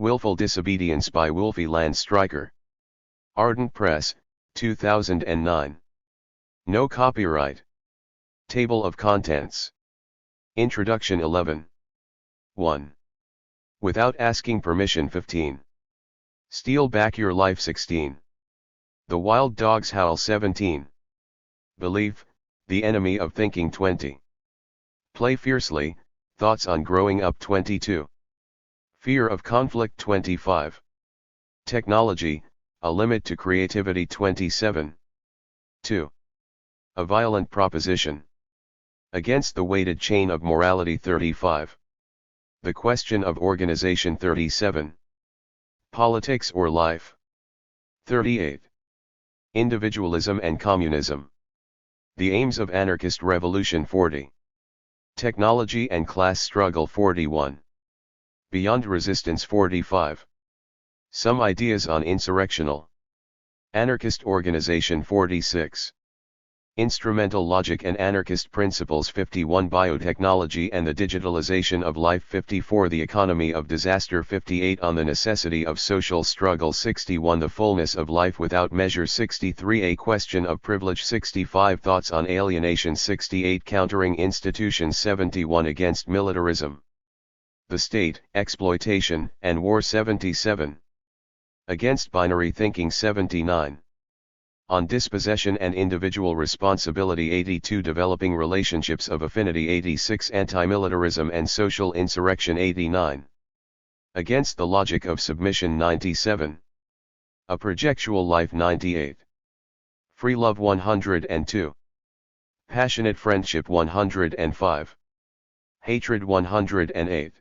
Willful Disobedience by Wolfi Landstreicher. Ardent Press, 2009. No copyright. Table of Contents. Introduction 11. 1. Without asking permission 15. Steal back your life 16. The wild dogs howl 17. Belief, the enemy of thinking 20. Play fiercely, thoughts on growing up 22. Fear of conflict 25. Technology, a limit to creativity 27. 2. A violent proposition. Against the weighted chain of morality 35. The question of organization 37. Politics or life. 38. Individualism and communism. The aims of anarchist revolution 40. Technology and class struggle 41. Beyond resistance 45. Some ideas on insurrectional. Anarchist organization 46. Instrumental logic and anarchist principles 51. Biotechnology and the digitalization of life 54. The economy of disaster 58. On the necessity of social struggle 61. The fullness of life without measure 63. A question of privilege 65. Thoughts on alienation 68. Countering institutions 71. Against militarism, the state, exploitation, and war 77. Against binary thinking 79. On dispossession and individual responsibility 82. Developing relationships of affinity 86. Anti-militarism and social insurrection 89. Against the logic of submission 97. A projectual life 98. Free love 102. Passionate friendship 105. Hatred 108.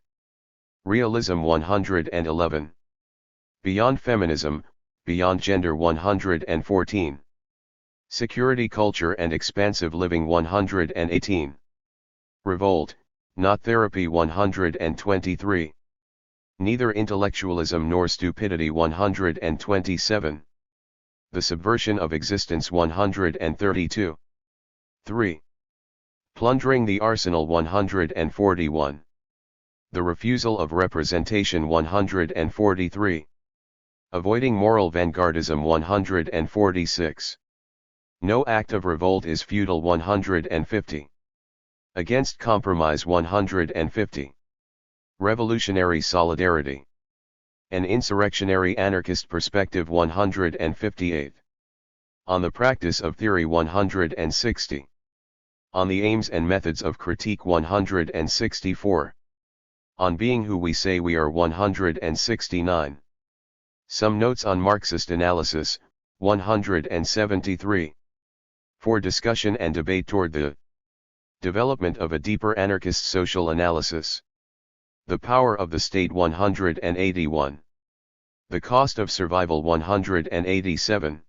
Realism 111. Beyond feminism, beyond gender 114. Security culture and expansive living 118. Revolt, not therapy 123. Neither intellectualism nor stupidity 127. The subversion of existence 132. 3. Plundering the arsenal 141. The refusal of representation 143. Avoiding moral vanguardism 146. No act of revolt is futile 150. Against compromise 150. Revolutionary solidarity. An insurrectionary anarchist perspective 158. On the practice of theory 160. On the aims and methods of critique 164. On being who we say we are 169. Some notes on Marxist analysis, 173. For discussion and debate toward the development of a deeper anarchist social analysis. The power of the state 181. The cost of survival 187.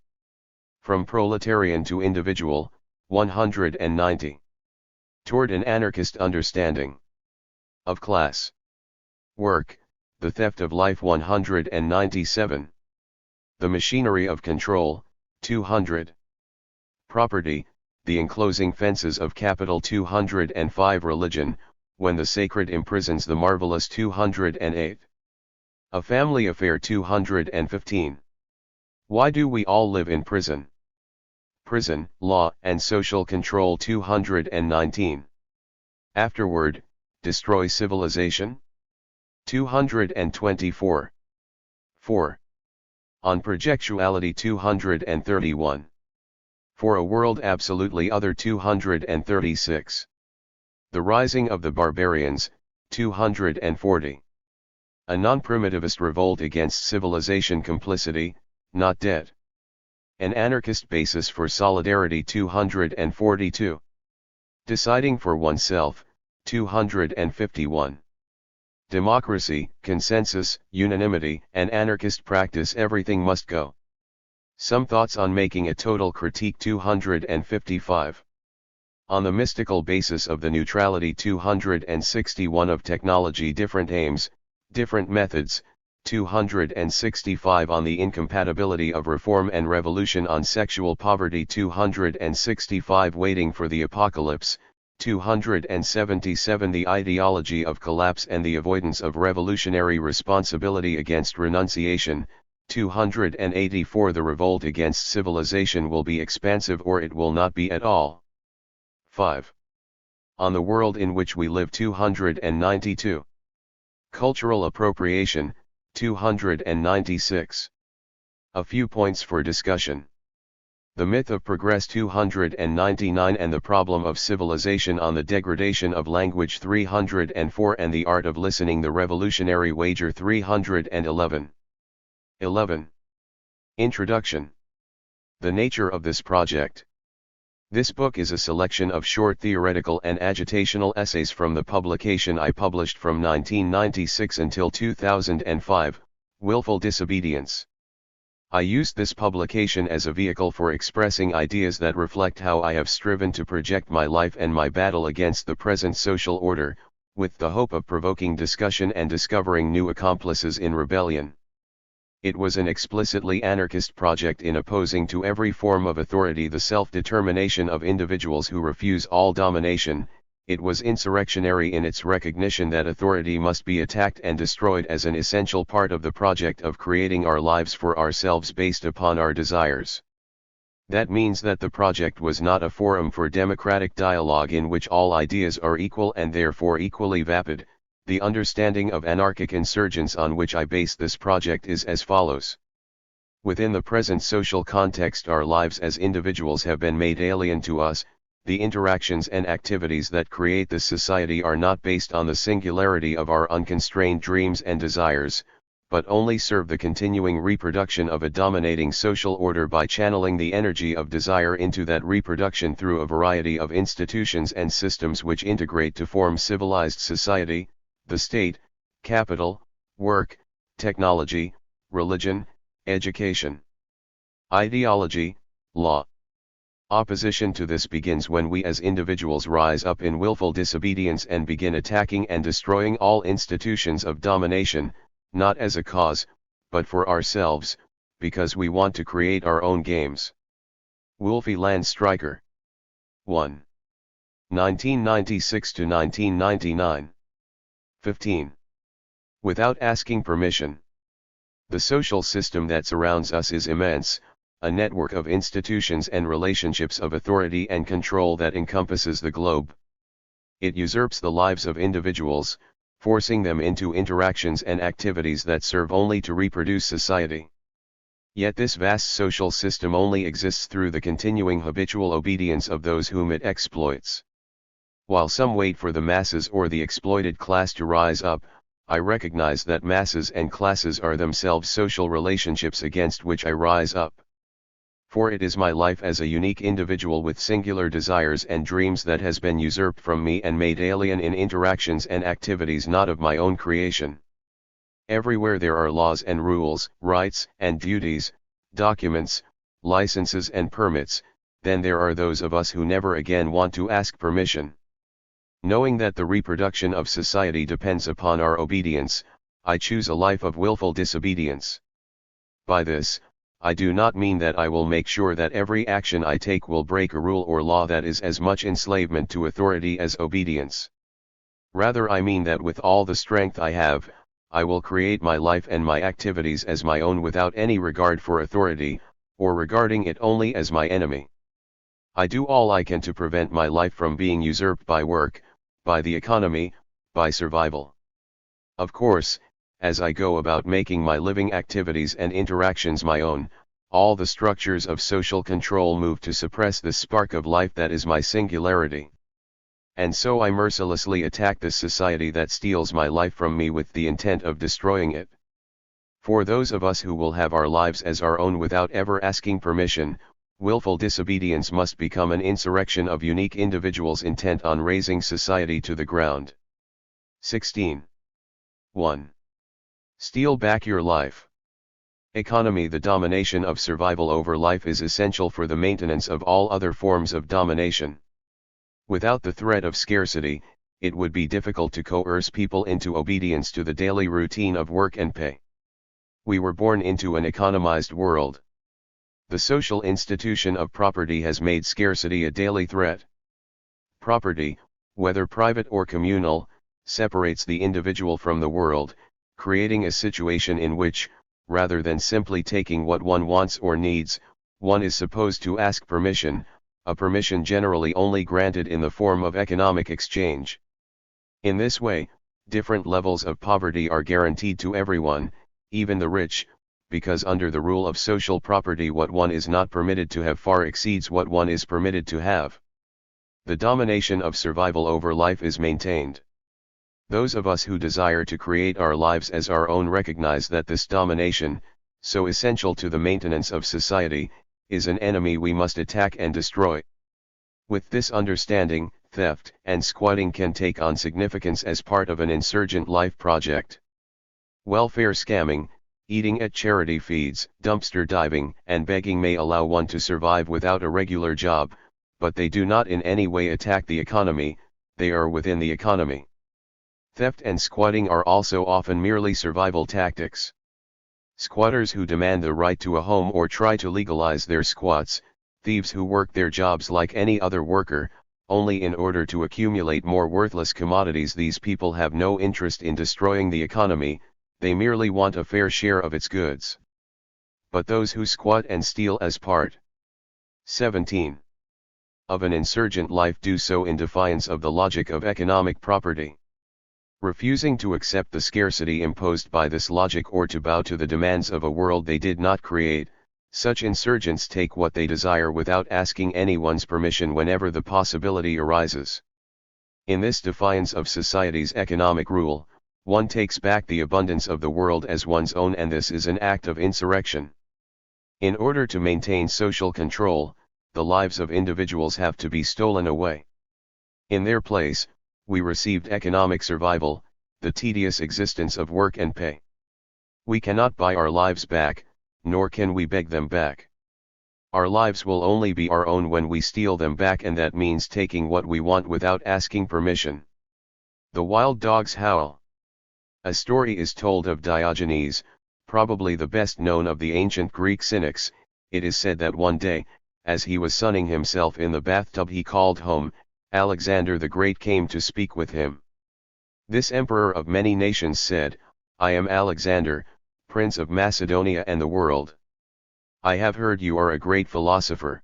From proletarian to individual, 190. Toward an anarchist understanding of class. Work, the theft of life 197. The machinery of control, 200. Property, the enclosing fences of capital 205. Religion, when the sacred imprisons the marvelous 208. A family affair 215. Why do we all live in prison? Prison, law and social control 219. Afterward, destroy civilization? 224. 4. On projectuality 231. For a world absolutely other 236. The rising of the barbarians, 240. A non-primitivist revolt against civilization complicity, not dead. An anarchist basis for solidarity 242. Deciding for oneself, 251. Democracy, consensus, unanimity, and anarchist practice. Everything must go. Some thoughts on making a total critique 255. On the mystical basis of the neutrality 261. Of technology, different aims, different methods, 265. On the incompatibility of reform and revolution. On sexual poverty 265. Waiting for the apocalypse, 277 The ideology of collapse and the avoidance of revolutionary responsibility against renunciation, 284 The revolt against civilization will be expansive or it will not be at all. 5. On the world in which we live 292. Cultural appropriation, 296. A few points for discussion. The myth of progress 299 and the problem of civilization on the degradation of language 304 and the art of listening the revolutionary wager 311. 11. Introduction. The nature of this project. This book is a selection of short theoretical and agitational essays from the publication I published from 1996 until 2005, Willful Disobedience. I used this publication as a vehicle for expressing ideas that reflect how I have striven to project my life and my battle against the present social order, with the hope of provoking discussion and discovering new accomplices in rebellion. It was an explicitly anarchist project in opposing to every form of authority the self-determination of individuals who refuse all domination. It was insurrectionary in its recognition that authority must be attacked and destroyed as an essential part of the project of creating our lives for ourselves based upon our desires. That means that the project was not a forum for democratic dialogue in which all ideas are equal and therefore equally vapid. The understanding of anarchic insurgence on which I base this project is as follows. Within the present social context, our lives as individuals have been made alien to us. The interactions and activities that create this society are not based on the singularity of our unconstrained dreams and desires, but only serve the continuing reproduction of a dominating social order by channeling the energy of desire into that reproduction through a variety of institutions and systems which integrate to form civilized society, the state, capital, work, technology, religion, education, ideology, law. Opposition to this begins when we as individuals rise up in willful disobedience and begin attacking and destroying all institutions of domination, not as a cause, but for ourselves, because we want to create our own games. Wolfi Landstreicher. 1. 1996 to 1999. 15. Without asking permission. The social system that surrounds us is immense, a network of institutions and relationships of authority and control that encompasses the globe. It usurps the lives of individuals, forcing them into interactions and activities that serve only to reproduce society. Yet this vast social system only exists through the continuing habitual obedience of those whom it exploits. While some wait for the masses or the exploited class to rise up, I recognize that masses and classes are themselves social relationships against which I rise up. For it is my life as a unique individual with singular desires and dreams that has been usurped from me and made alien in interactions and activities not of my own creation. Everywhere there are laws and rules, rights and duties, documents, licenses and permits, then there are those of us who never again want to ask permission. Knowing that the reproduction of society depends upon our obedience, I choose a life of willful disobedience. By this, I do not mean that I will make sure that every action I take will break a rule or law that is as much enslavement to authority as obedience. Rather, I mean that with all the strength I have, I will create my life and my activities as my own without any regard for authority, or regarding it only as my enemy. I do all I can to prevent my life from being usurped by work, by the economy, by survival. Of course, as I go about making my living activities and interactions my own, all the structures of social control move to suppress this spark of life that is my singularity. And so I mercilessly attack this society that steals my life from me with the intent of destroying it. For those of us who will have our lives as our own without ever asking permission, willful disobedience must become an insurrection of unique individuals intent on razing society to the ground. 16. 1. Steal back your life. Economy. The domination of survival over life is essential for the maintenance of all other forms of domination. Without the threat of scarcity, it would be difficult to coerce people into obedience to the daily routine of work and pay. We were born into an economized world. The social institution of property has made scarcity a daily threat. Property, whether private or communal, separates the individual from the world, creating a situation in which, rather than simply taking what one wants or needs, one is supposed to ask permission, a permission generally only granted in the form of economic exchange. In this way, different levels of poverty are guaranteed to everyone, even the rich, because under the rule of social property what one is not permitted to have far exceeds what one is permitted to have. The domination of survival over life is maintained. Those of us who desire to create our lives as our own recognize that this domination, so essential to the maintenance of society, is an enemy we must attack and destroy. With this understanding, theft and squatting can take on significance as part of an insurgent life project. Welfare scamming, eating at charity feeds, dumpster diving, and begging may allow one to survive without a regular job, but they do not in any way attack the economy, they are within the economy. Theft and squatting are also often merely survival tactics. Squatters who demand the right to a home or try to legalize their squats, thieves who work their jobs like any other worker, only in order to accumulate more worthless commodities. These people have no interest in destroying the economy, they merely want a fair share of its goods. But those who squat and steal as part 17. Of an insurgent life do so in defiance of the logic of economic property. Refusing to accept the scarcity imposed by this logic or to bow to the demands of a world they did not create, such insurgents take what they desire without asking anyone's permission whenever the possibility arises. In this defiance of society's economic rule, one takes back the abundance of the world as one's own, and this is an act of insurrection. In order to maintain social control, the lives of individuals have to be stolen away. In their place, we received economic survival, the tedious existence of work and pay. We cannot buy our lives back, nor can we beg them back. Our lives will only be our own when we steal them back, and that means taking what we want without asking permission. The wild dogs howl. A story is told of Diogenes, probably the best known of the ancient Greek cynics. It is said that one day, as he was sunning himself in the bathtub he called home, Alexander the Great came to speak with him. This emperor of many nations said, "I am Alexander, Prince of Macedonia and the world. I have heard you are a great philosopher.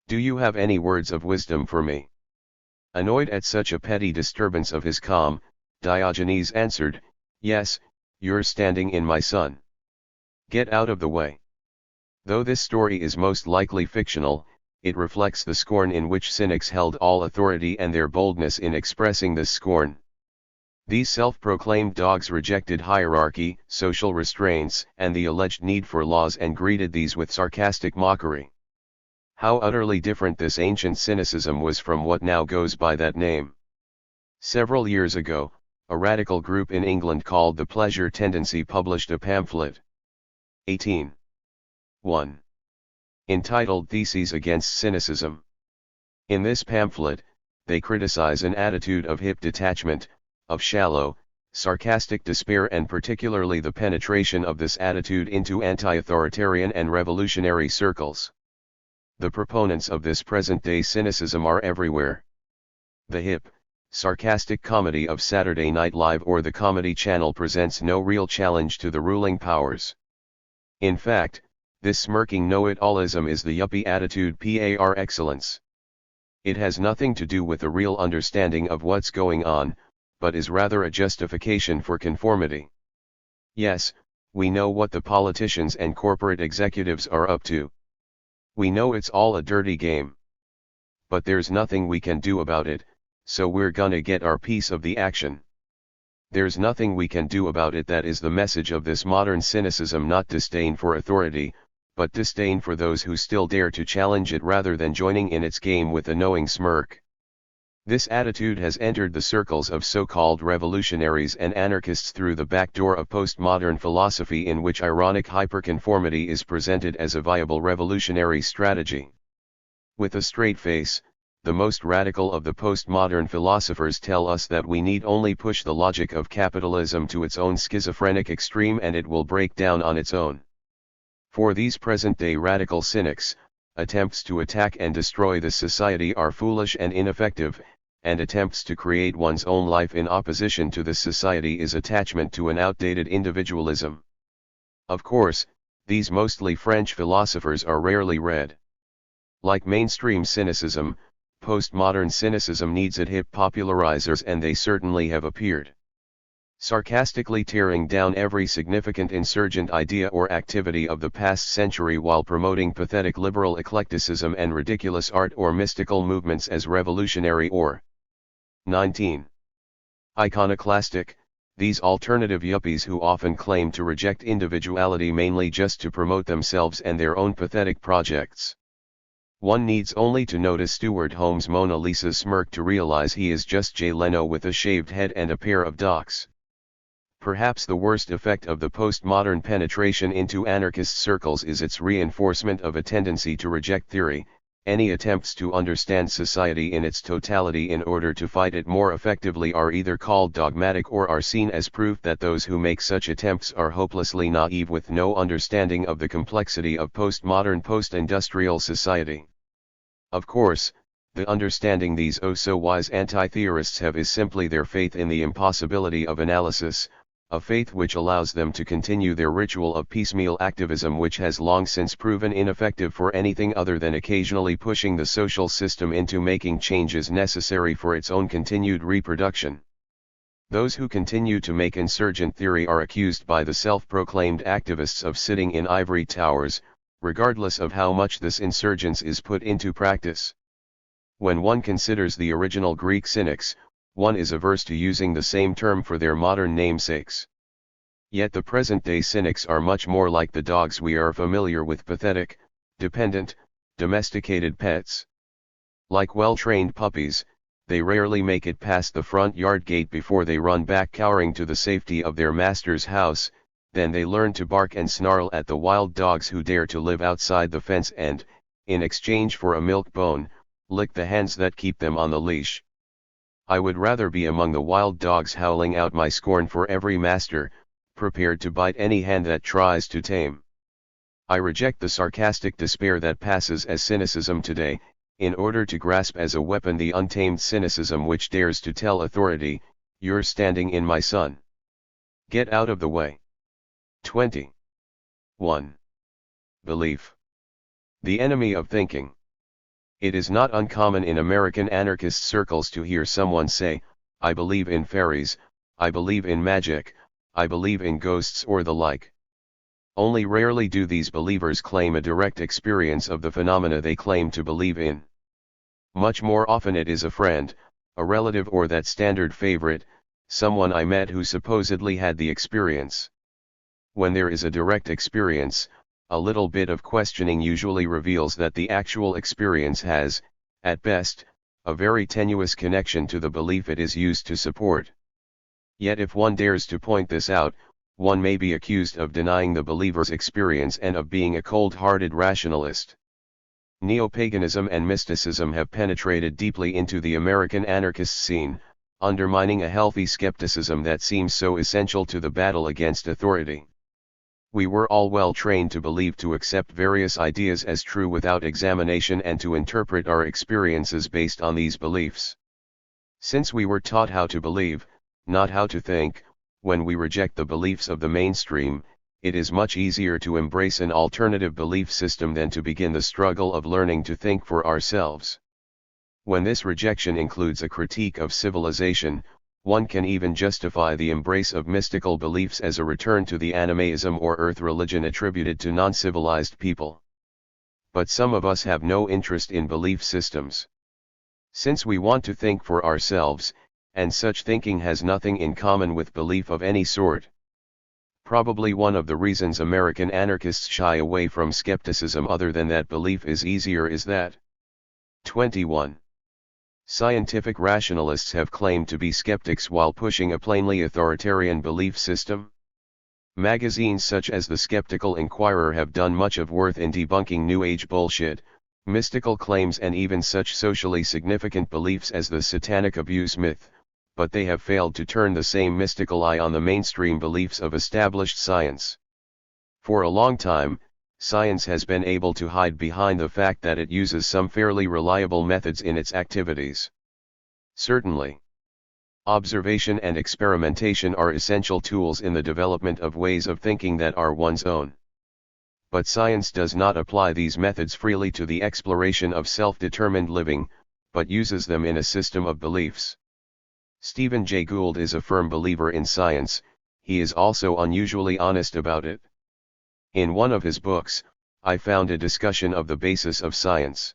Do you have any words of wisdom for me?" Annoyed at such a petty disturbance of his calm, Diogenes answered, "Yes, you're standing in my sun. Get out of the way." Though this story is most likely fictional, it reflects the scorn in which cynics held all authority and their boldness in expressing this scorn. These self-proclaimed dogs rejected hierarchy, social restraints, and the alleged need for laws, and greeted these with sarcastic mockery. How utterly different this ancient cynicism was from what now goes by that name. Several years ago, a radical group in England called the Pleasure Tendency published a pamphlet. 18.1. Entitled Theses Against Cynicism. In this pamphlet, they criticize an attitude of hip detachment, of shallow, sarcastic despair, and particularly the penetration of this attitude into anti-authoritarian and revolutionary circles. The proponents of this present-day cynicism are everywhere. The hip, sarcastic comedy of Saturday Night Live or the Comedy Channel presents no real challenge to the ruling powers. In fact, this smirking know-it-allism is the yuppie attitude par excellence. It has nothing to do with a real understanding of what's going on, but is rather a justification for conformity. Yes, we know what the politicians and corporate executives are up to. We know it's all a dirty game. But there's nothing we can do about it, so we're gonna get our piece of the action. There's nothing we can do about it. That is the message of this modern cynicism, not disdain for authority, but disdain for those who still dare to challenge it rather than joining in its game with a knowing smirk. This attitude has entered the circles of so-called revolutionaries and anarchists through the back door of postmodern philosophy, in which ironic hyperconformity is presented as a viable revolutionary strategy. With a straight face, the most radical of the postmodern philosophers tell us that we need only push the logic of capitalism to its own schizophrenic extreme and it will break down on its own. For these present-day radical cynics, attempts to attack and destroy this society are foolish and ineffective, and attempts to create one's own life in opposition to this society is attachment to an outdated individualism. Of course, these mostly French philosophers are rarely read. Like mainstream cynicism, postmodern cynicism needs its hip popularizers, and they certainly have appeared. Sarcastically tearing down every significant insurgent idea or activity of the past century while promoting pathetic liberal eclecticism and ridiculous art or mystical movements as revolutionary or 19. Iconoclastic, these alternative yuppies who often claim to reject individuality mainly just to promote themselves and their own pathetic projects. One needs only to notice Stuart Holmes' Mona Lisa's smirk to realize he is just Jay Leno with a shaved head and a pair of docks. Perhaps the worst effect of the postmodern penetration into anarchist circles is its reinforcement of a tendency to reject theory. Any attempts to understand society in its totality in order to fight it more effectively are either called dogmatic or are seen as proof that those who make such attempts are hopelessly naive with no understanding of the complexity of postmodern post-industrial society. Of course, the understanding these oh-so-wise anti-theorists have is simply their faith in the impossibility of analysis, a faith which allows them to continue their ritual of piecemeal activism, which has long since proven ineffective for anything other than occasionally pushing the social system into making changes necessary for its own continued reproduction. Those who continue to make insurgent theory are accused by the self-proclaimed activists of sitting in ivory towers, regardless of how much this insurgence is put into practice. When one considers the original Greek cynics, one is averse to using the same term for their modern namesakes. Yet the present-day cynics are much more like the dogs we are familiar with: pathetic, dependent, domesticated pets. Like well-trained puppies, they rarely make it past the front yard gate before they run back cowering to the safety of their master's house. Then they learn to bark and snarl at the wild dogs who dare to live outside the fence and, in exchange for a milk bone, lick the hands that keep them on the leash. I would rather be among the wild dogs howling out my scorn for every master, prepared to bite any hand that tries to tame. I reject the sarcastic despair that passes as cynicism today, in order to grasp as a weapon the untamed cynicism which dares to tell authority, "You're standing in my sun. Get out of the way." 20. 1. Belief. The enemy of thinking. It is not uncommon in American anarchist circles to hear someone say, "I believe in fairies, I believe in magic, I believe in ghosts," or the like. Only rarely do these believers claim a direct experience of the phenomena they claim to believe in. Much more often it is a friend, a relative, or that standard favorite, someone I met who supposedly had the experience. When there is a direct experience, a little bit of questioning usually reveals that the actual experience has, at best, a very tenuous connection to the belief it is used to support. Yet if one dares to point this out, one may be accused of denying the believer's experience and of being a cold-hearted rationalist. Neo-paganism and mysticism have penetrated deeply into the American anarchist scene, undermining a healthy skepticism that seems so essential to the battle against authority. We were all well trained to believe, to accept various ideas as true without examination, and to interpret our experiences based on these beliefs. Since we were taught how to believe, not how to think, when we reject the beliefs of the mainstream, it is much easier to embrace an alternative belief system than to begin the struggle of learning to think for ourselves. When this rejection includes a critique of civilization, one can even justify the embrace of mystical beliefs as a return to the animism or earth religion attributed to non-civilized people. But some of us have no interest in belief systems. Since we want to think for ourselves, and such thinking has nothing in common with belief of any sort. Probably one of the reasons American anarchists shy away from skepticism, other than that belief is easier, is that 21. Scientific rationalists have claimed to be skeptics while pushing a plainly authoritarian belief system. Magazines such as The Skeptical Inquirer have done much of work in debunking New Age bullshit, mystical claims, and even such socially significant beliefs as the satanic abuse myth, but they have failed to turn the same mystical eye on the mainstream beliefs of established science. For a long time, science has been able to hide behind the fact that it uses some fairly reliable methods in its activities. Certainly. Observation and experimentation are essential tools in the development of ways of thinking that are one's own. But science does not apply these methods freely to the exploration of self-determined living, but uses them in a system of beliefs. Stephen Jay Gould is a firm believer in science. He is also unusually honest about it. In one of his books, I found a discussion of the basis of science.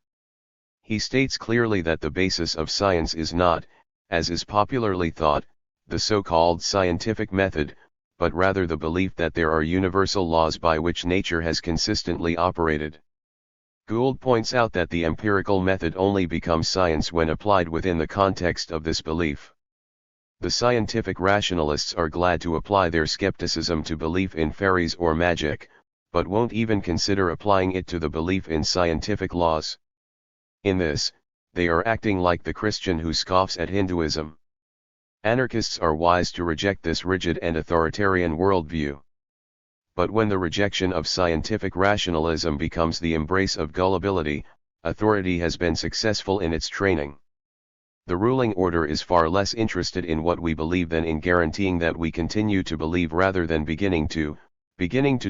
He states clearly that the basis of science is not, as is popularly thought, the so-called scientific method, but rather the belief that there are universal laws by which nature has consistently operated. Gould points out that the empirical method only becomes science when applied within the context of this belief. The scientific rationalists are glad to apply their skepticism to belief in fairies or magic, but won't even consider applying it to the belief in scientific laws. In this, they are acting like the Christian who scoffs at Hinduism. Anarchists are wise to reject this rigid and authoritarian worldview. But when the rejection of scientific rationalism becomes the embrace of gullibility, authority has been successful in its training. The ruling order is far less interested in what we believe than in guaranteeing that we continue to believe rather than beginning to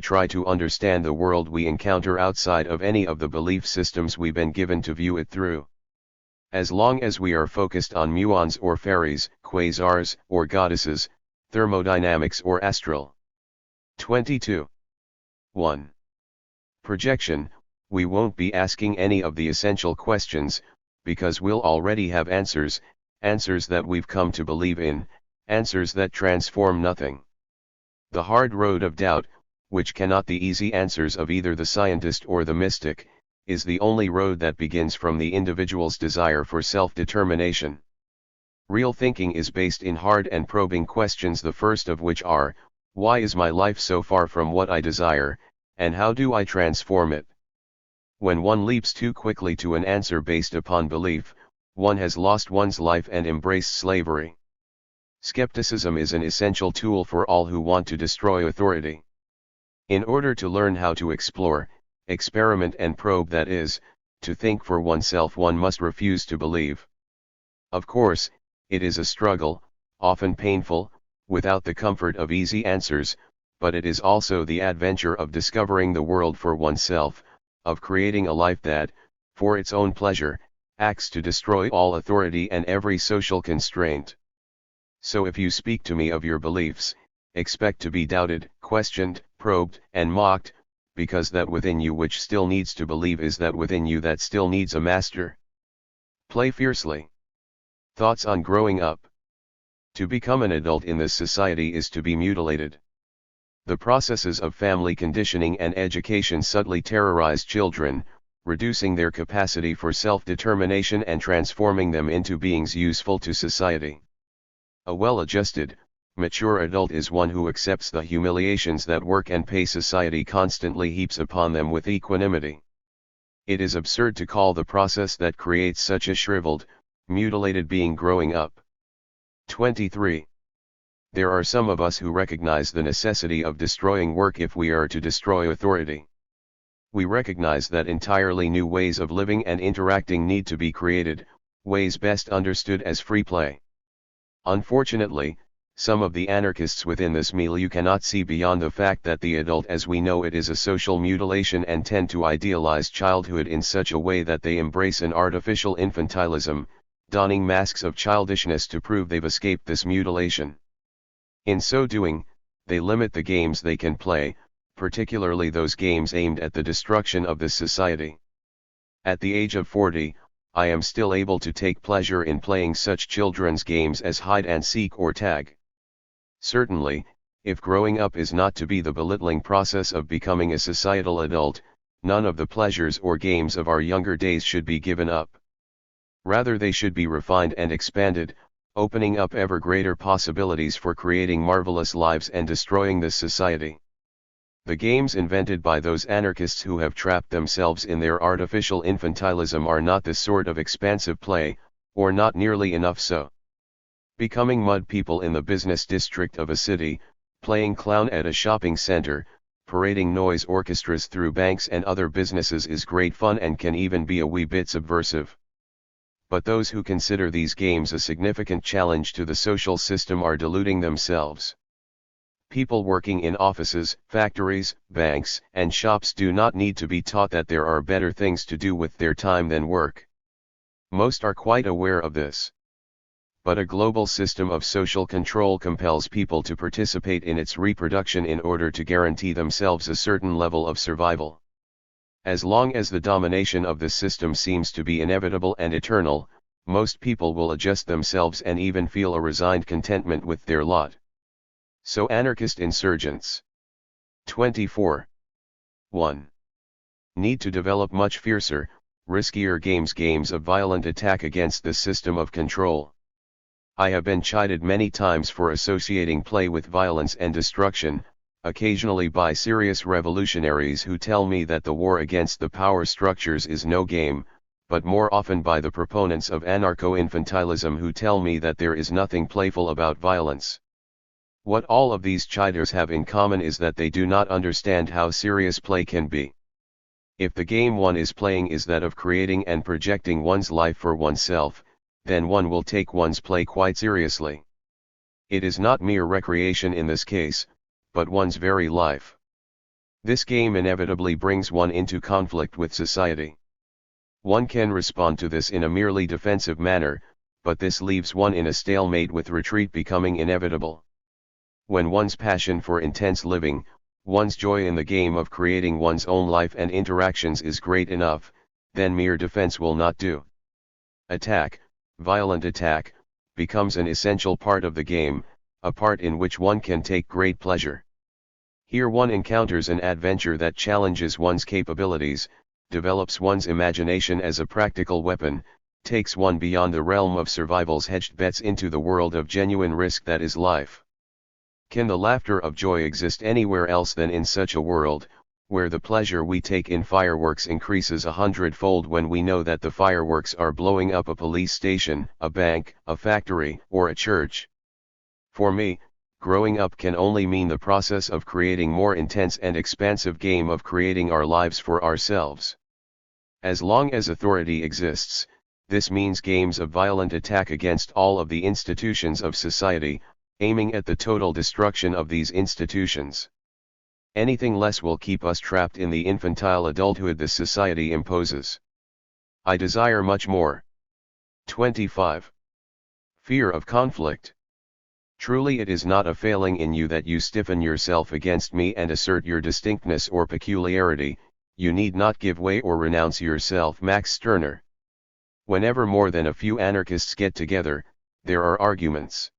try to understand the world we encounter outside of any of the belief systems we've been given to view it through. As long as we are focused on muons or fairies, quasars or goddesses, thermodynamics or astral. 22. 1. Projection, we won't be asking any of the essential questions, because we'll already have answers that we've come to believe in, answers that transform nothing. The hard road of doubt, which cannot the easy answers of either the scientist or the mystic, is the only road that begins from the individual's desire for self-determination. Real thinking is based in hard and probing questions, the first of which are, why is my life so far from what I desire, and how do I transform it? When one leaps too quickly to an answer based upon belief, one has lost one's life and embraced slavery. Skepticism is an essential tool for all who want to destroy authority. In order to learn how to explore, experiment and probe, that is, to think for oneself, one must refuse to believe. Of course, it is a struggle, often painful, without the comfort of easy answers, but it is also the adventure of discovering the world for oneself, of creating a life that, for its own pleasure, acts to destroy all authority and every social constraint. So if you speak to me of your beliefs, expect to be doubted, questioned, probed, and mocked, because that within you which still needs to believe is that within you that still needs a master. Play fiercely. Thoughts on growing up. To become an adult in this society is to be mutilated. The processes of family conditioning and education subtly terrorize children, reducing their capacity for self-determination and transforming them into beings useful to society. A well-adjusted, mature adult is one who accepts the humiliations that work and pay society constantly heaps upon them with equanimity. It is absurd to call the process that creates such a shriveled, mutilated being growing up. 23. There are some of us who recognize the necessity of destroying work if we are to destroy authority. We recognize that entirely new ways of living and interacting need to be created, ways best understood as free play. Unfortunately, some of the anarchists within this milieu cannot see beyond the fact that the adult as we know it is a social mutilation and tend to idealize childhood in such a way that they embrace an artificial infantilism, donning masks of childishness to prove they've escaped this mutilation. In so doing, they limit the games they can play, particularly those games aimed at the destruction of this society. At the age of 40, I am still able to take pleasure in playing such children's games as hide and seek or tag. Certainly, if growing up is not to be the belittling process of becoming a societal adult, none of the pleasures or games of our younger days should be given up. Rather, they should be refined and expanded, opening up ever greater possibilities for creating marvelous lives and destroying this society. The games invented by those anarchists who have trapped themselves in their artificial infantilism are not this sort of expansive play, or not nearly enough so. Becoming mud people in the business district of a city, playing clown at a shopping center, parading noise orchestras through banks and other businesses is great fun and can even be a wee bit subversive. but those who consider these games a significant challenge to the social system are deluding themselves. People working in offices, factories, banks, and shops do not need to be taught that there are better things to do with their time than work. Most are quite aware of this. But a global system of social control compels people to participate in its reproduction in order to guarantee themselves a certain level of survival. As long as the domination of the system seems to be inevitable and eternal, most people will adjust themselves and even feel a resigned contentment with their lot. So anarchist insurgents. 24. 1. Need to develop much fiercer, riskier games of violent attack against the system of control. I have been chided many times for associating play with violence and destruction, occasionally by serious revolutionaries who tell me that the war against the power structures is no game, but more often by the proponents of anarcho-infantilism who tell me that there is nothing playful about violence. What all of these chiders have in common is that they do not understand how serious play can be. If the game one is playing is that of creating and projecting one's life for oneself, then one will take one's play quite seriously. It is not mere recreation in this case, but one's very life. This game inevitably brings one into conflict with society. One can respond to this in a merely defensive manner, but this leaves one in a stalemate with retreat becoming inevitable. When one's passion for intense living, one's joy in the game of creating one's own life and interactions is great enough, then mere defense will not do. Attack, violent attack, becomes an essential part of the game, a part in which one can take great pleasure. Here one encounters an adventure that challenges one's capabilities, develops one's imagination as a practical weapon, takes one beyond the realm of survival's hedged bets into the world of genuine risk that is life. Can the laughter of joy exist anywhere else than in such a world, where the pleasure we take in fireworks increases 100-fold when we know that the fireworks are blowing up a police station, a bank, a factory, or a church? For me, growing up can only mean the process of creating more intense and expansive game of creating our lives for ourselves. As long as authority exists, this means games of violent attack against all of the institutions of society, aiming at the total destruction of these institutions. Anything less will keep us trapped in the infantile adulthood this society imposes. I desire much more. 25. Fear of conflict. Truly it is not a failing in you that you stiffen yourself against me and assert your distinctness or peculiarity, you need not give way or renounce yourself. Max Stirner. Whenever more than a few anarchists get together, there are arguments.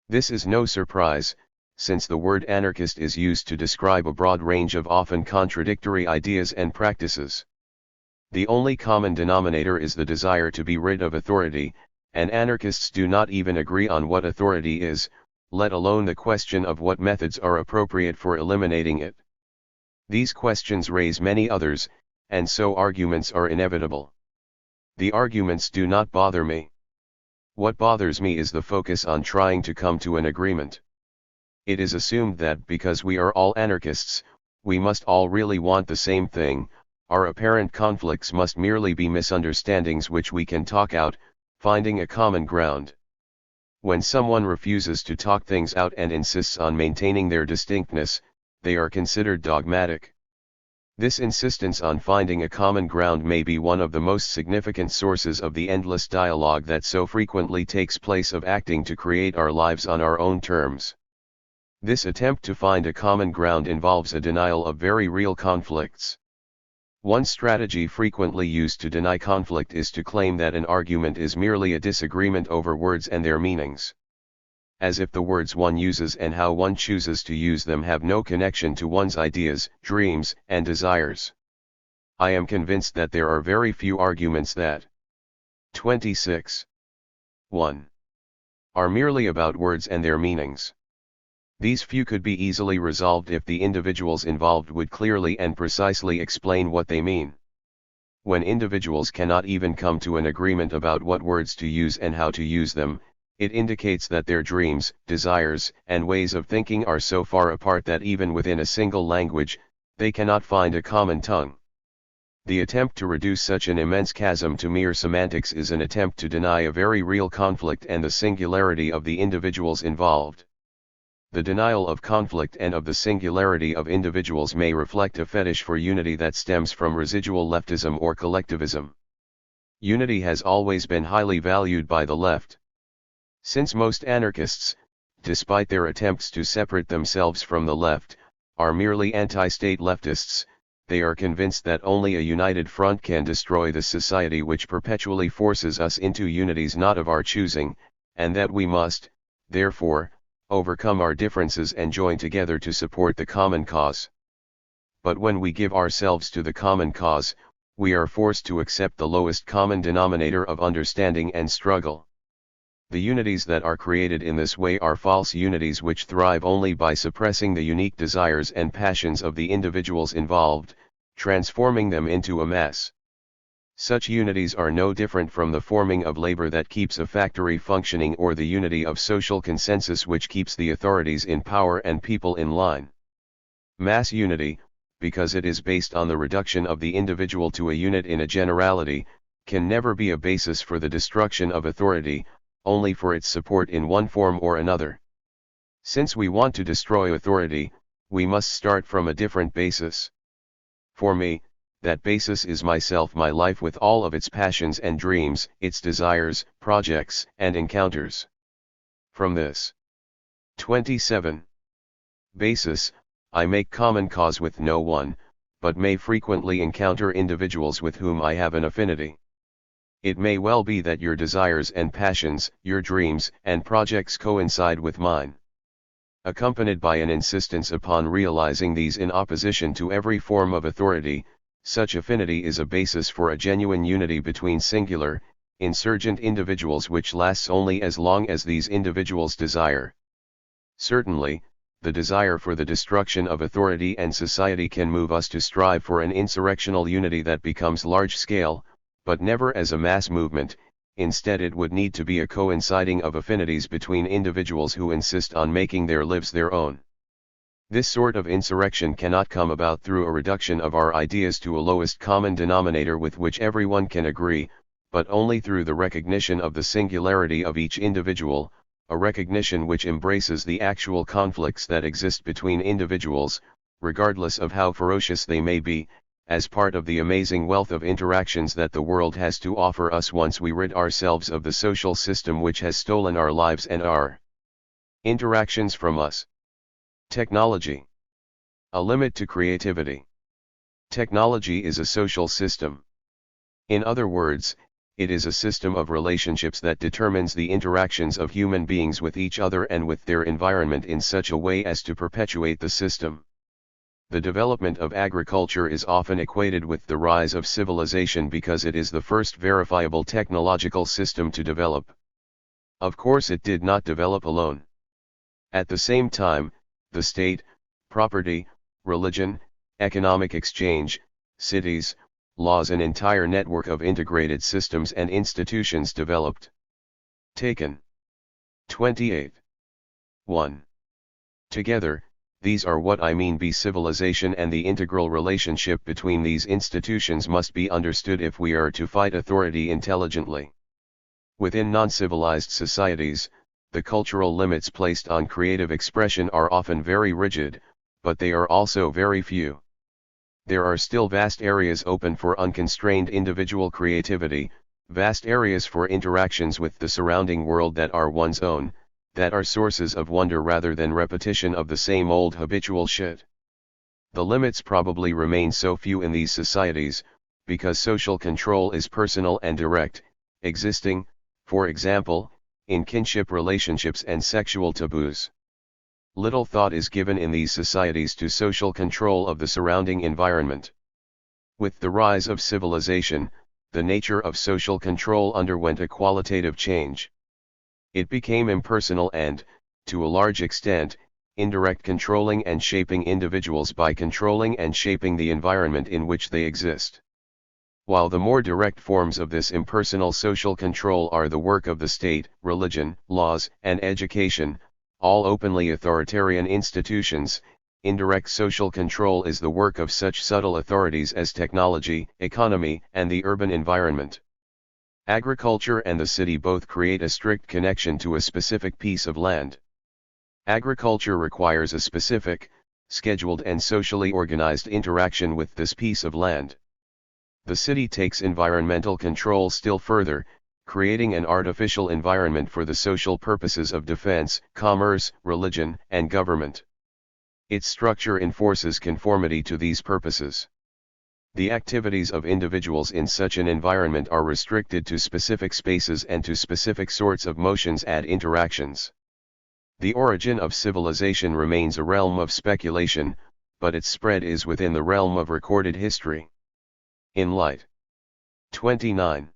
This is no surprise, since the word anarchist is used to describe a broad range of often contradictory ideas and practices. The only common denominator is the desire to be rid of authority, and anarchists do not even agree on what authority is, let alone the question of what methods are appropriate for eliminating it. These questions raise many others, and so arguments are inevitable. The arguments do not bother me. What bothers me is the focus on trying to come to an agreement. It is assumed that because we are all anarchists, we must all really want the same thing. Our apparent conflicts must merely be misunderstandings which we can talk out, finding a common ground. When someone refuses to talk things out and insists on maintaining their distinctness, they are considered dogmatic. This insistence on finding a common ground may be one of the most significant sources of the endless dialogue that so frequently takes place of acting to create our lives on our own terms. This attempt to find a common ground involves a denial of very real conflicts. One strategy frequently used to deny conflict is to claim that an argument is merely a disagreement over words and their meanings. As if the words one uses and how one chooses to use them have no connection to one's ideas, dreams, and desires. I am convinced that there are very few arguments that 26. 1. Are merely about words and their meanings. These few could be easily resolved if the individuals involved would clearly and precisely explain what they mean. When individuals cannot even come to an agreement about what words to use and how to use them, it indicates that their dreams, desires, and ways of thinking are so far apart that even within a single language, they cannot find a common tongue. The attempt to reduce such an immense chasm to mere semantics is an attempt to deny a very real conflict and the singularity of the individuals involved. The denial of conflict and of the singularity of individuals may reflect a fetish for unity that stems from residual leftism or collectivism. Unity has always been highly valued by the left. Since most anarchists, despite their attempts to separate themselves from the left, are merely anti-state leftists, they are convinced that only a united front can destroy the society which perpetually forces us into unities not of our choosing, and that we must, therefore, overcome our differences and join together to support the common cause. But when we give ourselves to the common cause, we are forced to accept the lowest common denominator of understanding and struggle. The unities that are created in this way are false unities which thrive only by suppressing the unique desires and passions of the individuals involved, transforming them into a mass. Such unities are no different from the forming of labor that keeps a factory functioning or the unity of social consensus which keeps the authorities in power and people in line. Mass unity, because it is based on the reduction of the individual to a unit in a generality, can never be a basis for the destruction of authority, only for its support in one form or another. Since we want to destroy authority, we must start from a different basis. For me, that basis is myself, my life with all of its passions and dreams, its desires, projects, and encounters. From this 27. basis, I make common cause with no one, but may frequently encounter individuals with whom I have an affinity. It may well be that your desires and passions, your dreams and projects coincide with mine. Accompanied by an insistence upon realizing these in opposition to every form of authority, such affinity is a basis for a genuine unity between singular, insurgent individuals which lasts only as long as these individuals desire. Certainly, the desire for the destruction of authority and society can move us to strive for an insurrectional unity that becomes large-scale, but never as a mass movement. Instead, it would need to be a coinciding of affinities between individuals who insist on making their lives their own. This sort of insurrection cannot come about through a reduction of our ideas to a lowest common denominator with which everyone can agree, but only through the recognition of the singularity of each individual, a recognition which embraces the actual conflicts that exist between individuals, regardless of how ferocious they may be, as part of the amazing wealth of interactions that the world has to offer us once we rid ourselves of the social system which has stolen our lives and our interactions from us. Technology. A limit to creativity. Technology is a social system. In other words, it is a system of relationships that determines the interactions of human beings with each other and with their environment in such a way as to perpetuate the system. The development of agriculture is often equated with the rise of civilization because it is the first verifiable technological system to develop. Of course, it did not develop alone. At the same time, the state, property, religion, economic exchange, cities, laws, an entire network of integrated systems and institutions developed. Taken. 28. 1. Together, these are what I mean by civilization, and the integral relationship between these institutions must be understood if we are to fight authority intelligently. Within non-civilized societies, the cultural limits placed on creative expression are often very rigid, but they are also very few. There are still vast areas open for unconstrained individual creativity, vast areas for interactions with the surrounding world that are one's own, that are sources of wonder rather than repetition of the same old habitual shit. The limits probably remain so few in these societies, because social control is personal and direct, existing, for example, in kinship relationships and sexual taboos. Little thought is given in these societies to social control of the surrounding environment. With the rise of civilization, the nature of social control underwent a qualitative change. It became impersonal and, to a large extent, indirect, controlling and shaping individuals by controlling and shaping the environment in which they exist. While the more direct forms of this impersonal social control are the work of the state, religion, laws, and education, all openly authoritarian institutions, Indirect social control is the work of such subtle authorities as technology, economy, and the urban environment. Agriculture and the city both create a strict connection to a specific piece of land. Agriculture requires a specific, scheduled and socially organized interaction with this piece of land. The city takes environmental control still further, creating an artificial environment for the social purposes of defense, commerce, religion, and government. Its structure enforces conformity to these purposes. The activities of individuals in such an environment are restricted to specific spaces and to specific sorts of motions and interactions. The origin of civilization remains a realm of speculation, but its spread is within the realm of recorded history. In light 29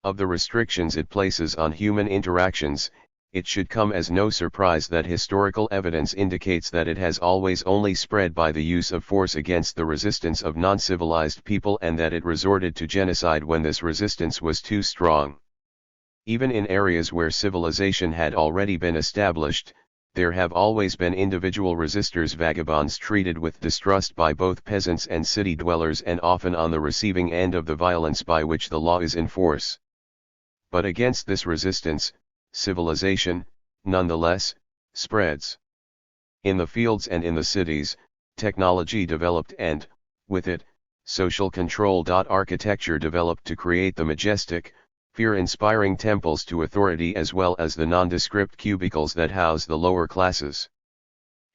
of the restrictions it places on human interactions, it should come as no surprise that historical evidence indicates that it has always only spread by the use of force against the resistance of non-civilized people, and that it resorted to genocide when this resistance was too strong. Even in areas where civilization had already been established, there have always been individual resistors, vagabonds treated with distrust by both peasants and city dwellers, and often on the receiving end of the violence by which the law is in force. But against this resistance, civilization, nonetheless, spreads. In the fields and in the cities, technology developed and, with it, social control. Architecture developed to create the majestic, fear-inspiring temples to authority as well as the nondescript cubicles that house the lower classes.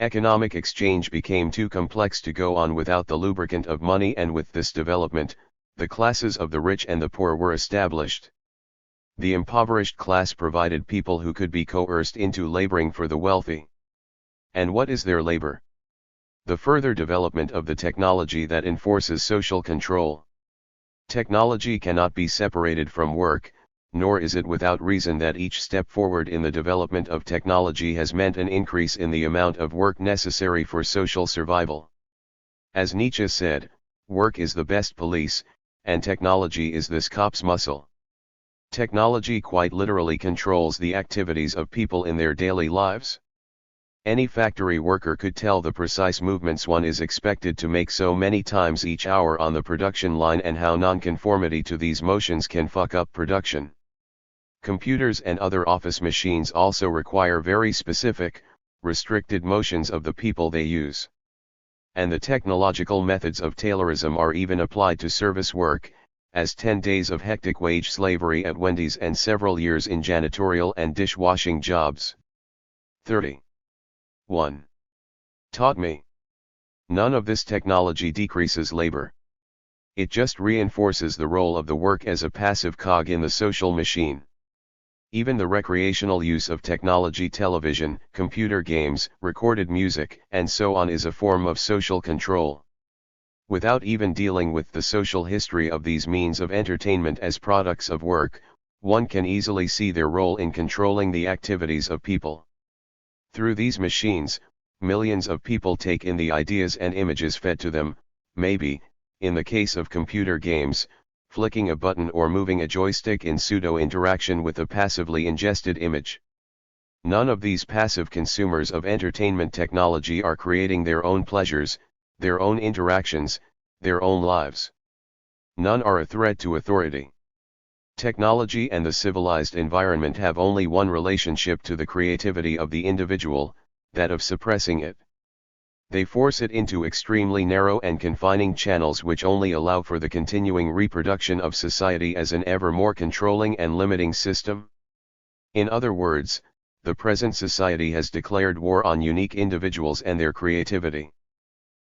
Economic exchange became too complex to go on without the lubricant of money, and with this development, the classes of the rich and the poor were established. The impoverished class provided people who could be coerced into laboring for the wealthy. And what is their labor? The further development of the technology that enforces social control. Technology cannot be separated from work, nor is it without reason that each step forward in the development of technology has meant an increase in the amount of work necessary for social survival. As Nietzsche said, work is the best police, and technology is this cop's muscle. Technology quite literally controls the activities of people in their daily lives. Any factory worker could tell the precise movements one is expected to make so many times each hour on the production line, and how nonconformity to these motions can fuck up production. Computers and other office machines also require very specific, restricted motions of the people they use. And the technological methods of Taylorism are even applied to service work, as 10 days of hectic wage slavery at Wendy's and several years in janitorial and dishwashing jobs. 31. Taught me. None of this technology decreases labor. It just reinforces the role of the work as a passive cog in the social machine. Even the recreational use of technology, television, computer games, recorded music, and so on is a form of social control. Without even dealing with the social history of these means of entertainment as products of work, one can easily see their role in controlling the activities of people. Through these machines, millions of people take in the ideas and images fed to them, maybe, in the case of computer games, flicking a button or moving a joystick in pseudo-interaction with a passively ingested image. None of these passive consumers of entertainment technology are creating their own pleasures, their own interactions, their own lives. None are a threat to authority. Technology and the civilized environment have only one relationship to the creativity of the individual, that of suppressing it. They force it into extremely narrow and confining channels which only allow for the continuing reproduction of society as an ever more controlling and limiting system. In other words, the present society has declared war on unique individuals and their creativity.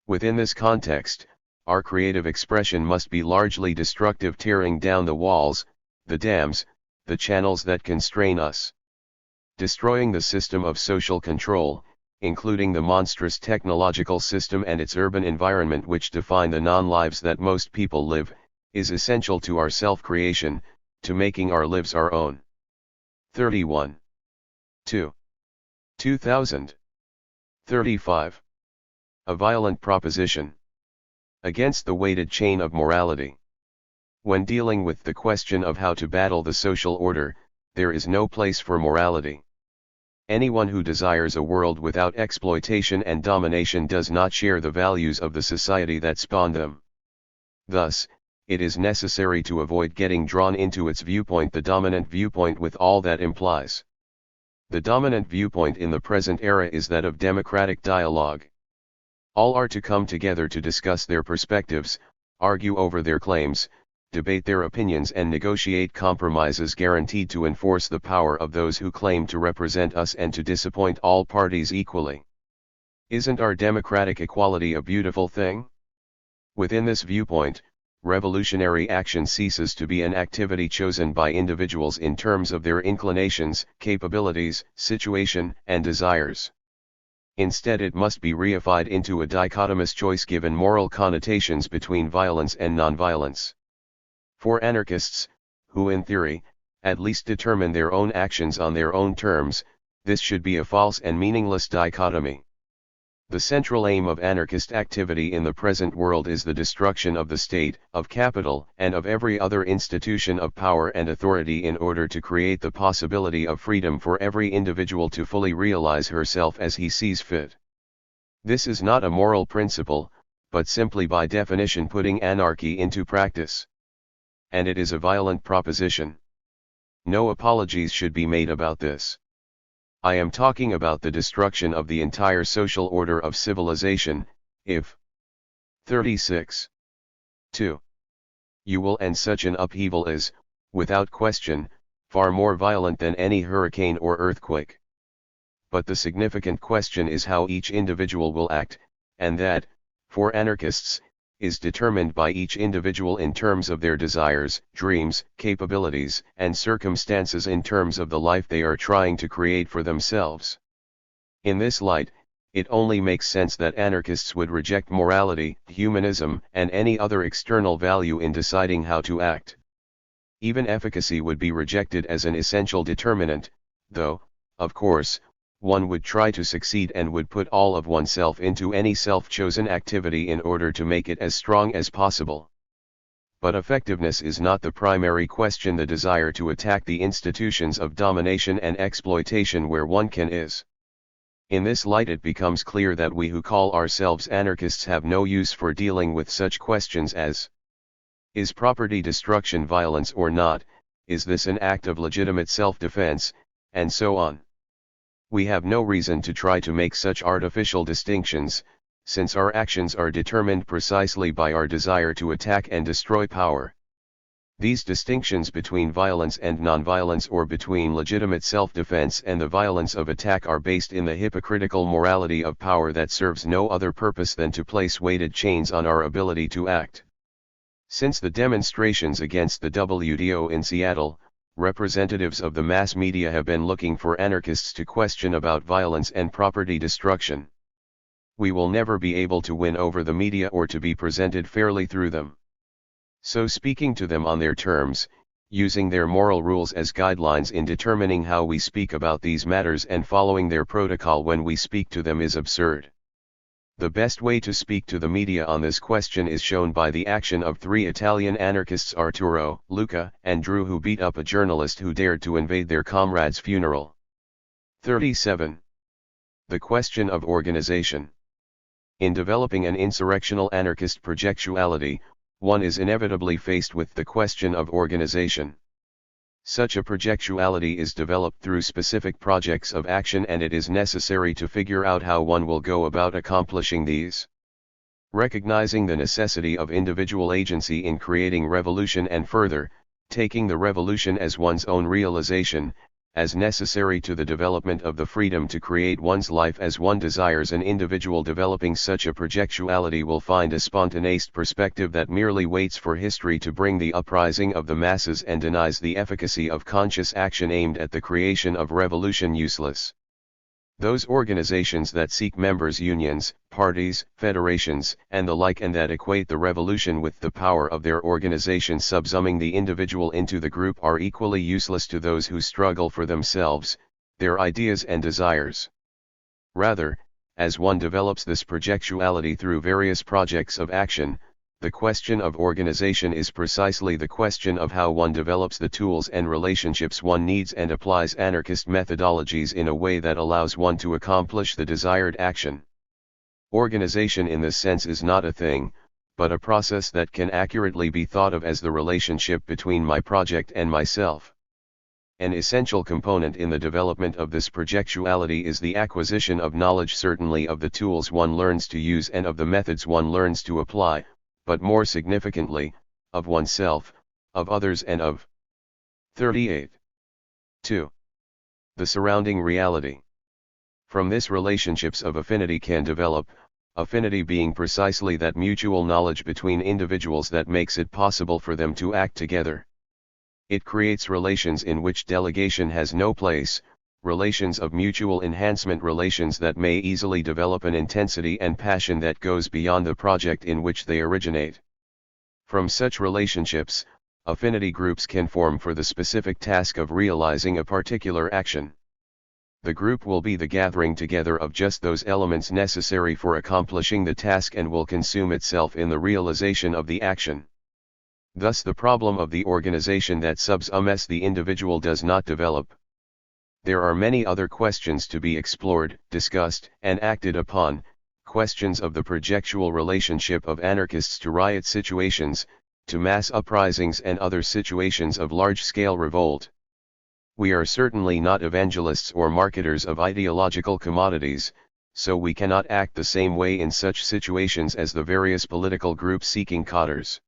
Within this context, our creative expression must be largely destructive, tearing down the walls, the dams, the channels that constrain us. Destroying the system of social control, including the monstrous technological system and its urban environment which define the non-lives that most people live, is essential to our self-creation, to making our lives our own. 31. 2. 2000. 35. A violent proposition. Against the weighted chain of morality. When dealing with the question of how to battle the social order, there is no place for morality. Anyone who desires a world without exploitation and domination does not share the values of the society that spawned them. Thus, it is necessary to avoid getting drawn into its viewpoint, the dominant viewpoint, with all that implies. The dominant viewpoint in the present era is that of democratic dialogue. All are to come together to discuss their perspectives, argue over their claims, debate their opinions, and negotiate compromises guaranteed to enforce the power of those who claim to represent us and to disappoint all parties equally. Isn't our democratic equality a beautiful thing? Within this viewpoint, revolutionary action ceases to be an activity chosen by individuals in terms of their inclinations, capabilities, situation, and desires. Instead, it must be reified into a dichotomous choice given moral connotations between violence and nonviolence. For anarchists, who in theory, at least determine their own actions on their own terms, this should be a false and meaningless dichotomy. The central aim of anarchist activity in the present world is the destruction of the state, of capital, and of every other institution of power and authority in order to create the possibility of freedom for every individual to fully realize herself as he sees fit. This is not a moral principle, but simply by definition putting anarchy into practice. And it is a violent proposition. No apologies should be made about this. I am talking about the destruction of the entire social order of civilization, if 36. 2. You will end such an upheaval is, without question, far more violent than any hurricane or earthquake. But the significant question is how each individual will act, and that, for anarchists, is determined by each individual in terms of their desires, dreams, capabilities, and circumstances in terms of the life they are trying to create for themselves. In this light, it only makes sense that anarchists would reject morality, humanism, and any other external value in deciding how to act. Even efficacy would be rejected as an essential determinant, though, of course, one would try to succeed and would put all of oneself into any self-chosen activity in order to make it as strong as possible. But effectiveness is not the primary question. The desire to attack the institutions of domination and exploitation where one can is. In this light it becomes clear that we who call ourselves anarchists have no use for dealing with such questions as: is property destruction violence or not, is this an act of legitimate self-defense, and so on. We have no reason to try to make such artificial distinctions, since our actions are determined precisely by our desire to attack and destroy power. These distinctions between violence and nonviolence, or between legitimate self-defense and the violence of attack, are based in the hypocritical morality of power that serves no other purpose than to place weighted chains on our ability to act. Since the demonstrations against the WDO in Seattle, representatives of the mass media have been looking for anarchists to question about violence and property destruction. We will never be able to win over the media or to be presented fairly through them. So speaking to them on their terms, using their moral rules as guidelines in determining how we speak about these matters and following their protocol when we speak to them is absurd. The best way to speak to the media on this question is shown by the action of 3 Italian anarchists, Arturo, Luca, and Drew, who beat up a journalist who dared to invade their comrade's funeral. 37. The question of organization. In developing an insurrectional anarchist projectuality, one is inevitably faced with the question of organization. Such a projectuality is developed through specific projects of action, and it is necessary to figure out how one will go about accomplishing these. Recognizing the necessity of individual agency in creating revolution, and further, taking the revolution as one's own realization, as necessary to the development of the freedom to create one's life as one desires, an individual developing such a projectuality will find a spontaneous perspective that merely waits for history to bring the uprising of the masses and denies the efficacy of conscious action aimed at the creation of revolution useless. Those organizations that seek members' unions, parties, federations, and the like, and that equate the revolution with the power of their organization subsuming the individual into the group, are equally useless to those who struggle for themselves, their ideas and desires. Rather, as one develops this projectuality through various projects of action, The question of organization is precisely the question of how one develops the tools and relationships one needs and applies anarchist methodologies in a way that allows one to accomplish the desired action. Organization in this sense is not a thing, but a process that can accurately be thought of as the relationship between my project and myself. An essential component in the development of this projectuality is the acquisition of knowledge, certainly of the tools one learns to use and of the methods one learns to apply, but more significantly, of oneself, of others and of 38. 2. The surrounding reality. From this relationships of affinity can develop, affinity being precisely that mutual knowledge between individuals that makes it possible for them to act together. It creates relations in which delegation has no place, relations of mutual enhancement, relations that may easily develop an intensity and passion that goes beyond the project in which they originate. From such relationships, affinity groups can form for the specific task of realizing a particular action. The group will be the gathering together of just those elements necessary for accomplishing the task and will consume itself in the realization of the action. Thus the problem of the organization that subsumes the individual does not develop. There are many other questions to be explored, discussed, and acted upon, questions of the projectual relationship of anarchists to riot situations, to mass uprisings and other situations of large-scale revolt. We are certainly not evangelists or marketers of ideological commodities, so we cannot act the same way in such situations as the various political groups seeking codders.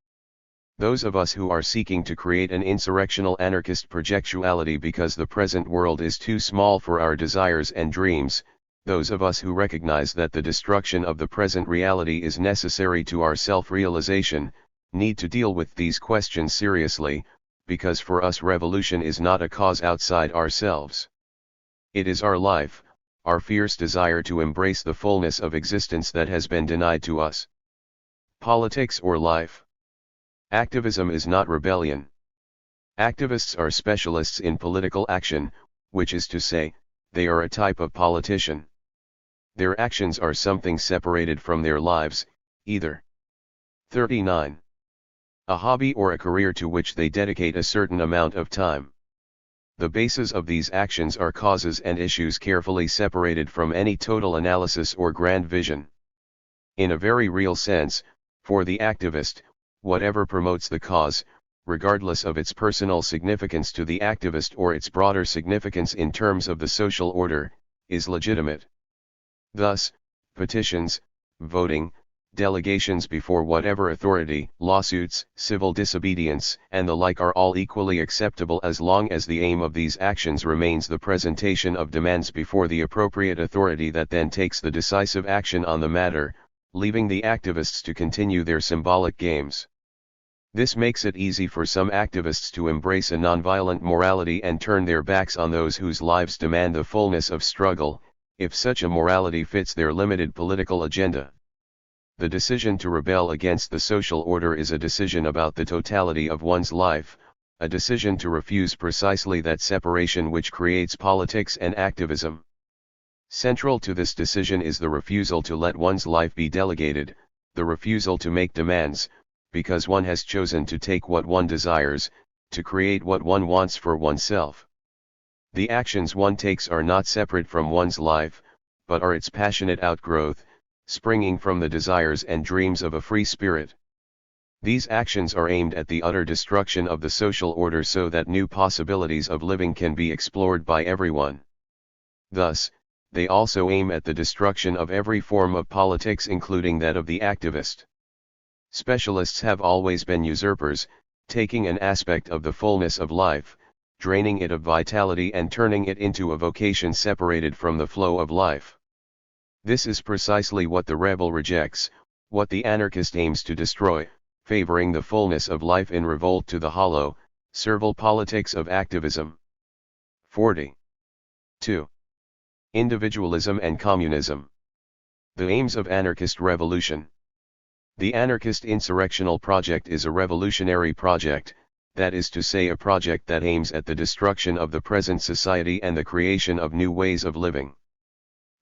Those of us who are seeking to create an insurrectional anarchist projectuality because the present world is too small for our desires and dreams, those of us who recognize that the destruction of the present reality is necessary to our self-realization, need to deal with these questions seriously, because for us revolution is not a cause outside ourselves. It is our life, our fierce desire to embrace the fullness of existence that has been denied to us. Politics or life? Activism is not rebellion. Activists are specialists in political action, which is to say, they are a type of politician. Their actions are something separated from their lives, either 39. A hobby or a career to which they dedicate a certain amount of time. The bases of these actions are causes and issues carefully separated from any total analysis or grand vision. In a very real sense, for the activist, whatever promotes the cause, regardless of its personal significance to the activist or its broader significance in terms of the social order, is legitimate. Thus, petitions, voting, delegations before whatever authority, lawsuits, civil disobedience, and the like are all equally acceptable as long as the aim of these actions remains the presentation of demands before the appropriate authority that then takes the decisive action on the matter, leaving the activists to continue their symbolic games. This makes it easy for some activists to embrace a nonviolent morality and turn their backs on those whose lives demand the fullness of struggle, if such a morality fits their limited political agenda. The decision to rebel against the social order is a decision about the totality of one's life, a decision to refuse precisely that separation which creates politics and activism. Central to this decision is the refusal to let one's life be delegated, the refusal to make demands, because one has chosen to take what one desires, to create what one wants for oneself. The actions one takes are not separate from one's life, but are its passionate outgrowth, springing from the desires and dreams of a free spirit. These actions are aimed at the utter destruction of the social order so that new possibilities of living can be explored by everyone. Thus, they also aim at the destruction of every form of politics, including that of the activist. Specialists have always been usurpers, taking an aspect of the fullness of life, draining it of vitality and turning it into a vocation separated from the flow of life. This is precisely what the rebel rejects, what the anarchist aims to destroy, favoring the fullness of life in revolt to the hollow, servile politics of activism. 40. 2. Individualism and communism. The aims of anarchist revolution. The anarchist insurrectional project is a revolutionary project, that is to say a project that aims at the destruction of the present society and the creation of new ways of living.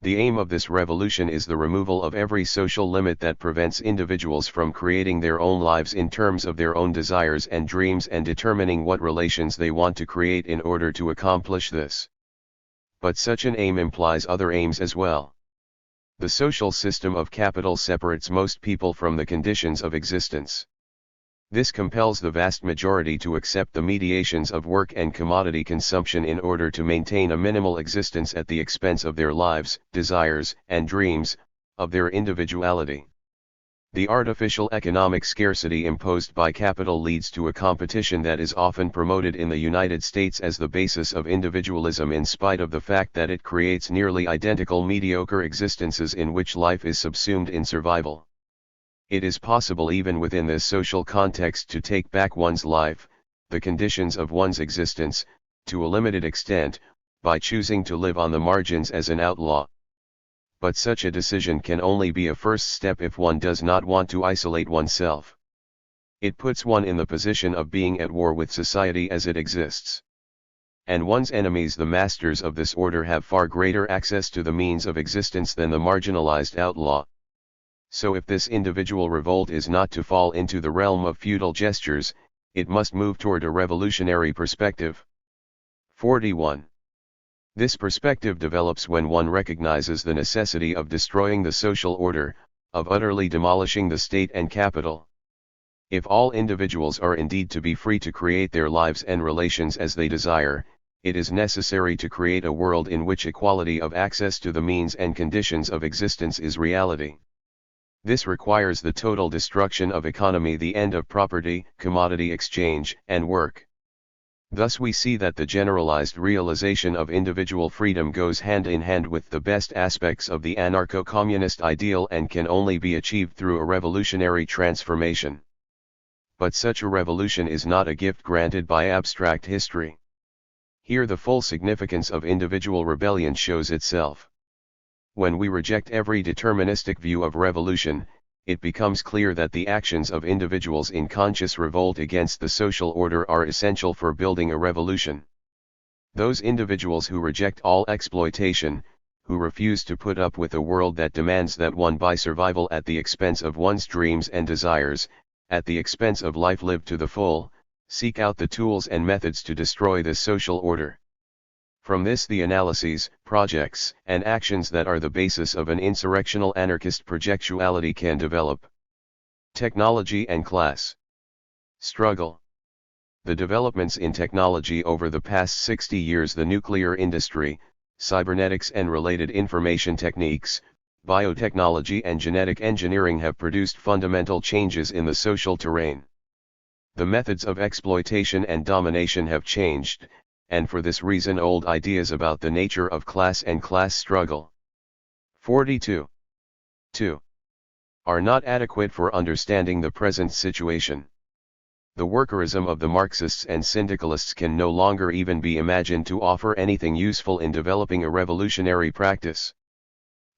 The aim of this revolution is the removal of every social limit that prevents individuals from creating their own lives in terms of their own desires and dreams and determining what relations they want to create in order to accomplish this. But such an aim implies other aims as well. The social system of capital separates most people from the conditions of existence. This compels the vast majority to accept the mediations of work and commodity consumption in order to maintain a minimal existence at the expense of their lives, desires, and dreams, of their individuality. The artificial economic scarcity imposed by capital leads to a competition that is often promoted in the United States as the basis of individualism in spite of the fact that it creates nearly identical mediocre existences in which life is subsumed in survival. It is possible even within this social context to take back one's life, the conditions of one's existence, to a limited extent, by choosing to live on the margins as an outlaw. But such a decision can only be a first step if one does not want to isolate oneself. It puts one in the position of being at war with society as it exists. And one's enemies, the masters of this order, have far greater access to the means of existence than the marginalized outlaw. So if this individual revolt is not to fall into the realm of feudal gestures, it must move toward a revolutionary perspective. 41. This perspective develops when one recognizes the necessity of destroying the social order, of utterly demolishing the state and capital. If all individuals are indeed to be free to create their lives and relations as they desire, it is necessary to create a world in which equality of access to the means and conditions of existence is reality. This requires the total destruction of economy, the end of property, commodity exchange, and work. Thus we see that the generalized realization of individual freedom goes hand in hand with the best aspects of the anarcho-communist ideal and can only be achieved through a revolutionary transformation. But such a revolution is not a gift granted by abstract history. Here the full significance of individual rebellion shows itself. When we reject every deterministic view of revolution, it becomes clear that the actions of individuals in conscious revolt against the social order are essential for building a revolution. Those individuals who reject all exploitation, who refuse to put up with a world that demands that one buy survival at the expense of one's dreams and desires, at the expense of life lived to the full, seek out the tools and methods to destroy this social order. From this the analyses, projects, and actions that are the basis of an insurrectional anarchist projectuality can develop. Technology and class struggle. The developments in technology over the past 60 years, the nuclear industry, cybernetics and related information techniques, biotechnology and genetic engineering have produced fundamental changes in the social terrain. The methods of exploitation and domination have changed, and for this reason old ideas about the nature of class and class struggle 42. 2. Are not adequate for understanding the present situation. The workerism of the Marxists and syndicalists can no longer even be imagined to offer anything useful in developing a revolutionary practice.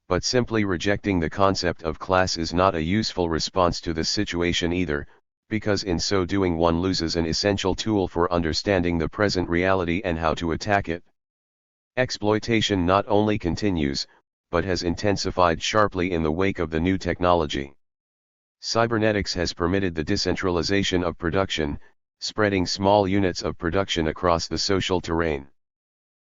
But simply rejecting the concept of class is not a useful response to this situation either, because in so doing one loses an essential tool for understanding the present reality and how to attack it. Exploitation not only continues, but has intensified sharply in the wake of the new technology. Cybernetics has permitted the decentralization of production, spreading small units of production across the social terrain.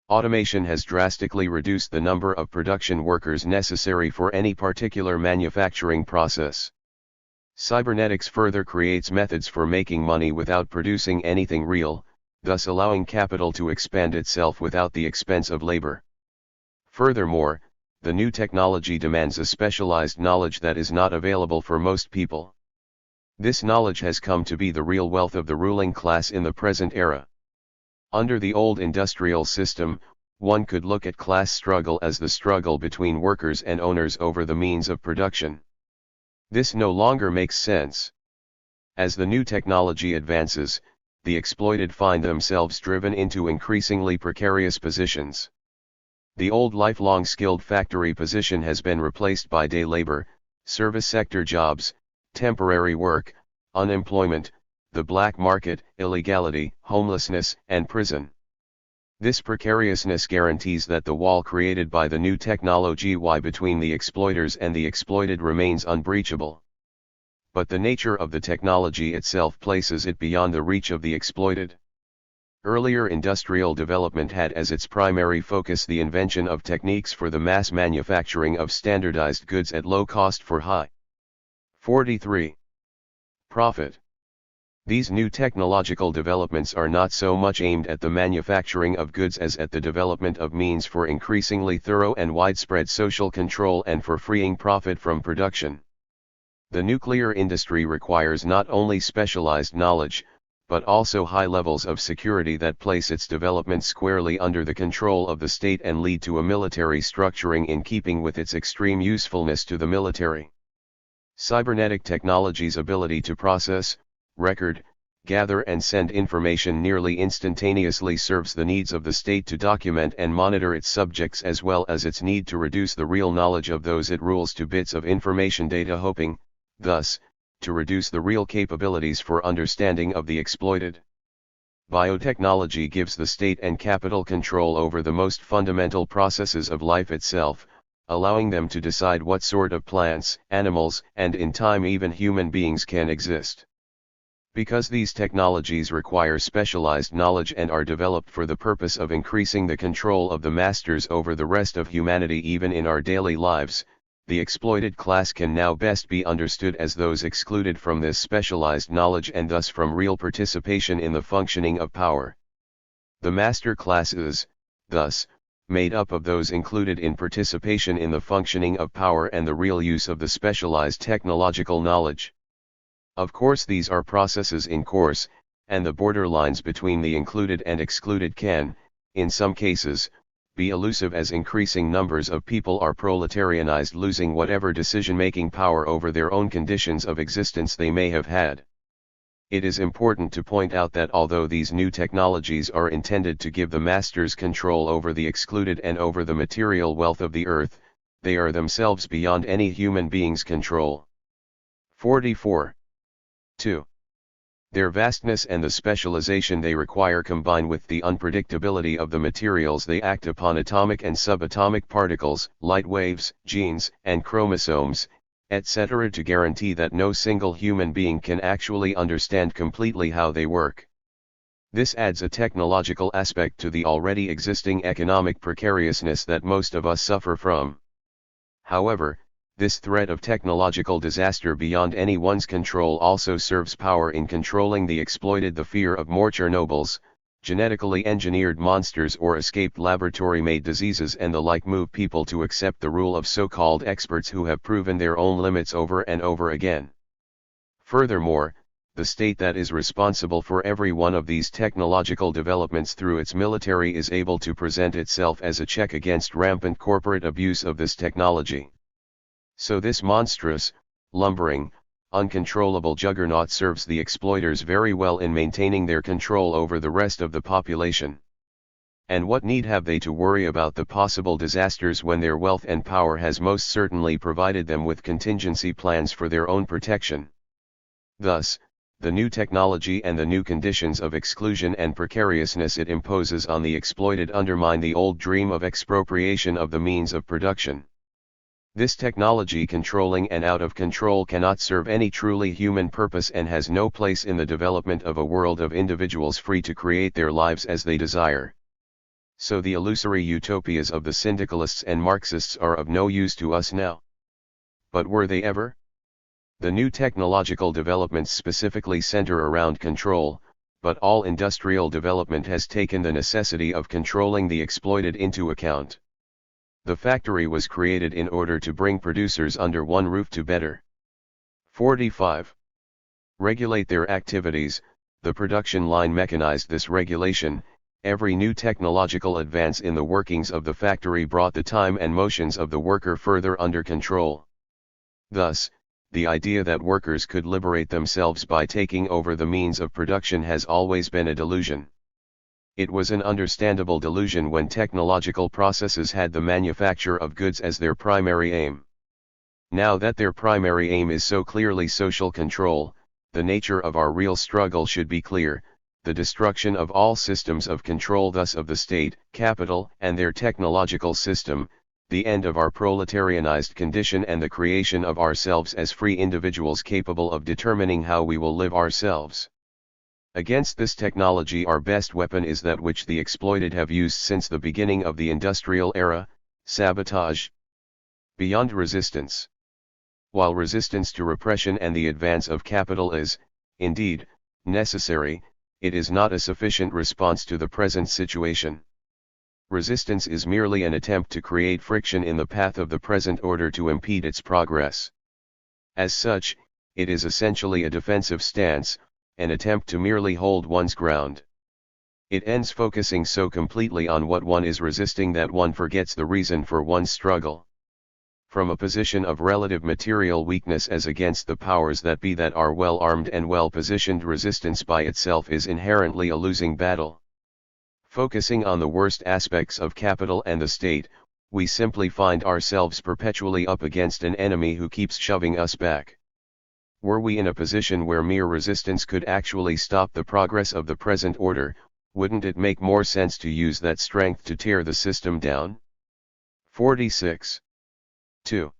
Automation has drastically reduced the number of production workers necessary for any particular manufacturing process. Cybernetics further creates methods for making money without producing anything real, thus allowing capital to expand itself without the expense of labor. Furthermore, the new technology demands a specialized knowledge that is not available for most people. This knowledge has come to be the real wealth of the ruling class in the present era. Under the old industrial system, one could look at class struggle as the struggle between workers and owners over the means of production. This no longer makes sense. As the new technology advances, the exploited find themselves driven into increasingly precarious positions. The old lifelong skilled factory position has been replaced by day labor, service sector jobs, temporary work, unemployment, the black market, illegality, homelessness, and prison. This precariousness guarantees that the wall created by the new technology between the exploiters and the exploited remains unbreachable. But the nature of the technology itself places it beyond the reach of the exploited. Earlier industrial development had as its primary focus the invention of techniques for the mass manufacturing of standardized goods at low cost for high 43. Profit. These new technological developments are not so much aimed at the manufacturing of goods as at the development of means for increasingly thorough and widespread social control and for freeing profit from production. The nuclear industry requires not only specialized knowledge, but also high levels of security that place its development squarely under the control of the state and lead to a military structuring in keeping with its extreme usefulness to the military. Cybernetic technology's ability to process, record, gather and send information nearly instantaneously serves the needs of the state to document and monitor its subjects as well as its need to reduce the real knowledge of those it rules to bits of information data, hoping, thus, to reduce the real capabilities for understanding of the exploited. Biotechnology gives the state and capital control over the most fundamental processes of life itself, allowing them to decide what sort of plants, animals, and in time even human beings can exist. Because these technologies require specialized knowledge and are developed for the purpose of increasing the control of the masters over the rest of humanity even in our daily lives, the exploited class can now best be understood as those excluded from this specialized knowledge and thus from real participation in the functioning of power. The master class is, thus, made up of those included in participation in the functioning of power and the real use of the specialized technological knowledge. Of course, these are processes in course, and the borderlines between the included and excluded can, in some cases, be elusive as increasing numbers of people are proletarianized, losing whatever decision-making power over their own conditions of existence they may have had. It is important to point out that although these new technologies are intended to give the masters control over the excluded and over the material wealth of the earth, they are themselves beyond any human being's control. 44. 2. Their vastness and the specialization they require combine with the unpredictability of the materials they act upon, atomic and subatomic particles, light waves, genes, and chromosomes, etc., to guarantee that no single human being can actually understand completely how they work. This adds a technological aspect to the already existing economic precariousness that most of us suffer from. However, this threat of technological disaster beyond anyone's control also serves power in controlling the exploited. The fear of more Chernobyls, genetically engineered monsters or escaped laboratory-made diseases and the like move people to accept the rule of so-called experts who have proven their own limits over and over again. Furthermore, the state that is responsible for every one of these technological developments through its military is able to present itself as a check against rampant corporate abuse of this technology. So this monstrous, lumbering, uncontrollable juggernaut serves the exploiters very well in maintaining their control over the rest of the population. And what need have they to worry about the possible disasters when their wealth and power has most certainly provided them with contingency plans for their own protection? Thus, the new technology and the new conditions of exclusion and precariousness it imposes on the exploited undermine the old dream of expropriation of the means of production. This technology, controlling and out of control, cannot serve any truly human purpose and has no place in the development of a world of individuals free to create their lives as they desire. So the illusory utopias of the syndicalists and Marxists are of no use to us now. But were they ever? The new technological developments specifically center around control, but all industrial development has taken the necessity of controlling the exploited into account. The factory was created in order to bring producers under one roof to better 45. Regulate their activities. The production line mechanized this regulation. Every new technological advance in the workings of the factory brought the time and motions of the worker further under control. Thus, the idea that workers could liberate themselves by taking over the means of production has always been a delusion. It was an understandable delusion when technological processes had the manufacture of goods as their primary aim. Now that their primary aim is so clearly social control, the nature of our real struggle should be clear. the destruction of all systems of control, thus of the state, capital, and their technological system, the end of our proletarianized condition and the creation of ourselves as free individuals capable of determining how we will live ourselves. Against this technology, our best weapon is that which the exploited have used since the beginning of the industrial era: sabotage. Beyond resistance. While resistance to repression and the advance of capital is, indeed, necessary, it is not a sufficient response to the present situation. Resistance is merely an attempt to create friction in the path of the present order to impede its progress. As such, it is essentially a defensive stance, an attempt to merely hold one's ground. It ends focusing so completely on what one is resisting that one forgets the reason for one's struggle. From a position of relative material weakness as against the powers that be that are well armed and well positioned, resistance by itself is inherently a losing battle. Focusing on the worst aspects of capital and the state, we simply find ourselves perpetually up against an enemy who keeps shoving us back. Were we in a position where mere resistance could actually stop the progress of the present order, wouldn't it make more sense to use that strength to tear the system down? 46. 2.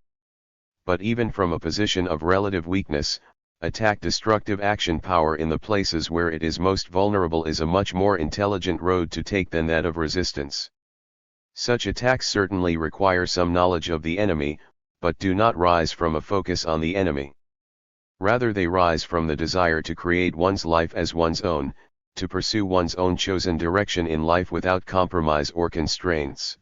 But even from a position of relative weakness, attack destructive action power in the places where it is most vulnerable is a much more intelligent road to take than that of resistance. Such attacks certainly require some knowledge of the enemy, but do not rise from a focus on the enemy. Rather, they rise from the desire to create one's life as one's own, to pursue one's own chosen direction in life without compromise or constraints.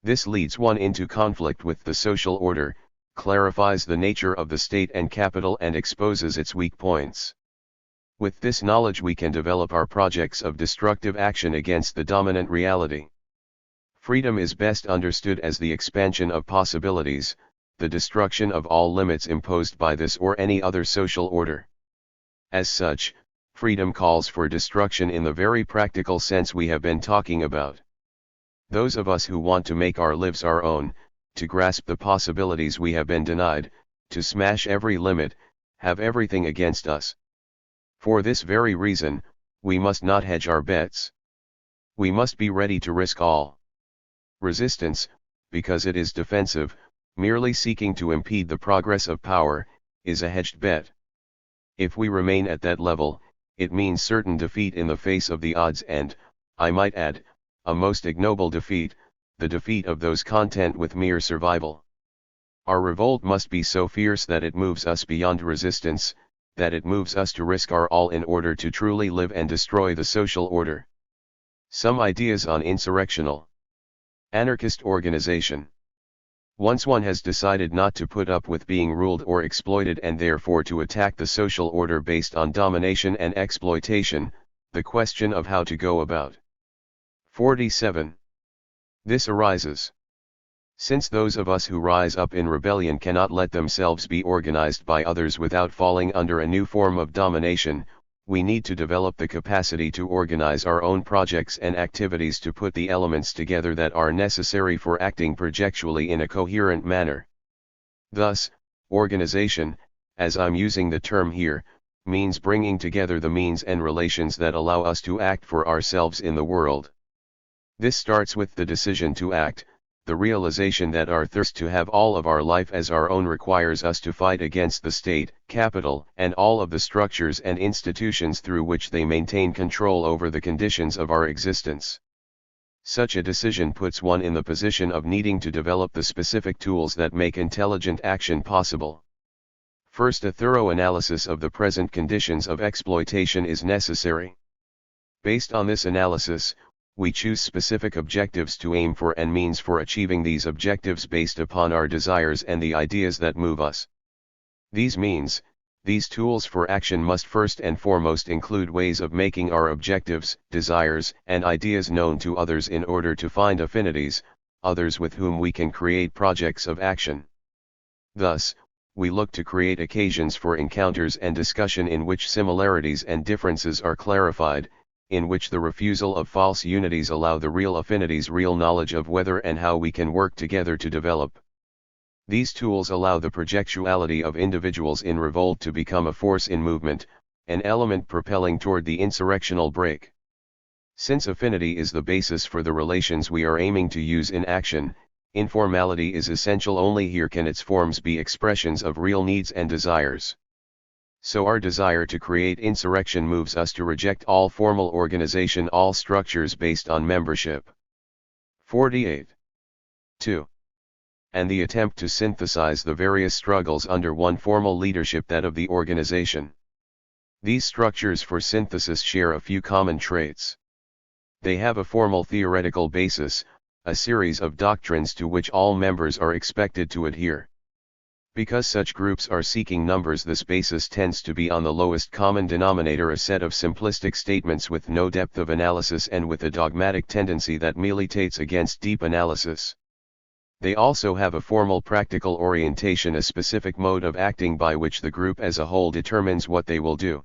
This leads one into conflict with the social order, clarifies the nature of the state and capital, and exposes its weak points. With this knowledge we can develop our projects of destructive action against the dominant reality. Freedom is best understood as the expansion of possibilities, the destruction of all limits imposed by this or any other social order. As such, freedom calls for destruction in the very practical sense we have been talking about. Those of us who want to make our lives our own, to grasp the possibilities we have been denied, to smash every limit, have everything against us. For this very reason, we must not hedge our bets. We must be ready to risk all. Resistance, because it is defensive, merely seeking to impede the progress of power, is a hedged bet. If we remain at that level, it means certain defeat in the face of the odds and, I might add, a most ignoble defeat, the defeat of those content with mere survival. Our revolt must be so fierce that it moves us beyond resistance, that it moves us to risk our all in order to truly live and destroy the social order. Some ideas on insurrectional anarchist organization. Once one has decided not to put up with being ruled or exploited and therefore to attack the social order based on domination and exploitation, the question of how to go about. 47. This arises. Since those of us who rise up in rebellion cannot let themselves be organized by others without falling under a new form of domination, we need to develop the capacity to organize our own projects and activities, to put the elements together that are necessary for acting projectually in a coherent manner. Thus, organization, as I'm using the term here, means bringing together the means and relations that allow us to act for ourselves in the world. This starts with the decision to act, the realization that our thirst to have all of our life as our own requires us to fight against the state, capital, and all of the structures and institutions through which they maintain control over the conditions of our existence. Such a decision puts one in the position of needing to develop the specific tools that make intelligent action possible. First, a thorough analysis of the present conditions of exploitation is necessary. Based on this analysis, we choose specific objectives to aim for and means for achieving these objectives based upon our desires and the ideas that move us. These means, these tools for action must first and foremost include ways of making our objectives, desires, and ideas known to others in order to find affinities, others with whom we can create projects of action. Thus, we look to create occasions for encounters and discussion in which similarities and differences are clarified, in which the refusal of false unities allow the real affinities real knowledge of whether and how we can work together to develop. These tools allow the projectuality of individuals in revolt to become a force in movement, an element propelling toward the insurrectional break. Since affinity is the basis for the relations we are aiming to use in action, informality is essential. Only here can its forms be expressions of real needs and desires. So our desire to create insurrection moves us to reject all formal organization, all structures based on membership. 48. 2. And the attempt to synthesize the various struggles under one formal leadership, that of the organization. These structures for synthesis share a few common traits. They have a formal theoretical basis, a series of doctrines to which all members are expected to adhere. Because such groups are seeking numbers, this basis tends to be on the lowest common denominator, a set of simplistic statements with no depth of analysis and with a dogmatic tendency that militates against deep analysis. They also have a formal practical orientation, a specific mode of acting by which the group as a whole determines what they will do.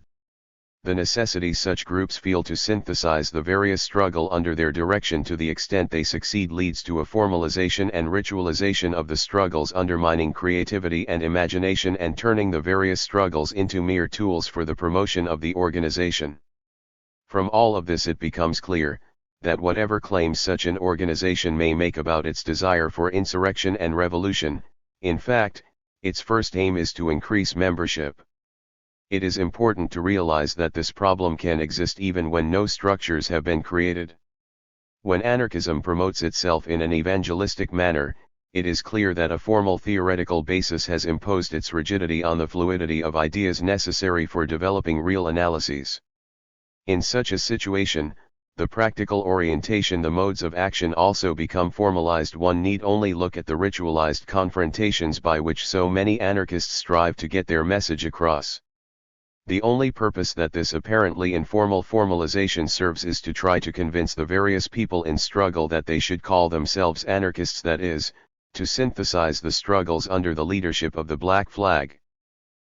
The necessity such groups feel to synthesize the various struggle under their direction to the extent they succeed leads to a formalization and ritualization of the struggles, undermining creativity and imagination and turning the various struggles into mere tools for the promotion of the organization. From all of this it becomes clear that whatever claims such an organization may make about its desire for insurrection and revolution, in fact, its first aim is to increase membership. It is important to realize that this problem can exist even when no structures have been created. When anarchism promotes itself in an evangelistic manner, it is clear that a formal theoretical basis has imposed its rigidity on the fluidity of ideas necessary for developing real analyses. In such a situation, the practical orientation, the modes of action also become formalized. One need only look at the ritualized confrontations by which so many anarchists strive to get their message across. The only purpose that this apparently informal formalization serves is to try to convince the various people in struggle that they should call themselves anarchists, that is, to synthesize the struggles under the leadership of the Black Flag.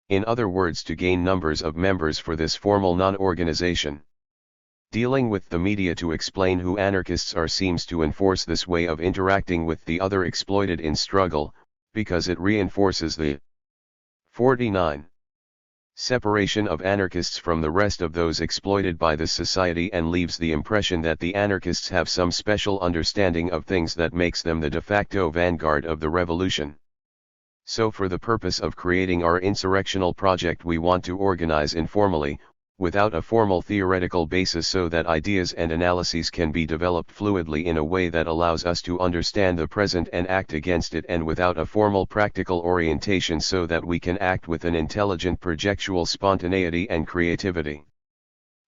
In other words, to gain numbers of members for this formal non-organization. Dealing with the media to explain who anarchists are seems to enforce this way of interacting with the other exploited in struggle, because it reinforces the 49. Separation of anarchists from the rest of those exploited by this society, and leaves the impression that the anarchists have some special understanding of things that makes them the de facto vanguard of the revolution. So for the purpose of creating our insurrectional project we want to organize informally, without a formal theoretical basis, so that ideas and analyses can be developed fluidly in a way that allows us to understand the present and act against it, and without a formal practical orientation so that we can act with an intelligent projectual spontaneity and creativity.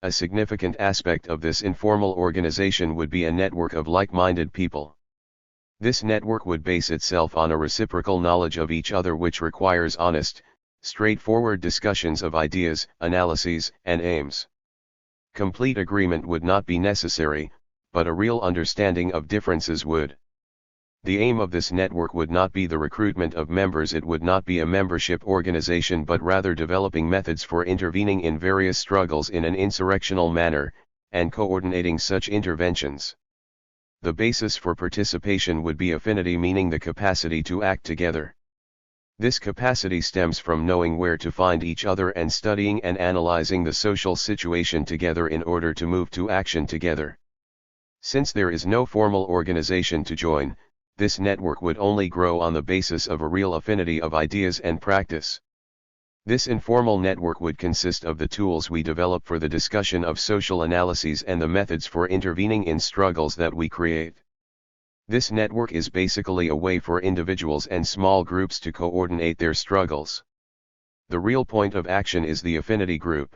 A significant aspect of this informal organization would be a network of like-minded people. This network would base itself on a reciprocal knowledge of each other, which requires honest, straightforward discussions of ideas, analyses, and aims. Complete agreement would not be necessary, but a real understanding of differences would. The aim of this network would not be the recruitment of members, it would not be a membership organization, but rather developing methods for intervening in various struggles in an insurrectional manner, and coordinating such interventions. The basis for participation would be affinity, meaning the capacity to act together. This capacity stems from knowing where to find each other and studying and analyzing the social situation together in order to move to action together. Since there is no formal organization to join, this network would only grow on the basis of a real affinity of ideas and practice. This informal network would consist of the tools we develop for the discussion of social analyses and the methods for intervening in struggles that we create. This network is basically a way for individuals and small groups to coordinate their struggles. The real point of action is the affinity group.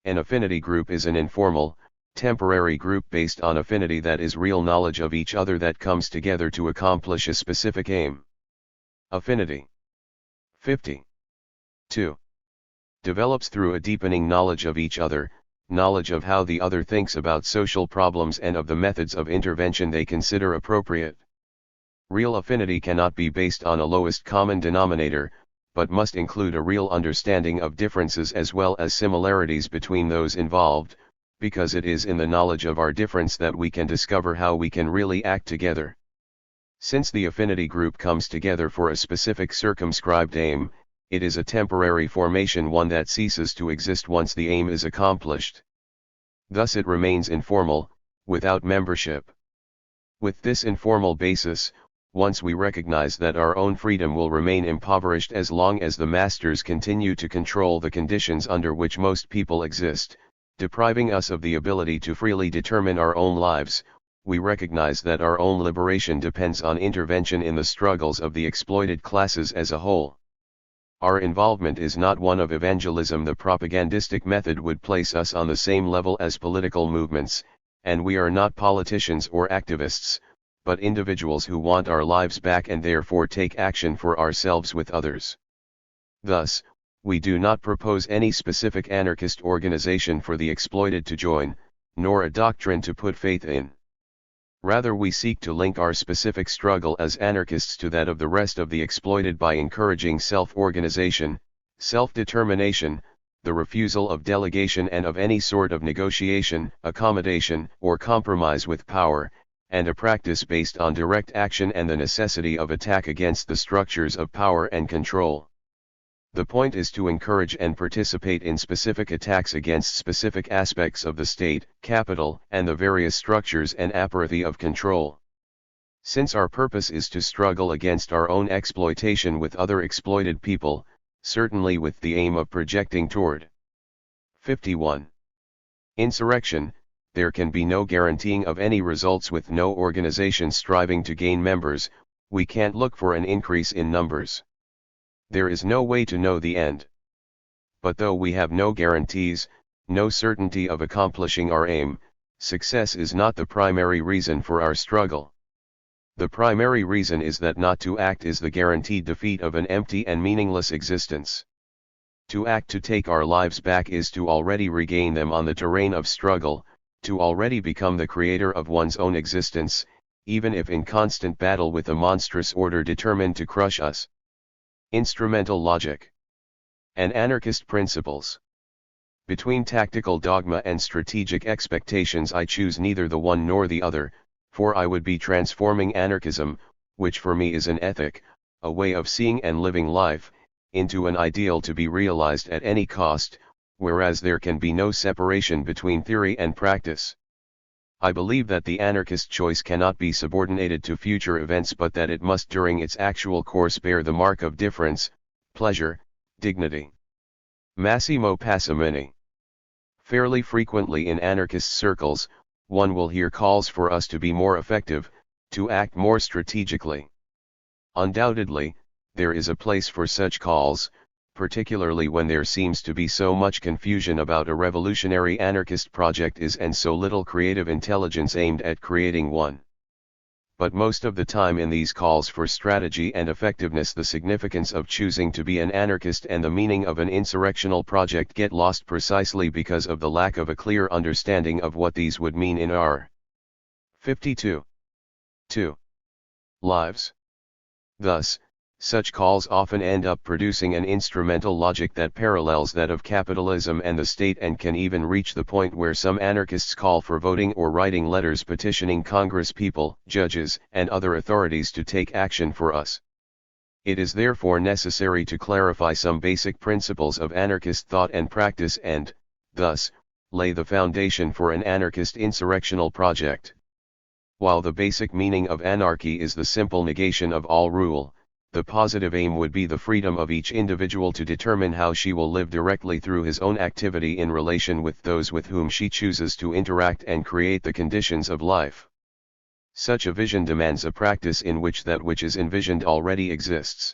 An affinity group is an informal, temporary group based on affinity, that is, real knowledge of each other that comes together to accomplish a specific aim. Affinity 50. 2. Develops through a deepening knowledge of each other, knowledge of how the other thinks about social problems and of the methods of intervention they consider appropriate. Real affinity cannot be based on a lowest common denominator, but must include a real understanding of differences as well as similarities between those involved, because it is in the knowledge of our difference that we can discover how we can really act together. Since the affinity group comes together for a specific circumscribed aim, it is a temporary formation, one that ceases to exist once the aim is accomplished. Thus it remains informal, without membership. With this informal basis, once we recognize that our own freedom will remain impoverished as long as the masters continue to control the conditions under which most people exist, depriving us of the ability to freely determine our own lives, we recognize that our own liberation depends on intervention in the struggles of the exploited classes as a whole. Our involvement is not one of evangelism. The propagandistic method would place us on the same level as political movements, and we are not politicians or activists, but individuals who want our lives back and therefore take action for ourselves with others. Thus, we do not propose any specific anarchist organization for the exploited to join, nor a doctrine to put faith in. Rather, we seek to link our specific struggle as anarchists to that of the rest of the exploited by encouraging self-organization, self-determination, the refusal of delegation and of any sort of negotiation, accommodation, or compromise with power, and a practice based on direct action and the necessity of attack against the structures of power and control. The point is to encourage and participate in specific attacks against specific aspects of the state, capital, and the various structures and apparatus of control. Since our purpose is to struggle against our own exploitation with other exploited people, certainly with the aim of projecting toward 51. Insurrection, there can be no guaranteeing of any results with no organization striving to gain members. We can't look for an increase in numbers. There is no way to know the end. But though we have no guarantees, no certainty of accomplishing our aim, success is not the primary reason for our struggle. The primary reason is that not to act is the guaranteed defeat of an empty and meaningless existence. To act to take our lives back is to already regain them on the terrain of struggle, to already become the creator of one's own existence, even if in constant battle with a monstrous order determined to crush us. Instrumental logic and anarchist principles. Between tactical dogma and strategic expectations I choose neither the one nor the other, for I would be transforming anarchism, which for me is an ethic, a way of seeing and living life, into an ideal to be realized at any cost, whereas there can be no separation between theory and practice. I believe that the anarchist choice cannot be subordinated to future events, but that it must during its actual course bear the mark of difference, pleasure, dignity. Massimo Passamini. Fairly frequently in anarchist circles, one will hear calls for us to be more effective, to act more strategically. Undoubtedly, there is a place for such calls, particularly when there seems to be so much confusion about a revolutionary anarchist project and so little creative intelligence aimed at creating one. But most of the time in these calls for strategy and effectiveness, the significance of choosing to be an anarchist and the meaning of an insurrectional project get lost precisely because of the lack of a clear understanding of what these would mean in our 52. 2. lives. Thus, such calls often end up producing an instrumental logic that parallels that of capitalism and the state, and can even reach the point where some anarchists call for voting or writing letters petitioning Congress people, judges, and other authorities to take action for us. It is therefore necessary to clarify some basic principles of anarchist thought and practice and, thus, lay the foundation for an anarchist insurrectional project. While the basic meaning of anarchy is the simple negation of all rule, the positive aim would be the freedom of each individual to determine how she will live directly through his own activity in relation with those with whom she chooses to interact and create the conditions of life. Such a vision demands a practice in which that which is envisioned already exists.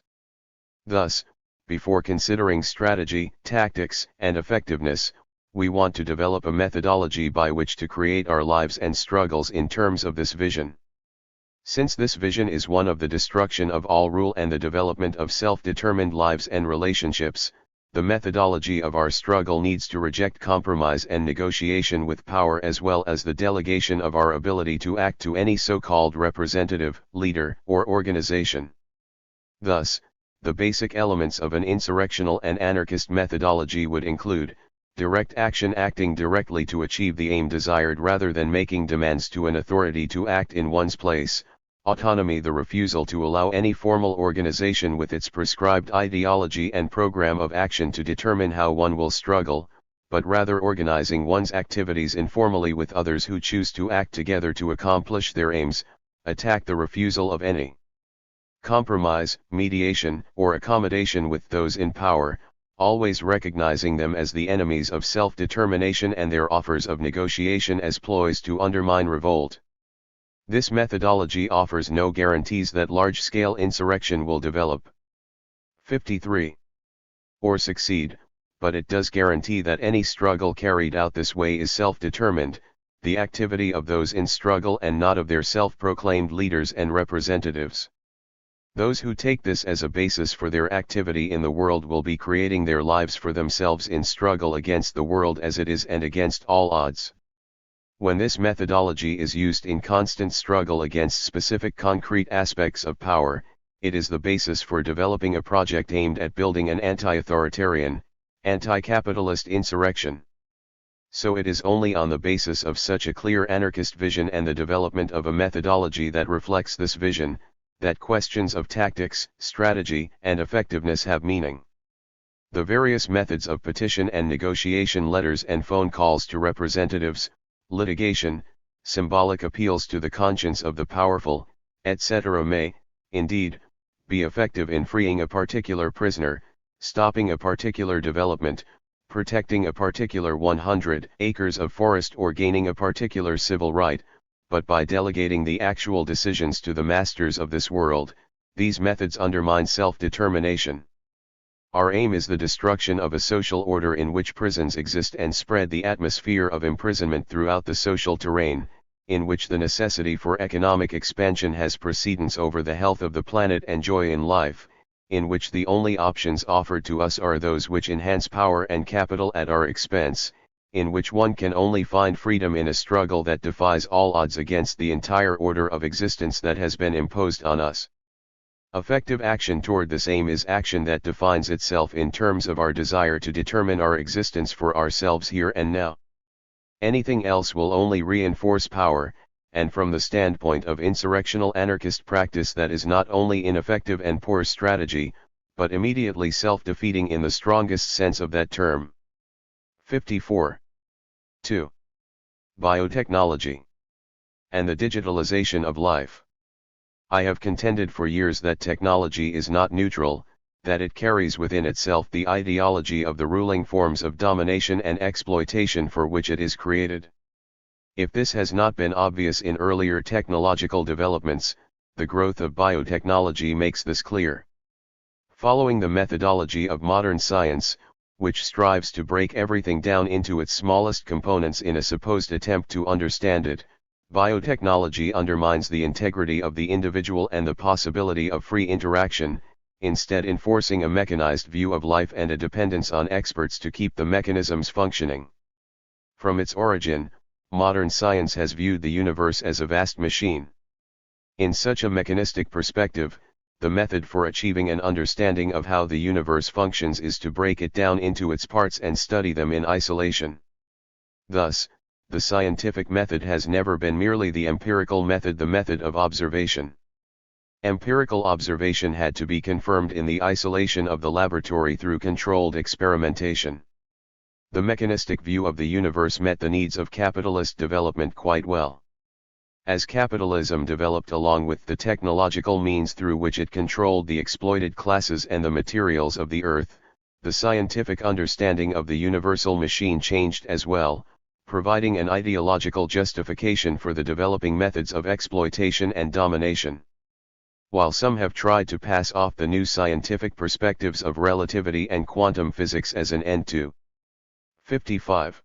Thus, before considering strategy, tactics, and effectiveness, we want to develop a methodology by which to create our lives and struggles in terms of this vision. Since this vision is one of the destruction of all rule and the development of self-determined lives and relationships, the methodology of our struggle needs to reject compromise and negotiation with power, as well as the delegation of our ability to act to any so-called representative, leader, or organization. Thus, the basic elements of an insurrectional and anarchist methodology would include direct action, acting directly to achieve the aim desired rather than making demands to an authority to act in one's place, Autonomy, the refusal to allow any formal organization with its prescribed ideology and program of action to determine how one will struggle, but rather organizing one's activities informally with others who choose to act together to accomplish their aims. Attack, the refusal of any compromise, mediation, or accommodation with those in power, always recognizing them as the enemies of self-determination and their offers of negotiation as ploys to undermine revolt. This methodology offers no guarantees that large-scale insurrection will develop 53 or succeed, but it does guarantee that any struggle carried out this way is self-determined, the activity of those in struggle and not of their self-proclaimed leaders and representatives. Those who take this as a basis for their activity in the world will be creating their lives for themselves in struggle against the world as it is and against all odds. When this methodology is used in constant struggle against specific concrete aspects of power, it is the basis for developing a project aimed at building an anti-authoritarian, anti-capitalist insurrection. So it is only on the basis of such a clear anarchist vision and the development of a methodology that reflects this vision, that questions of tactics, strategy, and effectiveness have meaning. The various methods of petition and negotiation letters and phone calls to representatives, litigation, symbolic appeals to the conscience of the powerful, etc. may, indeed, be effective in freeing a particular prisoner, stopping a particular development, protecting a particular 100 acres of forest or gaining a particular civil right, but by delegating the actual decisions to the masters of this world, these methods undermine self-determination. Our aim is the destruction of a social order in which prisons exist and spread the atmosphere of imprisonment throughout the social terrain, in which the necessity for economic expansion has precedence over the health of the planet and joy in life, in which the only options offered to us are those which enhance power and capital at our expense, in which one can only find freedom in a struggle that defies all odds against the entire order of existence that has been imposed on us. Effective action toward this aim is action that defines itself in terms of our desire to determine our existence for ourselves here and now. Anything else will only reinforce power, and from the standpoint of insurrectional anarchist practice, that is not only ineffective and poor strategy, but immediately self-defeating in the strongest sense of that term. 54. 2. Biotechnology and the digitalization of life. I have contended for years that technology is not neutral, that it carries within itself the ideology of the ruling forms of domination and exploitation for which it is created. If this has not been obvious in earlier technological developments, the growth of biotechnology makes this clear. Following the methodology of modern science, which strives to break everything down into its smallest components in a supposed attempt to understand it, biotechnology undermines the integrity of the individual and the possibility of free interaction, instead enforcing a mechanized view of life and a dependence on experts to keep the mechanisms functioning. From its origin, modern science has viewed the universe as a vast machine. In such a mechanistic perspective, the method for achieving an understanding of how the universe functions is to break it down into its parts and study them in isolation. Thus, the scientific method has never been merely the empirical method, the method of observation. Empirical observation had to be confirmed in the isolation of the laboratory through controlled experimentation. The mechanistic view of the universe met the needs of capitalist development quite well. As capitalism developed along with the technological means through which it controlled the exploited classes and the materials of the earth, the scientific understanding of the universal machine changed as well, providing an ideological justification for the developing methods of exploitation and domination. While some have tried to pass off the new scientific perspectives of relativity and quantum physics as an end to 55.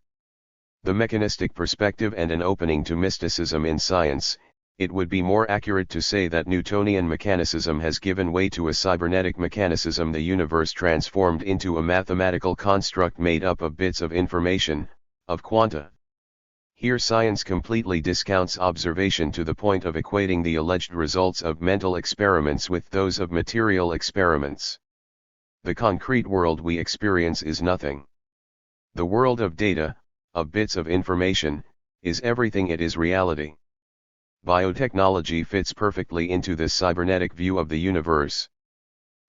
The mechanistic perspective and an opening to mysticism in science, it would be more accurate to say that Newtonian mechanicism has given way to a cybernetic mechanicism, the universe transformed into a mathematical construct made up of bits of information, of quanta. Here science completely discounts observation to the point of equating the alleged results of mental experiments with those of material experiments. The concrete world we experience is nothing. The world of data, of bits of information, is everything. It is reality. biotechnology fits perfectly into this cybernetic view of the universe.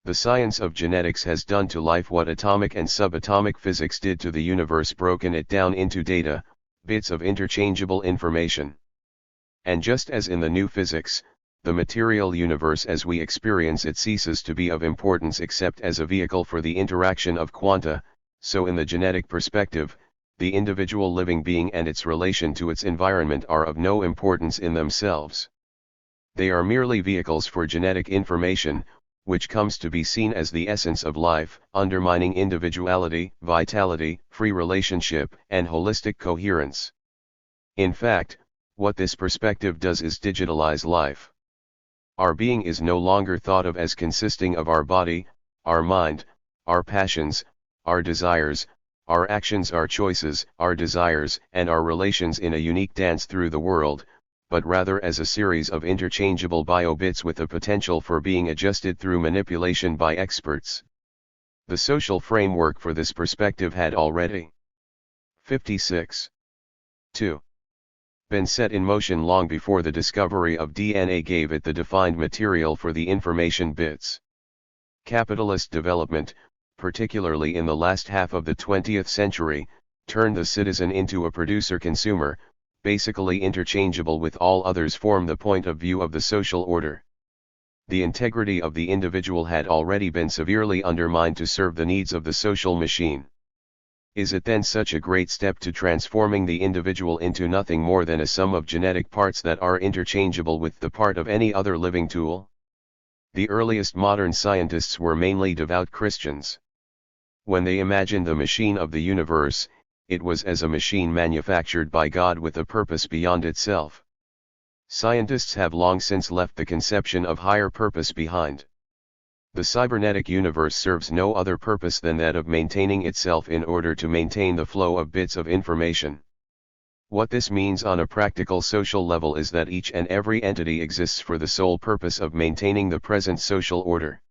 The science of genetics has done to life what atomic and subatomic physics did to the universe, broken it down into data, bits of interchangeable information. And just as in the new physics, the material universe as we experience it ceases to be of importance except as a vehicle for the interaction of quanta, so in the genetic perspective, the individual living being and its relation to its environment are of no importance in themselves. They are merely vehicles for genetic information, which comes to be seen as the essence of life, undermining individuality, vitality, free relationship, and holistic coherence. In fact, what this perspective does is digitalize life. Our being is no longer thought of as consisting of our body, our mind, our passions, our desires, our actions, our choices, our desires, and our relations in a unique dance through the world, but rather as a series of interchangeable bio-bits with the potential for being adjusted through manipulation by experts. The social framework for this perspective had already 56. 2. Been set in motion long before the discovery of DNA gave it the defined material for the information bits. Capitalist development, particularly in the last half of the 20th century, turned the citizen into a producer-consumer, basically interchangeable with all others, form the point of view of the social order. The integrity of the individual had already been severely undermined to serve the needs of the social machine. Is it then such a great step to transforming the individual into nothing more than a sum of genetic parts that are interchangeable with the part of any other living tool? The earliest modern scientists were mainly devout Christians. When they imagined the machine of the universe, it was as a machine manufactured by God with a purpose beyond itself. Scientists have long since left the conception of higher purpose behind. The cybernetic universe serves no other purpose than that of maintaining itself in order to maintain the flow of bits of information. What this means on a practical social level is that each and every entity exists for the sole purpose of maintaining the present social order.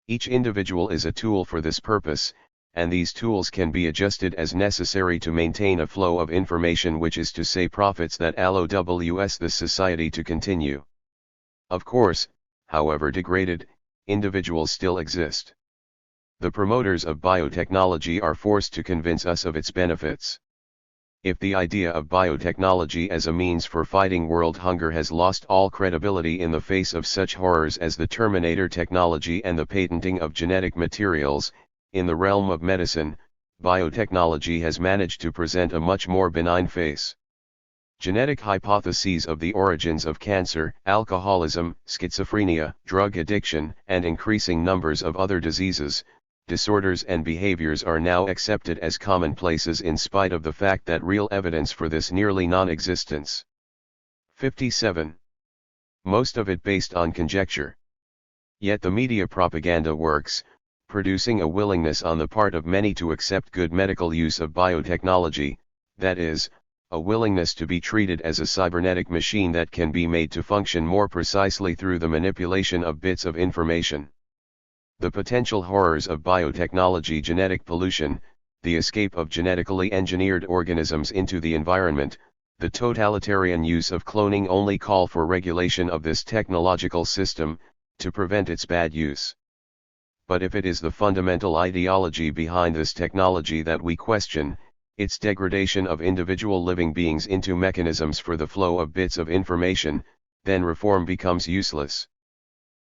Each individual is a tool for this purpose, and these tools can be adjusted as necessary to maintain a flow of information, which is to say profits that allow the society to continue. Of course, however degraded, individuals still exist. The promoters of biotechnology are forced to convince us of its benefits. If the idea of biotechnology as a means for fighting world hunger has lost all credibility in the face of such horrors as the Terminator technology and the patenting of genetic materials, in the realm of medicine, biotechnology has managed to present a much more benign face. Genetic hypotheses of the origins of cancer, alcoholism, schizophrenia, drug addiction, and increasing numbers of other diseases, disorders and behaviors are now accepted as commonplaces in spite of the fact that real evidence for this nearly non-existence. 57. Most of it based on conjecture. Yet the media propaganda works, producing a willingness on the part of many to accept good medical use of biotechnology, that is, a willingness to be treated as a cybernetic machine that can be made to function more precisely through the manipulation of bits of information. The potential horrors of biotechnology: genetic pollution, the escape of genetically engineered organisms into the environment, the totalitarian use of cloning only call for regulation of this technological system, to prevent its bad use. But if it is the fundamental ideology behind this technology that we question, its degradation of individual living beings into mechanisms for the flow of bits of information, then reform becomes useless.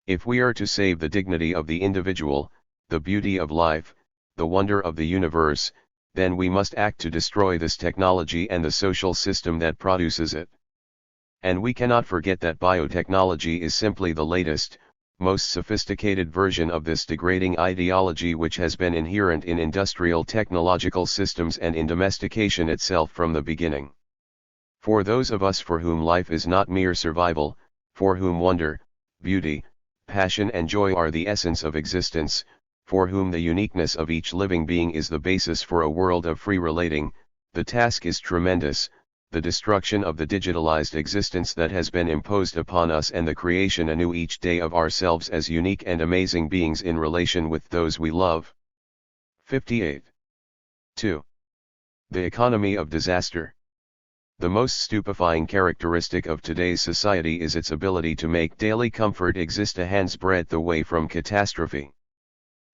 If we are to save the dignity of the individual, the beauty of life, the wonder of the universe, then we must act to destroy this technology and the social system that produces it. And we cannot forget that biotechnology is simply the latest, most sophisticated version of this degrading ideology, which has been inherent in industrial technological systems and in domestication itself from the beginning. For those of us for whom life is not mere survival, for whom wonder, beauty, passion and joy are the essence of existence, for whom the uniqueness of each living being is the basis for a world of free relating, the task is tremendous: the destruction of the digitalized existence that has been imposed upon us and the creation anew each day of ourselves as unique and amazing beings in relation with those we love. 58. 2. The economy of disaster. The most stupefying characteristic of today's society is its ability to make daily comfort exist a hand's breadth away from catastrophe.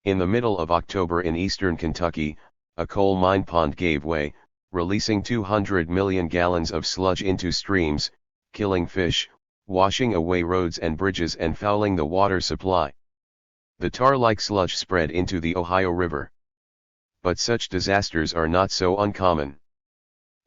In the middle of October in eastern Kentucky, a coal mine pond gave way, releasing 200 million gallons of sludge into streams, killing fish, washing away roads and bridges and fouling the water supply. The tar-like sludge spread into the Ohio River. But such disasters are not so uncommon.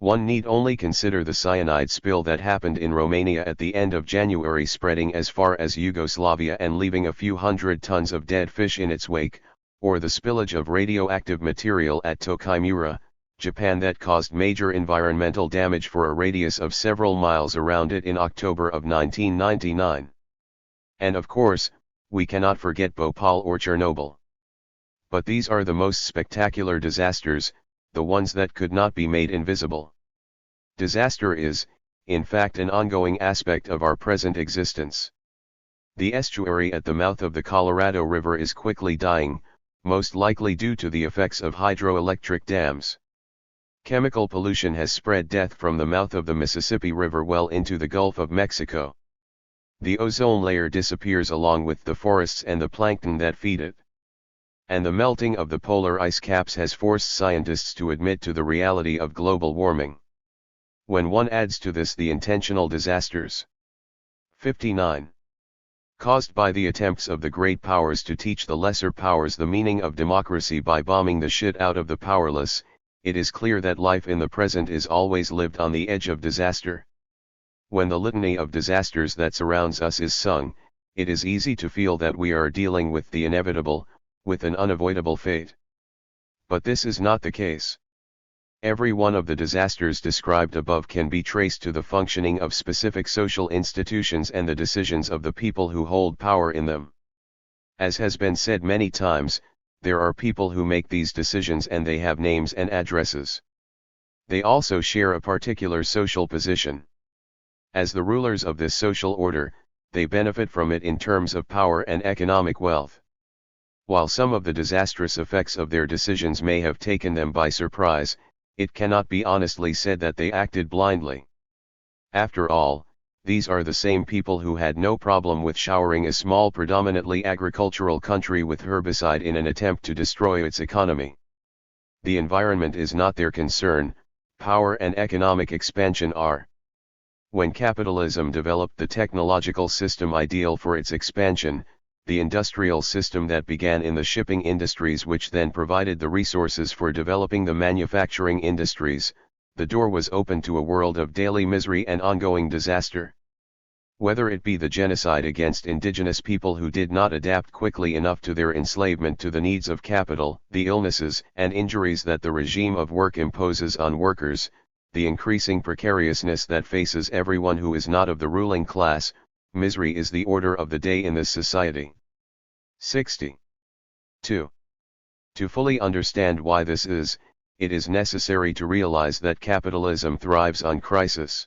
One need only consider the cyanide spill that happened in Romania at the end of January, spreading as far as Yugoslavia and leaving a few hundred tons of dead fish in its wake, or the spillage of radioactive material at Tokaimura, Japan, that caused major environmental damage for a radius of several miles around it in October of 1999. And of course, we cannot forget Bhopal or Chernobyl. But these are the most spectacular disasters, the ones that could not be made invisible. Disaster is, in fact, an ongoing aspect of our present existence. The estuary at the mouth of the Colorado River is quickly dying, most likely due to the effects of hydroelectric dams. Chemical pollution has spread death from the mouth of the Mississippi River well into the Gulf of Mexico. The ozone layer disappears along with the forests and the plankton that feed it. And the melting of the polar ice caps has forced scientists to admit to the reality of global warming. When one adds to this the intentional disasters 59. Caused by the attempts of the great powers to teach the lesser powers the meaning of democracy by bombing the shit out of the powerless, it is clear that life in the present is always lived on the edge of disaster. When the litany of disasters that surrounds us is sung, it is easy to feel that we are dealing with the inevitable, with an unavoidable fate. But this is not the case. Every one of the disasters described above can be traced to the functioning of specific social institutions and the decisions of the people who hold power in them. As has been said many times, there are people who make these decisions and they have names and addresses. They also share a particular social position. As the rulers of this social order, they benefit from it in terms of power and economic wealth. While some of the disastrous effects of their decisions may have taken them by surprise, it cannot be honestly said that they acted blindly. After all, these are the same people who had no problem with showering a small predominantly agricultural country with herbicide in an attempt to destroy its economy. The environment is not their concern, power and economic expansion are. When capitalism developed the technological system ideal for its expansion, the industrial system that began in the shipping industries which then provided the resources for developing the manufacturing industries, the door was open to a world of daily misery and ongoing disaster. Whether it be the genocide against indigenous people who did not adapt quickly enough to their enslavement to the needs of capital, the illnesses and injuries that the regime of work imposes on workers, the increasing precariousness that faces everyone who is not of the ruling class, misery is the order of the day in this society. 60. 2. To fully understand why this is, it is necessary to realize that capitalism thrives on crisis.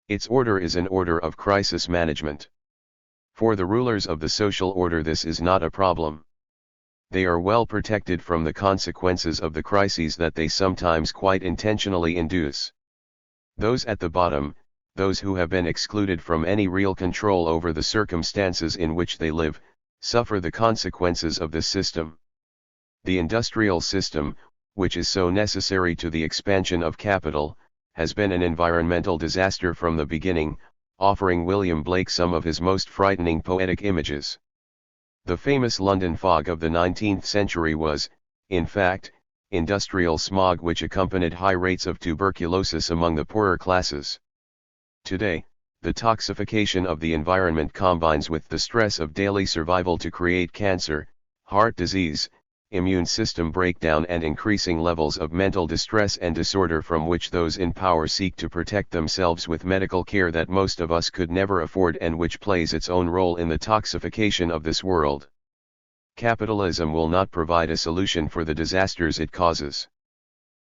Its order is an order of crisis management. For the rulers of the social order, this is not a problem. They are well protected from the consequences of the crises that they sometimes quite intentionally induce. Those at the bottom, those who have been excluded from any real control over the circumstances in which they live, suffer the consequences of this system. The industrial system, which is so necessary to the expansion of capital, has been an environmental disaster from the beginning, offering William Blake some of his most frightening poetic images. The famous London fog of the 19th century was, in fact, industrial smog which accompanied high rates of tuberculosis among the poorer classes. Today, the toxification of the environment combines with the stress of daily survival to create cancer, heart disease, immune system breakdown and increasing levels of mental distress and disorder from which those in power seek to protect themselves with medical care that most of us could never afford and which plays its own role in the toxification of this world. Capitalism will not provide a solution for the disasters it causes.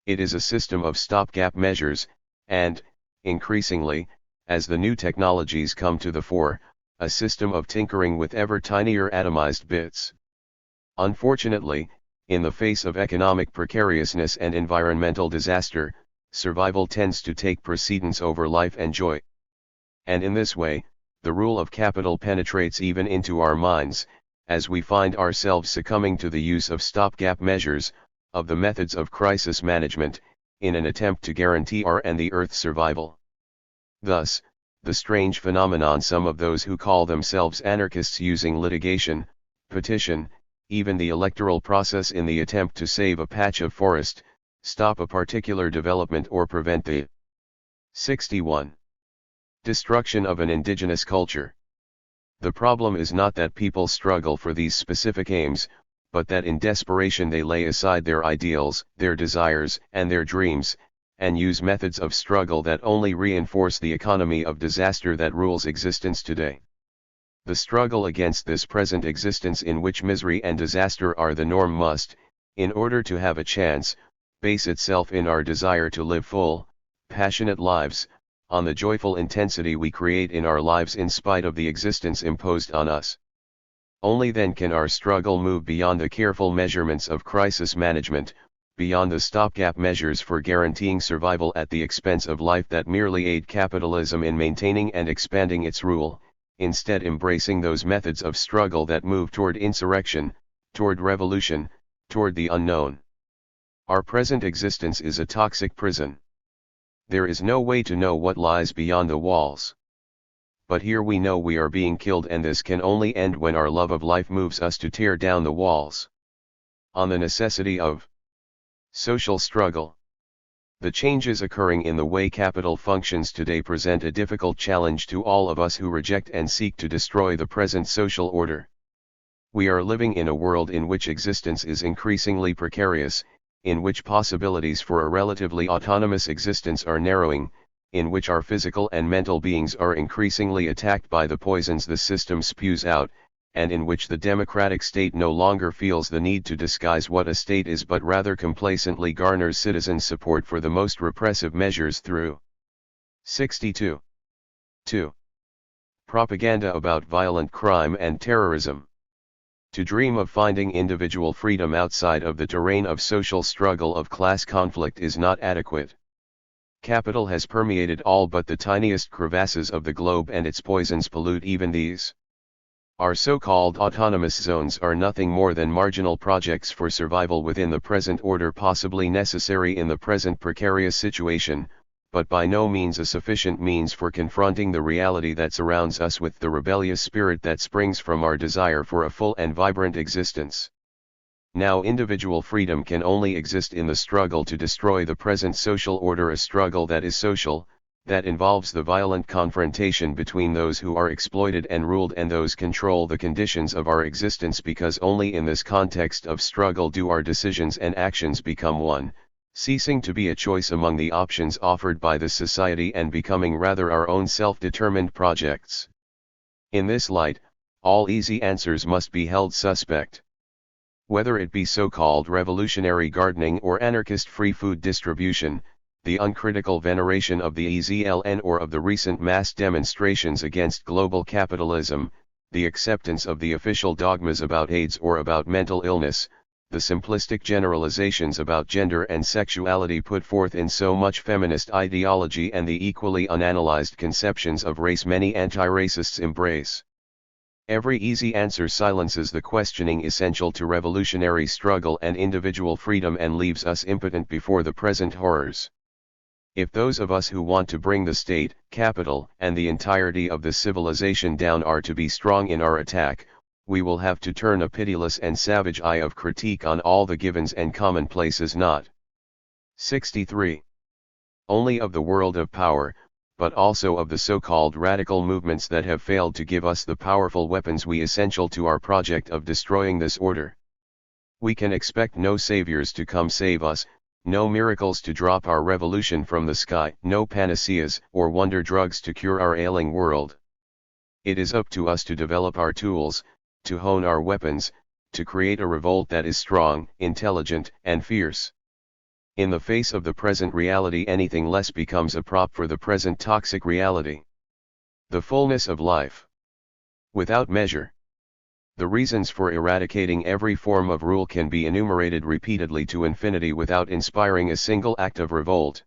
It is a system of stopgap measures, and, increasingly, as the new technologies come to the fore, a system of tinkering with ever tinier atomized bits. Unfortunately, in the face of economic precariousness and environmental disaster, survival tends to take precedence over life and joy. And in this way, the rule of capital penetrates even into our minds, as we find ourselves succumbing to the use of stopgap measures, of the methods of crisis management, in an attempt to guarantee our and the Earth's survival. Thus, the strange phenomenon some of those who call themselves anarchists using litigation, petition, even the electoral process in the attempt to save a patch of forest, stop a particular development or prevent the 61. Destruction of an indigenous culture. The problem is not that people struggle for these specific aims, but that in desperation they lay aside their ideals, their desires, and their dreams, and use methods of struggle that only reinforce the economy of disaster that rules existence today. The struggle against this present existence in which misery and disaster are the norm must, in order to have a chance, base itself in our desire to live full, passionate lives, on the joyful intensity we create in our lives in spite of the existence imposed on us. Only then can our struggle move beyond the careful measurements of crisis management, beyond the stopgap measures for guaranteeing survival at the expense of life that merely aid capitalism in maintaining and expanding its rule, instead embracing those methods of struggle that move toward insurrection, toward revolution, toward the unknown. Our present existence is a toxic prison. There is no way to know what lies beyond the walls. But here we know we are being killed, and this can only end when our love of life moves us to tear down the walls. On the necessity of social struggle. The changes occurring in the way capital functions today present a difficult challenge to all of us who reject and seek to destroy the present social order. We are living in a world in which existence is increasingly precarious, in which possibilities for a relatively autonomous existence are narrowing, in which our physical and mental beings are increasingly attacked by the poisons the system spews out, and in which the democratic state no longer feels the need to disguise what a state is but rather complacently garners citizen support for the most repressive measures through 62. 2. Propaganda about violent crime and terrorism. To dream of finding individual freedom outside of the terrain of social struggle of class conflict is not adequate. Capital has permeated all but the tiniest crevasses of the globe, and its poisons pollute even these. Our so-called autonomous zones are nothing more than marginal projects for survival within the present order, possibly necessary in the present precarious situation, but by no means a sufficient means for confronting the reality that surrounds us with the rebellious spirit that springs from our desire for a full and vibrant existence. Now individual freedom can only exist in the struggle to destroy the present social order, a struggle that is social, that involves the violent confrontation between those who are exploited and ruled and those control the conditions of our existence, because only in this context of struggle do our decisions and actions become one, ceasing to be a choice among the options offered by the society and becoming rather our own self-determined projects. In this light, all easy answers must be held suspect. Whether it be so-called revolutionary gardening or anarchist free food distribution, the uncritical veneration of the EZLN or of the recent mass demonstrations against global capitalism, the acceptance of the official dogmas about AIDS or about mental illness, the simplistic generalizations about gender and sexuality put forth in so much feminist ideology, and the equally unanalyzed conceptions of race many anti-racists embrace. Every easy answer silences the questioning essential to revolutionary struggle and individual freedom and leaves us impotent before the present horrors. If those of us who want to bring the state, capital, and the entirety of the civilization down are to be strong in our attack, we will have to turn a pitiless and savage eye of critique on all the givens and commonplaces not 63. Only of the world of power, but also of the so-called radical movements that have failed to give us the powerful weapons we essential to our project of destroying this order. We can expect no saviors to come save us, no miracles to drop our revolution from the sky, no panaceas or wonder drugs to cure our ailing world. It is up to us to develop our tools, to hone our weapons, to create a revolt that is strong, intelligent, and fierce. In the face of the present reality, anything less becomes a prop for the present toxic reality. The fullness of life. Without measure. The reasons for eradicating every form of rule can be enumerated repeatedly to infinity without inspiring a single act of revolt.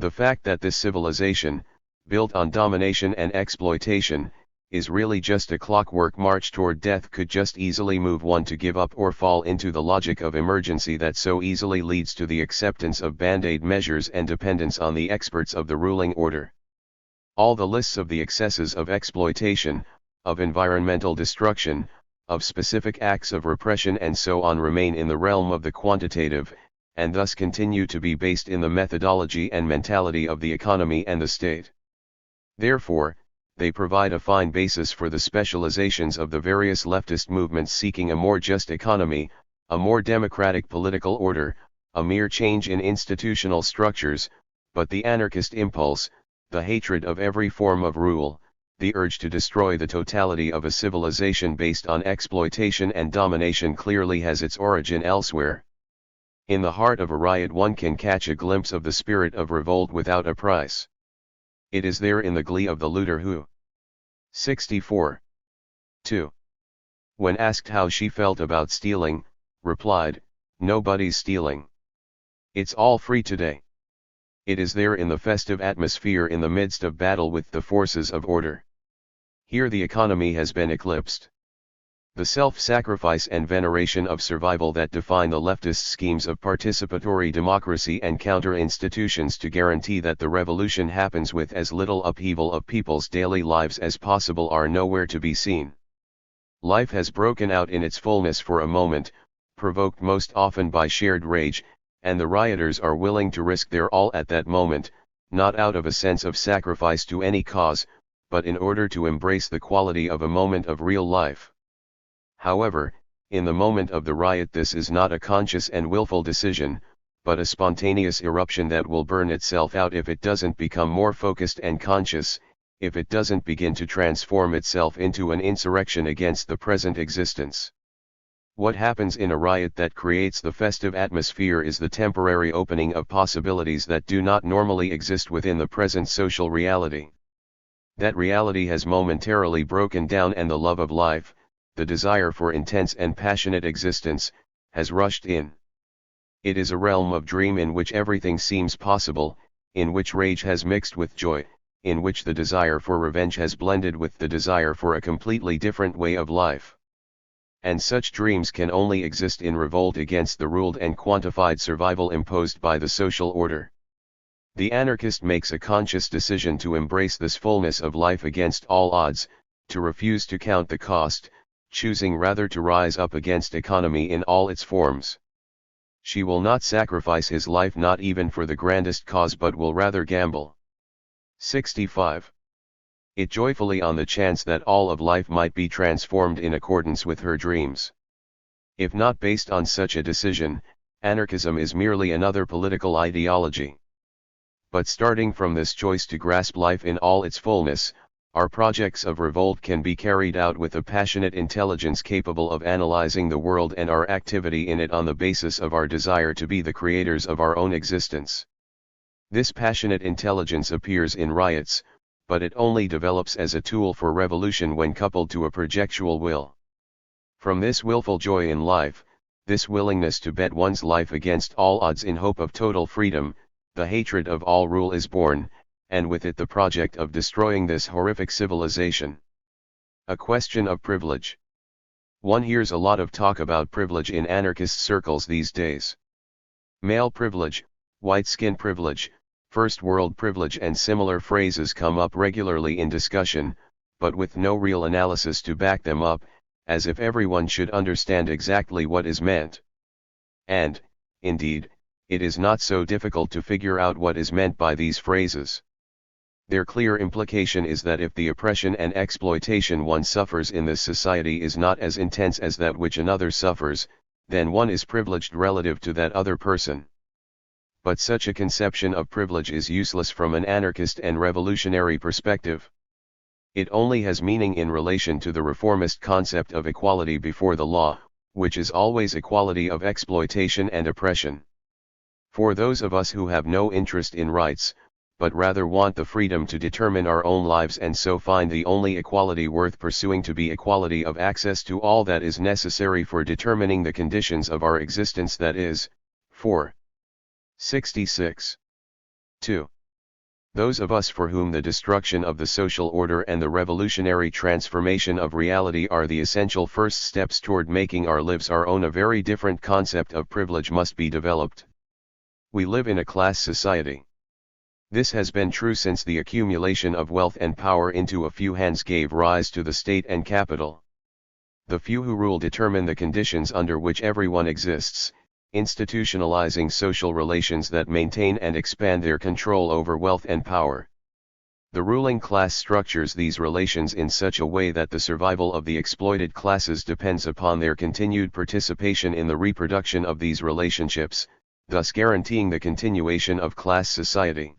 The fact that this civilization, built on domination and exploitation, is really just a clockwork march toward death could just easily move one to give up or fall into the logic of emergency that so easily leads to the acceptance of band-aid measures and dependence on the experts of the ruling order. All the lists of the excesses of exploitation, of environmental destruction, of specific acts of repression and so on remain in the realm of the quantitative, and thus continue to be based in the methodology and mentality of the economy and the state. Therefore, they provide a fine basis for the specializations of the various leftist movements seeking a more just economy, a more democratic political order, a mere change in institutional structures, but the anarchist impulse, the hatred of every form of rule, the urge to destroy the totality of a civilization based on exploitation and domination clearly has its origin elsewhere. In the heart of a riot one can catch a glimpse of the spirit of revolt without a price. It is there in the glee of the looter who 64. 2. When asked how she felt about stealing, replied, "Nobody's stealing. It's all free today." It is there in the festive atmosphere in the midst of battle with the forces of order. Here the economy has been eclipsed. The self-sacrifice and veneration of survival that define the leftist schemes of participatory democracy and counter-institutions to guarantee that the revolution happens with as little upheaval of people's daily lives as possible are nowhere to be seen. Life has broken out in its fullness for a moment, provoked most often by shared rage, and the rioters are willing to risk their all at that moment, not out of a sense of sacrifice to any cause, but in order to embrace the quality of a moment of real life. However, in the moment of the riot this is not a conscious and willful decision, but a spontaneous eruption that will burn itself out if it doesn't become more focused and conscious, if it doesn't begin to transform itself into an insurrection against the present existence. What happens in a riot that creates the festive atmosphere is the temporary opening of possibilities that do not normally exist within the present social reality. That reality has momentarily broken down and the love of life, the desire for intense and passionate existence, has rushed in. It is a realm of dream in which everything seems possible, in which rage has mixed with joy, in which the desire for revenge has blended with the desire for a completely different way of life. And such dreams can only exist in revolt against the ruled and quantified survival imposed by the social order. The anarchist makes a conscious decision to embrace this fullness of life against all odds, to refuse to count the cost, choosing rather to rise up against economy in all its forms. She will not sacrifice his life not even for the grandest cause but will rather gamble. 65. It joyfully on the chance that all of life might be transformed in accordance with her dreams. If not based on such a decision, anarchism is merely another political ideology. But starting from this choice to grasp life in all its fullness, our projects of revolt can be carried out with a passionate intelligence capable of analyzing the world and our activity in it on the basis of our desire to be the creators of our own existence. This passionate intelligence appears in riots, but it only develops as a tool for revolution when coupled to a projectual will. From this willful joy in life, this willingness to bet one's life against all odds in hope of total freedom, the hatred of all rule is born, and with it the project of destroying this horrific civilization. A question of privilege. One hears a lot of talk about privilege in anarchist circles these days. Male privilege, white skin privilege, first world privilege and similar phrases come up regularly in discussion, but with no real analysis to back them up, as if everyone should understand exactly what is meant. And, indeed, it is not so difficult to figure out what is meant by these phrases. Their clear implication is that if the oppression and exploitation one suffers in this society is not as intense as that which another suffers, then one is privileged relative to that other person. But such a conception of privilege is useless from an anarchist and revolutionary perspective. It only has meaning in relation to the reformist concept of equality before the law, which is always equality of exploitation and oppression. For those of us who have no interest in rights, but rather want the freedom to determine our own lives and so find the only equality worth pursuing to be equality of access to all that is necessary for determining the conditions of our existence, that is, 4. 66. 2. Those of us for whom the destruction of the social order and the revolutionary transformation of reality are the essential first steps toward making our lives our own, a very different concept of privilege must be developed. We live in a class society. This has been true since the accumulation of wealth and power into a few hands gave rise to the state and capital. The few who rule determine the conditions under which everyone exists, institutionalizing social relations that maintain and expand their control over wealth and power. The ruling class structures these relations in such a way that the survival of the exploited classes depends upon their continued participation in the reproduction of these relationships, thus guaranteeing the continuation of class society.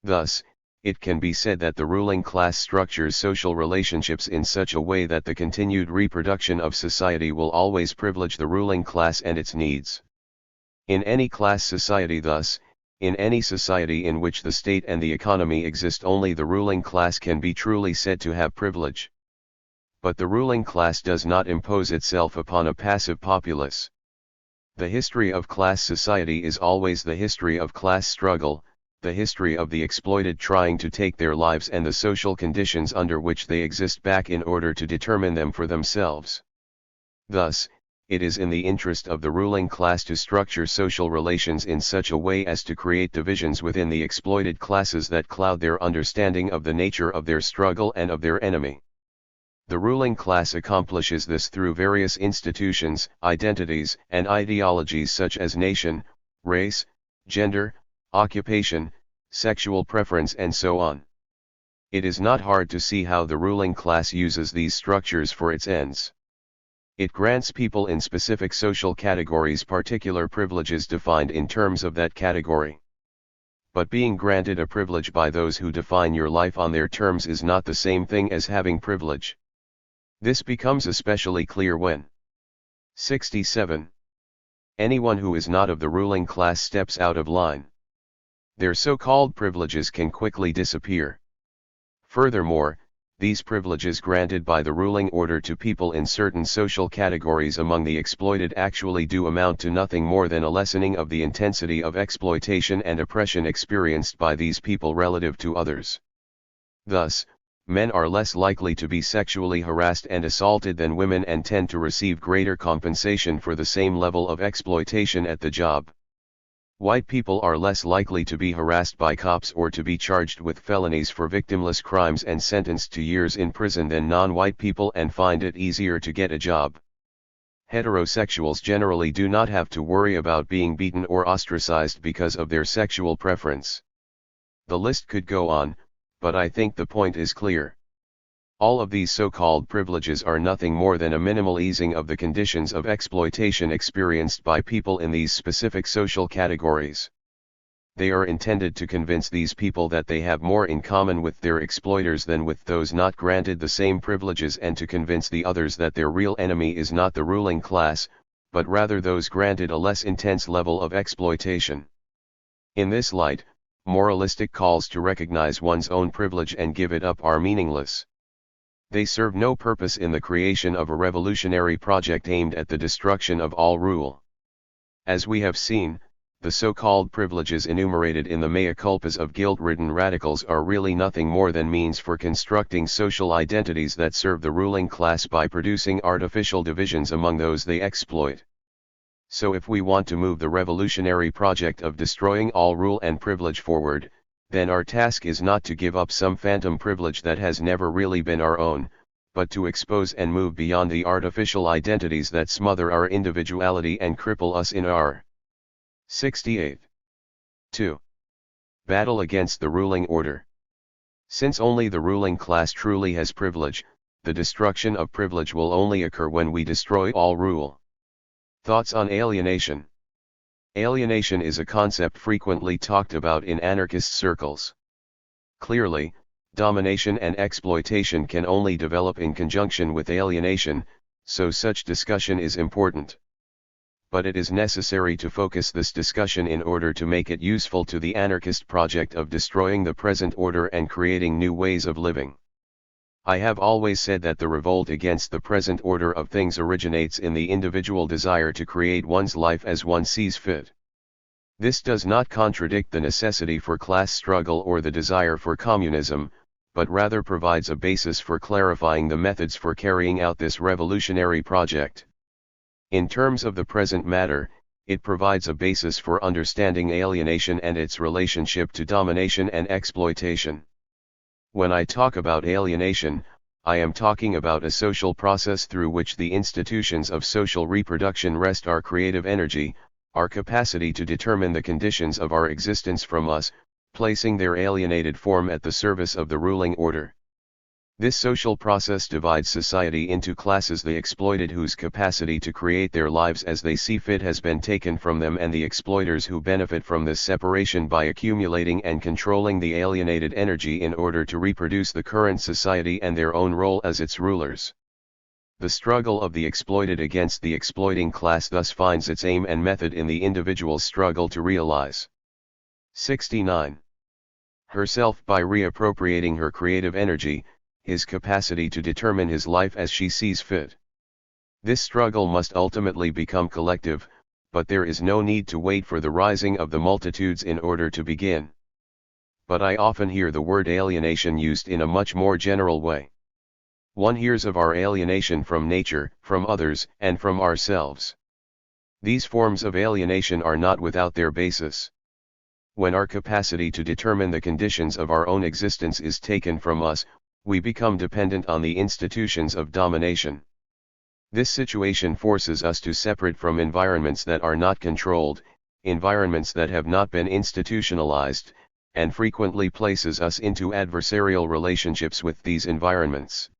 Thus, it can be said that the ruling class structures social relationships in such a way that the continued reproduction of society will always privilege the ruling class and its needs. In any class society thus, in any society in which the state and the economy exist, only the ruling class can be truly said to have privilege. But the ruling class does not impose itself upon a passive populace. The history of class society is always the history of class struggle, the history of the exploited trying to take their lives and the social conditions under which they exist back in order to determine them for themselves. Thus, it is in the interest of the ruling class to structure social relations in such a way as to create divisions within the exploited classes that cloud their understanding of the nature of their struggle and of their enemy. The ruling class accomplishes this through various institutions, identities, and ideologies such as nation, race, gender, occupation, sexual preference, and so on. It is not hard to see how the ruling class uses these structures for its ends. It grants people in specific social categories particular privileges defined in terms of that category. But being granted a privilege by those who define your life on their terms is not the same thing as having privilege. This becomes especially clear when 67. Anyone who is not of the ruling class steps out of line. Their so-called privileges can quickly disappear. Furthermore, these privileges granted by the ruling order to people in certain social categories among the exploited actually do amount to nothing more than a lessening of the intensity of exploitation and oppression experienced by these people relative to others. Thus, men are less likely to be sexually harassed and assaulted than women and tend to receive greater compensation for the same level of exploitation at the job. White people are less likely to be harassed by cops or to be charged with felonies for victimless crimes and sentenced to years in prison than non-white people and find it easier to get a job. Heterosexuals generally do not have to worry about being beaten or ostracized because of their sexual preference. The list could go on, but I think the point is clear. All of these so-called privileges are nothing more than a minimal easing of the conditions of exploitation experienced by people in these specific social categories. They are intended to convince these people that they have more in common with their exploiters than with those not granted the same privileges, and to convince the others that their real enemy is not the ruling class, but rather those granted a less intense level of exploitation. In this light, moralistic calls to recognize one's own privilege and give it up are meaningless. They serve no purpose in the creation of a revolutionary project aimed at the destruction of all rule. As we have seen, the so-called privileges enumerated in the mea culpas of guilt-ridden radicals are really nothing more than means for constructing social identities that serve the ruling class by producing artificial divisions among those they exploit. So if we want to move the revolutionary project of destroying all rule and privilege forward, then our task is not to give up some phantom privilege that has never really been our own, but to expose and move beyond the artificial identities that smother our individuality and cripple us in our 68. 2. Battle against the ruling order. Since only the ruling class truly has privilege, the destruction of privilege will only occur when we destroy all rule. Thoughts on alienation. Alienation is a concept frequently talked about in anarchist circles. Clearly, domination and exploitation can only develop in conjunction with alienation, so such discussion is important. But it is necessary to focus this discussion in order to make it useful to the anarchist project of destroying the present order and creating new ways of living. I have always said that the revolt against the present order of things originates in the individual desire to create one's life as one sees fit. This does not contradict the necessity for class struggle or the desire for communism, but rather provides a basis for clarifying the methods for carrying out this revolutionary project. In terms of the present matter, it provides a basis for understanding alienation and its relationship to domination and exploitation. When I talk about alienation, I am talking about a social process through which the institutions of social reproduction wrest our creative energy, our capacity to determine the conditions of our existence from us, placing their alienated form at the service of the ruling order. This social process divides society into classes: the exploited, whose capacity to create their lives as they see fit has been taken from them, and the exploiters, who benefit from this separation by accumulating and controlling the alienated energy in order to reproduce the current society and their own role as its rulers. The struggle of the exploited against the exploiting class thus finds its aim and method in the individual's struggle to realize 69. herself by reappropriating her creative energy, his capacity to determine his life as she sees fit. This struggle must ultimately become collective, but there is no need to wait for the rising of the multitudes in order to begin. But I often hear the word alienation used in a much more general way. One hears of our alienation from nature, from others, and from ourselves. These forms of alienation are not without their basis. When our capacity to determine the conditions of our own existence is taken from us, we become dependent on the institutions of domination. This situation forces us to separate from environments that are not controlled, environments that have not been institutionalized, and frequently places us into adversarial relationships with these environments.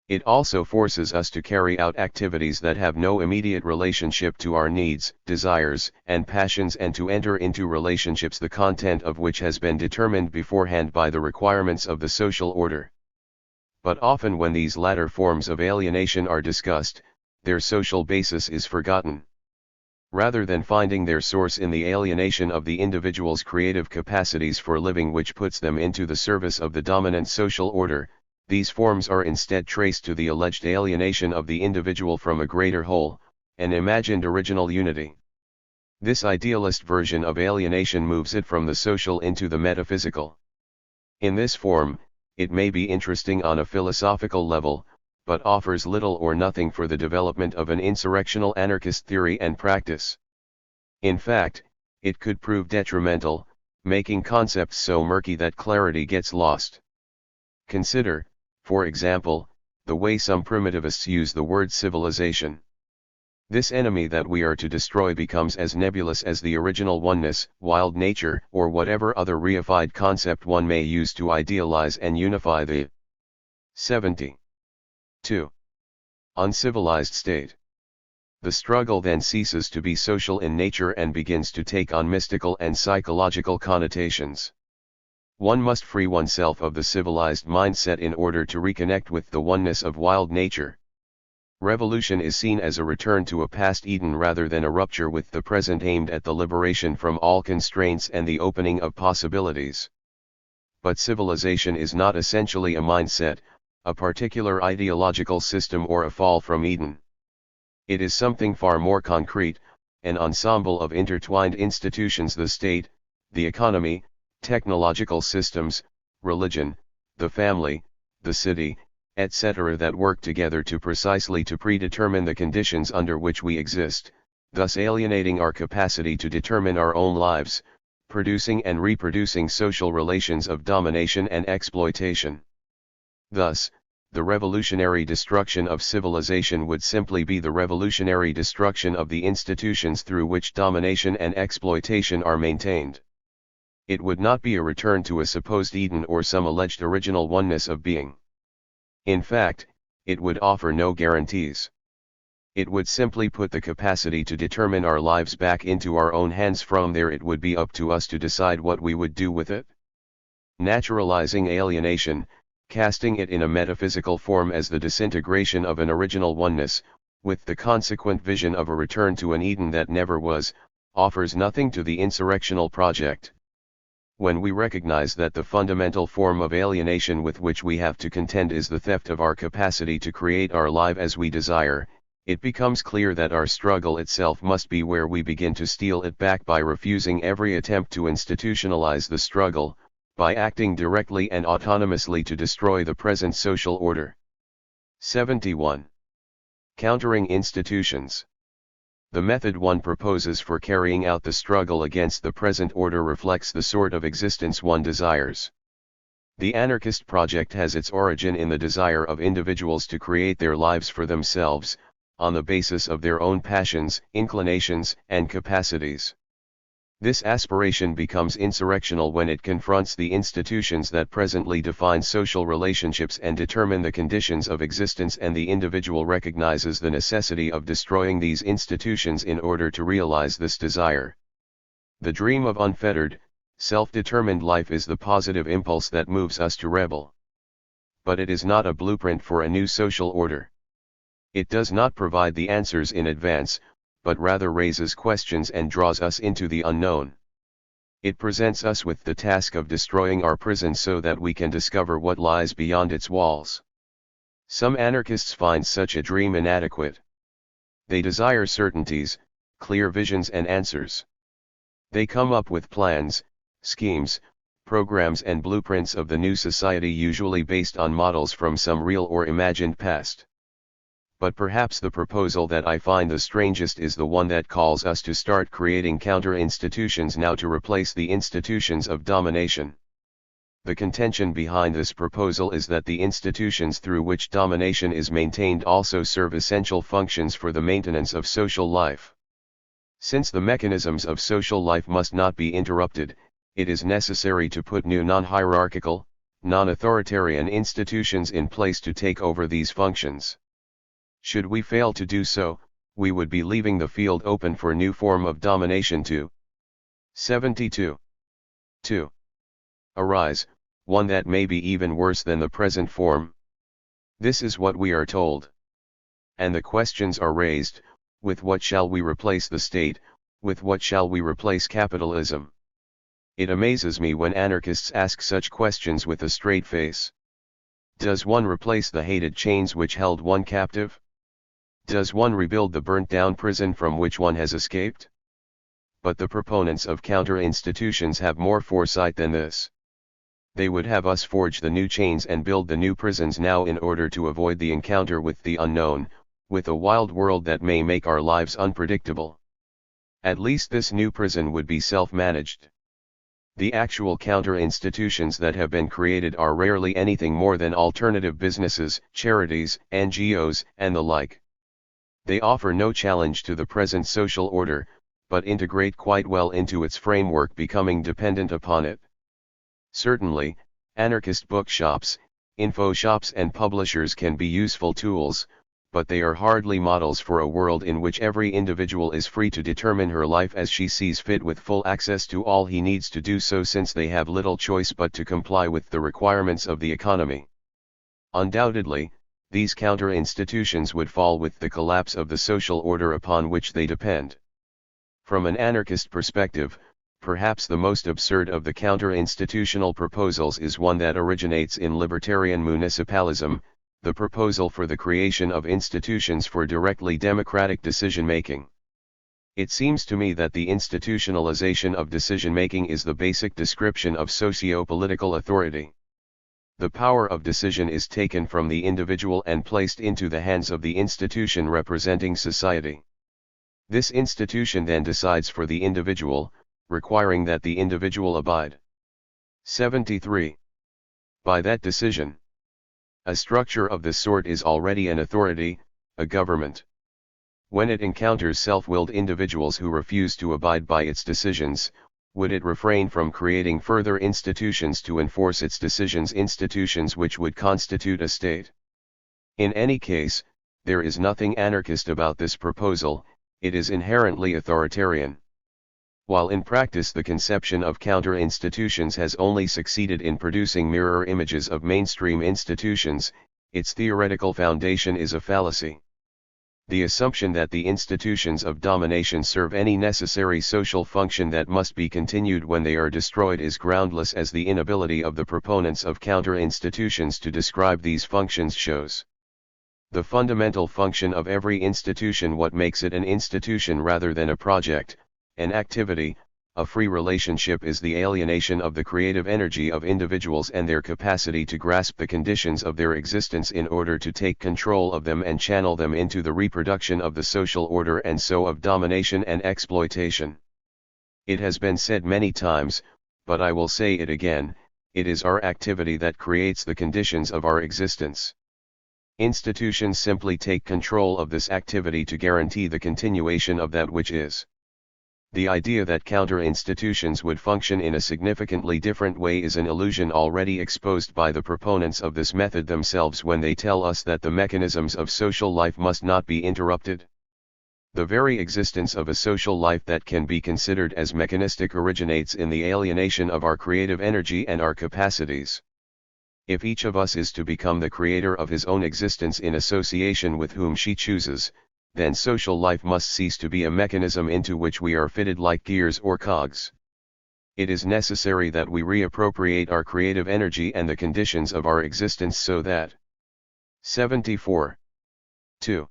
It also forces us to carry out activities that have no immediate relationship to our needs, desires, and passions, and to enter into relationships the content of which has been determined beforehand by the requirements of the social order. But often when these latter forms of alienation are discussed, their social basis is forgotten. Rather than finding their source in the alienation of the individual's creative capacities for living, which puts them into the service of the dominant social order, these forms are instead traced to the alleged alienation of the individual from a greater whole, an imagined original unity. This idealist version of alienation moves it from the social into the metaphysical. In this form, it may be interesting on a philosophical level, but offers little or nothing for the development of an insurrectional anarchist theory and practice. In fact, it could prove detrimental, making concepts so murky that clarity gets lost. Consider, for example, the way some primitivists use the word civilization. This enemy that we are to destroy becomes as nebulous as the original oneness, wild nature, or whatever other reified concept one may use to idealize and unify the 72. uncivilized state. The struggle then ceases to be social in nature and begins to take on mystical and psychological connotations. One must free oneself of the civilized mindset in order to reconnect with the oneness of wild nature. Revolution is seen as a return to a past Eden rather than a rupture with the present, aimed at the liberation from all constraints and the opening of possibilities. But civilization is not essentially a mindset, a particular ideological system, or a fall from Eden. It is something far more concrete, an ensemble of intertwined institutions: the state, the economy, technological systems, religion, the family, the city, etc., that work together to predetermine the conditions under which we exist, thus alienating our capacity to determine our own lives, producing and reproducing social relations of domination and exploitation. Thus, the revolutionary destruction of civilization would simply be the revolutionary destruction of the institutions through which domination and exploitation are maintained. It would not be a return to a supposed Eden or some alleged original oneness of being. In fact, it would offer no guarantees. It would simply put the capacity to determine our lives back into our own hands. From there, it would be up to us to decide what we would do with it. Naturalizing alienation, casting it in a metaphysical form as the disintegration of an original oneness, with the consequent vision of a return to an Eden that never was, offers nothing to the insurrectional project. When we recognize that the fundamental form of alienation with which we have to contend is the theft of our capacity to create our life as we desire, It becomes clear that our struggle itself must be where we begin to steal it back by refusing every attempt to institutionalize the struggle, by acting directly and autonomously to destroy the present social order. 71. Countering institutions. The method one proposes for carrying out the struggle against the present order reflects the sort of existence one desires. The anarchist project has its origin in the desire of individuals to create their lives for themselves, on the basis of their own passions, inclinations, and capacities. This aspiration becomes insurrectional when it confronts the institutions that presently define social relationships and determine the conditions of existence, and the individual recognizes the necessity of destroying these institutions in order to realize this desire. The dream of unfettered, self-determined life is the positive impulse that moves us to rebel. But it is not a blueprint for a new social order. It does not provide the answers in advance, but rather raises questions and draws us into the unknown. It presents us with the task of destroying our prison so that we can discover what lies beyond its walls. Some anarchists find such a dream inadequate. They desire certainties, clear visions and answers. They come up with plans, schemes, programs and blueprints of the new society, usually based on models from some real or imagined past. But perhaps the proposal that I find the strangest is the one that calls us to start creating counter-institutions now to replace the institutions of domination. The contention behind this proposal is that the institutions through which domination is maintained also serve essential functions for the maintenance of social life. Since the mechanisms of social life must not be interrupted, it is necessary to put new non-hierarchical, non-authoritarian institutions in place to take over these functions. Should we fail to do so, we would be leaving the field open for a new form of domination to 72. 2. Arise, one that may be even worse than the present form. This is what we are told. And the questions are raised: with what shall we replace the state, with what shall we replace capitalism? It amazes me when anarchists ask such questions with a straight face. Does one replace the hated chains which held one captive? Does one rebuild the burnt-down prison from which one has escaped? But the proponents of counter-institutions have more foresight than this. They would have us forge the new chains and build the new prisons now in order to avoid the encounter with the unknown, with a wild world that may make our lives unpredictable. At least this new prison would be self-managed. The actual counter-institutions that have been created are rarely anything more than alternative businesses, charities, NGOs, and the like. They offer no challenge to the present social order, but integrate quite well into its framework, becoming dependent upon it. Certainly, anarchist bookshops, info shops and publishers can be useful tools, but they are hardly models for a world in which every individual is free to determine her life as she sees fit, with full access to all he needs to do so, since they have little choice but to comply with the requirements of the economy. Undoubtedly, these counter-institutions would fall with the collapse of the social order upon which they depend. From an anarchist perspective, perhaps the most absurd of the counter-institutional proposals is one that originates in libertarian municipalism, the proposal for the creation of institutions for directly democratic decision-making. It seems to me that the institutionalization of decision-making is the basic description of socio-political authority. The power of decision is taken from the individual and placed into the hands of the institution representing society. This institution then decides for the individual, requiring that the individual abide. 73. By that decision. A structure of this sort is already an authority, a government. When it encounters self-willed individuals who refuse to abide by its decisions, would it refrain from creating further institutions to enforce its decisions, institutions which would constitute a state? In any case, there is nothing anarchist about this proposal, it is inherently authoritarian. While in practice the conception of counter-institutions has only succeeded in producing mirror images of mainstream institutions, its theoretical foundation is a fallacy. The assumption that the institutions of domination serve any necessary social function that must be continued when they are destroyed is groundless, as the inability of the proponents of counter-institutions to describe these functions shows. The fundamental function of every institution, what makes it an institution rather than a project, an activity, a free relationship, is the alienation of the creative energy of individuals and their capacity to grasp the conditions of their existence in order to take control of them and channel them into the reproduction of the social order, and so of domination and exploitation. It has been said many times, but I will say it again, it is our activity that creates the conditions of our existence. Institutions simply take control of this activity to guarantee the continuation of that which is. The idea that counter-institutions would function in a significantly different way is an illusion already exposed by the proponents of this method themselves when they tell us that the mechanisms of social life must not be interrupted. The very existence of a social life that can be considered as mechanistic originates in the alienation of our creative energy and our capacities. If each of us is to become the creator of his own existence in association with whom she chooses, then social life must cease to be a mechanism into which we are fitted like gears or cogs. It is necessary that we reappropriate our creative energy and the conditions of our existence so that 74. 2.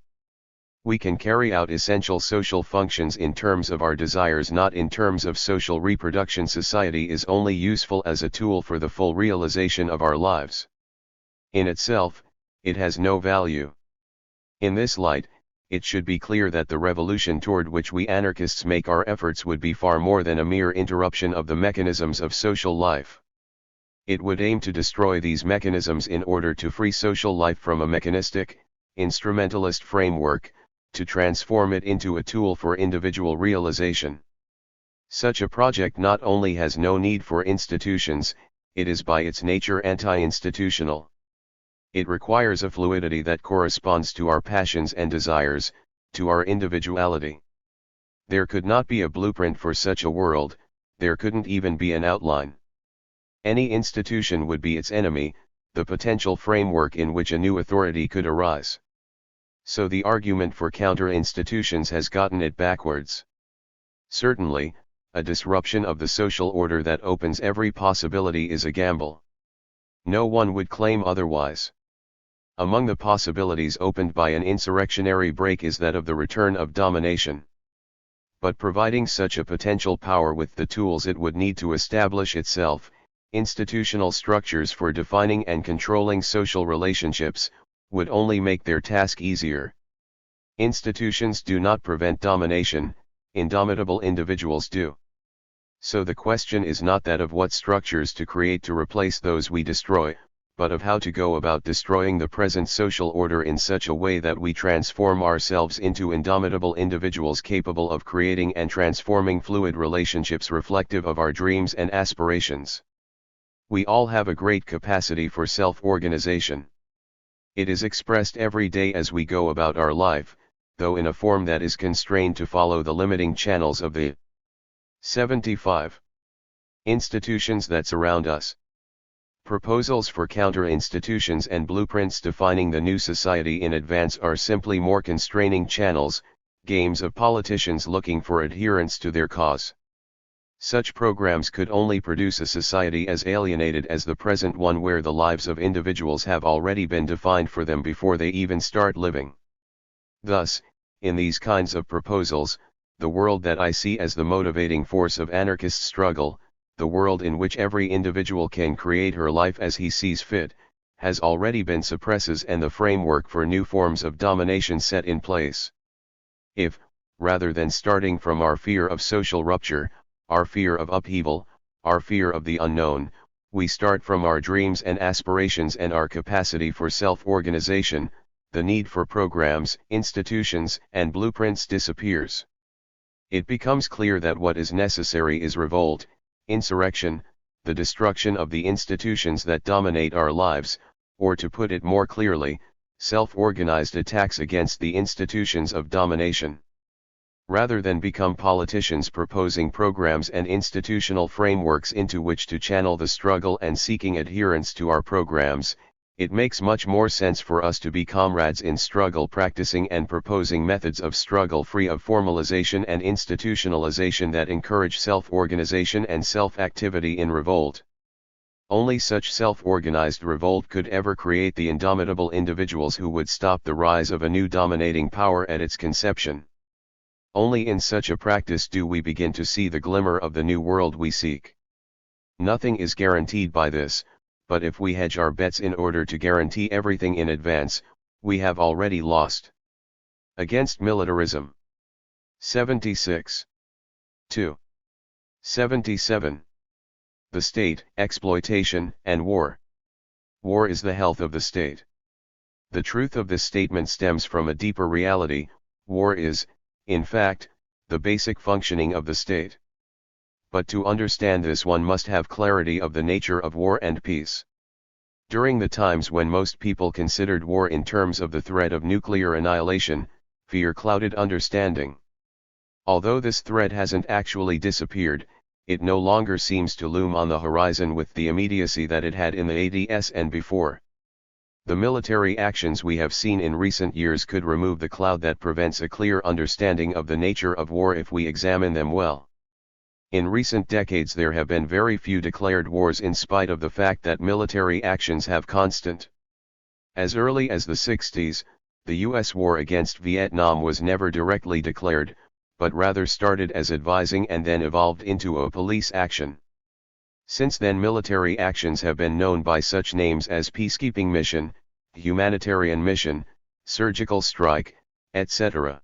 We can carry out essential social functions in terms of our desires, not in terms of social reproduction. Society is only useful as a tool for the full realization of our lives. In itself, it has no value. In this light, it should be clear that the revolution toward which we anarchists make our efforts would be far more than a mere interruption of the mechanisms of social life. It would aim to destroy these mechanisms in order to free social life from a mechanistic, instrumentalist framework, to transform it into a tool for individual realization. Such a project not only has no need for institutions, it is by its nature anti-institutional. It requires a fluidity that corresponds to our passions and desires, to our individuality. There could not be a blueprint for such a world, there couldn't even be an outline. Any institution would be its enemy, the potential framework in which a new authority could arise. So the argument for counter-institutions has gotten it backwards. Certainly, a disruption of the social order that opens every possibility is a gamble. No one would claim otherwise. Among the possibilities opened by an insurrectionary break is that of the return of domination. But providing such a potential power with the tools it would need to establish itself, institutional structures for defining and controlling social relationships, would only make their task easier. Institutions do not prevent domination, indomitable individuals do. So the question is not that of what structures to create to replace those we destroy, but of how to go about destroying the present social order in such a way that we transform ourselves into indomitable individuals capable of creating and transforming fluid relationships reflective of our dreams and aspirations. We all have a great capacity for self-organization. It is expressed every day as we go about our life, though in a form that is constrained to follow the limiting channels of the 75 institutions that surround us. Proposals for counter-institutions and blueprints defining the new society in advance are simply more constraining channels, games of politicians looking for adherents to their cause. Such programs could only produce a society as alienated as the present one, where the lives of individuals have already been defined for them before they even start living. Thus, in these kinds of proposals, the world that I see as the motivating force of anarchist struggle, the world in which every individual can create her life as he sees fit, has already been suppressed and the framework for new forms of domination set in place. If, rather than starting from our fear of social rupture, our fear of upheaval, our fear of the unknown, we start from our dreams and aspirations and our capacity for self-organization, the need for programs, institutions, and blueprints disappears. It becomes clear that what is necessary is revolt, insurrection, the destruction of the institutions that dominate our lives, or to put it more clearly, self-organized attacks against the institutions of domination. Rather than become politicians proposing programs and institutional frameworks into which to channel the struggle and seeking adherence to our programs, it makes much more sense for us to be comrades in struggle, practicing and proposing methods of struggle free of formalization and institutionalization that encourage self-organization and self-activity in revolt. Only such self-organized revolt could ever create the indomitable individuals who would stop the rise of a new dominating power at its conception. Only in such a practice do we begin to see the glimmer of the new world we seek. Nothing is guaranteed by this, but if we hedge our bets in order to guarantee everything in advance, we have already lost. Against militarism. 76. 2. 77. The state, exploitation, and war. War is the health of the state. The truth of this statement stems from a deeper reality. War is, in fact, the basic functioning of the state. But to understand this, one must have clarity of the nature of war and peace. During the times when most people considered war in terms of the threat of nuclear annihilation, fear clouded understanding. Although this threat hasn't actually disappeared, it no longer seems to loom on the horizon with the immediacy that it had in the 80s and before. The military actions we have seen in recent years could remove the cloud that prevents a clear understanding of the nature of war if we examine them well. In recent decades there have been very few declared wars in spite of the fact that military actions have constant. As early as the 60s, the U.S. war against Vietnam was never directly declared, but rather started as advising and then evolved into a police action. Since then military actions have been known by such names as peacekeeping mission, humanitarian mission, surgical strike, etc.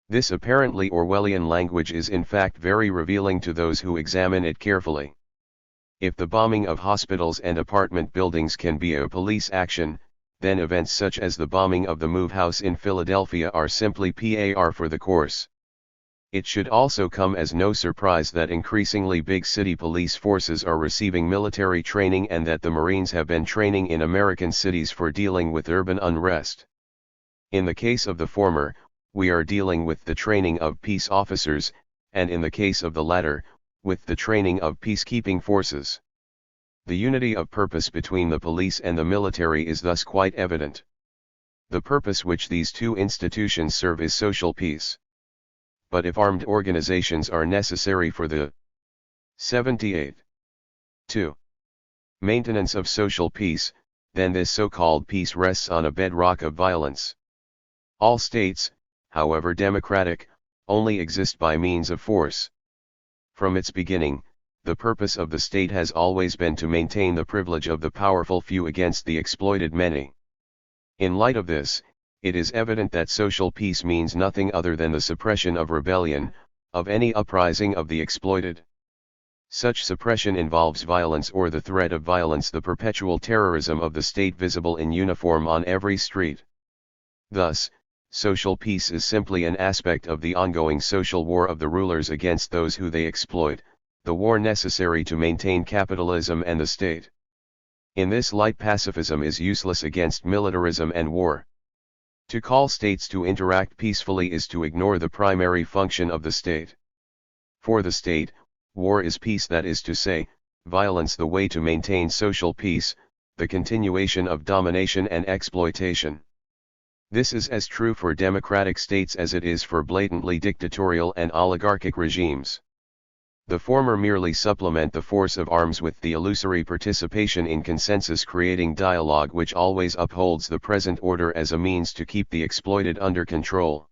This apparently Orwellian language is in fact very revealing to those who examine it carefully. If the bombing of hospitals and apartment buildings can be a police action, then events such as the bombing of the Move House in Philadelphia are simply par for the course. It should also come as no surprise that increasingly big city police forces are receiving military training and that the Marines have been training in American cities for dealing with urban unrest. In the case of the former, we are dealing with the training of peace officers, and in the case of the latter, with the training of peacekeeping forces. The unity of purpose between the police and the military is thus quite evident. The purpose which these two institutions serve is social peace. But if armed organizations are necessary for the 78. 2. Maintenance of social peace, then this so-called peace rests on a bedrock of violence. All states, however democratic, only exist by means of force. From its beginning, the purpose of the state has always been to maintain the privilege of the powerful few against the exploited many. In light of this, it is evident that social peace means nothing other than the suppression of rebellion, of any uprising of the exploited. Such suppression involves violence or the threat of violence, the perpetual terrorism of the state visible in uniform on every street. Thus, social peace is simply an aspect of the ongoing social war of the rulers against those who they exploit, the war necessary to maintain capitalism and the state. In this light, pacifism is useless against militarism and war. To call states to interact peacefully is to ignore the primary function of the state. For the state, war is peace, that is to say, violence the way to maintain social peace, the continuation of domination and exploitation. This is as true for democratic states as it is for blatantly dictatorial and oligarchic regimes. The former merely supplement the force of arms with the illusory participation in consensus-creating dialogue which always upholds the present order as a means to keep the exploited under control.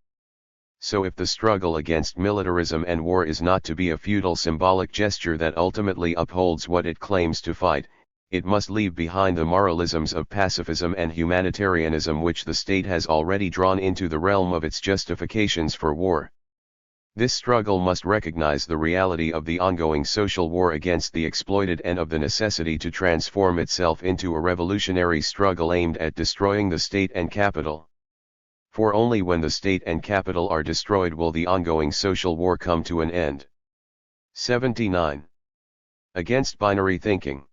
So if the struggle against militarism and war is not to be a futile symbolic gesture that ultimately upholds what it claims to fight, it must leave behind the moralisms of pacifism and humanitarianism which the state has already drawn into the realm of its justifications for war. This struggle must recognize the reality of the ongoing social war against the exploited and of the necessity to transform itself into a revolutionary struggle aimed at destroying the state and capital. For only when the state and capital are destroyed will the ongoing social war come to an end. 79. Against binary thinking.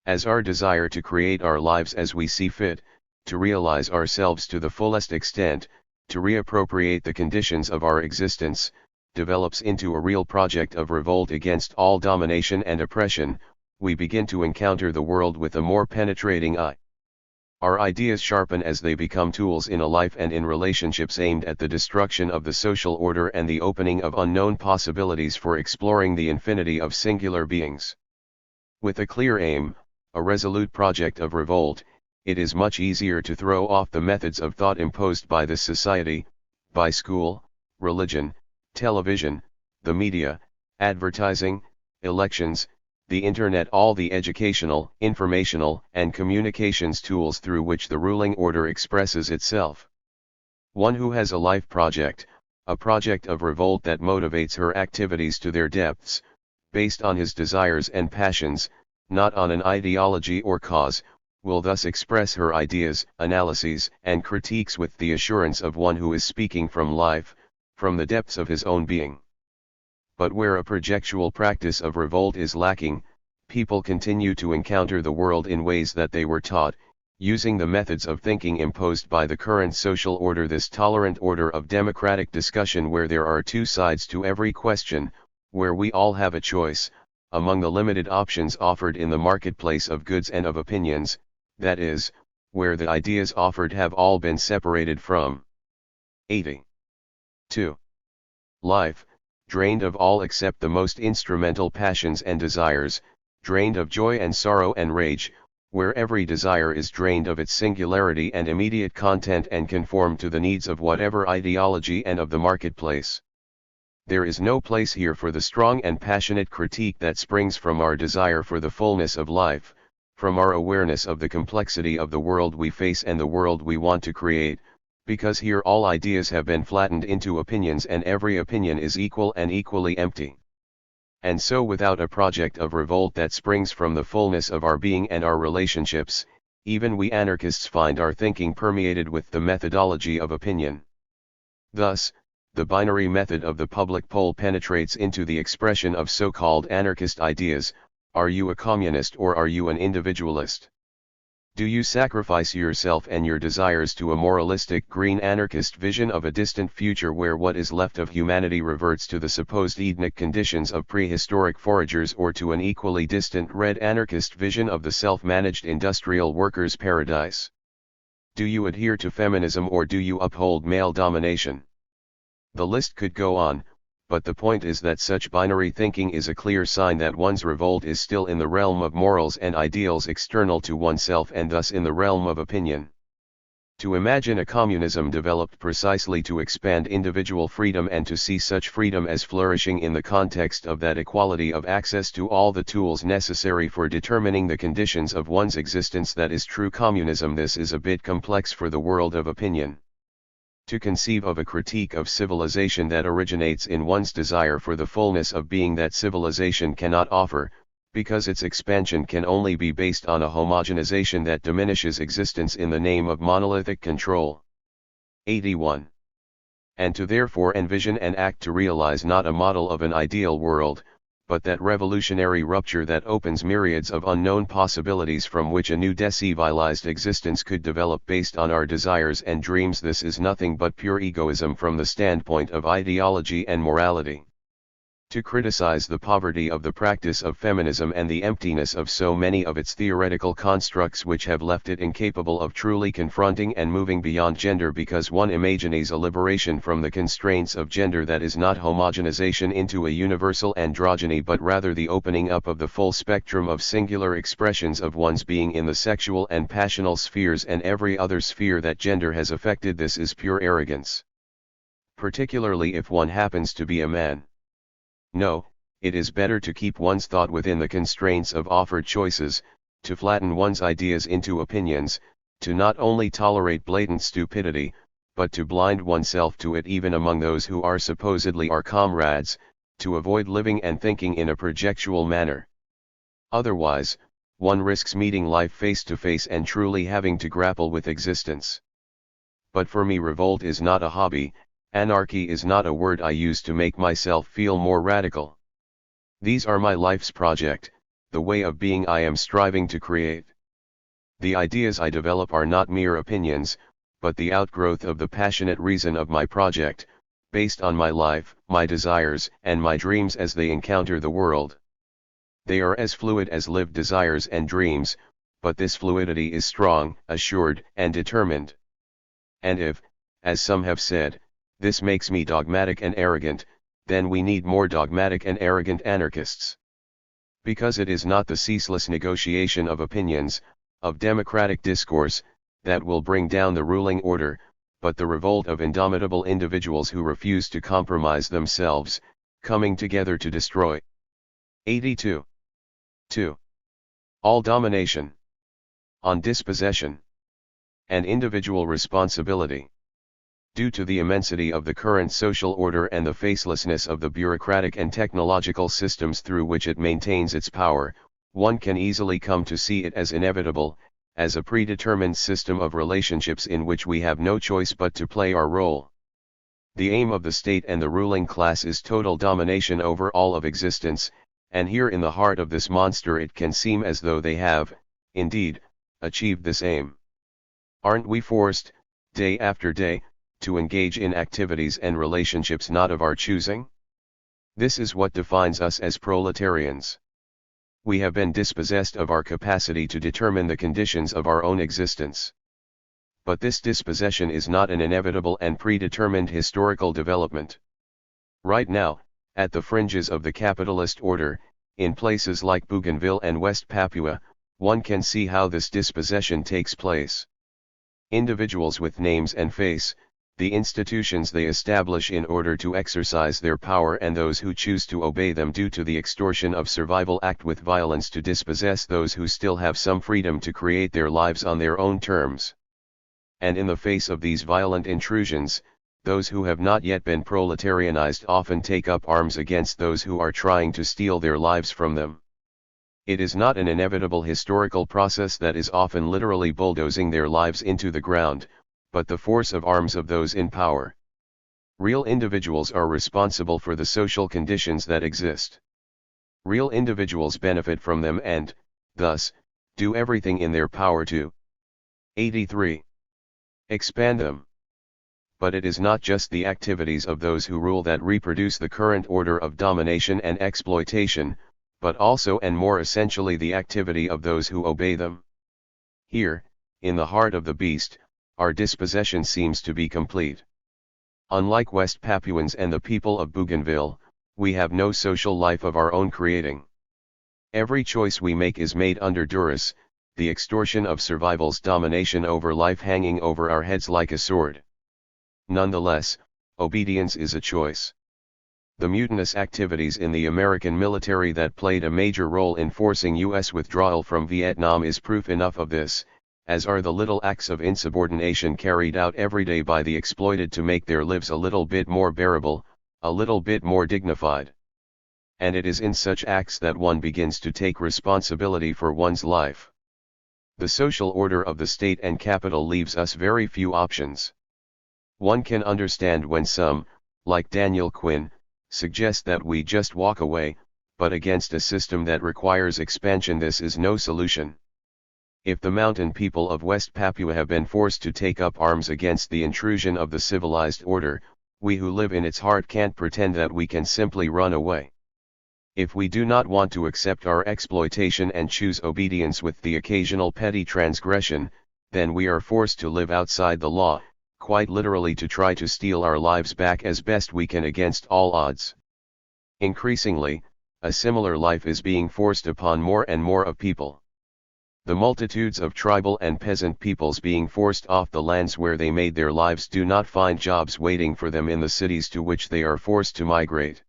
As our desire to create our lives as we see fit, to realize ourselves to the fullest extent, to reappropriate the conditions of our existence, develops into a real project of revolt against all domination and oppression, we begin to encounter the world with a more penetrating eye. Our ideas sharpen as they become tools in a life and in relationships aimed at the destruction of the social order and the opening of unknown possibilities for exploring the infinity of singular beings. With a clear aim, a resolute project of revolt, it is much easier to throw off the methods of thought imposed by this society, by school, religion, television, the media, advertising, elections, the internet, all the educational, informational, and communications tools through which the ruling order expresses itself. One who has a life project, a project of revolt that motivates her activities to their depths, based on his desires and passions, not on an ideology or cause, will thus express her ideas, analyses, and critiques with the assurance of one who is speaking from life, from the depths of his own being. But where a projectual practice of revolt is lacking, people continue to encounter the world in ways that they were taught, using the methods of thinking imposed by the current social order, this tolerant order of democratic discussion where there are two sides to every question, where we all have a choice, among the limited options offered in the marketplace of goods and of opinions, that is, where the ideas offered have all been separated from 82. Life, drained of all except the most instrumental passions and desires, drained of joy and sorrow and rage, where every desire is drained of its singularity and immediate content and conformed to the needs of whatever ideology and of the marketplace. There is no place here for the strong and passionate critique that springs from our desire for the fullness of life, from our awareness of the complexity of the world we face and the world we want to create, because here all ideas have been flattened into opinions and every opinion is equal and equally empty. And so without a project of revolt that springs from the fullness of our being and our relationships, even we anarchists find our thinking permeated with the methodology of opinion. Thus, the binary method of the public poll penetrates into the expression of so-called anarchist ideas: are you a communist or are you an individualist? Do you sacrifice yourself and your desires to a moralistic green anarchist vision of a distant future where what is left of humanity reverts to the supposed Edenic conditions of prehistoric foragers, or to an equally distant red anarchist vision of the self-managed industrial workers' paradise? Do you adhere to feminism or do you uphold male domination? The list could go on, but the point is that such binary thinking is a clear sign that one's revolt is still in the realm of morals and ideals external to oneself and thus in the realm of opinion. To imagine a communism developed precisely to expand individual freedom and to see such freedom as flourishing in the context of that equality of access to all the tools necessary for determining the conditions of one's existence, that is true communism. This is a bit complex for the world of opinion. To conceive of a critique of civilization that originates in one's desire for the fullness of being that civilization cannot offer, because its expansion can only be based on a homogenization that diminishes existence in the name of monolithic control. 81. And to therefore envision and act to realize not a model of an ideal world, but that revolutionary rupture that opens myriads of unknown possibilities from which a new decivilized existence could develop based on our desires and dreams. This is nothing but pure egoism from the standpoint of ideology and morality. To criticize the poverty of the practice of feminism and the emptiness of so many of its theoretical constructs which have left it incapable of truly confronting and moving beyond gender, because one imagines a liberation from the constraints of gender that is not homogenization into a universal androgyny but rather the opening up of the full spectrum of singular expressions of one's being in the sexual and passional spheres and every other sphere that gender has affected. This is pure arrogance. Particularly if one happens to be a man. No, it is better to keep one's thought within the constraints of offered choices, to flatten one's ideas into opinions, to not only tolerate blatant stupidity, but to blind oneself to it even among those who are supposedly our comrades, to avoid living and thinking in a projectual manner. Otherwise, one risks meeting life face to face and truly having to grapple with existence. But for me, revolt is not a hobby. Anarchy is not a word I use to make myself feel more radical. These are my life's project, the way of being I am striving to create. The ideas I develop are not mere opinions, but the outgrowth of the passionate reason of my project, based on my life, my desires, and my dreams as they encounter the world. They are as fluid as lived desires and dreams, but this fluidity is strong, assured, and determined. And if, as some have said, this makes me dogmatic and arrogant, then we need more dogmatic and arrogant anarchists. Because it is not the ceaseless negotiation of opinions, of democratic discourse, that will bring down the ruling order, but the revolt of indomitable individuals who refuse to compromise themselves, coming together to destroy. 82. 2. All domination. On dispossession. And individual responsibility. Due to the immensity of the current social order and the facelessness of the bureaucratic and technological systems through which it maintains its power, one can easily come to see it as inevitable, as a predetermined system of relationships in which we have no choice but to play our role. The aim of the state and the ruling class is total domination over all of existence, and here in the heart of this monster it can seem as though they have, indeed, achieved this aim. Aren't we forced, day after day, to engage in activities and relationships not of our choosing? This is what defines us as proletarians. We have been dispossessed of our capacity to determine the conditions of our own existence. But this dispossession is not an inevitable and predetermined historical development. Right now, at the fringes of the capitalist order, in places like Bougainville and West Papua, one can see how this dispossession takes place. Individuals with names and face, the institutions they establish in order to exercise their power, and those who choose to obey them due to the extortion of survival, act with violence to dispossess those who still have some freedom to create their lives on their own terms. And in the face of these violent intrusions, those who have not yet been proletarianized often take up arms against those who are trying to steal their lives from them. It is not an inevitable historical process that is often literally bulldozing their lives into the ground, but the force of arms of those in power. Real individuals are responsible for the social conditions that exist. Real individuals benefit from them and, thus, do everything in their power to 83. Expand them. But it is not just the activities of those who rule that reproduce the current order of domination and exploitation, but also and more essentially the activity of those who obey them. Here, in the heart of the beast, our dispossession seems to be complete. Unlike West Papuans and the people of Bougainville, we have no social life of our own creating. Every choice we make is made under duress, the extortion of survival's domination over life hanging over our heads like a sword. Nonetheless, obedience is a choice. The mutinous activities in the American military that played a major role in forcing U.S. withdrawal from Vietnam is proof enough of this, as are the little acts of insubordination carried out every day by the exploited to make their lives a little bit more bearable, a little bit more dignified. And it is in such acts that one begins to take responsibility for one's life. The social order of the state and capital leaves us very few options. One can understand when some, like Daniel Quinn, suggest that we just walk away, but against a system that requires expansion this is no solution. If the mountain people of West Papua have been forced to take up arms against the intrusion of the civilized order, we who live in its heart can't pretend that we can simply run away. If we do not want to accept our exploitation and choose obedience with the occasional petty transgression, then we are forced to live outside the law, quite literally to try to steal our lives back as best we can against all odds. Increasingly, a similar life is being forced upon more and more of people. The multitudes of tribal and peasant peoples being forced off the lands where they made their lives do not find jobs waiting for them in the cities to which they are forced to migrate.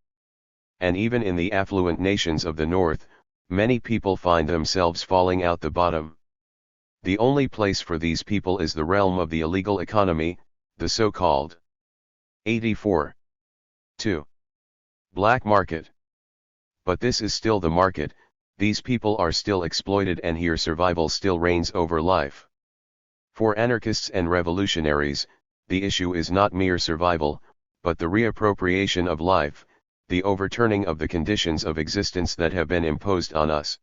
And even in the affluent nations of the North, many people find themselves falling out the bottom. The only place for these people is the realm of the illegal economy, the so-called 84. 2. Black market. But this is still the market, these people are still exploited, and here survival still reigns over life. For anarchists and revolutionaries, the issue is not mere survival, but the reappropriation of life, the overturning of the conditions of existence that have been imposed on us.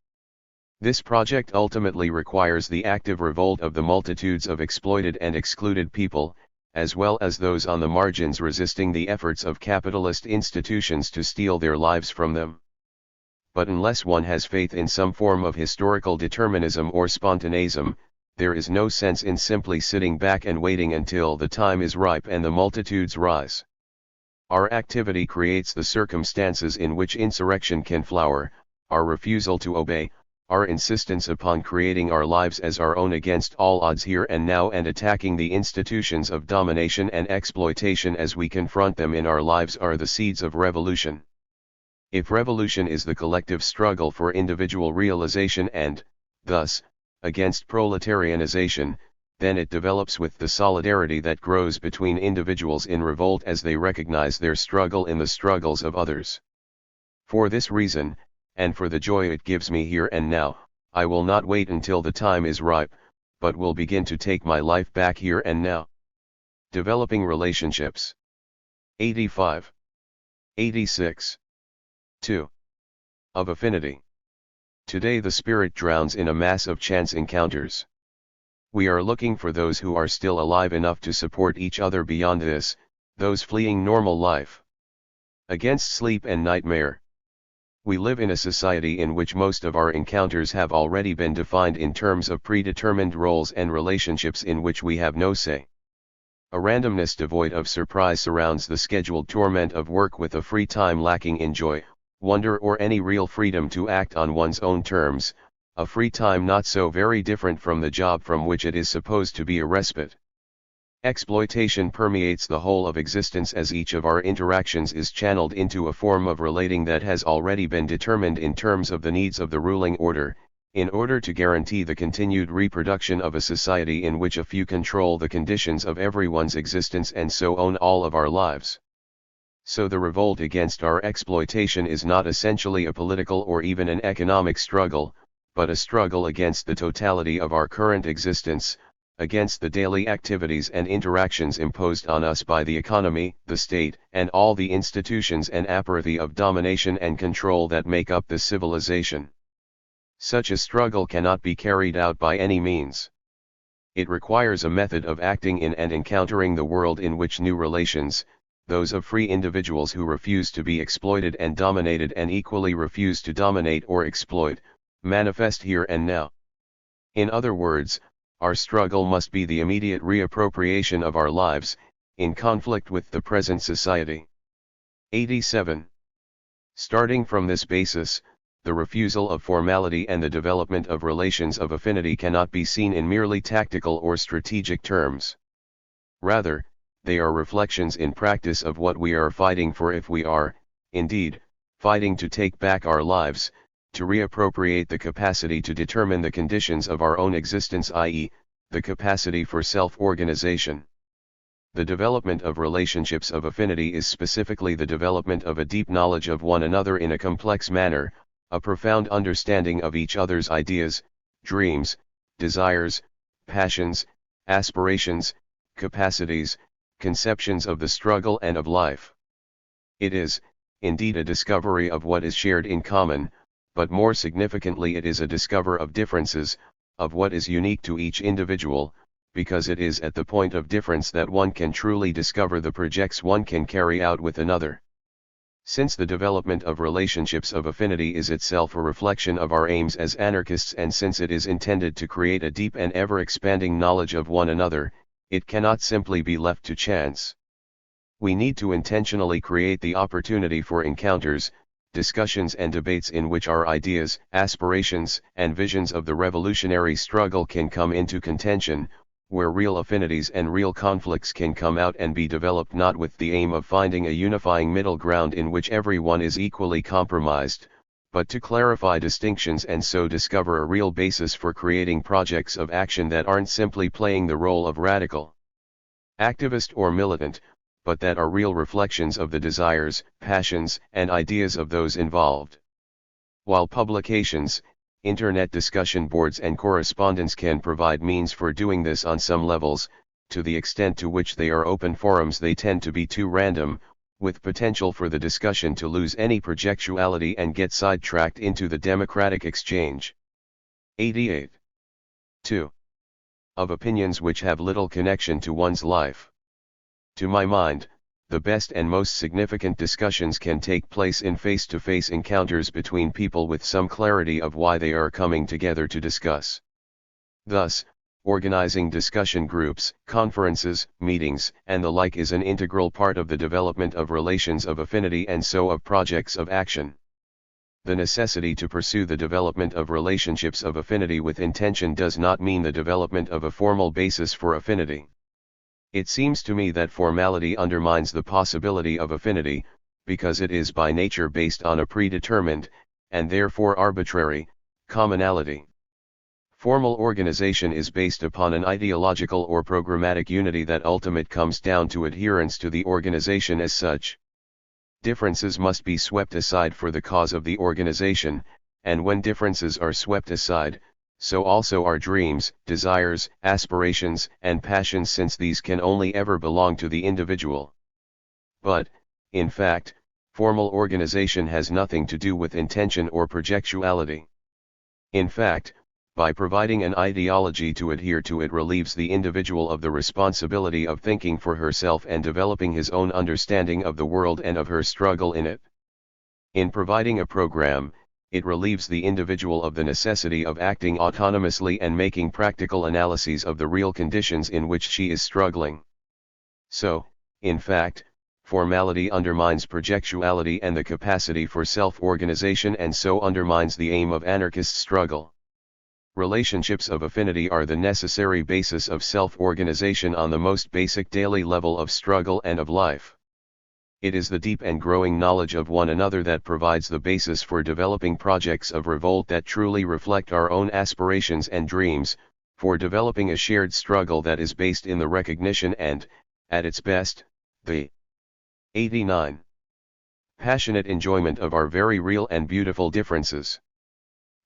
This project ultimately requires the active revolt of the multitudes of exploited and excluded people, as well as those on the margins resisting the efforts of capitalist institutions to steal their lives from them. But unless one has faith in some form of historical determinism or spontaneism, there is no sense in simply sitting back and waiting until the time is ripe and the multitudes rise. Our activity creates the circumstances in which insurrection can flower, our refusal to obey, our insistence upon creating our lives as our own against all odds here and now, and attacking the institutions of domination and exploitation as we confront them in our lives are the seeds of revolution. If revolution is the collective struggle for individual realization and, thus, against proletarianization, then it develops with the solidarity that grows between individuals in revolt as they recognize their struggle in the struggles of others. For this reason, and for the joy it gives me here and now, I will not wait until the time is ripe, but will begin to take my life back here and now. Developing relationships. 85. 86. 2. Of affinity. Today the spirit drowns in a mass of chance encounters. We are looking for those who are still alive enough to support each other beyond this, those fleeing normal life. Against sleep and nightmare. We live in a society in which most of our encounters have already been defined in terms of predetermined roles and relationships in which we have no say. A randomness devoid of surprise surrounds the scheduled torment of work, with a free time lacking in joy, wonder, or any real freedom to act on one's own terms, a free time not so very different from the job from which it is supposed to be a respite. Exploitation permeates the whole of existence as each of our interactions is channeled into a form of relating that has already been determined in terms of the needs of the ruling order, in order to guarantee the continued reproduction of a society in which a few control the conditions of everyone's existence and so own all of our lives. So the revolt against our exploitation is not essentially a political or even an economic struggle, but a struggle against the totality of our current existence, against the daily activities and interactions imposed on us by the economy, the state, and all the institutions and apparatus of domination and control that make up this civilization. Such a struggle cannot be carried out by any means. It requires a method of acting in and encountering the world in which new relations, those of free individuals who refuse to be exploited and dominated and equally refuse to dominate or exploit, manifest here and now. In other words, our struggle must be the immediate reappropriation of our lives, in conflict with the present society. 87. Starting from this basis, the refusal of formality and the development of relations of affinity cannot be seen in merely tactical or strategic terms. Rather, they are reflections in practice of what we are fighting for if we are, indeed, fighting to take back our lives, to reappropriate the capacity to determine the conditions of our own existence, i.e., the capacity for self-organization. The development of relationships of affinity is specifically the development of a deep knowledge of one another in a complex manner, a profound understanding of each other's ideas, dreams, desires, passions, aspirations, capacities, conceptions of the struggle and of life. It is, indeed, a discovery of what is shared in common, but more significantly it is a discovery of differences, of what is unique to each individual, because it is at the point of difference that one can truly discover the projects one can carry out with another. Since the development of relationships of affinity is itself a reflection of our aims as anarchists, and since it is intended to create a deep and ever-expanding knowledge of one another, it cannot simply be left to chance. We need to intentionally create the opportunity for encounters, discussions and debates in which our ideas, aspirations, and visions of the revolutionary struggle can come into contention, where real affinities and real conflicts can come out and be developed, not with the aim of finding a unifying middle ground in which everyone is equally compromised, but to clarify distinctions and so discover a real basis for creating projects of action that aren't simply playing the role of radical activist or militant, but that are real reflections of the desires, passions, and ideas of those involved. While publications, internet discussion boards and correspondence can provide means for doing this on some levels, to the extent to which they are open forums they tend to be too random, with potential for the discussion to lose any projectuality and get sidetracked into the democratic exchange. 88. 2. Of opinions which have little connection to one's life. To my mind, the best and most significant discussions can take place in face-to-face encounters between people with some clarity of why they are coming together to discuss. Thus, organizing discussion groups, conferences, meetings, and the like is an integral part of the development of relations of affinity and so of projects of action. The necessity to pursue the development of relationships of affinity with intention does not mean the development of a formal basis for affinity. It seems to me that formality undermines the possibility of affinity, because it is by nature based on a predetermined, and therefore arbitrary, commonality. Formal organization is based upon an ideological or programmatic unity that ultimately comes down to adherence to the organization as such. Differences must be swept aside for the cause of the organization, and when differences are swept aside, so also are dreams, desires, aspirations, and passions, since these can only ever belong to the individual. But, in fact, formal organization has nothing to do with intention or projectuality. In fact, by providing an ideology to adhere to, it relieves the individual of the responsibility of thinking for herself and developing his own understanding of the world and of her struggle in it. In providing a program, it relieves the individual of the necessity of acting autonomously and making practical analyses of the real conditions in which she is struggling. So, in fact, formality undermines projectuality and the capacity for self-organization, and so undermines the aim of anarchist struggle. Relationships of affinity are the necessary basis of self-organization on the most basic daily level of struggle and of life. It is the deep and growing knowledge of one another that provides the basis for developing projects of revolt that truly reflect our own aspirations and dreams, for developing a shared struggle that is based in the recognition and, at its best, the 89. Passionate enjoyment of our very real and beautiful differences.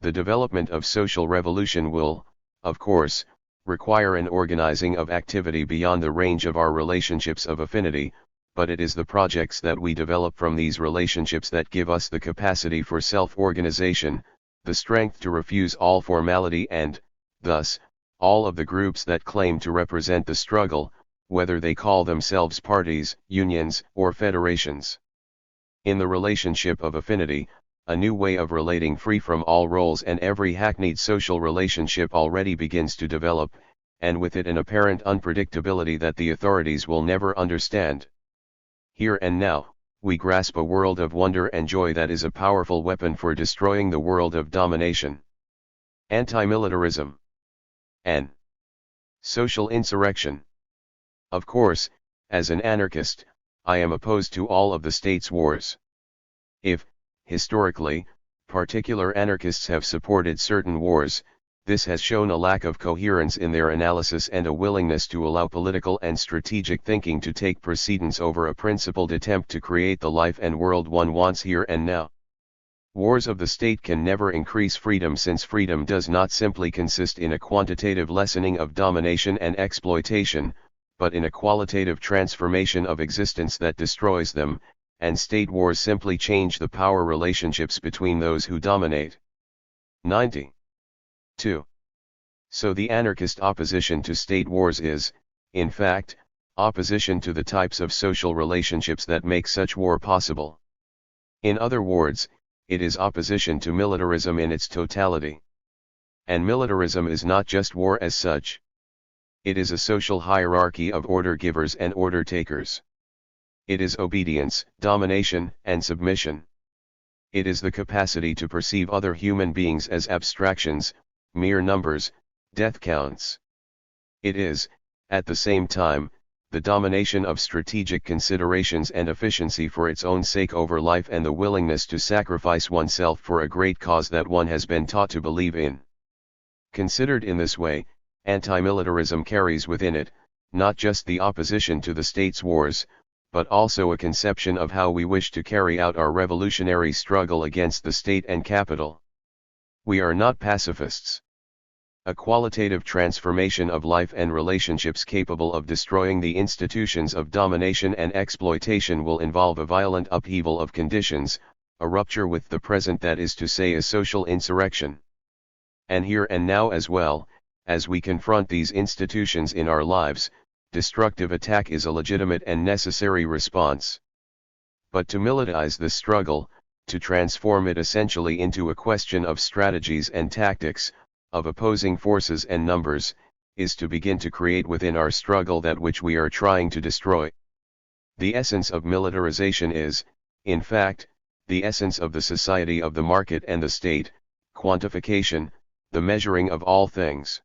The development of social revolution will, of course, require an organizing of activity beyond the range of our relationships of affinity, but it is the projects that we develop from these relationships that give us the capacity for self-organization, the strength to refuse all formality and, thus, all of the groups that claim to represent the struggle, whether they call themselves parties, unions, or federations. In the relationship of affinity, a new way of relating free from all roles and every hackneyed social relationship already begins to develop, and with it an apparent unpredictability that the authorities will never understand. Here and now, we grasp a world of wonder and joy that is a powerful weapon for destroying the world of domination. Anti-militarism. N. Social insurrection. Of course, as an anarchist, I am opposed to all of the state's wars. If, historically, particular anarchists have supported certain wars, this has shown a lack of coherence in their analysis and a willingness to allow political and strategic thinking to take precedence over a principled attempt to create the life and world one wants here and now. Wars of the state can never increase freedom, since freedom does not simply consist in a quantitative lessening of domination and exploitation, but in a qualitative transformation of existence that destroys them, and state wars simply change the power relationships between those who dominate. 90. 2. So the anarchist opposition to state wars is, in fact, opposition to the types of social relationships that make such war possible. In other words, it is opposition to militarism in its totality. And militarism is not just war as such. It is a social hierarchy of order givers and order takers. It is obedience, domination, and submission. It is the capacity to perceive other human beings as abstractions, mere numbers, death counts. It is, at the same time, the domination of strategic considerations and efficiency for its own sake over life, and the willingness to sacrifice oneself for a great cause that one has been taught to believe in. Considered in this way, anti-militarism carries within it, not just the opposition to the state's wars, but also a conception of how we wish to carry out our revolutionary struggle against the state and capital. We are not pacifists. A qualitative transformation of life and relationships capable of destroying the institutions of domination and exploitation will involve a violent upheaval of conditions, a rupture with the present, that is to say, a social insurrection. And here and now, as well, as we confront these institutions in our lives, destructive attack is a legitimate and necessary response. But to militarize this struggle, to transform it essentially into a question of strategies and tactics, of opposing forces and numbers, is to begin to create within our struggle that which we are trying to destroy. The essence of militarization is, in fact, the essence of the society of the market and the state, quantification, the measuring of all things.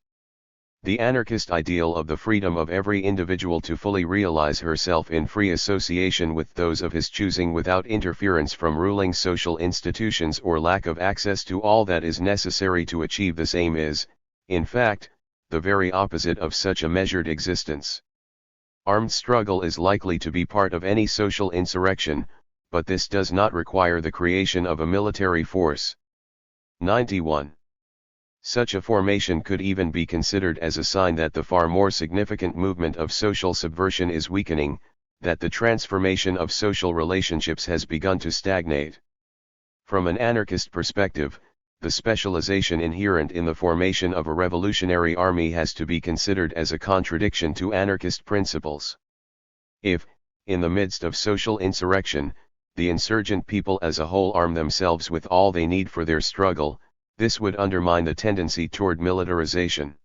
The anarchist ideal of the freedom of every individual to fully realize herself in free association with those of his choosing without interference from ruling social institutions or lack of access to all that is necessary to achieve this aim is, in fact, the very opposite of such a measured existence. Armed struggle is likely to be part of any social insurrection, but this does not require the creation of a military force. 91. Such a formation could even be considered as a sign that the far more significant movement of social subversion is weakening, that the transformation of social relationships has begun to stagnate. From an anarchist perspective, the specialization inherent in the formation of a revolutionary army has to be considered as a contradiction to anarchist principles. If, in the midst of social insurrection, the insurgent people as a whole arm themselves with all they need for their struggle, this would undermine the tendency toward militarization.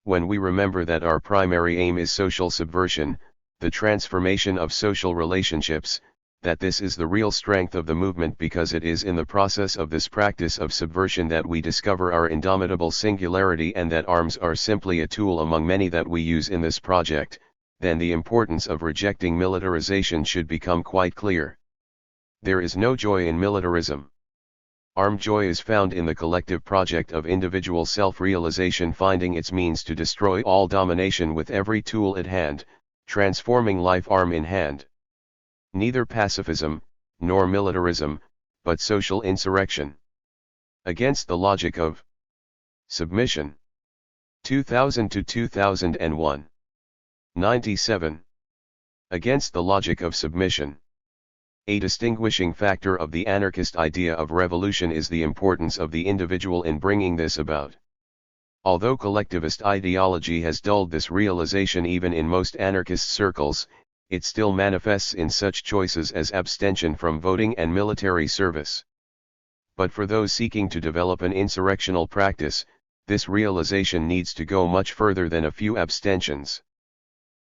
When we remember that our primary aim is social subversion, the transformation of social relationships, that this is the real strength of the movement because it is in the process of this practice of subversion that we discover our indomitable singularity and that arms are simply a tool among many that we use in this project, then the importance of rejecting militarization should become quite clear. There is no joy in militarism. Armed joy is found in the collective project of individual self-realization finding its means to destroy all domination with every tool at hand, transforming life arm in hand. Neither pacifism, nor militarism, but social insurrection. Against the logic of submission. 2000 to 2001. 97. Against the logic of submission. A distinguishing factor of the anarchist idea of revolution is the importance of the individual in bringing this about. Although collectivist ideology has dulled this realization even in most anarchist circles, it still manifests in such choices as abstention from voting and military service. But for those seeking to develop an insurrectional practice, this realization needs to go much further than a few abstentions.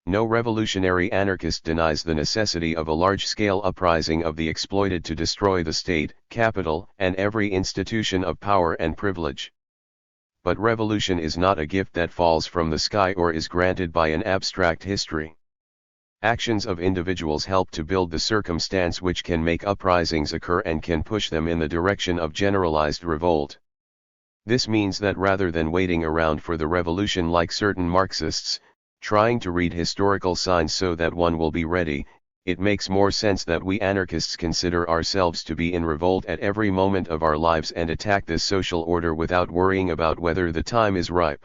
No revolutionary anarchist denies the necessity of a large-scale uprising of the exploited to destroy the state, capital, and every institution of power and privilege. But revolution is not a gift that falls from the sky or is granted by an abstract history. Actions of individuals help to build the circumstance which can make uprisings occur and can push them in the direction of generalized revolt. This means that rather than waiting around for the revolution like certain Marxists, trying to read historical signs so that one will be ready, it makes more sense that we anarchists consider ourselves to be in revolt at every moment of our lives and attack this social order without worrying about whether the time is ripe.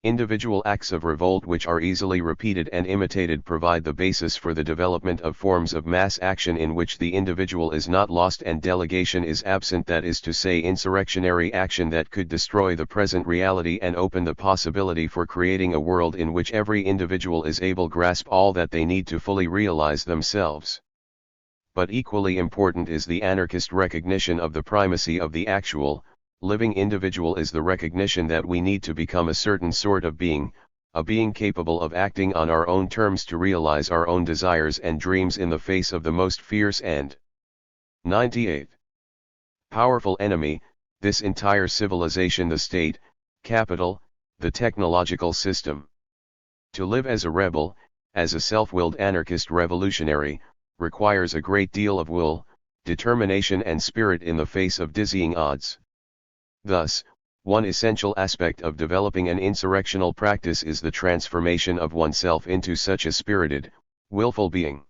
Individual acts of revolt which are easily repeated and imitated provide the basis for the development of forms of mass action in which the individual is not lost and delegation is absent, that is to say insurrectionary action that could destroy the present reality and open the possibility for creating a world in which every individual is able to grasp all that they need to fully realize themselves. But equally important is the anarchist recognition of the primacy of the actual, living individual is the recognition that we need to become a certain sort of being, a being capable of acting on our own terms to realize our own desires and dreams in the face of the most fierce and 98. Powerful enemy, this entire civilization, the state, capital, the technological system. To live as a rebel, as a self-willed anarchist revolutionary, requires a great deal of will, determination and spirit in the face of dizzying odds. Thus, one essential aspect of developing an insurrectional practice is the transformation of oneself into such a spirited, willful being.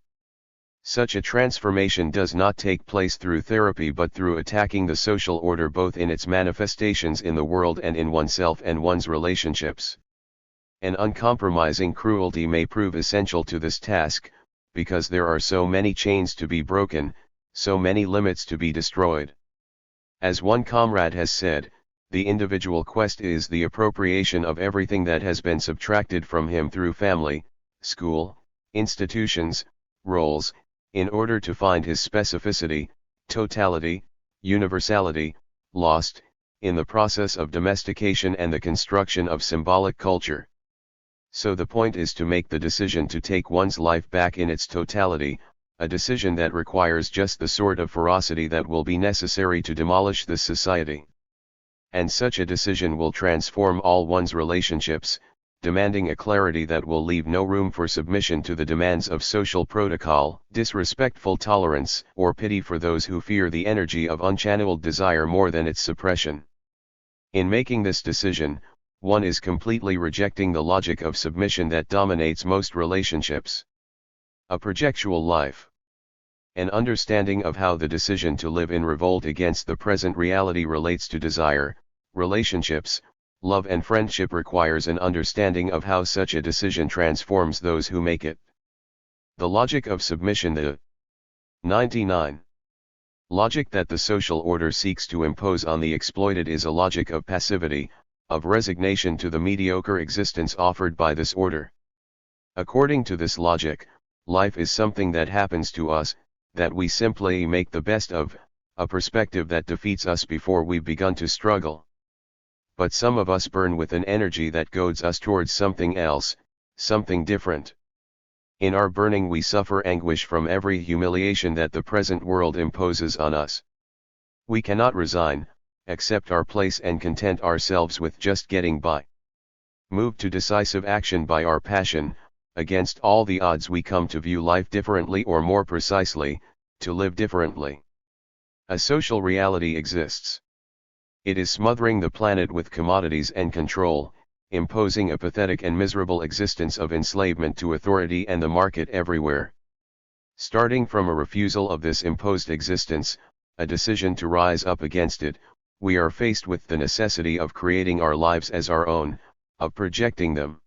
Such a transformation does not take place through therapy but through attacking the social order both in its manifestations in the world and in oneself and one's relationships. An uncompromising cruelty may prove essential to this task, because there are so many chains to be broken, so many limits to be destroyed. As one comrade has said, the individual quest is the appropriation of everything that has been subtracted from him through family, school, institutions, roles, in order to find his specificity, totality, universality, lost, in the process of domestication and the construction of symbolic culture. So the point is to make the decision to take one's life back in its totality, a decision that requires just the sort of ferocity that will be necessary to demolish this society. And such a decision will transform all one's relationships, demanding a clarity that will leave no room for submission to the demands of social protocol, disrespectful tolerance, or pity for those who fear the energy of unchanneled desire more than its suppression. In making this decision, one is completely rejecting the logic of submission that dominates most relationships. A projectual life. An understanding of how the decision to live in revolt against the present reality relates to desire, relationships, love and friendship requires an understanding of how such a decision transforms those who make it. The logic of submission. The 99. Logic that the social order seeks to impose on the exploited is a logic of passivity, of resignation to the mediocre existence offered by this order. According to this logic, life is something that happens to us, that we simply make the best of, a perspective that defeats us before we've begun to struggle. But some of us burn with an energy that goads us towards something else, something different. In our burning we suffer anguish from every humiliation that the present world imposes on us. We cannot resign, accept our place and content ourselves with just getting by. Moved to decisive action by our passion, against all the odds we come to view life differently, or more precisely, to live differently. A social reality exists. It is smothering the planet with commodities and control, imposing a pathetic and miserable existence of enslavement to authority and the market everywhere. Starting from a refusal of this imposed existence, a decision to rise up against it, we are faced with the necessity of creating our lives as our own, of projecting them.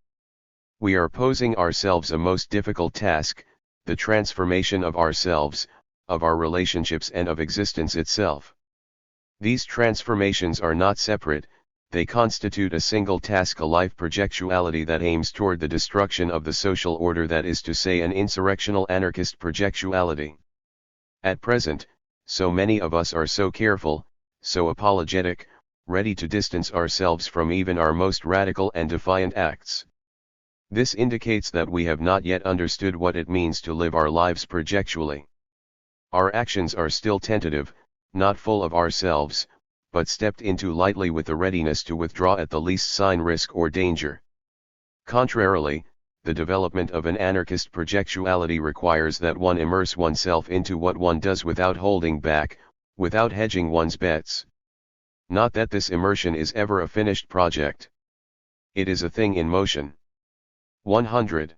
We are posing ourselves a most difficult task, the transformation of ourselves, of our relationships and of existence itself. These transformations are not separate, they constitute a single task, a life projectuality that aims toward the destruction of the social order, that is to say, an insurrectional anarchist projectuality. At present, so many of us are so careful, so apologetic, ready to distance ourselves from even our most radical and defiant acts. This indicates that we have not yet understood what it means to live our lives projectually. Our actions are still tentative, not full of ourselves, but stepped into lightly with the readiness to withdraw at the least sign, risk or danger. Contrarily, the development of an anarchist projectuality requires that one immerse oneself into what one does without holding back, without hedging one's bets. Not that this immersion is ever a finished project. It is a thing in motion. 100.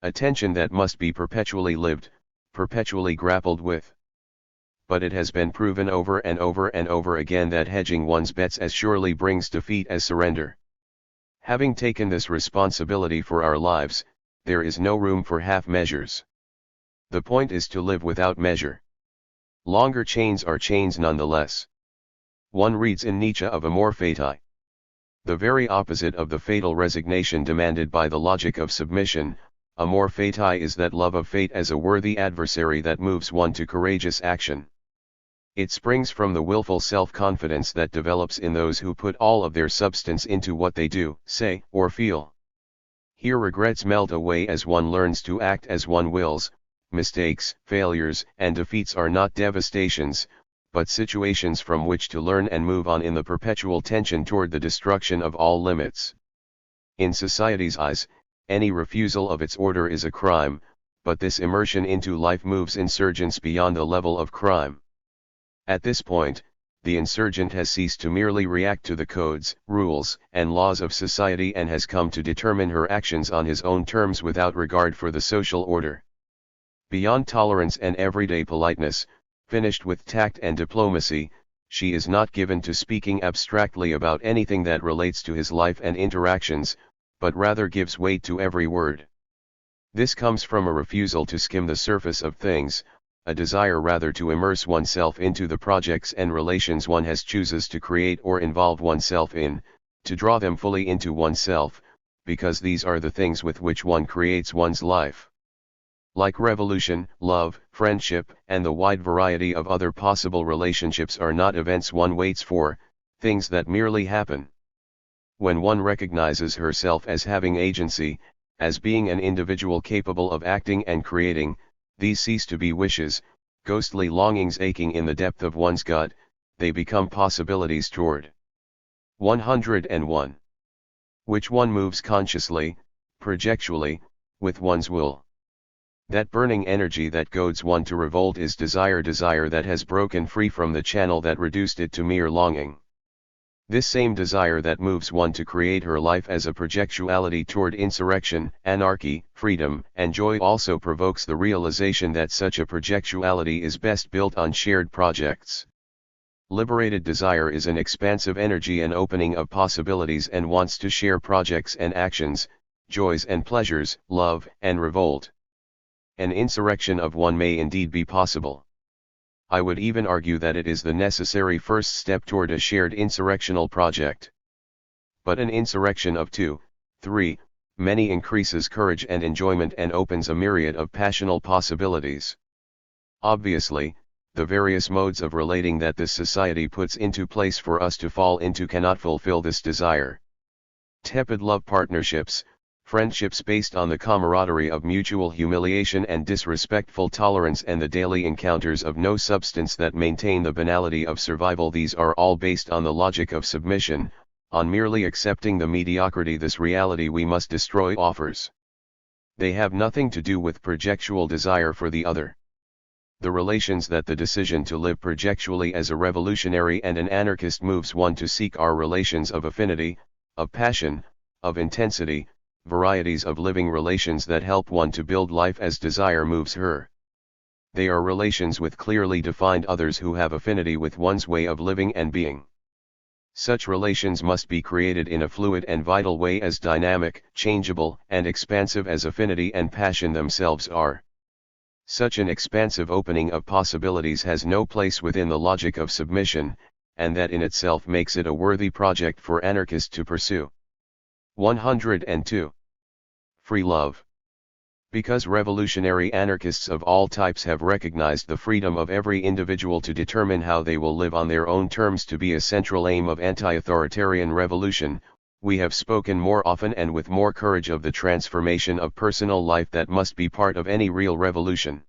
A tension that must be perpetually lived, perpetually grappled with. But it has been proven over and over and over again that hedging one's bets as surely brings defeat as surrender. Having taken this responsibility for our lives, there is no room for half measures. The point is to live without measure. Longer chains are chains nonetheless. One reads in Nietzsche of amor fati. The very opposite of the fatal resignation demanded by the logic of submission, amor fati is that love of fate as a worthy adversary that moves one to courageous action. It springs from the willful self-confidence that develops in those who put all of their substance into what they do, say, or feel. Here regrets melt away as one learns to act as one wills. Mistakes, failures, and defeats are not devastations, but situations from which to learn and move on in the perpetual tension toward the destruction of all limits. In society's eyes, any refusal of its order is a crime, but this immersion into life moves insurgents beyond the level of crime. At this point, the insurgent has ceased to merely react to the codes, rules, and laws of society and has come to determine her actions on his own terms without regard for the social order. Beyond tolerance and everyday politeness, finished with tact and diplomacy, she is not given to speaking abstractly about anything that relates to his life and interactions, but rather gives weight to every word. This comes from a refusal to skim the surface of things, a desire rather to immerse oneself into the projects and relations one has chooses to create or involve oneself in, to draw them fully into oneself, because these are the things with which one creates one's life. Like revolution, love, friendship, and the wide variety of other possible relationships are not events one waits for, things that merely happen. When one recognizes herself as having agency, as being an individual capable of acting and creating, These cease to be wishes, ghostly longings aching in the depth of one's gut, they become possibilities toward 101. Which one moves consciously, projectually, with one's will. That burning energy that goads one to revolt is desire that has broken free from the channel that reduced it to mere longing. This same desire that moves one to create her life as a projectuality toward insurrection, anarchy, freedom, and joy also provokes the realization that such a projectuality is best built on shared projects. Liberated desire is an expansive energy and opening of possibilities and wants to share projects and actions, joys and pleasures, love and revolt. An insurrection of one may indeed be possible. I would even argue that it is the necessary first step toward a shared insurrectional project. But an insurrection of 2, 3, many increases courage and enjoyment and opens a myriad of passional possibilities. Obviously, the various modes of relating that this society puts into place for us to fall into cannot fulfill this desire. Tepid love partnerships, friendships based on the camaraderie of mutual humiliation and disrespectful tolerance and the daily encounters of no substance that maintain the banality of survival, these are all based on the logic of submission, on merely accepting the mediocrity this reality we must destroy offers. They have nothing to do with projectual desire for the other. The relations that the decision to live projectually as a revolutionary and an anarchist moves one to seek are relations of affinity, of passion, of intensity, varieties of living relations that help one to build life as desire moves her. They are relations with clearly defined others who have affinity with one's way of living and being. Such relations must be created in a fluid and vital way, as dynamic, changeable, and expansive as affinity and passion themselves are. Such an expansive opening of possibilities has no place within the logic of submission, and that in itself makes it a worthy project for anarchists to pursue. 102. Free love. Because revolutionary anarchists of all types have recognized the freedom of every individual to determine how they will live on their own terms to be a central aim of anti-authoritarian revolution, we have spoken more often and with more courage of the transformation of personal life that must be part of any real revolution.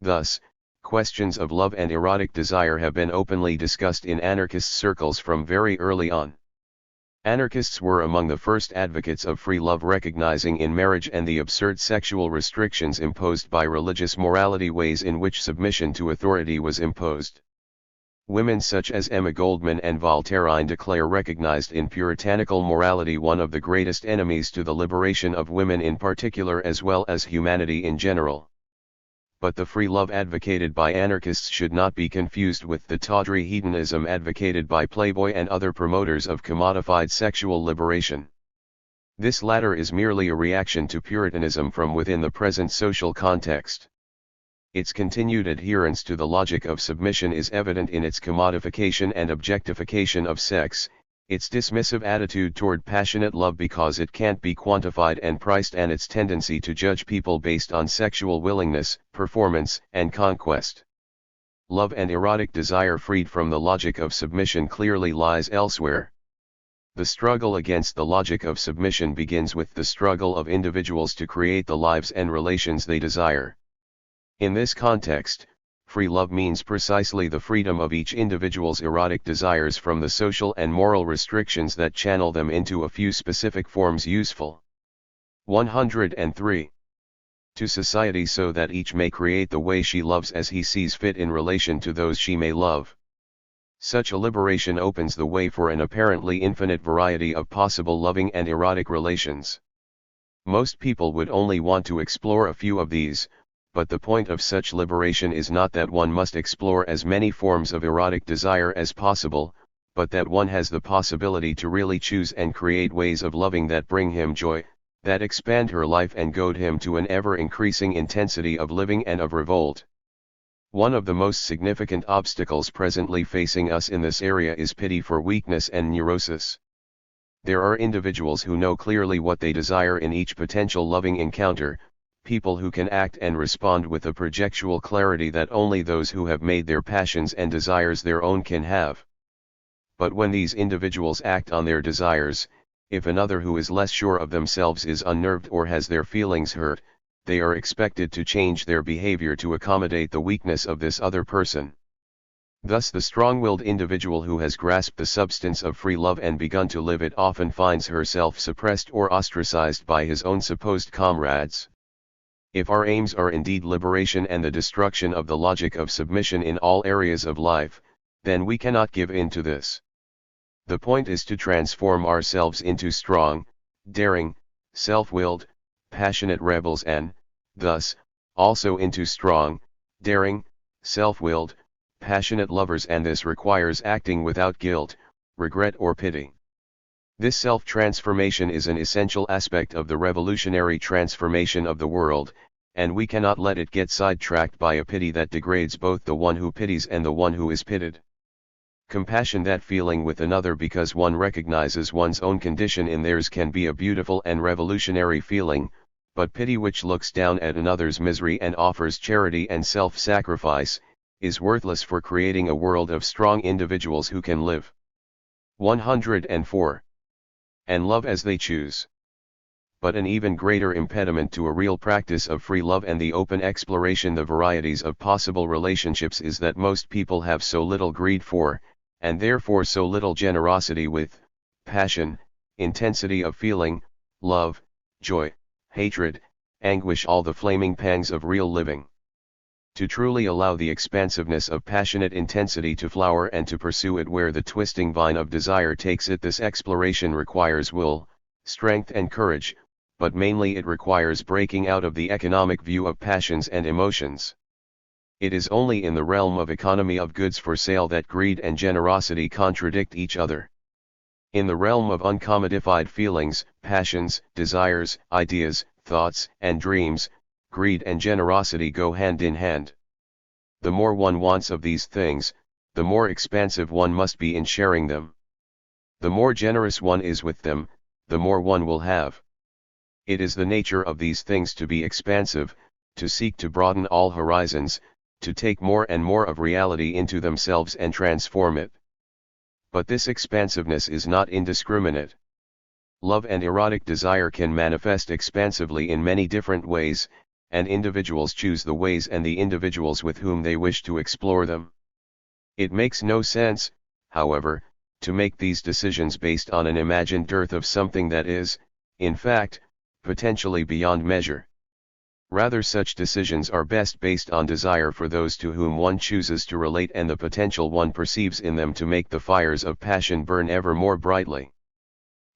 Thus, questions of love and erotic desire have been openly discussed in anarchist circles from very early on. Anarchists were among the first advocates of free love, recognizing in marriage and the absurd sexual restrictions imposed by religious morality ways in which submission to authority was imposed. Women such as Emma Goldman and Voltairine de Cleyre recognized in puritanical morality one of the greatest enemies to the liberation of women in particular as well as humanity in general. But the free love advocated by anarchists should not be confused with the tawdry hedonism advocated by Playboy and other promoters of commodified sexual liberation. This latter is merely a reaction to Puritanism from within the present social context. Its continued adherence to the logic of submission is evident in its commodification and objectification of sex, its dismissive attitude toward passionate love because it can't be quantified and priced, and its tendency to judge people based on sexual willingness, performance, and conquest. Love and erotic desire freed from the logic of submission clearly lies elsewhere. The struggle against the logic of submission begins with the struggle of individuals to create the lives and relations they desire. In this context, free love means precisely the freedom of each individual's erotic desires from the social and moral restrictions that channel them into a few specific forms useful. 103. To society so that each may create the way she loves as he sees fit in relation to those she may love. Such a liberation opens the way for an apparently infinite variety of possible loving and erotic relations. Most people would only want to explore a few of these, but the point of such liberation is not that one must explore as many forms of erotic desire as possible, but that one has the possibility to really choose and create ways of loving that bring him joy, that expand her life and goad him to an ever-increasing intensity of living and of revolt. One of the most significant obstacles presently facing us in this area is pity for weakness and neurosis. There are individuals who know clearly what they desire in each potential loving encounter, people who can act and respond with a projectual clarity that only those who have made their passions and desires their own can have. But when these individuals act on their desires, if another who is less sure of themselves is unnerved or has their feelings hurt, they are expected to change their behavior to accommodate the weakness of this other person. Thus the strong-willed individual who has grasped the substance of free love and begun to live it often finds herself suppressed or ostracized by his own supposed comrades. If our aims are indeed liberation and the destruction of the logic of submission in all areas of life, then we cannot give in to this. The point is to transform ourselves into strong, daring, self-willed, passionate rebels and, thus, also into strong, daring, self-willed, passionate lovers, and this requires acting without guilt, regret or pity. This self-transformation is an essential aspect of the revolutionary transformation of the world, and we cannot let it get sidetracked by a pity that degrades both the one who pities and the one who is pitied. Compassion, that feeling with another because one recognizes one's own condition in theirs, can be a beautiful and revolutionary feeling, but pity, which looks down at another's misery and offers charity and self-sacrifice, is worthless for creating a world of strong individuals who can live 104 and love as they choose. But an even greater impediment to a real practice of free love and the open exploration the varieties of possible relationships is that most people have so little greed for, and therefore so little generosity with, passion, intensity of feeling, love, joy, hatred, anguish, all the flaming pangs of real living. To truly allow the expansiveness of passionate intensity to flower and to pursue it where the twisting vine of desire takes it, this exploration requires will, strength and courage, but mainly it requires breaking out of the economic view of passions and emotions. It is only in the realm of economy of goods for sale that greed and generosity contradict each other. In the realm of uncommodified feelings, passions, desires, ideas, thoughts, and dreams, greed and generosity go hand in hand. The more one wants of these things, the more expansive one must be in sharing them. The more generous one is with them, the more one will have. It is the nature of these things to be expansive, to seek to broaden all horizons, to take more and more of reality into themselves and transform it. But this expansiveness is not indiscriminate. Love and erotic desire can manifest expansively in many different ways, and individuals choose the ways and the individuals with whom they wish to explore them. It makes no sense, however, to make these decisions based on an imagined dearth of something that is, in fact, potentially beyond measure. Rather, such decisions are best based on desire for those to whom one chooses to relate and the potential one perceives in them to make the fires of passion burn ever more brightly.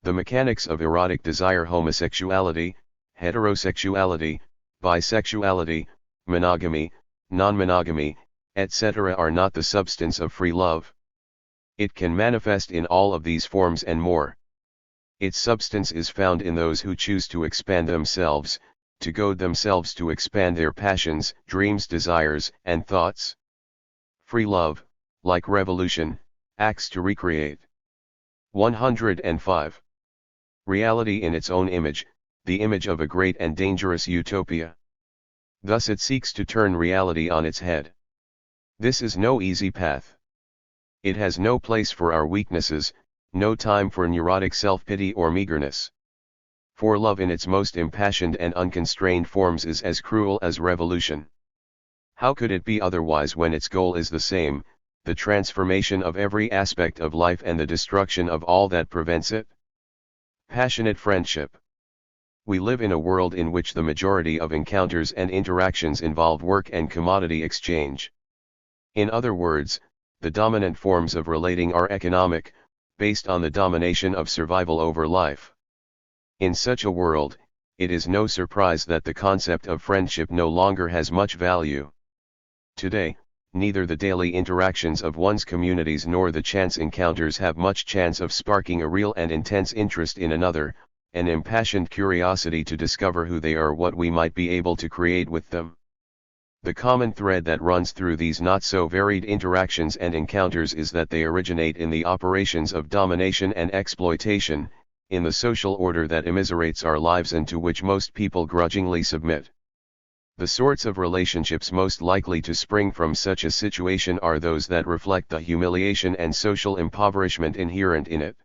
The mechanics of erotic desire, homosexuality, heterosexuality, bisexuality, monogamy, non-monogamy, etc., are not the substance of free love. It can manifest in all of these forms and more. Its substance is found in those who choose to expand themselves, to goad themselves to expand their passions, dreams, desires, and thoughts. Free love, like revolution, acts to recreate. 105. Reality in its own image, the image of a great and dangerous utopia. Thus it seeks to turn reality on its head. This is no easy path. It has no place for our weaknesses, no time for neurotic self-pity or meagerness. For love in its most impassioned and unconstrained forms is as cruel as revolution. How could it be otherwise when its goal is the same, the transformation of every aspect of life and the destruction of all that prevents it? Passionate friendship. We live in a world in which the majority of encounters and interactions involve work and commodity exchange. In other words, the dominant forms of relating are economic, based on the domination of survival over life. In such a world, it is no surprise that the concept of friendship no longer has much value. Today, neither the daily interactions of one's communities nor the chance encounters have much chance of sparking a real and intense interest in another, an impassioned curiosity to discover who they are, what we might be able to create with them. The common thread that runs through these not so varied interactions and encounters is that they originate in the operations of domination and exploitation, in the social order that immiserates our lives and to which most people grudgingly submit. The sorts of relationships most likely to spring from such a situation are those that reflect the humiliation and social impoverishment inherent in it.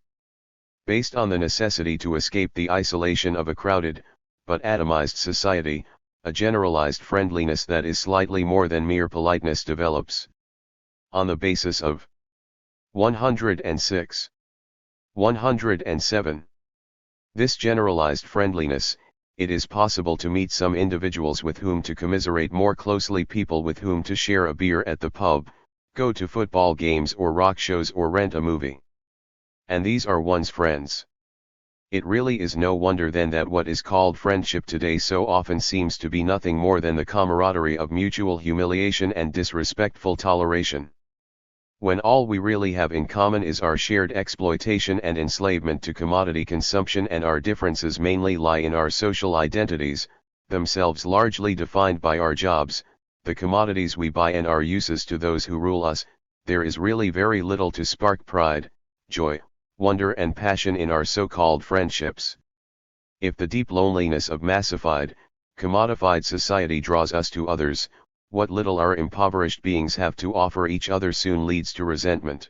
Based on the necessity to escape the isolation of a crowded, but atomized society, a generalized friendliness that is slightly more than mere politeness develops. On the basis of 106. 107. This generalized friendliness, it is possible to meet some individuals with whom to commiserate more closely, people with whom to share a beer at the pub, go to football games or rock shows or rent a movie. And these are one's friends. It really is no wonder then that what is called friendship today so often seems to be nothing more than the camaraderie of mutual humiliation and disrespectful toleration. When all we really have in common is our shared exploitation and enslavement to commodity consumption, and our differences mainly lie in our social identities, themselves largely defined by our jobs, the commodities we buy, and our uses to those who rule us, there is really very little to spark pride, joy, wonder and passion in our so-called friendships. If the deep loneliness of massified, commodified society draws us to others, what little our impoverished beings have to offer each other soon leads to resentment.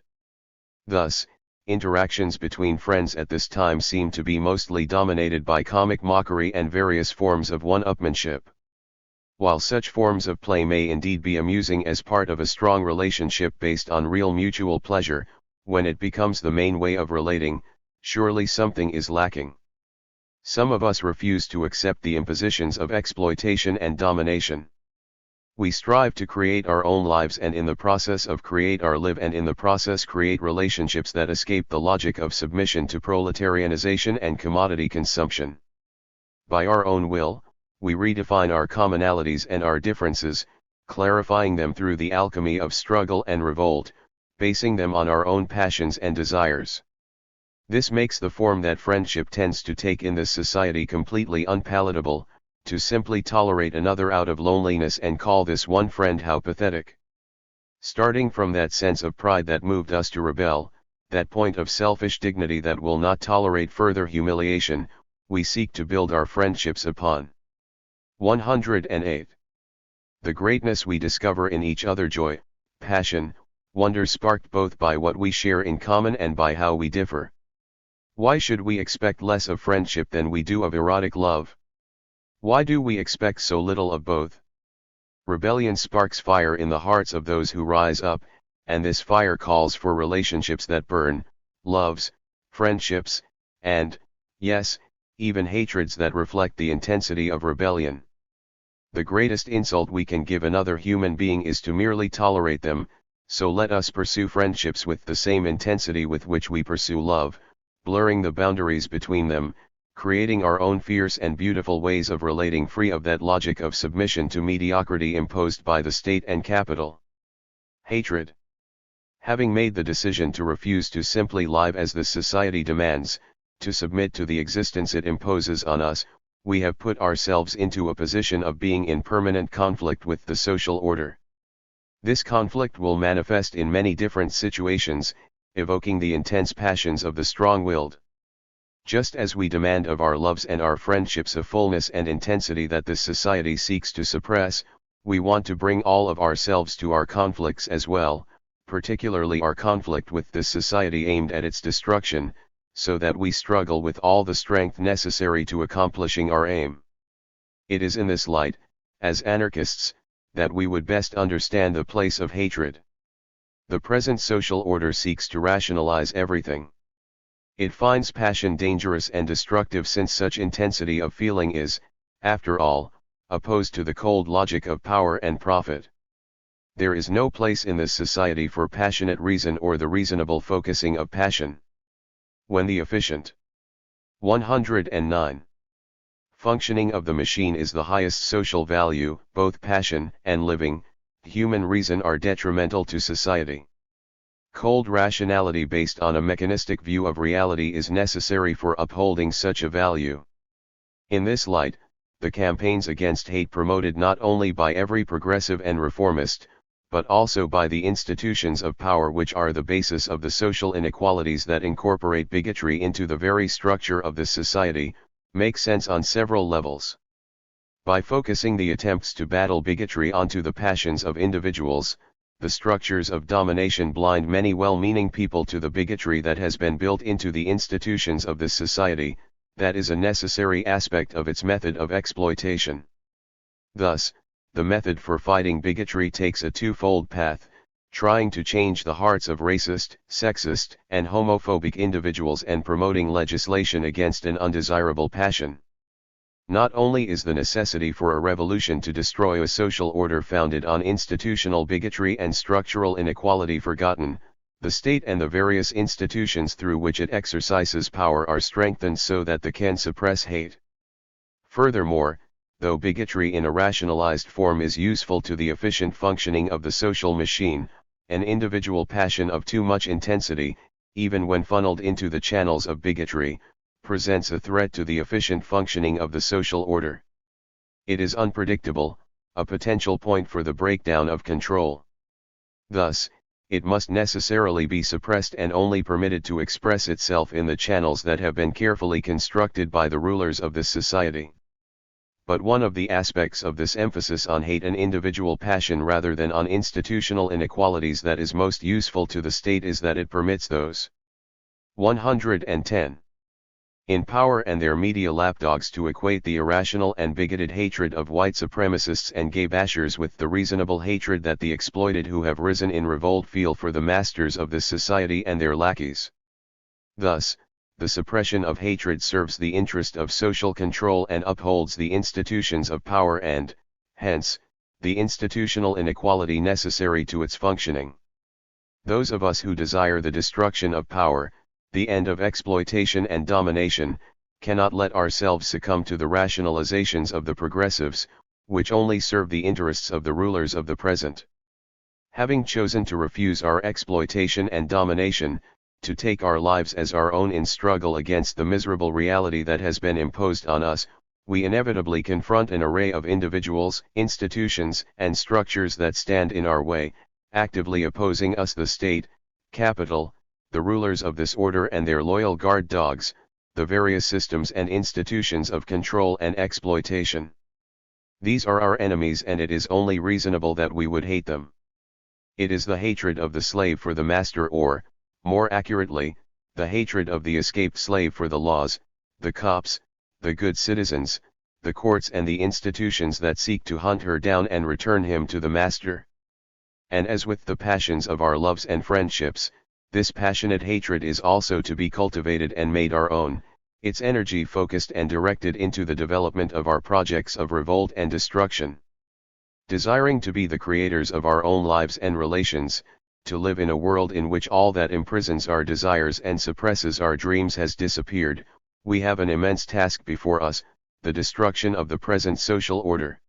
Thus, interactions between friends at this time seem to be mostly dominated by comic mockery and various forms of one-upmanship. While such forms of play may indeed be amusing as part of a strong relationship based on real mutual pleasure, when it becomes the main way of relating, surely something is lacking. Some of us refuse to accept the impositions of exploitation and domination. We strive to create our own lives, and in the process of create our live, and in the process create relationships that escape the logic of submission to proletarianization and commodity consumption. By our own will, we redefine our commonalities and our differences, clarifying them through the alchemy of struggle and revolt, basing them on our own passions and desires. This makes the form that friendship tends to take in this society completely unpalatable. To simply tolerate another out of loneliness and call this one friend, how pathetic. Starting from that sense of pride that moved us to rebel, that point of selfish dignity that will not tolerate further humiliation, we seek to build our friendships upon. 108. The greatness we discover in each other, joy, passion, wonder sparked both by what we share in common and by how we differ. Why should we expect less of friendship than we do of erotic love? Why do we expect so little of both? Rebellion sparks fire in the hearts of those who rise up, and this fire calls for relationships that burn, loves, friendships, and, yes, even hatreds that reflect the intensity of rebellion. The greatest insult we can give another human being is to merely tolerate them, so let us pursue friendships with the same intensity with which we pursue love, blurring the boundaries between them, creating our own fierce and beautiful ways of relating free of that logic of submission to mediocrity imposed by the state and capital. Hatred. Having made the decision to refuse to simply live as the society demands, to submit to the existence it imposes on us, we have put ourselves into a position of being in permanent conflict with the social order. This conflict will manifest in many different situations, evoking the intense passions of the strong-willed. Just as we demand of our loves and our friendships a fullness and intensity that this society seeks to suppress, we want to bring all of ourselves to our conflicts as well, particularly our conflict with this society aimed at its destruction, so that we struggle with all the strength necessary to accomplishing our aim. It is in this light, as anarchists, that we would best understand the place of hatred. The present social order seeks to rationalize everything. It finds passion dangerous and destructive, since such intensity of feeling is, after all, opposed to the cold logic of power and profit. There is no place in this society for passionate reason or the reasonable focusing of passion. When the efficient 109. Functioning of the machine is the highest social value, both passion and living, human reason are detrimental to society. Cold rationality based on a mechanistic view of reality is necessary for upholding such a value. In this light, the campaigns against hate promoted not only by every progressive and reformist, but also by the institutions of power which are the basis of the social inequalities that incorporate bigotry into the very structure of this society, make sense on several levels. By focusing the attempts to battle bigotry onto the passions of individuals, the structures of domination blind many well-meaning people to the bigotry that has been built into the institutions of this society, that is a necessary aspect of its method of exploitation. Thus, the method for fighting bigotry takes a twofold path, trying to change the hearts of racist, sexist, and homophobic individuals and promoting legislation against an undesirable passion. Not only is the necessity for a revolution to destroy a social order founded on institutional bigotry and structural inequality forgotten, the state and the various institutions through which it exercises power are strengthened so that they can suppress hate. Furthermore, though bigotry in a rationalized form is useful to the efficient functioning of the social machine, an individual passion of too much intensity, even when funneled into the channels of bigotry, presents a threat to the efficient functioning of the social order. It is unpredictable, a potential point for the breakdown of control. Thus, it must necessarily be suppressed and only permitted to express itself in the channels that have been carefully constructed by the rulers of this society. But one of the aspects of this emphasis on hate and individual passion rather than on institutional inequalities that is most useful to the state is that it permits those 110 in power and their media lapdogs to equate the irrational and bigoted hatred of white supremacists and gay bashers with the reasonable hatred that the exploited who have risen in revolt feel for the masters of this society and their lackeys. Thus, the suppression of hatred serves the interest of social control and upholds the institutions of power and, hence, the institutional inequality necessary to its functioning. Those of us who desire the destruction of power, the end of exploitation and domination, cannot let ourselves succumb to the rationalizations of the progressives, which only serve the interests of the rulers of the present. Having chosen to refuse our exploitation and domination, to take our lives as our own in struggle against the miserable reality that has been imposed on us, we inevitably confront an array of individuals, institutions, and structures that stand in our way, actively opposing us: the state, capital, the rulers of this order and their loyal guard dogs, the various systems and institutions of control and exploitation. These are our enemies, and it is only reasonable that we would hate them. It is the hatred of the slave for the master, or, more accurately, the hatred of the escaped slave for the laws, the cops, the good citizens, the courts and the institutions that seek to hunt her down and return him to the master. And as with the passions of our loves and friendships, this passionate hatred is also to be cultivated and made our own, its energy focused and directed into the development of our projects of revolt and destruction. Desiring to be the creators of our own lives and relations, to live in a world in which all that imprisons our desires and suppresses our dreams has disappeared, we have an immense task before us: the destruction of the present social order.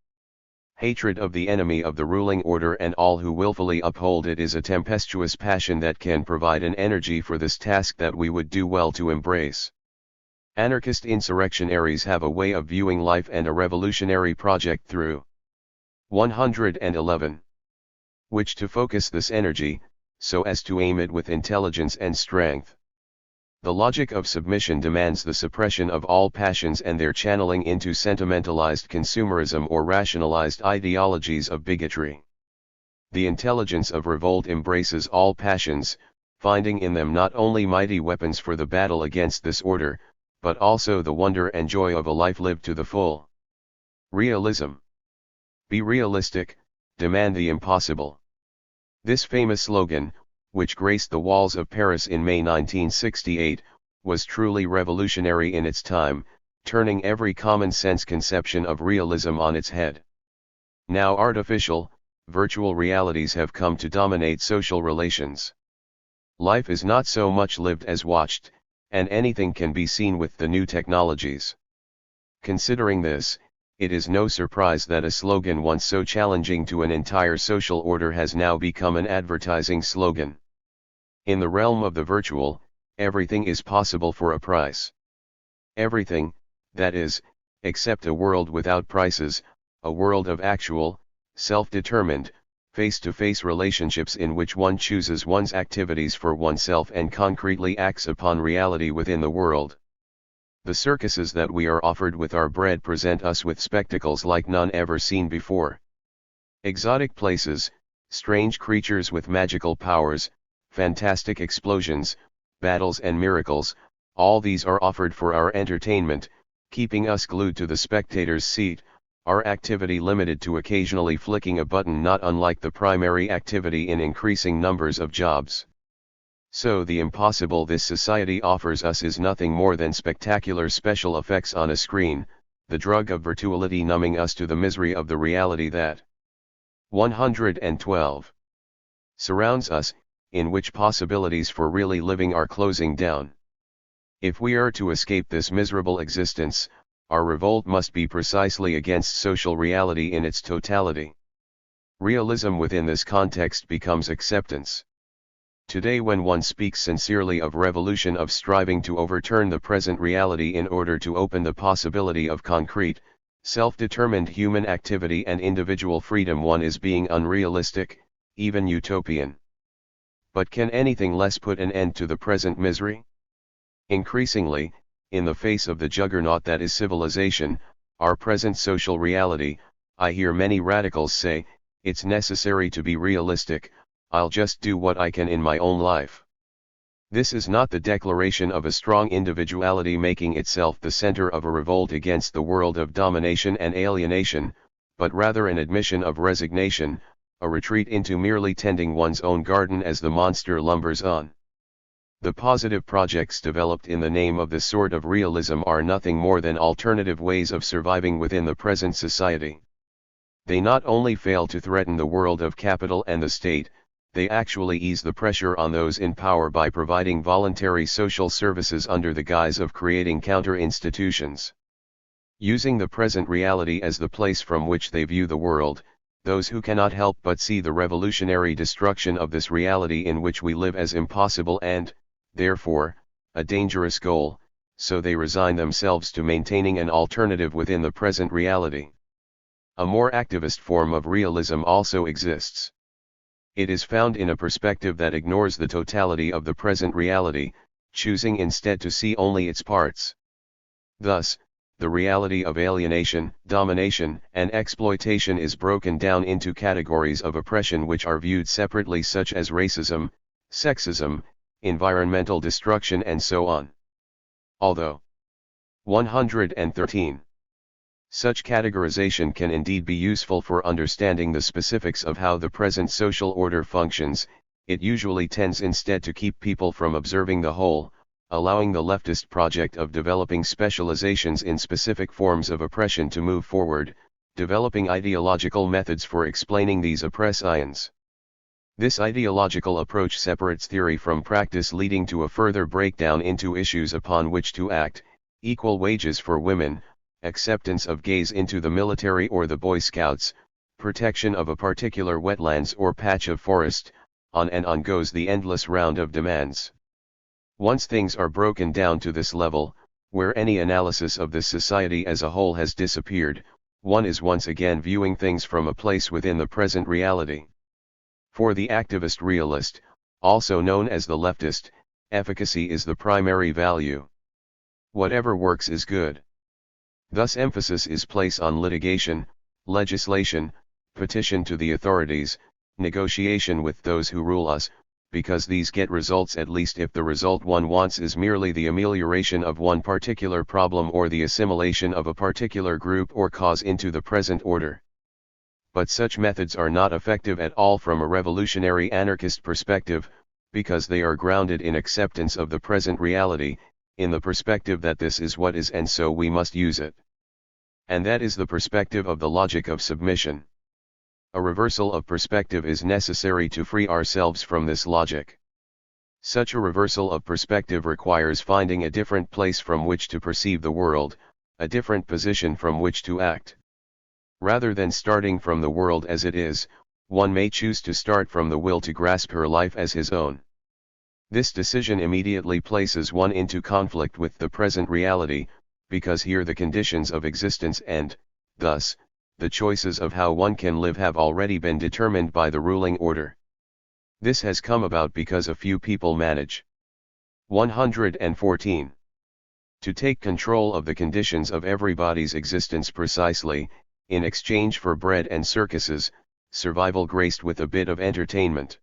Hatred of the enemy of the ruling order and all who willfully uphold it is a tempestuous passion that can provide an energy for this task that we would do well to embrace. Anarchist insurrectionaries have a way of viewing life and a revolutionary project through 111, which to focus this energy, so as to aim it with intelligence and strength. The logic of submission demands the suppression of all passions and their channeling into sentimentalized consumerism or rationalized ideologies of bigotry. The intelligence of revolt embraces all passions, finding in them not only mighty weapons for the battle against this order, but also the wonder and joy of a life lived to the full. Realism. Be realistic, demand the impossible. This famous slogan, which graced the walls of Paris in May 1968, was truly revolutionary in its time, turning every common-sense conception of realism on its head. Now artificial, virtual realities have come to dominate social relations. Life is not so much lived as watched, and anything can be seen with the new technologies. Considering this, it is no surprise that a slogan once so challenging to an entire social order has now become an advertising slogan. In the realm of the virtual, everything is possible for a price. Everything, that is, except a world without prices, a world of actual, self-determined, face-to-face relationships in which one chooses one's activities for oneself and concretely acts upon reality within the world. The circuses that we are offered with our bread present us with spectacles like none ever seen before. Exotic places, strange creatures with magical powers, fantastic explosions, battles and miracles, all these are offered for our entertainment, keeping us glued to the spectator's seat, our activity limited to occasionally flicking a button, not unlike the primary activity in increasing numbers of jobs. So the impossible this society offers us is nothing more than spectacular special effects on a screen, the drug of virtuality numbing us to the misery of the reality that 112 surrounds us, in which possibilities for really living are closing down. If we are to escape this miserable existence, our revolt must be precisely against social reality in its totality. Realism within this context becomes acceptance. Today, when one speaks sincerely of revolution, of striving to overturn the present reality in order to open the possibility of concrete, self-determined human activity and individual freedom, one is being unrealistic, even utopian. But can anything less put an end to the present misery? Increasingly, in the face of the juggernaut that is civilization, our present social reality, I hear many radicals say, it's necessary to be realistic, I'll just do what I can in my own life. This is not the declaration of a strong individuality making itself the center of a revolt against the world of domination and alienation, but rather an admission of resignation, a retreat into merely tending one's own garden as the monster lumbers on. The positive projects developed in the name of this sort of realism are nothing more than alternative ways of surviving within the present society. They not only fail to threaten the world of capital and the state, they actually ease the pressure on those in power by providing voluntary social services under the guise of creating counter-institutions. Using the present reality as the place from which they view the world, those who cannot help but see the revolutionary destruction of this reality in which we live as impossible and, therefore, a dangerous goal, so they resign themselves to maintaining an alternative within the present reality. A more activist form of realism also exists. It is found in a perspective that ignores the totality of the present reality, choosing instead to see only its parts. Thus, the reality of alienation, domination, and exploitation is broken down into categories of oppression which are viewed separately, such as racism, sexism, environmental destruction, and so on. Although 113. Such categorization can indeed be useful for understanding the specifics of how the present social order functions, it usually tends instead to keep people from observing the whole, allowing the leftist project of developing specializations in specific forms of oppression to move forward, developing ideological methods for explaining these oppressions. This ideological approach separates theory from practice, leading to a further breakdown into issues upon which to act: equal wages for women, acceptance of gays into the military or the Boy Scouts, protection of a particular wetlands or patch of forest, on and on goes the endless round of demands. Once things are broken down to this level, where any analysis of this society as a whole has disappeared, one is once again viewing things from a place within the present reality. For the activist realist, also known as the leftist, efficacy is the primary value. Whatever works is good. Thus emphasis is placed on litigation, legislation, petition to the authorities, negotiation with those who rule us, because these get results, at least if the result one wants is merely the amelioration of one particular problem or the assimilation of a particular group or cause into the present order. But such methods are not effective at all from a revolutionary anarchist perspective, because they are grounded in acceptance of the present reality, in the perspective that this is what is and so we must use it. And that is the perspective of the logic of submission. A reversal of perspective is necessary to free ourselves from this logic. Such a reversal of perspective requires finding a different place from which to perceive the world, a different position from which to act. Rather than starting from the world as it is, one may choose to start from the will to grasp her life as his own. This decision immediately places one into conflict with the present reality, because here the conditions of existence and, thus, the choices of how one can live have already been determined by the ruling order. This has come about because a few people manage 114. To take control of the conditions of everybody's existence precisely, in exchange for bread and circuses, survival graced with a bit of entertainment.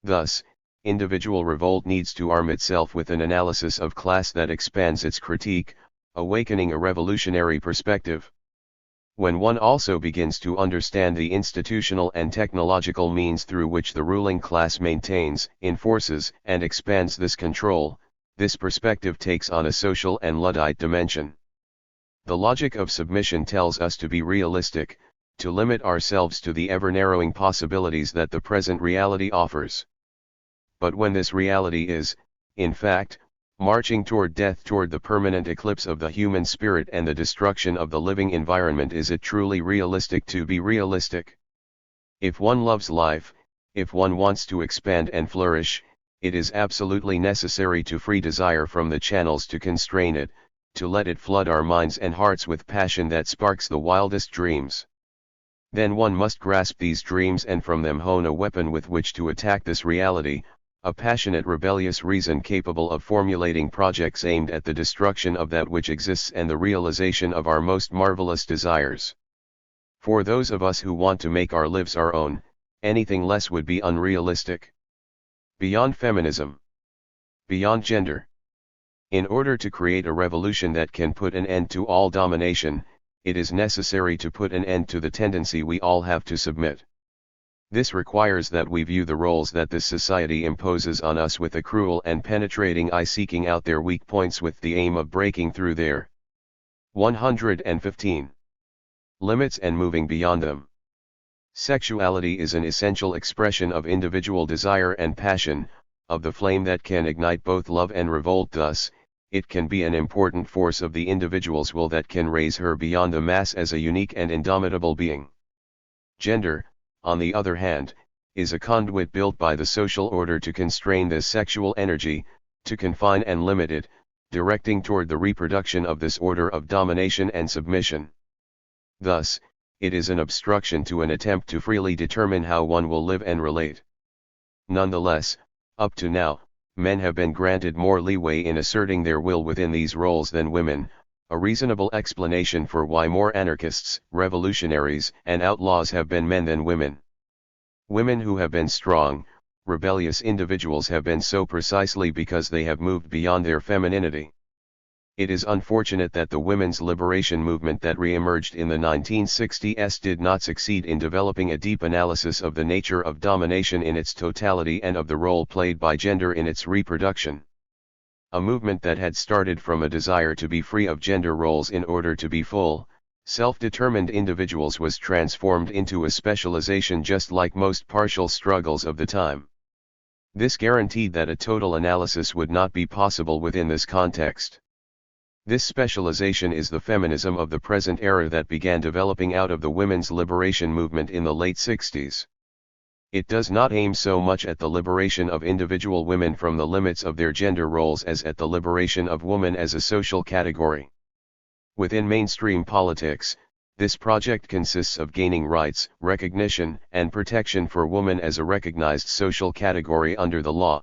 Thus, individual revolt needs to arm itself with an analysis of class that expands its critique, awakening a revolutionary perspective. When one also begins to understand the institutional and technological means through which the ruling class maintains, enforces, and expands this control, this perspective takes on a social and Luddite dimension. The logic of submission tells us to be realistic, to limit ourselves to the ever-narrowing possibilities that the present reality offers. But when this reality is, in fact, marching toward death, toward the permanent eclipse of the human spirit and the destruction of the living environment, is it truly realistic to be realistic? If one loves life, if one wants to expand and flourish, it is absolutely necessary to free desire from the channels to constrain it, to let it flood our minds and hearts with passion that sparks the wildest dreams. Then one must grasp these dreams and from them hone a weapon with which to attack this reality, a passionate rebellious reason capable of formulating projects aimed at the destruction of that which exists and the realization of our most marvelous desires. For those of us who want to make our lives our own, anything less would be unrealistic. Beyond feminism. Beyond gender. In order to create a revolution that can put an end to all domination, it is necessary to put an end to the tendency we all have to submit. This requires that we view the roles that this society imposes on us with a cruel and penetrating eye, seeking out their weak points with the aim of breaking through their 115 limits and moving beyond them. Sexuality is an essential expression of individual desire and passion, of the flame that can ignite both love and revolt. Thus, it can be an important force of the individual's will that can raise her beyond the mass as a unique and indomitable being. Gender, on the other hand, is a conduit built by the social order to constrain this sexual energy, to confine and limit it, directing toward the reproduction of this order of domination and submission. Thus, it is an obstruction to an attempt to freely determine how one will live and relate. Nonetheless, up to now, men have been granted more leeway in asserting their will within these roles than women, a reasonable explanation for why more anarchists, revolutionaries, and outlaws have been men than women. Women who have been strong, rebellious individuals have been so precisely because they have moved beyond their femininity. It is unfortunate that the women's liberation movement that re-emerged in the 1960s did not succeed in developing a deep analysis of the nature of domination in its totality and of the role played by gender in its reproduction. A movement that had started from a desire to be free of gender roles in order to be full, self-determined individuals was transformed into a specialization, just like most partial struggles of the time. This guaranteed that a total analysis would not be possible within this context. This specialization is the feminism of the present era that began developing out of the women's liberation movement in the late 60s. It does not aim so much at the liberation of individual women from the limits of their gender roles as at the liberation of woman as a social category. Within mainstream politics, this project consists of gaining rights, recognition, and protection for woman as a recognized social category under the law.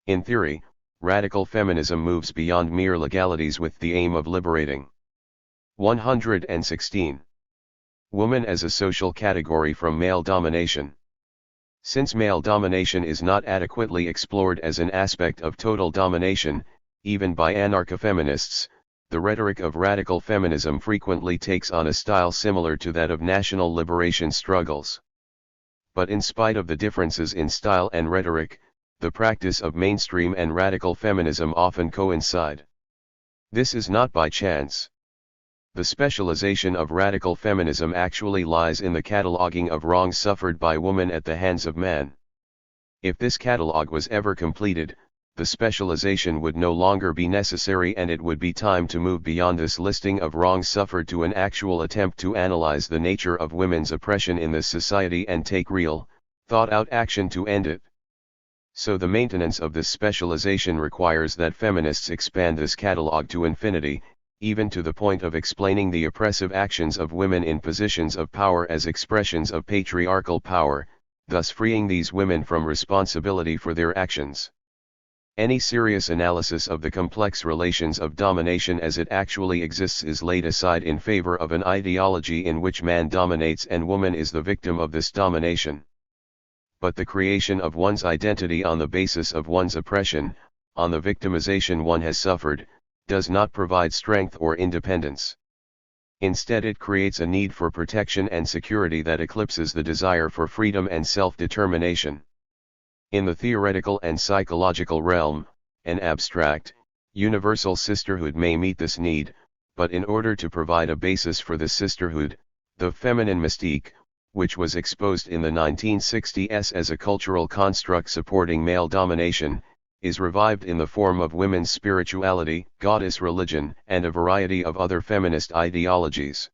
In theory, radical feminism moves beyond mere legalities with the aim of liberating 116 woman as a social category from male domination. Since male domination is not adequately explored as an aspect of total domination, even by anarcho-feminists, the rhetoric of radical feminism frequently takes on a style similar to that of national liberation struggles. But in spite of the differences in style and rhetoric, the practice of mainstream and radical feminism often coincide. This is not by chance. The specialization of radical feminism actually lies in the cataloging of wrongs suffered by woman at the hands of man. If this catalog was ever completed, the specialization would no longer be necessary, and it would be time to move beyond this listing of wrongs suffered to an actual attempt to analyze the nature of women's oppression in this society and take real, thought-out action to end it. So the maintenance of this specialization requires that feminists expand this catalog to infinity, even to the point of explaining the oppressive actions of women in positions of power as expressions of patriarchal power, thus freeing these women from responsibility for their actions. Any serious analysis of the complex relations of domination as it actually exists is laid aside in favor of an ideology in which man dominates and woman is the victim of this domination. But the creation of one's identity on the basis of one's oppression, on the victimization one has suffered, does not provide strength or independence. Instead, it creates a need for protection and security that eclipses the desire for freedom and self-determination. In the theoretical and psychological realm, an abstract, universal sisterhood may meet this need, but in order to provide a basis for this sisterhood, the feminine mystique, which was exposed in the 1960s as a cultural construct supporting male domination, is revived in the form of women's spirituality, goddess religion, and a variety of other feminist ideologies.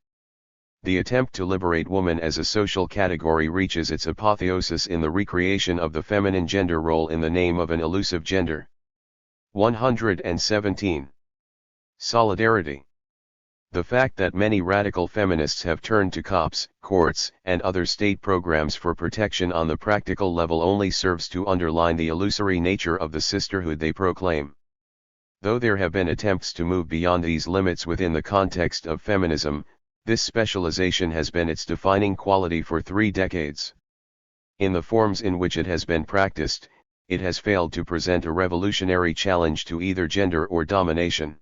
The attempt to liberate woman as a social category reaches its apotheosis in the recreation of the feminine gender role in the name of an elusive gender. 117. Solidarity. The fact that many radical feminists have turned to cops, courts, and other state programs for protection on the practical level only serves to underline the illusory nature of the sisterhood they proclaim. Though there have been attempts to move beyond these limits within the context of feminism, this specialization has been its defining quality for 3 decades. In the forms in which it has been practiced, it has failed to present a revolutionary challenge to either gender or domination.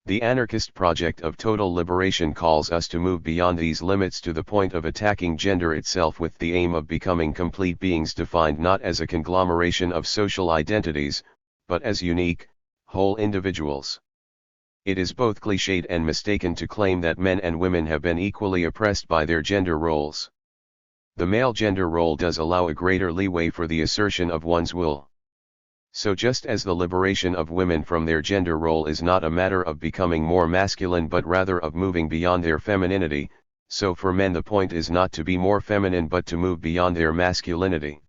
The anarchist project of total liberation calls us to move beyond these limits to the point of attacking gender itself with the aim of becoming complete beings defined not as a conglomeration of social identities, but as unique, whole individuals. It is both cliched and mistaken to claim that men and women have been equally oppressed by their gender roles. The male gender role does allow a greater leeway for the assertion of one's will. So just as the liberation of women from their gender role is not a matter of becoming more masculine but rather of moving beyond their femininity, so for men the point is not to be more feminine but to move beyond their masculinity.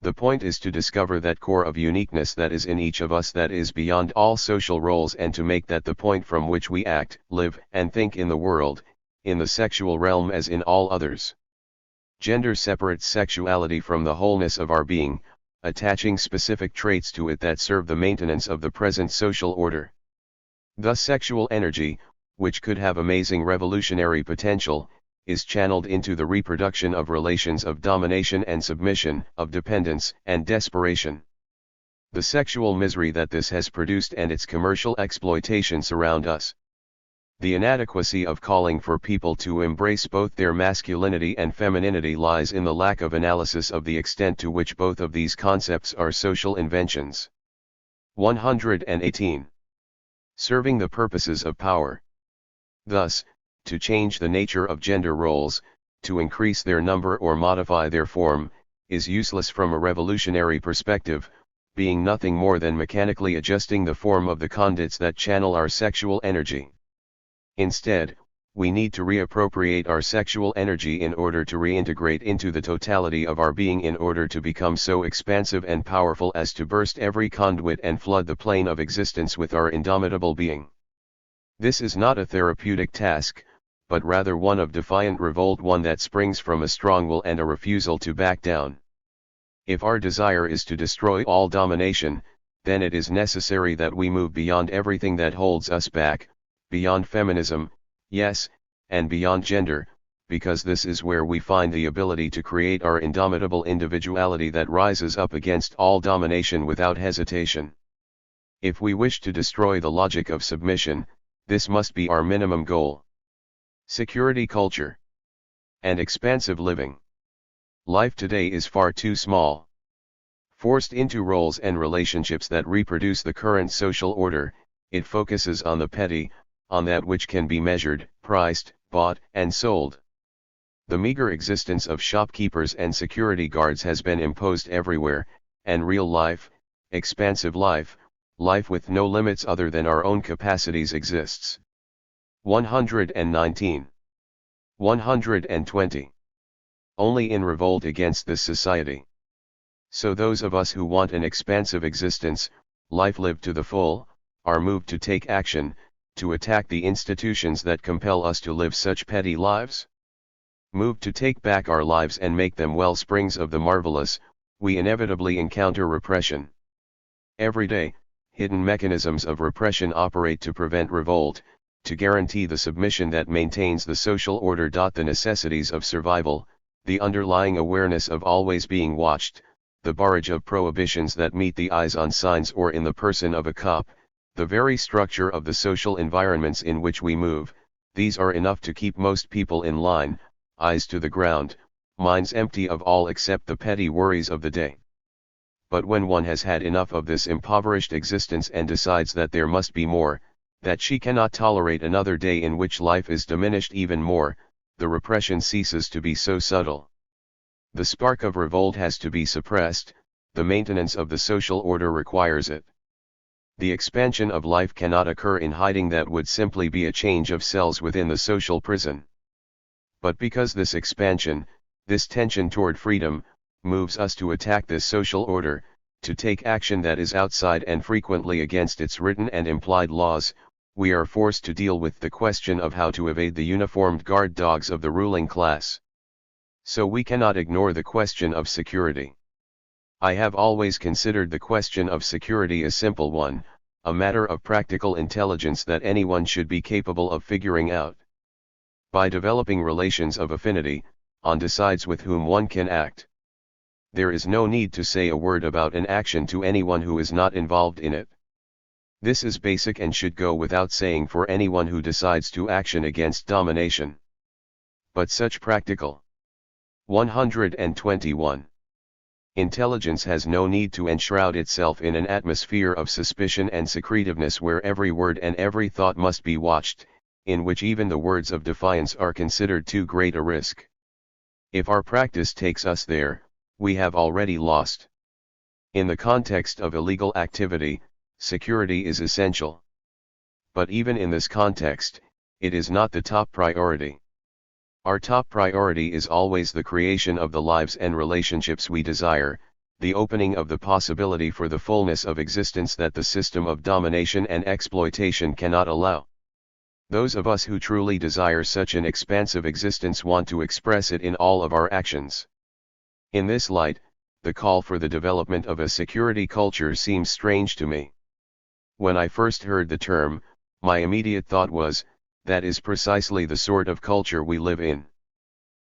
The point is to discover that core of uniqueness that is in each of us that is beyond all social roles and to make that the point from which we act, live, and think in the world, in the sexual realm as in all others. Gender separates sexuality from the wholeness of our being, attaching specific traits to it that serve the maintenance of the present social order. Thus sexual energy, which could have amazing revolutionary potential, is channeled into the reproduction of relations of domination and submission, of dependence and desperation. The sexual misery that this has produced and its commercial exploitation surround us. The inadequacy of calling for people to embrace both their masculinity and femininity lies in the lack of analysis of the extent to which both of these concepts are social inventions. 118. Serving the purposes of power. Thus, to change the nature of gender roles, to increase their number or modify their form, is useless from a revolutionary perspective, being nothing more than mechanically adjusting the form of the conduits that channel our sexual energy. Instead, we need to reappropriate our sexual energy in order to reintegrate into the totality of our being in order to become so expansive and powerful as to burst every conduit and flood the plane of existence with our indomitable being. This is not a therapeutic task, but rather one of defiant revolt, one that springs from a strong will and a refusal to back down. If our desire is to destroy all domination, then it is necessary that we move beyond everything that holds us back, beyond feminism, yes, and beyond gender, because this is where we find the ability to create our indomitable individuality that rises up against all domination without hesitation. If we wish to destroy the logic of submission, this must be our minimum goal. Security culture and expansive living. Life today is far too small. Forced into roles and relationships that reproduce the current social order, it focuses on the petty, on that which can be measured, priced, bought, and sold. The meager existence of shopkeepers and security guards has been imposed everywhere, and real life, expansive life, life with no limits other than our own capacities exists. 119. 120. Only in revolt against this society. So those of us who want an expansive existence, life lived to the full, are moved to take action, to attack the institutions that compel us to live such petty lives. Moved to take back our lives and make them well springs of the marvelous, we inevitably encounter repression. Every day, hidden mechanisms of repression operate to prevent revolt, to guarantee the submission that maintains the social order. The necessities of survival, the underlying awareness of always being watched, the barrage of prohibitions that meet the eyes on signs or in the person of a cop, the very structure of the social environments in which we move, These are enough to keep most people in line, eyes to the ground, minds empty of all except the petty worries of the day. But when one has had enough of this impoverished existence and decides that there must be more, that she cannot tolerate another day in which life is diminished even more, the repression ceases to be so subtle. The spark of revolt has to be suppressed, the maintenance of the social order requires it. The expansion of life cannot occur in hiding, that would simply be a change of cells within the social prison. But because this expansion, this tension toward freedom, moves us to attack this social order, to take action that is outside and frequently against its written and implied laws, we are forced to deal with the question of how to evade the uniformed guard dogs of the ruling class. So we cannot ignore the question of security. I have always considered the question of security a simple one, a matter of practical intelligence that anyone should be capable of figuring out. By developing relations of affinity, one decides with whom one can act. There is no need to say a word about an action to anyone who is not involved in it. This is basic and should go without saying for anyone who decides to action against domination. But such practical 121. Intelligence has no need to enshroud itself in an atmosphere of suspicion and secretiveness where every word and every thought must be watched, in which even the words of defiance are considered too great a risk. If our practice takes us there, we have already lost. In the context of illegal activity, security is essential. But even in this context, it is not the top priority. Our top priority is always the creation of the lives and relationships we desire, the opening of the possibility for the fullness of existence that the system of domination and exploitation cannot allow. Those of us who truly desire such an expansive existence want to express it in all of our actions. In this light, the call for the development of a security culture seems strange to me. When I first heard the term, my immediate thought was, that is precisely the sort of culture we live in.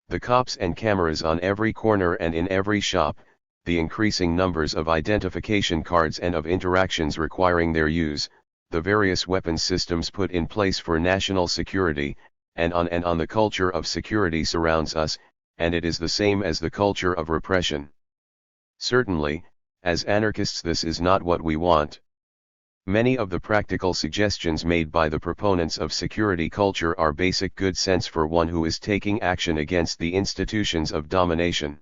The cops and cameras on every corner and in every shop, the increasing numbers of identification cards and of interactions requiring their use, the various weapons systems put in place for national security, and on the culture of security surrounds us, and it is the same as the culture of repression. Certainly, as anarchists, this is not what we want. Many of the practical suggestions made by the proponents of security culture are basic good sense for one who is taking action against the institutions of domination.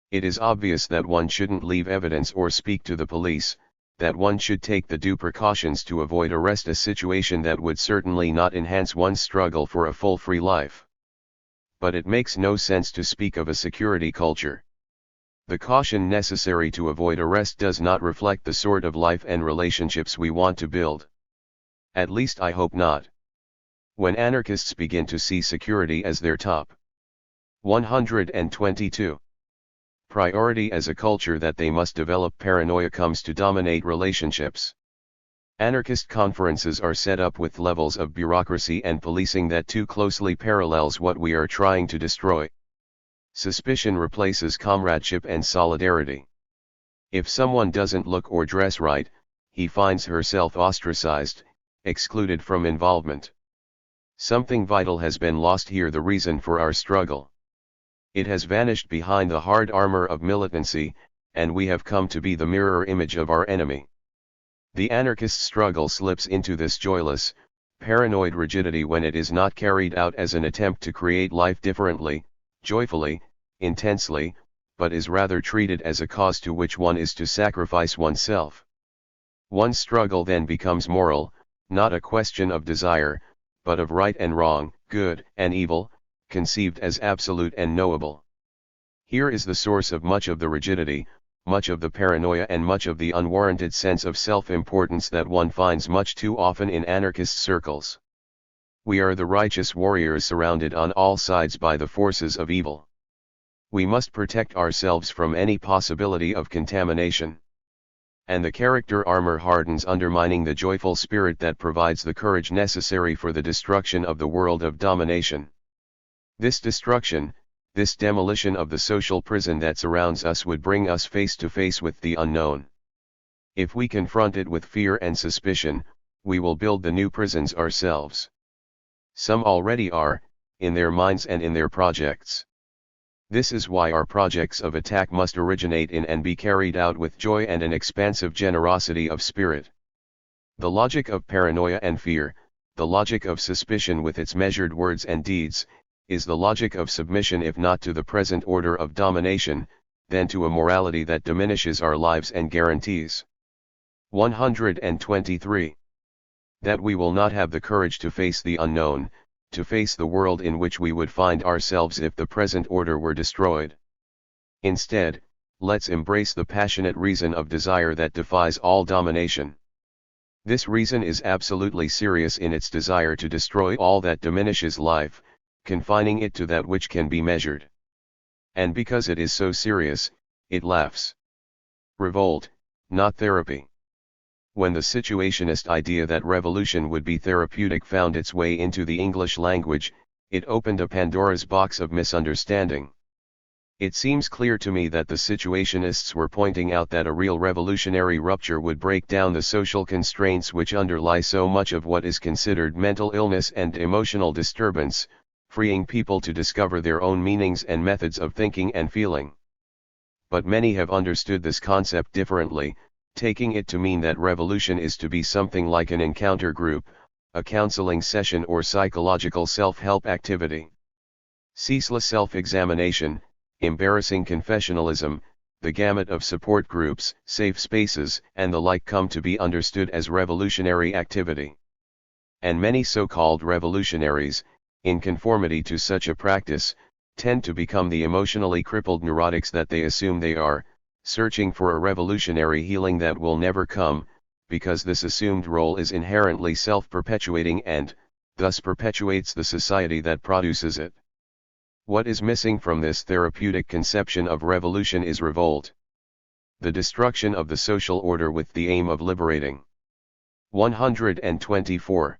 It is obvious that one shouldn't leave evidence or speak to the police, that one should take the due precautions to avoid arrest, a situation that would certainly not enhance one's struggle for a full free life. But it makes no sense to speak of a security culture. The caution necessary to avoid arrest does not reflect the sort of life and relationships we want to build. At least I hope not. When anarchists begin to see security as their top 122 priority as a culture that they must develop, paranoia comes to dominate relationships. Anarchist conferences are set up with levels of bureaucracy and policing that too closely parallels what we are trying to destroy. Suspicion replaces comradeship and solidarity. If someone doesn't look or dress right, he finds herself ostracized, excluded from involvement. Something vital has been lost here, the reason for our struggle. It has vanished behind the hard armor of militancy, and we have come to be the mirror image of our enemy. The anarchist struggle slips into this joyless, paranoid rigidity when it is not carried out as an attempt to create life differently, joyfully, intensely, but is rather treated as a cause to which one is to sacrifice oneself. One's struggle then becomes moral, not a question of desire, but of right and wrong, good and evil, conceived as absolute and knowable. Here is the source of much of the rigidity, much of the paranoia, and much of the unwarranted sense of self-importance that one finds much too often in anarchist circles. We are the righteous warriors surrounded on all sides by the forces of evil. We must protect ourselves from any possibility of contamination. And the character armor hardens, undermining the joyful spirit that provides the courage necessary for the destruction of the world of domination. This destruction, this demolition of the social prison that surrounds us, would bring us face to face with the unknown. If we confront it with fear and suspicion, we will build the new prisons ourselves. Some already are, in their minds and in their projects. This is why our projects of attack must originate in and be carried out with joy and an expansive generosity of spirit. The logic of paranoia and fear, the logic of suspicion with its measured words and deeds, is the logic of submission if not to the present order of domination, then to a morality that diminishes our lives and guarantees. 123. That we will not have the courage to face the unknown, to face the world in which we would find ourselves if the present order were destroyed. Instead, let's embrace the passionate reason of desire that defies all domination. This reason is absolutely serious in its desire to destroy all that diminishes life, confining it to that which can be measured. And because it is so serious, it laughs. Revolt, not therapy. When the situationist idea that revolution would be therapeutic found its way into the English language, it opened a Pandora's box of misunderstanding. It seems clear to me that the situationists were pointing out that a real revolutionary rupture would break down the social constraints which underlie so much of what is considered mental illness and emotional disturbance, freeing people to discover their own meanings and methods of thinking and feeling. But many have understood this concept differently, taking it to mean that revolution is to be something like an encounter group, a counseling session or psychological self-help activity. Ceaseless self-examination, embarrassing confessionalism, the gamut of support groups, safe spaces, and the like come to be understood as revolutionary activity. And many so-called revolutionaries, in conformity to such a practice, tend to become the emotionally crippled neurotics that they assume they are, searching for a revolutionary healing that will never come, because this assumed role is inherently self-perpetuating and, thus perpetuates the society that produces it. What is missing from this therapeutic conception of revolution is revolt. The destruction of the social order with the aim of liberating. 124.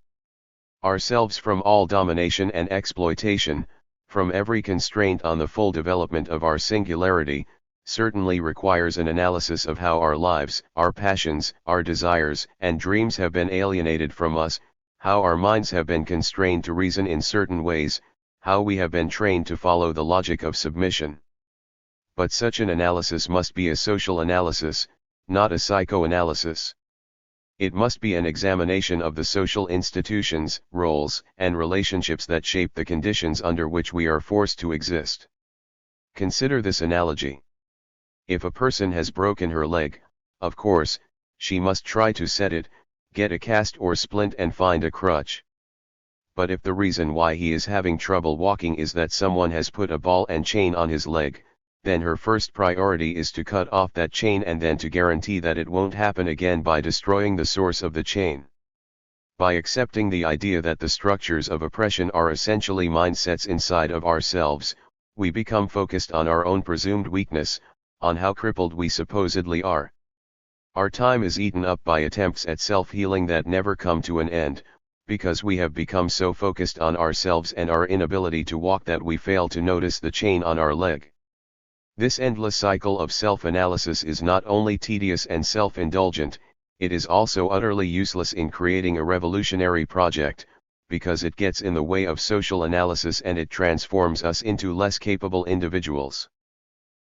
Ourselves from all domination and exploitation, from every constraint on the full development of our singularity, certainly requires an analysis of how our lives, our passions, our desires, and dreams have been alienated from us, how our minds have been constrained to reason in certain ways, how we have been trained to follow the logic of submission. But such an analysis must be a social analysis, not a psychoanalysis. It must be an examination of the social institutions, roles, and relationships that shape the conditions under which we are forced to exist. Consider this analogy. If a person has broken her leg, of course, she must try to set it, get a cast or splint and find a crutch. But if the reason why he is having trouble walking is that someone has put a ball and chain on his leg, then her first priority is to cut off that chain and then to guarantee that it won't happen again by destroying the source of the chain. By accepting the idea that the structures of oppression are essentially mindsets inside of ourselves, we become focused on our own presumed weakness, on how crippled we supposedly are. Our time is eaten up by attempts at self-healing that never come to an end, because we have become so focused on ourselves and our inability to walk that we fail to notice the chain on our leg. This endless cycle of self-analysis is not only tedious and self-indulgent, it is also utterly useless in creating a revolutionary project, because it gets in the way of social analysis and it transforms us into less capable individuals.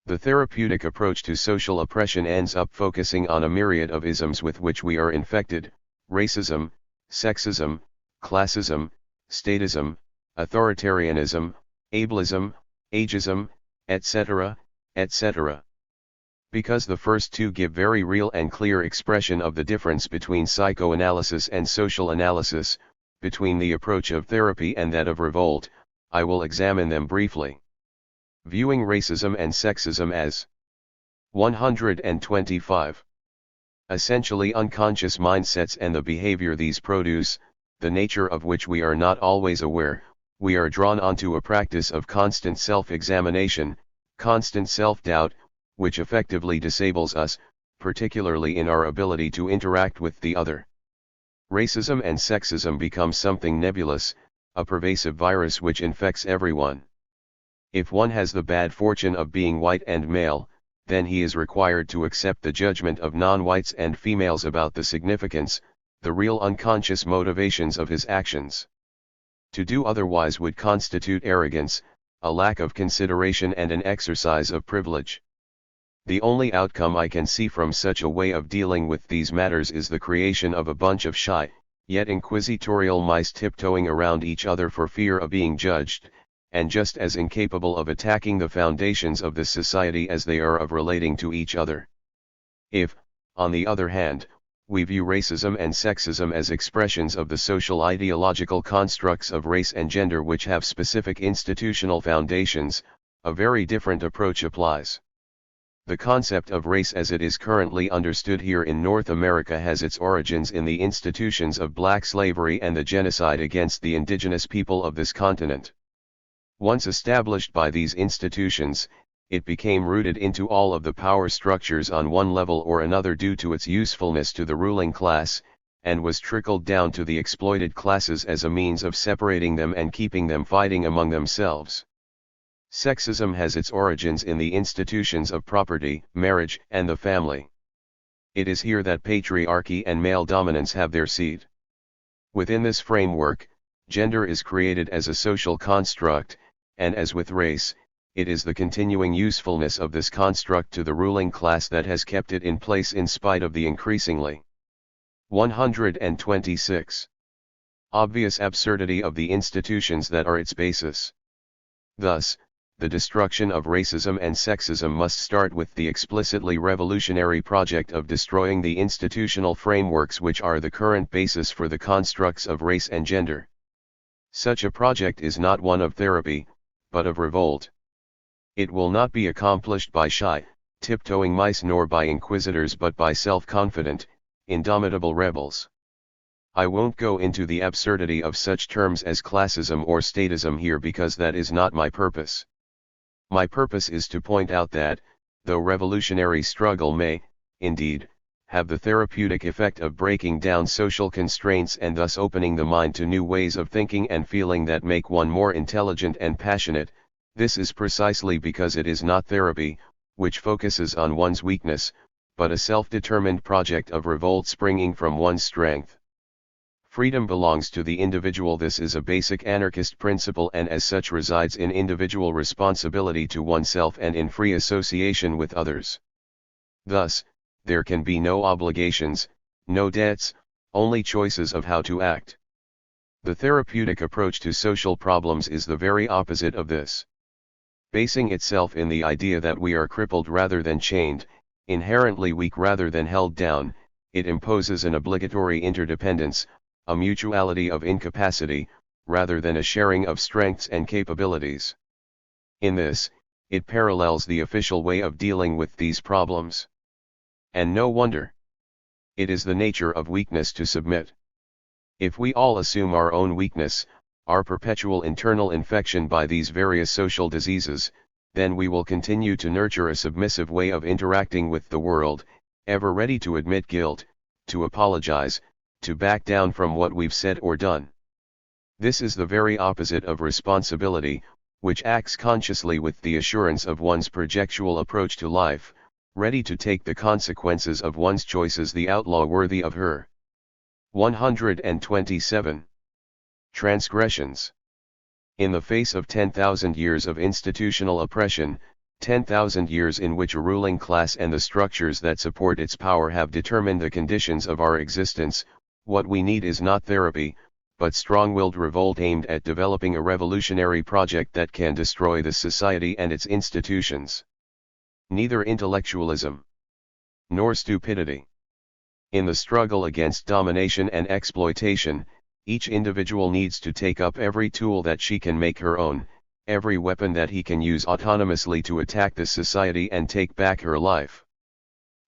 The therapeutic approach to social oppression ends up focusing on a myriad of isms with which we are infected: racism, sexism, classism, statism, authoritarianism, ableism, ageism, etc., etc. Because the first two give very real and clear expression of the difference between psychoanalysis and social analysis, between the approach of therapy and that of revolt, I will examine them briefly. Viewing racism and sexism as 125. Essentially unconscious mindsets and the behavior these produce, the nature of which we are not always aware, we are drawn onto a practice of constant self-examination, constant self-doubt, which effectively disables us, particularly in our ability to interact with the other. Racism and sexism become something nebulous, a pervasive virus which infects everyone. If one has the bad fortune of being white and male, then he is required to accept the judgment of non-whites and females about the significance, the real unconscious motivations of his actions. To do otherwise would constitute arrogance, a lack of consideration and an exercise of privilege. The only outcome I can see from such a way of dealing with these matters is the creation of a bunch of shy, yet inquisitorial mice tiptoeing around each other for fear of being judged, and just as incapable of attacking the foundations of this society as they are of relating to each other. If, on the other hand, we view racism and sexism as expressions of the social ideological constructs of race and gender which have specific institutional foundations, a very different approach applies. The concept of race as it is currently understood here in North America has its origins in the institutions of black slavery and the genocide against the indigenous people of this continent. Once established by these institutions, it became rooted into all of the power structures on one level or another due to its usefulness to the ruling class, and was trickled down to the exploited classes as a means of separating them and keeping them fighting among themselves. Sexism has its origins in the institutions of property, marriage, and the family. It is here that patriarchy and male dominance have their seed. Within this framework, gender is created as a social construct, and as with race, it is the continuing usefulness of this construct to the ruling class that has kept it in place in spite of the increasingly 126 obvious absurdity of the institutions that are its basis. Thus, the destruction of racism and sexism must start with the explicitly revolutionary project of destroying the institutional frameworks which are the current basis for the constructs of race and gender. Such a project is not one of therapy, but of revolt. It will not be accomplished by shy, tiptoeing mice nor by inquisitors but by self-confident, indomitable rebels. I won't go into the absurdity of such terms as classism or statism here because that is not my purpose. My purpose is to point out that, though revolutionary struggle may, indeed, have the therapeutic effect of breaking down social constraints and thus opening the mind to new ways of thinking and feeling that make one more intelligent and passionate, this is precisely because it is not therapy, which focuses on one's weakness, but a self-determined project of revolt springing from one's strength. Freedom belongs to the individual. This is a basic anarchist principle and as such resides in individual responsibility to oneself and in free association with others. Thus, there can be no obligations, no debts, only choices of how to act. The therapeutic approach to social problems is the very opposite of this. Basing itself in the idea that we are crippled rather than chained, inherently weak rather than held down, it imposes an obligatory interdependence, a mutuality of incapacity, rather than a sharing of strengths and capabilities. In this, it parallels the official way of dealing with these problems. And no wonder. It is the nature of weakness to submit. If we all assume our own weakness, our perpetual internal infection by these various social diseases, then we will continue to nurture a submissive way of interacting with the world, ever ready to admit guilt, to apologize, to back down from what we've said or done. This is the very opposite of responsibility, which acts consciously with the assurance of one's projectual approach to life, ready to take the consequences of one's choices, the outlaw worthy of her. 127. Transgressions. In the face of 10,000 years of institutional oppression, 10,000 years in which a ruling class and the structures that support its power have determined the conditions of our existence, what we need is not therapy, but strong-willed revolt aimed at developing a revolutionary project that can destroy the society and its institutions. Neither intellectualism nor stupidity. In the struggle against domination and exploitation, each individual needs to take up every tool that she can make her own, every weapon that he can use autonomously to attack the society and take back her life.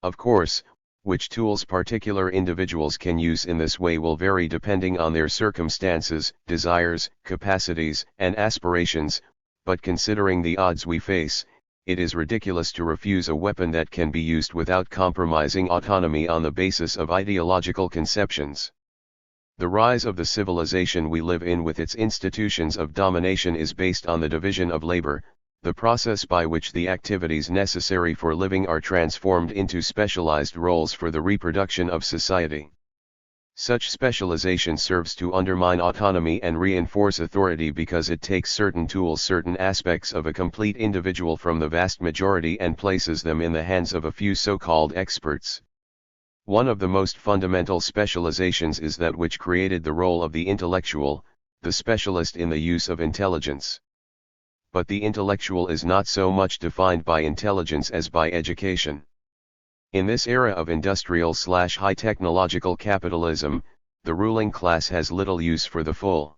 Of course, which tools particular individuals can use in this way will vary depending on their circumstances, desires, capacities, and aspirations, but considering the odds we face, it is ridiculous to refuse a weapon that can be used without compromising autonomy on the basis of ideological conceptions. The rise of the civilization we live in with its institutions of domination is based on the division of labor, the process by which the activities necessary for living are transformed into specialized roles for the reproduction of society. Such specialization serves to undermine autonomy and reinforce authority because it takes certain tools, certain aspects of a complete individual from the vast majority and places them in the hands of a few so-called experts. One of the most fundamental specializations is that which created the role of the intellectual, the specialist in the use of intelligence. But the intellectual is not so much defined by intelligence as by education. In this era of industrial/high technological capitalism, the ruling class has little use for the full.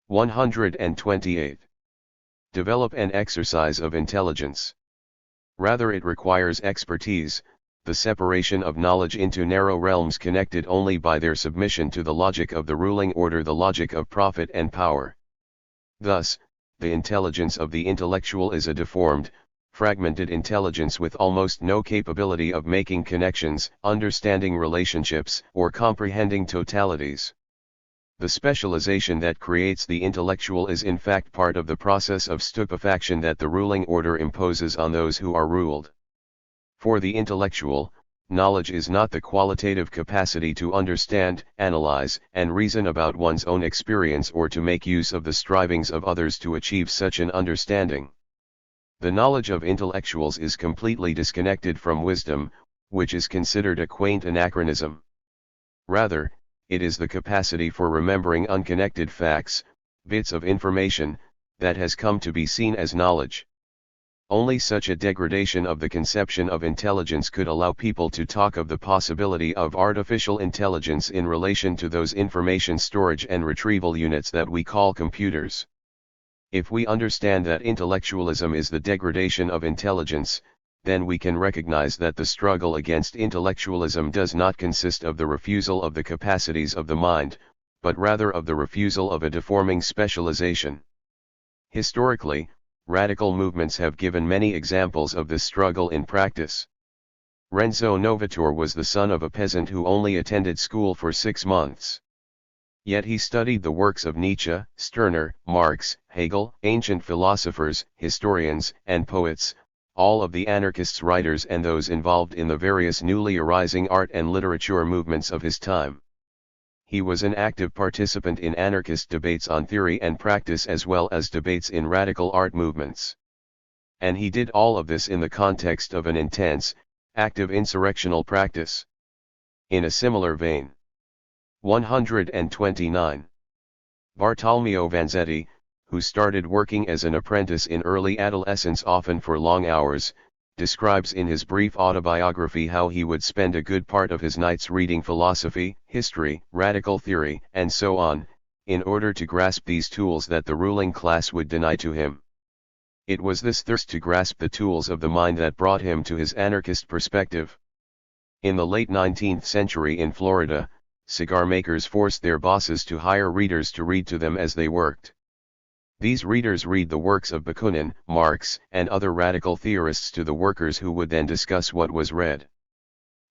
128. Develop an exercise of intelligence. Rather, it requires expertise, the separation of knowledge into narrow realms connected only by their submission to the logic of the ruling order, the logic of profit and power. Thus, the intelligence of the intellectual is a deformed, fragmented intelligence with almost no capability of making connections, understanding relationships, or comprehending totalities. The specialization that creates the intellectual is in fact part of the process of stupefaction that the ruling order imposes on those who are ruled. For the intellectual, knowledge is not the qualitative capacity to understand, analyze, and reason about one's own experience or to make use of the strivings of others to achieve such an understanding. The knowledge of intellectuals is completely disconnected from wisdom, which is considered a quaint anachronism. Rather, it is the capacity for remembering unconnected facts, bits of information, that has come to be seen as knowledge. Only such a degradation of the conception of intelligence could allow people to talk of the possibility of artificial intelligence in relation to those information storage and retrieval units that we call computers. If we understand that intellectualism is the degradation of intelligence, then we can recognize that the struggle against intellectualism does not consist of the refusal of the capacities of the mind, but rather of the refusal of a deforming specialization. Historically, radical movements have given many examples of this struggle in practice. Renzo Novatore was the son of a peasant who only attended school for 6 months. Yet he studied the works of Nietzsche, Stirner, Marx, Hegel, ancient philosophers, historians, and poets, all of the anarchists' writers and those involved in the various newly arising art and literature movements of his time. He was an active participant in anarchist debates on theory and practice as well as debates in radical art movements. And he did all of this in the context of an intense, active insurrectional practice. In a similar vein. 129. Bartolomeo Vanzetti, who started working as an apprentice in early adolescence often for long hours, describes in his brief autobiography how he would spend a good part of his nights reading philosophy, history, radical theory, and so on, in order to grasp these tools that the ruling class would deny to him. It was this thirst to grasp the tools of the mind that brought him to his anarchist perspective. In the late 19th century in Florida, cigar makers forced their bosses to hire readers to read to them as they worked. These readers read the works of Bakunin, Marx, and other radical theorists to the workers who would then discuss what was read.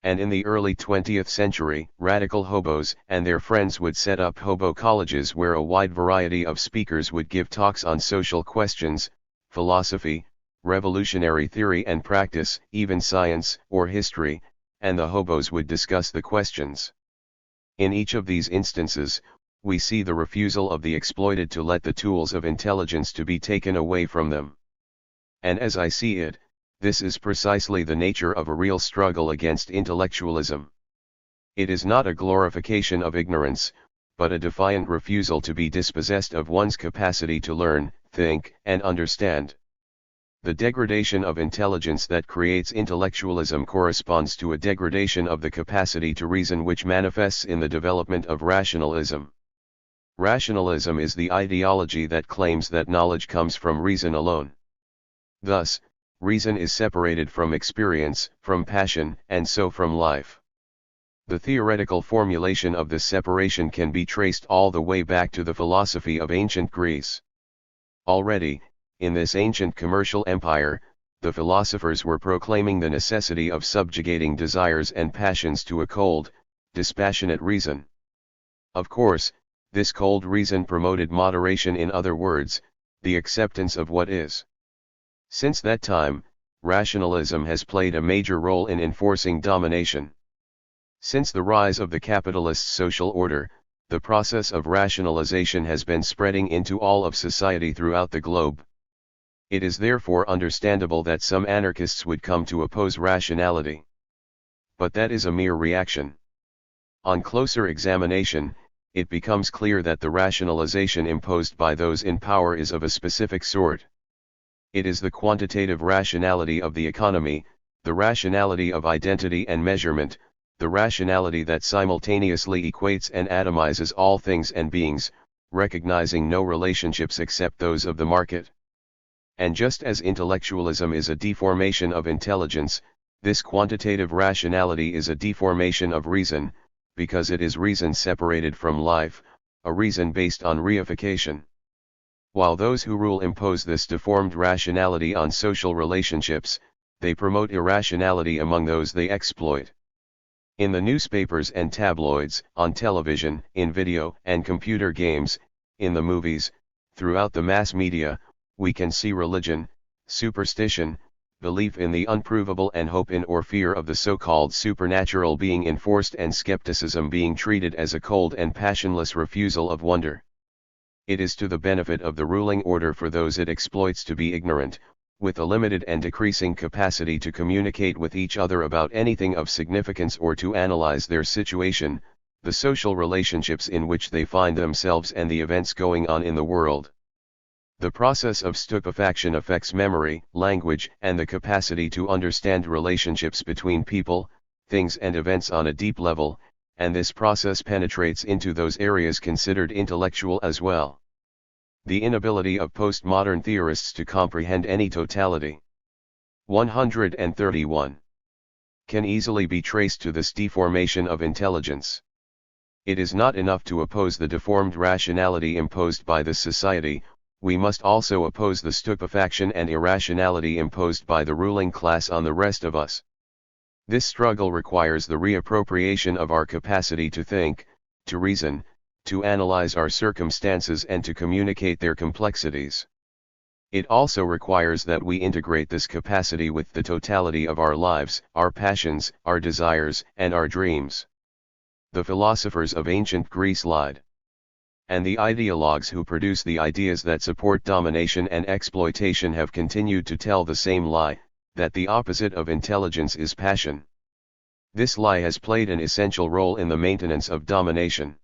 And in the early 20th century, radical hobos and their friends would set up hobo colleges where a wide variety of speakers would give talks on social questions, philosophy, revolutionary theory and practice, even science or history, and the hobos would discuss the questions. In each of these instances, we see the refusal of the exploited to let the tools of intelligence to be taken away from them. And as I see it, this is precisely the nature of a real struggle against intellectualism. It is not a glorification of ignorance, but a defiant refusal to be dispossessed of one's capacity to learn, think, and understand. The degradation of intelligence that creates intellectualism corresponds to a degradation of the capacity to reason which manifests in the development of rationalism. Rationalism is the ideology that claims that knowledge comes from reason alone. Thus, reason is separated from experience, from passion, and so from life. The theoretical formulation of this separation can be traced all the way back to the philosophy of ancient Greece. Already, in this ancient commercial empire, the philosophers were proclaiming the necessity of subjugating desires and passions to a cold, dispassionate reason. Of course, this cold reason promoted moderation, in other words, the acceptance of what is. Since that time, rationalism has played a major role in enforcing domination. Since the rise of the capitalist social order, the process of rationalization has been spreading into all of society throughout the globe. It is therefore understandable that some anarchists would come to oppose rationality. But that is a mere reaction. On closer examination, it becomes clear that the rationalization imposed by those in power is of a specific sort. It is the quantitative rationality of the economy, the rationality of identity and measurement, the rationality that simultaneously equates and atomizes all things and beings, recognizing no relationships except those of the market. And just as intellectualism is a deformation of intelligence, this quantitative rationality is a deformation of reason, because it is reason separated from life, a reason based on reification. While those who rule impose this deformed rationality on social relationships, they promote irrationality among those they exploit. In the newspapers and tabloids, on television, in video and computer games, in the movies, throughout the mass media, we can see religion, superstition, belief in the unprovable and hope in or fear of the so-called supernatural being enforced and skepticism being treated as a cold and passionless refusal of wonder. It is to the benefit of the ruling order for those it exploits to be ignorant, with a limited and decreasing capacity to communicate with each other about anything of significance or to analyze their situation, the social relationships in which they find themselves and the events going on in the world. The process of stupefaction affects memory, language, and the capacity to understand relationships between people, things and events on a deep level, and this process penetrates into those areas considered intellectual as well. The inability of postmodern theorists to comprehend any totality. 131. Can easily be traced to this deformation of intelligence. It is not enough to oppose the deformed rationality imposed by this society, we must also oppose the stupefaction and irrationality imposed by the ruling class on the rest of us. This struggle requires the reappropriation of our capacity to think, to reason, to analyze our circumstances and to communicate their complexities. It also requires that we integrate this capacity with the totality of our lives, our passions, our desires, and our dreams. The philosophers of ancient Greece lied. And the ideologues who produce the ideas that support domination and exploitation have continued to tell the same lie, that the opposite of intelligence is passion. This lie has played an essential role in the maintenance of domination.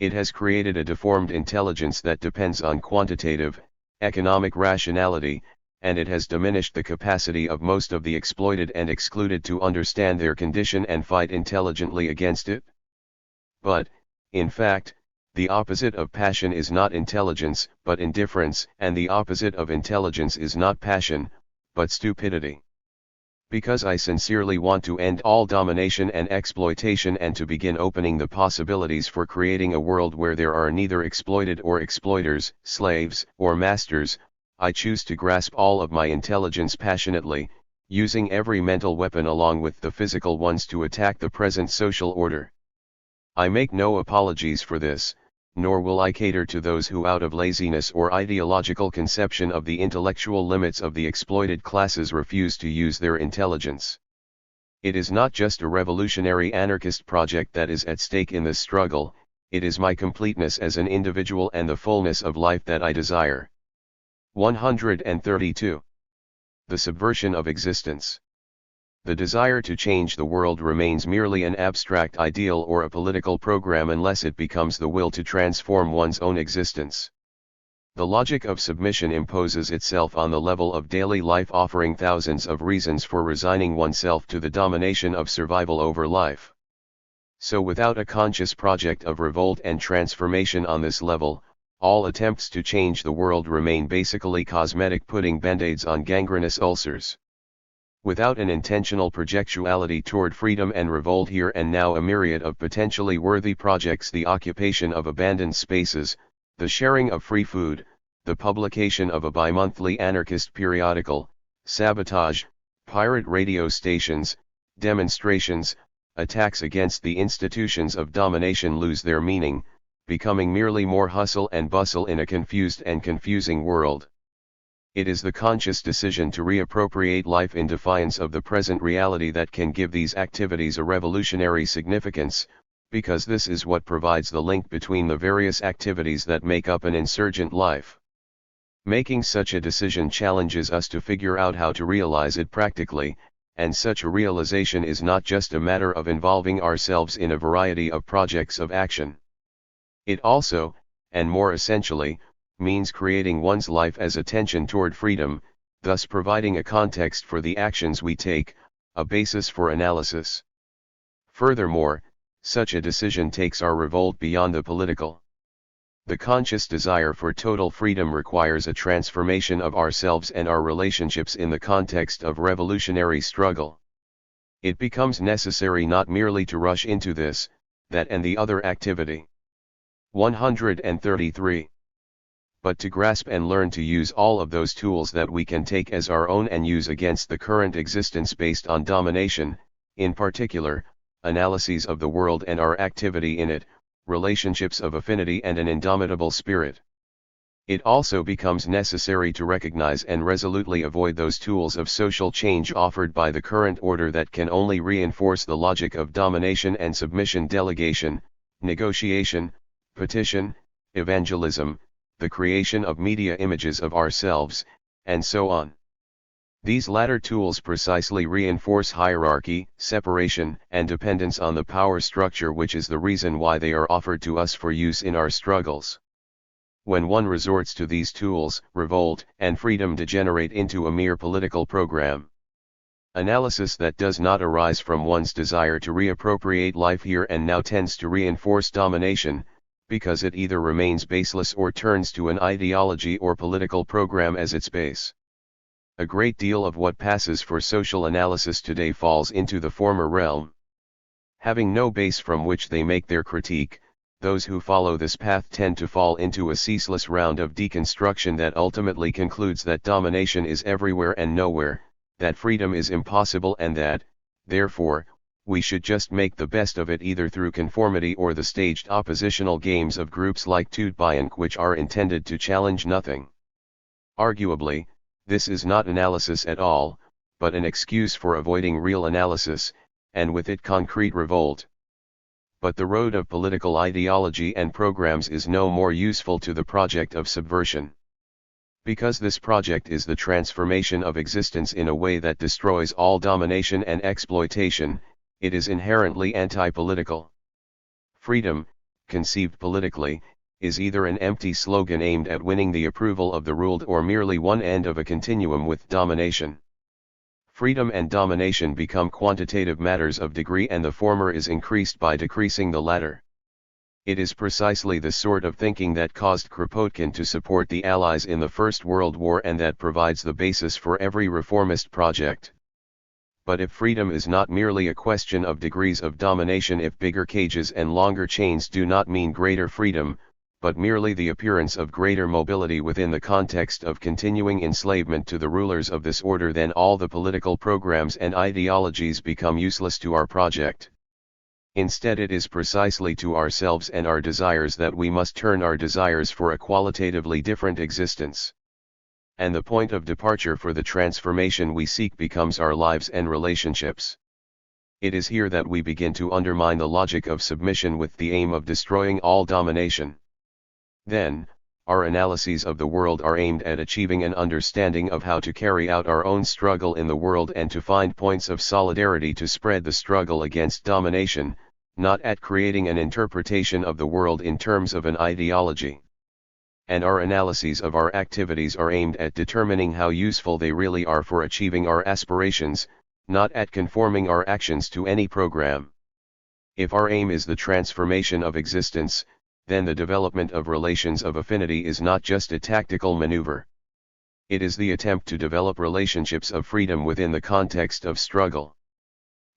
It has created a deformed intelligence that depends on quantitative, economic rationality, and it has diminished the capacity of most of the exploited and excluded to understand their condition and fight intelligently against it. But, in fact, the opposite of passion is not intelligence, but indifference, and the opposite of intelligence is not passion, but stupidity. Because I sincerely want to end all domination and exploitation and to begin opening the possibilities for creating a world where there are neither exploited or exploiters, slaves, or masters, I choose to grasp all of my intelligence passionately, using every mental weapon along with the physical ones to attack the present social order. I make no apologies for this, nor will I cater to those who out of laziness or ideological conception of the intellectual limits of the exploited classes refuse to use their intelligence. It is not just a revolutionary anarchist project that is at stake in this struggle, it is my completeness as an individual and the fullness of life that I desire. 132. The subversion of existence. The desire to change the world remains merely an abstract ideal or a political program unless it becomes the will to transform one's own existence. The logic of submission imposes itself on the level of daily life, offering thousands of reasons for resigning oneself to the domination of survival over life. So without a conscious project of revolt and transformation on this level, all attempts to change the world remain basically cosmetic, putting band-aids on gangrenous ulcers. Without an intentional projectuality toward freedom and revolt here and now, a myriad of potentially worthy projects, the occupation of abandoned spaces, the sharing of free food, the publication of a bi-monthly anarchist periodical, sabotage, pirate radio stations, demonstrations, attacks against the institutions of domination lose their meaning, becoming merely more hustle and bustle in a confused and confusing world. It is the conscious decision to reappropriate life in defiance of the present reality that can give these activities a revolutionary significance, because this is what provides the link between the various activities that make up an insurgent life. Making such a decision challenges us to figure out how to realize it practically, and such a realization is not just a matter of involving ourselves in a variety of projects of action. It also, and more essentially, means creating one's life as a tension toward freedom, thus providing a context for the actions we take, a basis for analysis. Furthermore, such a decision takes our revolt beyond the political. The conscious desire for total freedom requires a transformation of ourselves and our relationships in the context of revolutionary struggle. It becomes necessary not merely to rush into this, that and the other activity. 133. But to grasp and learn to use all of those tools that we can take as our own and use against the current existence based on domination, in particular, analyses of the world and our activity in it, relationships of affinity and an indomitable spirit. It also becomes necessary to recognize and resolutely avoid those tools of social change offered by the current order that can only reinforce the logic of domination and submission, delegation, negotiation, petition, evangelism, the creation of media images of ourselves, and so on. These latter tools precisely reinforce hierarchy, separation, and dependence on the power structure, which is the reason why they are offered to us for use in our struggles. When one resorts to these tools, revolt and freedom degenerate into a mere political program. Analysis that does not arise from one's desire to reappropriate life here and now tends to reinforce domination, because it either remains baseless or turns to an ideology or political program as its base. A great deal of what passes for social analysis today falls into the former realm. Having no base from which they make their critique, those who follow this path tend to fall into a ceaseless round of deconstruction that ultimately concludes that domination is everywhere and nowhere, that freedom is impossible, and that, therefore, we should just make the best of it either through conformity or the staged oppositional games of groups like THIRD-WORLDISM, which are intended to challenge nothing. Arguably, this is not analysis at all, but an excuse for avoiding real analysis, and with it concrete revolt. But the road of political ideology and programs is no more useful to the project of subversion. Because this project is the transformation of existence in a way that destroys all domination and exploitation, it is inherently anti-political. Freedom, conceived politically, is either an empty slogan aimed at winning the approval of the ruled or merely one end of a continuum with domination. Freedom and domination become quantitative matters of degree, and the former is increased by decreasing the latter. It is precisely the sort of thinking that caused Kropotkin to support the Allies in the First World War and that provides the basis for every reformist project. But if freedom is not merely a question of degrees of domination, if bigger cages and longer chains do not mean greater freedom, but merely the appearance of greater mobility within the context of continuing enslavement to the rulers of this order, then all the political programs and ideologies become useless to our project. Instead, it is precisely to ourselves and our desires that we must turn our desires for a qualitatively different existence. And the point of departure for the transformation we seek becomes our lives and relationships. It is here that we begin to undermine the logic of submission with the aim of destroying all domination. Then, our analyses of the world are aimed at achieving an understanding of how to carry out our own struggle in the world and to find points of solidarity to spread the struggle against domination, not at creating an interpretation of the world in terms of an ideology. And our analyses of our activities are aimed at determining how useful they really are for achieving our aspirations, not at conforming our actions to any program. If our aim is the transformation of existence, then the development of relations of affinity is not just a tactical maneuver. It is the attempt to develop relationships of freedom within the context of struggle.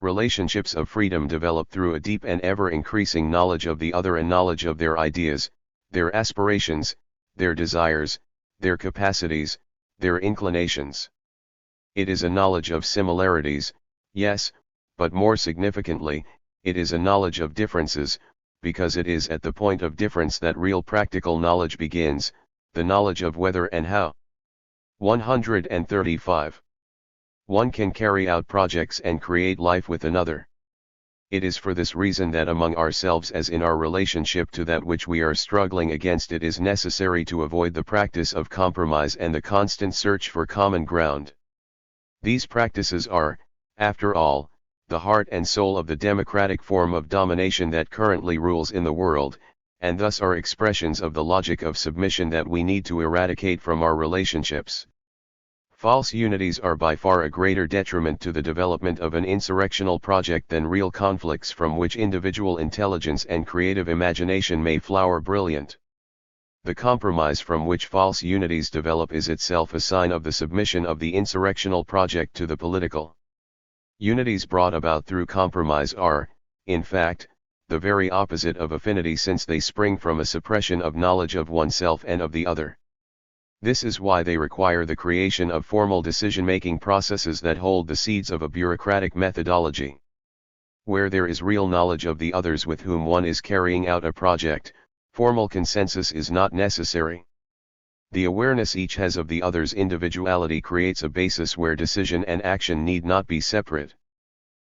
Relationships of freedom develop through a deep and ever-increasing knowledge of the other and knowledge of their ideas, their aspirations, their desires, their capacities, their inclinations. It is a knowledge of similarities, yes, but more significantly, it is a knowledge of differences, because it is at the point of difference that real practical knowledge begins, the knowledge of whether and how. 135. One can carry out projects and create life with another. It is for this reason that among ourselves as in our relationship to that which we are struggling against it is necessary to avoid the practice of compromise and the constant search for common ground. These practices are, after all, the heart and soul of the democratic form of domination that currently rules in the world, and thus are expressions of the logic of submission that we need to eradicate from our relationships. False unities are by far a greater detriment to the development of an insurrectional project than real conflicts from which individual intelligence and creative imagination may flower brilliant. The compromise from which false unities develop is itself a sign of the submission of the insurrectional project to the political. Unities brought about through compromise are, in fact, the very opposite of affinity, since they spring from a suppression of knowledge of oneself and of the other. This is why they require the creation of formal decision-making processes that hold the seeds of a bureaucratic methodology. Where there is real knowledge of the others with whom one is carrying out a project, formal consensus is not necessary. The awareness each has of the other's individuality creates a basis where decision and action need not be separate.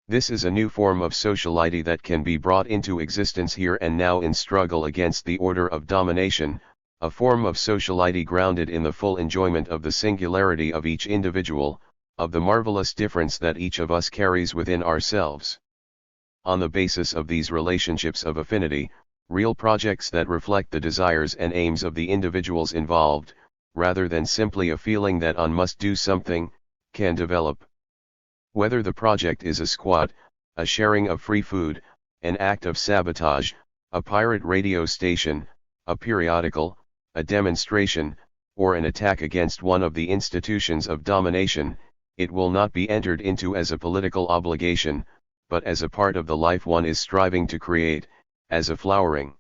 This is a new form of sociality that can be brought into existence here and now in struggle against the order of domination, a form of sociality grounded in the full enjoyment of the singularity of each individual, of the marvelous difference that each of us carries within ourselves. On the basis of these relationships of affinity, real projects that reflect the desires and aims of the individuals involved, rather than simply a feeling that one must do something, can develop. Whether the project is a squat, a sharing of free food, an act of sabotage, a pirate radio station, a periodical, a demonstration, or an attack against one of the institutions of domination, it will not be entered into as a political obligation, but as a part of the life one is striving to create, as a flowering.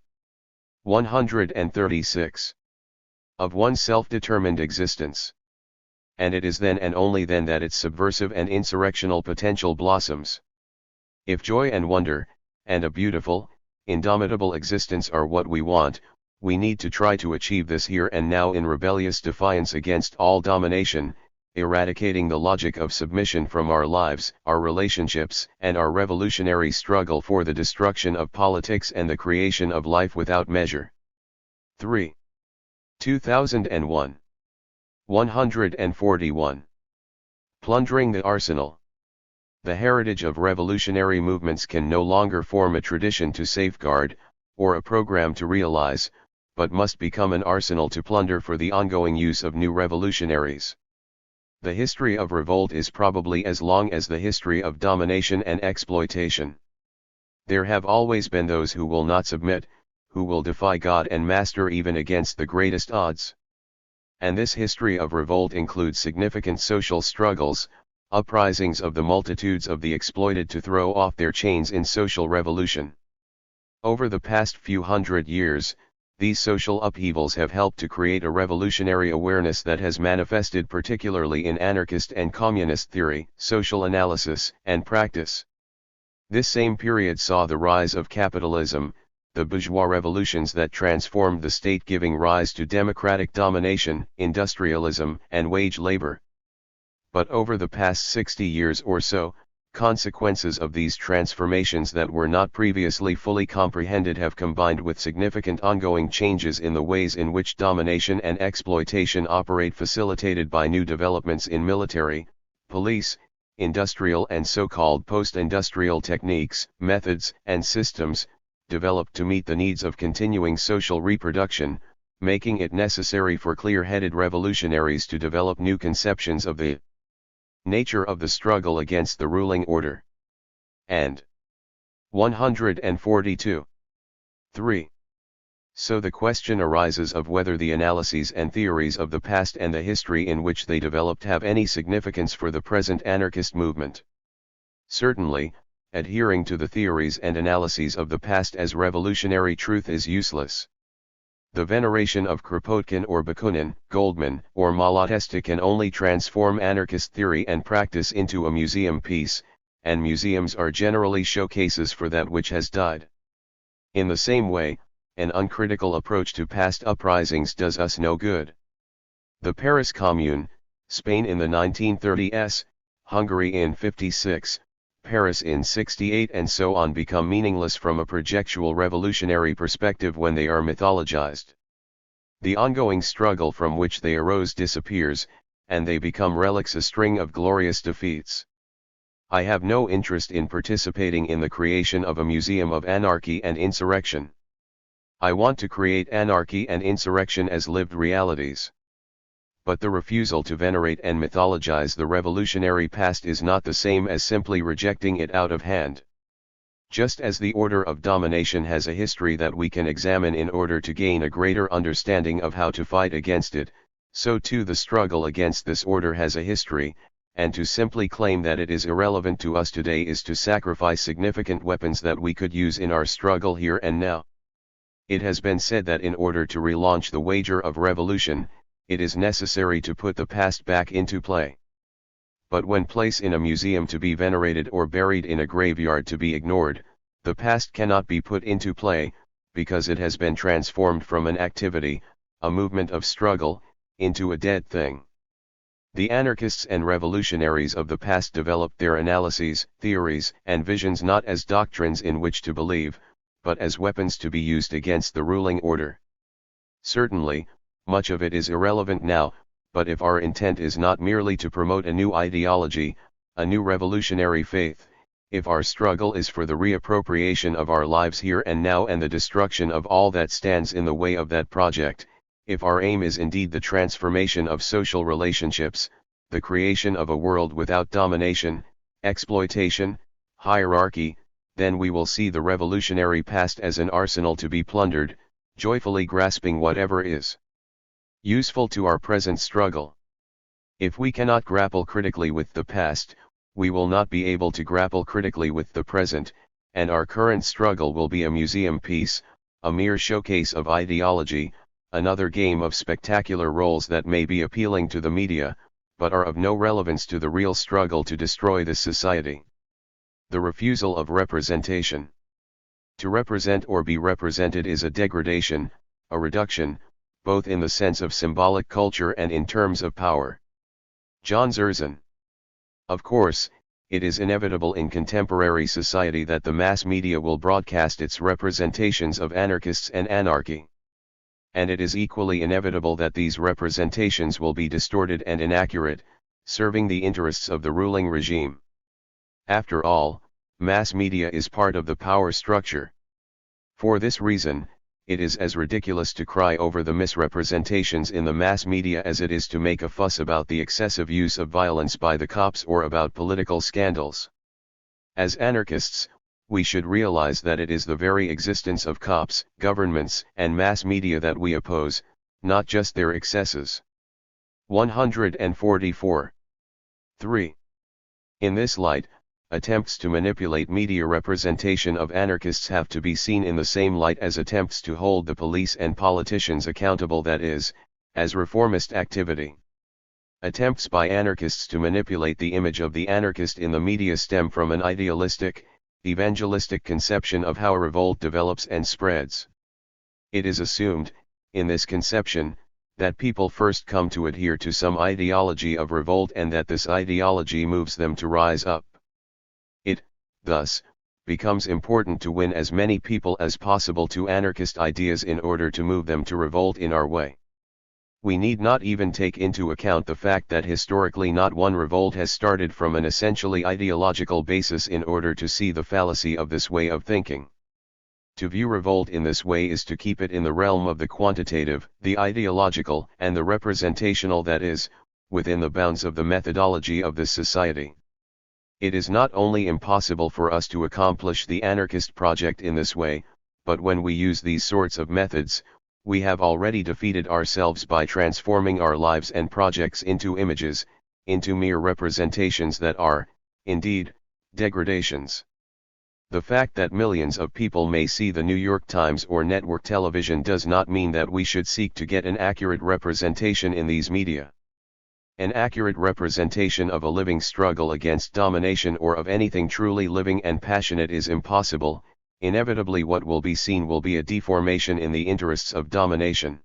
136. Of one's self-determined existence. And it is then and only then that its subversive and insurrectional potential blossoms. If joy and wonder, and a beautiful, indomitable existence are what we want, we need to try to achieve this here and now in rebellious defiance against all domination, eradicating the logic of submission from our lives, our relationships, and our revolutionary struggle for the destruction of politics and the creation of life without measure. 3. 2001. 141. Plundering the arsenal. The heritage of revolutionary movements can no longer form a tradition to safeguard, or a program to realize, but must become an arsenal to plunder for the ongoing use of new revolutionaries. The history of revolt is probably as long as the history of domination and exploitation. There have always been those who will not submit, who will defy God and master even against the greatest odds. And this history of revolt includes significant social struggles, uprisings of the multitudes of the exploited to throw off their chains in social revolution. Over the past few hundred years, these social upheavals have helped to create a revolutionary awareness that has manifested particularly in anarchist and communist theory, social analysis, and practice. This same period saw the rise of capitalism, the bourgeois revolutions that transformed the state, giving rise to democratic domination, industrialism, and wage labor. But over the past 60 years or so, consequences of these transformations that were not previously fully comprehended have combined with significant ongoing changes in the ways in which domination and exploitation operate, facilitated by new developments in military, police, industrial and so-called post-industrial techniques, methods, and systems, developed to meet the needs of continuing social reproduction, making it necessary for clear-headed revolutionaries to develop new conceptions of the nature of the struggle against the ruling order. And 142. 3. So the question arises of whether the analyses and theories of the past and the history in which they developed have any significance for the present anarchist movement. Certainly, adhering to the theories and analyses of the past as revolutionary truth is useless. The veneration of Kropotkin or Bakunin, Goldman, or Malatesta can only transform anarchist theory and practice into a museum piece, and museums are generally showcases for that which has died. In the same way, an uncritical approach to past uprisings does us no good. The Paris Commune, Spain in the 1930s, Hungary in 56, Paris in 68 and so on become meaningless from a projectual revolutionary perspective when they are mythologized. The ongoing struggle from which they arose disappears, and they become relics, a string of glorious defeats. I have no interest in participating in the creation of a museum of anarchy and insurrection. I want to create anarchy and insurrection as lived realities. But the refusal to venerate and mythologize the revolutionary past is not the same as simply rejecting it out of hand. Just as the order of domination has a history that we can examine in order to gain a greater understanding of how to fight against it, so too the struggle against this order has a history, and to simply claim that it is irrelevant to us today is to sacrifice significant weapons that we could use in our struggle here and now. It has been said that in order to relaunch the wager of revolution, it is necessary to put the past back into play. But when placed in a museum to be venerated or buried in a graveyard to be ignored, the past cannot be put into play, because it has been transformed from an activity, a movement of struggle, into a dead thing. The anarchists and revolutionaries of the past developed their analyses, theories, and visions not as doctrines in which to believe, but as weapons to be used against the ruling order. Certainly, much of it is irrelevant now, but if our intent is not merely to promote a new ideology, a new revolutionary faith, if our struggle is for the reappropriation of our lives here and now and the destruction of all that stands in the way of that project, if our aim is indeed the transformation of social relationships, the creation of a world without domination, exploitation, hierarchy, then we will see the revolutionary past as an arsenal to be plundered, joyfully grasping whatever is useful to our present struggle. If we cannot grapple critically with the past, we will not be able to grapple critically with the present, and our current struggle will be a museum piece, a mere showcase of ideology, another game of spectacular roles that may be appealing to the media, but are of no relevance to the real struggle to destroy this society. The refusal of representation. To represent or be represented is a degradation, a reduction, both in the sense of symbolic culture and in terms of power. John Zerzan. Of course, it is inevitable in contemporary society that the mass media will broadcast its representations of anarchists and anarchy. And it is equally inevitable that these representations will be distorted and inaccurate, serving the interests of the ruling regime. After all, mass media is part of the power structure. For this reason, it is as ridiculous to cry over the misrepresentations in the mass media as it is to make a fuss about the excessive use of violence by the cops or about political scandals. As anarchists, we should realize that it is the very existence of cops, governments, and mass media that we oppose, not just their excesses. 144. 3. In this light, attempts to manipulate media representation of anarchists have to be seen in the same light as attempts to hold the police and politicians accountable, that is, as reformist activity. Attempts by anarchists to manipulate the image of the anarchist in the media stem from an idealistic, evangelistic conception of how a revolt develops and spreads. It is assumed, in this conception, that people first come to adhere to some ideology of revolt and that this ideology moves them to rise up. It, thus, becomes important to win as many people as possible to anarchist ideas in order to move them to revolt in our way. We need not even take into account the fact that historically not one revolt has started from an essentially ideological basis in order to see the fallacy of this way of thinking. To view revolt in this way is to keep it in the realm of the quantitative, the ideological, and the representational, that is, within the bounds of the methodology of this society. It is not only impossible for us to accomplish the anarchist project in this way, but when we use these sorts of methods, we have already defeated ourselves by transforming our lives and projects into images, into mere representations that are, indeed, degradations. The fact that millions of people may see the New York Times or network television does not mean that we should seek to get an accurate representation in these media. An accurate representation of a living struggle against domination or of anything truly living and passionate is impossible. Inevitably what will be seen will be a deformation in the interests of domination.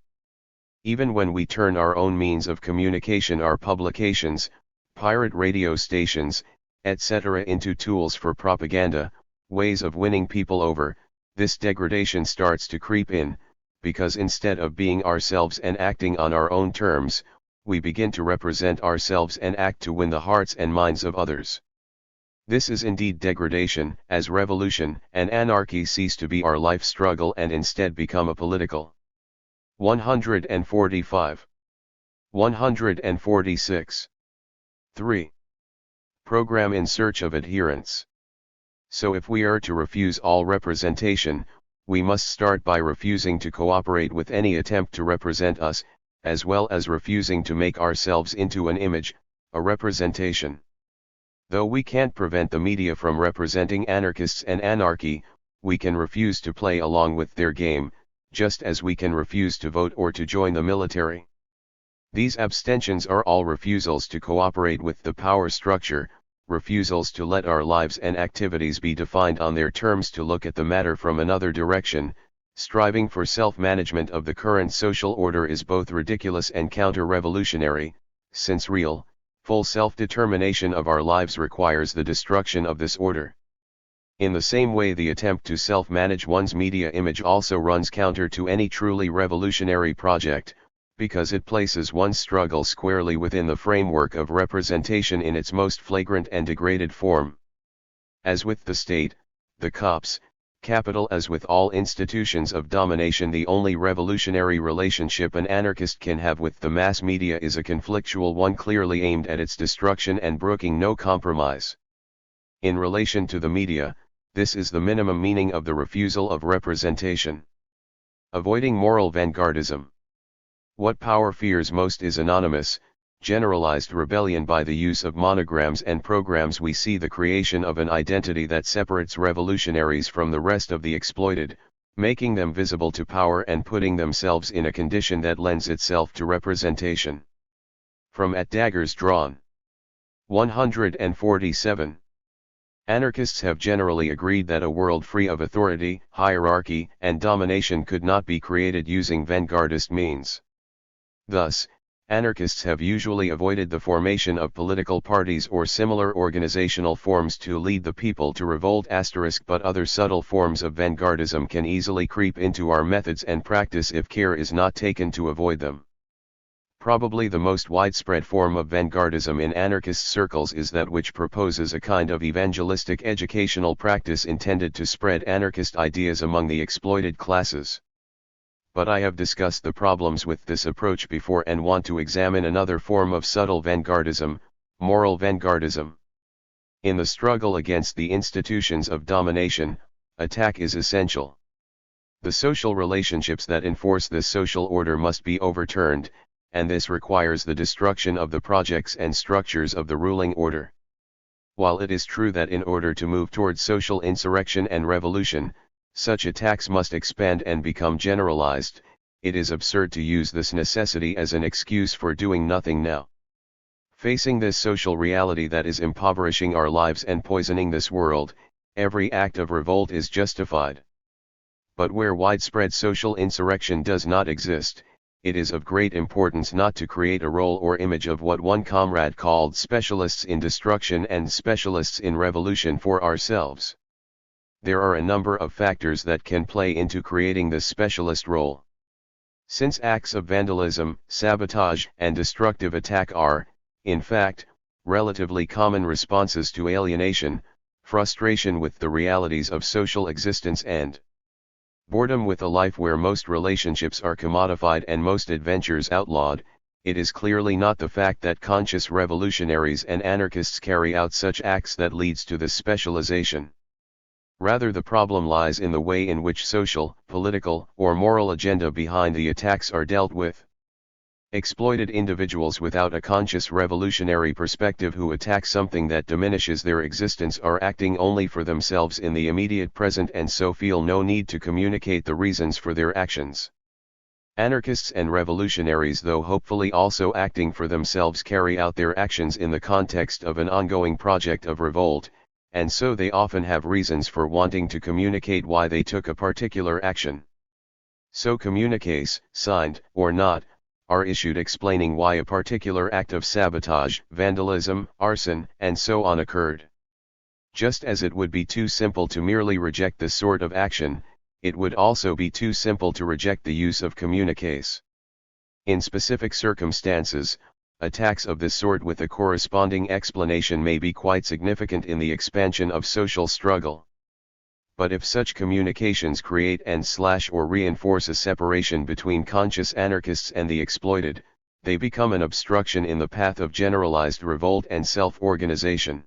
Even when we turn our own means of communication, our publications, pirate radio stations, etc. into tools for propaganda, ways of winning people over, this degradation starts to creep in, because instead of being ourselves and acting on our own terms, we begin to represent ourselves and act to win the hearts and minds of others. This is indeed degradation, as revolution and anarchy cease to be our life struggle and instead become a political. 145. 146. 3. Program in search of adherents. So if we are to refuse all representation, we must start by refusing to cooperate with any attempt to represent us, as well as refusing to make ourselves into an image, a representation. Though we can't prevent the media from representing anarchists and anarchy, we can refuse to play along with their game, just as we can refuse to vote or to join the military. These abstentions are all refusals to cooperate with the power structure, refusals to let our lives and activities be defined on their terms, to look at the matter from another direction. Striving for self-management of the current social order is both ridiculous and counter-revolutionary, since real, full self-determination of our lives requires the destruction of this order. In the same way, the attempt to self-manage one's media image also runs counter to any truly revolutionary project, because it places one's struggle squarely within the framework of representation in its most flagrant and degraded form. As with the state, the cops, capital, as with all institutions of domination, the only revolutionary relationship an anarchist can have with the mass media is a conflictual one, clearly aimed at its destruction and brooking no compromise. In relation to the media, this is the minimum meaning of the refusal of representation. Avoiding moral vanguardism. What power fears most is anonymous, generalized rebellion. By the use of monograms and programs, we see the creation of an identity that separates revolutionaries from the rest of the exploited, making them visible to power and putting themselves in a condition that lends itself to representation. From At Daggers Drawn. 147. Anarchists have generally agreed that a world free of authority, hierarchy, and domination could not be created using vanguardist means. Thus, anarchists have usually avoided the formation of political parties or similar organizational forms to lead the people to revolt. But other subtle forms of vanguardism can easily creep into our methods and practice if care is not taken to avoid them. Probably the most widespread form of vanguardism in anarchist circles is that which proposes a kind of evangelistic educational practice intended to spread anarchist ideas among the exploited classes. But I have discussed the problems with this approach before and want to examine another form of subtle vanguardism, moral vanguardism. In the struggle against the institutions of domination, attack is essential. The social relationships that enforce this social order must be overturned, and this requires the destruction of the projects and structures of the ruling order. While it is true that in order to move towards social insurrection and revolution, such attacks must expand and become generalized, it is absurd to use this necessity as an excuse for doing nothing now. Facing this social reality that is impoverishing our lives and poisoning this world, every act of revolt is justified. But where widespread social insurrection does not exist, it is of great importance not to create a role or image of what one comrade called specialists in destruction and specialists in revolution for ourselves. There are a number of factors that can play into creating this specialist role. Since acts of vandalism, sabotage, and destructive attack are, in fact, relatively common responses to alienation, frustration with the realities of social existence, and boredom with a life where most relationships are commodified and most adventures outlawed, it is clearly not the fact that conscious revolutionaries and anarchists carry out such acts that leads to this specialization. Rather, the problem lies in the way in which social, political, or moral agenda behind the attacks are dealt with. Exploited individuals without a conscious revolutionary perspective who attack something that diminishes their existence are acting only for themselves in the immediate present and so feel no need to communicate the reasons for their actions. Anarchists and revolutionaries, though hopefully also acting for themselves, carry out their actions in the context of an ongoing project of revolt, and so they often have reasons for wanting to communicate why they took a particular action. So communiques, signed or not, are issued explaining why a particular act of sabotage, vandalism, arson, and so on occurred. Just as it would be too simple to merely reject this sort of action, it would also be too simple to reject the use of communiques. In specific circumstances, attacks of this sort with a corresponding explanation may be quite significant in the expansion of social struggle. But if such communications create and/or reinforce a separation between conscious anarchists and the exploited, they become an obstruction in the path of generalized revolt and self-organization.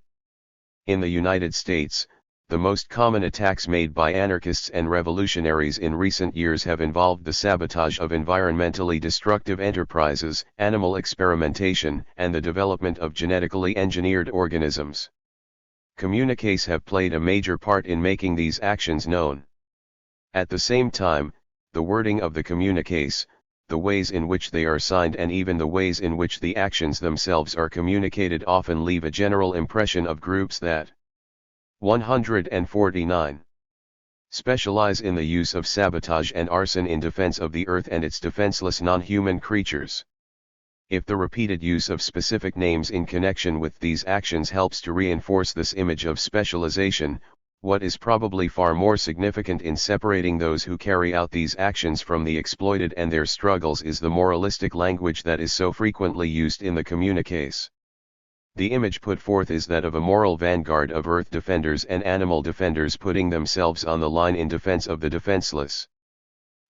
In the United States, the most common attacks made by anarchists and revolutionaries in recent years have involved the sabotage of environmentally destructive enterprises, animal experimentation, and the development of genetically engineered organisms. Communiques have played a major part in making these actions known. At the same time, the wording of the communiques, the ways in which they are signed and even the ways in which the actions themselves are communicated often leave a general impression of groups that 149 specialize in the use of sabotage and arson in defense of the earth and its defenseless non-human creatures. If the repeated use of specific names in connection with these actions helps to reinforce this image of specialization, what is probably far more significant in separating those who carry out these actions from the exploited and their struggles is the moralistic language that is so frequently used in the communiques. The image put forth is that of a moral vanguard of earth defenders and animal defenders putting themselves on the line in defense of the defenseless.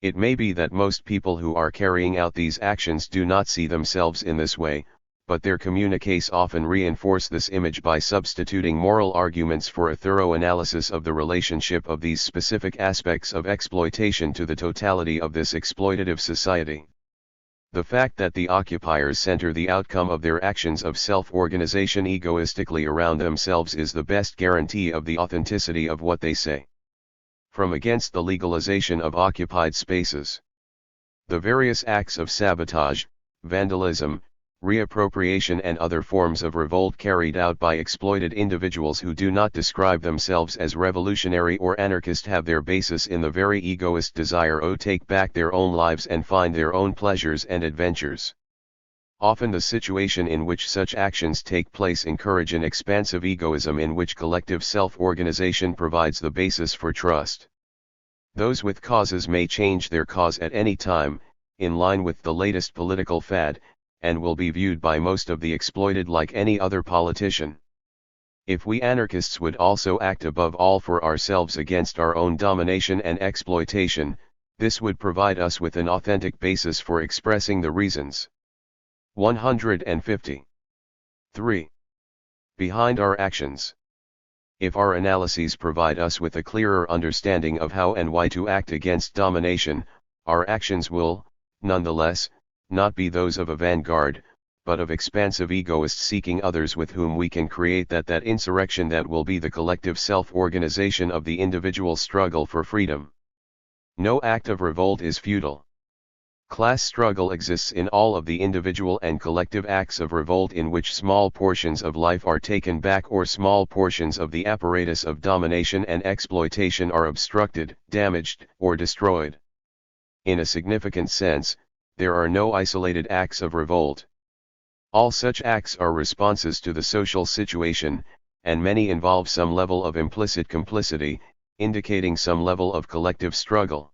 It may be that most people who are carrying out these actions do not see themselves in this way, but their communiques often reinforce this image by substituting moral arguments for a thorough analysis of the relationship of these specific aspects of exploitation to the totality of this exploitative society. The fact that the occupiers center the outcome of their actions of self-organization egoistically around themselves is the best guarantee of the authenticity of what they say. From against the legalization of occupied spaces. The various acts of sabotage, vandalism, reappropriation and other forms of revolt carried out by exploited individuals who do not describe themselves as revolutionary or anarchist have their basis in the very egoist desire to take back their own lives and find their own pleasures and adventures. Often the situation in which such actions take place encourage an expansive egoism in which collective self-organization provides the basis for trust. Those with causes may change their cause at any time, in line with the latest political fad, and will be viewed by most of the exploited like any other politician. If we anarchists would also act above all for ourselves against our own domination and exploitation, this would provide us with an authentic basis for expressing the reasons. 150. 3. Behind our actions. If our analyses provide us with a clearer understanding of how and why to act against domination, our actions will, nonetheless, not be those of a vanguard, but of expansive egoists seeking others with whom we can create that insurrection that will be the collective self-organization of the individual struggle for freedom. No act of revolt is futile. Class struggle exists in all of the individual and collective acts of revolt in which small portions of life are taken back or small portions of the apparatus of domination and exploitation are obstructed, damaged, or destroyed. In a significant sense, there are no isolated acts of revolt. All such acts are responses to the social situation, and many involve some level of implicit complicity, indicating some level of collective struggle.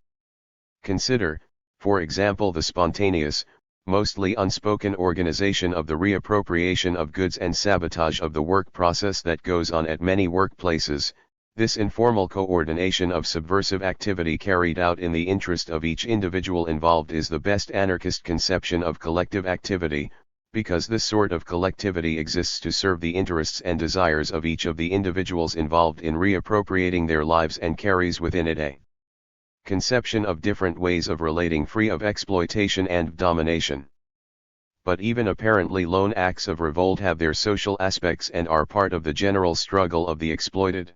Consider, for example, the spontaneous, mostly unspoken organization of the reappropriation of goods and sabotage of the work process that goes on at many workplaces. This informal coordination of subversive activity carried out in the interest of each individual involved is the best anarchist conception of collective activity, because this sort of collectivity exists to serve the interests and desires of each of the individuals involved in reappropriating their lives and carries within it a conception of different ways of relating free of exploitation and domination. But even apparently lone acts of revolt have their social aspects and are part of the general struggle of the exploited.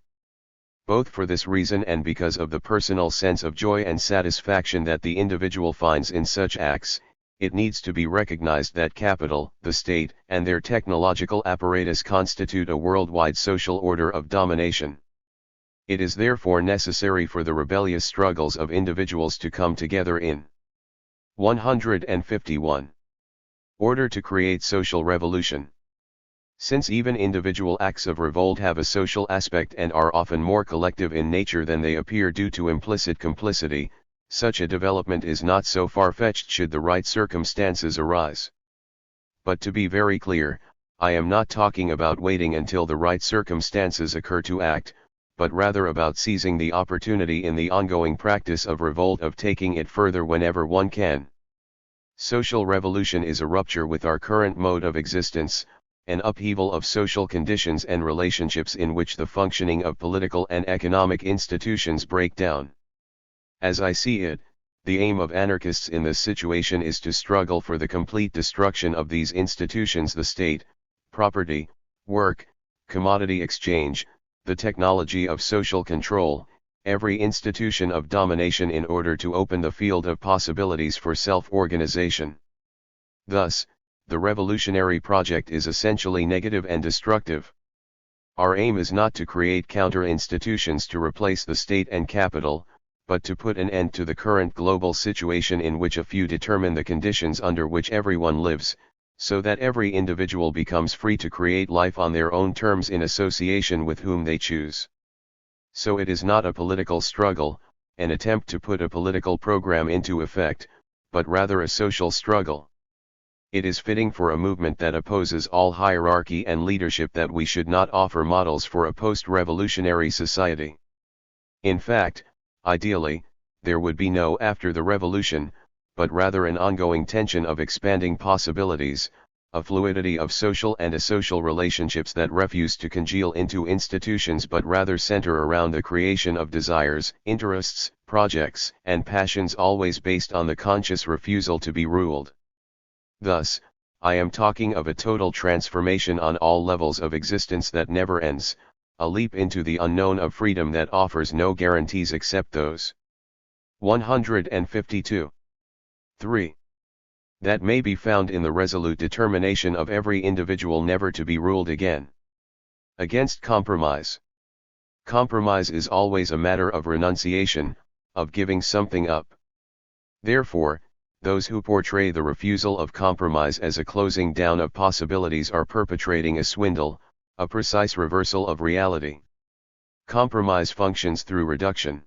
Both for this reason and because of the personal sense of joy and satisfaction that the individual finds in such acts, it needs to be recognized that capital, the state, and their technological apparatus constitute a worldwide social order of domination. It is therefore necessary for the rebellious struggles of individuals to come together in 151. Order to create social revolution. Since even individual acts of revolt have a social aspect and are often more collective in nature than they appear due to implicit complicity, such a development is not so far-fetched should the right circumstances arise. But to be very clear, I am not talking about waiting until the right circumstances occur to act, but rather about seizing the opportunity in the ongoing practice of revolt of taking it further whenever one can. Social revolution is a rupture with our current mode of existence, an upheaval of social conditions and relationships in which the functioning of political and economic institutions break down. As I see it, the aim of anarchists in this situation is to struggle for the complete destruction of these institutions: the state, property, work, commodity exchange, the technology of social control, every institution of domination, in order to open the field of possibilities for self-organization. Thus, the revolutionary project is essentially negative and destructive. Our aim is not to create counter-institutions to replace the state and capital, but to put an end to the current global situation in which a few determine the conditions under which everyone lives, so that every individual becomes free to create life on their own terms in association with whom they choose. So it is not a political struggle, an attempt to put a political program into effect, but rather a social struggle. It is fitting for a movement that opposes all hierarchy and leadership that we should not offer models for a post-revolutionary society. In fact, ideally, there would be no after the revolution, but rather an ongoing tension of expanding possibilities, a fluidity of social and asocial relationships that refuse to congeal into institutions but rather center around the creation of desires, interests, projects, and passions, always based on the conscious refusal to be ruled. Thus, I am talking of a total transformation on all levels of existence that never ends, a leap into the unknown of freedom that offers no guarantees except those. 152. 3. That may be found in the resolute determination of every individual never to be ruled again. Against compromise. Compromise is always a matter of renunciation, of giving something up. Therefore, those who portray the refusal of compromise as a closing down of possibilities are perpetrating a swindle, a precise reversal of reality. Compromise functions through reduction.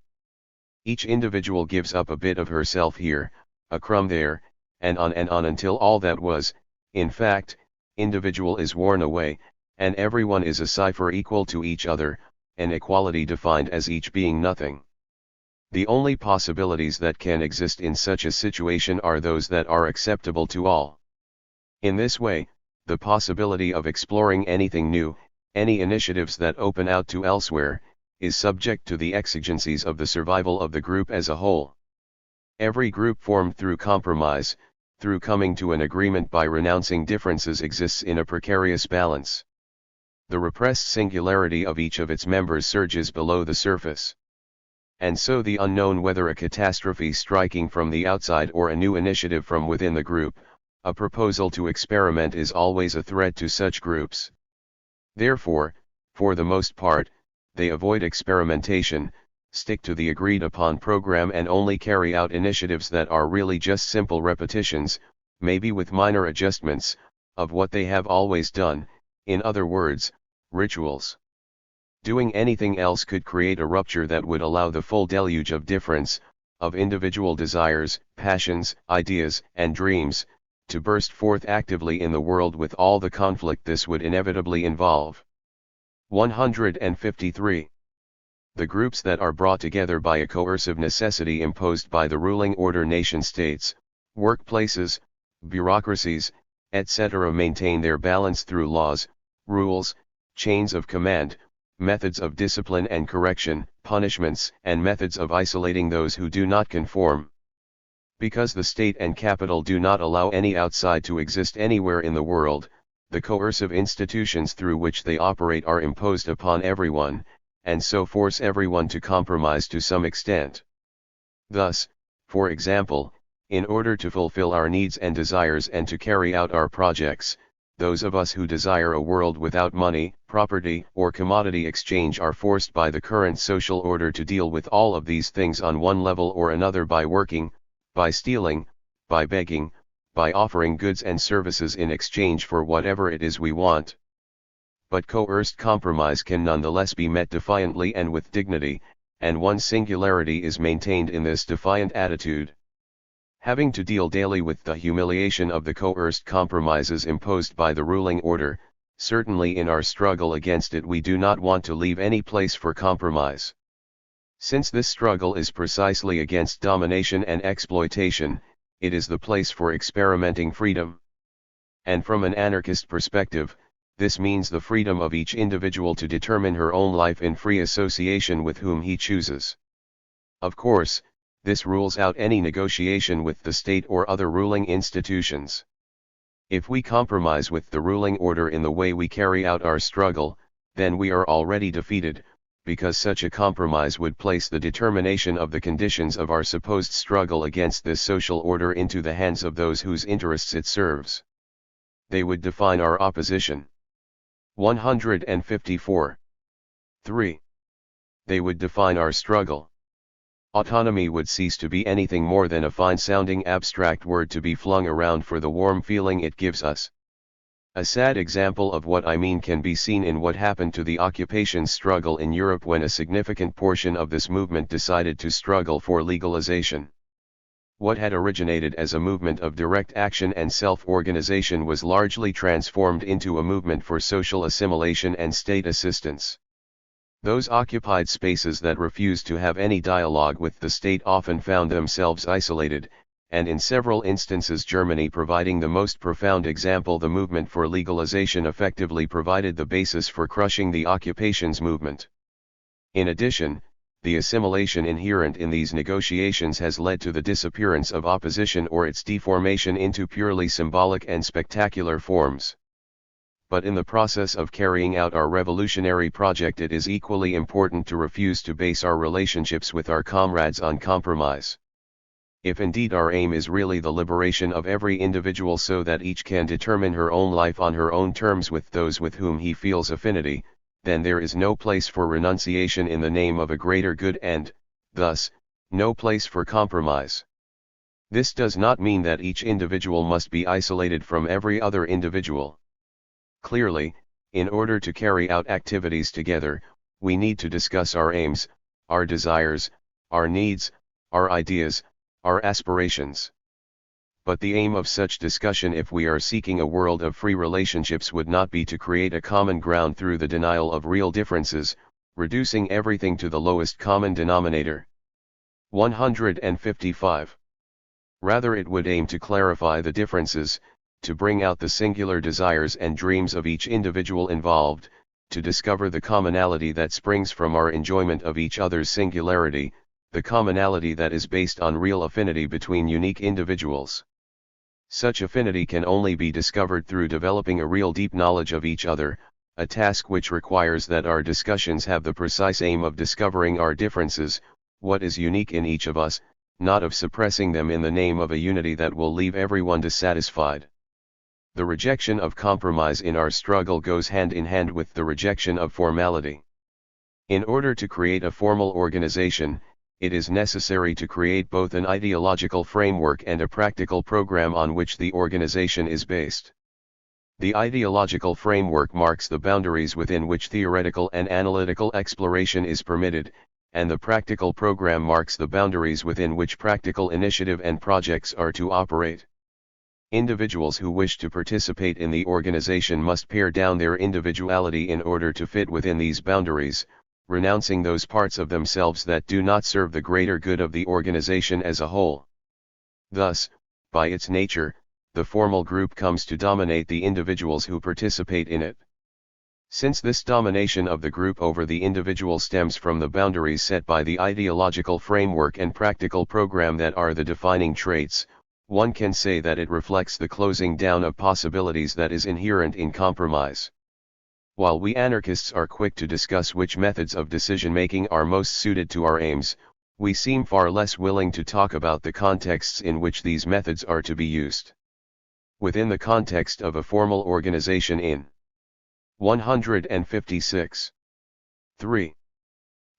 Each individual gives up a bit of herself here, a crumb there, and on until all that was, in fact, individual is worn away, and everyone is a cipher equal to each other, an equality defined as each being nothing. The only possibilities that can exist in such a situation are those that are acceptable to all. In this way, the possibility of exploring anything new, any initiatives that open out to elsewhere, is subject to the exigencies of the survival of the group as a whole. Every group formed through compromise, through coming to an agreement by renouncing differences, exists in a precarious balance. The repressed singularity of each of its members surges below the surface. And so the unknown, whether a catastrophe striking from the outside or a new initiative from within the group, a proposal to experiment, is always a threat to such groups. Therefore, for the most part, they avoid experimentation, stick to the agreed upon program, and only carry out initiatives that are really just simple repetitions, maybe with minor adjustments, of what they have always done, in other words, rituals. Doing anything else could create a rupture that would allow the full deluge of difference, of individual desires, passions, ideas, and dreams, to burst forth actively in the world, with all the conflict this would inevitably involve. 153. The groups that are brought together by a coercive necessity imposed by the ruling order, nation-states, workplaces, bureaucracies, etc., maintain their balance through laws, rules, chains of command, methods of discipline and correction, punishments, and methods of isolating those who do not conform. Because the state and capital do not allow any outside to exist anywhere in the world, the coercive institutions through which they operate are imposed upon everyone, and so force everyone to compromise to some extent. Thus, for example, in order to fulfill our needs and desires and to carry out our projects, those of us who desire a world without money, property, or commodity exchange are forced by the current social order to deal with all of these things on one level or another, by working, by stealing, by begging, by offering goods and services in exchange for whatever it is we want. But coerced compromise can nonetheless be met defiantly and with dignity, and one's singularity is maintained in this defiant attitude. Having to deal daily with the humiliation of the coerced compromises imposed by the ruling order, certainly in our struggle against it we do not want to leave any place for compromise. Since this struggle is precisely against domination and exploitation, it is the place for experimenting freedom. And from an anarchist perspective, this means the freedom of each individual to determine her own life in free association with whom he chooses. Of course, this rules out any negotiation with the state or other ruling institutions. If we compromise with the ruling order in the way we carry out our struggle, then we are already defeated, because such a compromise would place the determination of the conditions of our supposed struggle against this social order into the hands of those whose interests it serves. They would define our opposition. 154. 3. They would define our struggle. Autonomy would cease to be anything more than a fine-sounding abstract word to be flung around for the warm feeling it gives us. A sad example of what I mean can be seen in what happened to the occupation struggle in Europe when a significant portion of this movement decided to struggle for legalization. What had originated as a movement of direct action and self-organization was largely transformed into a movement for social assimilation and state assistance. Those occupied spaces that refused to have any dialogue with the state often found themselves isolated, and in several instances Germany providing the most profound example, the movement for legalization effectively provided the basis for crushing the occupations movement. In addition, the assimilation inherent in these negotiations has led to the disappearance of opposition or its deformation into purely symbolic and spectacular forms. But in the process of carrying out our revolutionary project, it is equally important to refuse to base our relationships with our comrades on compromise. If indeed our aim is really the liberation of every individual so that each can determine her own life on her own terms with those with whom he feels affinity, then there is no place for renunciation in the name of a greater good and, thus, no place for compromise. This does not mean that each individual must be isolated from every other individual. Clearly, in order to carry out activities together, we need to discuss our aims, our desires, our needs, our ideas, our aspirations. But the aim of such discussion, if we are seeking a world of free relationships, would not be to create a common ground through the denial of real differences, reducing everything to the lowest common denominator. 155. Rather, it would aim to clarify the differences, to bring out the singular desires and dreams of each individual involved, to discover the commonality that springs from our enjoyment of each other's singularity, the commonality that is based on real affinity between unique individuals. Such affinity can only be discovered through developing a real deep knowledge of each other, a task which requires that our discussions have the precise aim of discovering our differences, what is unique in each of us, not of suppressing them in the name of a unity that will leave everyone dissatisfied. The rejection of compromise in our struggle goes hand in hand with the rejection of formality. In order to create a formal organization, it is necessary to create both an ideological framework and a practical program on which the organization is based. The ideological framework marks the boundaries within which theoretical and analytical exploration is permitted, and the practical program marks the boundaries within which practical initiative and projects are to operate. Individuals who wish to participate in the organization must pare down their individuality in order to fit within these boundaries, renouncing those parts of themselves that do not serve the greater good of the organization as a whole. Thus, by its nature, the formal group comes to dominate the individuals who participate in it. Since this domination of the group over the individual stems from the boundaries set by the ideological framework and practical program that are the defining traits, one can say that it reflects the closing down of possibilities that is inherent in compromise. While we anarchists are quick to discuss which methods of decision-making are most suited to our aims, we seem far less willing to talk about the contexts in which these methods are to be used. Within the context of a formal organization in 156. 3.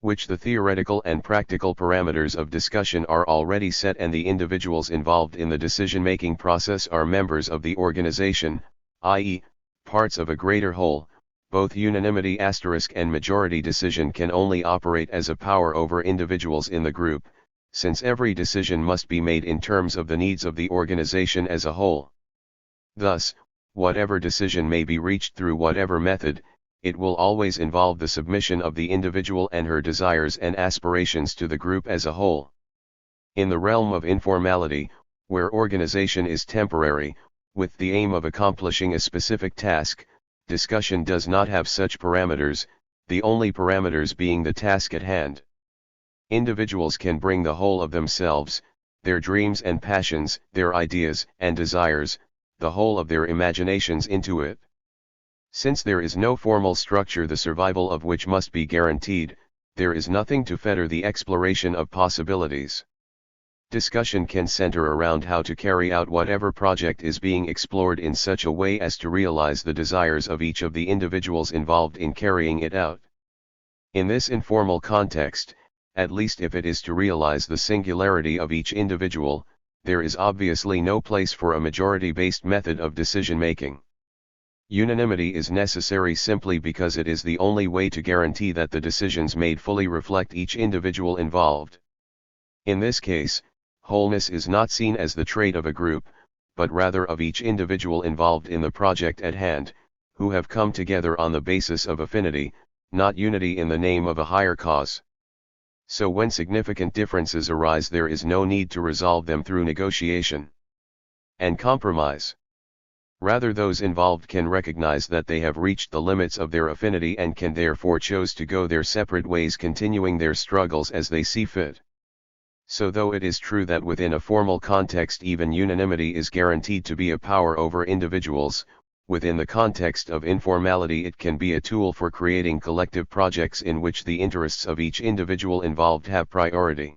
which the theoretical and practical parameters of discussion are already set and the individuals involved in the decision-making process are members of the organization, i.e., parts of a greater whole. Both unanimity and majority decision can only operate as a power over individuals in the group, since every decision must be made in terms of the needs of the organization as a whole. Thus, whatever decision may be reached through whatever method, it will always involve the submission of the individual and her desires and aspirations to the group as a whole. In the realm of informality, where organization is temporary, with the aim of accomplishing a specific task, discussion does not have such parameters, the only parameters being the task at hand. Individuals can bring the whole of themselves, their dreams and passions, their ideas and desires, the whole of their imaginations into it. Since there is no formal structure the survival of which must be guaranteed, there is nothing to fetter the exploration of possibilities. Discussion can center around how to carry out whatever project is being explored in such a way as to realize the desires of each of the individuals involved in carrying it out. In this informal context, at least if it is to realize the singularity of each individual, there is obviously no place for a majority-based method of decision-making. Unanimity is necessary simply because it is the only way to guarantee that the decisions made fully reflect each individual involved. In this case, wholeness is not seen as the trait of a group, but rather of each individual involved in the project at hand, who have come together on the basis of affinity, not unity in the name of a higher cause. So when significant differences arise, there is no need to resolve them through negotiation and compromise. Rather, those involved can recognize that they have reached the limits of their affinity and can therefore choose to go their separate ways, continuing their struggles as they see fit. So though it is true that within a formal context even unanimity is guaranteed to be a power over individuals, within the context of informality it can be a tool for creating collective projects in which the interests of each individual involved have priority.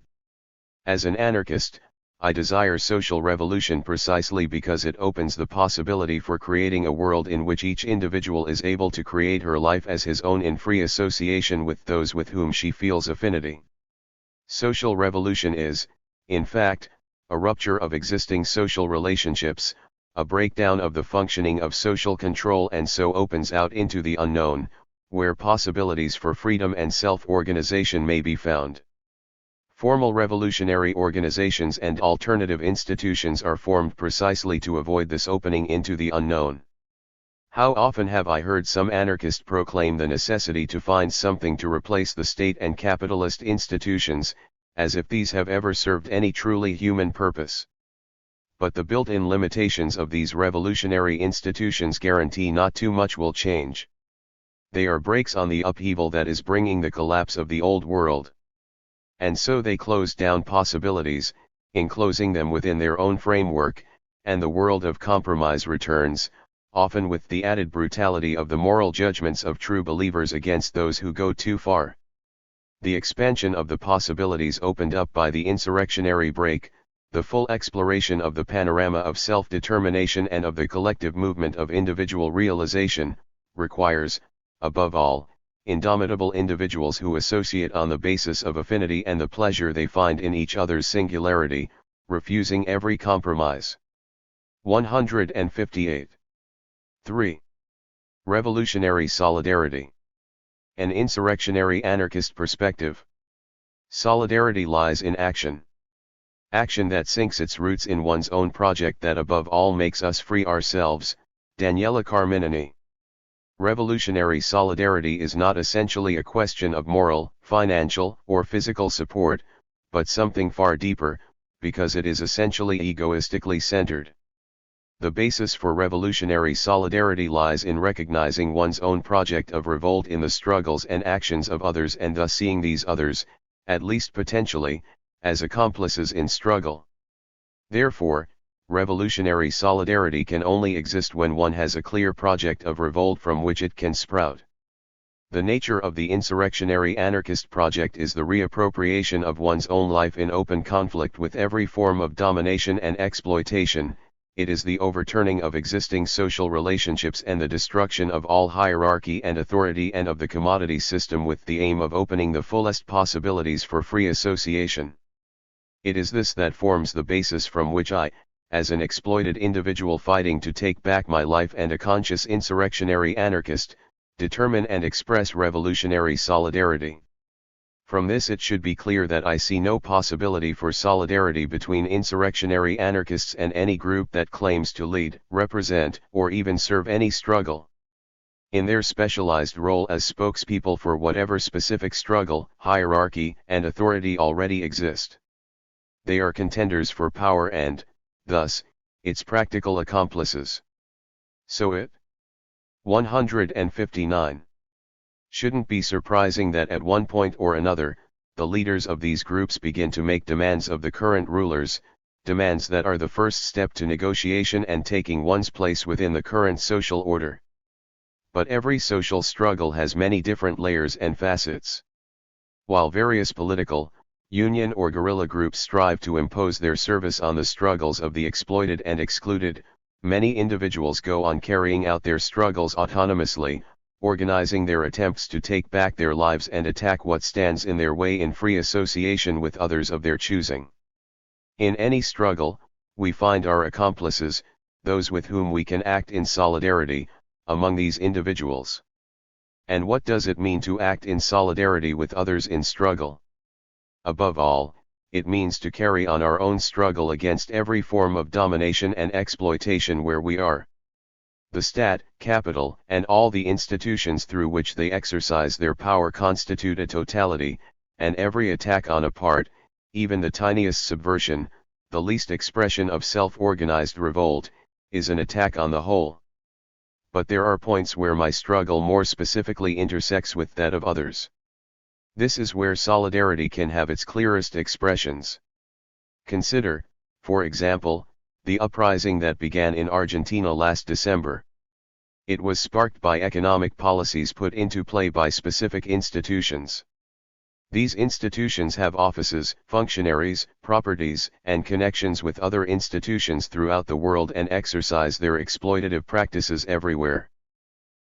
As an anarchist, I desire social revolution precisely because it opens the possibility for creating a world in which each individual is able to create her life as his own in free association with those with whom she feels affinity. Social revolution is, in fact, a rupture of existing social relationships, a breakdown of the functioning of social control, and so opens out into the unknown, where possibilities for freedom and self-organization may be found. Formal revolutionary organizations and alternative institutions are formed precisely to avoid this opening into the unknown. How often have I heard some anarchist proclaim the necessity to find something to replace the state and capitalist institutions, as if these have ever served any truly human purpose. But the built-in limitations of these revolutionary institutions guarantee not too much will change. They are brakes on the upheaval that is bringing the collapse of the old world. And so they close down possibilities, enclosing them within their own framework, and the world of compromise returns, often with the added brutality of the moral judgments of true believers against those who go too far. The expansion of the possibilities opened up by the insurrectionary break, the full exploration of the panorama of self-determination and of the collective movement of individual realization, requires, above all, indomitable individuals who associate on the basis of affinity and the pleasure they find in each other's singularity, refusing every compromise. 158. 3. Revolutionary solidarity. An insurrectionary anarchist perspective. Solidarity lies in action. Action that sinks its roots in one's own project that above all makes us free ourselves. Daniela Carminini. Revolutionary solidarity is not essentially a question of moral, financial, or physical support, but something far deeper, because it is essentially egoistically centered. The basis for revolutionary solidarity lies in recognizing one's own project of revolt in the struggles and actions of others, and thus seeing these others, at least potentially, as accomplices in struggle. Therefore, revolutionary solidarity can only exist when one has a clear project of revolt from which it can sprout. The nature of the insurrectionary anarchist project is the reappropriation of one's own life in open conflict with every form of domination and exploitation, it is the overturning of existing social relationships and the destruction of all hierarchy and authority and of the commodity system with the aim of opening the fullest possibilities for free association. It is this that forms the basis from which I, as an exploited individual fighting to take back my life and a conscious insurrectionary anarchist, determine and express revolutionary solidarity. From this it should be clear that I see no possibility for solidarity between insurrectionary anarchists and any group that claims to lead, represent, or even serve any struggle. In their specialized role as spokespeople for whatever specific struggle, hierarchy, and authority already exist, they are contenders for power and, thus, its practical accomplices. So it 159. Shouldn't be surprising that at one point or another, the leaders of these groups begin to make demands of the current rulers, demands that are the first step to negotiation and taking one's place within the current social order. But every social struggle has many different layers and facets. While various political, union or guerrilla groups strive to impose their service on the struggles of the exploited and excluded, many individuals go on carrying out their struggles autonomously, organizing their attempts to take back their lives and attack what stands in their way in free association with others of their choosing. In any struggle, we find our accomplices, those with whom we can act in solidarity, among these individuals. And what does it mean to act in solidarity with others in struggle? Above all, it means to carry on our own struggle against every form of domination and exploitation where we are. The state, capital, and all the institutions through which they exercise their power constitute a totality, and every attack on a part, even the tiniest subversion, the least expression of self-organized revolt, is an attack on the whole. But there are points where my struggle more specifically intersects with that of others. This is where solidarity can have its clearest expressions. Consider, for example, the uprising that began in Argentina last December. It was sparked by economic policies put into play by specific institutions. These institutions have offices, functionaries, properties, and connections with other institutions throughout the world and exercise their exploitative practices everywhere.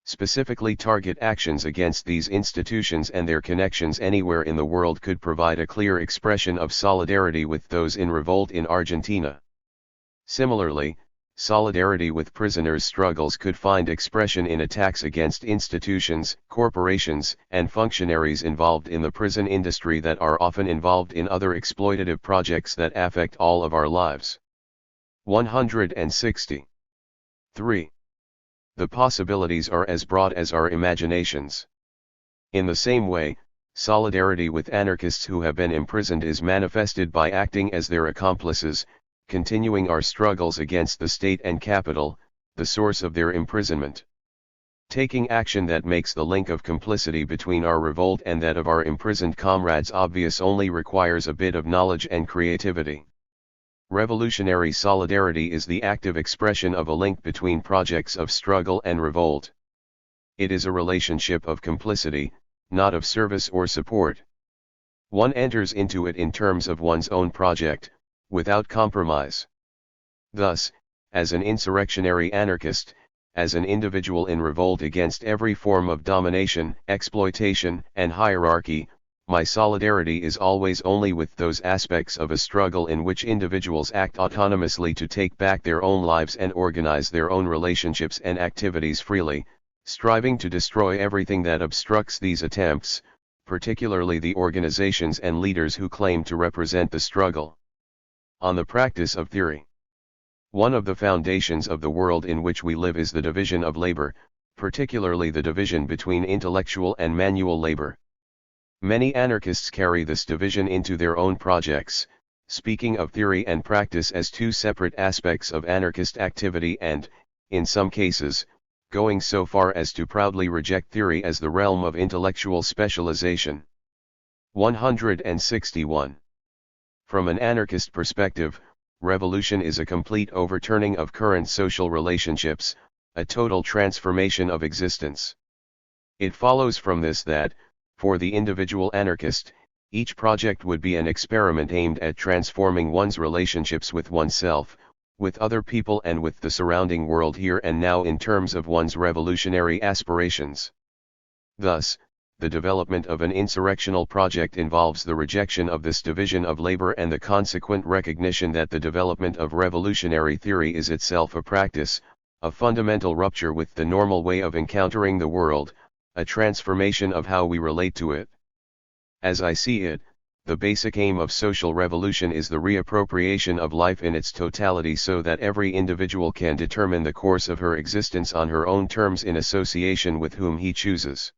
Specifically target actions against these institutions and their connections anywhere in the world could provide a clear expression of solidarity with those in revolt in Argentina. Similarly, solidarity with prisoners' struggles could find expression in attacks against institutions, corporations, and functionaries involved in the prison industry that are often involved in other exploitative projects that affect all of our lives. 160. 3. The possibilities are as broad as our imaginations. In the same way, solidarity with anarchists who have been imprisoned is manifested by acting as their accomplices, continuing our struggles against the state and capital, the source of their imprisonment. Taking action that makes the link of complicity between our revolt and that of our imprisoned comrades obvious only requires a bit of knowledge and creativity. Revolutionary solidarity is the active expression of a link between projects of struggle and revolt. It is a relationship of complicity, not of service or support. One enters into it in terms of one's own project, without compromise. Thus, as an insurrectionary anarchist, as an individual in revolt against every form of domination, exploitation, and hierarchy, my solidarity is always only with those aspects of a struggle in which individuals act autonomously to take back their own lives and organize their own relationships and activities freely, striving to destroy everything that obstructs these attempts, particularly the organizations and leaders who claim to represent the struggle. On the practice of theory. One of the foundations of the world in which we live is the division of labor, particularly the division between intellectual and manual labor. Many anarchists carry this division into their own projects, speaking of theory and practice as two separate aspects of anarchist activity and, in some cases, going so far as to proudly reject theory as the realm of intellectual specialization. 161. From an anarchist perspective, revolution is a complete overturning of current social relationships, a total transformation of existence. It follows from this that, for the individual anarchist, each project would be an experiment aimed at transforming one's relationships with oneself, with other people and with the surrounding world here and now in terms of one's revolutionary aspirations. Thus, the development of an insurrectional project involves the rejection of this division of labor and the consequent recognition that the development of revolutionary theory is itself a practice, a fundamental rupture with the normal way of encountering the world, a transformation of how we relate to it. As I see it, the basic aim of social revolution is the reappropriation of life in its totality so that every individual can determine the course of her existence on her own terms in association with whom he chooses.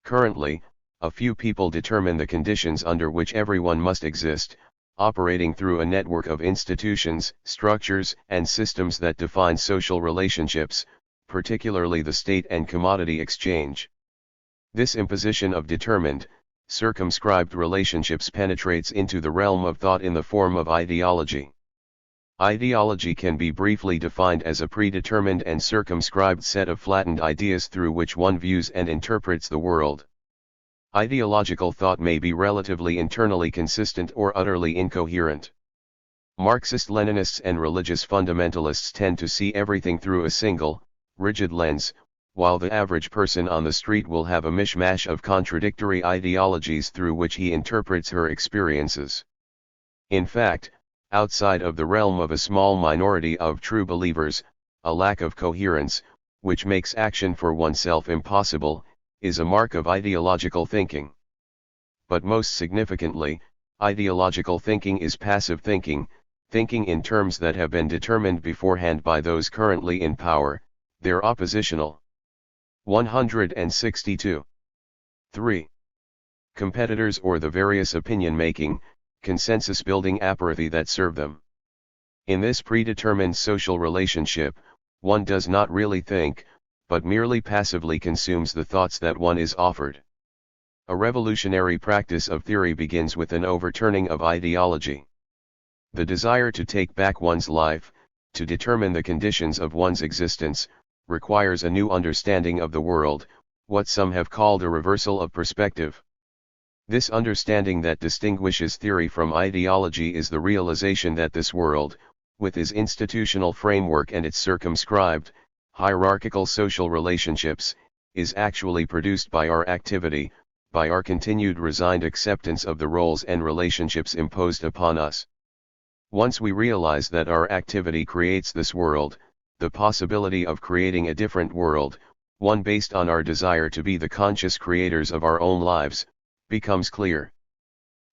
Currently, a few people determine the conditions under which everyone must exist, operating through a network of institutions, structures, and systems that define social relationships, particularly the state and commodity exchange. This imposition of determined, circumscribed relationships penetrates into the realm of thought in the form of ideology. Ideology can be briefly defined as a predetermined and circumscribed set of flattened ideas through which one views and interprets the world. Ideological thought may be relatively internally consistent or utterly incoherent. Marxist-Leninists and religious fundamentalists tend to see everything through a single, rigid lens, while the average person on the street will have a mishmash of contradictory ideologies through which he interprets her experiences. In fact, outside of the realm of a small minority of true believers, a lack of coherence, which makes action for oneself impossible, is a mark of ideological thinking. But most significantly, ideological thinking is passive thinking, thinking in terms that have been determined beforehand by those currently in power, they're oppositional. 162. 3. Competitors or the various opinion-making, consensus-building apathy that serve them. In this predetermined social relationship, one does not really think, but merely passively consumes the thoughts that one is offered. A revolutionary practice of theory begins with an overturning of ideology. The desire to take back one's life, to determine the conditions of one's existence, requires a new understanding of the world, what some have called a reversal of perspective. This understanding that distinguishes theory from ideology is the realization that this world, with its institutional framework and its circumscribed, hierarchical social relationships, is actually produced by our activity, by our continued resigned acceptance of the roles and relationships imposed upon us. Once we realize that our activity creates this world, the possibility of creating a different world, one based on our desire to be the conscious creators of our own lives, becomes clear.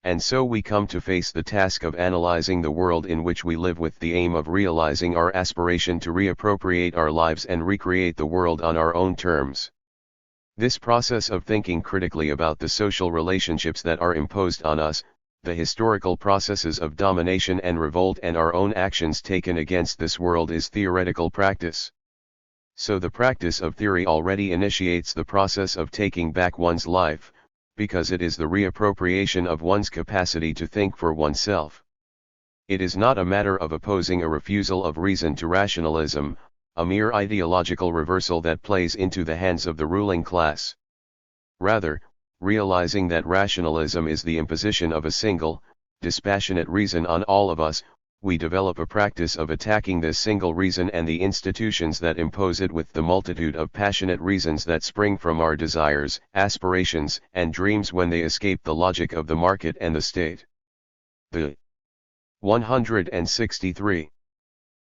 And so we come to face the task of analyzing the world in which we live with the aim of realizing our aspiration to reappropriate our lives and recreate the world on our own terms. This process of thinking critically about the social relationships that are imposed on us, the historical processes of domination and revolt and our own actions taken against this world is theoretical practice. So the practice of theory already initiates the process of taking back one's life, because it is the reappropriation of one's capacity to think for oneself. It is not a matter of opposing a refusal of reason to rationalism, a mere ideological reversal that plays into the hands of the ruling class. Rather, realizing that rationalism is the imposition of a single, dispassionate reason on all of us, we develop a practice of attacking this single reason and the institutions that impose it with the multitude of passionate reasons that spring from our desires, aspirations, and dreams when they escape the logic of the market and the state. The 163.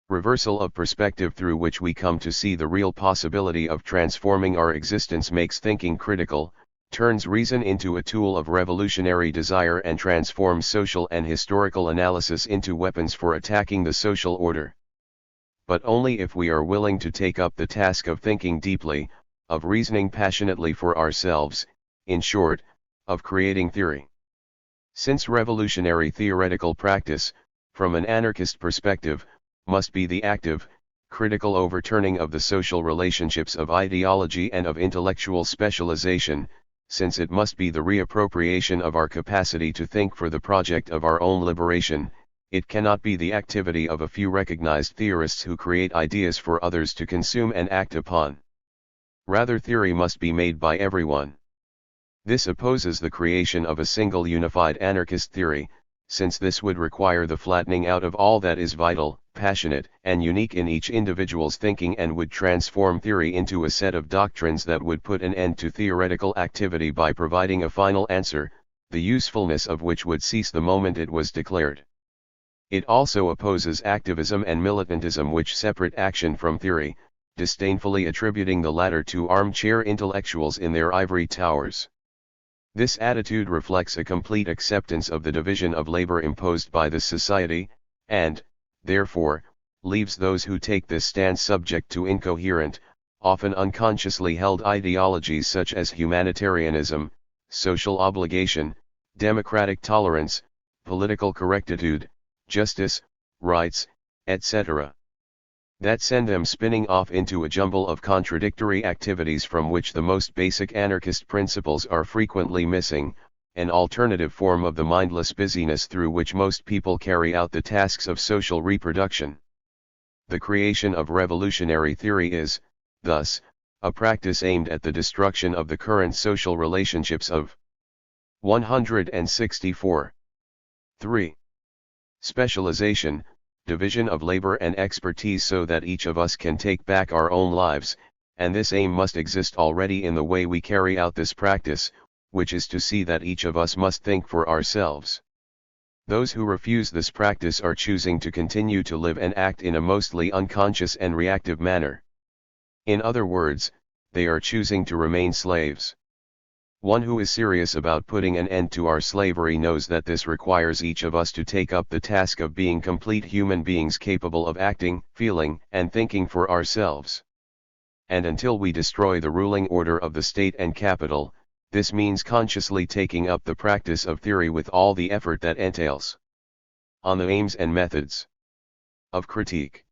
Reversal of perspective through which we come to see the real possibility of transforming our existence makes thinking critical, turns reason into a tool of revolutionary desire and transforms social and historical analysis into weapons for attacking the social order. But only if we are willing to take up the task of thinking deeply, of reasoning passionately for ourselves, in short, of creating theory. Since revolutionary theoretical practice, from an anarchist perspective, must be the active, critical overturning of the social relationships of ideology and of intellectual specialization, since it must be the reappropriation of our capacity to think for the project of our own liberation, it cannot be the activity of a few recognized theorists who create ideas for others to consume and act upon. Rather, theory must be made by everyone. This opposes the creation of a single unified anarchist theory, since this would require the flattening out of all that is vital, passionate, and unique in each individual's thinking, and would transform theory into a set of doctrines that would put an end to theoretical activity by providing a final answer, the usefulness of which would cease the moment it was declared. It also opposes activism and militantism, which separate action from theory, disdainfully attributing the latter to armchair intellectuals in their ivory towers. This attitude reflects a complete acceptance of the division of labor imposed by this society, and, therefore, leaves those who take this stance subject to incoherent, often unconsciously held ideologies such as humanitarianism, social obligation, democratic tolerance, political correctitude, justice, rights, etc. that send them spinning off into a jumble of contradictory activities from which the most basic anarchist principles are frequently missing, an alternative form of the mindless busyness through which most people carry out the tasks of social reproduction. The creation of revolutionary theory is, thus, a practice aimed at the destruction of the current social relationships of 164. 3. Specialization, division of labor and expertise so that each of us can take back our own lives, and this aim must exist already in the way we carry out this practice, which is to see that each of us must think for ourselves. Those who refuse this practice are choosing to continue to live and act in a mostly unconscious and reactive manner. In other words, they are choosing to remain slaves. One who is serious about putting an end to our slavery knows that this requires each of us to take up the task of being complete human beings capable of acting, feeling, and thinking for ourselves. And until we destroy the ruling order of the state and capital, this means consciously taking up the practice of theory with all the effort that entails. On the aims and methods of critique.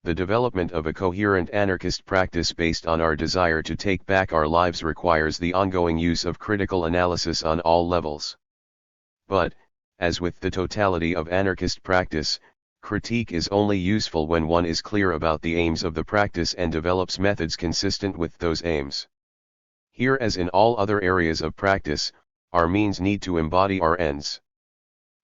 The development of a coherent anarchist practice based on our desire to take back our lives requires the ongoing use of critical analysis on all levels. But, as with the totality of anarchist practice, critique is only useful when one is clear about the aims of the practice and develops methods consistent with those aims. Here, as in all other areas of practice, our means need to embody our ends.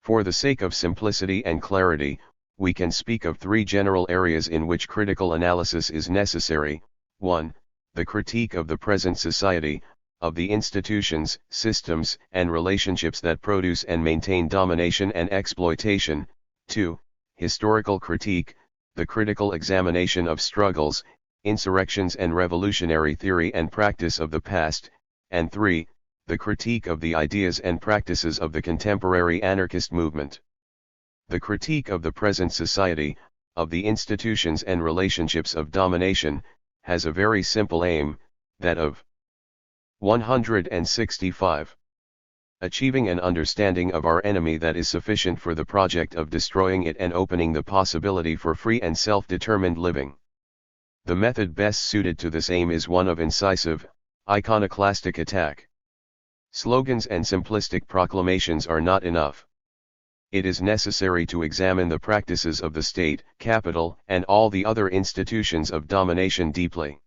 For the sake of simplicity and clarity, we can speak of three general areas in which critical analysis is necessary. 1. The critique of the present society, of the institutions, systems, and relationships that produce and maintain domination and exploitation. 2. Historical critique, the critical examination of struggles, insurrections and revolutionary theory and practice of the past. And 3. The critique of the ideas and practices of the contemporary anarchist movement. The critique of the present society, of the institutions and relationships of domination, has a very simple aim, that of 165. Achieving an understanding of our enemy that is sufficient for the project of destroying it and opening the possibility for free and self-determined living. The method best suited to this aim is one of incisive, iconoclastic attack. Slogans and simplistic proclamations are not enough. It is necessary to examine the practices of the state, capital, and all the other institutions of domination deeply.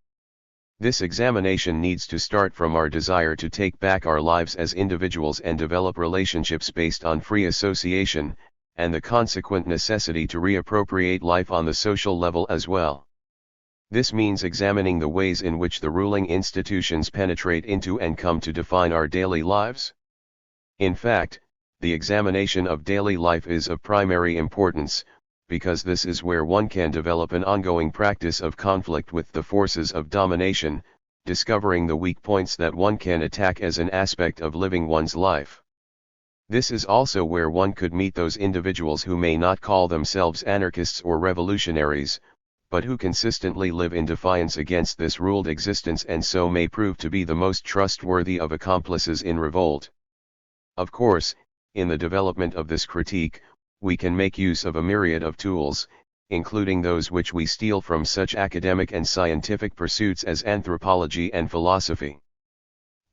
This examination needs to start from our desire to take back our lives as individuals and develop relationships based on free association, and the consequent necessity to reappropriate life on the social level as well. This means examining the ways in which the ruling institutions penetrate into and come to define our daily lives. In fact, the examination of daily life is of primary importance, because this is where one can develop an ongoing practice of conflict with the forces of domination, discovering the weak points that one can attack as an aspect of living one's life. This is also where one could meet those individuals who may not call themselves anarchists or revolutionaries, but who consistently live in defiance against this ruled existence and so may prove to be the most trustworthy of accomplices in revolt. Of course, in the development of this critique, we can make use of a myriad of tools, including those which we steal from such academic and scientific pursuits as anthropology and philosophy.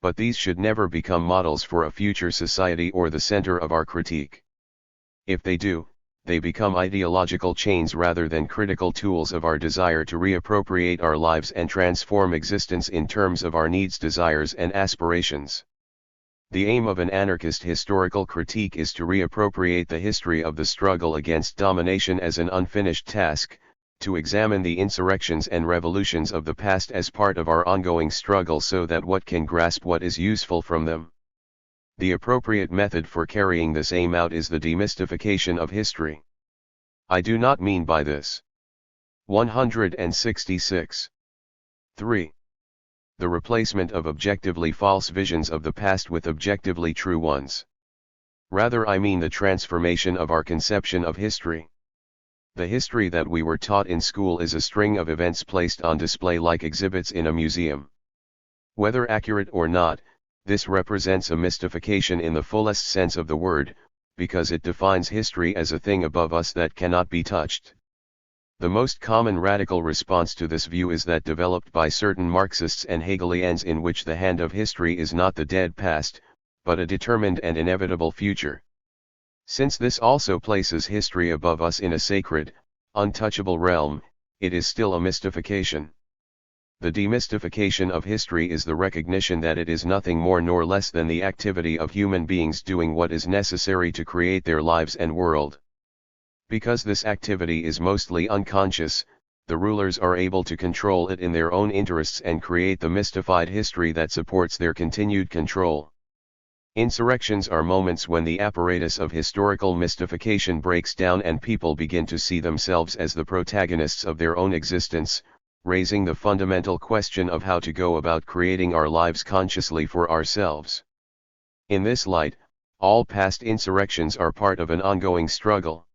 But these should never become models for a future society or the center of our critique. If they do, they become ideological chains rather than critical tools of our desire to reappropriate our lives and transform existence in terms of our needs, desires, and aspirations. The aim of an anarchist historical critique is to reappropriate the history of the struggle against domination as an unfinished task, to examine the insurrections and revolutions of the past as part of our ongoing struggle so that one can grasp what is useful from them. The appropriate method for carrying this aim out is the demystification of history. I do not mean by this 166. 3. The replacement of objectively false visions of the past with objectively true ones. Rather, I mean the transformation of our conception of history. The history that we were taught in school is a string of events placed on display like exhibits in a museum. Whether accurate or not, this represents a mystification in the fullest sense of the word, because it defines history as a thing above us that cannot be touched. The most common radical response to this view is that developed by certain Marxists and Hegelians, in which the hand of history is not the dead past, but a determined and inevitable future. Since this also places history above us in a sacred, untouchable realm, it is still a mystification. The demystification of history is the recognition that it is nothing more nor less than the activity of human beings doing what is necessary to create their lives and world. Because this activity is mostly unconscious, the rulers are able to control it in their own interests and create the mystified history that supports their continued control. Insurrections are moments when the apparatus of historical mystification breaks down and people begin to see themselves as the protagonists of their own existence, raising the fundamental question of how to go about creating our lives consciously for ourselves. In this light, all past insurrections are part of an ongoing struggle.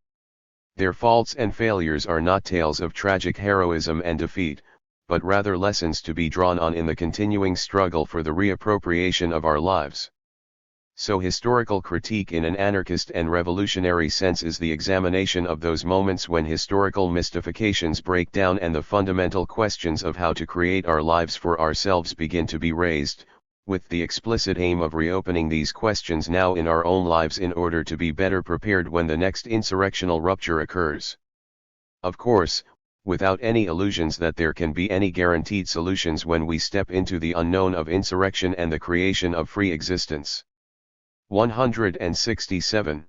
Their faults and failures are not tales of tragic heroism and defeat, but rather lessons to be drawn on in the continuing struggle for the reappropriation of our lives. So historical critique in an anarchist and revolutionary sense is the examination of those moments when historical mystifications break down and the fundamental questions of how to create our lives for ourselves begin to be raised, with the explicit aim of reopening these questions now in our own lives in order to be better prepared when the next insurrectional rupture occurs. Of course, without any illusions that there can be any guaranteed solutions when we step into the unknown of insurrection and the creation of free existence. 167.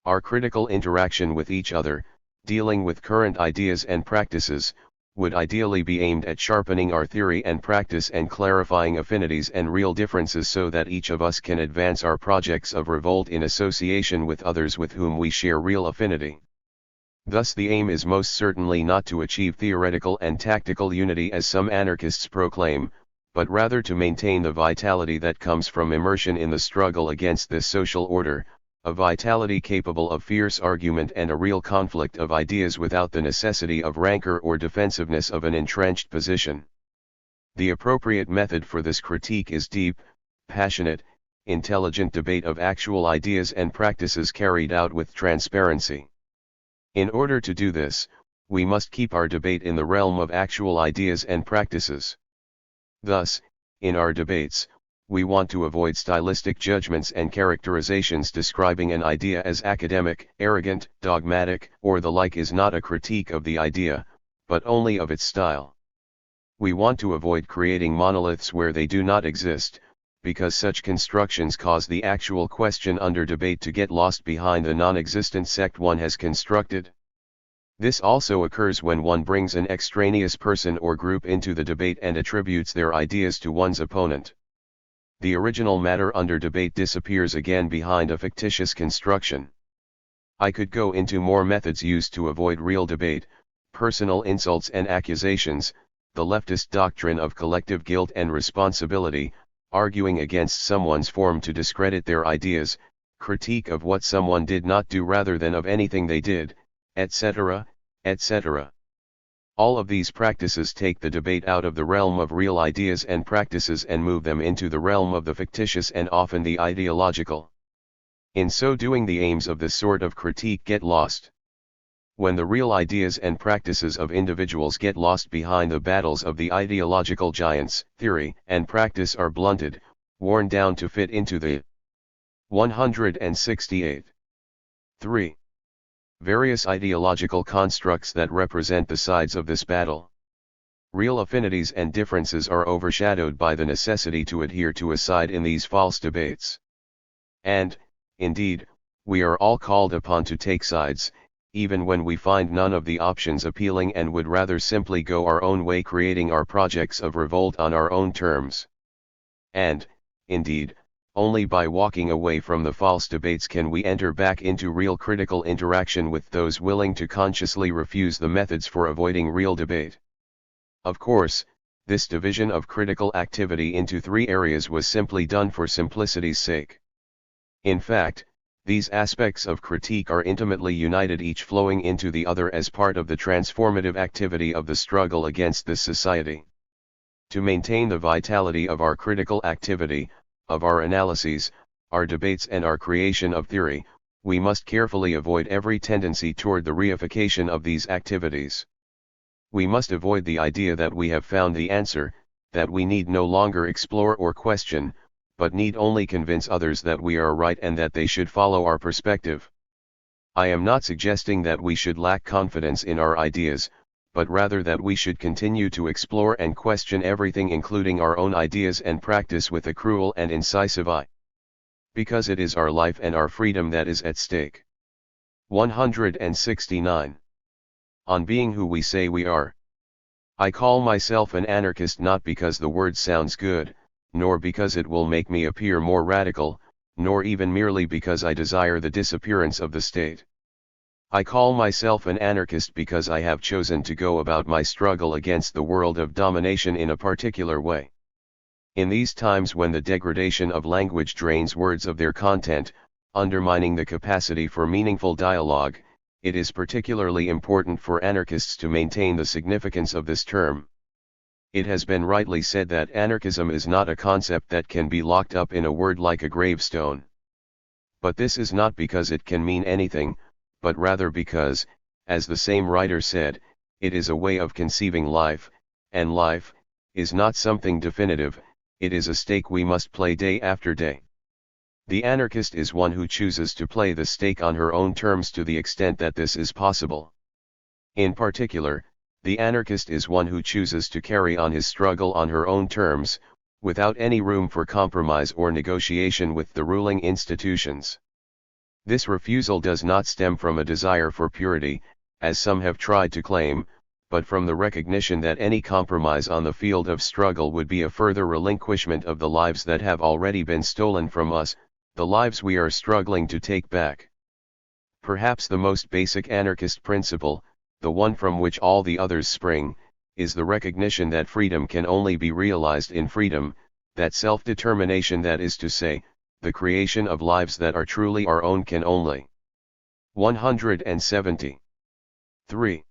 Our critical interaction with each other, dealing with current ideas and practices, would ideally be aimed at sharpening our theory and practice and clarifying affinities and real differences so that each of us can advance our projects of revolt in association with others with whom we share real affinity. Thus the aim is most certainly not to achieve theoretical and tactical unity as some anarchists proclaim, but rather to maintain the vitality that comes from immersion in the struggle against this social order, a vitality capable of fierce argument and a real conflict of ideas without the necessity of rancor or defensiveness of an entrenched position. The appropriate method for this critique is deep, passionate, intelligent debate of actual ideas and practices carried out with transparency. In order to do this, we must keep our debate in the realm of actual ideas and practices. Thus, in our debates, we want to avoid stylistic judgments and characterizations describing an idea as academic, arrogant, dogmatic, or the like is not a critique of the idea, but only of its style. We want to avoid creating monoliths where they do not exist, because such constructions cause the actual question under debate to get lost behind the non-existent sect one has constructed. This also occurs when one brings an extraneous person or group into the debate and attributes their ideas to one's opponent. The original matter under debate disappears again behind a fictitious construction. I could go into more methods used to avoid real debate, personal insults and accusations, the leftist doctrine of collective guilt and responsibility, arguing against someone's form to discredit their ideas, critique of what someone did not do rather than of anything they did, etc., etc. All of these practices take the debate out of the realm of real ideas and practices and move them into the realm of the fictitious and often the ideological. In so doing, the aims of this sort of critique get lost. When the real ideas and practices of individuals get lost behind the battles of the ideological giants, theory and practice are blunted, worn down to fit into the 168. 3. Various ideological constructs that represent the sides of this battle. Real affinities and differences are overshadowed by the necessity to adhere to a side in these false debates. And, indeed, we are all called upon to take sides, even when we find none of the options appealing and would rather simply go our own way, creating our projects of revolt on our own terms. And, indeed, only by walking away from the false debates can we enter back into real critical interaction with those willing to consciously refuse the methods for avoiding real debate. Of course, this division of critical activity into three areas was simply done for simplicity's sake. In fact, these aspects of critique are intimately united, each flowing into the other as part of the transformative activity of the struggle against this society. To maintain the vitality of our critical activity, of our analyses, our debates and our creation of theory, we must carefully avoid every tendency toward the reification of these activities. We must avoid the idea that we have found the answer, that we need no longer explore or question, but need only convince others that we are right and that they should follow our perspective. I am not suggesting that we should lack confidence in our ideas, but rather that we should continue to explore and question everything, including our own ideas and practice, with a cruel and incisive eye. Because it is our life and our freedom that is at stake. 169. On being who we say we are. I call myself an anarchist not because the word sounds good, nor because it will make me appear more radical, nor even merely because I desire the disappearance of the state. I call myself an anarchist because I have chosen to go about my struggle against the world of domination in a particular way. In these times when the degradation of language drains words of their content, undermining the capacity for meaningful dialogue, it is particularly important for anarchists to maintain the significance of this term. It has been rightly said that anarchism is not a concept that can be locked up in a word like a gravestone. But this is not because it can mean anything, but rather because, as the same writer said, it is a way of conceiving life, and life is not something definitive, it is a stake we must play day after day. The anarchist is one who chooses to play the stake on her own terms to the extent that this is possible. In particular, the anarchist is one who chooses to carry on his struggle on her own terms, without any room for compromise or negotiation with the ruling institutions. This refusal does not stem from a desire for purity, as some have tried to claim, but from the recognition that any compromise on the field of struggle would be a further relinquishment of the lives that have already been stolen from us, the lives we are struggling to take back. Perhaps the most basic anarchist principle, the one from which all the others spring, is the recognition that freedom can only be realized in freedom, that self-determination, that is to say, the creation of lives that are truly our own, can only 170. 3.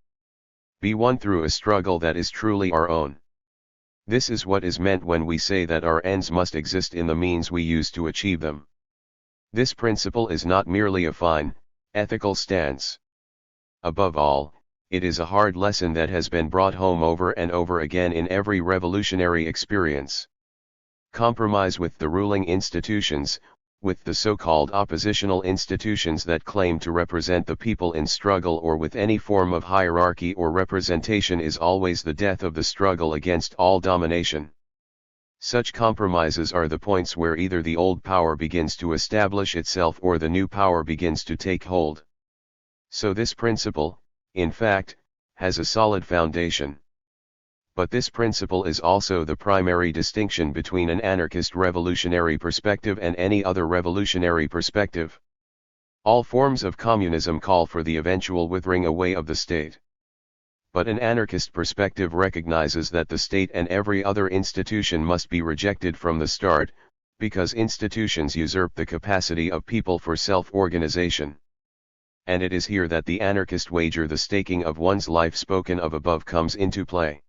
Be won through a struggle that is truly our own. This is what is meant when we say that our ends must exist in the means we use to achieve them. This principle is not merely a fine, ethical stance. Above all, it is a hard lesson that has been brought home over and over again in every revolutionary experience. Compromise with the ruling institutions, with the so-called oppositional institutions that claim to represent the people in struggle, or with any form of hierarchy or representation, is always the death of the struggle against all domination. Such compromises are the points where either the old power begins to establish itself or the new power begins to take hold. So this principle, in fact, has a solid foundation. But this principle is also the primary distinction between an anarchist revolutionary perspective and any other revolutionary perspective. All forms of communism call for the eventual withering away of the state. But an anarchist perspective recognizes that the state and every other institution must be rejected from the start, because institutions usurp the capacity of people for self-organization. And it is here that the anarchist wager, the staking of one's life spoken of above, comes into play.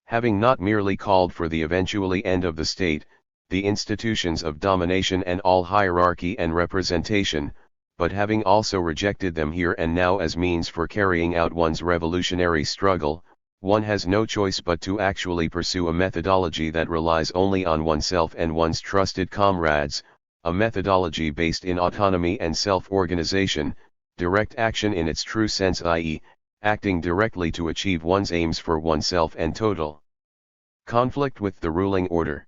Having not merely called for the eventually end of the state, the institutions of domination and all hierarchy and representation, but having also rejected them here and now as means for carrying out one's revolutionary struggle, one has no choice but to actually pursue a methodology that relies only on oneself and one's trusted comrades, a methodology based in autonomy and self-organization, direct action in its true sense, i.e., acting directly to achieve one's aims for oneself and total conflict with the ruling order.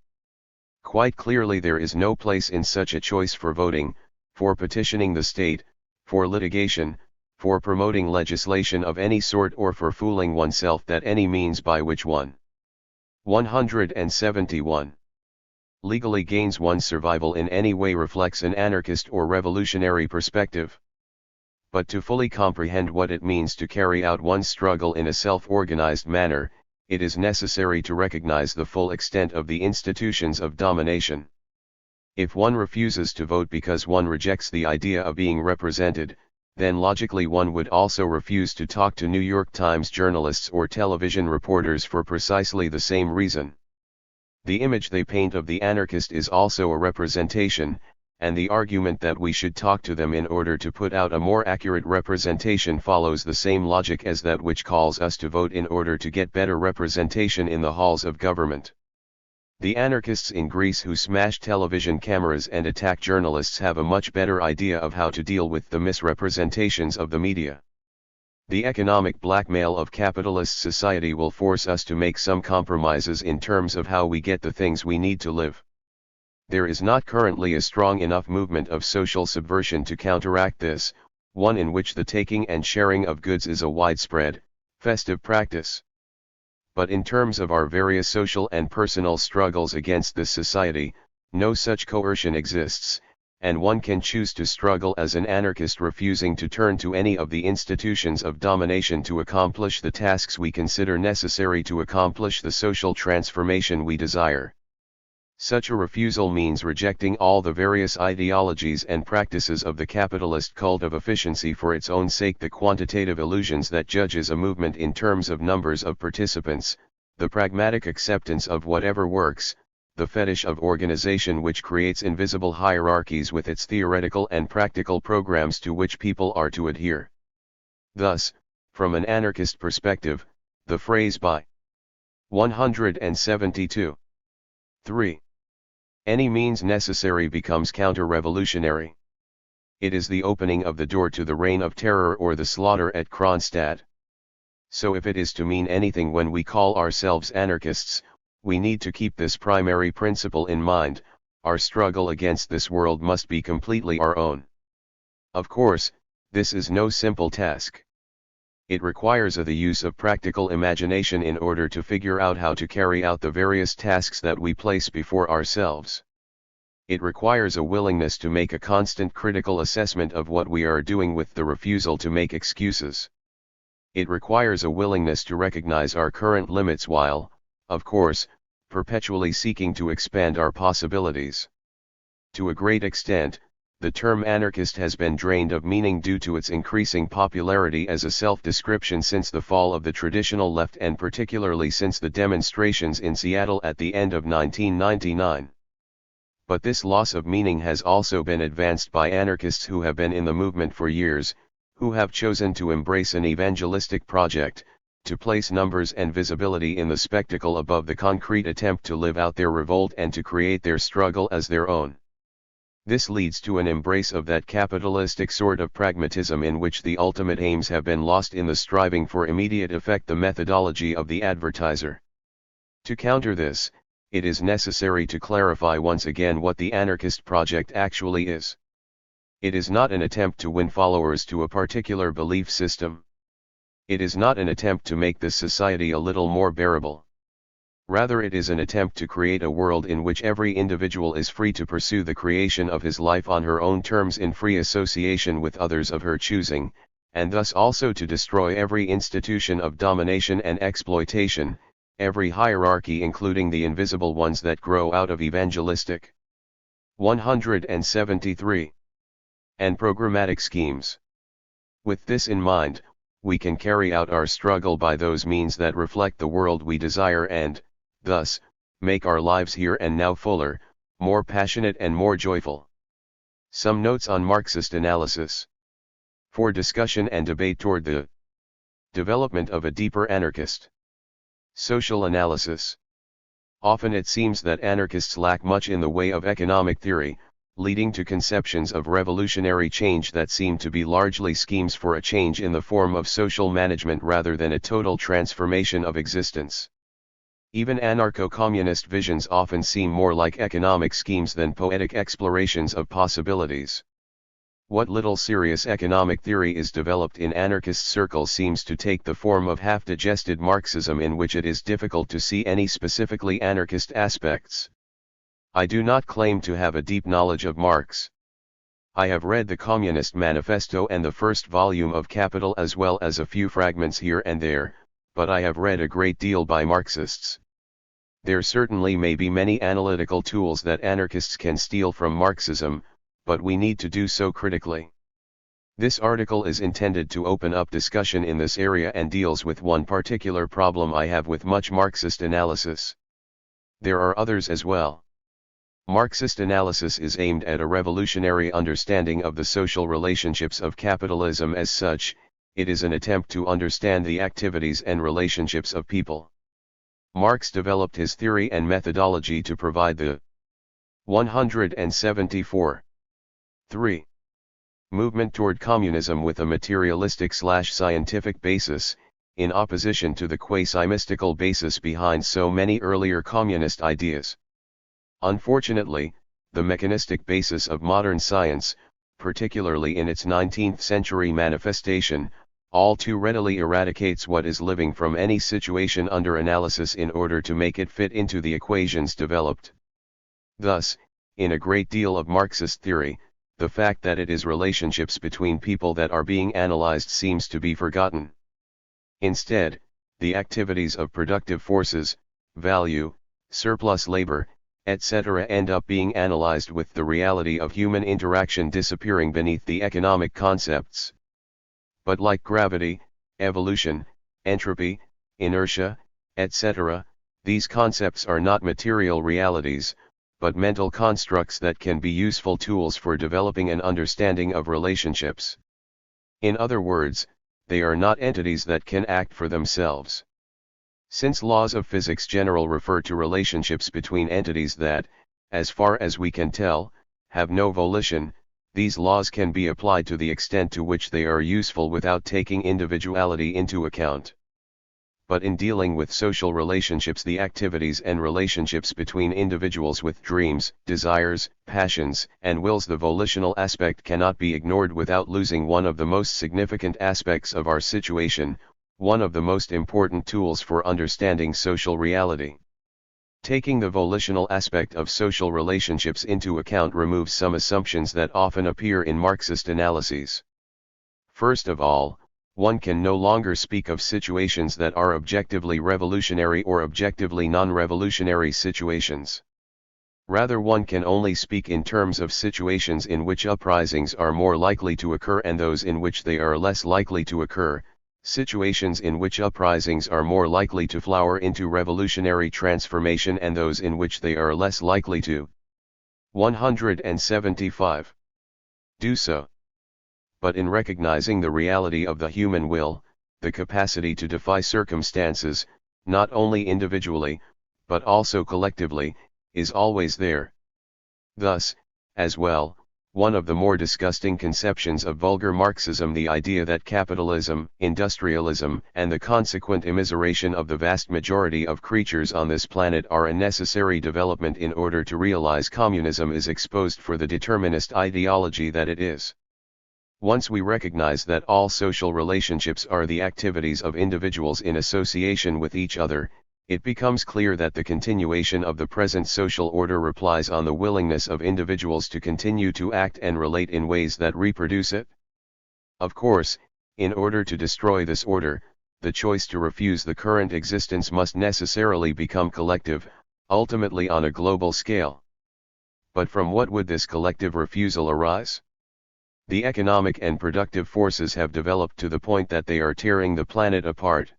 Quite clearly there is no place in such a choice for voting, for petitioning the state, for litigation, for promoting legislation of any sort, or for fooling oneself that any means by which one 171 legally gains one's survival in any way reflects an anarchist or revolutionary perspective. But to fully comprehend what it means to carry out one's struggle in a self-organized manner, it is necessary to recognize the full extent of the institutions of domination. If one refuses to vote because one rejects the idea of being represented, then logically one would also refuse to talk to New York Times journalists or television reporters for precisely the same reason. The image they paint of the anarchist is also a representation, and the argument that we should talk to them in order to put out a more accurate representation follows the same logic as that which calls us to vote in order to get better representation in the halls of government. The anarchists in Greece who smash television cameras and attack journalists have a much better idea of how to deal with the misrepresentations of the media. The economic blackmail of capitalist society will force us to make some compromises in terms of how we get the things we need to live. There is not currently a strong enough movement of social subversion to counteract this, one in which the taking and sharing of goods is a widespread, festive practice. But in terms of our various social and personal struggles against this society, no such coercion exists, and one can choose to struggle as an anarchist refusing to turn to any of the institutions of domination to accomplish the tasks we consider necessary to accomplish the social transformation we desire. Such a refusal means rejecting all the various ideologies and practices of the capitalist cult of efficiency for its own sake, the quantitative illusions that judges a movement in terms of numbers of participants, the pragmatic acceptance of whatever works, the fetish of organization which creates invisible hierarchies with its theoretical and practical programs to which people are to adhere. Thus, from an anarchist perspective, the phrase by 172. 3. Any means necessary becomes counter-revolutionary. It is the opening of the door to the reign of terror or the slaughter at Kronstadt. So if it is to mean anything when we call ourselves anarchists, we need to keep this primary principle in mind: our struggle against this world must be completely our own. Of course, this is no simple task. It requires the use of practical imagination in order to figure out how to carry out the various tasks that we place before ourselves. It requires a willingness to make a constant critical assessment of what we are doing with the refusal to make excuses. It requires a willingness to recognize our current limits while, of course, perpetually seeking to expand our possibilities. To a great extent, the term anarchist has been drained of meaning due to its increasing popularity as a self-description since the fall of the traditional left, and particularly since the demonstrations in Seattle at the end of 1999. But this loss of meaning has also been advanced by anarchists who have been in the movement for years, who have chosen to embrace an evangelistic project, to place numbers and visibility in the spectacle above the concrete attempt to live out their revolt and to create their struggle as their own. This leads to an embrace of that capitalistic sort of pragmatism in which the ultimate aims have been lost in the striving for immediate effect, the methodology of the advertiser. To counter this, it is necessary to clarify once again what the anarchist project actually is. It is not an attempt to win followers to a particular belief system. It is not an attempt to make this society a little more bearable. Rather, it is an attempt to create a world in which every individual is free to pursue the creation of his life on her own terms in free association with others of her choosing, and thus also to destroy every institution of domination and exploitation, every hierarchy including the invisible ones that grow out of evangelistic 173 and programmatic schemes. With this in mind, we can carry out our struggle by those means that reflect the world we desire and, thus, make our lives here and now fuller, more passionate and more joyful. Some notes on Marxist analysis. For discussion and debate toward the development of a deeper anarchist social analysis. Often it seems that anarchists lack much in the way of economic theory, leading to conceptions of revolutionary change that seem to be largely schemes for a change in the form of social management rather than a total transformation of existence. Even anarcho-communist visions often seem more like economic schemes than poetic explorations of possibilities. What little serious economic theory is developed in anarchist circles seems to take the form of half-digested Marxism in which it is difficult to see any specifically anarchist aspects. I do not claim to have a deep knowledge of Marx. I have read the Communist Manifesto and the first volume of Capital as well as a few fragments here and there, but I have read a great deal by Marxists. There certainly may be many analytical tools that anarchists can steal from Marxism, but we need to do so critically. This article is intended to open up discussion in this area and deals with one particular problem I have with much Marxist analysis. There are others as well. Marxist analysis is aimed at a revolutionary understanding of the social relationships of capitalism as such. It is an attempt to understand the activities and relationships of people. Marx developed his theory and methodology to provide the 174. 3. Movement toward communism with a materialistic/scientific basis, in opposition to the quasi-mystical basis behind so many earlier communist ideas. Unfortunately, the mechanistic basis of modern science, particularly in its 19th century manifestation, all too readily eradicates what is living from any situation under analysis in order to make it fit into the equations developed. Thus, in a great deal of Marxist theory, the fact that it is relationships between people that are being analyzed seems to be forgotten. Instead, the activities of productive forces, value, surplus labor, etc. end up being analyzed with the reality of human interaction disappearing beneath the economic concepts. But like gravity, evolution, entropy, inertia, etc., these concepts are not material realities, but mental constructs that can be useful tools for developing an understanding of relationships. In other words, they are not entities that can act for themselves. Since laws of physics general refer to relationships between entities that, as far as we can tell, have no volition, these laws can be applied to the extent to which they are useful without taking individuality into account. But in dealing with social relationships, the activities and relationships between individuals with dreams, desires, passions, and wills, the volitional aspect cannot be ignored without losing one of the most significant aspects of our situation, one of the most important tools for understanding social reality. Taking the volitional aspect of social relationships into account removes some assumptions that often appear in Marxist analyses. First of all, one can no longer speak of situations that are objectively revolutionary or objectively non-revolutionary situations. Rather, one can only speak in terms of situations in which uprisings are more likely to occur and those in which they are less likely to occur, situations in which uprisings are more likely to flower into revolutionary transformation and those in which they are less likely to. 175. Do so. But in recognizing the reality of the human will, the capacity to defy circumstances, not only individually, but also collectively, is always there. Thus, as well, one of the more disgusting conceptions of vulgar Marxism, the idea that capitalism, industrialism, and the consequent immiseration of the vast majority of creatures on this planet are a necessary development in order to realize communism, is exposed for the determinist ideology that it is. Once we recognize that all social relationships are the activities of individuals in association with each other, it becomes clear that the continuation of the present social order relies on the willingness of individuals to continue to act and relate in ways that reproduce it. Of course, in order to destroy this order, the choice to refuse the current existence must necessarily become collective, ultimately on a global scale. But from what would this collective refusal arise? The economic and productive forces have developed to the point that they are tearing the planet apart.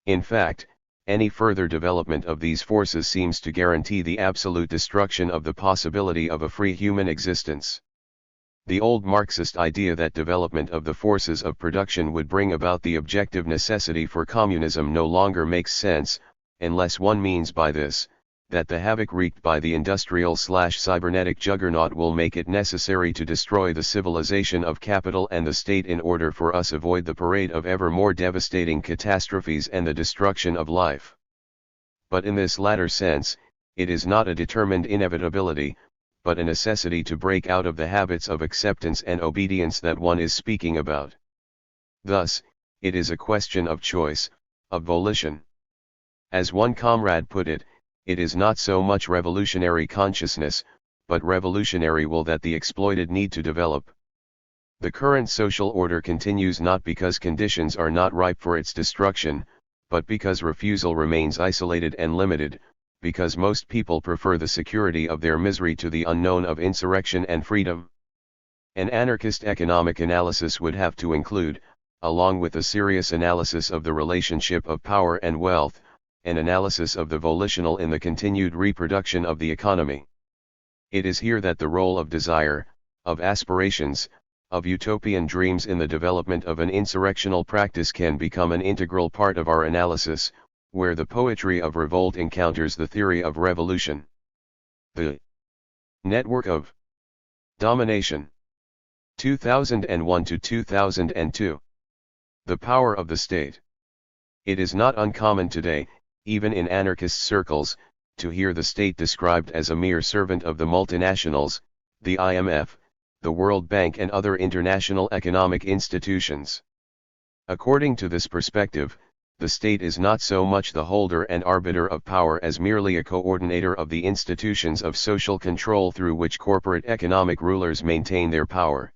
In fact, any further development of these forces seems to guarantee the absolute destruction of the possibility of a free human existence. The old Marxist idea that development of the forces of production would bring about the objective necessity for communism no longer makes sense, unless one means by this, that the havoc wreaked by the industrial/cybernetic juggernaut will make it necessary to destroy the civilization of capital and the state in order for us avoid the parade of ever more devastating catastrophes and the destruction of life. But in this latter sense, it is not a determined inevitability, but a necessity to break out of the habits of acceptance and obedience that one is speaking about. Thus, it is a question of choice, of volition. As one comrade put it, it is not so much revolutionary consciousness, but revolutionary will that the exploited need to develop. The current social order continues not because conditions are not ripe for its destruction, but because refusal remains isolated and limited, because most people prefer the security of their misery to the unknown of insurrection and freedom. An anarchist economic analysis would have to include, along with a serious analysis of the relationship of power and wealth, an analysis of the volitional in the continued reproduction of the economy. It is here that the role of desire, of aspirations, of utopian dreams in the development of an insurrectional practice can become an integral part of our analysis, where the poetry of revolt encounters the theory of revolution. The network of domination. 2001 to 2002. The power of the state. It is not uncommon today, even in anarchist circles, to hear the state described as a mere servant of the multinationals, the IMF, the World Bank and other international economic institutions. According to this perspective, the state is not so much the holder and arbiter of power as merely a coordinator of the institutions of social control through which corporate economic rulers maintain their power.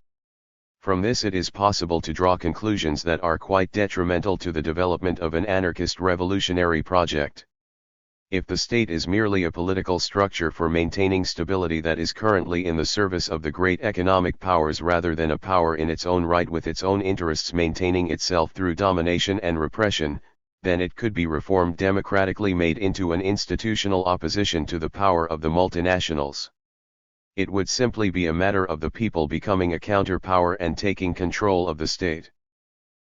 From this it is possible to draw conclusions that are quite detrimental to the development of an anarchist revolutionary project. If the state is merely a political structure for maintaining stability that is currently in the service of the great economic powers rather than a power in its own right with its own interests maintaining itself through domination and repression, then it could be reformed democratically made into an institutional opposition to the power of the multinationals. It would simply be a matter of the people becoming a counterpower and taking control of the state.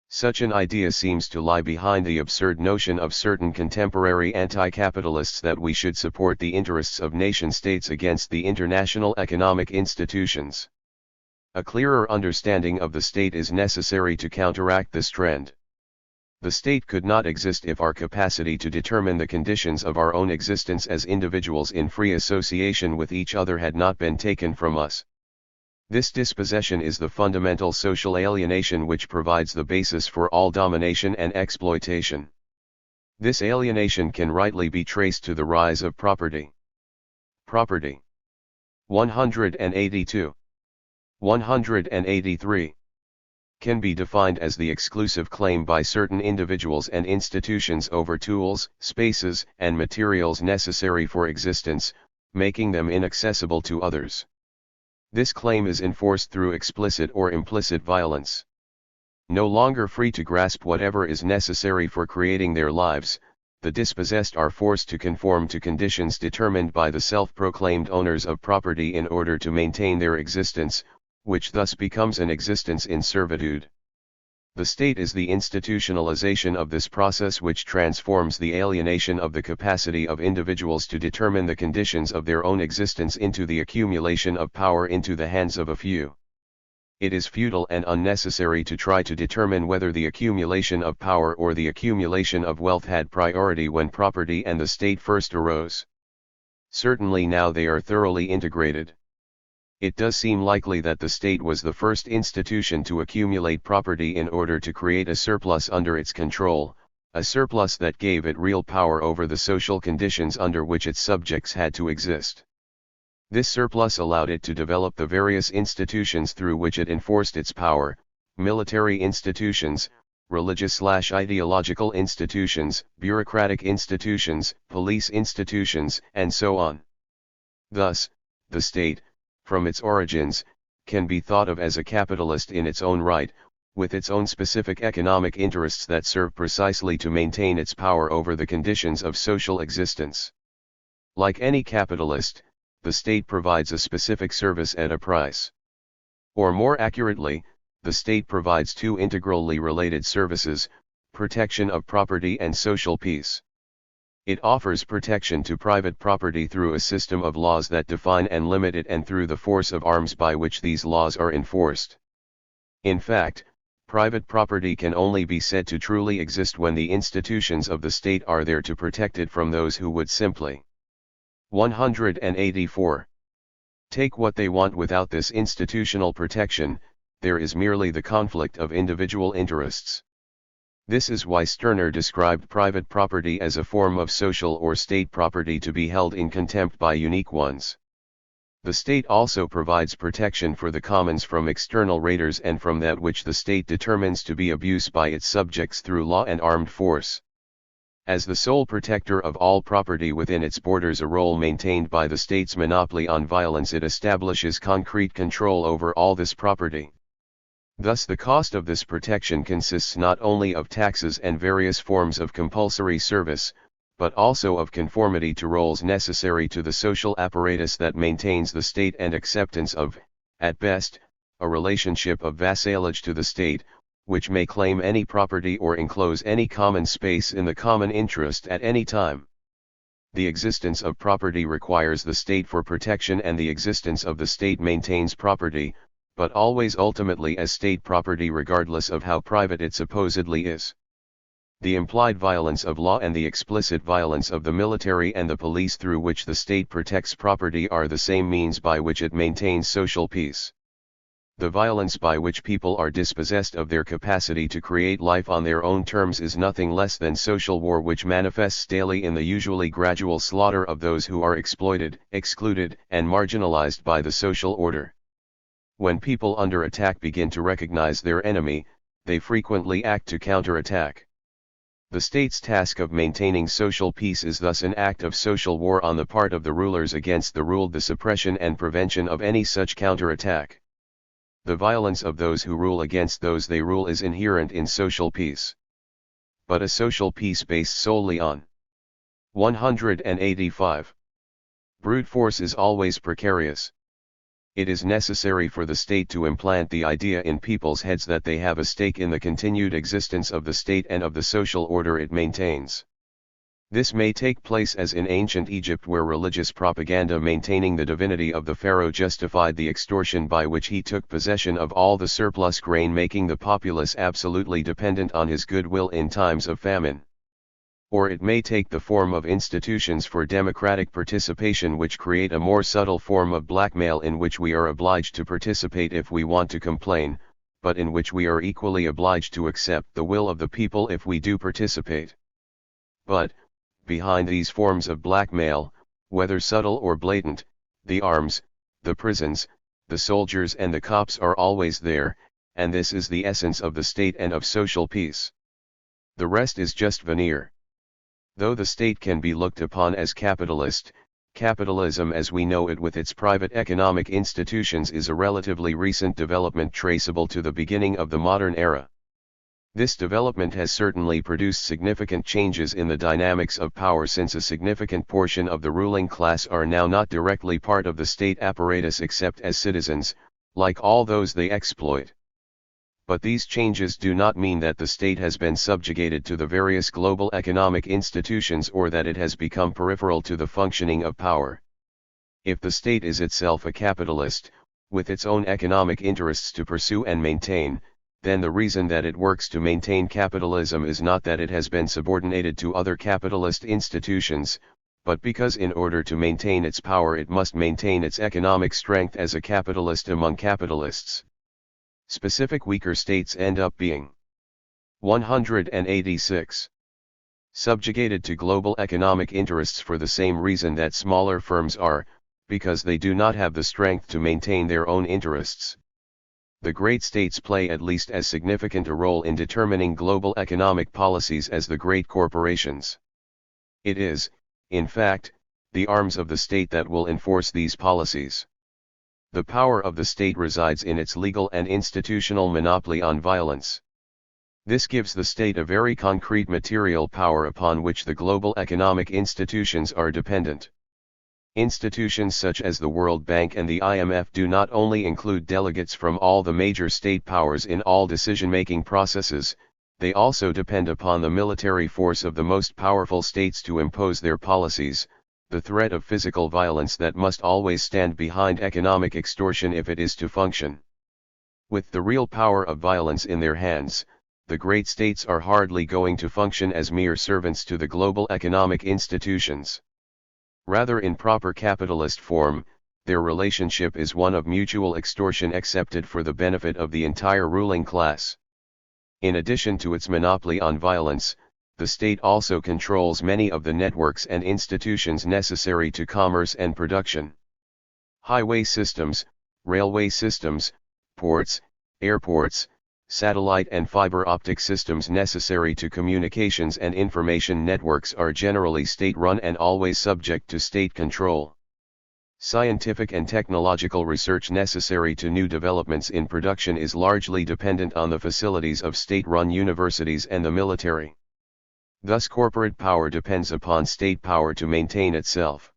Such an idea seems to lie behind the absurd notion of certain contemporary anti-capitalists that we should support the interests of nation-states against the international economic institutions. A clearer understanding of the state is necessary to counteract this trend. The state could not exist if our capacity to determine the conditions of our own existence as individuals in free association with each other had not been taken from us. This dispossession is the fundamental social alienation which provides the basis for all domination and exploitation. This alienation can rightly be traced to the rise of property. Property. 182. 183. Can be defined as the exclusive claim by certain individuals and institutions over tools, spaces, and materials necessary for existence, making them inaccessible to others. This claim is enforced through explicit or implicit violence. No longer free to grasp whatever is necessary for creating their lives, the dispossessed are forced to conform to conditions determined by the self-proclaimed owners of property in order to maintain their existence, which thus becomes an existence in servitude. The state is the institutionalization of this process which transforms the alienation of the capacity of individuals to determine the conditions of their own existence into the accumulation of power into the hands of a few. It is futile and unnecessary to try to determine whether the accumulation of power or the accumulation of wealth had priority when property and the state first arose. Certainly now they are thoroughly integrated. It does seem likely that the state was the first institution to accumulate property in order to create a surplus under its control, a surplus that gave it real power over the social conditions under which its subjects had to exist. This surplus allowed it to develop the various institutions through which it enforced its power, military institutions, religious/ideological institutions, bureaucratic institutions, police institutions, and so on. Thus, the state, from its origins, can be thought of as a capitalist in its own right, with its own specific economic interests that serve precisely to maintain its power over the conditions of social existence. Like any capitalist, the state provides a specific service at a price. Or more accurately, the state provides two integrally related services, protection of property and social peace. It offers protection to private property through a system of laws that define and limit it, and through the force of arms by which these laws are enforced. In fact, private property can only be said to truly exist when the institutions of the state are there to protect it from those who would simply 184. Take what they want. Without this institutional protection, there is merely the conflict of individual interests. This is why Stirner described private property as a form of social or state property to be held in contempt by unique ones. The state also provides protection for the commons from external raiders and from that which the state determines to be abuse by its subjects through law and armed force. As the sole protector of all property within its borders, a role maintained by the state's monopoly on violence, it establishes concrete control over all this property. Thus the cost of this protection consists not only of taxes and various forms of compulsory service, but also of conformity to roles necessary to the social apparatus that maintains the state, and acceptance of, at best, a relationship of vassalage to the state, which may claim any property or enclose any common space in the common interest at any time. The existence of property requires the state for protection, and the existence of the state maintains property, but always ultimately as state property regardless of how private it supposedly is. The implied violence of law and the explicit violence of the military and the police through which the state protects property are the same means by which it maintains social peace. The violence by which people are dispossessed of their capacity to create life on their own terms is nothing less than social war, which manifests daily in the usually gradual slaughter of those who are exploited, excluded, and marginalized by the social order. When people under attack begin to recognize their enemy, they frequently act to counterattack. The state's task of maintaining social peace is thus an act of social war on the part of the rulers against the ruled, the suppression and prevention of any such counterattack. The violence of those who rule against those they rule is inherent in social peace. But a social peace based solely on 185. Brute force is always precarious. It is necessary for the state to implant the idea in people's heads that they have a stake in the continued existence of the state and of the social order it maintains. This may take place as in ancient Egypt, where religious propaganda maintaining the divinity of the pharaoh justified the extortion by which he took possession of all the surplus grain, making the populace absolutely dependent on his goodwill in times of famine. Or it may take the form of institutions for democratic participation, which create a more subtle form of blackmail, in which we are obliged to participate if we want to complain, but in which we are equally obliged to accept the will of the people if we do participate. But, behind these forms of blackmail, whether subtle or blatant, the arms, the prisons, the soldiers and the cops are always there, and this is the essence of the state and of social peace. The rest is just veneer. Though the state can be looked upon as capitalist, capitalism as we know it with its private economic institutions is a relatively recent development traceable to the beginning of the modern era. This development has certainly produced significant changes in the dynamics of power, since a significant portion of the ruling class are now not directly part of the state apparatus except as citizens, like all those they exploit. But these changes do not mean that the state has been subjugated to the various global economic institutions, or that it has become peripheral to the functioning of power. If the state is itself a capitalist, with its own economic interests to pursue and maintain, then the reason that it works to maintain capitalism is not that it has been subordinated to other capitalist institutions, but because in order to maintain its power it must maintain its economic strength as a capitalist among capitalists. Specific weaker states end up being 186. Subjugated to global economic interests for the same reason that smaller firms are, because they do not have the strength to maintain their own interests. The great states play at least as significant a role in determining global economic policies as the great corporations. It is, in fact, the arms of the state that will enforce these policies. The power of the state resides in its legal and institutional monopoly on violence. This gives the state a very concrete material power upon which the global economic institutions are dependent. Institutions such as the World Bank and the IMF do not only include delegates from all the major state powers in all decision-making processes, They also depend upon the military force of the most powerful states to impose their policies, the threat of physical violence that must always stand behind economic extortion if it is to function. With the real power of violence in their hands, the great states are hardly going to function as mere servants to the global economic institutions. Rather, in proper capitalist form, their relationship is one of mutual extortion accepted for the benefit of the entire ruling class. In addition to its monopoly on violence, the state also controls many of the networks and institutions necessary to commerce and production. Highway systems, railway systems, ports, airports, satellite and fiber optic systems necessary to communications and information networks are generally state-run and always subject to state control. Scientific and technological research necessary to new developments in production is largely dependent on the facilities of state-run universities and the military. Thus, corporate power depends upon state power to maintain itself.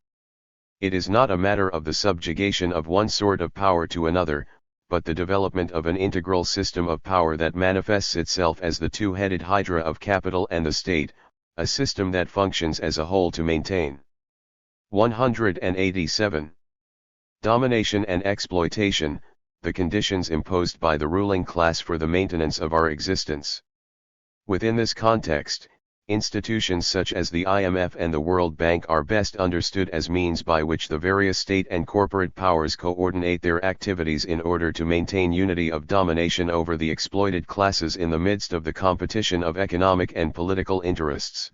It is not a matter of the subjugation of one sort of power to another, but the development of an integral system of power that manifests itself as the two-headed hydra of capital and the state, a system that functions as a whole to maintain. 187. Domination and exploitation, the conditions imposed by the ruling class for the maintenance of our existence. Within this context, institutions such as the IMF and the World Bank are best understood as means by which the various state and corporate powers coordinate their activities in order to maintain unity of domination over the exploited classes in the midst of the competition of economic and political interests.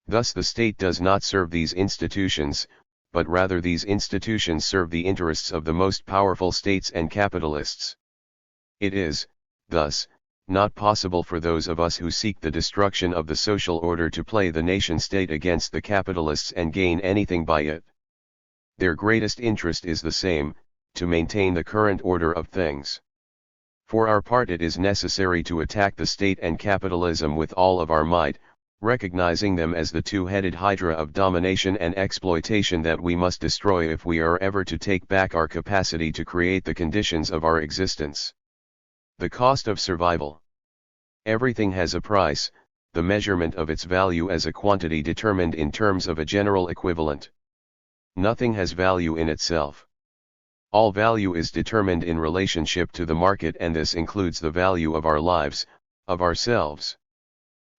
Thus, the state does not serve these institutions, but rather these institutions serve the interests of the most powerful states and capitalists. It is, thus, not possible for those of us who seek the destruction of the social order to play the nation-state against the capitalists and gain anything by it. Their greatest interest is the same, to maintain the current order of things. For our part, it is necessary to attack the state and capitalism with all of our might, recognizing them as the two-headed hydra of domination and exploitation that we must destroy if we are ever to take back our capacity to create the conditions of our existence. The cost of survival. Everything has a price, the measurement of its value as a quantity determined in terms of a general equivalent. Nothing has value in itself. All value is determined in relationship to the market, and this includes the value of our lives, of ourselves.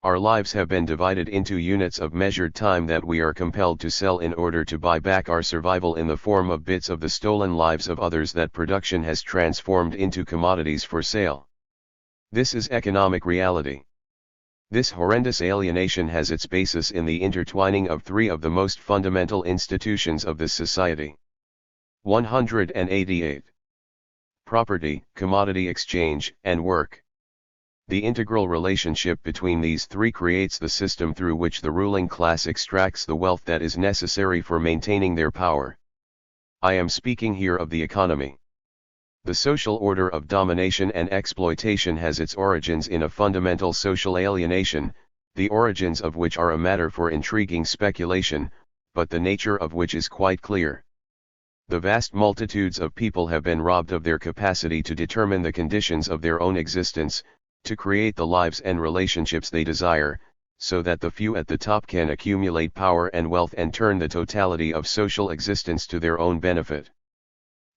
Our lives have been divided into units of measured time that we are compelled to sell in order to buy back our survival in the form of bits of the stolen lives of others that production has transformed into commodities for sale. This is economic reality. This horrendous alienation has its basis in the intertwining of three of the most fundamental institutions of this society. 188. Property, commodity exchange, and work. The integral relationship between these three creates the system through which the ruling class extracts the wealth that is necessary for maintaining their power. I am speaking here of the economy. The social order of domination and exploitation has its origins in a fundamental social alienation, the origins of which are a matter for intriguing speculation, but the nature of which is quite clear. The vast multitudes of people have been robbed of their capacity to determine the conditions of their own existence, to create the lives and relationships they desire, so that the few at the top can accumulate power and wealth and turn the totality of social existence to their own benefit.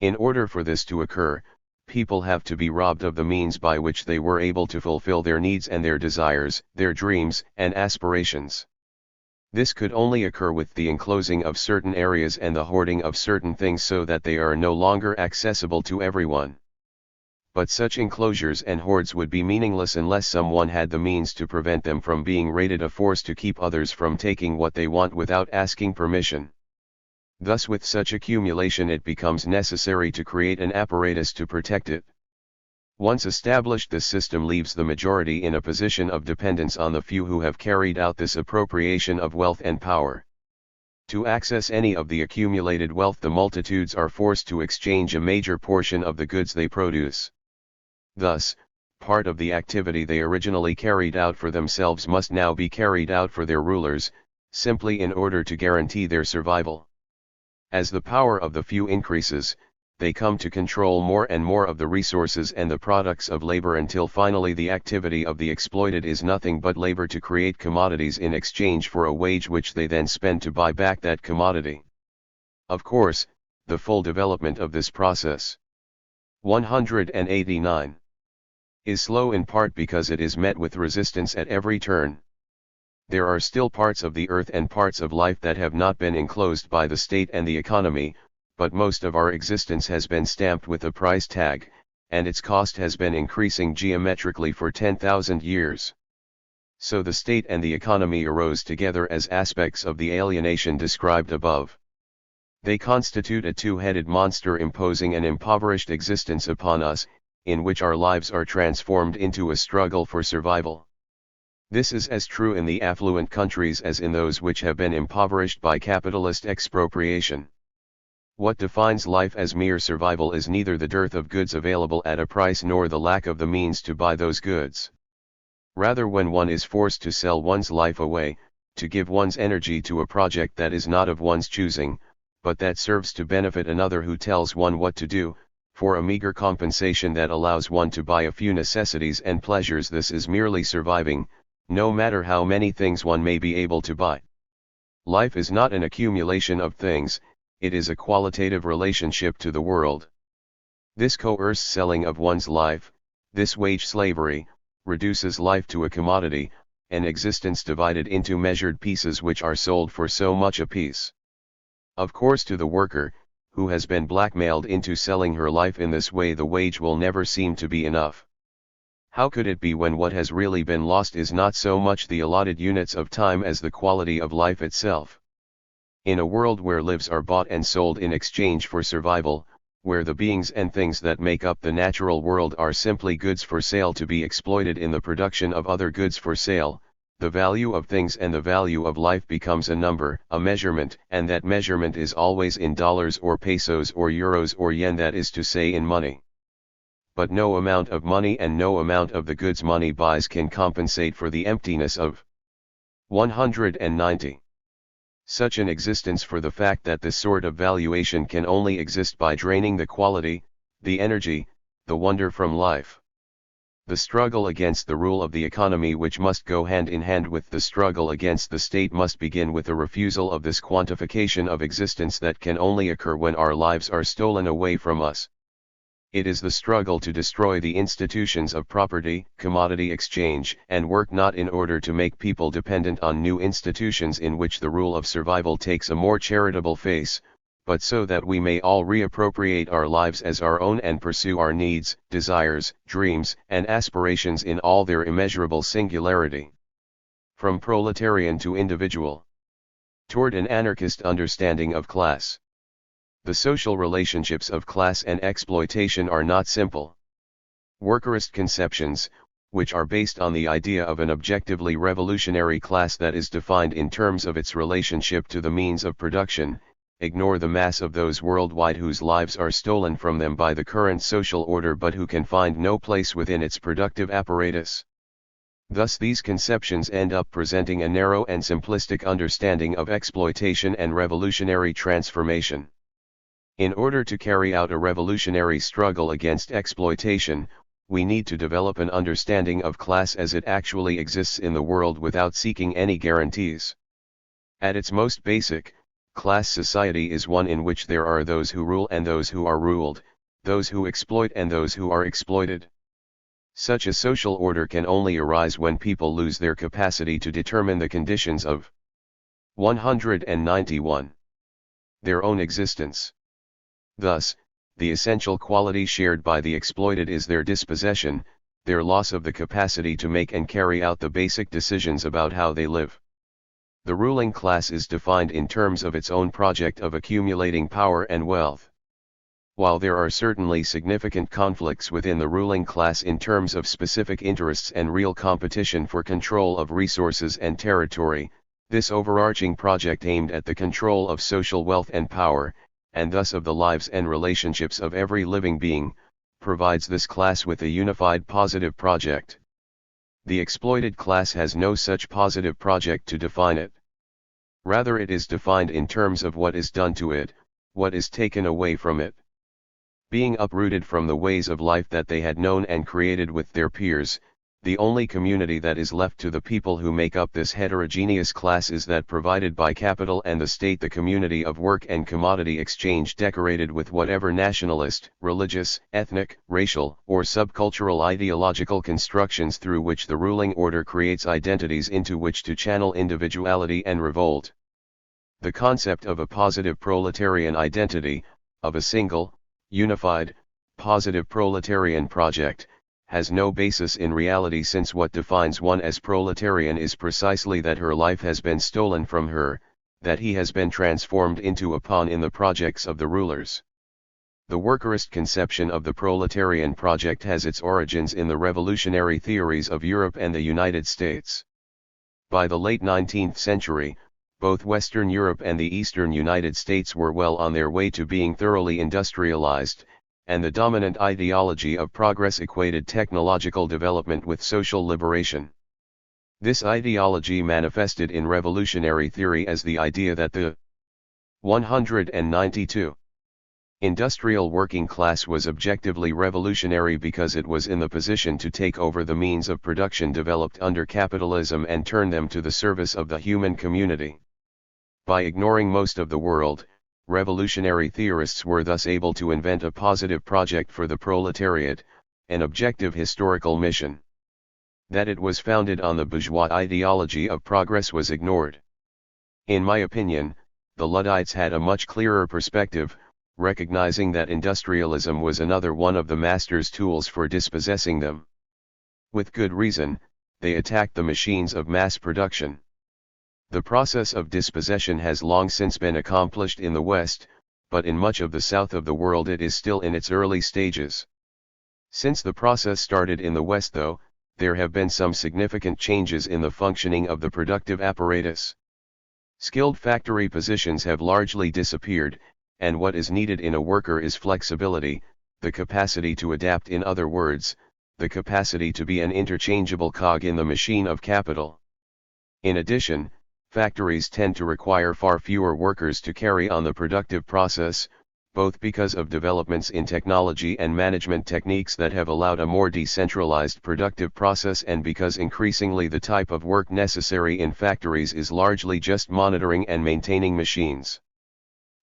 In order for this to occur, people have to be robbed of the means by which they were able to fulfill their needs and their desires, their dreams and aspirations. This could only occur with the enclosing of certain areas and the hoarding of certain things so that they are no longer accessible to everyone. But such enclosures and hoards would be meaningless unless someone had the means to prevent them from being raided, a force to keep others from taking what they want without asking permission. Thus, with such accumulation, it becomes necessary to create an apparatus to protect it. Once established, this system leaves the majority in a position of dependence on the few who have carried out this appropriation of wealth and power. To access any of the accumulated wealth, the multitudes are forced to exchange a major portion of the goods they produce. Thus, part of the activity they originally carried out for themselves must now be carried out for their rulers, simply in order to guarantee their survival. As the power of the few increases, they come to control more and more of the resources and the products of labor until finally the activity of the exploited is nothing but labor to create commodities in exchange for a wage which they then spend to buy back that commodity. Of course, the full development of this process 189 is slow in part because it is met with resistance at every turn. There are still parts of the earth and parts of life that have not been enclosed by the state and the economy, but most of our existence has been stamped with a price tag, and its cost has been increasing geometrically for 10,000 years. So the state and the economy arose together as aspects of the alienation described above. They constitute a two-headed monster imposing an impoverished existence upon us, in which our lives are transformed into a struggle for survival. This is as true in the affluent countries as in those which have been impoverished by capitalist expropriation. What defines life as mere survival is neither the dearth of goods available at a price nor the lack of the means to buy those goods. Rather, when one is forced to sell one's life away, to give one's energy to a project that is not of one's choosing, but that serves to benefit another who tells one what to do, for a meager compensation that allows one to buy a few necessities and pleasures, this is merely surviving, no matter how many things one may be able to buy. Life is not an accumulation of things, it is a qualitative relationship to the world. This coerced selling of one's life, this wage slavery, reduces life to a commodity, an existence divided into measured pieces which are sold for so much apiece. Of course, to the worker, who has been blackmailed into selling her life in this way, the wage will never seem to be enough. How could it be when what has really been lost is not so much the allotted units of time as the quality of life itself? In a world where lives are bought and sold in exchange for survival, where the beings and things that make up the natural world are simply goods for sale to be exploited in the production of other goods for sale, the value of things and the value of life becomes a number, a measurement, and that measurement is always in dollars or pesos or euros or yen, that is to say in money. But no amount of money and no amount of the goods money buys can compensate for the emptiness of 190. Such an existence, for the fact that this sort of valuation can only exist by draining the quality, the energy, the wonder from life. The struggle against the rule of the economy, which must go hand in hand with the struggle against the state, must begin with a refusal of this quantification of existence that can only occur when our lives are stolen away from us. It is the struggle to destroy the institutions of property, commodity exchange, and work, not in order to make people dependent on new institutions in which the rule of survival takes a more charitable face, but so that we may all reappropriate our lives as our own and pursue our needs, desires, dreams, and aspirations in all their immeasurable singularity. From proletarian to individual. Toward an anarchist understanding of class. The social relationships of class and exploitation are not simple. Workerist conceptions, which are based on the idea of an objectively revolutionary class that is defined in terms of its relationship to the means of production, ignore the mass of those worldwide whose lives are stolen from them by the current social order but who can find no place within its productive apparatus. Thus these conceptions end up presenting a narrow and simplistic understanding of exploitation and revolutionary transformation. In order to carry out a revolutionary struggle against exploitation, we need to develop an understanding of class as it actually exists in the world without seeking any guarantees. At its most basic, class society is one in which there are those who rule and those who are ruled, those who exploit and those who are exploited. Such a social order can only arise when people lose their capacity to determine the conditions of 191. Their own existence. Thus, the essential quality shared by the exploited is their dispossession, their loss of the capacity to make and carry out the basic decisions about how they live. The ruling class is defined in terms of its own project of accumulating power and wealth. While there are certainly significant conflicts within the ruling class in terms of specific interests and real competition for control of resources and territory, this overarching project aimed at the control of social wealth and power, and thus of the lives and relationships of every living being, provides this class with a unified positive project. The exploited class has no such positive project to define it. Rather, it is defined in terms of what is done to it, what is taken away from it. Being uprooted from the ways of life that they had known and created with their peers, the only community that is left to the people who make up this heterogeneous class is that provided by capital and the state, the community of work and commodity exchange decorated with whatever nationalist, religious, ethnic, racial, or subcultural ideological constructions through which the ruling order creates identities into which to channel individuality and revolt. The concept of a positive proletarian identity, of a single, unified, positive proletarian project, has no basis in reality, since what defines one as proletarian is precisely that her life has been stolen from her, that he has been transformed into a pawn in the projects of the rulers. The workerist conception of the proletarian project has its origins in the revolutionary theories of Europe and the United States. By the late 19th century, both Western Europe and the Eastern United States were well on their way to being thoroughly industrialized, and the dominant ideology of progress equated technological development with social liberation. This ideology manifested in revolutionary theory as the idea that the 192 industrial working class was objectively revolutionary because it was in the position to take over the means of production developed under capitalism and turn them to the service of the human community. By ignoring most of the world, revolutionary theorists were thus able to invent a positive project for the proletariat, an objective historical mission. That it was founded on the bourgeois ideology of progress was ignored. In my opinion, the Luddites had a much clearer perspective, recognizing that industrialism was another one of the master's tools for dispossessing them. With good reason, they attacked the machines of mass production. The process of dispossession has long since been accomplished in the West, but in much of the south of the world it is still in its early stages. Since the process started in the West, though, there have been some significant changes in the functioning of the productive apparatus. Skilled factory positions have largely disappeared, and what is needed in a worker is flexibility, the capacity to adapt, in other words, the capacity to be an interchangeable cog in the machine of capital. In addition, factories tend to require far fewer workers to carry on the productive process, both because of developments in technology and management techniques that have allowed a more decentralized productive process, and because increasingly the type of work necessary in factories is largely just monitoring and maintaining machines.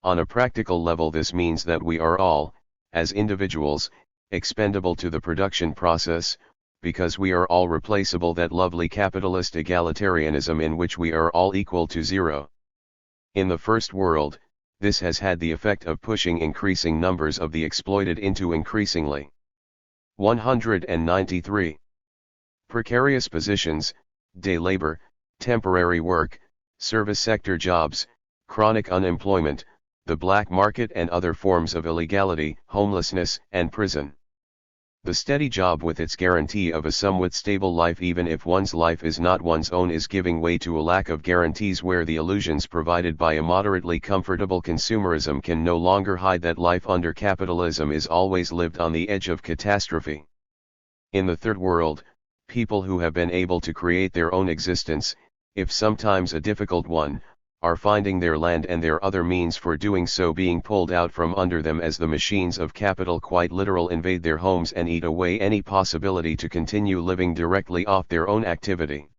On a practical level, this means that we are all, as individuals, expendable to the production process, because we are all replaceable, that lovely capitalist egalitarianism in which we are all equal to zero. In the first world, this has had the effect of pushing increasing numbers of the exploited into increasingly 193 precarious positions, day labor, temporary work, service sector jobs, chronic unemployment, the black market and other forms of illegality, homelessness, and prison. The steady job with its guarantee of a somewhat stable life, even if one's life is not one's own, is giving way to a lack of guarantees where the illusions provided by a moderately comfortable consumerism can no longer hide that life under capitalism is always lived on the edge of catastrophe. In the Third World, people who have been able to create their own existence, if sometimes a difficult one, are finding their land and their other means for doing so being pulled out from under them as the machines of capital quite literal invade their homes and eat away any possibility to continue living directly off their own activity.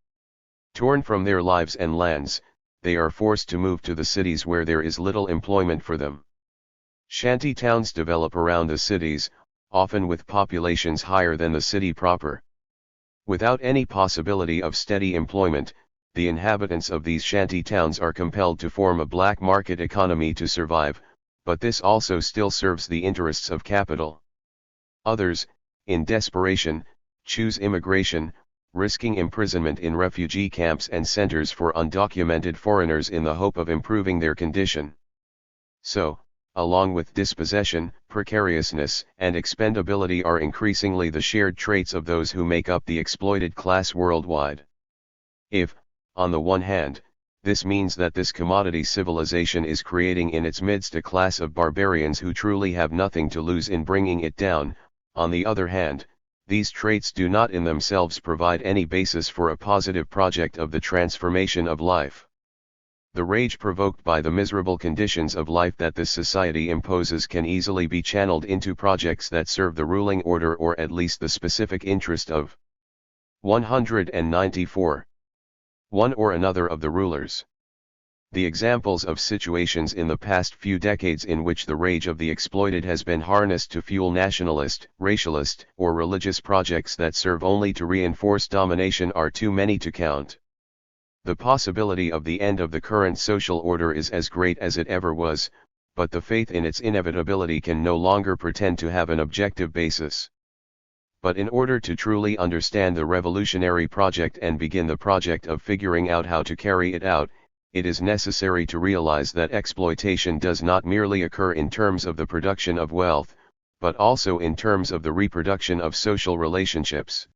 Torn from their lives and lands, they are forced to move to the cities where there is little employment for them. Shanty towns develop around the cities, often with populations higher than the city proper. Without any possibility of steady employment, the inhabitants of these shanty towns are compelled to form a black market economy to survive, but this also still serves the interests of capital. Others, in desperation, choose immigration, risking imprisonment in refugee camps and centers for undocumented foreigners in the hope of improving their condition. So, along with dispossession, precariousness, and expendability are increasingly the shared traits of those who make up the exploited class worldwide. If, on the one hand, this means that this commodity civilization is creating in its midst a class of barbarians who truly have nothing to lose in bringing it down, on the other hand, these traits do not in themselves provide any basis for a positive project of the transformation of life. The rage provoked by the miserable conditions of life that this society imposes can easily be channeled into projects that serve the ruling order or at least the specific interest of 194. One or another of the rulers. The examples of situations in the past few decades in which the rage of the exploited has been harnessed to fuel nationalist, racialist, or religious projects that serve only to reinforce domination are too many to count. The possibility of the end of the current social order is as great as it ever was, but the faith in its inevitability can no longer pretend to have an objective basis. But in order to truly understand the revolutionary project and begin the project of figuring out how to carry it out, it is necessary to realize that exploitation does not merely occur in terms of the production of wealth, but also in terms of the reproduction of social relationships.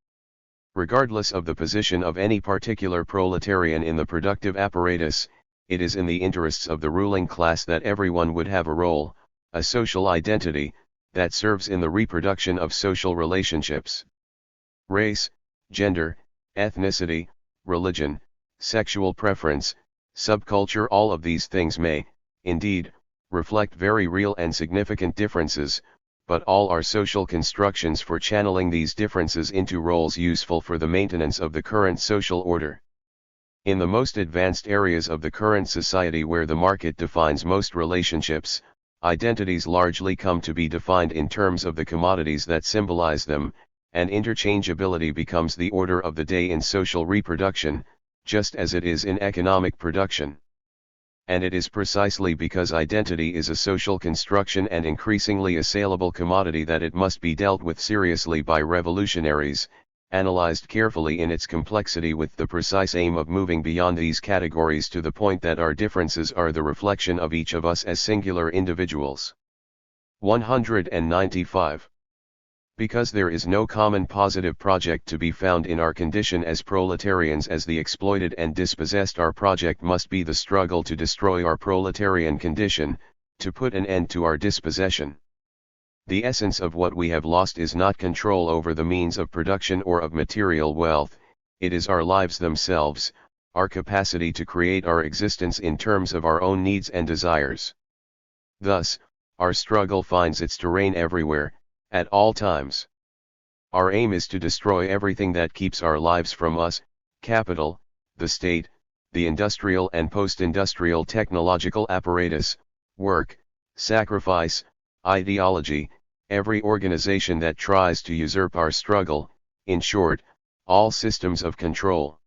Regardless of the position of any particular proletarian in the productive apparatus, it is in the interests of the ruling class that everyone would have a role, a social identity, that serves in the reproduction of social relationships. Race, gender, ethnicity, religion, sexual preference, subculture, all of these things may, indeed, reflect very real and significant differences, but all are social constructions for channeling these differences into roles useful for the maintenance of the current social order. In the most advanced areas of the current society where the market defines most relationships, identities largely come to be defined in terms of the commodities that symbolize them, and interchangeability becomes the order of the day in social reproduction, just as it is in economic production. And it is precisely because identity is a social construction and increasingly a saleable commodity that it must be dealt with seriously by revolutionaries, analyzed carefully in its complexity with the precise aim of moving beyond these categories to the point that our differences are the reflection of each of us as singular individuals. 195. Because there is no common positive project to be found in our condition as proletarians as the exploited and dispossessed, our project must be the struggle to destroy our proletarian condition, to put an end to our dispossession. The essence of what we have lost is not control over the means of production or of material wealth, it is our lives themselves, our capacity to create our existence in terms of our own needs and desires. Thus, our struggle finds its terrain everywhere, at all times. Our aim is to destroy everything that keeps our lives from us: capital, the state, the industrial and post-industrial technological apparatus, work, sacrifice, ideology, every organization that tries to usurp our struggle, in short, all systems of control.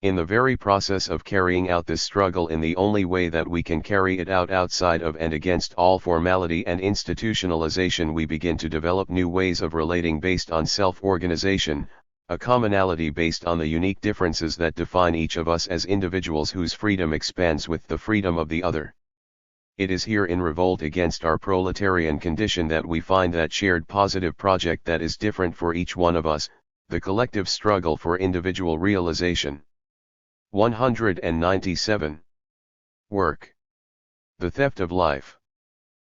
In the very process of carrying out this struggle in the only way that we can carry it out outside of and against all formality and institutionalization, we begin to develop new ways of relating based on self-organization, a commonality based on the unique differences that define each of us as individuals whose freedom expands with the freedom of the other. It is here in revolt against our proletarian condition that we find that shared positive project that is different for each one of us, the collective struggle for individual realization. 197. Work. The theft of life.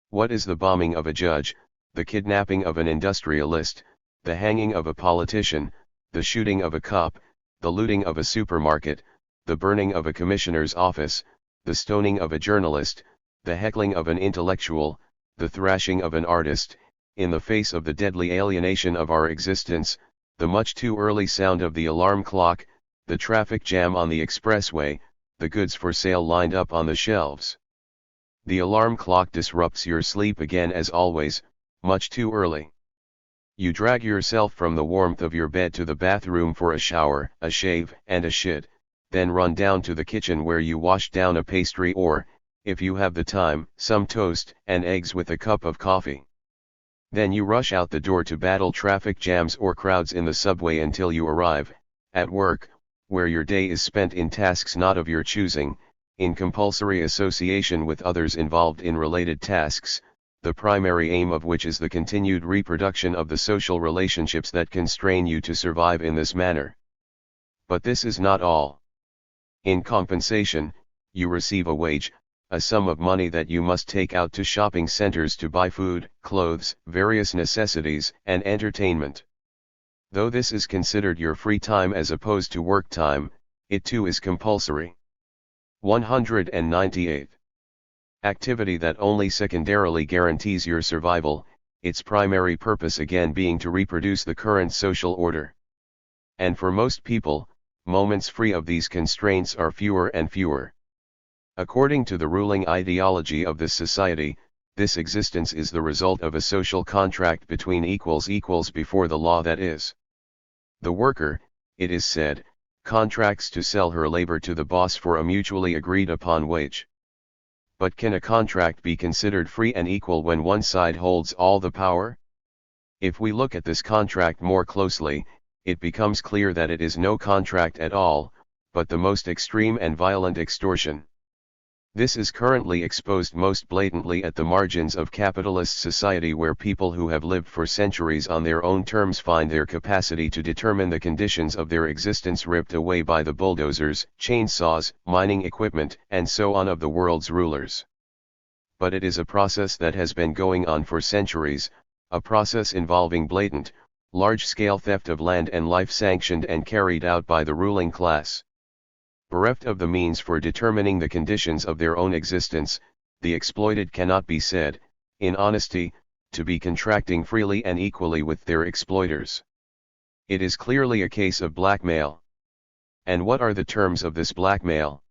What is the bombing of a judge, the kidnapping of an industrialist, the hanging of a politician, the shooting of a cop, the looting of a supermarket, the burning of a commissioner's office, the stoning of a journalist, the heckling of an intellectual, the thrashing of an artist, in the face of the deadly alienation of our existence, the much too early sound of the alarm clock, the traffic jam on the expressway, the goods for sale lined up on the shelves. The alarm clock disrupts your sleep again as always, much too early. You drag yourself from the warmth of your bed to the bathroom for a shower, a shave, and a shit, then run down to the kitchen where you wash down a pastry or, if you have the time, some toast and eggs with a cup of coffee. Then you rush out the door to battle traffic jams or crowds in the subway until you arrive, at work, where your day is spent in tasks not of your choosing, in compulsory association with others involved in related tasks, the primary aim of which is the continued reproduction of the social relationships that constrain you to survive in this manner. But this is not all. In compensation, you receive a wage, a sum of money that you must take out to shopping centers to buy food, clothes, various necessities, and entertainment. Though this is considered your free time as opposed to work time, it too is compulsory. 198. Activity that only secondarily guarantees your survival, its primary purpose again being to reproduce the current social order. And for most people, moments free of these constraints are fewer and fewer. According to the ruling ideology of this society, this existence is the result of a social contract between equals before the law, that is. The worker, it is said, contracts to sell her labor to the boss for a mutually agreed upon wage. But can a contract be considered free and equal when one side holds all the power? If we look at this contract more closely, it becomes clear that it is no contract at all, but the most extreme and violent extortion. This is currently exposed most blatantly at the margins of capitalist society, where people who have lived for centuries on their own terms find their capacity to determine the conditions of their existence ripped away by the bulldozers, chainsaws, mining equipment, and so on of the world's rulers. But it is a process that has been going on for centuries, a process involving blatant, large-scale theft of land and life, sanctioned and carried out by the ruling class. Bereft of the means for determining the conditions of their own existence, the exploited cannot be said, in honesty, to be contracting freely and equally with their exploiters. It is clearly a case of blackmail. And what are the terms of this blackmail?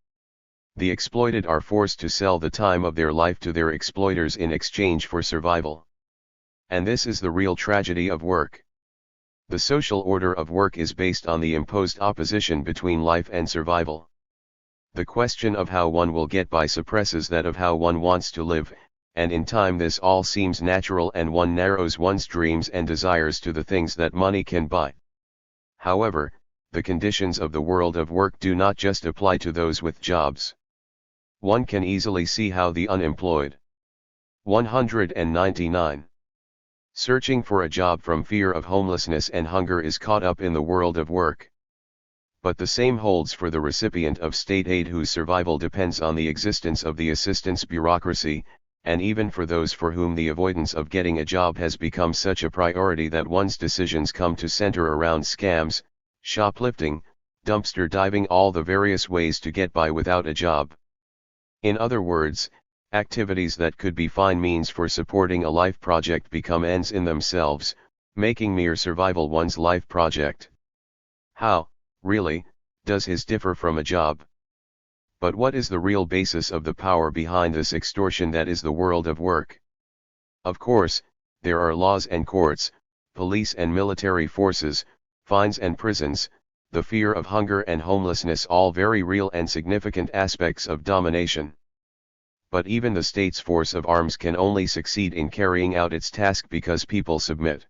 The exploited are forced to sell the time of their life to their exploiters in exchange for survival. And this is the real tragedy of work. The social order of work is based on the imposed opposition between life and survival. The question of how one will get by suppresses that of how one wants to live, and in time this all seems natural and one narrows one's dreams and desires to the things that money can buy. However, the conditions of the world of work do not just apply to those with jobs. One can easily see how the unemployed. 199. Searching for a job from fear of homelessness and hunger is caught up in the world of work. But the same holds for the recipient of state aid whose survival depends on the existence of the assistance bureaucracy, and even for those for whom the avoidance of getting a job has become such a priority that one's decisions come to center around scams, shoplifting, dumpster diving, all the various ways to get by without a job. In other words, activities that could be fine means for supporting a life project become ends in themselves, making mere survival one's life project. How, really, does his differ from a job? But what is the real basis of the power behind this extortion that is the world of work? Of course, there are laws and courts, police and military forces, fines and prisons, the fear of hunger and homelessness, all very real and significant aspects of domination. But even the state's force of arms can only succeed in carrying out its task because people submit.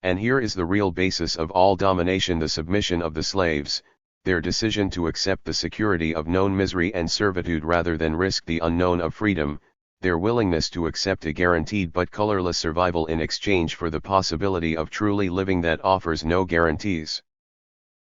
And here is the real basis of all domination: the submission of the slaves, their decision to accept the security of known misery and servitude rather than risk the unknown of freedom, their willingness to accept a guaranteed but colorless survival in exchange for the possibility of truly living that offers no guarantees.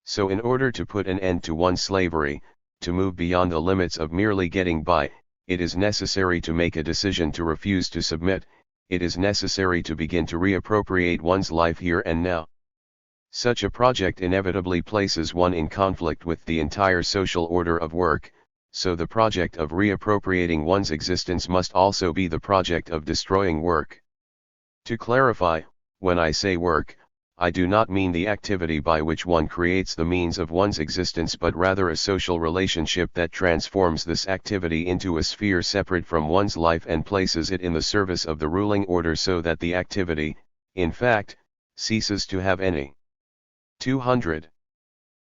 So in order to put an end to one's slavery, to move beyond the limits of merely getting by, it is necessary to make a decision to refuse to submit. It is necessary to begin to reappropriate one's life here and now. Such a project inevitably places one in conflict with the entire social order of work, so the project of reappropriating one's existence must also be the project of destroying work. To clarify, when I say work, I do not mean the activity by which one creates the means of one's existence, but rather a social relationship that transforms this activity into a sphere separate from one's life and places it in the service of the ruling order so that the activity, in fact, ceases to have any 200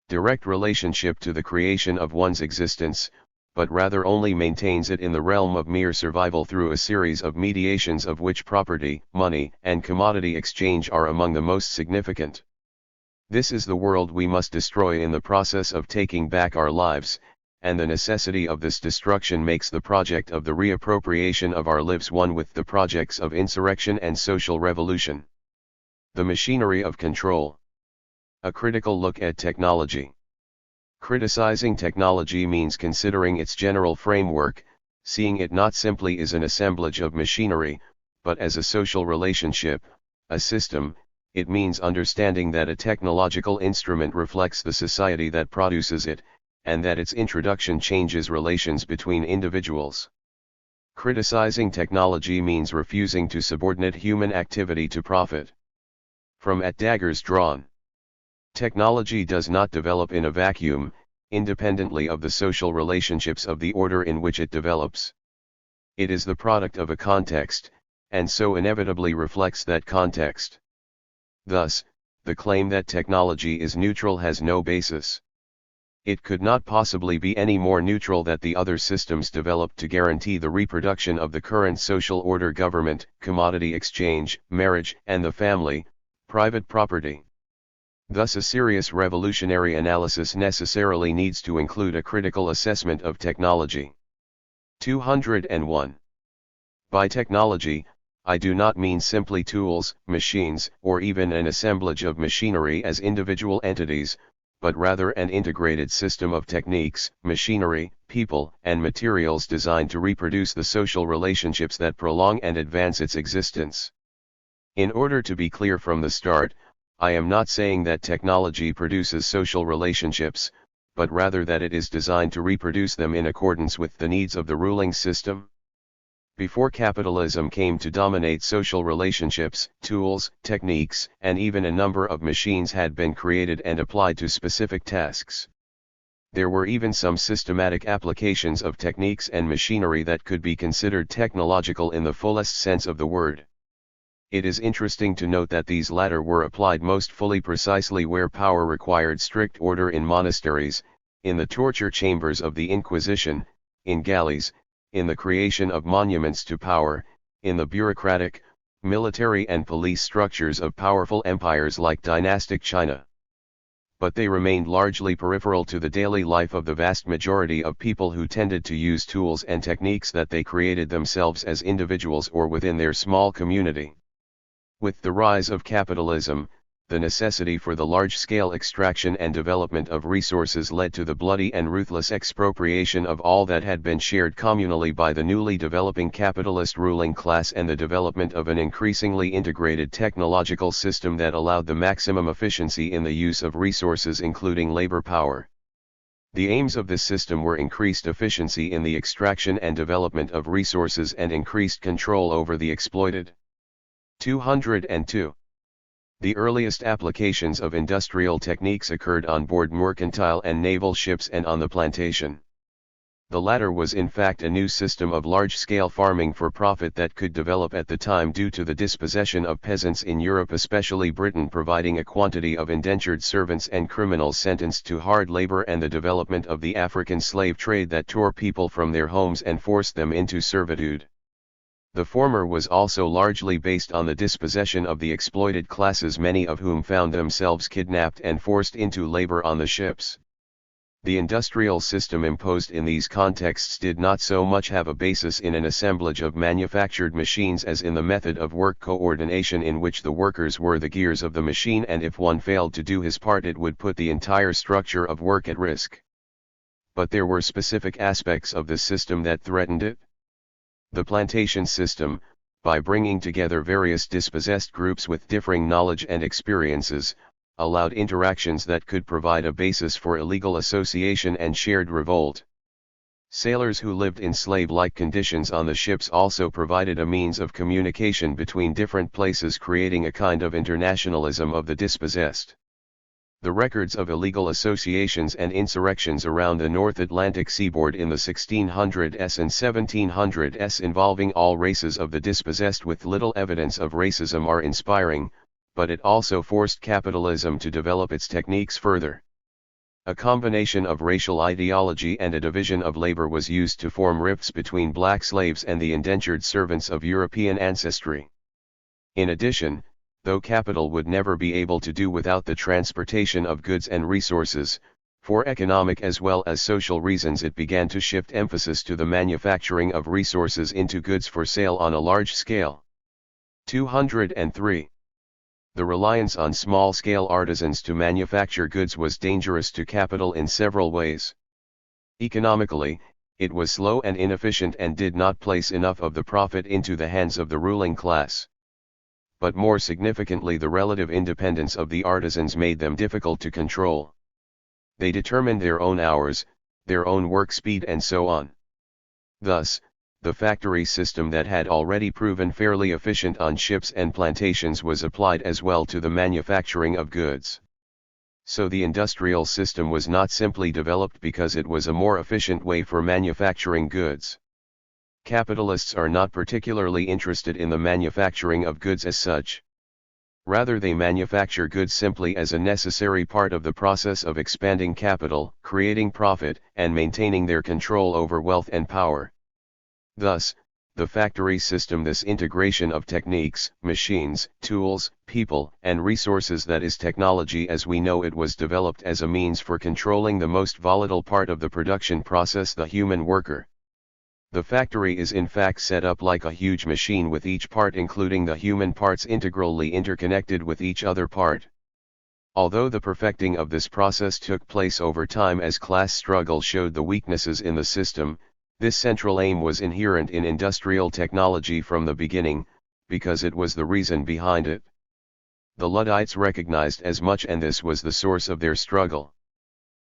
direct relationship to the creation of one's existence, but rather only maintains it in the realm of mere survival through a series of mediations of which property, money, and commodity exchange are among the most significant. This is the world we must destroy in the process of taking back our lives, and the necessity of this destruction makes the project of the reappropriation of our lives one with the projects of insurrection and social revolution. The machinery of control. A critical look at technology. Criticizing technology means considering its general framework, seeing it not simply as an assemblage of machinery, but as a social relationship, a system. It means understanding that a technological instrument reflects the society that produces it, and that its introduction changes relations between individuals. Criticizing technology means refusing to subordinate human activity to profit. From At Daggers Drawn. Technology does not develop in a vacuum, independently of the social relationships of the order in which it develops. It is the product of a context, and so inevitably reflects that context. Thus, the claim that technology is neutral has no basis. It could not possibly be any more neutral that the other systems developed to guarantee the reproduction of the current social order: government, commodity exchange, marriage, and the family, private property. Thus a serious revolutionary analysis necessarily needs to include a critical assessment of technology. 201. By technology, I do not mean simply tools, machines, or even an assemblage of machinery as individual entities, but rather an integrated system of techniques, machinery, people, and materials designed to reproduce the social relationships that prolong and advance its existence. In order to be clear from the start, I am not saying that technology produces social relationships, but rather that it is designed to reproduce them in accordance with the needs of the ruling system. Before capitalism came to dominate social relationships, tools, techniques, and even a number of machines had been created and applied to specific tasks. There were even some systematic applications of techniques and machinery that could be considered technological in the fullest sense of the word. It is interesting to note that these latter were applied most fully precisely where power required strict order: in monasteries, in the torture chambers of the Inquisition, in galleys, in the creation of monuments to power, in the bureaucratic, military and police structures of powerful empires like dynastic China. But they remained largely peripheral to the daily life of the vast majority of people who tended to use tools and techniques that they created themselves as individuals or within their small community. With the rise of capitalism, the necessity for the large-scale extraction and development of resources led to the bloody and ruthless expropriation of all that had been shared communally by the newly developing capitalist ruling class and the development of an increasingly integrated technological system that allowed the maximum efficiency in the use of resources including labor power. The aims of this system were increased efficiency in the extraction and development of resources and increased control over the exploited. 202. The earliest applications of industrial techniques occurred on board mercantile and naval ships and on the plantation. The latter was in fact a new system of large-scale farming for profit that could develop at the time due to the dispossession of peasants in Europe, especially Britain, providing a quantity of indentured servants and criminals sentenced to hard labor, and the development of the African slave trade that tore people from their homes and forced them into servitude. The former was also largely based on the dispossession of the exploited classes, many of whom found themselves kidnapped and forced into labor on the ships. The industrial system imposed in these contexts did not so much have a basis in an assemblage of manufactured machines as in the method of work coordination, in which the workers were the gears of the machine, and if one failed to do his part it would put the entire structure of work at risk. But there were specific aspects of this system that threatened it. The plantation system, by bringing together various dispossessed groups with differing knowledge and experiences, allowed interactions that could provide a basis for illegal association and shared revolt. Sailors who lived in slave-like conditions on the ships also provided a means of communication between different places, creating a kind of internationalism of the dispossessed. The records of illegal associations and insurrections around the North Atlantic seaboard in the 1600s and 1700s involving all races of the dispossessed with little evidence of racism are inspiring, but it also forced capitalism to develop its techniques further. A combination of racial ideology and a division of labor was used to form rifts between black slaves and the indentured servants of European ancestry. In addition, though capital would never be able to do without the transportation of goods and resources, for economic as well as social reasons it began to shift emphasis to the manufacturing of resources into goods for sale on a large scale. 203. The reliance on small-scale artisans to manufacture goods was dangerous to capital in several ways. Economically, it was slow and inefficient and did not place enough of the profit into the hands of the ruling class. But more significantly, the relative independence of the artisans made them difficult to control. They determined their own hours, their own work speed and so on. Thus, the factory system that had already proven fairly efficient on ships and plantations was applied as well to the manufacturing of goods. So the industrial system was not simply developed because it was a more efficient way for manufacturing goods. Capitalists are not particularly interested in the manufacturing of goods as such. Rather, they manufacture goods simply as a necessary part of the process of expanding capital, creating profit, and maintaining their control over wealth and power. Thus, the factory system, this integration of techniques, machines, tools, people, and resources, that is technology as we know it, was developed as a means for controlling the most volatile part of the production process, the human worker. The factory is in fact set up like a huge machine with each part, including the human parts, integrally interconnected with each other part. Although the perfecting of this process took place over time as class struggle showed the weaknesses in the system, this central aim was inherent in industrial technology from the beginning, because it was the reason behind it. The Luddites recognized as much, and this was the source of their struggle.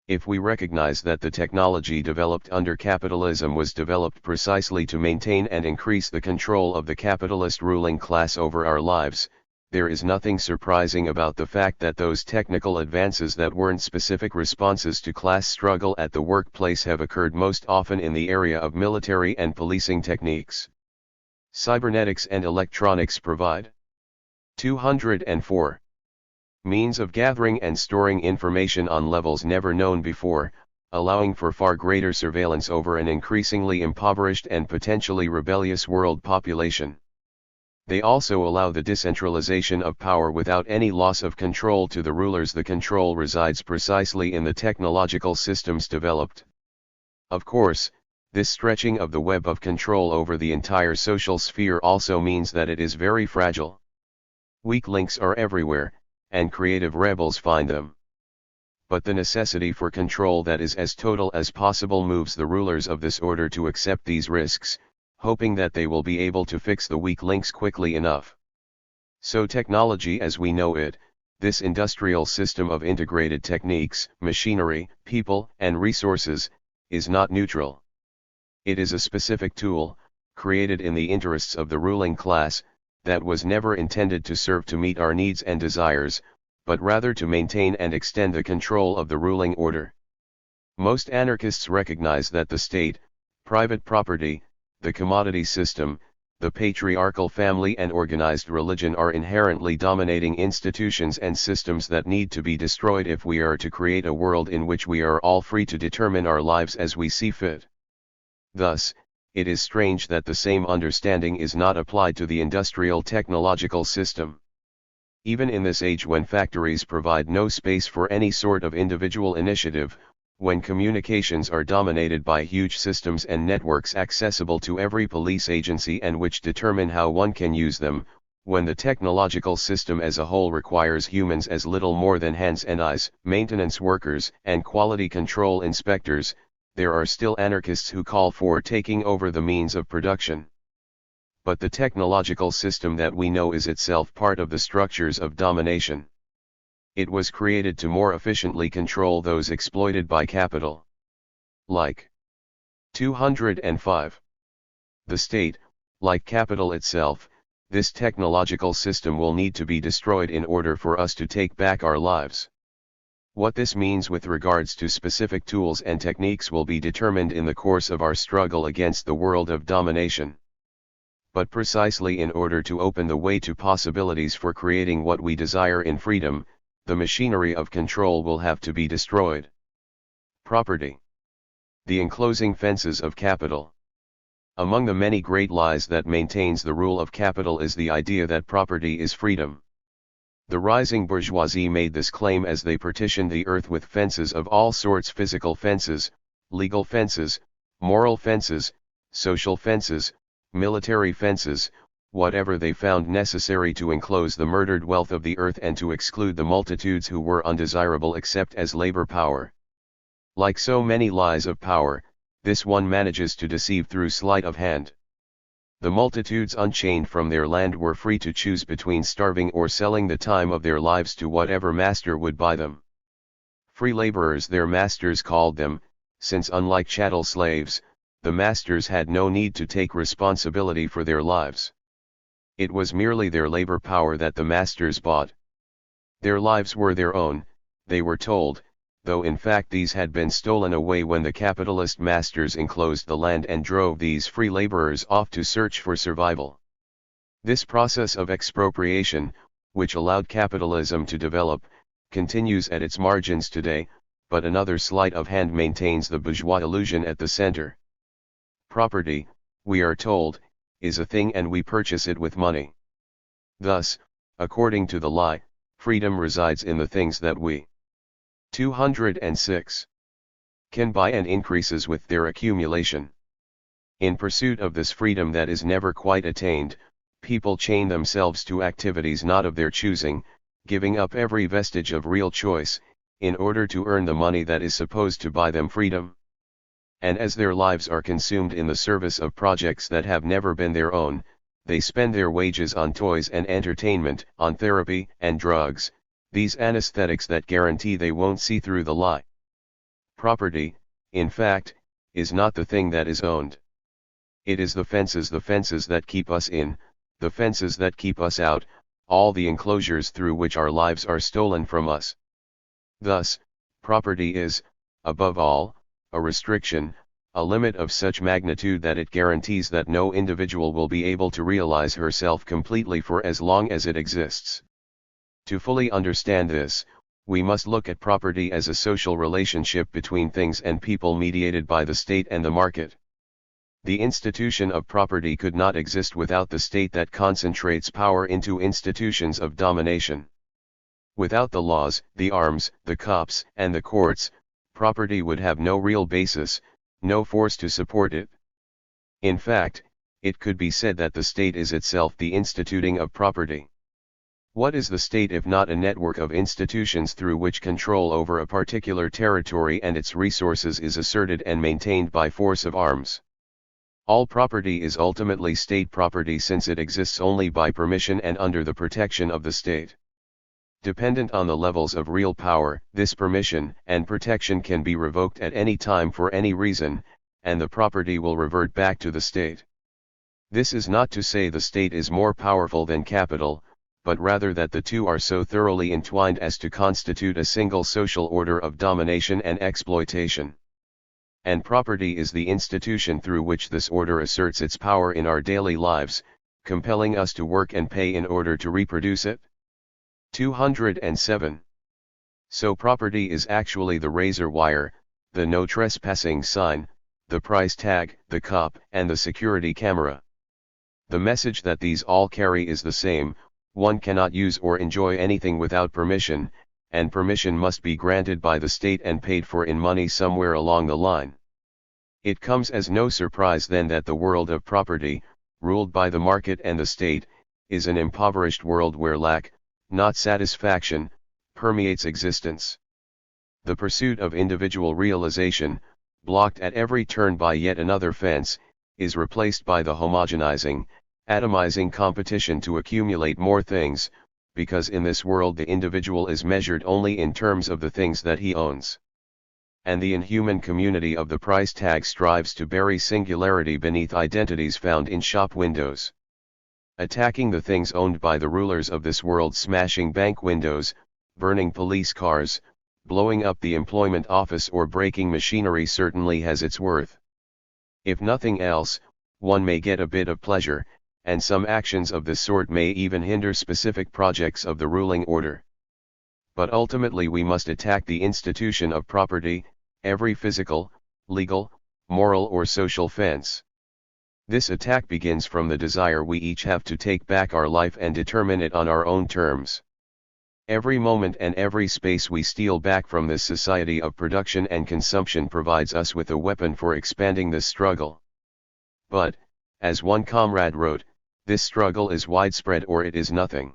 If we recognize that the technology developed under capitalism was developed precisely to maintain and increase the control of the capitalist ruling class over our lives, there is nothing surprising about the fact that those technical advances that weren't specific responses to class struggle at the workplace have occurred most often in the area of military and policing techniques. Cybernetics and electronics provide 204 means of gathering and storing information on levels never known before, allowing for far greater surveillance over an increasingly impoverished and potentially rebellious world population. They also allow the decentralization of power without any loss of control to the rulers. The control resides precisely in the technological systems developed. Of course, this stretching of the web of control over the entire social sphere also means that it is very fragile. Weak links are everywhere, and creative rebels find them. But the necessity for control that is as total as possible moves the rulers of this order to accept these risks, hoping that they will be able to fix the weak links quickly enough. So technology as we know it, this industrial system of integrated techniques, machinery, people, and resources, is not neutral. It is a specific tool, created in the interests of the ruling class, that was never intended to serve to meet our needs and desires, but rather to maintain and extend the control of the ruling order. Most anarchists recognize that the state, private property, the commodity system, the patriarchal family and organized religion are inherently dominating institutions and systems that need to be destroyed if we are to create a world in which we are all free to determine our lives as we see fit. Thus, it is strange that the same understanding is not applied to the industrial technological system. Even in this age when factories provide no space for any sort of individual initiative, when communications are dominated by huge systems and networks accessible to every police agency and which determine how one can use them, when the technological system as a whole requires humans as little more than hands and eyes, maintenance workers, and quality control inspectors, there are still anarchists who call for taking over the means of production. But the technological system that we know is itself part of the structures of domination. It was created to more efficiently control those exploited by capital. Like 205. The state, like capital itself, this technological system will need to be destroyed in order for us to take back our lives. What this means with regards to specific tools and techniques will be determined in the course of our struggle against the world of domination. But precisely in order to open the way to possibilities for creating what we desire in freedom, the machinery of control will have to be destroyed. Property. The enclosing fences of capital. Among the many great lies that maintains the rule of capital is the idea that property is freedom. The rising bourgeoisie made this claim as they partitioned the earth with fences of all sorts: physical fences, legal fences, moral fences, social fences, military fences, whatever they found necessary to enclose the murdered wealth of the earth and to exclude the multitudes who were undesirable except as labor power. Like so many lies of power, this one manages to deceive through sleight of hand. The multitudes unchained from their land were free to choose between starving or selling the time of their lives to whatever master would buy them. free laborers their masters called them, since unlike chattel slaves, the masters had no need to take responsibility for their lives. It was merely their labor power that the masters bought. Their lives were their own, they were told, though in fact these had been stolen away when the capitalist masters enclosed the land and drove these free laborers off to search for survival. This process of expropriation, which allowed capitalism to develop, continues at its margins today, but another sleight of hand maintains the bourgeois illusion at the center. Property, we are told, is a thing and we purchase it with money. Thus, according to the lie, freedom resides in the things that we 206 can buy and increases with their accumulation. In pursuit of this freedom that is never quite attained, people chain themselves to activities not of their choosing, giving up every vestige of real choice, in order to earn the money that is supposed to buy them freedom. And as their lives are consumed in the service of projects that have never been their own, they spend their wages on toys and entertainment, on therapy and drugs, these anesthetics that guarantee they won't see through the lie. Property, in fact, is not the thing that is owned. It is the fences that keep us in, the fences that keep us out, all the enclosures through which our lives are stolen from us. Thus, property is, above all, a restriction, a limit of such magnitude that it guarantees that no individual will be able to realize herself completely for as long as it exists. To fully understand this, we must look at property as a social relationship between things and people mediated by the state and the market. The institution of property could not exist without the state that concentrates power into institutions of domination. Without the laws, the arms, the cops, and the courts, property would have no real basis, no force to support it. In fact, it could be said that the state is itself the instituting of property. What is the state if not a network of institutions through which control over a particular territory and its resources is asserted and maintained by force of arms? All property is ultimately state property since it exists only by permission and under the protection of the state. Dependent on the levels of real power, this permission and protection can be revoked at any time for any reason, and the property will revert back to the state. This is not to say the state is more powerful than capital, but rather that the two are so thoroughly entwined as to constitute a single social order of domination and exploitation. And property is the institution through which this order asserts its power in our daily lives, compelling us to work and pay in order to reproduce it. 207. So property is actually the razor wire, the no trespassing sign, the price tag, the cop, and the security camera. The message that these all carry is the same: one cannot use or enjoy anything without permission, and permission must be granted by the state and paid for in money somewhere along the line. It comes as no surprise then that the world of property, ruled by the market and the state, is an impoverished world where lack, not satisfaction, permeates existence. The pursuit of individual realization, blocked at every turn by yet another fence, is replaced by the homogenizing, atomizing competition to accumulate more things, because in this world the individual is measured only in terms of the things that he owns. And the inhuman community of the price tag strives to bury singularity beneath identities found in shop windows. Attacking the things owned by the rulers of this world, smashing bank windows, burning police cars, blowing up the employment office or breaking machinery certainly has its worth. If nothing else, one may get a bit of pleasure, and some actions of this sort may even hinder specific projects of the ruling order. But ultimately we must attack the institution of property, every physical, legal, moral or social fence. This attack begins from the desire we each have to take back our life and determine it on our own terms. Every moment and every space we steal back from this society of production and consumption provides us with a weapon for expanding this struggle. But, as one comrade wrote, this struggle is widespread or it is nothing.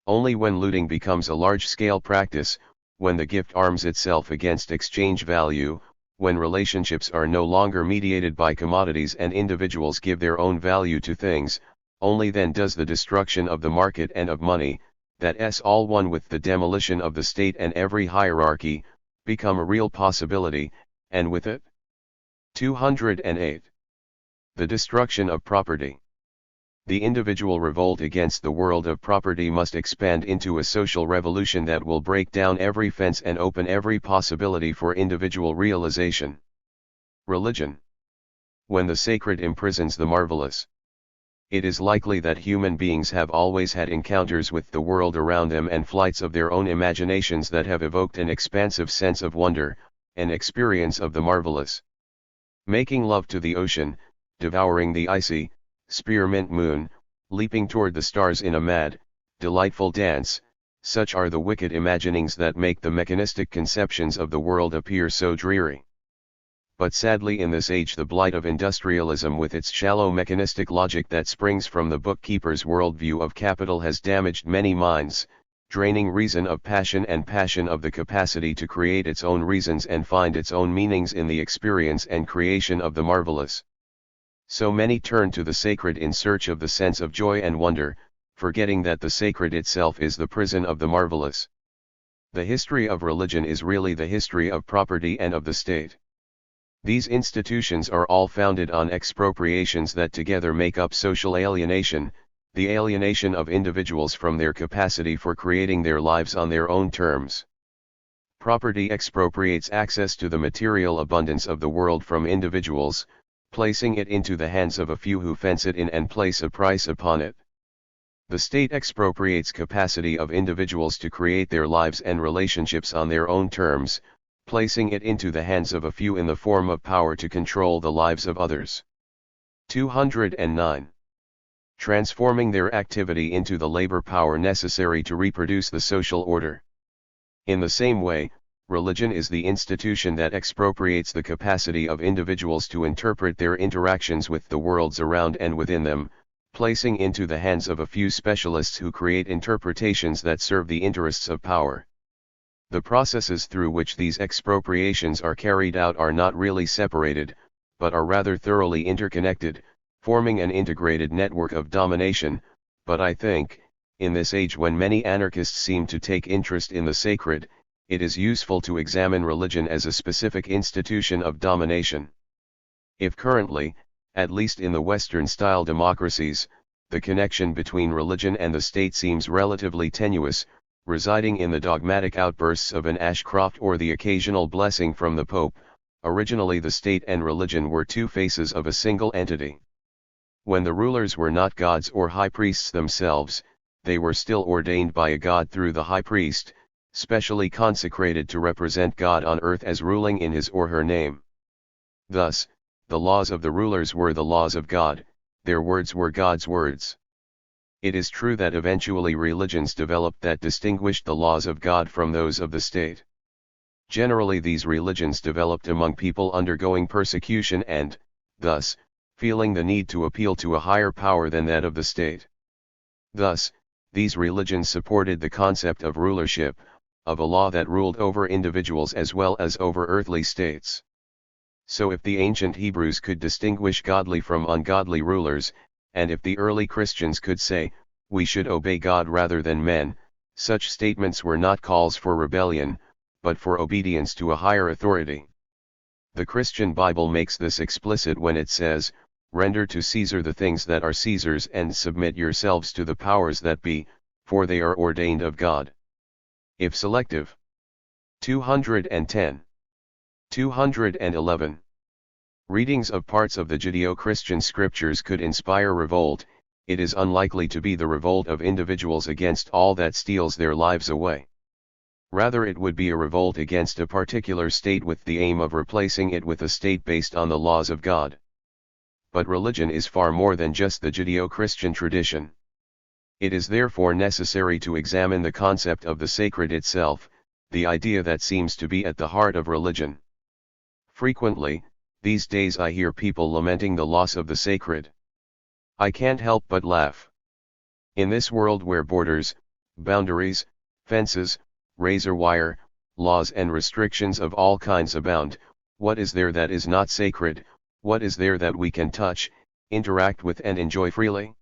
Only when looting becomes a large-scale practice, when the gift arms itself against exchange value, when relationships are no longer mediated by commodities and individuals give their own value to things, only then does the destruction of the market and of money, that's all one with the demolition of the state and every hierarchy, become a real possibility, and with it? 208. The destruction of property. The individual revolt against the world of property must expand into a social revolution that will break down every fence and open every possibility for individual realization. Religion. When the sacred imprisons the marvelous. It is likely that human beings have always had encounters with the world around them and flights of their own imaginations that have evoked an expansive sense of wonder, an experience of the marvelous. Making love to the ocean, devouring the icy, spearmint moon, leaping toward the stars in a mad, delightful dance, such are the wicked imaginings that make the mechanistic conceptions of the world appear so dreary. But sadly in this age the blight of industrialism with its shallow mechanistic logic that springs from the bookkeeper's worldview of capital has damaged many minds, draining reason of passion and passion of the capacity to create its own reasons and find its own meanings in the experience and creation of the marvelous. So many turn to the sacred in search of the sense of joy and wonder, forgetting that the sacred itself is the prison of the marvelous. The history of religion is really the history of property and of the state. These institutions are all founded on expropriations that together make up social alienation, the alienation of individuals from their capacity for creating their lives on their own terms. Property expropriates access to the material abundance of the world from individuals, placing it into the hands of a few who fence it in and place a price upon it. The state expropriates capacity of individuals to create their lives and relationships on their own terms, placing it into the hands of a few in the form of power to control the lives of others. 209. Transforming their activity into the labor power necessary to reproduce the social order. In the same way, religion is the institution that expropriates the capacity of individuals to interpret their interactions with the worlds around and within them, placing into the hands of a few specialists who create interpretations that serve the interests of power. The processes through which these expropriations are carried out are not really separated, but are rather thoroughly interconnected, forming an integrated network of domination. But I think, in this age when many anarchists seem to take interest in the sacred, it is useful to examine religion as a specific institution of domination. If currently, at least in the Western-style democracies, the connection between religion and the state seems relatively tenuous, residing in the dogmatic outbursts of an Ashcroft or the occasional blessing from the Pope, originally the state and religion were two faces of a single entity. When the rulers were not gods or high priests themselves, they were still ordained by a god through the high priest, specially consecrated to represent God on earth as ruling in his or her name. Thus, the laws of the rulers were the laws of God, their words were God's words. It is true that eventually religions developed that distinguished the laws of God from those of the state. Generally these religions developed among people undergoing persecution and, thus, feeling the need to appeal to a higher power than that of the state. Thus, these religions supported the concept of rulership, of a law that ruled over individuals as well as over earthly states. So if the ancient Hebrews could distinguish godly from ungodly rulers, and if the early Christians could say, we should obey God rather than men, such statements were not calls for rebellion, but for obedience to a higher authority. The Christian Bible makes this explicit when it says, render to Caesar the things that are Caesar's and submit yourselves to the powers that be, for they are ordained of God. If selective. 210. 211. Readings of parts of the Judeo-Christian scriptures could inspire revolt. It is unlikely to be the revolt of individuals against all that steals their lives away. Rather it would be a revolt against a particular state with the aim of replacing it with a state based on the laws of God. But religion is far more than just the Judeo-Christian tradition. It is therefore necessary to examine the concept of the sacred itself, the idea that seems to be at the heart of religion. Frequently, these days I hear people lamenting the loss of the sacred. I can't help but laugh. In this world where borders, boundaries, fences, razor wire, laws and restrictions of all kinds abound, what is there that is not sacred? What is there that we can touch, interact with and enjoy freely?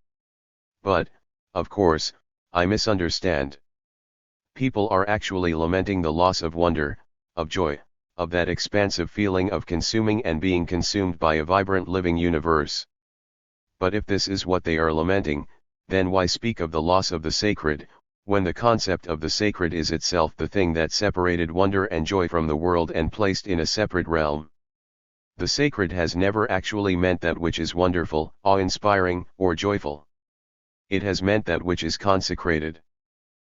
But, of course, I misunderstand. People are actually lamenting the loss of wonder, of joy, of that expansive feeling of consuming and being consumed by a vibrant living universe. But if this is what they are lamenting, then why speak of the loss of the sacred, when the concept of the sacred is itself the thing that separated wonder and joy from the world and placed in a separate realm? The sacred has never actually meant that which is wonderful, awe-inspiring, or joyful. It has meant that which is consecrated.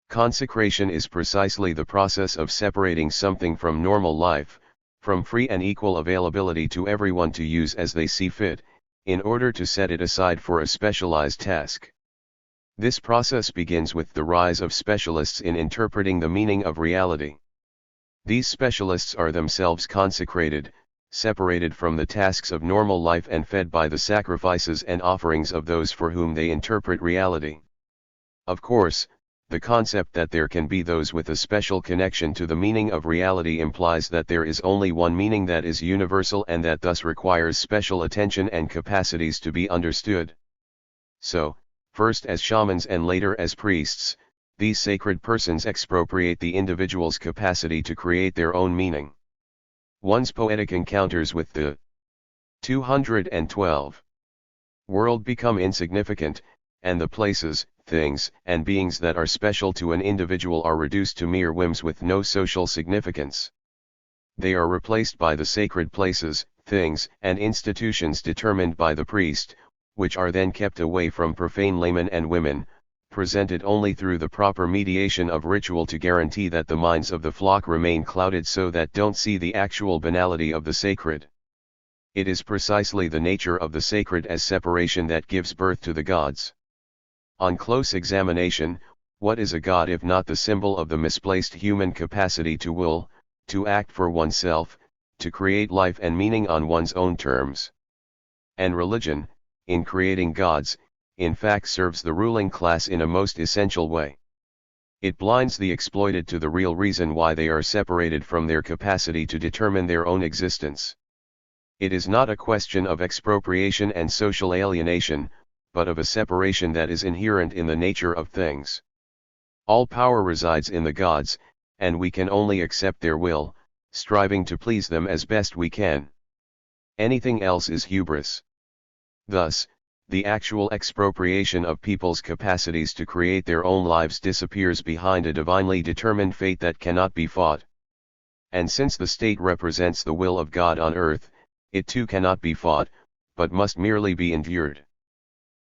Consecration is precisely the process of separating something from normal life, from free and equal availability to everyone to use as they see fit, in order to set it aside for a specialized task. This process begins with the rise of specialists in interpreting the meaning of reality. These specialists are themselves consecrated, separated from the tasks of normal life and fed by the sacrifices and offerings of those for whom they interpret reality. Of course, the concept that there can be those with a special connection to the meaning of reality implies that there is only one meaning that is universal and that thus requires special attention and capacities to be understood. So, first as shamans and later as priests, these sacred persons expropriate the individual's capacity to create their own meaning. One's poetic encounters with the 212 world become insignificant, and the places, things, and beings that are special to an individual are reduced to mere whims with no social significance. They are replaced by the sacred places, things, and institutions determined by the priest, which are then kept away from profane laymen and women, presented only through the proper mediation of ritual to guarantee that the minds of the flock remain clouded so that don't see the actual banality of the sacred. It is precisely the nature of the sacred as separation that gives birth to the gods. On close examination, what is a god if not the symbol of the misplaced human capacity to will, to act for oneself, to create life and meaning on one's own terms? And religion, in creating gods, in fact serves the ruling class in a most essential way. It blinds the exploited to the real reason why they are separated from their capacity to determine their own existence. It is not a question of expropriation and social alienation, but of a separation that is inherent in the nature of things. All power resides in the gods, and we can only accept their will, striving to please them as best we can. Anything else is hubris. Thus, the actual expropriation of people's capacities to create their own lives disappears behind a divinely determined fate that cannot be fought. And since the state represents the will of God on earth, it too cannot be fought, but must merely be endured.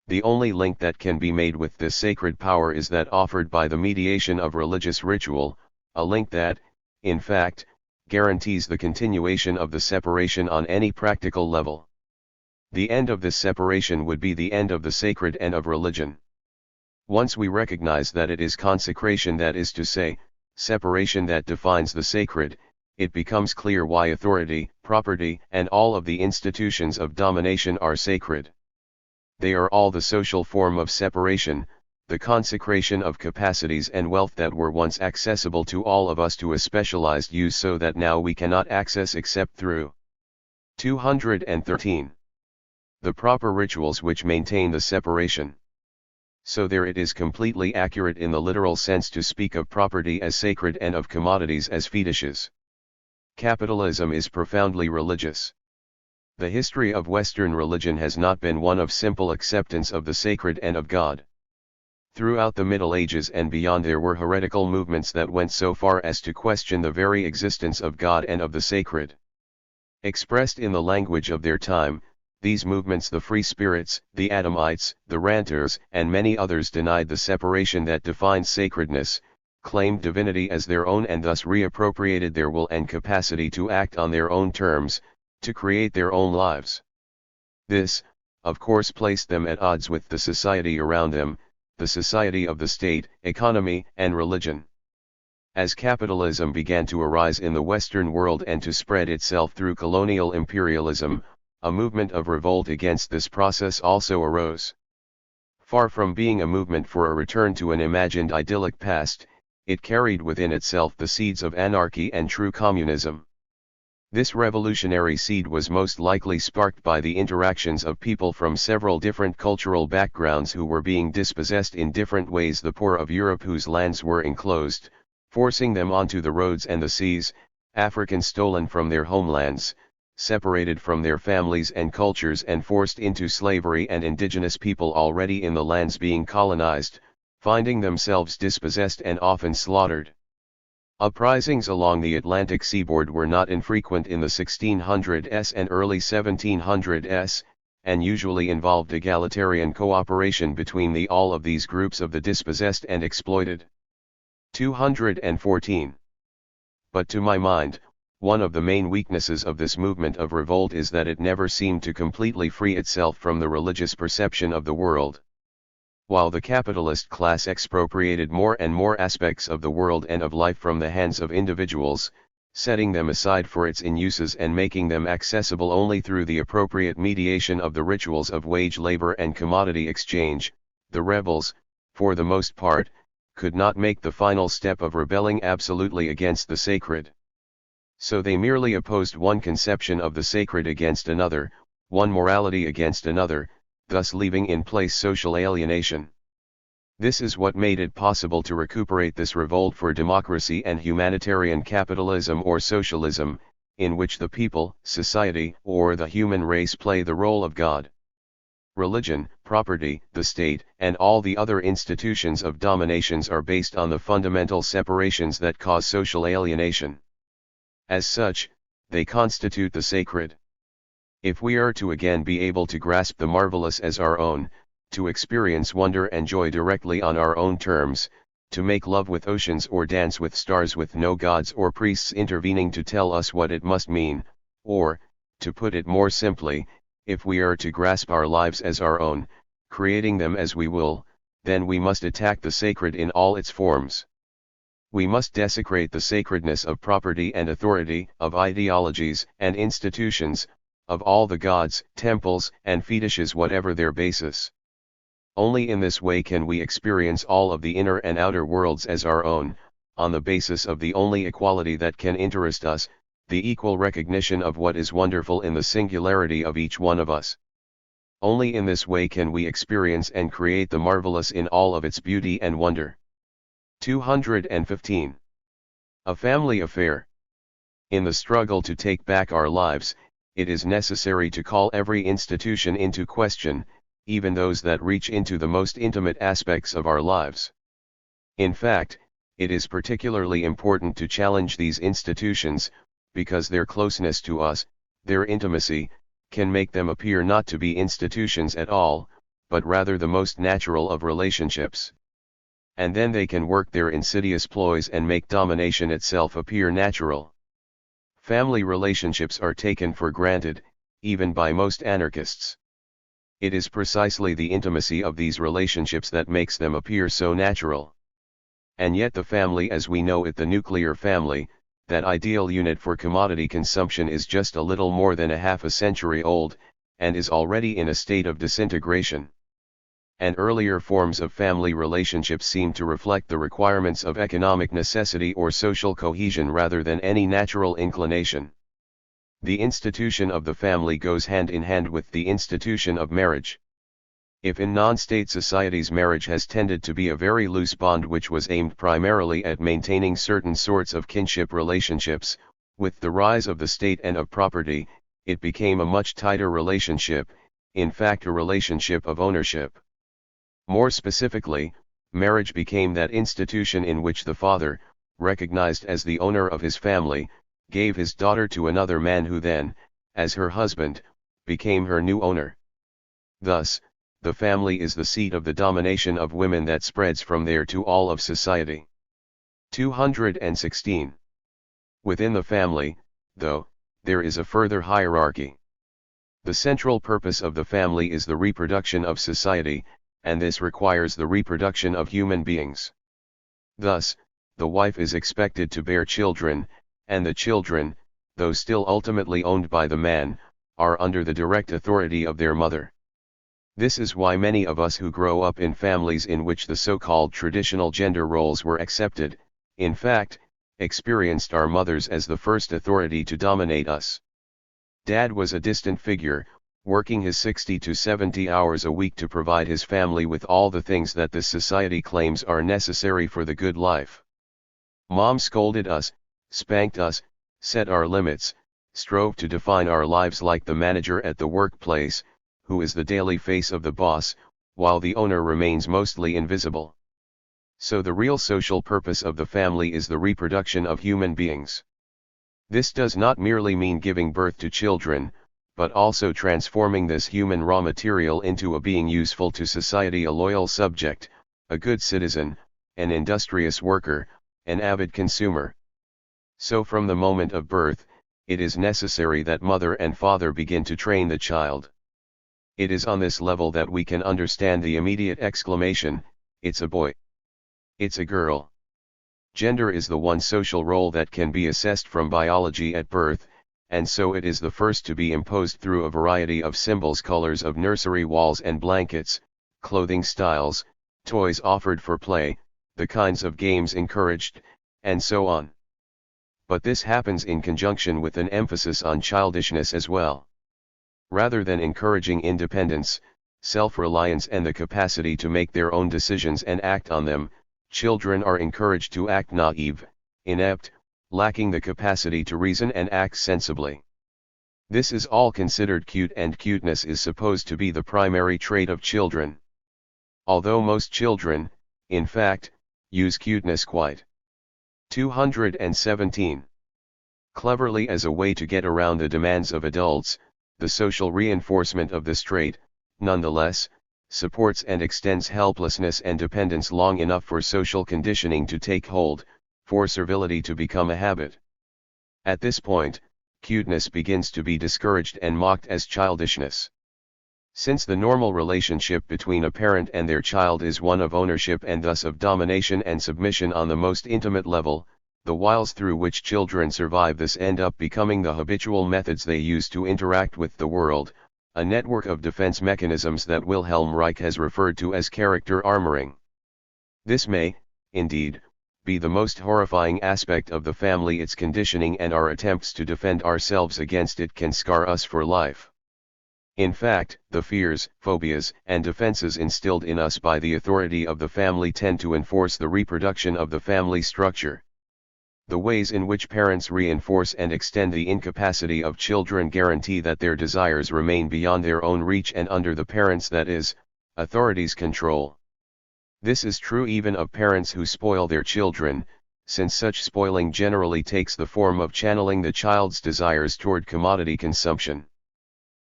The only link that can be made with this sacred power is that offered by the mediation of religious ritual, a link that, in fact, guarantees the continuation of the separation on any practical level. The end of this separation would be the end of the sacred and of religion. Once we recognize that it is consecration, that is to say, separation, that defines the sacred, it becomes clear why authority, property, and all of the institutions of domination are sacred. They are all the social form of separation, the consecration of capacities and wealth that were once accessible to all of us to a specialized use so that now we cannot access except through 213. The proper rituals which maintain the separation. So there it is completely accurate in the literal sense to speak of property as sacred and of commodities as fetishes. Capitalism is profoundly religious. The history of Western religion has not been one of simple acceptance of the sacred and of God. Throughout the Middle Ages and beyond there were heretical movements that went so far as to question the very existence of God and of the sacred. Expressed in the language of their time, these movements, the Free Spirits, the Adamites, the Ranters, and many others, denied the separation that defines sacredness, claimed divinity as their own, and thus reappropriated their will and capacity to act on their own terms, to create their own lives. This, of course, placed them at odds with the society around them, the society of the state, economy, and religion. As capitalism began to arise in the Western world and to spread itself through colonial imperialism, a movement of revolt against this process also arose. Far from being a movement for a return to an imagined idyllic past, it carried within itself the seeds of anarchy and true communism. This revolutionary seed was most likely sparked by the interactions of people from several different cultural backgrounds who were being dispossessed in different ways, the poor of Europe whose lands were enclosed, forcing them onto the roads and the seas, Africans stolen from their homelands, separated from their families and cultures and forced into slavery, and indigenous people already in the lands being colonized, finding themselves dispossessed and often slaughtered. Uprisings along the Atlantic seaboard were not infrequent in the 1600s and early 1700s, and usually involved egalitarian cooperation between all of these groups of the dispossessed and exploited. 214. But to my mind, one of the main weaknesses of this movement of revolt is that it never seemed to completely free itself from the religious perception of the world. While the capitalist class expropriated more and more aspects of the world and of life from the hands of individuals, setting them aside for its in-uses and making them accessible only through the appropriate mediation of the rituals of wage labor and commodity exchange, the rebels, for the most part, could not make the final step of rebelling absolutely against the sacred. So they merely opposed one conception of the sacred against another, one morality against another, thus leaving in place social alienation. This is what made it possible to recuperate this revolt for democracy and humanitarian capitalism or socialism, in which the people, society, or the human race play the role of God. Religion, property, the state, and all the other institutions of dominations are based on the fundamental separations that cause social alienation. As such, they constitute the sacred. If we are to again be able to grasp the marvelous as our own, to experience wonder and joy directly on our own terms, to make love with oceans or dance with stars with no gods or priests intervening to tell us what it must mean, or, to put it more simply, if we are to grasp our lives as our own, creating them as we will, then we must attack the sacred in all its forms. We must desecrate the sacredness of property and authority, of ideologies and institutions, of all the gods, temples, and fetishes whatever their basis. Only in this way can we experience all of the inner and outer worlds as our own, on the basis of the only equality that can interest us, the equal recognition of what is wonderful in the singularity of each one of us. Only in this way can we experience and create the marvelous in all of its beauty and wonder. 215. A family affair. In the struggle to take back our lives, it is necessary to call every institution into question, even those that reach into the most intimate aspects of our lives. In fact, it is particularly important to challenge these institutions, because their closeness to us, their intimacy, can make them appear not to be institutions at all, but rather the most natural of relationships. And then they can work their insidious ploys and make domination itself appear natural. Family relationships are taken for granted, even by most anarchists. It is precisely the intimacy of these relationships that makes them appear so natural. And yet the family as we know it, the nuclear family, that ideal unit for commodity consumption, is just a little more than a half a century old, and is already in a state of disintegration. And earlier forms of family relationships seem to reflect the requirements of economic necessity or social cohesion rather than any natural inclination. The institution of the family goes hand in hand with the institution of marriage. If in non-state societies marriage has tended to be a very loose bond which was aimed primarily at maintaining certain sorts of kinship relationships, with the rise of the state and of property, it became a much tighter relationship, in fact a relationship of ownership. More specifically, marriage became that institution in which the father, recognized as the owner of his family, gave his daughter to another man who then, as her husband, became her new owner. Thus, the family is the seat of the domination of women that spreads from there to all of society. 216. Within the family, though, there is a further hierarchy. The central purpose of the family is the reproduction of society, and this requires the reproduction of human beings. Thus, the wife is expected to bear children, and the children, though still ultimately owned by the man, are under the direct authority of their mother. This is why many of us who grow up in families in which the so-called traditional gender roles were accepted, in fact, experienced our mothers as the first authority to dominate us. Dad was a distant figure, working his 60 to 70 hours a week to provide his family with all the things that this society claims are necessary for the good life. Mom scolded us, spanked us, set our limits, strove to define our lives like the manager at the workplace, who is the daily face of the boss, while the owner remains mostly invisible. So the real social purpose of the family is the reproduction of human beings. This does not merely mean giving birth to children, but also transforming this human raw material into a being useful to society, a loyal subject, a good citizen, an industrious worker, an avid consumer. So from the moment of birth, it is necessary that mother and father begin to train the child. It is on this level that we can understand the immediate exclamation, "It's a boy. It's a girl." Gender is the one social role that can be assessed from biology at birth, and so it is the first to be imposed through a variety of symbols, colors of nursery walls and blankets, clothing styles, toys offered for play, the kinds of games encouraged, and so on. But this happens in conjunction with an emphasis on childishness as well. Rather than encouraging independence, self-reliance and the capacity to make their own decisions and act on them, children are encouraged to act naive, inept, lacking the capacity to reason and act sensibly. This is all considered cute, and cuteness is supposed to be the primary trait of children. Although most children, in fact, use cuteness quite 217 cleverly as a way to get around the demands of adults, the social reinforcement of this trait, nonetheless, supports and extends helplessness and dependence long enough for social conditioning to take hold, for servility to become a habit. At this point, cuteness begins to be discouraged and mocked as childishness. Since the normal relationship between a parent and their child is one of ownership and thus of domination and submission on the most intimate level, the wiles through which children survive this end up becoming the habitual methods they use to interact with the world, a network of defense mechanisms that Wilhelm Reich has referred to as character armoring. This may, indeed, be the most horrifying aspect of the family. Its conditioning and our attempts to defend ourselves against it can scar us for life. In fact, the fears, phobias, and defenses instilled in us by the authority of the family tend to enforce the reproduction of the family structure. The ways in which parents reinforce and extend the incapacity of children guarantee that their desires remain beyond their own reach and under the parents', that is, authorities' control. This is true even of parents who spoil their children, since such spoiling generally takes the form of channeling the child's desires toward commodity consumption.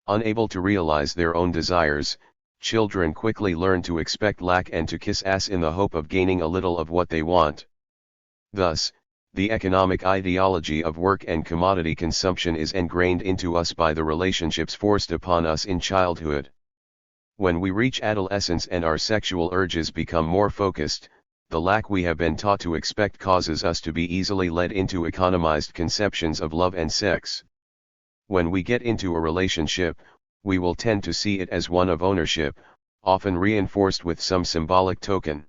Unable to realize their own desires, children quickly learn to expect lack and to kiss ass in the hope of gaining a little of what they want. Thus, the economic ideology of work and commodity consumption is ingrained into us by the relationships forced upon us in childhood. When we reach adolescence and our sexual urges become more focused, the lack we have been taught to expect causes us to be easily led into economized conceptions of love and sex. When we get into a relationship, we will tend to see it as one of ownership, often reinforced with some symbolic token.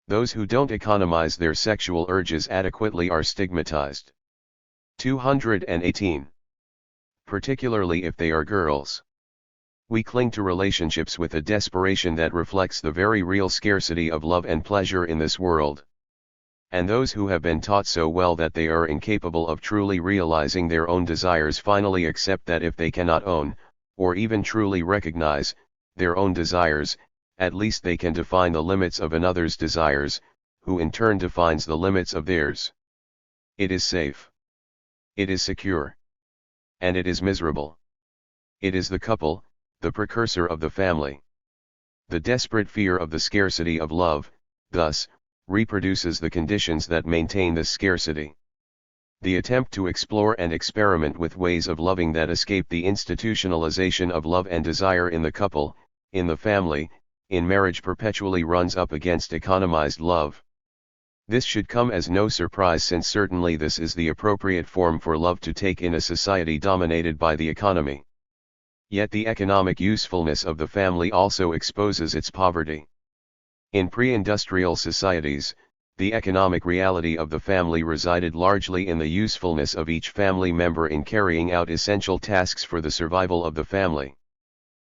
Those who don't economize their sexual urges adequately are stigmatized. 218. Particularly if they are girls. We cling to relationships with a desperation that reflects the very real scarcity of love and pleasure in this world. And those who have been taught so well that they are incapable of truly realizing their own desires finally accept that if they cannot own, or even truly recognize, their own desires, at least they can define the limits of another's desires, who in turn defines the limits of theirs. It is safe. It is secure. And it is miserable. It is the couple, the precursor of the family. The desperate fear of the scarcity of love, thus, reproduces the conditions that maintain this scarcity. The attempt to explore and experiment with ways of loving that escape the institutionalization of love and desire in the couple, in the family, in marriage perpetually runs up against economized love. This should come as no surprise, since certainly this is the appropriate form for love to take in a society dominated by the economy. Yet the economic usefulness of the family also exposes its poverty. In pre-industrial societies, the economic reality of the family resided largely in the usefulness of each family member in carrying out essential tasks for the survival of the family.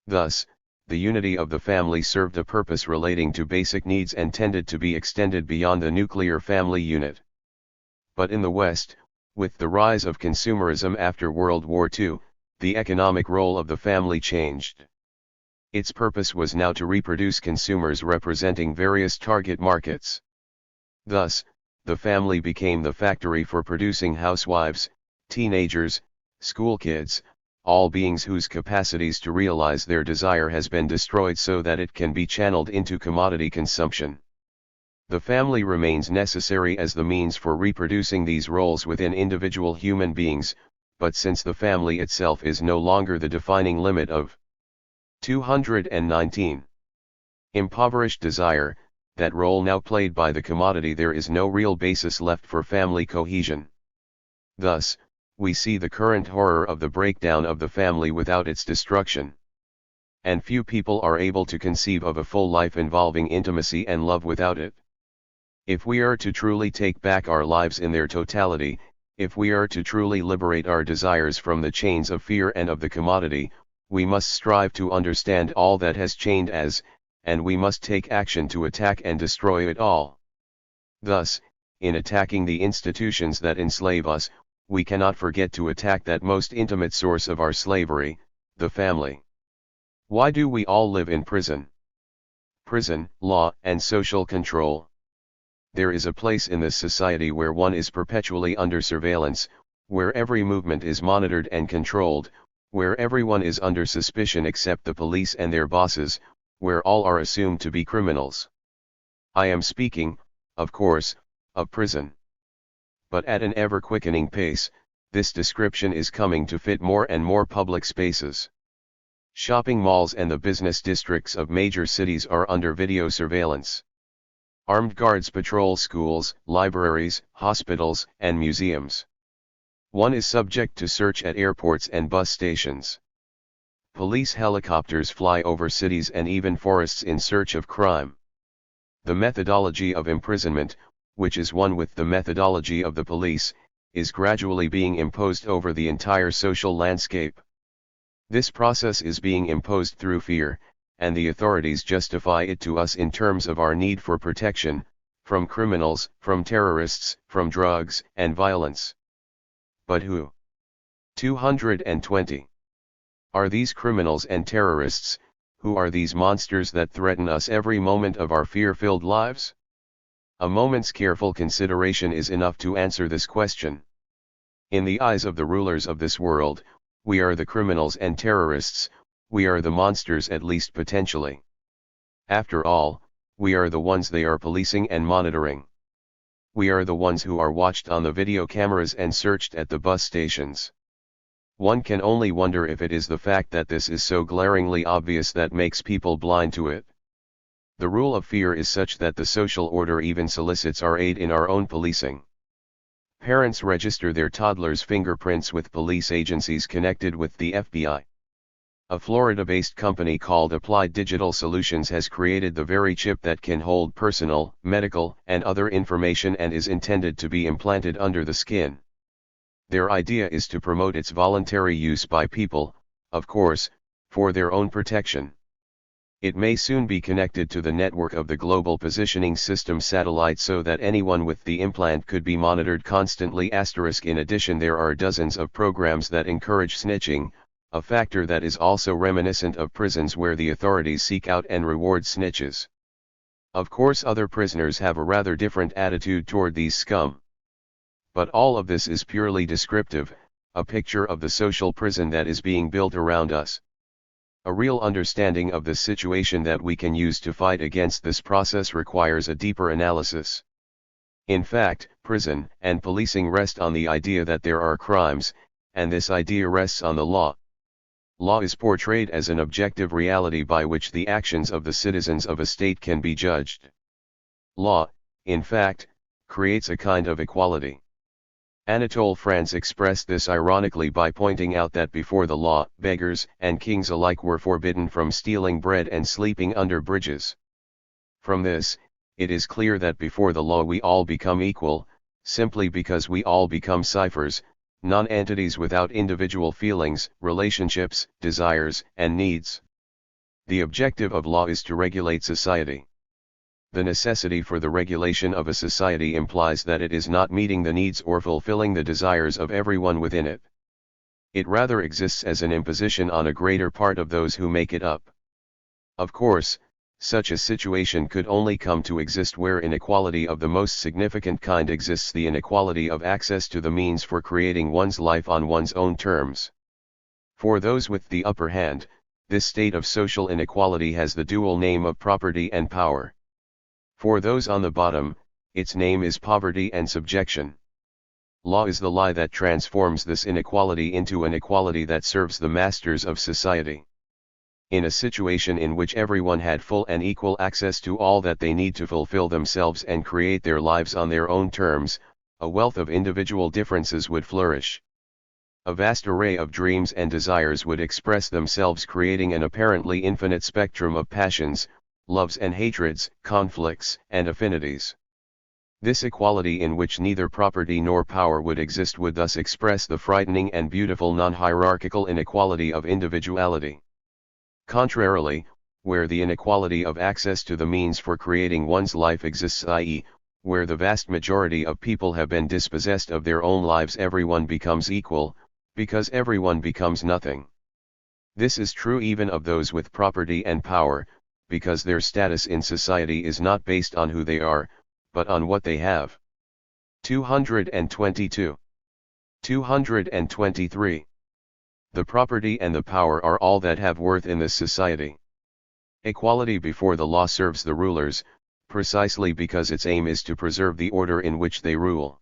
Thus, the unity of the family served a purpose relating to basic needs and tended to be extended beyond the nuclear family unit. But in the West, With the rise of consumerism after World War II, the economic role of the family changed. Its purpose was now to reproduce consumers representing various target markets. Thus, the family became the factory for producing housewives, teenagers, school kids, all beings whose capacities to realize their desire has been destroyed so that it can be channeled into commodity consumption. The family remains necessary as the means for reproducing these roles within individual human beings, but since the family itself is no longer the defining limit of 219. Impoverished desire, that role now played by the commodity, there is no real basis left for family cohesion. Thus, we see the current horror of the breakdown of the family without its destruction. And few people are able to conceive of a full life involving intimacy and love without it. If we are to truly take back our lives in their totality, if we are to truly liberate our desires from the chains of fear and of the commodity, we must strive to understand all that has chained us, and we must take action to attack and destroy it all. Thus, in attacking the institutions that enslave us, we cannot forget to attack that most intimate source of our slavery, the family. Why do we all live in prison? Prison, law, and social control. There is a place in this society where one is perpetually under surveillance, where every movement is monitored and controlled, where everyone is under suspicion except the police and their bosses, where all are assumed to be criminals. I am speaking, of course, of prison. But at an ever-quickening pace, this description is coming to fit more and more public spaces. Shopping malls and the business districts of major cities are under video surveillance. Armed guards patrol schools, libraries, hospitals, and museums. One is subject to search at airports and bus stations. Police helicopters fly over cities and even forests in search of crime. The methodology of imprisonment, which is one with the methodology of the police, is gradually being imposed over the entire social landscape. This process is being imposed through fear, and the authorities justify it to us in terms of our need for protection, from criminals, from terrorists, from drugs and violence. But who? 220. Are these criminals and terrorists? Who are these monsters that threaten us every moment of our fear-filled lives? A moment's careful consideration is enough to answer this question. In the eyes of the rulers of this world, we are the criminals and terrorists, we are the monsters, at least potentially. After all, we are the ones they are policing and monitoring. We are the ones who are watched on the video cameras and searched at the bus stations. One can only wonder if it is the fact that this is so glaringly obvious that makes people blind to it. The rule of fear is such that the social order even solicits our aid in our own policing. Parents register their toddlers' fingerprints with police agencies connected with the FBI. A Florida-based company called Applied Digital Solutions has created the very chip that can hold personal, medical, and other information and is intended to be implanted under the skin. Their idea is to promote its voluntary use by people, of course, for their own protection. It may soon be connected to the network of the Global Positioning System satellite so that anyone with the implant could be monitored constantly. In addition, there are dozens of programs that encourage snitching, a factor that is also reminiscent of prisons where the authorities seek out and reward snitches. Of course, other prisoners have a rather different attitude toward these scum. But all of this is purely descriptive, a picture of the social prison that is being built around us. A real understanding of the situation that we can use to fight against this process requires a deeper analysis. In fact, prison and policing rest on the idea that there are crimes, and this idea rests on the law. Law is portrayed as an objective reality by which the actions of the citizens of a state can be judged. Law, in fact, creates a kind of equality. Anatole France expressed this ironically by pointing out that before the law, beggars and kings alike were forbidden from stealing bread and sleeping under bridges. From this, it is clear that before the law we all become equal, simply because we all become ciphers, non-entities without individual feelings, relationships, desires, and needs. The objective of law is to regulate society. The necessity for the regulation of a society implies that it is not meeting the needs or fulfilling the desires of everyone within it. It rather exists as an imposition on a greater part of those who make it up. Of course, such a situation could only come to exist where inequality of the most significant kind exists, the inequality of access to the means for creating one's life on one's own terms. For those with the upper hand, this state of social inequality has the dual name of property and power. For those on the bottom, its name is poverty and subjection. Law is the lie that transforms this inequality into an equality that serves the masters of society. In a situation in which everyone had full and equal access to all that they need to fulfill themselves and create their lives on their own terms, a wealth of individual differences would flourish. A vast array of dreams and desires would express themselves, creating an apparently infinite spectrum of passions, loves and hatreds, conflicts and affinities. This equality, in which neither property nor power would exist, would thus express the frightening and beautiful non-hierarchical inequality of individuality. Contrarily, where the inequality of access to the means for creating one's life exists, i.e., where the vast majority of people have been dispossessed of their own lives, everyone becomes equal, because everyone becomes nothing. This is true even of those with property and power, because their status in society is not based on who they are, but on what they have. 222. 223. The property and the power are all that have worth in this society. Equality before the law serves the rulers, precisely because its aim is to preserve the order in which they rule.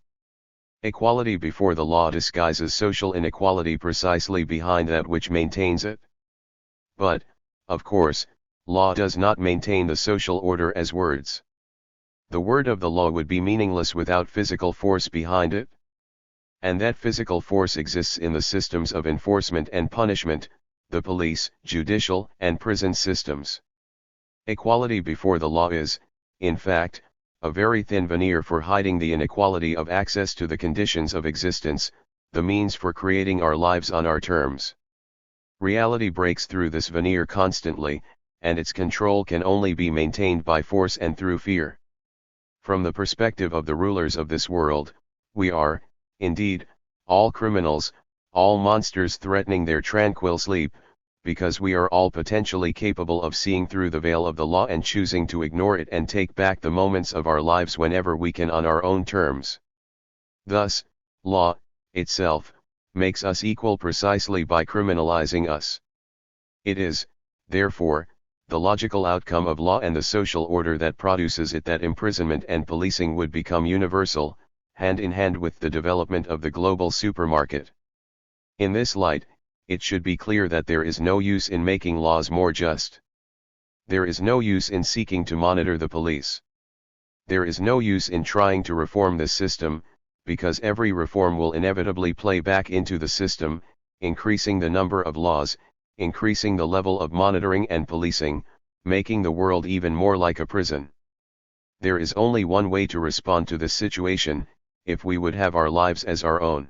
Equality before the law disguises social inequality precisely behind that which maintains it. But, of course, law does not maintain the social order as words. The word of the law would be meaningless without physical force behind it. And that physical force exists in the systems of enforcement and punishment, the police, judicial, and prison systems. Equality before the law is, in fact, a very thin veneer for hiding the inequality of access to the conditions of existence, the means for creating our lives on our terms. Reality breaks through this veneer constantly, and its control can only be maintained by force and through fear. From the perspective of the rulers of this world, we are, indeed, all criminals, all monsters threatening their tranquil sleep, because we are all potentially capable of seeing through the veil of the law and choosing to ignore it and take back the moments of our lives whenever we can on our own terms. Thus, law, itself, makes us equal precisely by criminalizing us. It is, therefore, the logical outcome of law and the social order that produces it that imprisonment and policing would become universal, hand in hand with the development of the global supermarket. In this light, it should be clear that there is no use in making laws more just. There is no use in seeking to monitor the police. There is no use in trying to reform this system, because every reform will inevitably play back into the system, increasing the number of laws, increasing the level of monitoring and policing, making the world even more like a prison. There is only one way to respond to this situation, if we would have our lives as our own.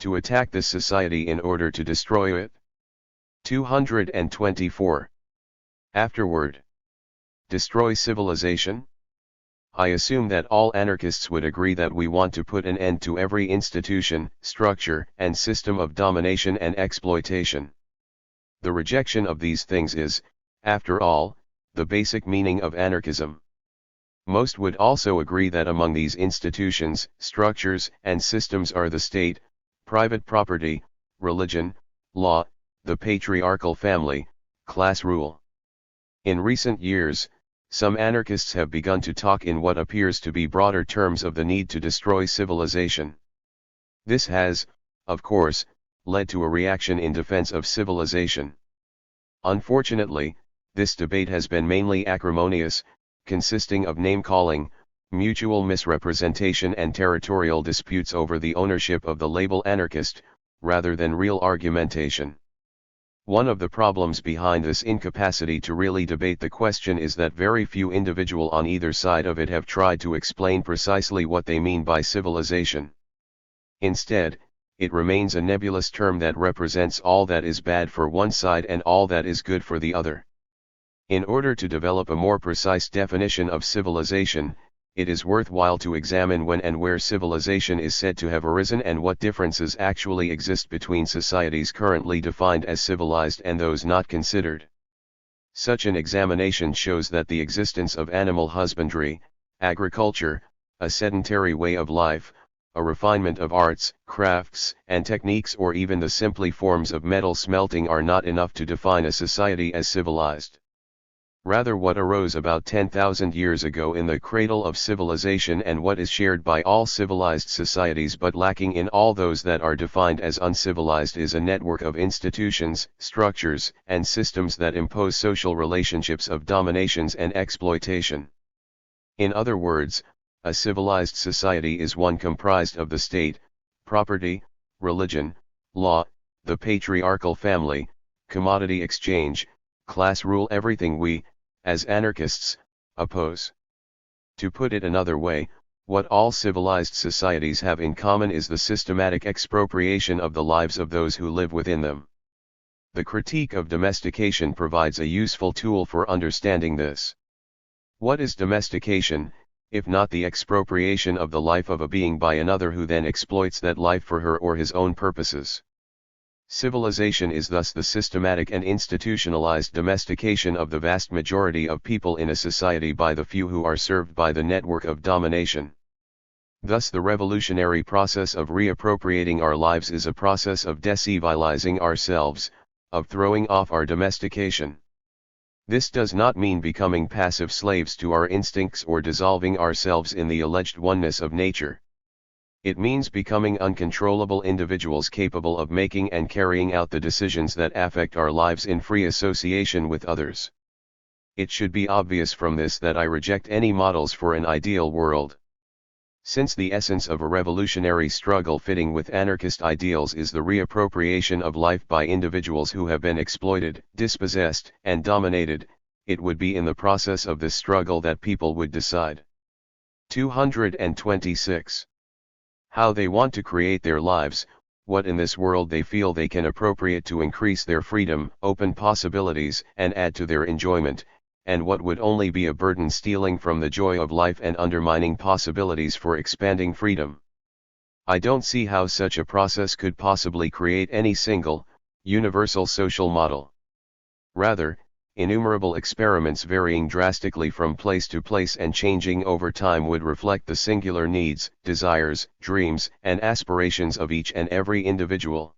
To attack this society in order to destroy it. 224. Afterward. Destroy civilization? I assume that all anarchists would agree that we want to put an end to every institution, structure, and system of domination and exploitation. The rejection of these things is, after all, the basic meaning of anarchism. Most would also agree that among these institutions, structures, and systems are the state, private property, religion, law, the patriarchal family, class rule. In recent years, some anarchists have begun to talk in what appears to be broader terms of the need to destroy civilization. This has, of course, led to a reaction in defense of civilization. Unfortunately, this debate has been mainly acrimonious, consisting of name-calling, mutual misrepresentation and territorial disputes over the ownership of the label anarchist, rather than real argumentation. One of the problems behind this incapacity to really debate the question is that very few individuals on either side of it have tried to explain precisely what they mean by civilization. Instead, it remains a nebulous term that represents all that is bad for one side and all that is good for the other. In order to develop a more precise definition of civilization, it is worthwhile to examine when and where civilization is said to have arisen and what differences actually exist between societies currently defined as civilized and those not considered. Such an examination shows that the existence of animal husbandry, agriculture, a sedentary way of life, a refinement of arts, crafts, and techniques, or even the simply forms of metal smelting are not enough to define a society as civilized. Rather, what arose about 10,000 years ago in the cradle of civilization and what is shared by all civilized societies but lacking in all those that are defined as uncivilized is a network of institutions, structures, and systems that impose social relationships of dominations and exploitation. In other words, a civilized society is one comprised of the state, property, religion, law, the patriarchal family, commodity exchange, class rule, everything we, as anarchists, oppose. To put it another way, what all civilized societies have in common is the systematic expropriation of the lives of those who live within them. The critique of domestication provides a useful tool for understanding this. What is domestication, if not the expropriation of the life of a being by another who then exploits that life for her or his own purposes? Civilization is thus the systematic and institutionalized domestication of the vast majority of people in a society by the few who are served by the network of domination. Thus the revolutionary process of reappropriating our lives is a process of decivilizing ourselves, of throwing off our domestication. This does not mean becoming passive slaves to our instincts or dissolving ourselves in the alleged oneness of nature. It means becoming uncontrollable individuals capable of making and carrying out the decisions that affect our lives in free association with others. It should be obvious from this that I reject any models for an ideal world. Since the essence of a revolutionary struggle fitting with anarchist ideals is the reappropriation of life by individuals who have been exploited, dispossessed, and dominated, it would be in the process of this struggle that people would decide. 226. How they want to create their lives, what in this world they feel they can appropriate to increase their freedom, open possibilities, and add to their enjoyment, and what would only be a burden stealing from the joy of life and undermining possibilities for expanding freedom. I don't see how such a process could possibly create any single, universal social model. Rather, innumerable experiments varying drastically from place to place and changing over time would reflect the singular needs, desires, dreams, and aspirations of each and every individual.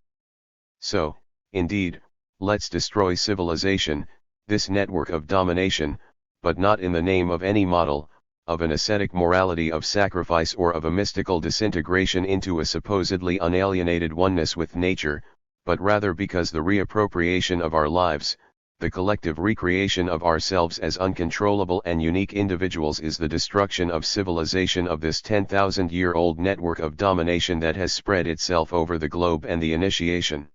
So, indeed, let's destroy civilization, this network of domination, but not in the name of any model, of an ascetic morality of sacrifice or of a mystical disintegration into a supposedly unalienated oneness with nature, but rather because the reappropriation of our lives, the collective recreation of ourselves as uncontrollable and unique individuals is the destruction of civilization, of this 10,000-year-old network of domination that has spread itself over the globe, and the initiation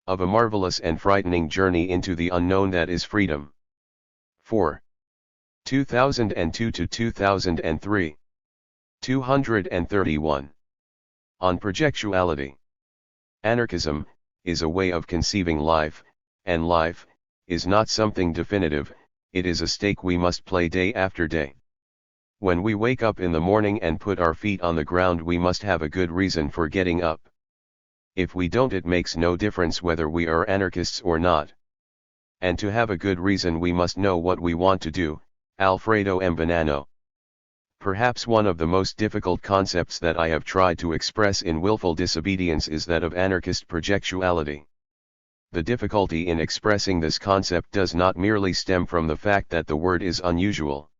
of a marvelous and frightening journey into the unknown that is freedom. 4. 2002 to 2003. 231. On projectuality. Anarchism is a way of conceiving life, and life is not something definitive, it is a stake we must play day after day. When we wake up in the morning and put our feet on the ground, we must have a good reason for getting up. If we don't, it makes no difference whether we are anarchists or not. And to have a good reason we must know what we want to do. Alfredo M. Bonanno. Perhaps one of the most difficult concepts that I have tried to express in Willful Disobedience is that of anarchist projectuality. The difficulty in expressing this concept does not merely stem from the fact that the word is unusual.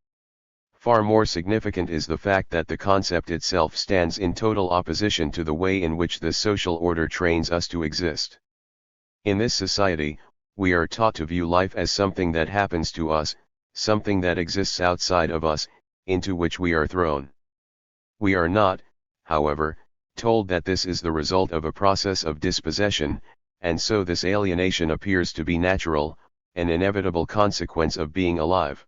Far more significant is the fact that the concept itself stands in total opposition to the way in which this social order trains us to exist. In this society, we are taught to view life as something that happens to us, something that exists outside of us, into which we are thrown. We are not, however, told that this is the result of a process of dispossession, and so this alienation appears to be natural, an inevitable consequence of being alive.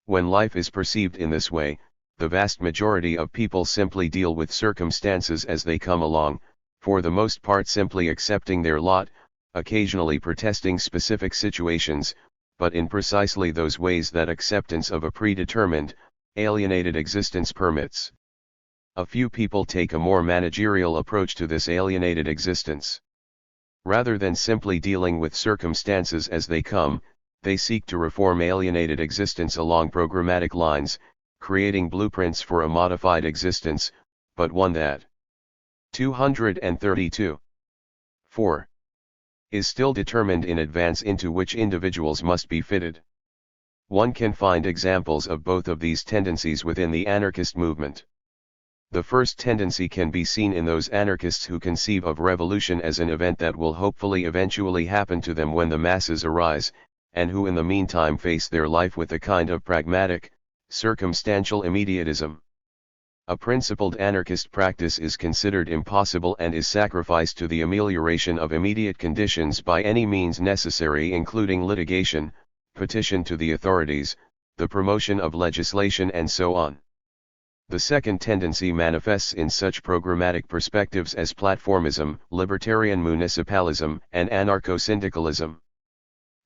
When life is perceived in this way, the vast majority of people simply deal with circumstances as they come along, for the most part simply accepting their lot, occasionally protesting specific situations, but in precisely those ways that acceptance of a predetermined, alienated existence permits. A few people take a more managerial approach to this alienated existence. Rather than simply dealing with circumstances as they come, they seek to reform alienated existence along programmatic lines, creating blueprints for a modified existence, but one that 232. 4. Is still determined in advance, into which individuals must be fitted. One can find examples of both of these tendencies within the anarchist movement. The first tendency can be seen in those anarchists who conceive of revolution as an event that will hopefully eventually happen to them when the masses arise, and who in the meantime face their life with a kind of pragmatic, circumstantial immediatism. A principled anarchist practice is considered impossible and is sacrificed to the amelioration of immediate conditions by any means necessary, including litigation, petition to the authorities, the promotion of legislation, and so on. The second tendency manifests in such programmatic perspectives as platformism, libertarian municipalism, and anarcho-syndicalism.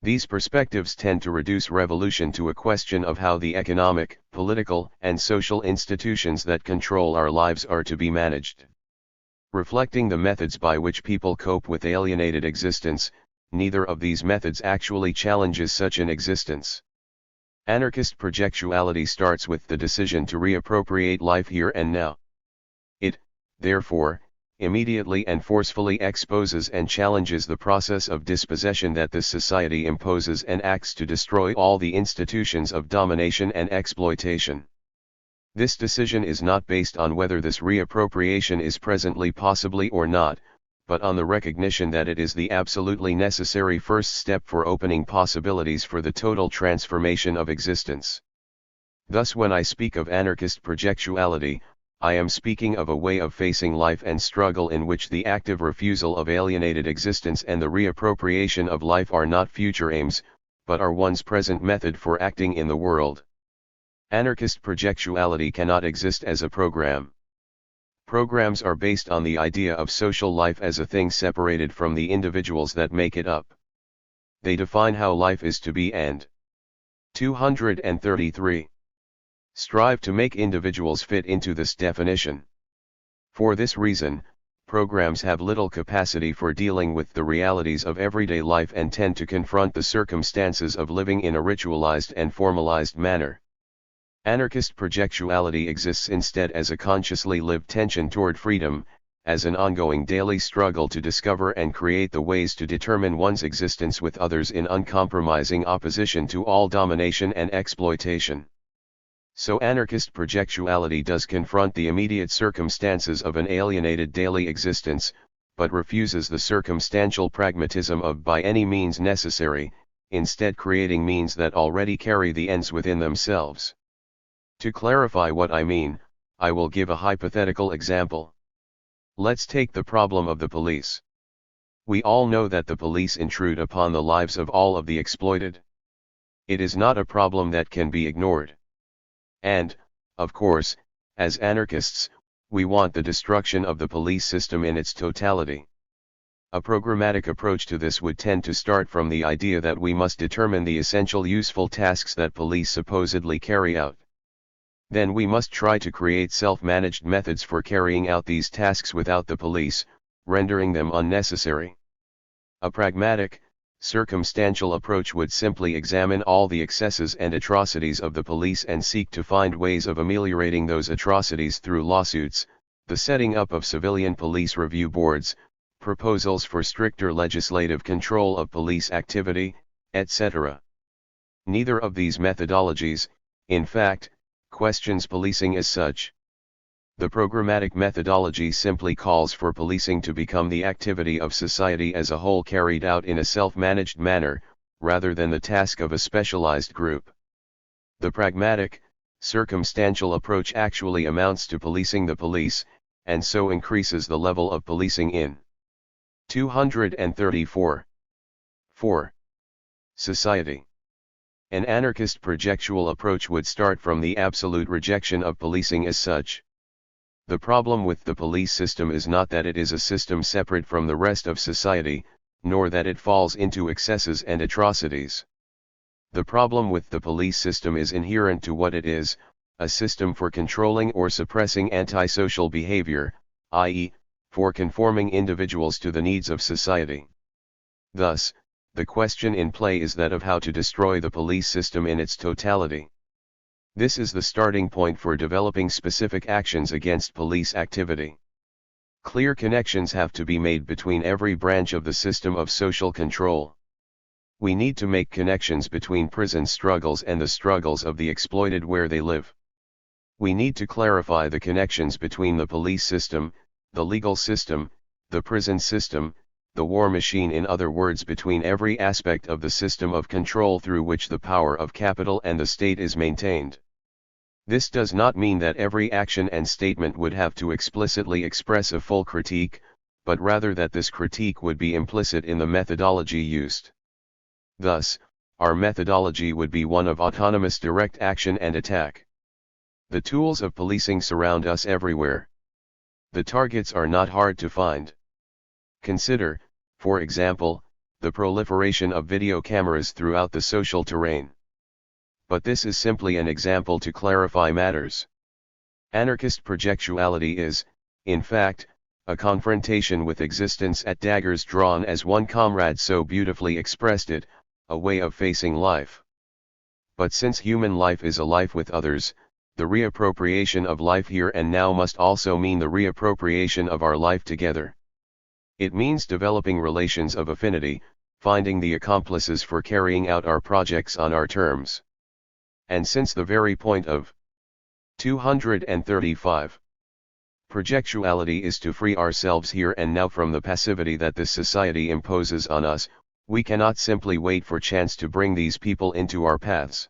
These perspectives tend to reduce revolution to a question of how the economic, political, and social institutions that control our lives are to be managed. Reflecting the methods by which people cope with alienated existence, neither of these methods actually challenges such an existence. Anarchist projectuality starts with the decision to reappropriate life here and now. It, therefore, immediately and forcefully exposes and challenges the process of dispossession that this society imposes and acts to destroy all the institutions of domination and exploitation. This decision is not based on whether this reappropriation is presently possible or not, but on the recognition that it is the absolutely necessary first step for opening possibilities for the total transformation of existence. Thus, when I speak of anarchist projectuality, I am speaking of a way of facing life and struggle in which the active refusal of alienated existence and the reappropriation of life are not future aims, but are one's present method for acting in the world. Anarchist projectuality cannot exist as a program. Programs are based on the idea of social life as a thing separated from the individuals that make it up. They define how life is to be and 233. Strive to make individuals fit into this definition. For this reason, programs have little capacity for dealing with the realities of everyday life and tend to confront the circumstances of living in a ritualized and formalized manner. Anarchist projectuality exists instead as a consciously lived tension toward freedom, as an ongoing daily struggle to discover and create the ways to determine one's existence with others in uncompromising opposition to all domination and exploitation. So anarchist projectuality does confront the immediate circumstances of an alienated daily existence, but refuses the circumstantial pragmatism of by any means necessary, instead creating means that already carry the ends within themselves. To clarify what I mean, I will give a hypothetical example. Let's take the problem of the police. We all know that the police intrude upon the lives of all of the exploited. It is not a problem that can be ignored. And, of course, as anarchists, we want the destruction of the police system in its totality. A programmatic approach to this would tend to start from the idea that we must determine the essential useful tasks that police supposedly carry out. Then we must try to create self-managed methods for carrying out these tasks without the police, rendering them unnecessary. A pragmatic, circumstantial approach would simply examine all the excesses and atrocities of the police and seek to find ways of ameliorating those atrocities through lawsuits, the setting up of civilian police review boards, proposals for stricter legislative control of police activity, etc. Neither of these methodologies, in fact, questions policing as such. The programmatic methodology simply calls for policing to become the activity of society as a whole carried out in a self-managed manner, rather than the task of a specialized group. The pragmatic, circumstantial approach actually amounts to policing the police, and so increases the level of policing in 234. 4. Society. An anarchist projectual approach would start from the absolute rejection of policing as such. The problem with the police system is not that it is a system separate from the rest of society, nor that it falls into excesses and atrocities. The problem with the police system is inherent to what it is, a system for controlling or suppressing antisocial behavior, i.e., for conforming individuals to the needs of society. Thus, the question in play is that of how to destroy the police system in its totality. This is the starting point for developing specific actions against police activity. Clear connections have to be made between every branch of the system of social control. We need to make connections between prison struggles and the struggles of the exploited where they live. We need to clarify the connections between the police system, the legal system, the prison system, the war machine, in other words, between every aspect of the system of control through which the power of capital and the state is maintained. This does not mean that every action and statement would have to explicitly express a full critique, but rather that this critique would be implicit in the methodology used. Thus, our methodology would be one of autonomous direct action and attack. The tools of policing surround us everywhere. The targets are not hard to find. Consider, for example, the proliferation of video cameras throughout the social terrain. But this is simply an example to clarify matters. Anarchist projectuality is, in fact, a confrontation with existence at daggers drawn, as one comrade so beautifully expressed it, a way of facing life. But since human life is a life with others, the reappropriation of life here and now must also mean the reappropriation of our life together. It means developing relations of affinity, finding the accomplices for carrying out our projects on our terms. And since the very point of 235 projectuality is to free ourselves here and now from the passivity that this society imposes on us, we cannot simply wait for chance to bring these people into our paths.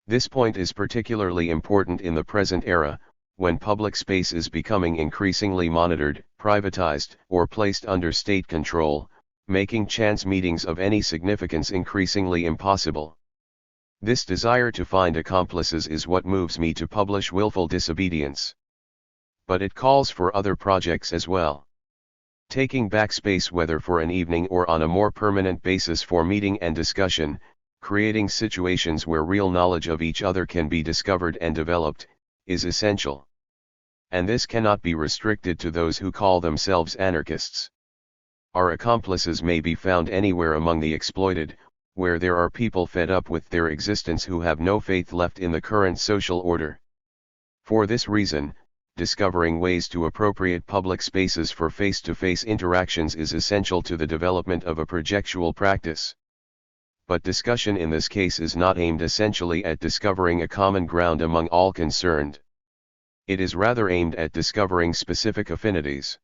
This point is particularly important in the present era, when public space is becoming increasingly monitored, privatized, or placed under state control, making chance meetings of any significance increasingly impossible. This desire to find accomplices is what moves me to publish Willful Disobedience. But it calls for other projects as well. Taking back space, whether for an evening or on a more permanent basis for meeting and discussion, creating situations where real knowledge of each other can be discovered and developed, is essential. And this cannot be restricted to those who call themselves anarchists. Our accomplices may be found anywhere among the exploited, where there are people fed up with their existence who have no faith left in the current social order. For this reason, discovering ways to appropriate public spaces for face-to-face interactions is essential to the development of a projectual practice. But discussion in this case is not aimed essentially at discovering a common ground among all concerned. It is rather aimed at discovering specific affinities.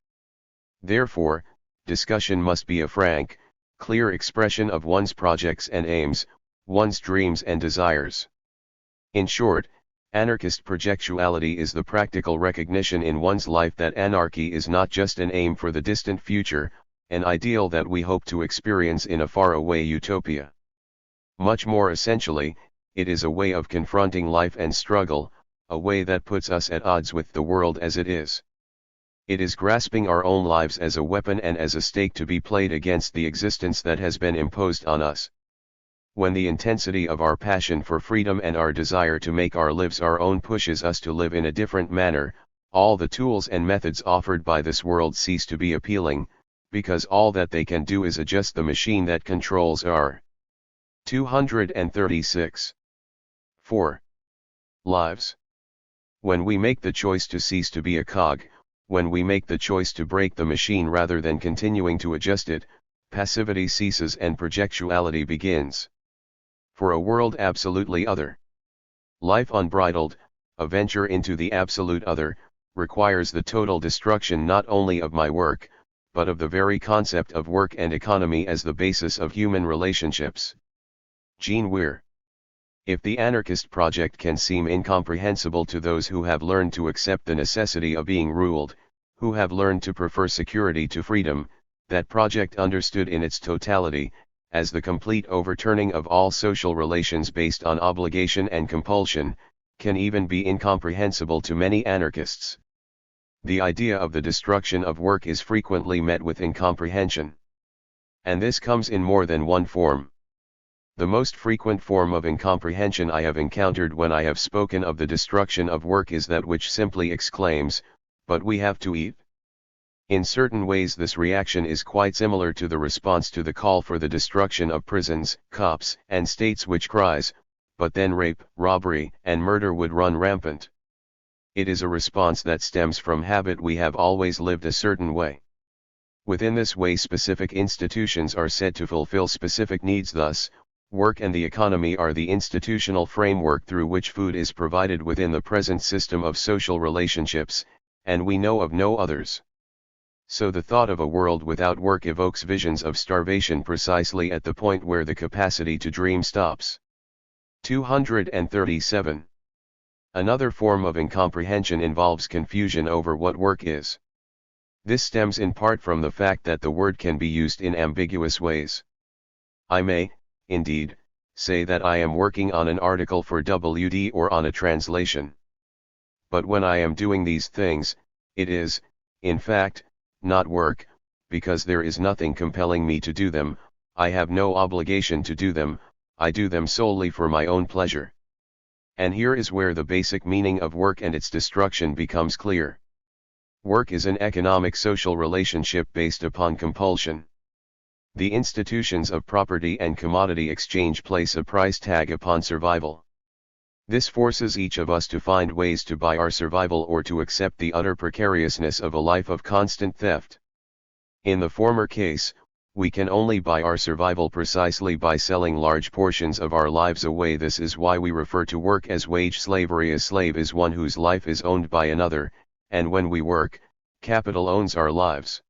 Therefore, discussion must be a frank, clear expression of one's projects and aims, one's dreams and desires. In short, anarchist projectuality is the practical recognition in one's life that anarchy is not just an aim for the distant future, an ideal that we hope to experience in a faraway utopia. Much more essentially, it is a way of confronting life and struggle, a way that puts us at odds with the world as it is. It is grasping our own lives as a weapon and as a stake to be played against the existence that has been imposed on us. When the intensity of our passion for freedom and our desire to make our lives our own pushes us to live in a different manner, all the tools and methods offered by this world cease to be appealing, because all that they can do is adjust the machine that controls our 236. 4. Lives. When we make the choice to cease to be a cog, when we make the choice to break the machine rather than continuing to adjust it, passivity ceases and projectuality begins. For a world absolutely other, life unbridled, a venture into the absolute other, requires the total destruction not only of my work, but of the very concept of work and economy as the basis of human relationships. Gene Weir. If the anarchist project can seem incomprehensible to those who have learned to accept the necessity of being ruled, who have learned to prefer security to freedom, that project understood in its totality, as the complete overturning of all social relations based on obligation and compulsion, can even be incomprehensible to many anarchists. The idea of the destruction of work is frequently met with incomprehension. And this comes in more than one form. The most frequent form of incomprehension I have encountered when I have spoken of the destruction of work is that which simply exclaims, "But we have to eat." In certain ways this reaction is quite similar to the response to the call for the destruction of prisons, cops, and states which cries, "But then rape, robbery, and murder would run rampant." It is a response that stems from habit. We have always lived a certain way. Within this way specific institutions are said to fulfill specific needs. Thus, work and the economy are the institutional framework through which food is provided within the present system of social relationships, and we know of no others. So the thought of a world without work evokes visions of starvation precisely at the point where the capacity to dream stops. 237. Another form of incomprehension involves confusion over what work is. This stems in part from the fact that the word can be used in ambiguous ways. I may, indeed, say that I am working on an article for WD or on a translation. But when I am doing these things, it is, in fact, not work, because there is nothing compelling me to do them. I have no obligation to do them, I do them solely for my own pleasure. And here is where the basic meaning of work and its destruction becomes clear. Work is an economic social relationship based upon compulsion. The institutions of property and commodity exchange place a price tag upon survival. This forces each of us to find ways to buy our survival or to accept the utter precariousness of a life of constant theft. In the former case, we can only buy our survival precisely by selling large portions of our lives away. This is why we refer to work as wage slavery. A slave is one whose life is owned by another, and when we work, capital owns our lives.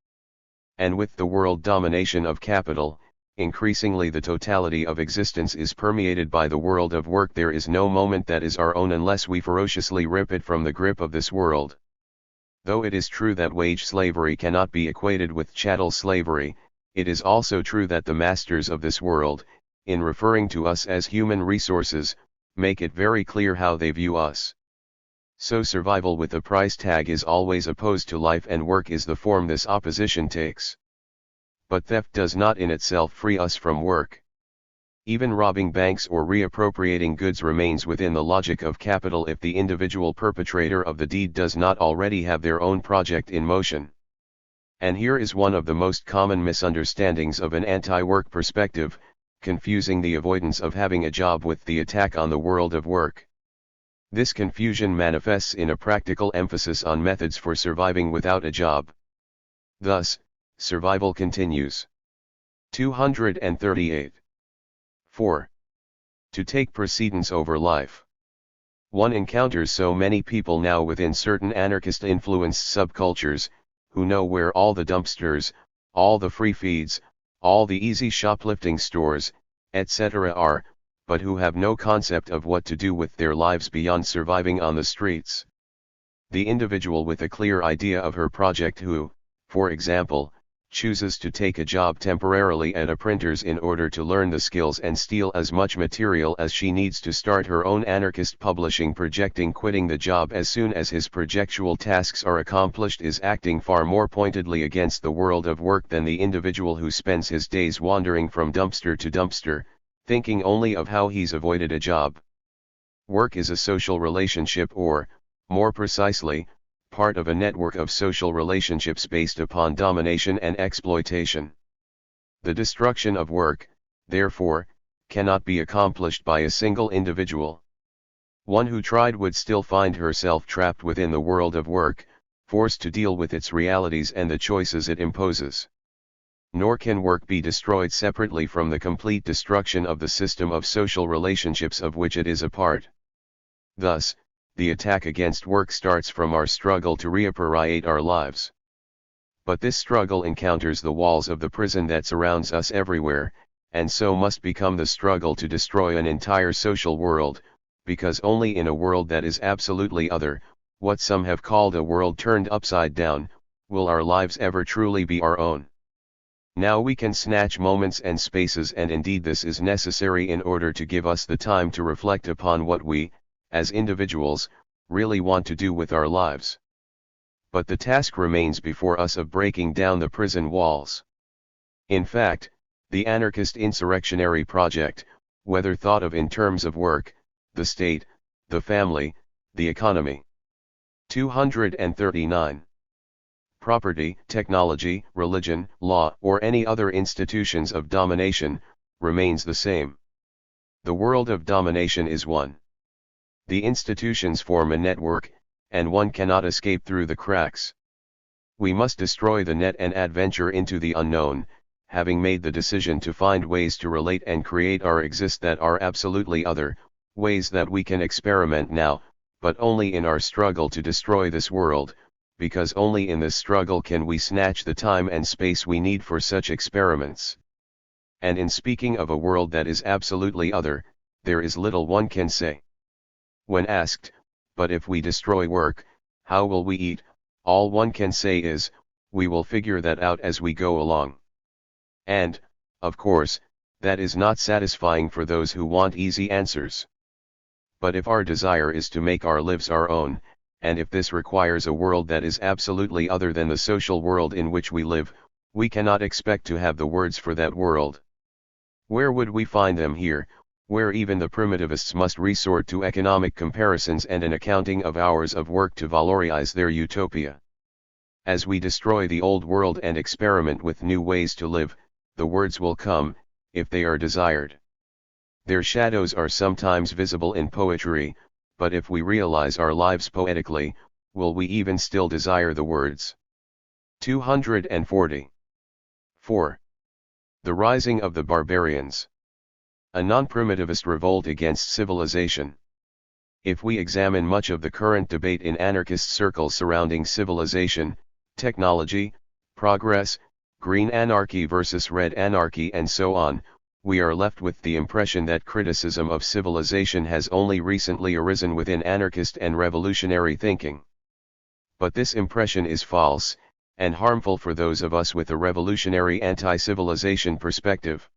And with the world domination of capital, increasingly the totality of existence is permeated by the world of work. There is no moment that is our own unless we ferociously rip it from the grip of this world. Though it is true that wage slavery cannot be equated with chattel slavery, it is also true that the masters of this world, in referring to us as human resources, make it very clear how they view us. So survival with a price tag is always opposed to life, and work is the form this opposition takes. But theft does not in itself free us from work. Even robbing banks or reappropriating goods remains within the logic of capital if the individual perpetrator of the deed does not already have their own project in motion. And here is one of the most common misunderstandings of an anti-work perspective, confusing the avoidance of having a job with the attack on the world of work. This confusion manifests in a practical emphasis on methods for surviving without a job. Thus, survival continues. 238. 4. To take precedence over life. One encounters so many people now within certain anarchist-influenced subcultures, who know where all the dumpsters, all the free feeds, all the easy shoplifting stores, etc. are, but who have no concept of what to do with their lives beyond surviving on the streets. The individual with a clear idea of her project who, for example, chooses to take a job temporarily at a printer's in order to learn the skills and steal as much material as she needs to start her own anarchist publishing projecting, quitting the job as soon as his projectual tasks are accomplished, is acting far more pointedly against the world of work than the individual who spends his days wandering from dumpster to dumpster, thinking only of how he's avoided a job. Work is a social relationship, or, more precisely, part of a network of social relationships based upon domination and exploitation. The destruction of work, therefore, cannot be accomplished by a single individual. One who tried would still find herself trapped within the world of work, forced to deal with its realities and the choices it imposes. Nor can work be destroyed separately from the complete destruction of the system of social relationships of which it is a part. Thus, the attack against work starts from our struggle to reappropriate our lives. But this struggle encounters the walls of the prison that surrounds us everywhere, and so must become the struggle to destroy an entire social world, because only in a world that is absolutely other, what some have called a world turned upside down, will our lives ever truly be our own. Now we can snatch moments and spaces, and indeed this is necessary in order to give us the time to reflect upon what we, as individuals, really want to do with our lives. But the task remains before us of breaking down the prison walls. In fact, the anarchist insurrectionary project, whether thought of in terms of work, the state, the family, the economy. 239. Property, technology, religion, law, or any other institutions of domination, remains the same. The world of domination is one. The institutions form a network, and one cannot escape through the cracks. We must destroy the net and adventure into the unknown, having made the decision to find ways to relate and create or exist that are absolutely other, ways that we can experiment now, but only in our struggle to destroy this world, because only in this struggle can we snatch the time and space we need for such experiments. And in speaking of a world that is absolutely other, there is little one can say. When asked, but if we destroy work, how will we eat? All one can say is, we will figure that out as we go along. And, of course, that is not satisfying for those who want easy answers. But if our desire is to make our lives our own, and if this requires a world that is absolutely other than the social world in which we live, we cannot expect to have the words for that world. Where would we find them here, where even the primitivists must resort to economic comparisons and an accounting of hours of work to valorize their utopia? As we destroy the old world and experiment with new ways to live, the words will come, if they are desired. Their shadows are sometimes visible in poetry, but if we realize our lives poetically, will we even still desire the words? 240. 4. The rising of the barbarians. A non-primitivist revolt against civilization. If we examine much of the current debate in anarchist circles surrounding civilization, technology, progress, green anarchy versus red anarchy and so on, we are left with the impression that criticism of civilization has only recently arisen within anarchist and revolutionary thinking. But this impression is false, and harmful for those of us with a revolutionary anti-civilization perspective.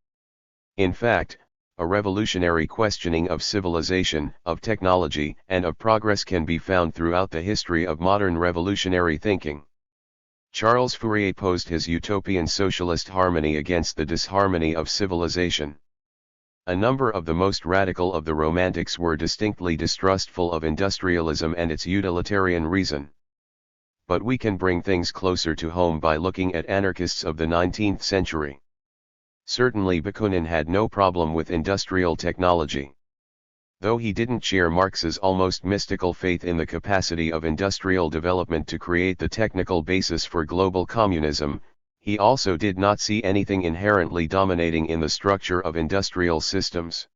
In fact, a revolutionary questioning of civilization, of technology, and of progress can be found throughout the history of modern revolutionary thinking. Charles Fourier posed his utopian socialist harmony against the disharmony of civilization. A number of the most radical of the Romantics were distinctly distrustful of industrialism and its utilitarian reason. But we can bring things closer to home by looking at anarchists of the 19th century. Certainly Bakunin had no problem with industrial technology. Though he didn't share Marx's almost mystical faith in the capacity of industrial development to create the technical basis for global communism, he also did not see anything inherently dominating in the structure of industrial systems.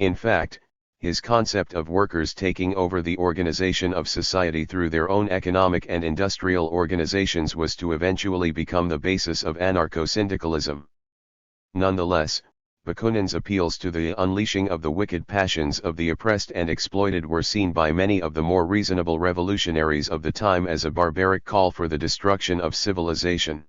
In fact, his concept of workers taking over the organization of society through their own economic and industrial organizations was to eventually become the basis of anarcho-syndicalism. Nonetheless, Bakunin's appeals to the unleashing of the wicked passions of the oppressed and exploited were seen by many of the more reasonable revolutionaries of the time as a barbaric call for the destruction of civilization.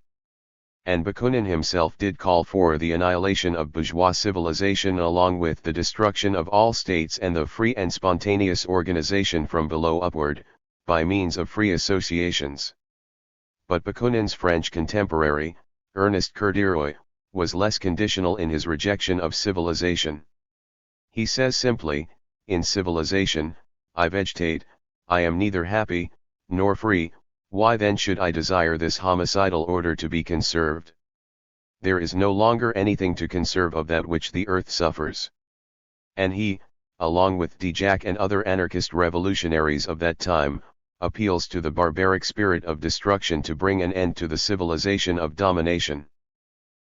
And Bakunin himself did call for the annihilation of bourgeois civilization along with the destruction of all states and the free and spontaneous organization from below upward, by means of free associations. But Bakunin's French contemporary, Ernest Cordier, was less conditional in his rejection of civilization. He says simply, in civilization, I vegetate, I am neither happy, nor free, why then should I desire this homicidal order to be conserved? There is no longer anything to conserve of that which the earth suffers. And he, along with Dijak and other anarchist revolutionaries of that time, appeals to the barbaric spirit of destruction to bring an end to the civilization of domination.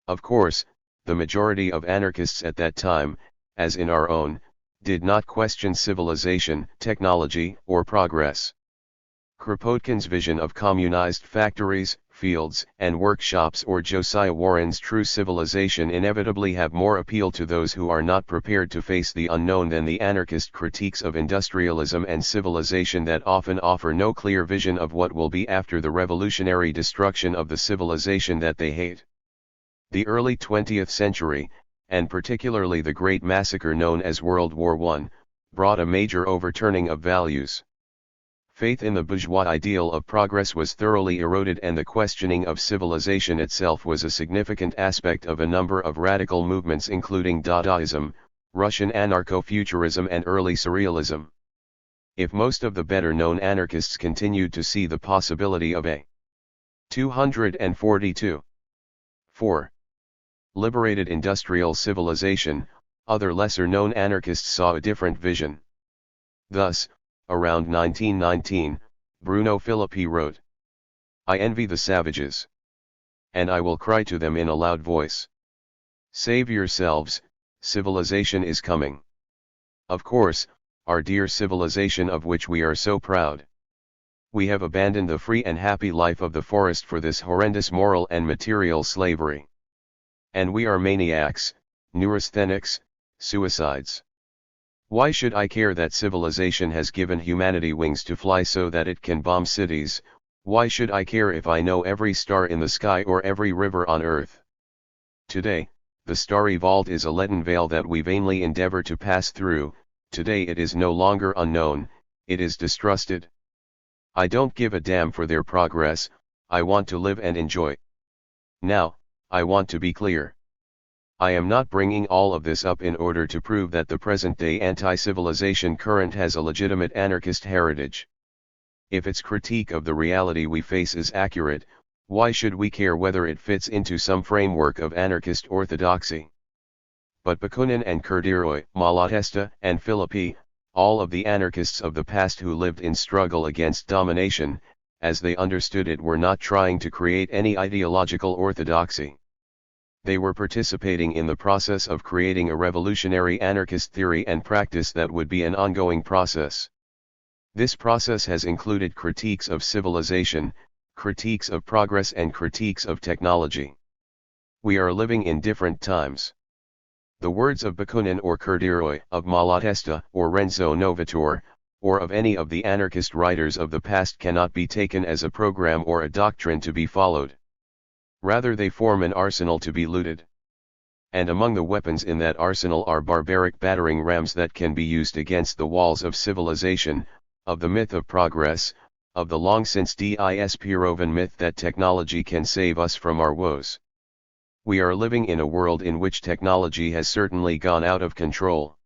Of course, the majority of anarchists at that time, as in our own, did not question civilization, technology, or progress. Kropotkin's vision of communized factories, fields, and workshops or Josiah Warren's true civilization inevitably have more appeal to those who are not prepared to face the unknown than the anarchist critiques of industrialism and civilization that often offer no clear vision of what will be after the revolutionary destruction of the civilization that they hate. The early 20th century, and particularly the Great Massacre known as World War I, brought a major overturning of values. Faith in the bourgeois ideal of progress was thoroughly eroded, and the questioning of civilization itself was a significant aspect of a number of radical movements including Dadaism, Russian anarcho-futurism and early surrealism. If most of the better-known anarchists continued to see the possibility of a 242. 4. Liberated industrial civilization, other lesser-known anarchists saw a different vision. Thus, around 1919, Bruno Filippi wrote, "I envy the savages. And I will cry to them in a loud voice. Save yourselves, civilization is coming. Of course, our dear civilization of which we are so proud. We have abandoned the free and happy life of the forest for this horrendous moral and material slavery. And we are maniacs, neurasthenics, suicides. Why should I care that civilization has given humanity wings to fly so that it can bomb cities? Why should I care if I know every star in the sky or every river on earth? Today, the starry vault is a leaden veil that we vainly endeavor to pass through. Today it is no longer unknown, it is distrusted. I don't give a damn for their progress, I want to live and enjoy. Now, I want to be clear. I am not bringing all of this up in order to prove that the present-day anti-civilization current has a legitimate anarchist heritage. If its critique of the reality we face is accurate, why should we care whether it fits into some framework of anarchist orthodoxy? But Bakunin and Kurdiroi, Malatesta and Filippi, all of the anarchists of the past who lived in struggle against domination, as they understood it, were not trying to create any ideological orthodoxy. They were participating in the process of creating a revolutionary anarchist theory and practice that would be an ongoing process. This process has included critiques of civilization, critiques of progress and critiques of technology. We are living in different times. The words of Bakunin or Kurdiroi, of Malatesta or Renzo Novatore, or of any of the anarchist writers of the past cannot be taken as a program or a doctrine to be followed. Rather, they form an arsenal to be looted. And among the weapons in that arsenal are barbaric battering rams that can be used against the walls of civilization, of the myth of progress, of the long since disproven myth that technology can save us from our woes. We are living in a world in which technology has certainly gone out of control.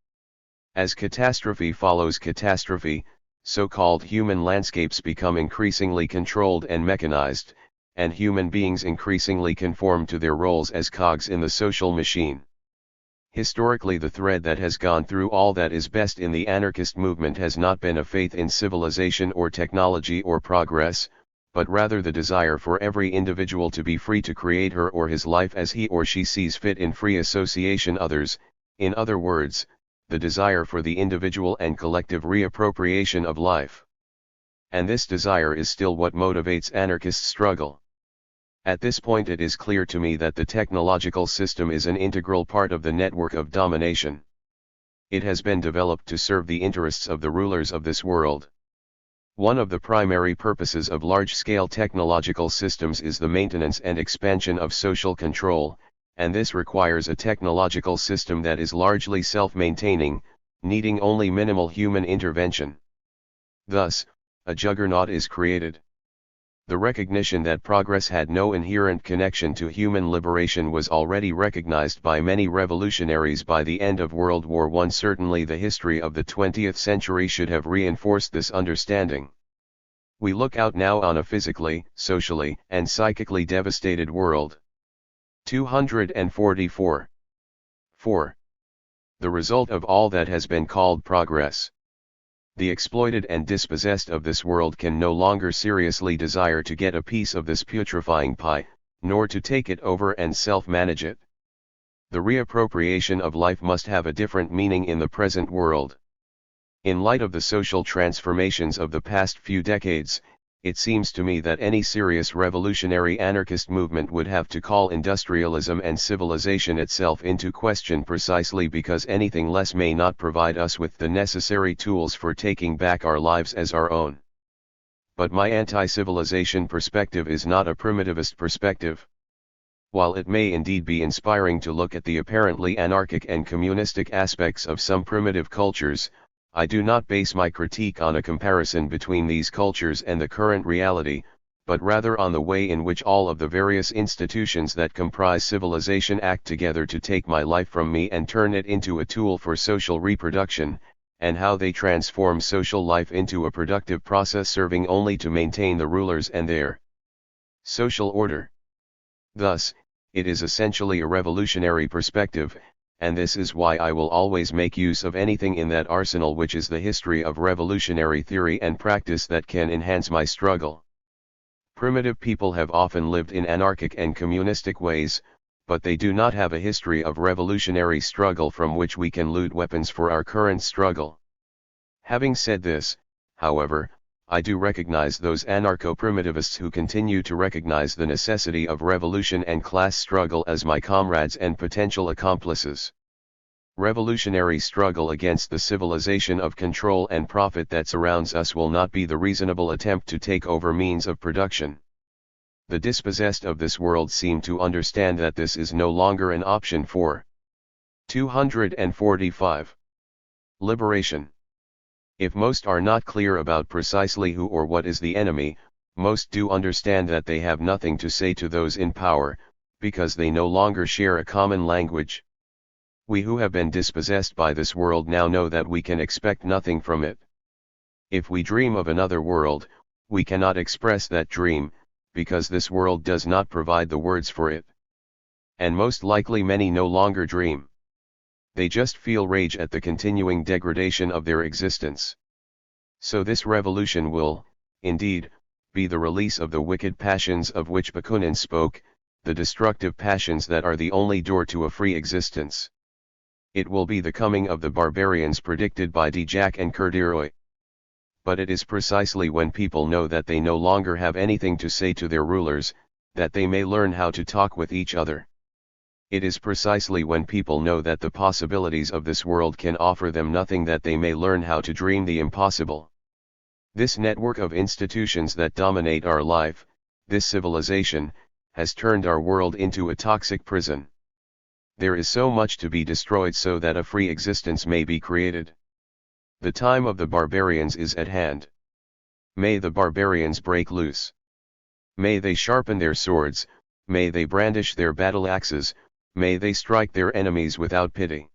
As catastrophe follows catastrophe, so-called human landscapes become increasingly controlled and mechanized, and human beings increasingly conform to their roles as cogs in the social machine. Historically, the thread that has gone through all that is best in the anarchist movement has not been a faith in civilization or technology or progress, but rather the desire for every individual to be free to create her or his life as he or she sees fit in free association others, in other words, the desire for the individual and collective reappropriation of life. And this desire is still what motivates anarchist struggle. At this point, it is clear to me that the technological system is an integral part of the network of domination. It has been developed to serve the interests of the rulers of this world. One of the primary purposes of large-scale technological systems is the maintenance and expansion of social control, and this requires a technological system that is largely self-maintaining, needing only minimal human intervention. Thus, a juggernaut is created. The recognition that progress had no inherent connection to human liberation was already recognized by many revolutionaries by the end of World War I. Certainly the history of the 20th century should have reinforced this understanding. We look out now on a physically, socially, and psychically devastated world. 244. 4. The result of all that has been called progress. The exploited and dispossessed of this world can no longer seriously desire to get a piece of this putrefying pie, nor to take it over and self-manage it. The reappropriation of life must have a different meaning in the present world. In light of the social transformations of the past few decades, it seems to me that any serious revolutionary anarchist movement would have to call industrialism and civilization itself into question, precisely because anything less may not provide us with the necessary tools for taking back our lives as our own. But my anti-civilization perspective is not a primitivist perspective. While it may indeed be inspiring to look at the apparently anarchic and communistic aspects of some primitive cultures, I do not base my critique on a comparison between these cultures and the current reality, but rather on the way in which all of the various institutions that comprise civilization act together to take my life from me and turn it into a tool for social reproduction, and how they transform social life into a productive process serving only to maintain the rulers and their social order. Thus, it is essentially a revolutionary perspective, and this is why I will always make use of anything in that arsenal which is the history of revolutionary theory and practice that can enhance my struggle. Primitive people have often lived in anarchic and communistic ways, but they do not have a history of revolutionary struggle from which we can loot weapons for our current struggle. Having said this, however, I do recognize those anarcho-primitivists who continue to recognize the necessity of revolution and class struggle as my comrades and potential accomplices. Revolutionary struggle against the civilization of control and profit that surrounds us will not be the reasonable attempt to take over means of production. The dispossessed of this world seem to understand that this is no longer an option for 245. Liberation. If most are not clear about precisely who or what is the enemy, most do understand that they have nothing to say to those in power, because they no longer share a common language. We who have been dispossessed by this world now know that we can expect nothing from it. If we dream of another world, we cannot express that dream, because this world does not provide the words for it. And most likely many no longer dream. They just feel rage at the continuing degradation of their existence. So this revolution will, indeed, be the release of the wicked passions of which Bakunin spoke, the destructive passions that are the only door to a free existence. It will be the coming of the barbarians predicted by Dijak and Kurdiroy. But it is precisely when people know that they no longer have anything to say to their rulers, that they may learn how to talk with each other. It is precisely when people know that the possibilities of this world can offer them nothing that they may learn how to dream the impossible. This network of institutions that dominate our life, this civilization, has turned our world into a toxic prison. There is so much to be destroyed so that a free existence may be created. The time of the barbarians is at hand. May the barbarians break loose. May they sharpen their swords, may they brandish their battle axes, may they strike their enemies without pity.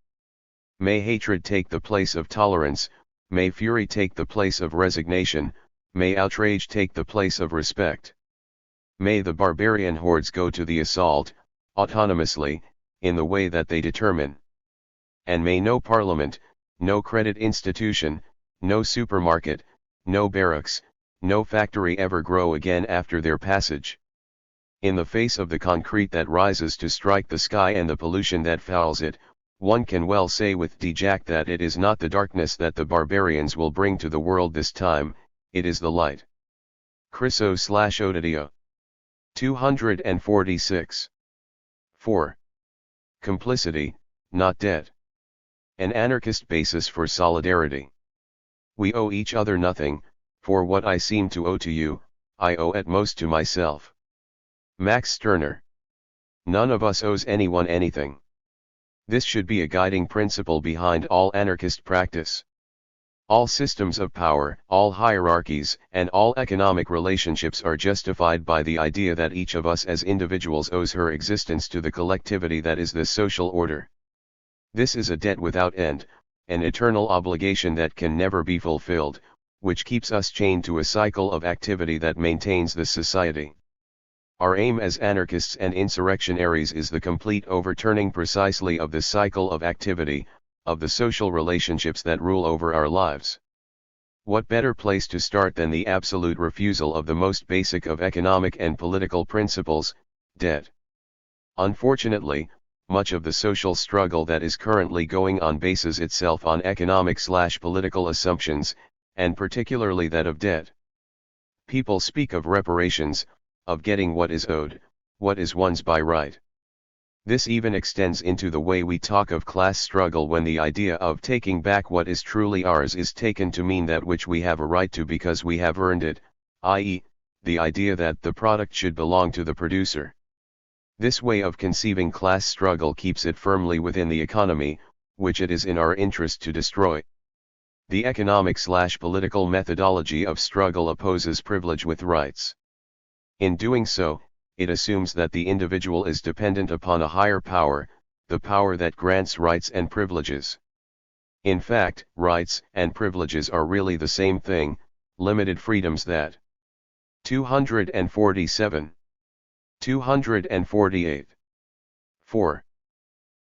May hatred take the place of tolerance, may fury take the place of resignation, may outrage take the place of respect. May the barbarian hordes go to the assault, autonomously, in the way that they determine. And may no parliament, no credit institution, no supermarket, no barracks, no factory ever grow again after their passage. In the face of the concrete that rises to strike the sky and the pollution that fouls it, one can well say with Dijak that it is not the darkness that the barbarians will bring to the world this time, it is the light. Chryso/Odidio. 246. 4. Complicity, not debt. An anarchist basis for solidarity. We owe each other nothing, for what I seem to owe to you, I owe at most to myself. Max Stirner. None of us owes anyone anything. This should be a guiding principle behind all anarchist practice. All systems of power, all hierarchies, and all economic relationships are justified by the idea that each of us as individuals owes her existence to the collectivity that is the social order. This is a debt without end, an eternal obligation that can never be fulfilled, which keeps us chained to a cycle of activity that maintains the society. Our aim as anarchists and insurrectionaries is the complete overturning precisely of the cycle of activity, of the social relationships that rule over our lives. What better place to start than the absolute refusal of the most basic of economic and political principles, debt? Unfortunately, much of the social struggle that is currently going on bases itself on economic/political assumptions, and particularly that of debt. People speak of reparations, of getting what is owed, what is one's by right. This even extends into the way we talk of class struggle when the idea of taking back what is truly ours is taken to mean that which we have a right to because we have earned it, i.e., the idea that the product should belong to the producer. This way of conceiving class struggle keeps it firmly within the economy, which it is in our interest to destroy. The economic/political methodology of struggle opposes privilege with rights. In doing so, it assumes that the individual is dependent upon a higher power, the power that grants rights and privileges. In fact, rights and privileges are really the same thing, limited freedoms that. 247. 248. 4.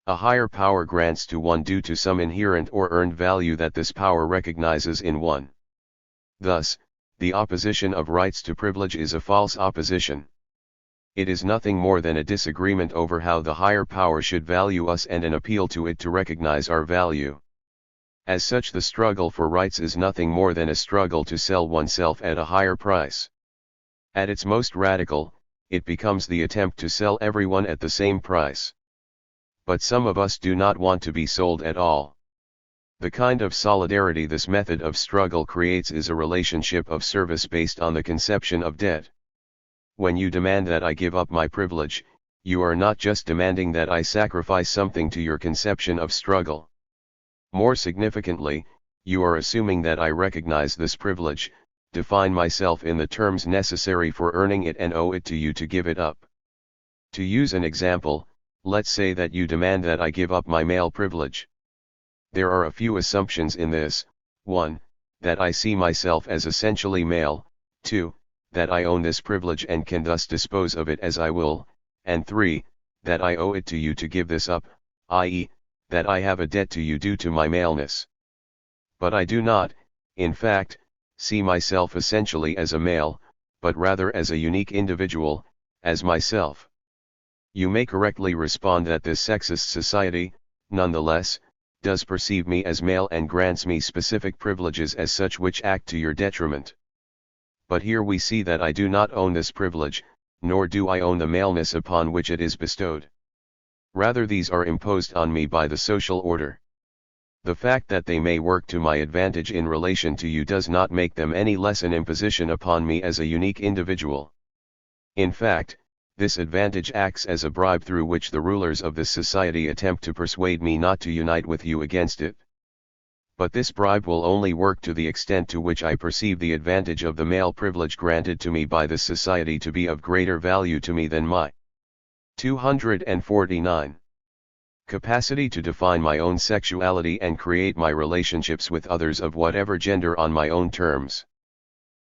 A higher power grants to one due to some inherent or earned value that this power recognizes in one. Thus, the opposition of rights to privilege is a false opposition. It is nothing more than a disagreement over how the higher power should value us and an appeal to it to recognize our value. As such, the struggle for rights is nothing more than a struggle to sell oneself at a higher price. At its most radical, it becomes the attempt to sell everyone at the same price. But some of us do not want to be sold at all. The kind of solidarity this method of struggle creates is a relationship of service based on the conception of debt. When you demand that I give up my privilege, you are not just demanding that I sacrifice something to your conception of struggle. More significantly, you are assuming that I recognize this privilege, define myself in the terms necessary for earning it and owe it to you to give it up. To use an example, let's say that you demand that I give up my male privilege. There are a few assumptions in this: 1. That I see myself as essentially male, 2. That I own this privilege and can thus dispose of it as I will, and 3. That I owe it to you to give this up, i.e., that I have a debt to you due to my maleness. But I do not, in fact, see myself essentially as a male, but rather as a unique individual, as myself. You may correctly respond that this sexist society, nonetheless, does perceive me as male and grants me specific privileges as such which act to your detriment. But here we see that I do not own this privilege, nor do I own the maleness upon which it is bestowed. Rather, these are imposed on me by the social order. The fact that they may work to my advantage in relation to you does not make them any less an imposition upon me as a unique individual. In fact, this advantage acts as a bribe through which the rulers of this society attempt to persuade me not to unite with you against it. But this bribe will only work to the extent to which I perceive the advantage of the male privilege granted to me by this society to be of greater value to me than my 249. Capacity to define my own sexuality and create my relationships with others of whatever gender on my own terms.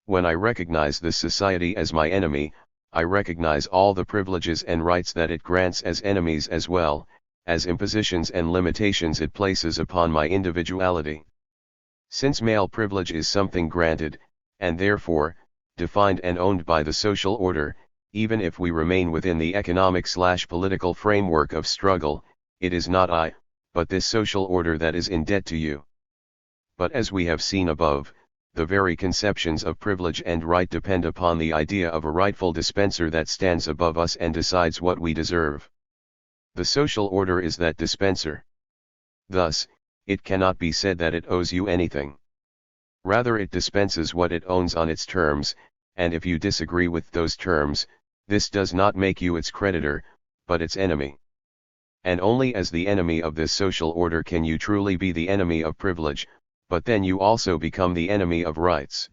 When I recognize this society as my enemy, I recognize all the privileges and rights that it grants as enemies as well as impositions and limitations it places upon my individuality. Since male privilege is something granted, and therefore, defined and owned by the social order, even if we remain within the economic/political framework of struggle, it is not I, but this social order that is in debt to you. But as we have seen above, the very conceptions of privilege and right depend upon the idea of a rightful dispenser that stands above us and decides what we deserve. The social order is that dispenser. Thus, it cannot be said that it owes you anything. Rather, it dispenses what it owns on its terms, and if you disagree with those terms, this does not make you its creditor, but its enemy. And only as the enemy of this social order can you truly be the enemy of privilege, but then you also become the enemy of rights.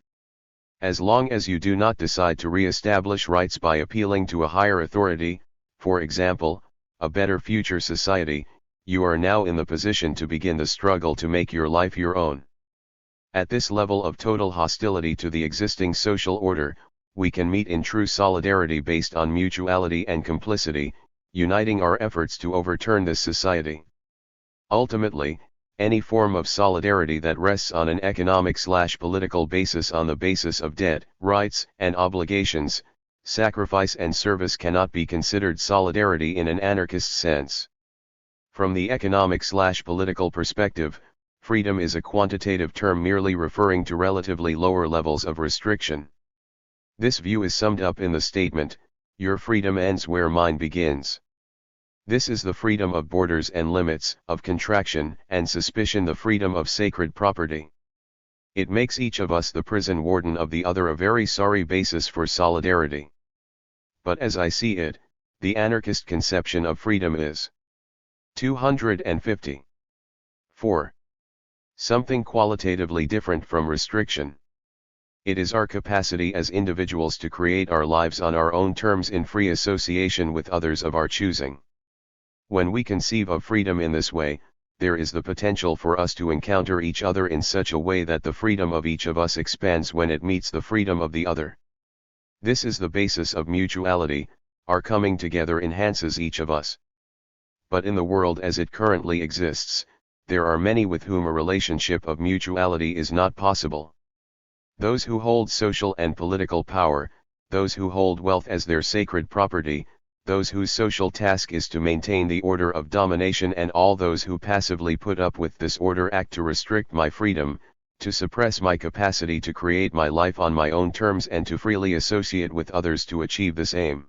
As long as you do not decide to re-establish rights by appealing to a higher authority, for example, a better future society, you are now in the position to begin the struggle to make your life your own. At this level of total hostility to the existing social order, we can meet in true solidarity based on mutuality and complicity, uniting our efforts to overturn this society. Ultimately, any form of solidarity that rests on an economic/political basis on the basis of debt, rights, and obligations, sacrifice and service cannot be considered solidarity in an anarchist sense. From the economic/political perspective, freedom is a quantitative term merely referring to relatively lower levels of restriction. This view is summed up in the statement, "Your freedom ends where mine begins." This is the freedom of borders and limits, of contraction and suspicion, the freedom of sacred property. It makes each of us the prison warden of the other, a very sorry basis for solidarity. But as I see it, the anarchist conception of freedom is 250. 4. Something qualitatively different from restriction. It is our capacity as individuals to create our lives on our own terms in free association with others of our choosing. When we conceive of freedom in this way, there is the potential for us to encounter each other in such a way that the freedom of each of us expands when it meets the freedom of the other. This is the basis of mutuality. Our coming together enhances each of us. But in the world as it currently exists, there are many with whom a relationship of mutuality is not possible. Those who hold social and political power, those who hold wealth as their sacred property, those whose social task is to maintain the order of domination, and all those who passively put up with this order act to restrict my freedom, to suppress my capacity to create my life on my own terms and to freely associate with others to achieve this aim.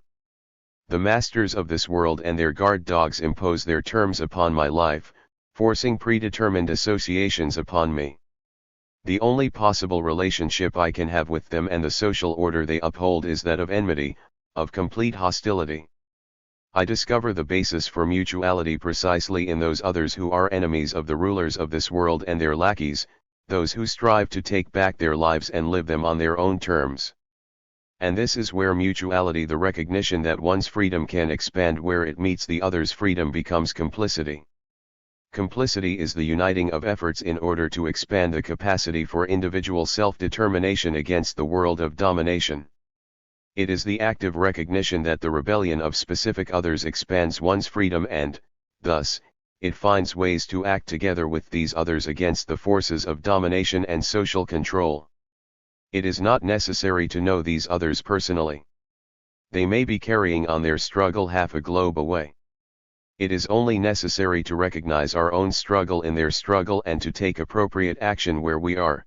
The masters of this world and their guard dogs impose their terms upon my life, forcing predetermined associations upon me. The only possible relationship I can have with them and the social order they uphold is that of enmity, of complete hostility. I discover the basis for mutuality precisely in those others who are enemies of the rulers of this world and their lackeys, those who strive to take back their lives and live them on their own terms. And this is where mutuality, the recognition that one's freedom can expand where it meets the other's freedom, becomes complicity. Complicity is the uniting of efforts in order to expand the capacity for individual self-determination against the world of domination. It is the active recognition that the rebellion of specific others expands one's freedom and, thus, it finds ways to act together with these others against the forces of domination and social control. It is not necessary to know these others personally. They may be carrying on their struggle half a globe away. It is only necessary to recognize our own struggle in their struggle and to take appropriate action where we are.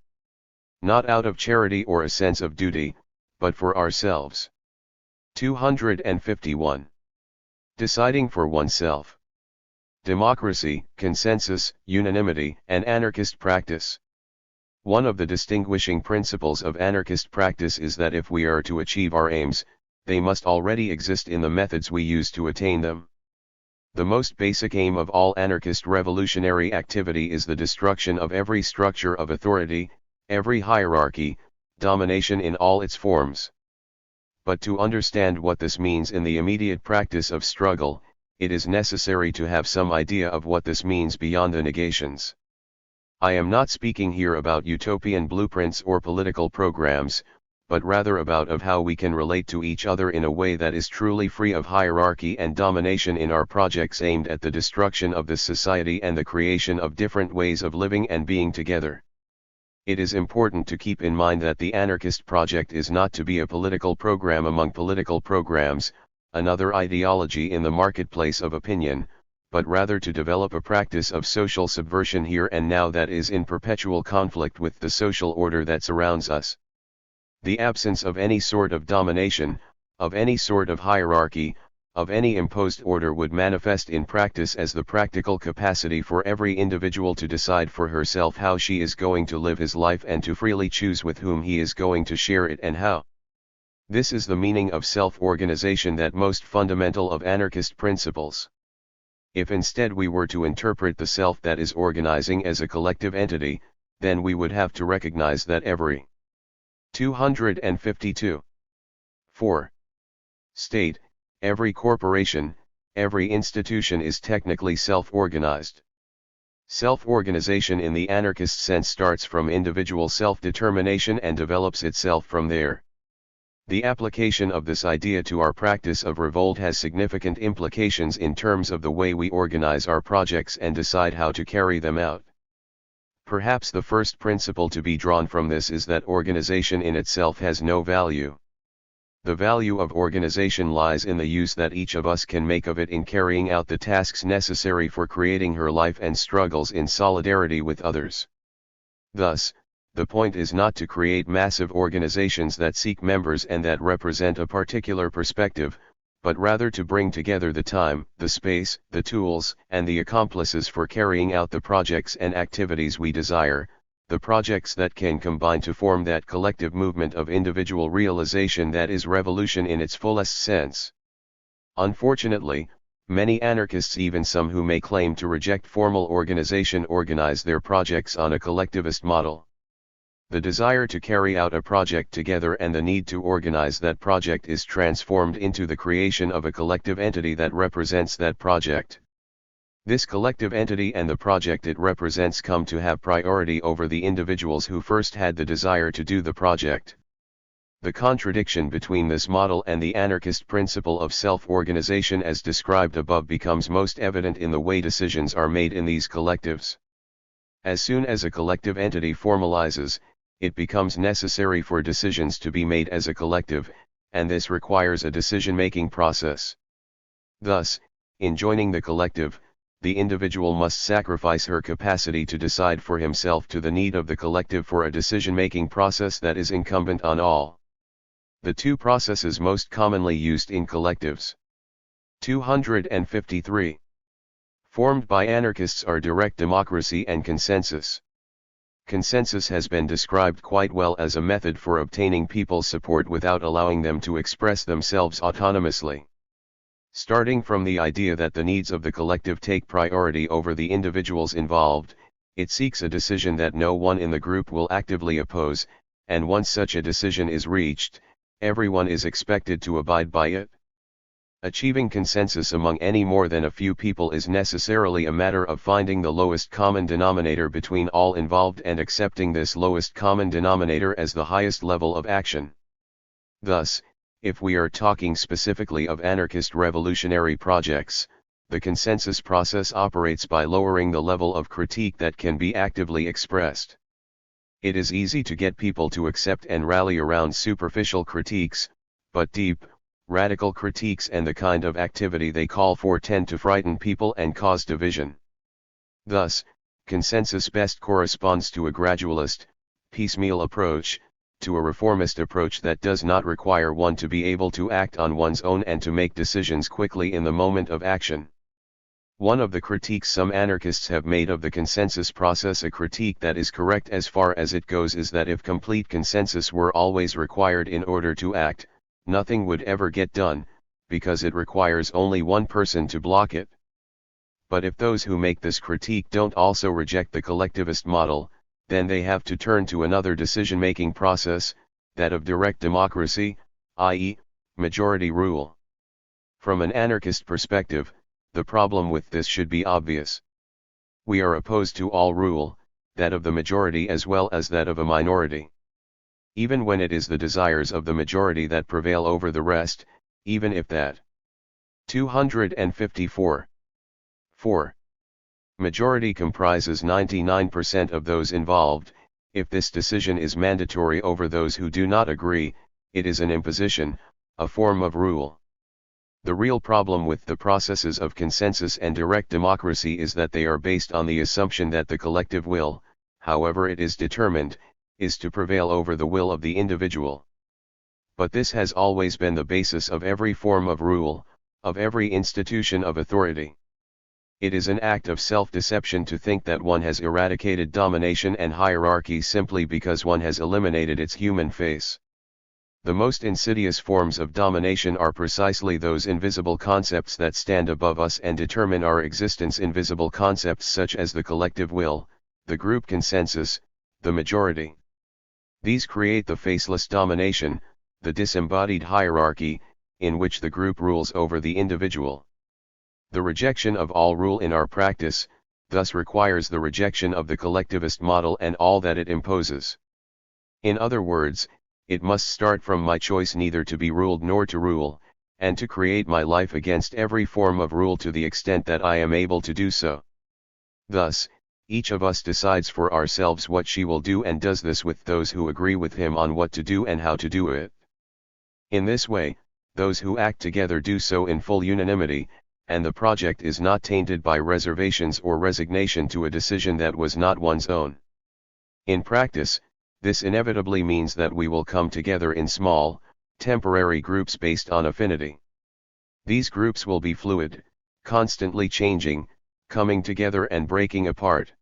Not out of charity or a sense of duty, but for ourselves. 251. Deciding for oneself. Democracy, consensus, unanimity, and anarchist practice. One of the distinguishing principles of anarchist practice is that if we are to achieve our aims, they must already exist in the methods we use to attain them. The most basic aim of all anarchist revolutionary activity is the destruction of every structure of authority, every hierarchy, domination in all its forms. But to understand what this means in the immediate practice of struggle, it is necessary to have some idea of what this means beyond the negations. I am not speaking here about utopian blueprints or political programs, but rather about how we can relate to each other in a way that is truly free of hierarchy and domination in our projects aimed at the destruction of this society and the creation of different ways of living and being together. It is important to keep in mind that the anarchist project is not to be a political program among political programs, another ideology in the marketplace of opinion, but rather to develop a practice of social subversion here and now that is in perpetual conflict with the social order that surrounds us. The absence of any sort of domination, of any sort of hierarchy, of any imposed order would manifest in practice as the practical capacity for every individual to decide for herself how she is going to live his life and to freely choose with whom he is going to share it and how. This is the meaning of self-organization, that most fundamental of anarchist principles. If instead we were to interpret the self that is organizing as a collective entity, then we would have to recognize that every 252. 4. State, every corporation, every institution is technically self-organized. Self-organization in the anarchist sense starts from individual self-determination and develops itself from there. The application of this idea to our practice of revolt has significant implications in terms of the way we organize our projects and decide how to carry them out. Perhaps the first principle to be drawn from this is that organization in itself has no value. The value of organization lies in the use that each of us can make of it in carrying out the tasks necessary for creating her life and struggles in solidarity with others. Thus, the point is not to create massive organizations that seek members and that represent a particular perspective, but rather to bring together the time, the space, the tools, and the accomplices for carrying out the projects and activities we desire, the projects that can combine to form that collective movement of individual realization that is revolution in its fullest sense. Unfortunately, many anarchists, even some who may claim to reject formal organization, organize their projects on a collectivist model. The desire to carry out a project together and the need to organize that project is transformed into the creation of a collective entity that represents that project. This collective entity and the project it represents come to have priority over the individuals who first had the desire to do the project. The contradiction between this model and the anarchist principle of self-organization as described above becomes most evident in the way decisions are made in these collectives. As soon as a collective entity formalizes, it becomes necessary for decisions to be made as a collective, and this requires a decision-making process. Thus, in joining the collective, the individual must sacrifice her capacity to decide for himself to the need of the collective for a decision-making process that is incumbent on all. The two processes most commonly used in collectives. 253. Formed by anarchists are direct democracy and consensus. Consensus has been described quite well as a method for obtaining people's support without allowing them to express themselves autonomously. Starting from the idea that the needs of the collective take priority over the individuals involved, it seeks a decision that no one in the group will actively oppose, and once such a decision is reached, everyone is expected to abide by it. Achieving consensus among any more than a few people is necessarily a matter of finding the lowest common denominator between all involved and accepting this lowest common denominator as the highest level of action. Thus, if we are talking specifically of anarchist revolutionary projects, the consensus process operates by lowering the level of critique that can be actively expressed. It is easy to get people to accept and rally around superficial critiques, but deep, radical critiques and the kind of activity they call for tend to frighten people and cause division. Thus, consensus best corresponds to a gradualist, piecemeal approach, to a reformist approach that does not require one to be able to act on one's own and to make decisions quickly in the moment of action. One of the critiques some anarchists have made of the consensus process, a critique that is correct as far as it goes, is that if complete consensus were always required in order to act, nothing would ever get done, because it requires only one person to block it. But if those who make this critique don't also reject the collectivist model, then they have to turn to another decision-making process, that of direct democracy, i.e., majority rule. From an anarchist perspective, the problem with this should be obvious. We are opposed to all rule, that of the majority as well as that of a minority. Even when it is the desires of the majority that prevail over the rest, even if that. 254. 4. Majority comprises 99% of those involved. If this decision is mandatory over those who do not agree, it is an imposition, a form of rule. The real problem with the processes of consensus and direct democracy is that they are based on the assumption that the collective will, however it is determined, is to prevail over the will of the individual. But this has always been the basis of every form of rule, of every institution of authority. It is an act of self-deception to think that one has eradicated domination and hierarchy simply because one has eliminated its human face. The most insidious forms of domination are precisely those invisible concepts that stand above us and determine our existence, invisible concepts such as the collective will, the group consensus, the majority. These create the faceless domination, the disembodied hierarchy, in which the group rules over the individual. The rejection of all rule in our practice, thus requires the rejection of the collectivist model and all that it imposes. In other words, it must start from my choice neither to be ruled nor to rule, and to create my life against every form of rule to the extent that I am able to do so. Thus, each of us decides for ourselves what she will do and does this with those who agree with him on what to do and how to do it. In this way, those who act together do so in full unanimity, and the project is not tainted by reservations or resignation to a decision that was not one's own. In practice, this inevitably means that we will come together in small, temporary groups based on affinity. These groups will be fluid, constantly changing, coming together and breaking apart.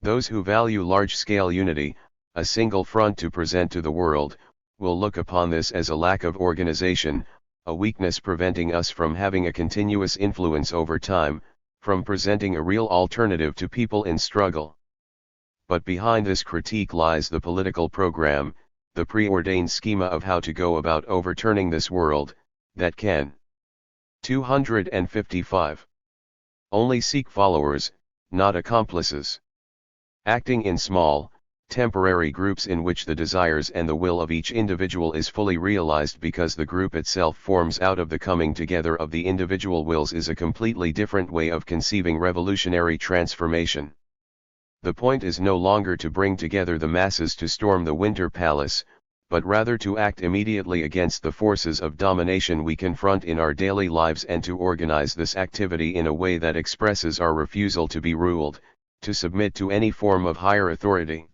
Those who value large-scale unity, a single front to present to the world, will look upon this as a lack of organization, a weakness preventing us from having a continuous influence over time, from presenting a real alternative to people in struggle. but behind this critique lies the political program, the preordained schema of how to go about overturning this world, that can. 255. Only seek followers, not accomplices. Acting in small, temporary groups in which the desires and the will of each individual is fully realized because the group itself forms out of the coming together of the individual wills is a completely different way of conceiving revolutionary transformation. The point is no longer to bring together the masses to storm the Winter Palace, but rather to act immediately against the forces of domination we confront in our daily lives and to organize this activity in a way that expresses our refusal to be ruled, to submit to any form of higher authority.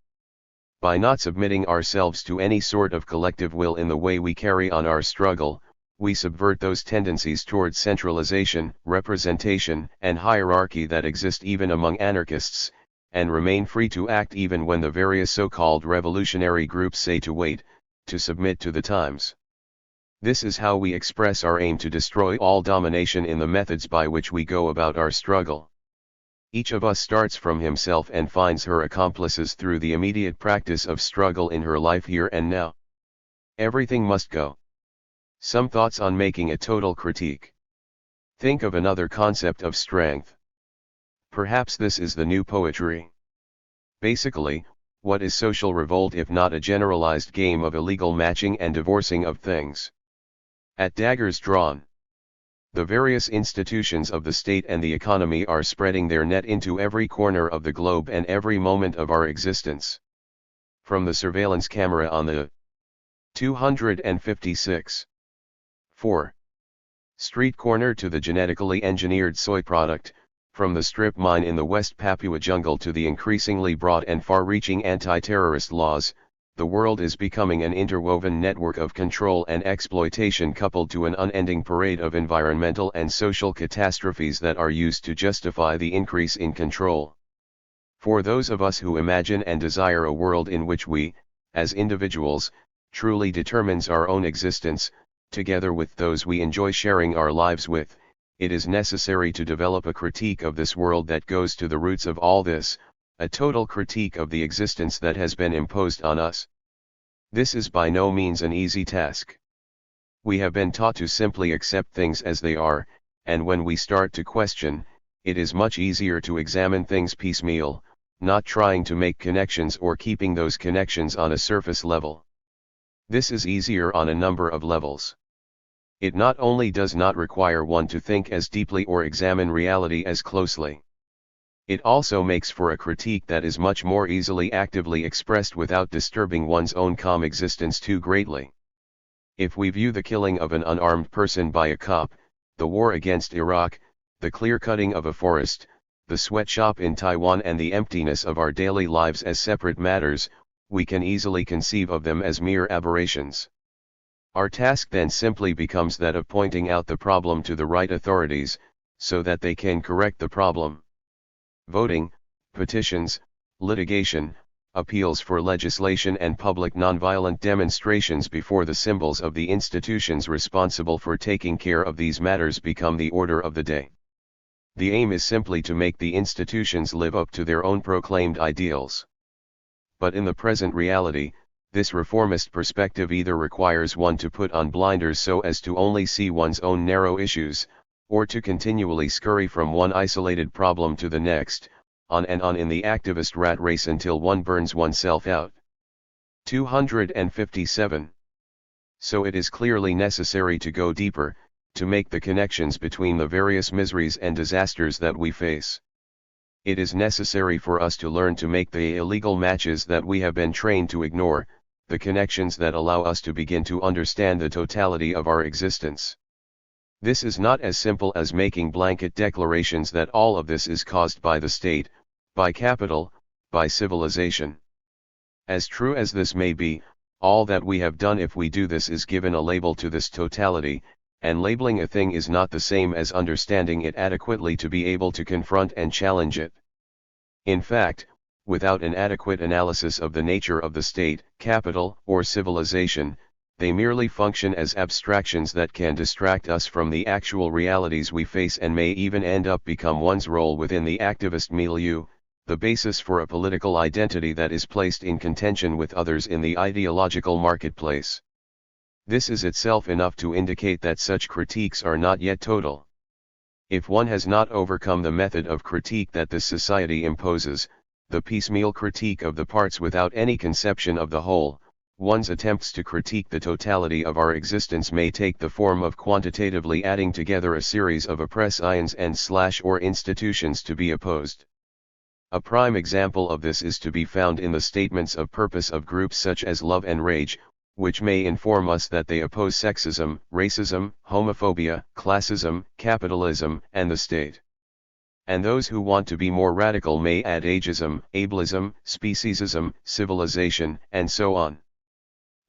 By not submitting ourselves to any sort of collective will in the way we carry on our struggle, we subvert those tendencies towards centralization, representation, and hierarchy that exist even among anarchists, and remain free to act even when the various so-called revolutionary groups say to wait, to submit to the times. This is how we express our aim to destroy all domination in the methods by which we go about our struggle. Each of us starts from himself and finds her accomplices through the immediate practice of struggle in her life here and now. Everything must go. Some thoughts on making a total critique. Think of another concept of strength. Perhaps this is the new poetry. Basically, what is social revolt if not a generalized game of illegal matching and divorcing of things? At daggers drawn. The various institutions of the state and the economy are spreading their net into every corner of the globe and every moment of our existence. From the surveillance camera on the 256. 4. Street corner to the genetically engineered soy product, from the strip mine in the West Papua jungle to the increasingly broad and far-reaching anti-terrorist laws, the world is becoming an interwoven network of control and exploitation coupled to an unending parade of environmental and social catastrophes that are used to justify the increase in control. For those of us who imagine and desire a world in which we, as individuals, truly determines our own existence, together with those we enjoy sharing our lives with, it is necessary to develop a critique of this world that goes to the roots of all this, a total critique of the existence that has been imposed on us. This is by no means an easy task. We have been taught to simply accept things as they are, and when we start to question, it is much easier to examine things piecemeal, not trying to make connections or keeping those connections on a surface level. This is easier on a number of levels. It not only does not require one to think as deeply or examine reality as closely. It also makes for a critique that is much more easily actively expressed without disturbing one's own calm existence too greatly. If we view the killing of an unarmed person by a cop, the war against Iraq, the clear-cutting of a forest, the sweatshop in Taiwan and the emptiness of our daily lives as separate matters, we can easily conceive of them as mere aberrations. Our task then simply becomes that of pointing out the problem to the right authorities, so that they can correct the problem. Voting, petitions, litigation, appeals for legislation and public nonviolent demonstrations before the symbols of the institutions responsible for taking care of these matters become the order of the day. The aim is simply to make the institutions live up to their own proclaimed ideals. But in the present reality, this reformist perspective either requires one to put on blinders so as to only see one's own narrow issues, or to continually scurry from one isolated problem to the next, on and on in the activist rat race until one burns oneself out. 257. So it is clearly necessary to go deeper, to make the connections between the various miseries and disasters that we face. It is necessary for us to learn to make the illegal matches that we have been trained to ignore, the connections that allow us to begin to understand the totality of our existence. This is not as simple as making blanket declarations that all of this is caused by the state, by capital, by civilization. As true as this may be, all that we have done if we do this is given a label to this totality, and labeling a thing is not the same as understanding it adequately to be able to confront and challenge it. In fact, without an adequate analysis of the nature of the state, capital, or civilization, they merely function as abstractions that can distract us from the actual realities we face and may even end up become one's role within the activist milieu, the basis for a political identity that is placed in contention with others in the ideological marketplace. This is itself enough to indicate that such critiques are not yet total. If one has not overcome the method of critique that this society imposes, the piecemeal critique of the parts without any conception of the whole, one's attempts to critique the totality of our existence may take the form of quantitatively adding together a series of oppressions and/or institutions to be opposed. A prime example of this is to be found in the statements of purpose of groups such as Love and Rage, which may inform us that they oppose sexism, racism, homophobia, classism, capitalism, and the state. And those who want to be more radical may add ageism, ableism, speciesism, civilization, and so on.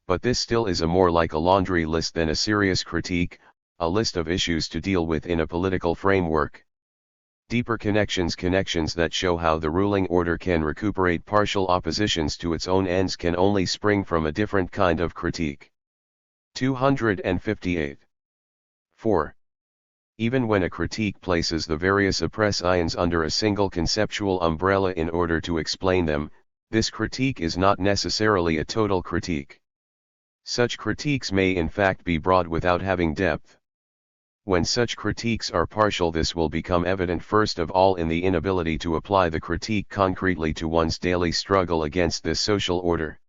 But this still is a more like a laundry list than a serious critique, a list of issues to deal with in a political framework. Deeper connections that show how the ruling order can recuperate partial oppositions to its own ends can only spring from a different kind of critique. 258. 4. Even when a critique places the various oppressions under a single conceptual umbrella in order to explain them, this critique is not necessarily a total critique. Such critiques may in fact be broad without having depth. When such critiques are partial, this will become evident first of all in the inability to apply the critique concretely to one's daily struggle against this social order.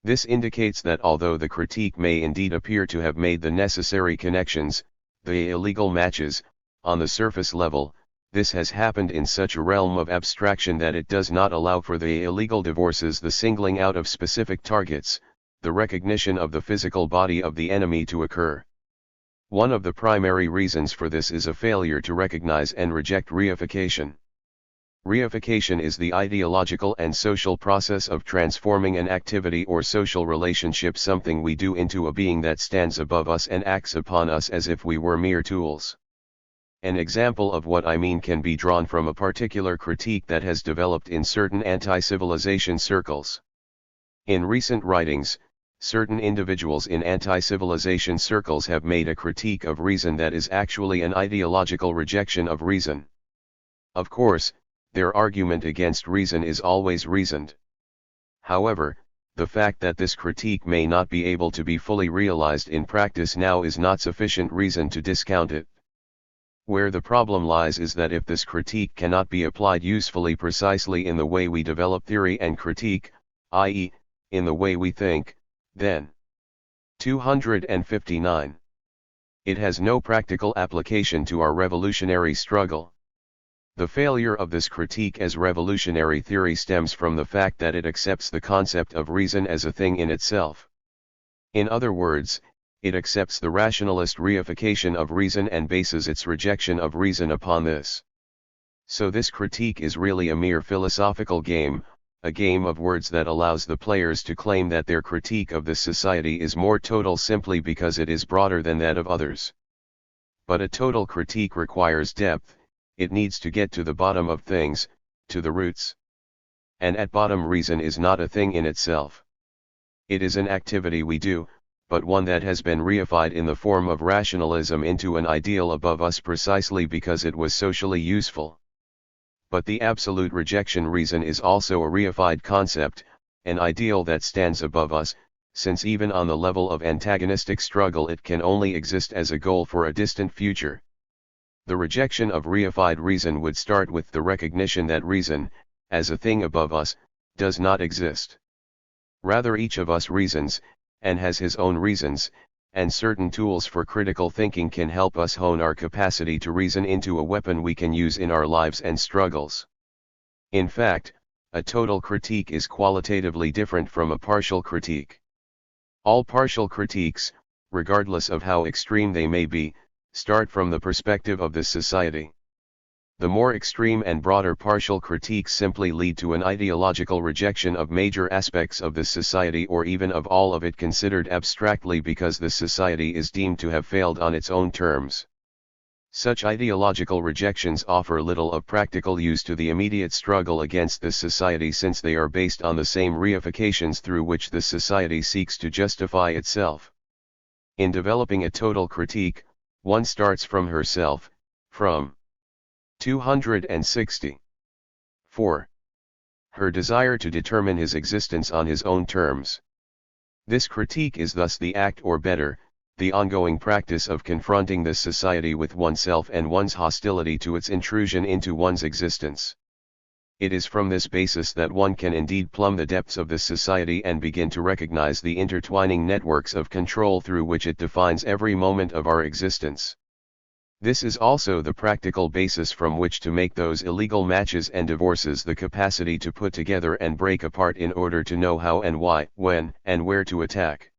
This indicates that although the critique may indeed appear to have made the necessary connections, the illegal matches, on the surface level, this has happened in such a realm of abstraction that it does not allow for the illegal divorces, the singling out of specific targets, the recognition of the physical body of the enemy to occur. One of the primary reasons for this is a failure to recognize and reject reification. Reification is the ideological and social process of transforming an activity or social relationship, something we do, into a being that stands above us and acts upon us as if we were mere tools. An example of what I mean can be drawn from a particular critique that has developed in certain anti-civilization circles. In recent writings, certain individuals in anti-civilization circles have made a critique of reason that is actually an ideological rejection of reason. Of course, their argument against reason is always reasoned. However, the fact that this critique may not be able to be fully realized in practice now is not sufficient reason to discount it. Where the problem lies is that if this critique cannot be applied usefully precisely in the way we develop theory and critique, i.e., in the way we think, then 259. It has no practical application to our revolutionary struggle. The failure of this critique as revolutionary theory stems from the fact that it accepts the concept of reason as a thing in itself. In other words, it accepts the rationalist reification of reason and bases its rejection of reason upon this. So this critique is really a mere philosophical game, a game of words that allows the players to claim that their critique of this society is more total simply because it is broader than that of others. But a total critique requires depth, it needs to get to the bottom of things, to the roots. And at bottom, reason is not a thing in itself. It is an activity we do, but one that has been reified in the form of rationalism into an ideal above us precisely because it was socially useful. But the absolute rejection reason is also a reified concept, an ideal that stands above us, since even on the level of antagonistic struggle it can only exist as a goal for a distant future. The rejection of reified reason would start with the recognition that reason, as a thing above us, does not exist. Rather, each of us reasons, and has his own reasons, and certain tools for critical thinking can help us hone our capacity to reason into a weapon we can use in our lives and struggles. In fact, a total critique is qualitatively different from a partial critique. All partial critiques, regardless of how extreme they may be, start from the perspective of this society. The more extreme and broader partial critiques simply lead to an ideological rejection of major aspects of this society, or even of all of it considered abstractly, because this society is deemed to have failed on its own terms. Such ideological rejections offer little of practical use to the immediate struggle against this society, since they are based on the same reifications through which this society seeks to justify itself. In developing a total critique, one starts from herself, from 260. 4. her desire to determine his existence on his own terms. This critique is thus the act, or better, the ongoing practice of confronting this society with oneself and one's hostility to its intrusion into one's existence. It is from this basis that one can indeed plumb the depths of this society and begin to recognize the intertwining networks of control through which it defines every moment of our existence. This is also the practical basis from which to make those illegal matches and divorces, the capacity to put together and break apart in order to know how and why, when, and where to attack.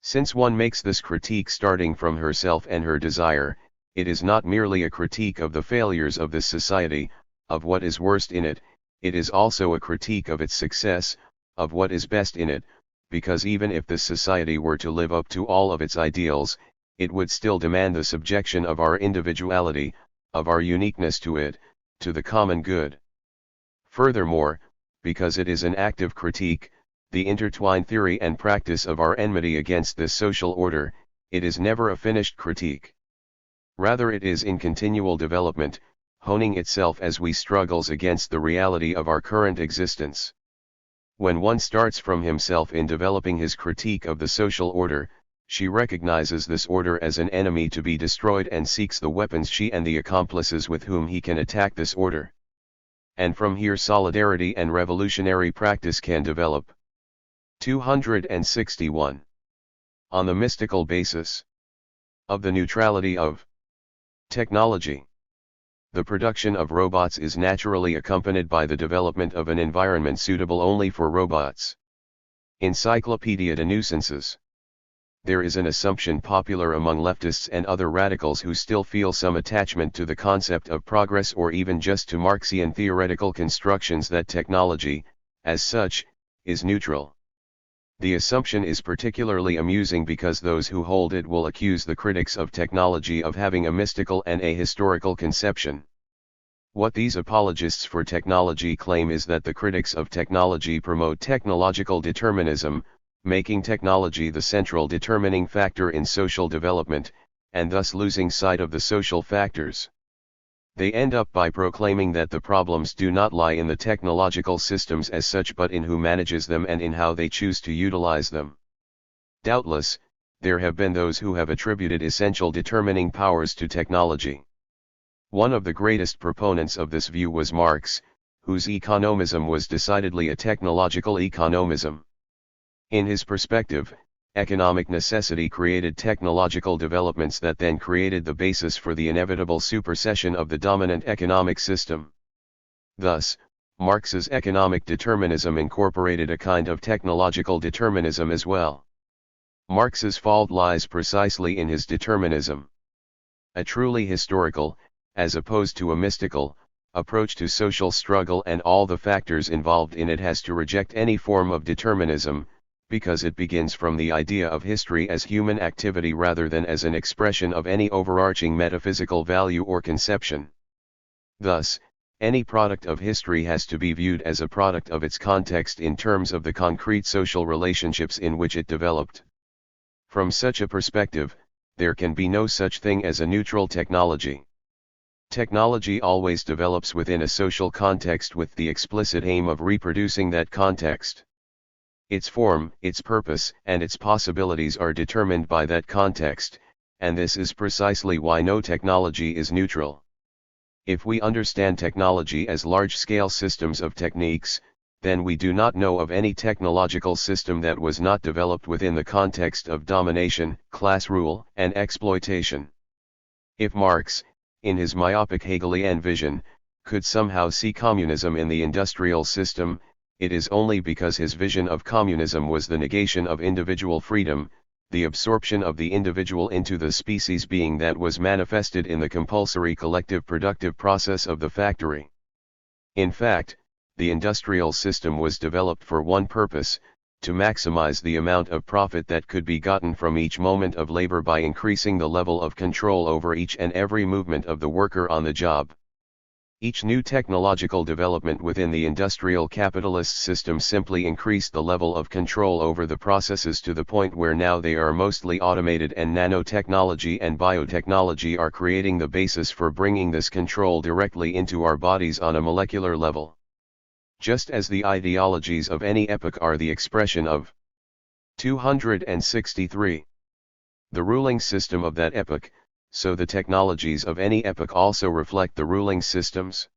Since one makes this critique starting from herself and her desire, it is not merely a critique of the failures of this society, of what is worst in it, it is also a critique of its success, of what is best in it, because even if this society were to live up to all of its ideals, it would still demand the subjection of our individuality, of our uniqueness to it, to the common good. Furthermore, because it is an active critique, the intertwined theory and practice of our enmity against this social order, it is never a finished critique. Rather, it is in continual development, honing itself as we struggles against the reality of our current existence. When one starts from himself in developing his critique of the social order, she recognizes this order as an enemy to be destroyed and seeks the weapons she and the accomplices with whom he can attack this order. And from here solidarity and revolutionary practice can develop. 261. On the mystical basis of the neutrality of technology. The production of robots is naturally accompanied by the development of an environment suitable only for robots. Encyclopedia de Nuisances. There is an assumption popular among leftists and other radicals who still feel some attachment to the concept of progress, or even just to Marxian theoretical constructions, that technology, as such, is neutral. The assumption is particularly amusing because those who hold it will accuse the critics of technology of having a mystical and ahistorical conception. What these apologists for technology claim is that the critics of technology promote technological determinism, making technology the central determining factor in social development, and thus losing sight of the social factors. They end up by proclaiming that the problems do not lie in the technological systems as such, but in who manages them and in how they choose to utilize them. Doubtless, there have been those who have attributed essential determining powers to technology. One of the greatest proponents of this view was Marx, whose economism was decidedly a technological economism. In his perspective, economic necessity created technological developments that then created the basis for the inevitable supersession of the dominant economic system. Thus, Marx's economic determinism incorporated a kind of technological determinism as well. Marx's fault lies precisely in his determinism. A truly historical, as opposed to a mystical, approach to social struggle and all the factors involved in it has to reject any form of determinism, because it begins from the idea of history as human activity rather than as an expression of any overarching metaphysical value or conception. Thus, any product of history has to be viewed as a product of its context in terms of the concrete social relationships in which it developed. From such a perspective, there can be no such thing as a neutral technology. Technology always develops within a social context with the explicit aim of reproducing that context. Its form, its purpose, and its possibilities are determined by that context, and this is precisely why no technology is neutral. If we understand technology as large-scale systems of techniques, then we do not know of any technological system that was not developed within the context of domination, class rule, and exploitation. If Marx, in his myopic Hegelian vision, could somehow see communism in the industrial system, it is only because his vision of communism was the negation of individual freedom, the absorption of the individual into the species being that was manifested in the compulsory collective productive process of the factory. In fact, the industrial system was developed for one purpose, to maximize the amount of profit that could be gotten from each moment of labor by increasing the level of control over each and every movement of the worker on the job. Each new technological development within the industrial capitalist system simply increased the level of control over the processes to the point where now they are mostly automated, and nanotechnology and biotechnology are creating the basis for bringing this control directly into our bodies on a molecular level. just as the ideologies of any epoch are the expression of 263. The ruling system of that epoch, so the technologies of any epoch also reflect the ruling systems.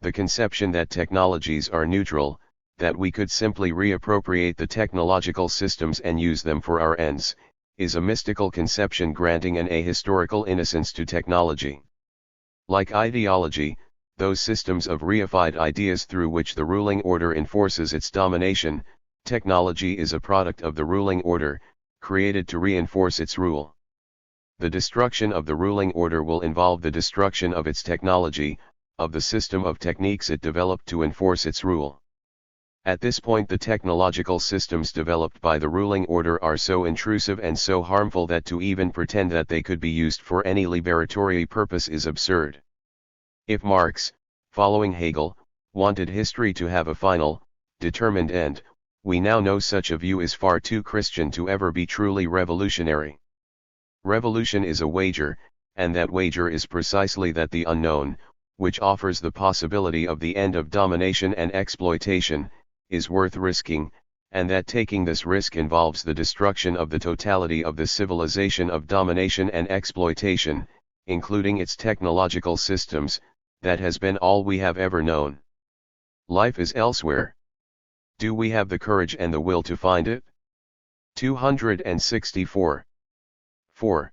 The conception that technologies are neutral, that we could simply reappropriate the technological systems and use them for our ends, is a mystical conception granting an ahistorical innocence to technology. Like ideology, those systems of reified ideas through which the ruling order enforces its domination, technology is a product of the ruling order, created to reinforce its rule. The destruction of the ruling order will involve the destruction of its technology, of the system of techniques it developed to enforce its rule. At this point, the technological systems developed by the ruling order are so intrusive and so harmful that to even pretend that they could be used for any liberatory purpose is absurd. If Marx, following Hegel, wanted history to have a final, determined end, we now know such a view is far too Christian to ever be truly revolutionary. Revolution is a wager, and that wager is precisely that the unknown, which offers the possibility of the end of domination and exploitation, is worth risking, and that taking this risk involves the destruction of the totality of the civilization of domination and exploitation, including its technological systems, that has been all we have ever known. Life is elsewhere. Do we have the courage and the will to find it? 264. 4.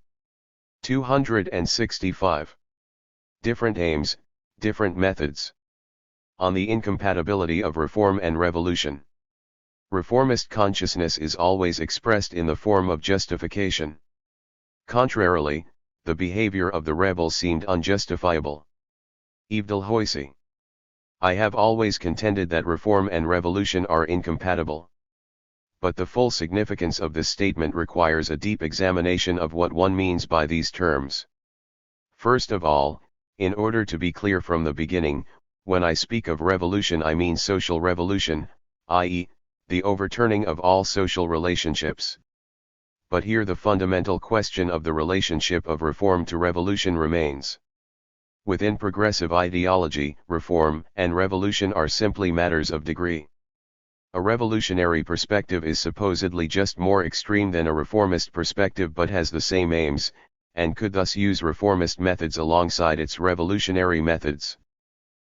265. Different aims, different methods. On the incompatibility of reform and revolution. Reformist consciousness is always expressed in the form of justification. Contrarily, the behavior of the rebels seemed unjustifiable. Evedel. I have always contended that reform and revolution are incompatible. But the full significance of this statement requires a deep examination of what one means by these terms. First of all, in order to be clear from the beginning, when I speak of revolution I mean social revolution, i.e., the overturning of all social relationships. But here the fundamental question of the relationship of reform to revolution remains. Within progressive ideology, reform and revolution are simply matters of degree. A revolutionary perspective is supposedly just more extreme than a reformist perspective but has the same aims, and could thus use reformist methods alongside its revolutionary methods.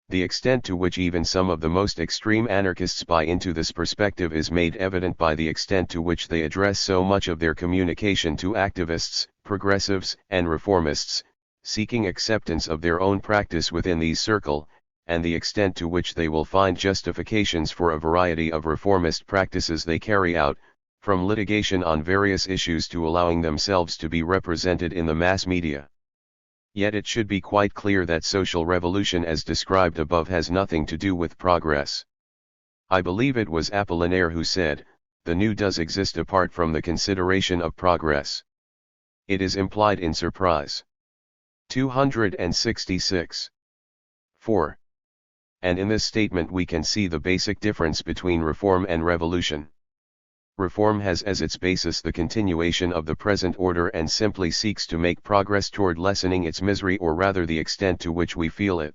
The extent to which even some of the most extreme anarchists buy into this perspective is made evident by the extent to which they address so much of their communication to activists, progressives, and reformists, seeking acceptance of their own practice within these circles, and the extent to which they will find justifications for a variety of reformist practices they carry out, from litigation on various issues to allowing themselves to be represented in the mass media. Yet it should be quite clear that social revolution as described above has nothing to do with progress. I believe it was Apollinaire who said, "The new does exist apart from the consideration of progress." It is implied in surprise. 266. 4. And in this statement we can see the basic difference between reform and revolution. Reform has as its basis the continuation of the present order and simply seeks to make progress toward lessening its misery, or rather the extent to which we feel it.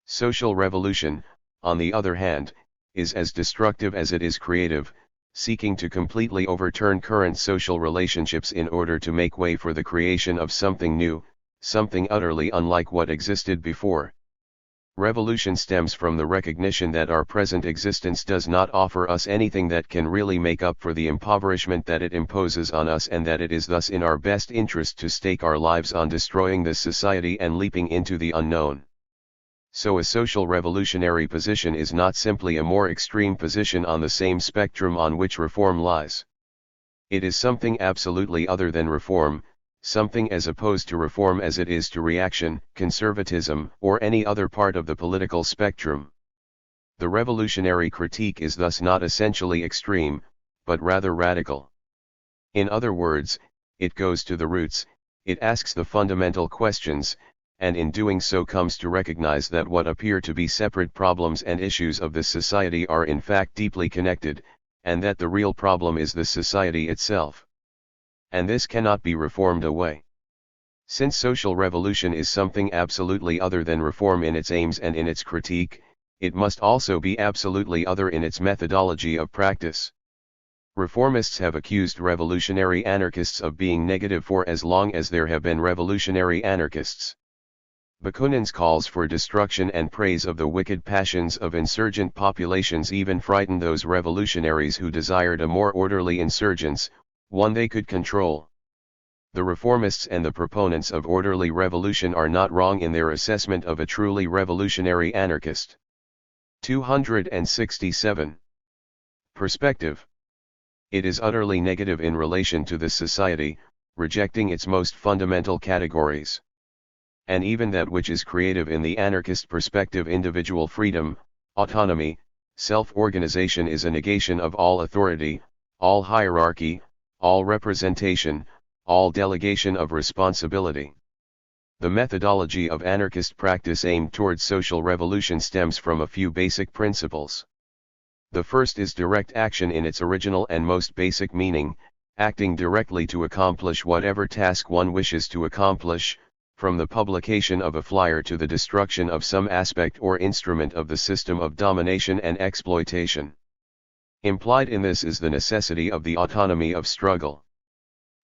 Social revolution, on the other hand, is as destructive as it is creative, seeking to completely overturn current social relationships in order to make way for the creation of something new, something utterly unlike what existed before. Revolution stems from the recognition that our present existence does not offer us anything that can really make up for the impoverishment that it imposes on us, and that it is thus in our best interest to stake our lives on destroying this society and leaping into the unknown. So a social revolutionary position is not simply a more extreme position on the same spectrum on which reform lies. It is something absolutely other than reform, something as opposed to reform as it is to reaction, conservatism, or any other part of the political spectrum. The revolutionary critique is thus not essentially extreme, but rather radical. In other words, it goes to the roots, it asks the fundamental questions, and in doing so comes to recognize that what appear to be separate problems and issues of this society are in fact deeply connected, and that the real problem is the society itself. And this cannot be reformed away. Since social revolution is something absolutely other than reform in its aims and in its critique, it must also be absolutely other in its methodology of practice. Reformists have accused revolutionary anarchists of being negative for as long as there have been revolutionary anarchists. Bakunin's calls for destruction and praise of the wicked passions of insurgent populations even frightened those revolutionaries who desired a more orderly insurgence, one they could control. The reformists and the proponents of orderly revolution are not wrong in their assessment of a truly revolutionary anarchist. 267. Perspective. It is utterly negative in relation to this society, rejecting its most fundamental categories. And even that which is creative in the anarchist perspective, individual freedom, autonomy, self-organization, is a negation of all authority, all hierarchy, all representation, all delegation of responsibility. The methodology of anarchist practice aimed towards social revolution stems from a few basic principles. The first is direct action in its original and most basic meaning, acting directly to accomplish whatever task one wishes to accomplish, from the publication of a flyer to the destruction of some aspect or instrument of the system of domination and exploitation. Implied in this is the necessity of the autonomy of struggle.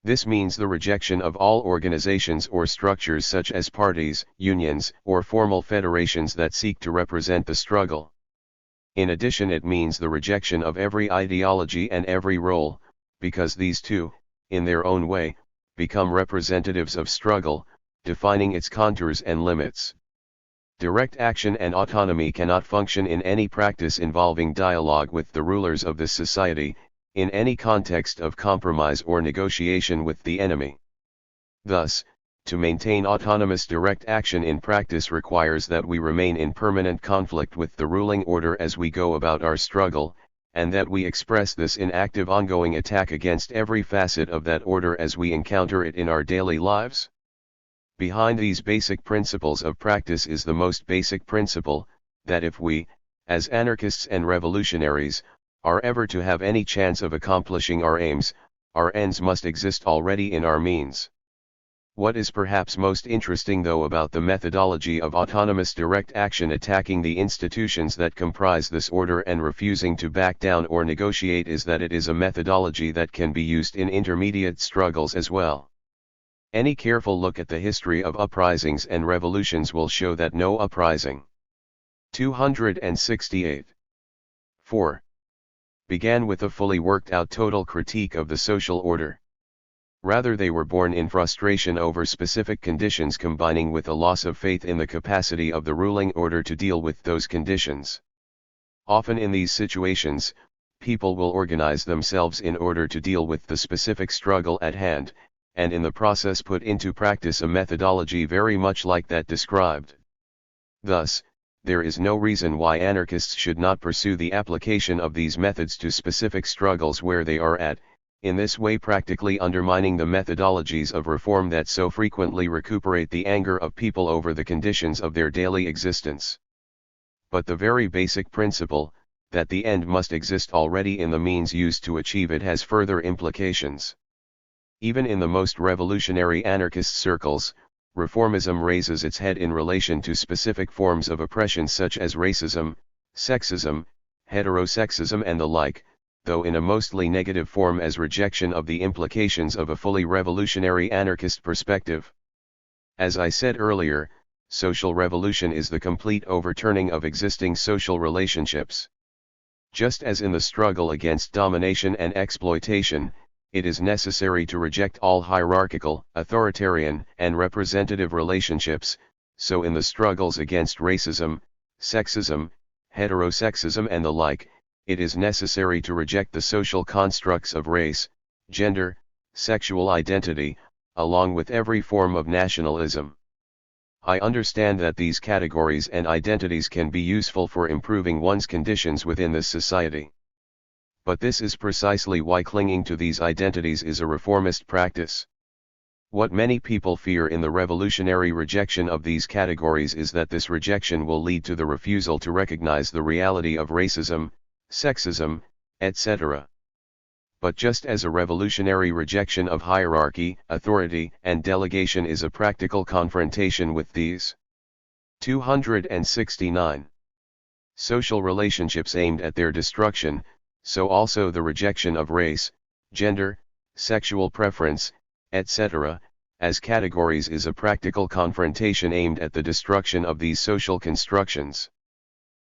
This means the rejection of all organizations or structures such as parties, unions, or formal federations that seek to represent the struggle. In addition, it means the rejection of every ideology and every role, because these too, in their own way, become representatives of struggle, defining its contours and limits. Direct action and autonomy cannot function in any practice involving dialogue with the rulers of this society, in any context of compromise or negotiation with the enemy. Thus, to maintain autonomous direct action in practice requires that we remain in permanent conflict with the ruling order as we go about our struggle, and that we express this in active ongoing attack against every facet of that order as we encounter it in our daily lives. Behind these basic principles of practice is the most basic principle, that if we, as anarchists and revolutionaries, are ever to have any chance of accomplishing our aims, our ends must exist already in our means. What is perhaps most interesting though about the methodology of autonomous direct action attacking the institutions that comprise this order and refusing to back down or negotiate is that it is a methodology that can be used in intermediate struggles as well. Any careful look at the history of uprisings and revolutions will show that no uprising 268. 4. Began with a fully worked out total critique of the social order. Rather, they were born in frustration over specific conditions combining with a loss of faith in the capacity of the ruling order to deal with those conditions. Often in these situations, people will organize themselves in order to deal with the specific struggle at hand, and in the process put into practice a methodology very much like that described. Thus, there is no reason why anarchists should not pursue the application of these methods to specific struggles where they are at, in this way practically undermining the methodologies of reform that so frequently recuperate the anger of people over the conditions of their daily existence. But the very basic principle, that the end must exist already in the means used to achieve it, has further implications. Even in the most revolutionary anarchist circles, reformism raises its head in relation to specific forms of oppression such as racism, sexism, heterosexism and the like, though in a mostly negative form as rejection of the implications of a fully revolutionary anarchist perspective. As I said earlier, social revolution is the complete overturning of existing social relationships. Just as in the struggle against domination and exploitation, it is necessary to reject all hierarchical, authoritarian, and representative relationships, so in the struggles against racism, sexism, heterosexism and the like, it is necessary to reject the social constructs of race, gender, sexual identity, along with every form of nationalism. I understand that these categories and identities can be useful for improving one's conditions within this society. But this is precisely why clinging to these identities is a reformist practice. What many people fear in the revolutionary rejection of these categories is that this rejection will lead to the refusal to recognize the reality of racism, sexism, etc. But just as a revolutionary rejection of hierarchy, authority, and delegation is a practical confrontation with these. 269. social relationships aimed at their destruction, so also the rejection of race, gender, sexual preference, etc., as categories is a practical confrontation aimed at the destruction of these social constructions.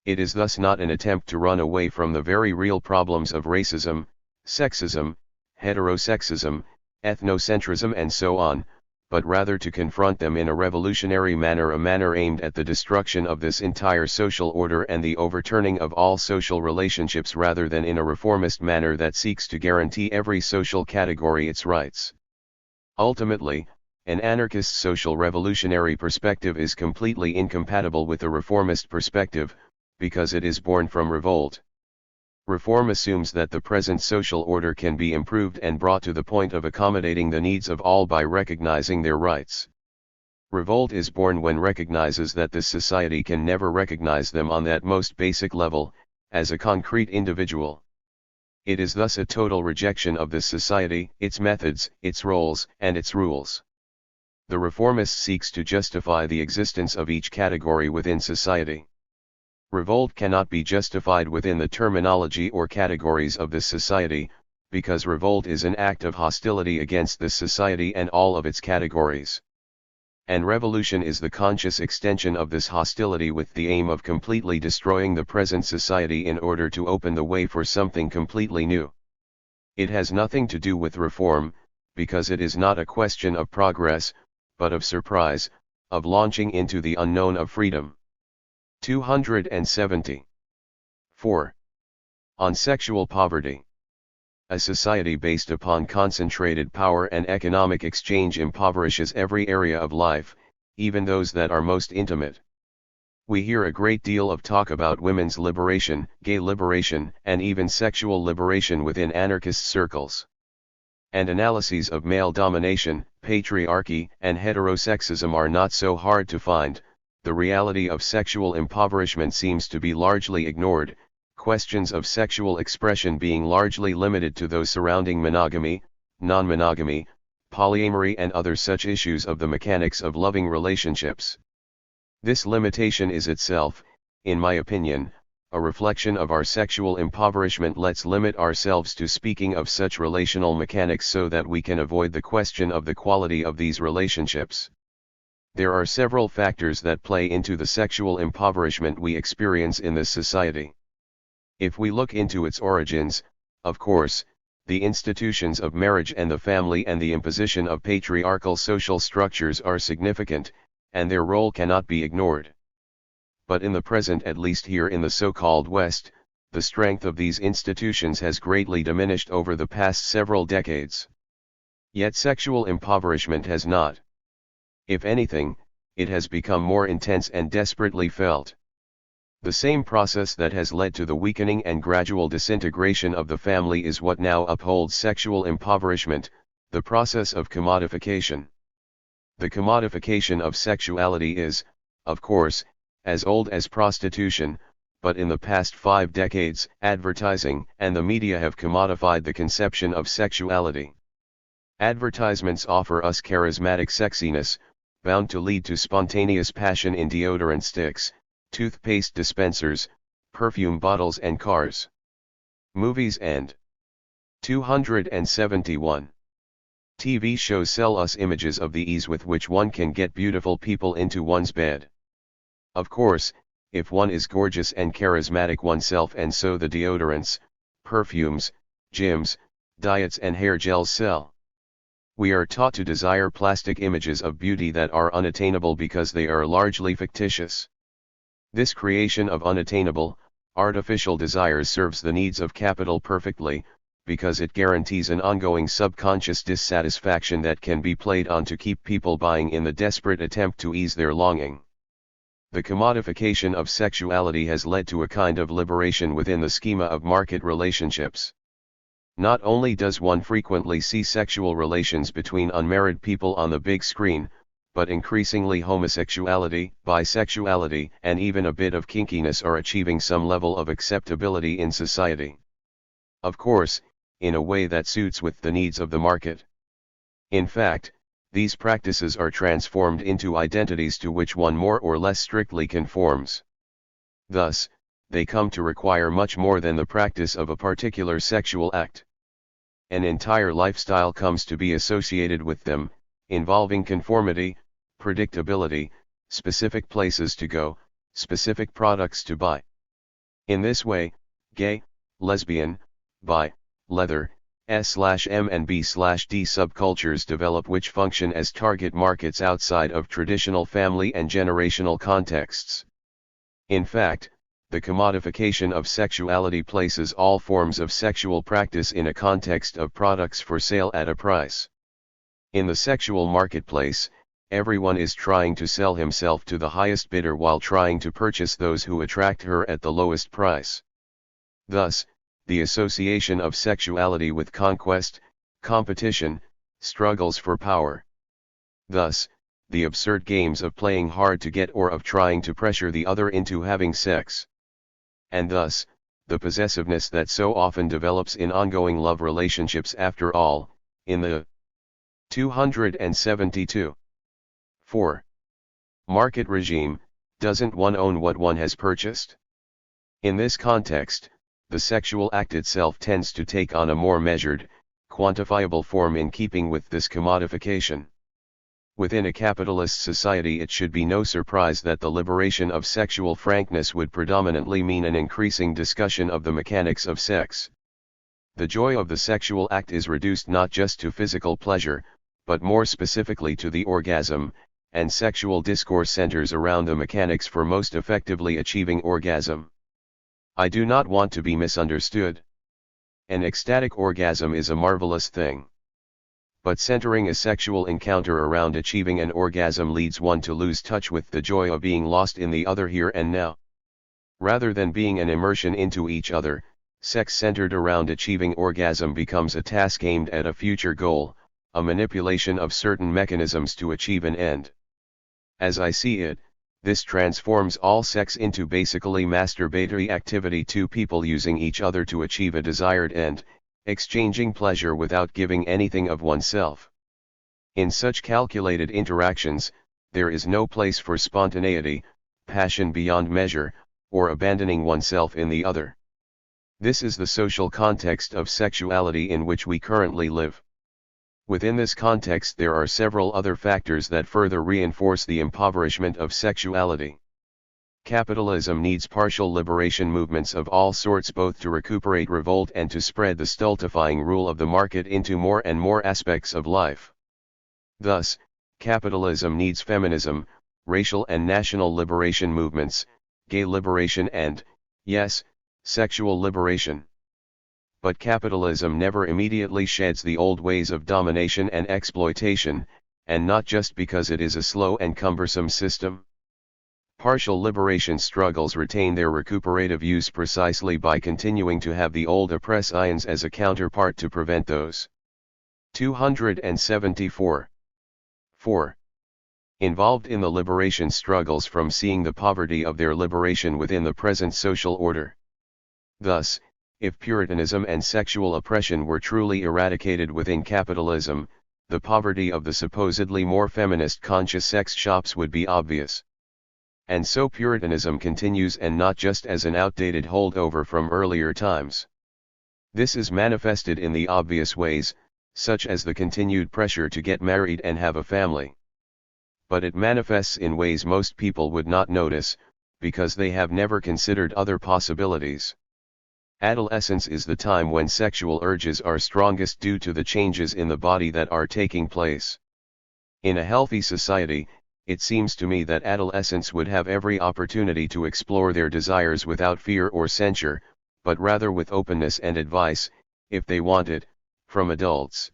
It is thus not an attempt to run away from the very real problems of racism, sexism, heterosexism, ethnocentrism and so on, but rather to confront them in a revolutionary manner, a manner aimed at the destruction of this entire social order and the overturning of all social relationships rather than in a reformist manner that seeks to guarantee every social category its rights. Ultimately, an anarchist social revolutionary perspective is completely incompatible with a reformist perspective, because it is born from revolt. Reform assumes that the present social order can be improved and brought to the point of accommodating the needs of all by recognizing their rights. Revolt is born when recognizes that this society can never recognize them on that most basic level, as a concrete individual. It is thus a total rejection of this society, its methods, its roles, and its rules. The reformist seeks to justify the existence of each category within society. Revolt cannot be justified within the terminology or categories of this society, because revolt is an act of hostility against this society and all of its categories. And revolution is the conscious extension of this hostility with the aim of completely destroying the present society in order to open the way for something completely new. It has nothing to do with reform, because it is not a question of progress, but of surprise, of launching into the unknown of freedom. 270. 4. On sexual poverty. A society based upon concentrated power and economic exchange impoverishes every area of life, even those that are most intimate. We hear a great deal of talk about women's liberation, gay liberation, and even sexual liberation within anarchist circles. And analyses of male domination, patriarchy, and heterosexism are not so hard to find. The reality of sexual impoverishment seems to be largely ignored, questions of sexual expression being largely limited to those surrounding monogamy, non-monogamy, polyamory and other such issues of the mechanics of loving relationships. This limitation is itself, in my opinion, a reflection of our sexual impoverishment. Let's limit ourselves to speaking of such relational mechanics so that we can avoid the question of the quality of these relationships. There are several factors that play into the sexual impoverishment we experience in this society. If we look into its origins, of course, the institutions of marriage and the family and the imposition of patriarchal social structures are significant, and their role cannot be ignored. But in the present, at least here in the so-called West, the strength of these institutions has greatly diminished over the past several decades. Yet sexual impoverishment has not. If anything, it has become more intense and desperately felt. The same process that has led to the weakening and gradual disintegration of the family is what now upholds sexual impoverishment, the process of commodification. The commodification of sexuality is, of course, as old as prostitution, but in the past 5 decades, advertising and the media have commodified the conception of sexuality. Advertisements offer us charismatic sexiness, bound to lead to spontaneous passion in deodorant sticks, toothpaste dispensers, perfume bottles and cars. Movies and 271. TV shows sell us images of the ease with which one can get beautiful people into one's bed. Of course, if one is gorgeous and charismatic oneself, and so the deodorants, perfumes, gyms, diets and hair gels sell. We are taught to desire plastic images of beauty that are unattainable because they are largely fictitious. This creation of unattainable, artificial desires serves the needs of capital perfectly, because it guarantees an ongoing subconscious dissatisfaction that can be played on to keep people buying in the desperate attempt to ease their longing. The commodification of sexuality has led to a kind of liberation within the schema of market relationships. Not only does one frequently see sexual relations between unmarried people on the big screen, but increasingly homosexuality, bisexuality, and even a bit of kinkiness are achieving some level of acceptability in society. Of course, in a way that suits with the needs of the market. In fact, these practices are transformed into identities to which one more or less strictly conforms. Thus, they come to require much more than the practice of a particular sexual act. An entire lifestyle comes to be associated with them, involving conformity, predictability, specific places to go, specific products to buy. In this way, gay, lesbian, bi, leather, S/M and B/D subcultures develop which function as target markets outside of traditional family and generational contexts. In fact, the commodification of sexuality places all forms of sexual practice in a context of products for sale at a price. In the sexual marketplace, everyone is trying to sell himself to the highest bidder while trying to purchase those who attract her at the lowest price. Thus, the association of sexuality with conquest, competition, struggles for power. Thus, the absurd games of playing hard to get or of trying to pressure the other into having sex. And thus, the possessiveness that so often develops in ongoing love relationships. After all, in the 272. 4. Market regime, doesn't one own what one has purchased? In this context, the sexual act itself tends to take on a more measured, quantifiable form in keeping with this commodification. Within a capitalist society, it should be no surprise that the liberation of sexual frankness would predominantly mean an increasing discussion of the mechanics of sex. The joy of the sexual act is reduced not just to physical pleasure, but more specifically to the orgasm, and sexual discourse centers around the mechanics for most effectively achieving orgasm. I do not want to be misunderstood. An ecstatic orgasm is a marvelous thing. But centering a sexual encounter around achieving an orgasm leads one to lose touch with the joy of being lost in the other here and now. Rather than being an immersion into each other, sex centered around achieving orgasm becomes a task aimed at a future goal, a manipulation of certain mechanisms to achieve an end. As I see it, this transforms all sex into basically masturbatory activity, two people using each other to achieve a desired end, exchanging pleasure without giving anything of oneself. In such calculated interactions, there is no place for spontaneity, passion beyond measure, or abandoning oneself in the other. This is the social context of sexuality in which we currently live. Within this context, there are several other factors that further reinforce the impoverishment of sexuality. Capitalism needs partial liberation movements of all sorts, both to recuperate revolt and to spread the stultifying rule of the market into more and more aspects of life. Thus, capitalism needs feminism, racial and national liberation movements, gay liberation and, yes, sexual liberation. But capitalism never immediately sheds the old ways of domination and exploitation, and not just because it is a slow and cumbersome system. Partial liberation struggles retain their recuperative use precisely by continuing to have the old oppressions as a counterpart to prevent those. 274. 4. Involved in the liberation struggles from seeing the poverty of their liberation within the present social order. Thus, if Puritanism and sexual oppression were truly eradicated within capitalism, the poverty of the supposedly more feminist conscious sex shops would be obvious. And so Puritanism continues, and not just as an outdated holdover from earlier times. This is manifested in the obvious ways, such as the continued pressure to get married and have a family. But it manifests in ways most people would not notice, because they have never considered other possibilities. Adolescence is the time when sexual urges are strongest due to the changes in the body that are taking place. In a healthy society, it seems to me that adolescents would have every opportunity to explore their desires without fear or censure, but rather with openness and advice, if they want it, from adults.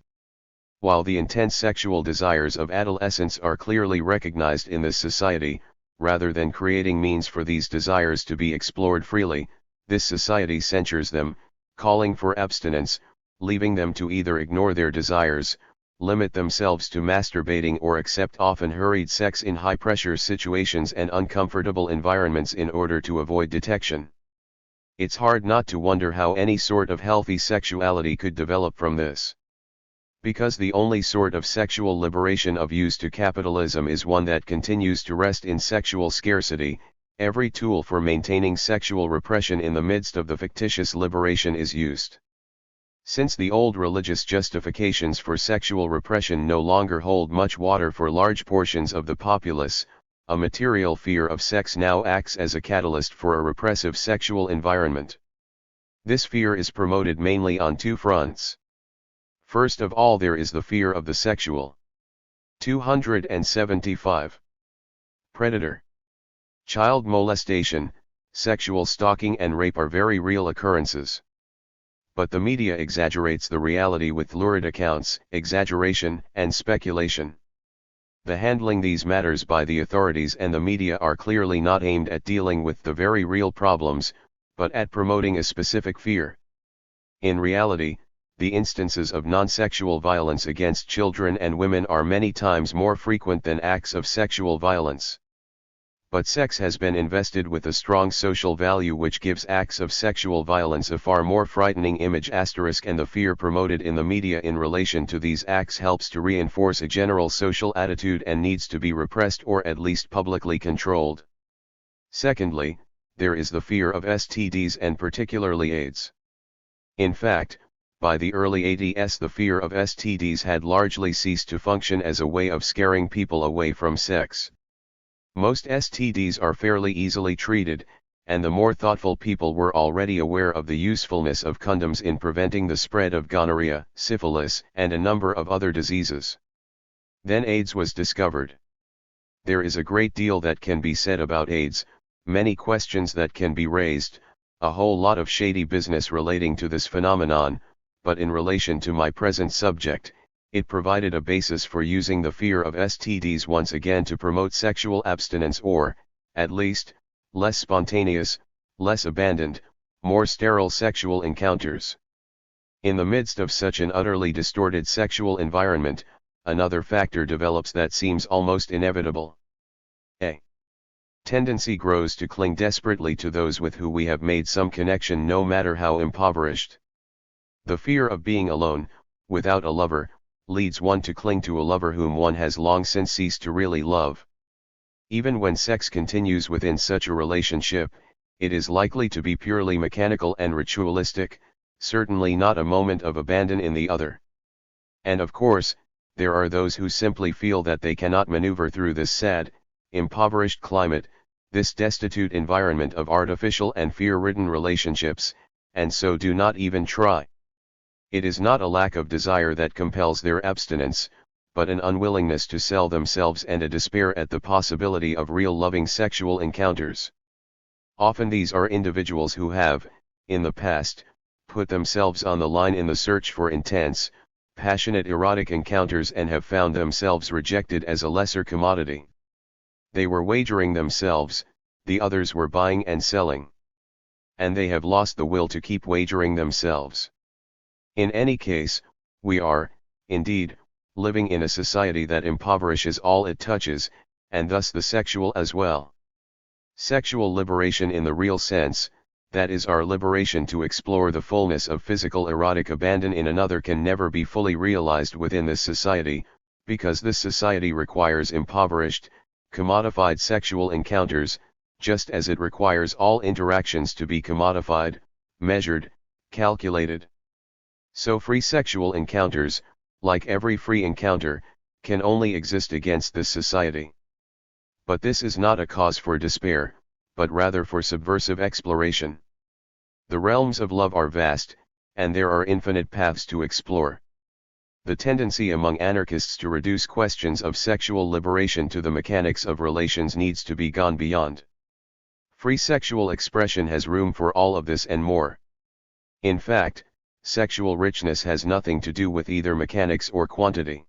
While the intense sexual desires of adolescents are clearly recognized in this society, rather than creating means for these desires to be explored freely, this society censures them, calling for abstinence, leaving them to either ignore their desires, limit themselves to masturbating, or accept often hurried sex in high-pressure situations and uncomfortable environments in order to avoid detection. It's hard not to wonder how any sort of healthy sexuality could develop from this. Because the only sort of sexual liberation of use to capitalism is one that continues to rest in sexual scarcity, Every tool for maintaining sexual repression in the midst of the fictitious liberation is used. Since the old religious justifications for sexual repression no longer hold much water for large portions of the populace, a material fear of sex now acts as a catalyst for a repressive sexual environment. This fear is promoted mainly on two fronts. First of all, there is the fear of the sexual. 275. Predator. Child molestation, sexual stalking and rape are very real occurrences. But the media exaggerates the reality with lurid accounts, exaggeration, and speculation. The handling these matters by the authorities and the media are clearly not aimed at dealing with the very real problems, but at promoting a specific fear. In reality, the instances of non-sexual violence against children and women are many times more frequent than acts of sexual violence. But sex has been invested with a strong social value which gives acts of sexual violence a far more frightening image *, and the fear promoted in the media in relation to these acts helps to reinforce a general social attitude and needs to be repressed or at least publicly controlled. Secondly, there is the fear of STDs and particularly AIDS. In fact, by the early 80s the fear of STDs had largely ceased to function as a way of scaring people away from sex. Most STDs are fairly easily treated, and the more thoughtful people were already aware of the usefulness of condoms in preventing the spread of gonorrhea, syphilis, and a number of other diseases. Then AIDS was discovered. There is a great deal that can be said about AIDS, many questions that can be raised, a whole lot of shady business relating to this phenomenon, but in relation to my present subject, it provided a basis for using the fear of STDs once again to promote sexual abstinence or, at least, less spontaneous, less abandoned, more sterile sexual encounters. In the midst of such an utterly distorted sexual environment, another factor develops that seems almost inevitable. A tendency grows to cling desperately to those with whom we have made some connection no matter how impoverished. The fear of being alone, without a lover, leads one to cling to a lover whom one has long since ceased to really love. Even when sex continues within such a relationship, it is likely to be purely mechanical and ritualistic, certainly not a moment of abandon in the other. And of course, there are those who simply feel that they cannot maneuver through this sad, impoverished climate, this destitute environment of artificial and fear-ridden relationships, and so do not even try. It is not a lack of desire that compels their abstinence, but an unwillingness to sell themselves and a despair at the possibility of real loving sexual encounters. Often these are individuals who have, in the past, put themselves on the line in the search for intense, passionate erotic encounters and have found themselves rejected as a lesser commodity. They were wagering themselves, the others were buying and selling. And they have lost the will to keep wagering themselves. In any case, we are, indeed, living in a society that impoverishes all it touches, and thus the sexual as well. Sexual liberation in the real sense, that is our liberation to explore the fullness of physical erotic abandon in another, can never be fully realized within this society, because this society requires impoverished, commodified sexual encounters, just as it requires all interactions to be commodified, measured, calculated. So free sexual encounters, like every free encounter, can only exist against this society. But this is not a cause for despair, but rather for subversive exploration. The realms of love are vast, and there are infinite paths to explore. The tendency among anarchists to reduce questions of sexual liberation to the mechanics of relations needs to be gone beyond. Free sexual expression has room for all of this and more. In fact, sexual richness has nothing to do with either mechanics or quantity.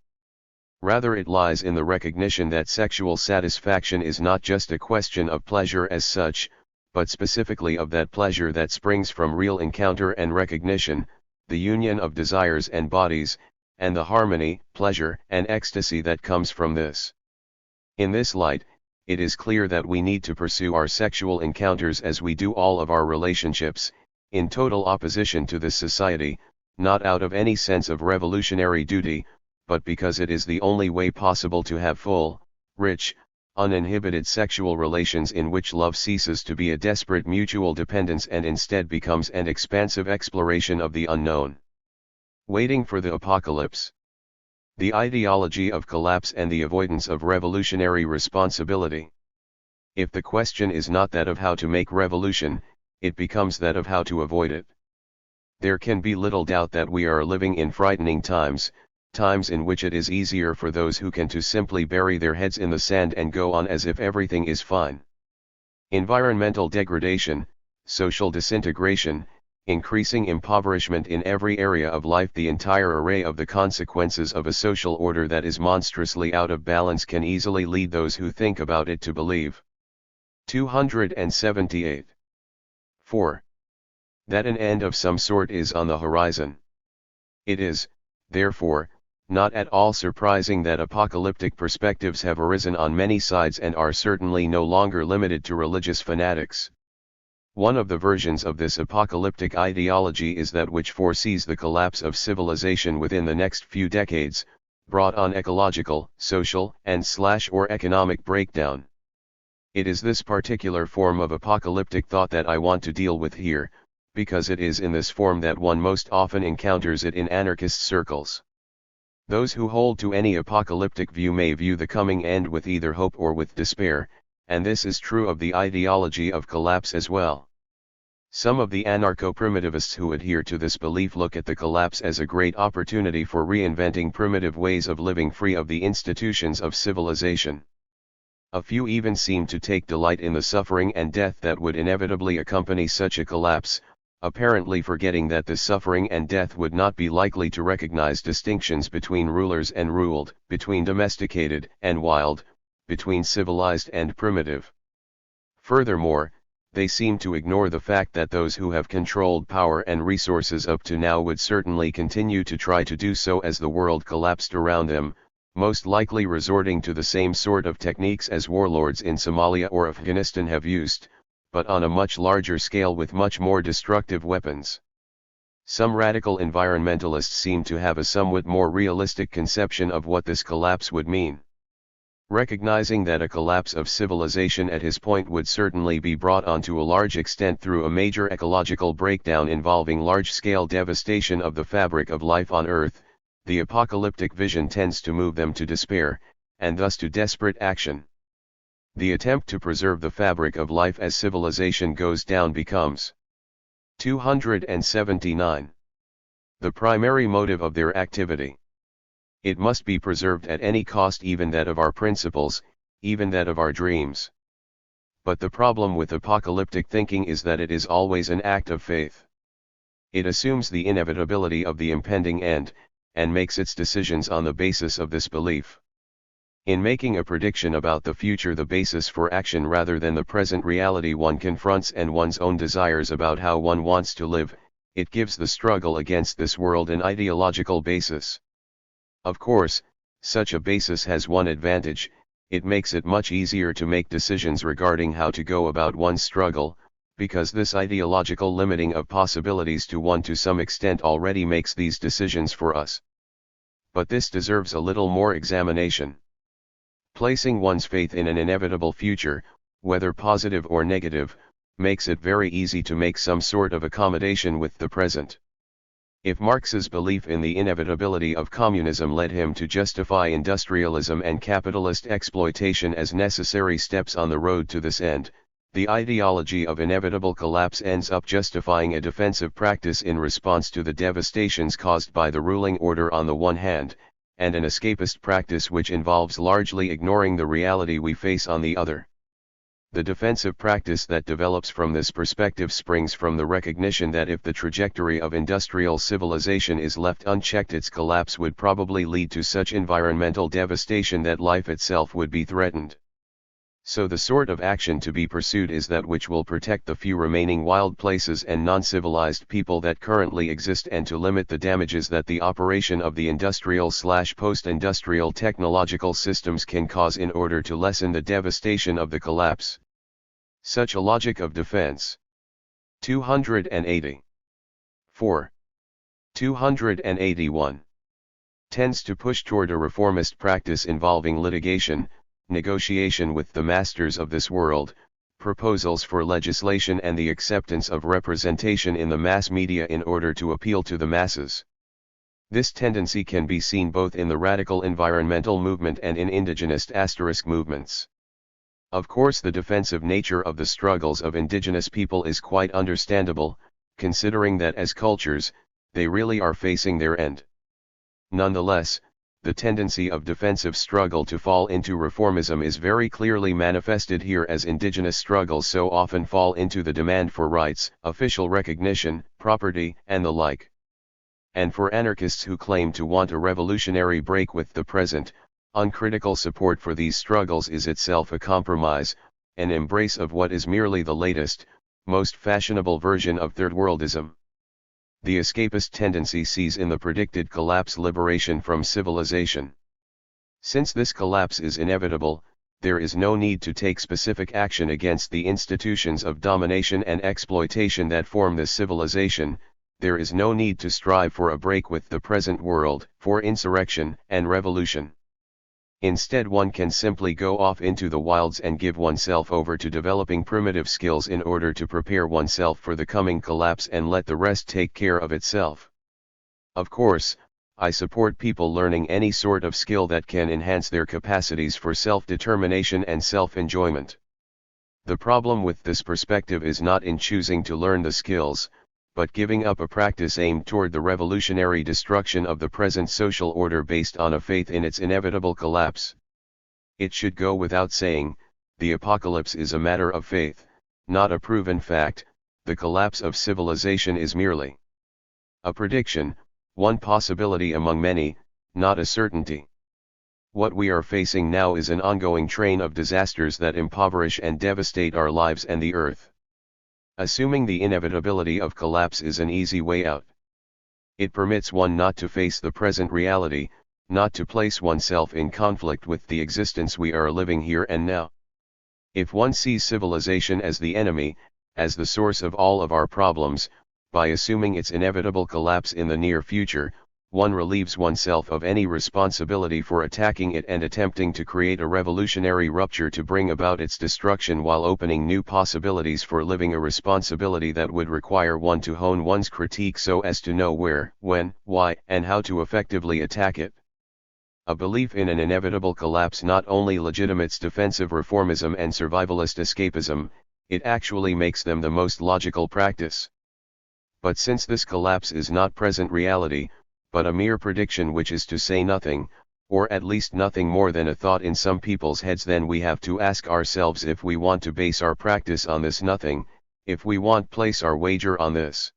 Rather, it lies in the recognition that sexual satisfaction is not just a question of pleasure as such, but specifically of that pleasure that springs from real encounter and recognition, the union of desires and bodies, and the harmony, pleasure, and ecstasy that comes from this. In this light, it is clear that we need to pursue our sexual encounters as we do all of our relationships, in total opposition to this society, not out of any sense of revolutionary duty, but because it is the only way possible to have full, rich, uninhibited sexual relations in which love ceases to be a desperate mutual dependence and instead becomes an expansive exploration of the unknown. Waiting for the apocalypse. The ideology of collapse and the avoidance of revolutionary responsibility. If the question is not that of how to make revolution, it becomes that of how to avoid it. There can be little doubt that we are living in frightening times, times in which it is easier for those who can to simply bury their heads in the sand and go on as if everything is fine. Environmental degradation, social disintegration, increasing impoverishment in every area of life, the entire array of the consequences of a social order that is monstrously out of balance can easily lead those who think about it to believe. 278. 4. That an end of some sort is on the horizon. It is, therefore, not at all surprising that apocalyptic perspectives have arisen on many sides and are certainly no longer limited to religious fanatics. One of the versions of this apocalyptic ideology is that which foresees the collapse of civilization within the next few decades, brought on ecological, social, and/or economic breakdown. It is this particular form of apocalyptic thought that I want to deal with here, because it is in this form that one most often encounters it in anarchist circles. Those who hold to any apocalyptic view may view the coming end with either hope or with despair, and this is true of the ideology of collapse as well. Some of the anarcho-primitivists who adhere to this belief look at the collapse as a great opportunity for reinventing primitive ways of living free of the institutions of civilization. A few even seem to take delight in the suffering and death that would inevitably accompany such a collapse, apparently forgetting that this suffering and death would not be likely to recognize distinctions between rulers and ruled, between domesticated and wild, between civilized and primitive. Furthermore, they seem to ignore the fact that those who have controlled power and resources up to now would certainly continue to try to do so as the world collapsed around them, most likely resorting to the same sort of techniques as warlords in Somalia or Afghanistan have used, but on a much larger scale with much more destructive weapons. Some radical environmentalists seem to have a somewhat more realistic conception of what this collapse would mean. Recognizing that a collapse of civilization at his point would certainly be brought on to a large extent through a major ecological breakdown involving large-scale devastation of the fabric of life on Earth, the apocalyptic vision tends to move them to despair, and thus to desperate action. The attempt to preserve the fabric of life as civilization goes down becomes 279. The primary motive of their activity. It must be preserved at any cost, even that of our principles, even that of our dreams. But the problem with apocalyptic thinking is that it is always an act of faith. It assumes the inevitability of the impending end, and makes its decisions on the basis of this belief. In making a prediction about the future, the basis for action rather than the present reality one confronts and one's own desires about how one wants to live, it gives the struggle against this world an ideological basis. Of course, such a basis has one advantage: it makes it much easier to make decisions regarding how to go about one's struggle, because this ideological limiting of possibilities to one to some extent already makes these decisions for us. But this deserves a little more examination. Placing one's faith in an inevitable future, whether positive or negative, makes it very easy to make some sort of accommodation with the present. If Marx's belief in the inevitability of communism led him to justify industrialism and capitalist exploitation as necessary steps on the road to this end, the ideology of inevitable collapse ends up justifying a defensive practice in response to the devastations caused by the ruling order on the one hand, and an escapist practice which involves largely ignoring the reality we face on the other. The defensive practice that develops from this perspective springs from the recognition that if the trajectory of industrial civilization is left unchecked, its collapse would probably lead to such environmental devastation that life itself would be threatened. So the sort of action to be pursued is that which will protect the few remaining wild places and non-civilized people that currently exist, and to limit the damages that the operation of the industrial/post-industrial technological systems can cause in order to lessen the devastation of the collapse. Such a logic of defense. 280. 4. 281. Tends to push toward a reformist practice involving litigation, negotiation with the masters of this world, proposals for legislation and the acceptance of representation in the mass media in order to appeal to the masses. This tendency can be seen both in the radical environmental movement and in indigenous * movements. Of course, the defensive nature of the struggles of indigenous people is quite understandable, considering that as cultures, they really are facing their end. Nonetheless, the tendency of defensive struggle to fall into reformism is very clearly manifested here, as indigenous struggles so often fall into the demand for rights, official recognition, property, and the like. And for anarchists who claim to want a revolutionary break with the present, uncritical support for these struggles is itself a compromise, an embrace of what is merely the latest, most fashionable version of third worldism. The escapist tendency sees in the predicted collapse liberation from civilization. Since this collapse is inevitable, there is no need to take specific action against the institutions of domination and exploitation that form this civilization. There is no need to strive for a break with the present world, for insurrection and revolution. Instead, one can simply go off into the wilds and give oneself over to developing primitive skills in order to prepare oneself for the coming collapse and let the rest take care of itself. Of course, I support people learning any sort of skill that can enhance their capacities for self-determination and self-enjoyment. The problem with this perspective is not in choosing to learn the skills, but giving up a practice aimed toward the revolutionary destruction of the present social order based on a faith in its inevitable collapse. It should go without saying, the apocalypse is a matter of faith, not a proven fact. The collapse of civilization is merely a prediction, one possibility among many, not a certainty. What we are facing now is an ongoing train of disasters that impoverish and devastate our lives and the earth. Assuming the inevitability of collapse is an easy way out. It permits one not to face the present reality, not to place oneself in conflict with the existence we are living here and now. If one sees civilization as the enemy, as the source of all of our problems, by assuming its inevitable collapse in the near future, one relieves oneself of any responsibility for attacking it and attempting to create a revolutionary rupture to bring about its destruction, while opening new possibilities for living, a responsibility that would require one to hone one's critique so as to know where, when, why, and how to effectively attack it. A belief in an inevitable collapse not only legitimates defensive reformism and survivalist escapism, it actually makes them the most logical practice. But since this collapse is not present reality, but a mere prediction, which is to say nothing, or at least nothing more than a thought in some people's heads, then we have to ask ourselves if we want to base our practice on this nothing, if we want place our wager on this.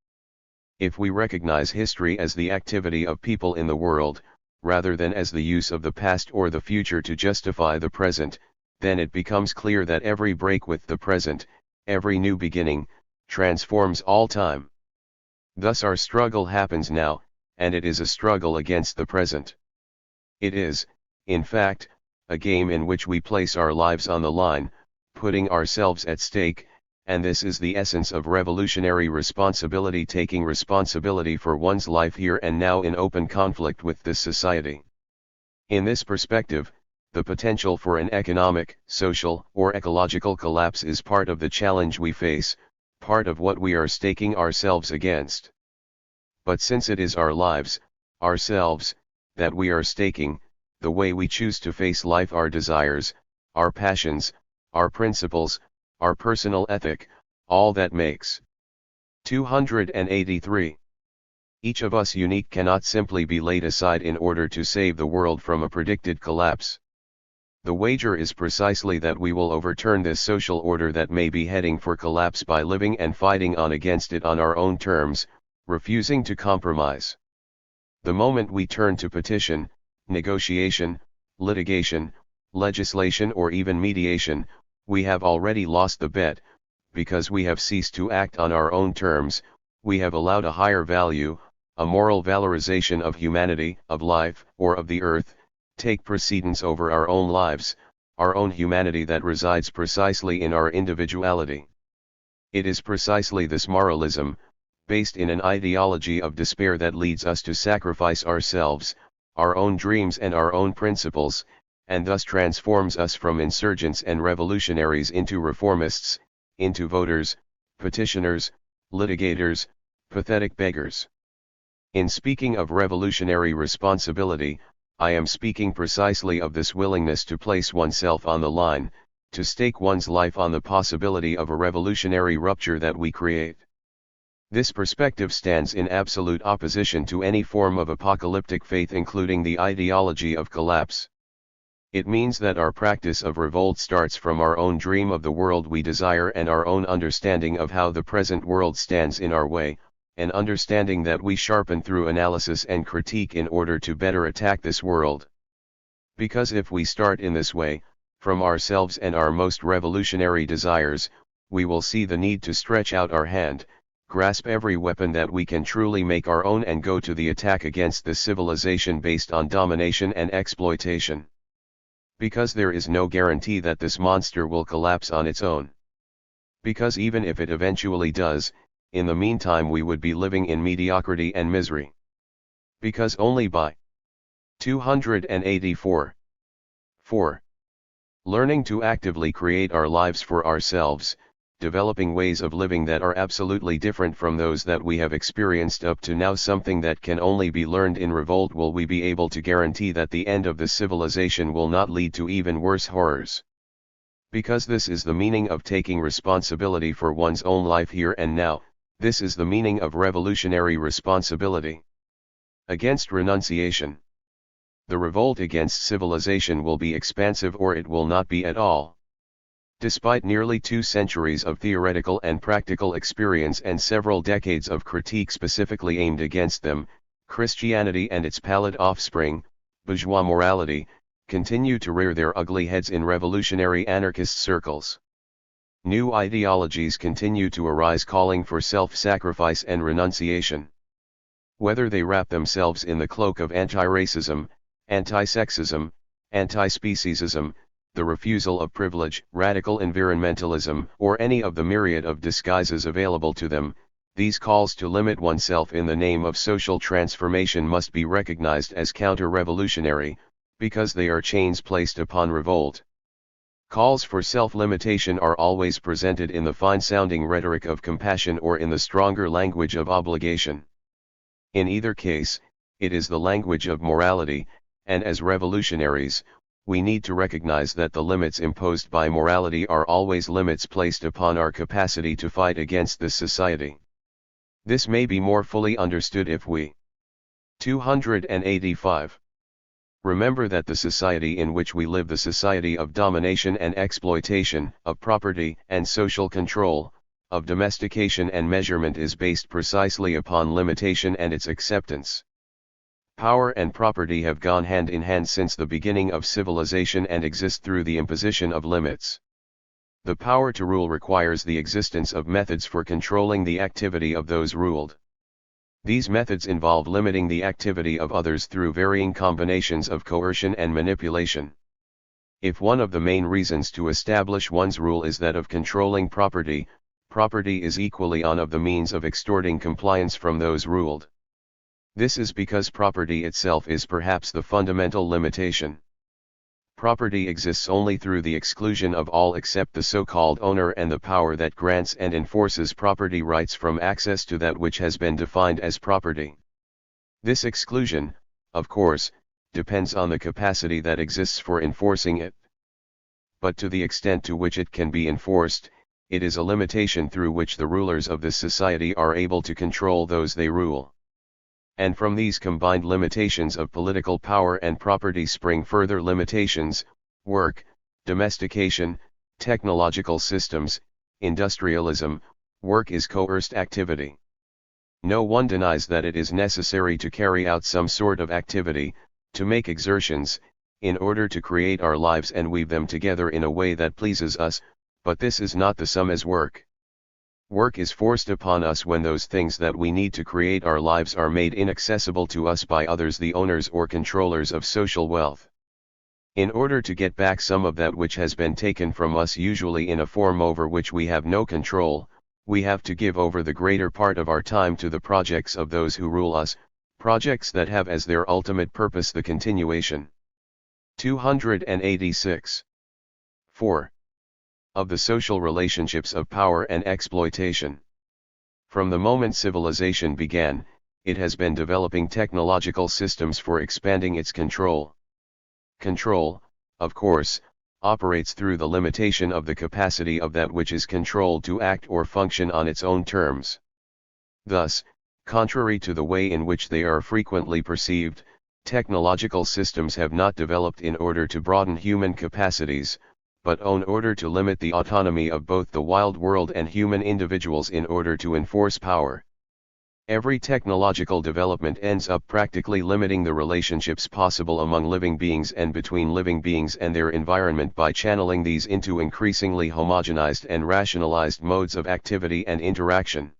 If we recognize history as the activity of people in the world, rather than as the use of the past or the future to justify the present, then it becomes clear that every break with the present, every new beginning, transforms all time. Thus our struggle happens now, and it is a struggle against the present. It is, in fact, a game in which we place our lives on the line, putting ourselves at stake, and this is the essence of revolutionary responsibility, taking responsibility for one's life here and now in open conflict with this society. In this perspective, the potential for an economic, social, or ecological collapse is part of the challenge we face, part of what we are staking ourselves against. But since it is our lives, ourselves, that we are staking, the way we choose to face life, our desires, our passions, our principles, our personal ethic, all that makes. 283. Each of us unique cannot simply be laid aside in order to save the world from a predicted collapse. The wager is precisely that we will overturn this social order that may be heading for collapse by living and fighting on against it on our own terms, refusing to compromise. The moment we turn to petition, negotiation, litigation, legislation, or even mediation, we have already lost the bet, because we have ceased to act on our own terms. We have allowed a higher value, a moral valorization of humanity, of life, or of the earth, take precedence over our own lives, our own humanity that resides precisely in our individuality. It is precisely this moralism, based in an ideology of despair, that leads us to sacrifice ourselves, our own dreams and our own principles, and thus transforms us from insurgents and revolutionaries into reformists, into voters, petitioners, litigators, pathetic beggars. In speaking of revolutionary responsibility, I am speaking precisely of this willingness to place oneself on the line, to stake one's life on the possibility of a revolutionary rupture that we create. This perspective stands in absolute opposition to any form of apocalyptic faith, including the ideology of collapse. It means that our practice of revolt starts from our own dream of the world we desire and our own understanding of how the present world stands in our way, an understanding that we sharpen through analysis and critique in order to better attack this world. Because if we start in this way, from ourselves and our most revolutionary desires, we will see the need to stretch out our hand, grasp every weapon that we can truly make our own and go to the attack against this civilization based on domination and exploitation. Because there is no guarantee that this monster will collapse on its own. Because even if it eventually does, in the meantime we would be living in mediocrity and misery. Because only by 284. 4. Learning to actively create our lives for ourselves, developing ways of living that are absolutely different from those that we have experienced up to now, something that can only be learned in revolt, will we be able to guarantee that the end of this civilization will not lead to even worse horrors. Because this is the meaning of taking responsibility for one's own life here and now, this is the meaning of revolutionary responsibility. Against renunciation. The revolt against civilization will be expansive or it will not be at all. Despite nearly 2 centuries of theoretical and practical experience and several decades of critique specifically aimed against them, Christianity and its pallid offspring, bourgeois morality, continue to rear their ugly heads in revolutionary anarchist circles. New ideologies continue to arise calling for self-sacrifice and renunciation. Whether they wrap themselves in the cloak of anti-racism, anti-sexism, anti-speciesism, the refusal of privilege, radical environmentalism, or any of the myriad of disguises available to them, these calls to limit oneself in the name of social transformation must be recognized as counter-revolutionary, because they are chains placed upon revolt. Calls for self-limitation are always presented in the fine-sounding rhetoric of compassion or in the stronger language of obligation. In either case, it is the language of morality, and as revolutionaries, we need to recognize that the limits imposed by morality are always limits placed upon our capacity to fight against this society. This may be more fully understood if we 285. Remember that the society in which we live, the society of domination and exploitation, of property and social control, of domestication and measurement, is based precisely upon limitation and its acceptance. Power and property have gone hand in hand since the beginning of civilization and exist through the imposition of limits. The power to rule requires the existence of methods for controlling the activity of those ruled. These methods involve limiting the activity of others through varying combinations of coercion and manipulation. If one of the main reasons to establish one's rule is that of controlling property, property is equally one of the means of extorting compliance from those ruled. This is because property itself is perhaps the fundamental limitation. Property exists only through the exclusion of all except the so-called owner and the power that grants and enforces property rights from access to that which has been defined as property. This exclusion, of course, depends on the capacity that exists for enforcing it. But to the extent to which it can be enforced, it is a limitation through which the rulers of this society are able to control those they rule. And from these combined limitations of political power and property spring further limitations: work, domestication, technological systems, industrialism. Work is coerced activity. No one denies that it is necessary to carry out some sort of activity, to make exertions, in order to create our lives and weave them together in a way that pleases us, but this is not the same as work. Work is forced upon us when those things that we need to create our lives are made inaccessible to us by others, the owners or controllers of social wealth. In order to get back some of that which has been taken from us, usually in a form over which we have no control, we have to give over the greater part of our time to the projects of those who rule us, projects that have as their ultimate purpose the continuation 286. 4. Of the social relationships of power and exploitation. From the moment civilization began, it has been developing technological systems for expanding its control. Control, of course, operates through the limitation of the capacity of that which is controlled to act or function on its own terms. Thus, contrary to the way in which they are frequently perceived, technological systems have not developed in order to broaden human capacities, but in order to limit the autonomy of both the wild world and human individuals in order to enforce power. Every technological development ends up practically limiting the relationships possible among living beings and between living beings and their environment by channeling these into increasingly homogenized and rationalized modes of activity and interaction.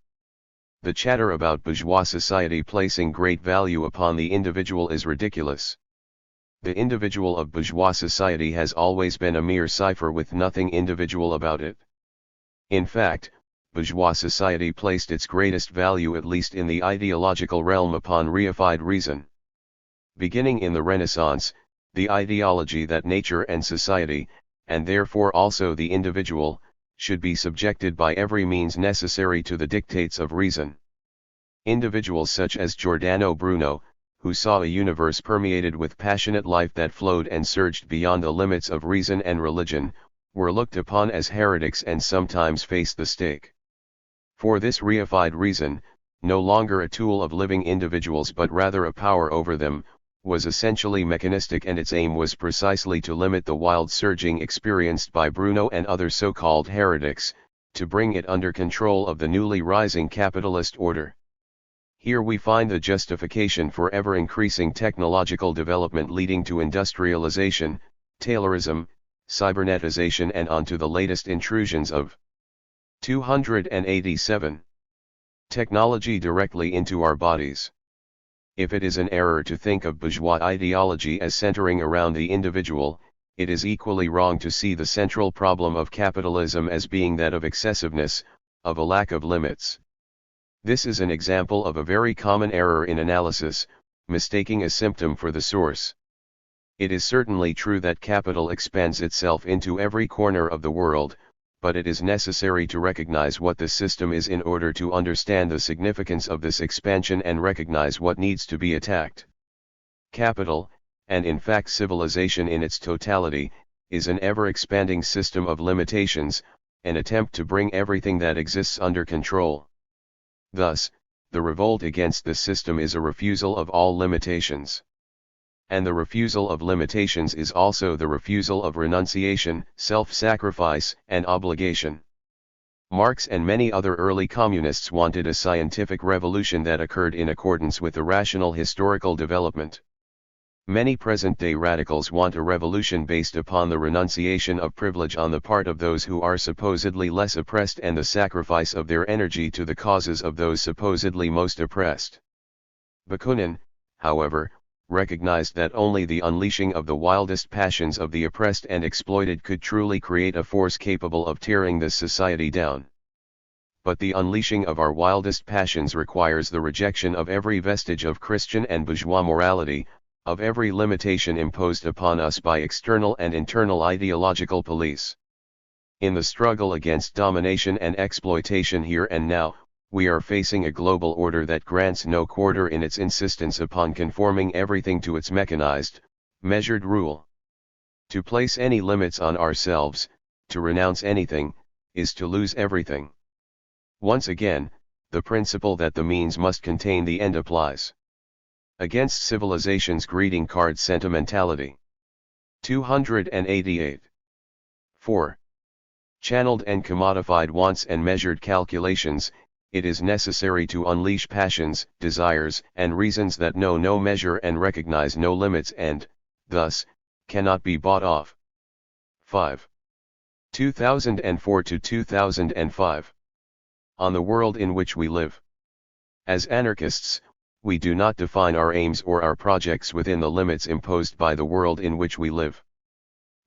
The chatter about bourgeois society placing great value upon the individual is ridiculous. The individual of bourgeois society has always been a mere cipher with nothing individual about it. In fact, bourgeois society placed its greatest value, at least in the ideological realm, upon reified reason. Beginning in the Renaissance, the ideology that nature and society, and therefore also the individual, should be subjected by every means necessary to the dictates of reason. Individuals such as Giordano Bruno, who saw a universe permeated with passionate life that flowed and surged beyond the limits of reason and religion, were looked upon as heretics and sometimes faced the stake. For this reified reason, no longer a tool of living individuals but rather a power over them, was essentially mechanistic, and its aim was precisely to limit the wild surging experienced by Bruno and other so-called heretics, to bring it under control of the newly rising capitalist order. Here we find the justification for ever-increasing technological development leading to industrialization, Taylorism, cybernetization, and on to the latest intrusions of 287. Technology directly into our bodies. If it is an error to think of bourgeois ideology as centering around the individual, it is equally wrong to see the central problem of capitalism as being that of excessiveness, of a lack of limits. This is an example of a very common error in analysis, mistaking a symptom for the source. It is certainly true that capital expands itself into every corner of the world, but it is necessary to recognize what the system is in order to understand the significance of this expansion and recognize what needs to be attacked. Capital, and in fact civilization in its totality, is an ever-expanding system of limitations, an attempt to bring everything that exists under control. Thus, the revolt against this system is a refusal of all limitations. And the refusal of limitations is also the refusal of renunciation, self-sacrifice, and obligation. Marx and many other early communists wanted a scientific revolution that occurred in accordance with a rational historical development. Many present-day radicals want a revolution based upon the renunciation of privilege on the part of those who are supposedly less oppressed and the sacrifice of their energy to the causes of those supposedly most oppressed. Bakunin, however, recognized that only the unleashing of the wildest passions of the oppressed and exploited could truly create a force capable of tearing this society down. But the unleashing of our wildest passions requires the rejection of every vestige of Christian and bourgeois morality, of every limitation imposed upon us by external and internal ideological police. In the struggle against domination and exploitation here and now, we are facing a global order that grants no quarter in its insistence upon conforming everything to its mechanized, measured rule. To place any limits on ourselves, to renounce anything, is to lose everything. Once again, the principle that the means must contain the end applies. Against civilization's greeting card sentimentality. 288. 4. Channeled and commodified wants and measured calculations, it is necessary to unleash passions, desires, and reasons that know no measure and recognize no limits and, thus, cannot be bought off. 5. 2004 to 2005. On the world in which we live. As anarchists, we do not define our aims or our projects within the limits imposed by the world in which we live.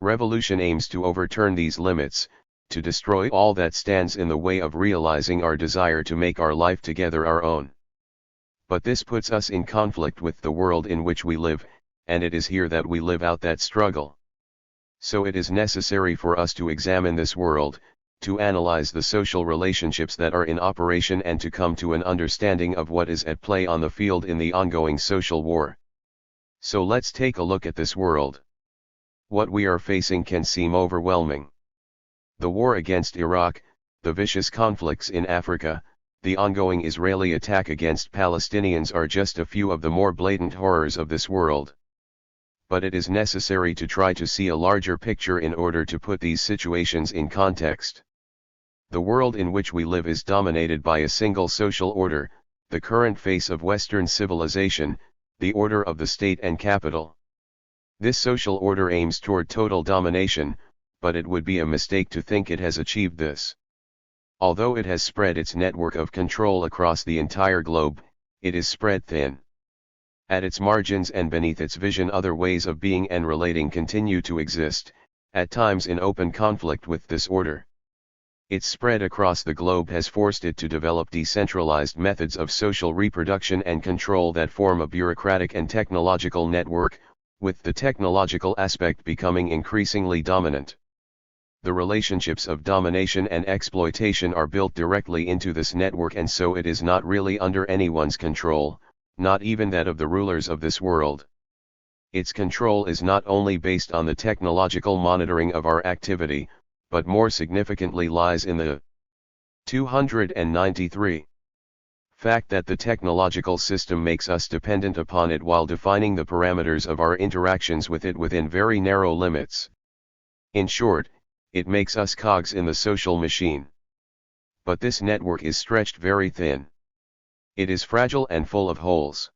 Revolution aims to overturn these limits, to destroy all that stands in the way of realizing our desire to make our life together our own. But this puts us in conflict with the world in which we live, and it is here that we live out that struggle. So it is necessary for us to examine this world, to analyze the social relationships that are in operation and to come to an understanding of what is at play on the field in the ongoing social war. So let's take a look at this world. What we are facing can seem overwhelming. The war against Iraq, the vicious conflicts in Africa, the ongoing Israeli attack against Palestinians are just a few of the more blatant horrors of this world. But it is necessary to try to see a larger picture in order to put these situations in context. The world in which we live is dominated by a single social order, the current face of Western civilization, the order of the state and capital. This social order aims toward total domination, but it would be a mistake to think it has achieved this. Although it has spread its network of control across the entire globe, it is spread thin. At its margins and beneath its vision other ways of being and relating continue to exist, at times in open conflict with this order. Its spread across the globe has forced it to develop decentralized methods of social reproduction and control that form a bureaucratic and technological network, with the technological aspect becoming increasingly dominant. The relationships of domination and exploitation are built directly into this network, and so it is not really under anyone's control, not even that of the rulers of this world. Its control is not only based on the technological monitoring of our activity, but more significantly lies in the 293 fact that the technological system makes us dependent upon it while defining the parameters of our interactions with it within very narrow limits. In short, it makes us cogs in the social machine. But this network is stretched very thin. It is fragile and full of holes.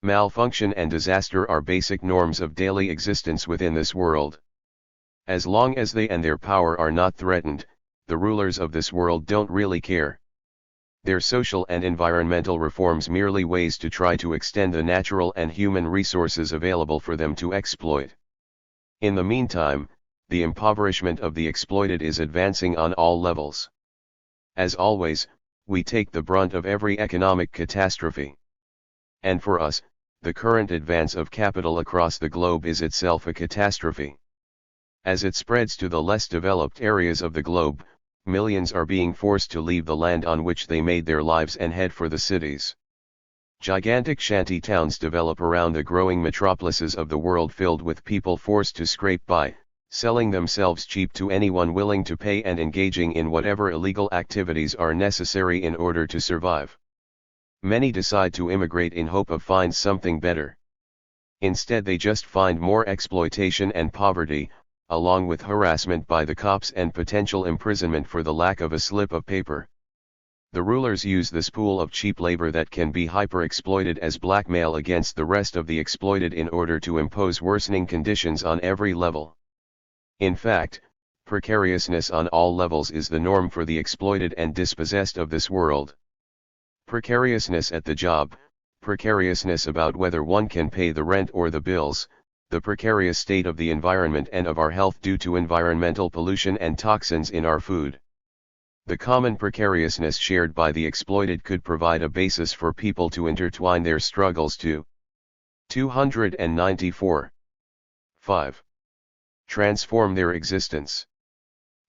Malfunction and disaster are basic norms of daily existence within this world. As long as they and their power are not threatened, the rulers of this world don't really care. Their social and environmental reforms merely ways to try to extend the natural and human resources available for them to exploit. In the meantime, the impoverishment of the exploited is advancing on all levels. As always, we take the brunt of every economic catastrophe. And for us, the current advance of capital across the globe is itself a catastrophe. As it spreads to the less developed areas of the globe, millions are being forced to leave the land on which they made their lives and head for the cities. Gigantic shanty towns develop around the growing metropolises of the world, filled with people forced to scrape by, selling themselves cheap to anyone willing to pay and engaging in whatever illegal activities are necessary in order to survive. Many decide to immigrate in hope of find something better. Instead they just find more exploitation and poverty, along with harassment by the cops and potential imprisonment for the lack of a slip of paper. The rulers use this pool of cheap labor that can be hyper-exploited as blackmail against the rest of the exploited in order to impose worsening conditions on every level. In fact, precariousness on all levels is the norm for the exploited and dispossessed of this world. Precariousness at the job, precariousness about whether one can pay the rent or the bills, the precarious state of the environment and of our health due to environmental pollution and toxins in our food. The common precariousness shared by the exploited could provide a basis for people to intertwine their struggles to 294. 5. Transform their existence.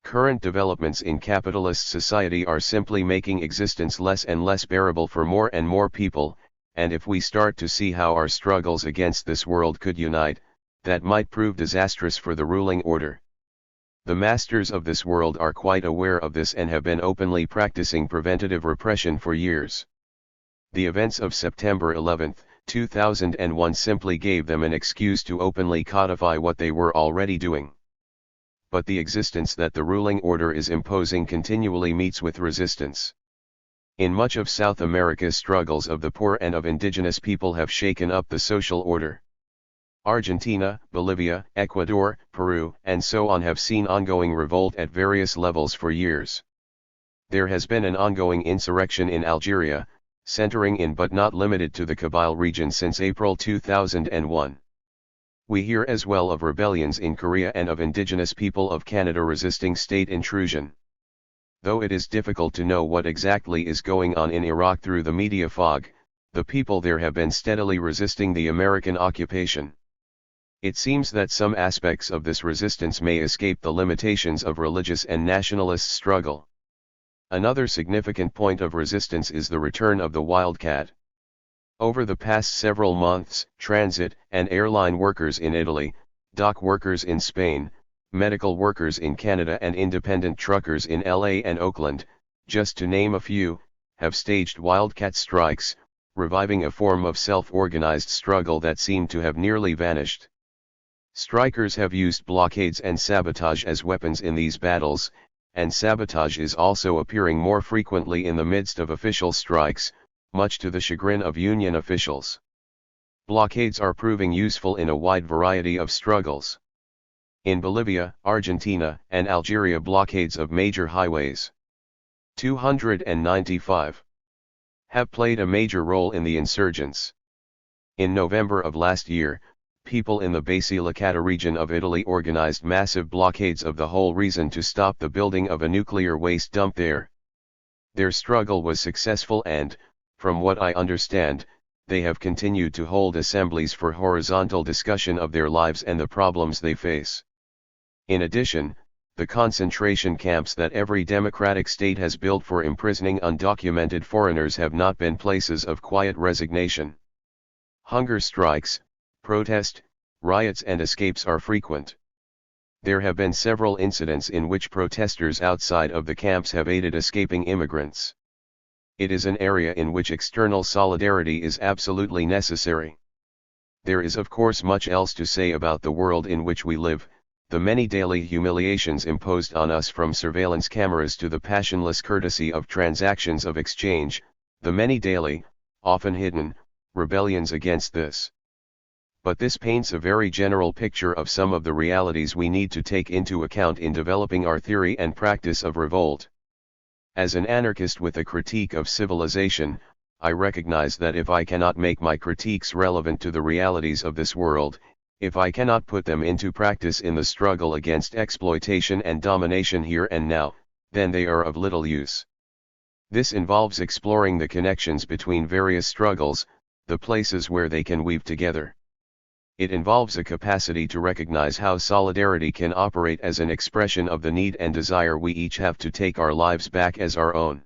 Current developments in capitalist society are simply making existence less and less bearable for more and more people, and if we start to see how our struggles against this world could unite, that might prove disastrous for the ruling order. The masters of this world are quite aware of this and have been openly practicing preventative repression for years. The events of September 11, 2001 simply gave them an excuse to openly codify what they were already doing. But the existence that the ruling order is imposing continually meets with resistance. In much of South America, struggles of the poor and of indigenous people have shaken up the social order. Argentina, Bolivia, Ecuador, Peru, and so on have seen ongoing revolt at various levels for years. There has been an ongoing insurrection in Algeria, centering in but not limited to the Kabyle region since April 2001. We hear as well of rebellions in Korea and of indigenous people of Canada resisting state intrusion. Though it is difficult to know what exactly is going on in Iraq through the media fog, the people there have been steadily resisting the American occupation. It seems that some aspects of this resistance may escape the limitations of religious and nationalist struggle. Another significant point of resistance is the return of the wildcat. Over the past several months, transit and airline workers in Italy, dock workers in Spain, medical workers in Canada and independent truckers in LA and Oakland, just to name a few, have staged wildcat strikes, reviving a form of self-organized struggle that seemed to have nearly vanished. Strikers have used blockades and sabotage as weapons in these battles, and sabotage is also appearing more frequently in the midst of official strikes, much to the chagrin of union officials. Blockades are proving useful in a wide variety of struggles. In Bolivia, Argentina, and Algeria, blockades of major highways 295 have played a major role in the insurgence. In November of last year, people in the Basilicata region of Italy organized massive blockades of the whole region to stop the building of a nuclear waste dump there. Their struggle was successful and, from what I understand, they have continued to hold assemblies for horizontal discussion of their lives and the problems they face. In addition, the concentration camps that every democratic state has built for imprisoning undocumented foreigners have not been places of quiet resignation. Hunger strikes, protest, riots and escapes are frequent. There have been several incidents in which protesters outside of the camps have aided escaping immigrants. It is an area in which external solidarity is absolutely necessary. There is of course much else to say about the world in which we live, the many daily humiliations imposed on us from surveillance cameras to the passionless courtesy of transactions of exchange, the many daily, often hidden, rebellions against this. But this paints a very general picture of some of the realities we need to take into account in developing our theory and practice of revolt. As an anarchist with a critique of civilization, I recognize that if I cannot make my critiques relevant to the realities of this world, if I cannot put them into practice in the struggle against exploitation and domination here and now, then they are of little use. This involves exploring the connections between various struggles, the places where they can weave together. It involves a capacity to recognize how solidarity can operate as an expression of the need and desire we each have to take our lives back as our own.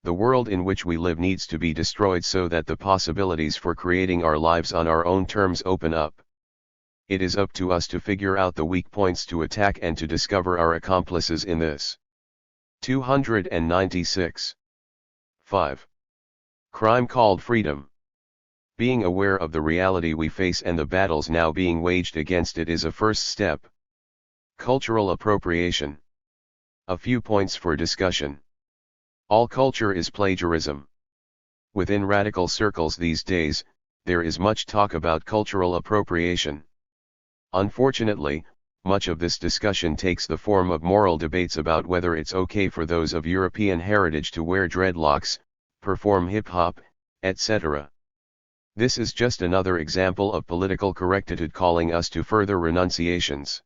The world in which we live needs to be destroyed so that the possibilities for creating our lives on our own terms open up. It is up to us to figure out the weak points to attack and to discover our accomplices in this. 296. 5. Crime called freedom. Being aware of the reality we face and the battles now being waged against it is a first step. Cultural appropriation. A few points for discussion. All culture is plagiarism. Within radical circles these days, there is much talk about cultural appropriation. Unfortunately, much of this discussion takes the form of moral debates about whether it's okay for those of European heritage to wear dreadlocks, perform hip-hop, etc. This is just another example of political correctitude calling us to further renunciations.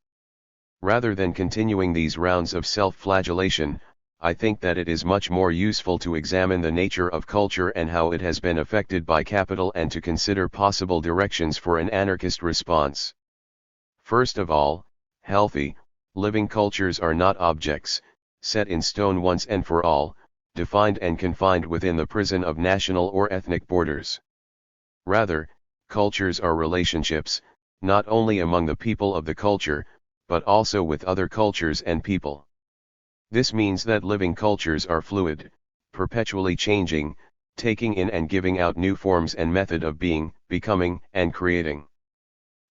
Rather than continuing these rounds of self-flagellation, I think that it is much more useful to examine the nature of culture and how it has been affected by capital and to consider possible directions for an anarchist response. First of all, healthy, living cultures are not objects, set in stone once and for all, defined and confined within the prison of national or ethnic borders. Rather, cultures are relationships, not only among the people of the culture, but also with other cultures and people. This means that living cultures are fluid, perpetually changing, taking in and giving out new forms and method of being, becoming, and creating.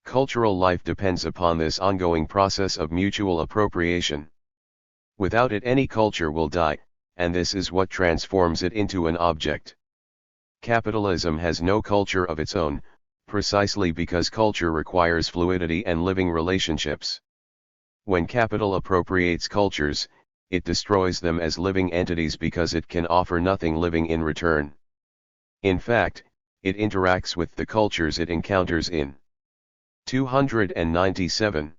Cultural life depends upon this ongoing process of mutual appropriation. Without it, any culture will die, and this is what transforms it into an object. Capitalism has no culture of its own, precisely because culture requires fluidity and living relationships. When capital appropriates cultures, it destroys them as living entities because it can offer nothing living in return. In fact, it interacts with the cultures it encounters in 297.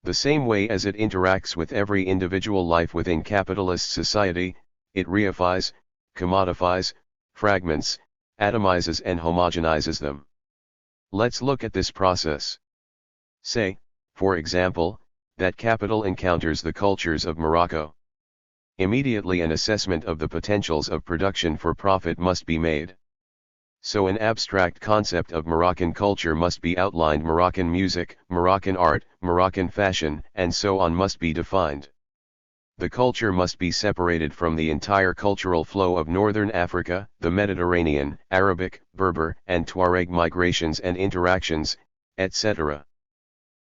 The same way as it interacts with every individual life within capitalist society, it reifies, commodifies, fragments, atomizes and homogenizes them. Let's look at this process. Say, for example, that capital encounters the cultures of Morocco. Immediately an assessment of the potentials of production for profit must be made. So an abstract concept of Moroccan culture must be outlined. Moroccan music, Moroccan art, Moroccan fashion, and so on must be defined. The culture must be separated from the entire cultural flow of Northern Africa, the Mediterranean, Arabic, Berber, and Tuareg migrations and interactions, etc.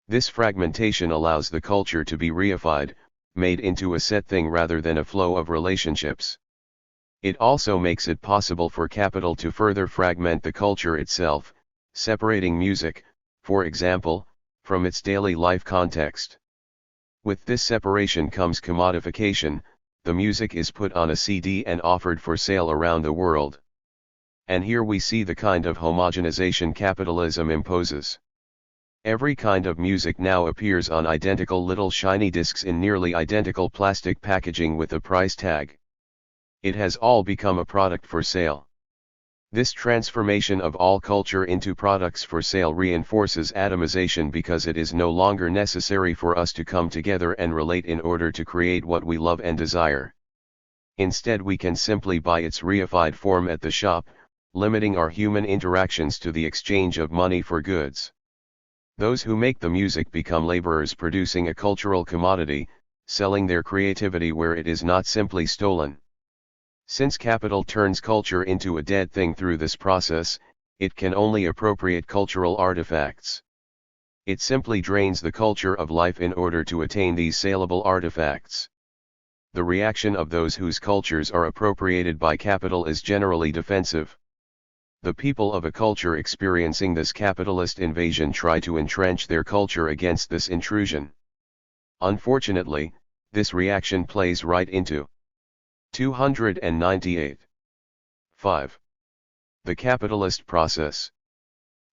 This fragmentation allows the culture to be reified, made into a set thing rather than a flow of relationships. It also makes it possible for capital to further fragment the culture itself, separating music, for example, from its daily life context. With this separation comes commodification. The music is put on a CD and offered for sale around the world. And here we see the kind of homogenization capitalism imposes. Every kind of music now appears on identical little shiny discs in nearly identical plastic packaging with a price tag. It has all become a product for sale. This transformation of all culture into products for sale reinforces atomization because it is no longer necessary for us to come together and relate in order to create what we love and desire. Instead, we can simply buy its reified form at the shop, limiting our human interactions to the exchange of money for goods. Those who make the music become laborers producing a cultural commodity, selling their creativity where it is not simply stolen. Since capital turns culture into a dead thing through this process, it can only appropriate cultural artifacts. It simply drains the culture of life in order to attain these saleable artifacts. The reaction of those whose cultures are appropriated by capital is generally defensive. The people of a culture experiencing this capitalist invasion try to entrench their culture against this intrusion. Unfortunately, this reaction plays right into 298. 5. The capitalist process.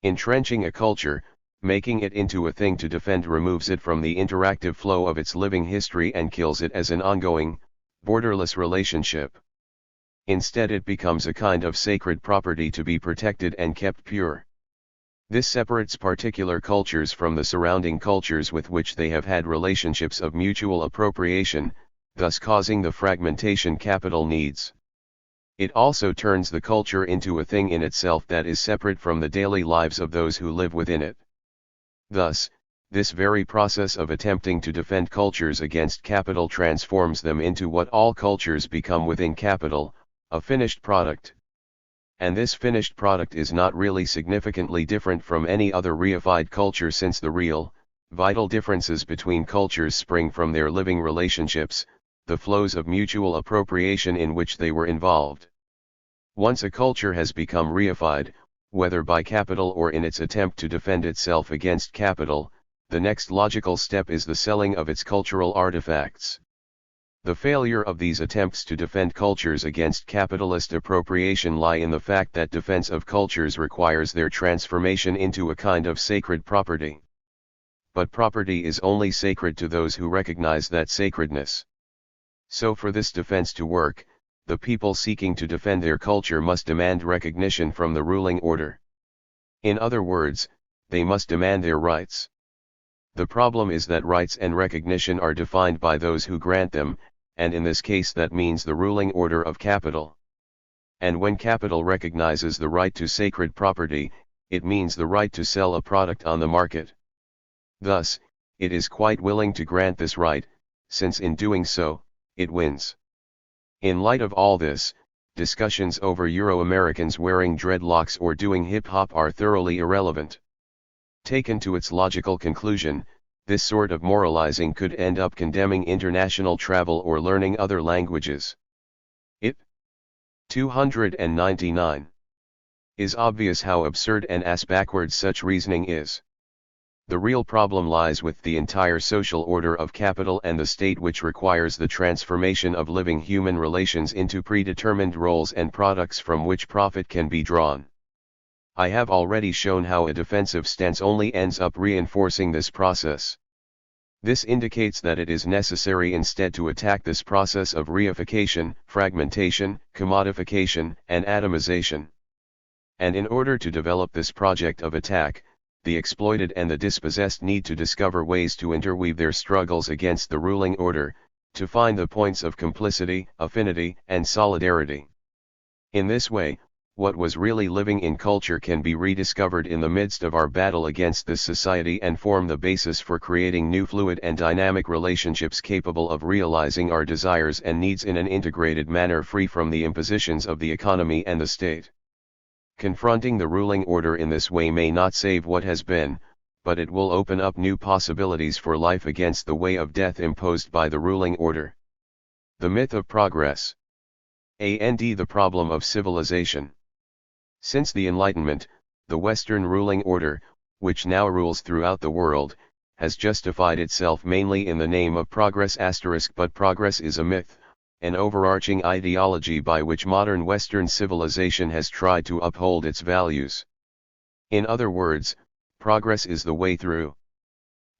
Entrenching a culture, making it into a thing to defend removes it from the interactive flow of its living history and kills it as an ongoing, borderless relationship. Instead, it becomes a kind of sacred property to be protected and kept pure. This separates particular cultures from the surrounding cultures with which they have had relationships of mutual appropriation, thus causing the fragmentation capital needs. It also turns the culture into a thing in itself that is separate from the daily lives of those who live within it. Thus, this very process of attempting to defend cultures against capital transforms them into what all cultures become within capital, a finished product. And this finished product is not really significantly different from any other reified culture, since the real, vital differences between cultures spring from their living relationships, the flows of mutual appropriation in which they were involved. Once a culture has become reified, whether by capital or in its attempt to defend itself against capital, the next logical step is the selling of its cultural artifacts. The failure of these attempts to defend cultures against capitalist appropriation lie in the fact that defense of cultures requires their transformation into a kind of sacred property. But property is only sacred to those who recognize that sacredness. So for this defense to work, the people seeking to defend their culture must demand recognition from the ruling order. In other words, they must demand their rights. The problem is that rights and recognition are defined by those who grant them, and in this case that means the ruling order of capital. And when capital recognizes the right to sacred property, it means the right to sell a product on the market. Thus, it is quite willing to grant this right, since in doing so, it wins. In light of all this, discussions over Euro-Americans wearing dreadlocks or doing hip-hop are thoroughly irrelevant. Taken to its logical conclusion, this sort of moralizing could end up condemning international travel or learning other languages. It 299 is obvious how absurd and ass-backwards such reasoning is. The real problem lies with the entire social order of capital and the state, which requires the transformation of living human relations into predetermined roles and products from which profit can be drawn. I have already shown how a defensive stance only ends up reinforcing this process. This indicates that it is necessary instead to attack this process of reification, fragmentation, commodification, and atomization. And in order to develop this project of attack, the exploited and the dispossessed need to discover ways to interweave their struggles against the ruling order, to find the points of complicity, affinity, and solidarity. In this way, what was really living in culture can be rediscovered in the midst of our battle against this society and form the basis for creating new fluid and dynamic relationships capable of realizing our desires and needs in an integrated manner free from the impositions of the economy and the state. Confronting the ruling order in this way may not save what has been, but it will open up new possibilities for life against the way of death imposed by the ruling order. The myth of progress. The problem of civilization. Since the Enlightenment, the Western ruling order, which now rules throughout the world, has justified itself mainly in the name of progress *, but progress is a myth, an overarching ideology by which modern Western civilization has tried to uphold its values. In other words, progress is the way through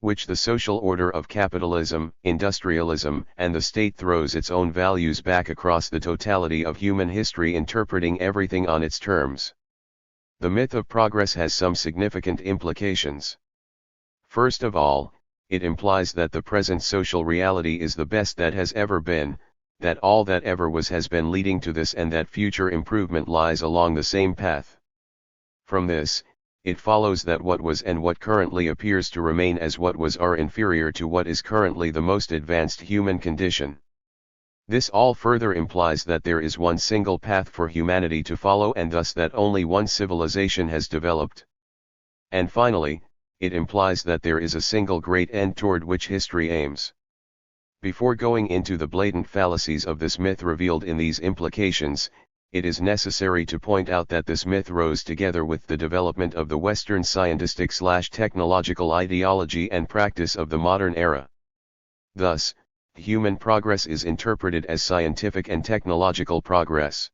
which the social order of capitalism, industrialism, and the state throws its own values back across the totality of human history, interpreting everything on its terms. The myth of progress has some significant implications. First of all, it implies that the present social reality is the best that has ever been, that all that ever was has been leading to this, and that future improvement lies along the same path. From this, it follows that what was and what currently appears to remain as what was are inferior to what is currently the most advanced human condition. This all further implies that there is one single path for humanity to follow, and thus that only one civilization has developed. And finally, it implies that there is a single great end toward which history aims. Before going into the blatant fallacies of this myth revealed in these implications, it is necessary to point out that this myth rose together with the development of the Western scientific/technological ideology and practice of the modern era. Thus, human progress is interpreted as scientific and technological progress.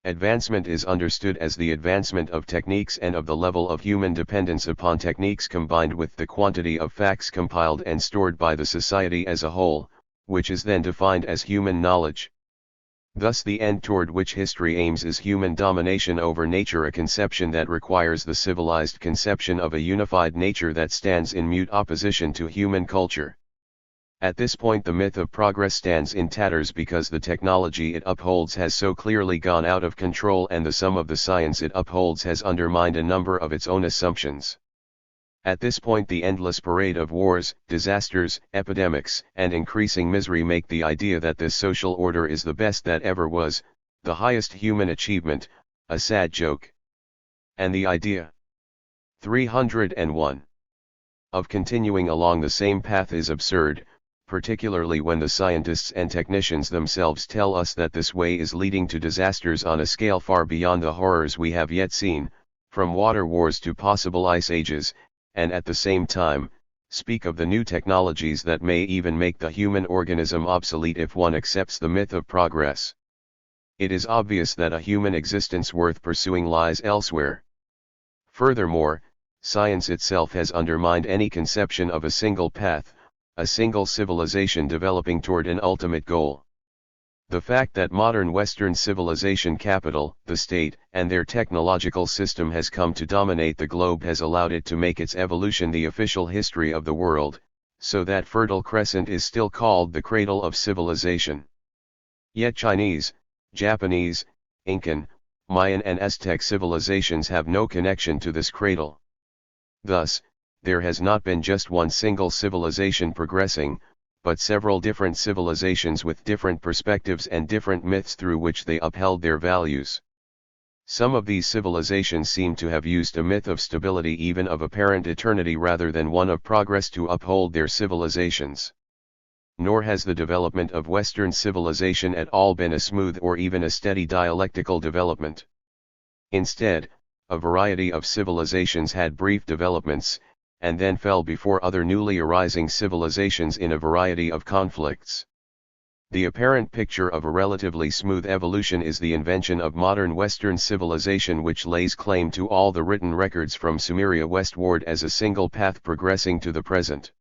Advancement is understood as the advancement of techniques and of the level of human dependence upon techniques combined with the quantity of facts compiled and stored by the society as a whole, which is then defined as human knowledge. Thus the end toward which history aims is human domination over nature, a conception that requires the civilized conception of a unified nature that stands in mute opposition to human culture. At this point the myth of progress stands in tatters because the technology it upholds has so clearly gone out of control, and the sum of the science it upholds has undermined a number of its own assumptions. At this point the endless parade of wars, disasters, epidemics, and increasing misery make the idea that this social order is the best that ever was, the highest human achievement, a sad joke. And the idea 301 of continuing along the same path is absurd, particularly when the scientists and technicians themselves tell us that this way is leading to disasters on a scale far beyond the horrors we have yet seen, from water wars to possible ice ages, and at the same time, speak of the new technologies that may even make the human organism obsolete if one accepts the myth of progress. It is obvious that a human existence worth pursuing lies elsewhere. Furthermore, science itself has undermined any conception of a single path, a single civilization developing toward an ultimate goal. The fact that modern Western civilization capital, the state, and their technological system has come to dominate the globe has allowed it to make its evolution the official history of the world, so that Fertile Crescent is still called the cradle of civilization. Yet Chinese, Japanese, Incan, Mayan and Aztec civilizations have no connection to this cradle. Thus, there has not been just one single civilization progressing, but several different civilizations with different perspectives and different myths through which they upheld their values. Some of these civilizations seem to have used a myth of stability, even of apparent eternity, rather than one of progress to uphold their civilizations. Nor has the development of Western civilization at all been a smooth or even a steady dialectical development. Instead, a variety of civilizations had brief developments, and then fell before other newly arising civilizations in a variety of conflicts. The apparent picture of a relatively smooth evolution is the invention of modern Western civilization, which lays claim to all the written records from Sumeria westward as a single path progressing to the present.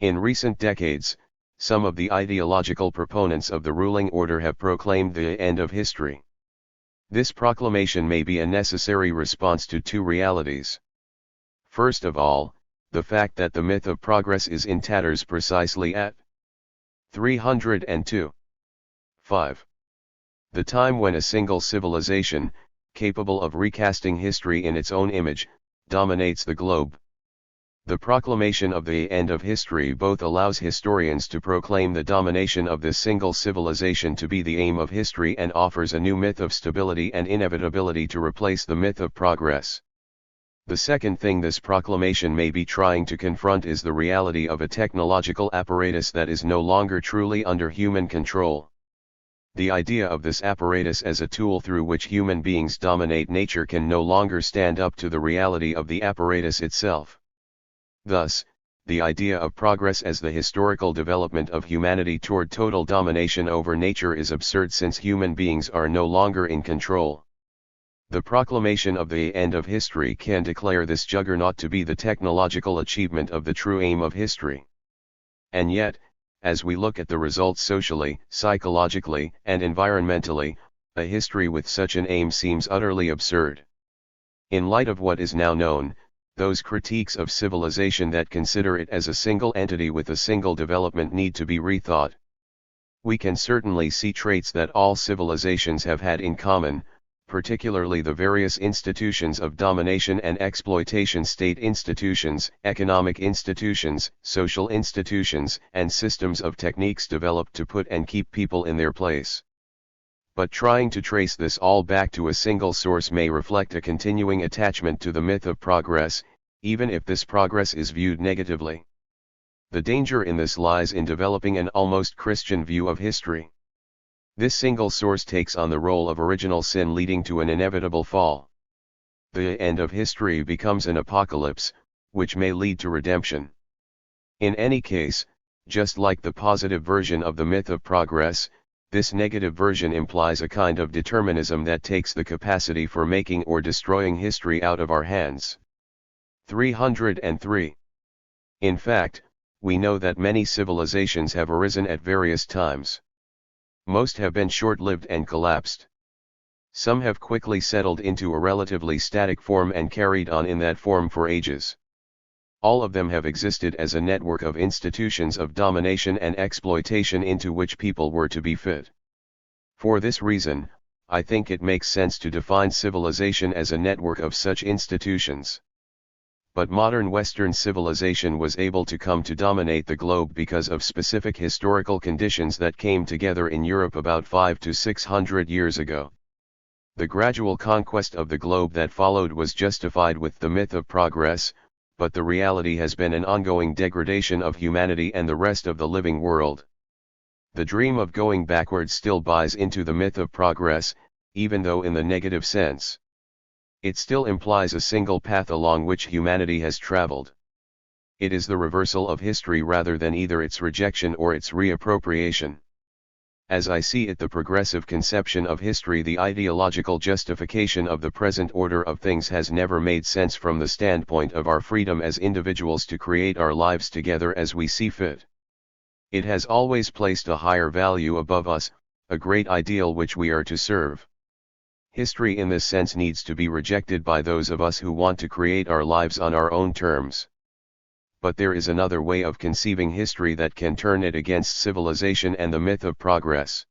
In recent decades, some of the ideological proponents of the ruling order have proclaimed the end of history. This proclamation may be a necessary response to two realities. First of all, the fact that the myth of progress is in tatters precisely at 302. 5. The time when a single civilization, capable of recasting history in its own image, dominates the globe. The proclamation of the end of history both allows historians to proclaim the domination of this single civilization to be the aim of history and offers a new myth of stability and inevitability to replace the myth of progress. The second thing this proclamation may be trying to confront is the reality of a technological apparatus that is no longer truly under human control. The idea of this apparatus as a tool through which human beings dominate nature can no longer stand up to the reality of the apparatus itself. Thus, the idea of progress as the historical development of humanity toward total domination over nature is absurd since human beings are no longer in control. The proclamation of the end of history can declare this juggernaut to be the technological achievement of the true aim of history. And yet, as we look at the results socially, psychologically, and environmentally, a history with such an aim seems utterly absurd. In light of what is now known, those critiques of civilization that consider it as a single entity with a single development need to be rethought. We can certainly see traits that all civilizations have had in common, particularly the various institutions of domination and exploitation: state institutions, economic institutions, social institutions, and systems of techniques developed to put and keep people in their place. But trying to trace this all back to a single source may reflect a continuing attachment to the myth of progress, even if this progress is viewed negatively. The danger in this lies in developing an almost Christian view of history. This single source takes on the role of original sin, leading to an inevitable fall. The end of history becomes an apocalypse, which may lead to redemption. In any case, just like the positive version of the myth of progress, this negative version implies a kind of determinism that takes the capacity for making or destroying history out of our hands. 303. In fact, we know that many civilizations have arisen at various times. Most have been short-lived and collapsed. Some have quickly settled into a relatively static form and carried on in that form for ages. All of them have existed as a network of institutions of domination and exploitation into which people were to be fit. For this reason, I think it makes sense to define civilization as a network of such institutions. But modern Western civilization was able to come to dominate the globe because of specific historical conditions that came together in Europe about 500 to 600 years ago. The gradual conquest of the globe that followed was justified with the myth of progress, but the reality has been an ongoing degradation of humanity and the rest of the living world. The dream of going backwards still buys into the myth of progress, even though in the negative sense. It still implies a single path along which humanity has traveled. It is the reversal of history rather than either its rejection or its reappropriation. As I see it, the progressive conception of history, the ideological justification of the present order of things, has never made sense from the standpoint of our freedom as individuals to create our lives together as we see fit. It has always placed a higher value above us, a great ideal which we are to serve. History in this sense needs to be rejected by those of us who want to create our lives on our own terms. But there is another way of conceiving history that can turn it against civilization and the myth of progress.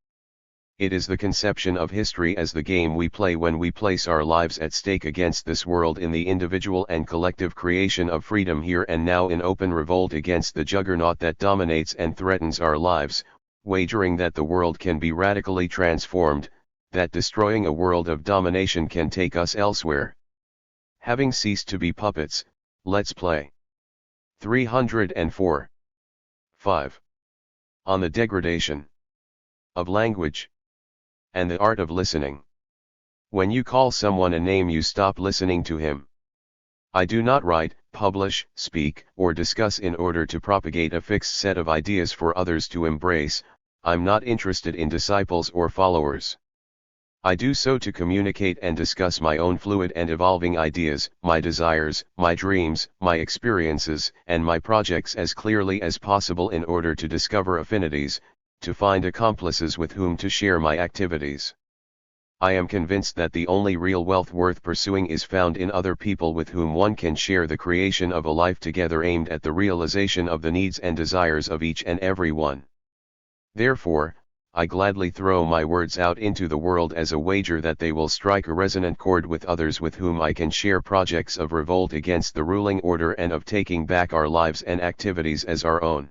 It is the conception of history as the game we play when we place our lives at stake against this world in the individual and collective creation of freedom here and now, in open revolt against the juggernaut that dominates and threatens our lives, wagering that the world can be radically transformed, that destroying a world of domination can take us elsewhere. Having ceased to be puppets, let's play. 304. 5. On the degradation of language and the art of listening. When you call someone a name, you stop listening to him. I do not write, publish, speak, or discuss in order to propagate a fixed set of ideas for others to embrace. I'm not interested in disciples or followers. I do so to communicate and discuss my own fluid and evolving ideas, my desires, my dreams, my experiences, and my projects as clearly as possible in order to discover affinities, to find accomplices with whom to share my activities. I am convinced that the only real wealth worth pursuing is found in other people with whom one can share the creation of a life together aimed at the realization of the needs and desires of each and every one. Therefore, I gladly throw my words out into the world as a wager that they will strike a resonant chord with others with whom I can share projects of revolt against the ruling order and of taking back our lives and activities as our own.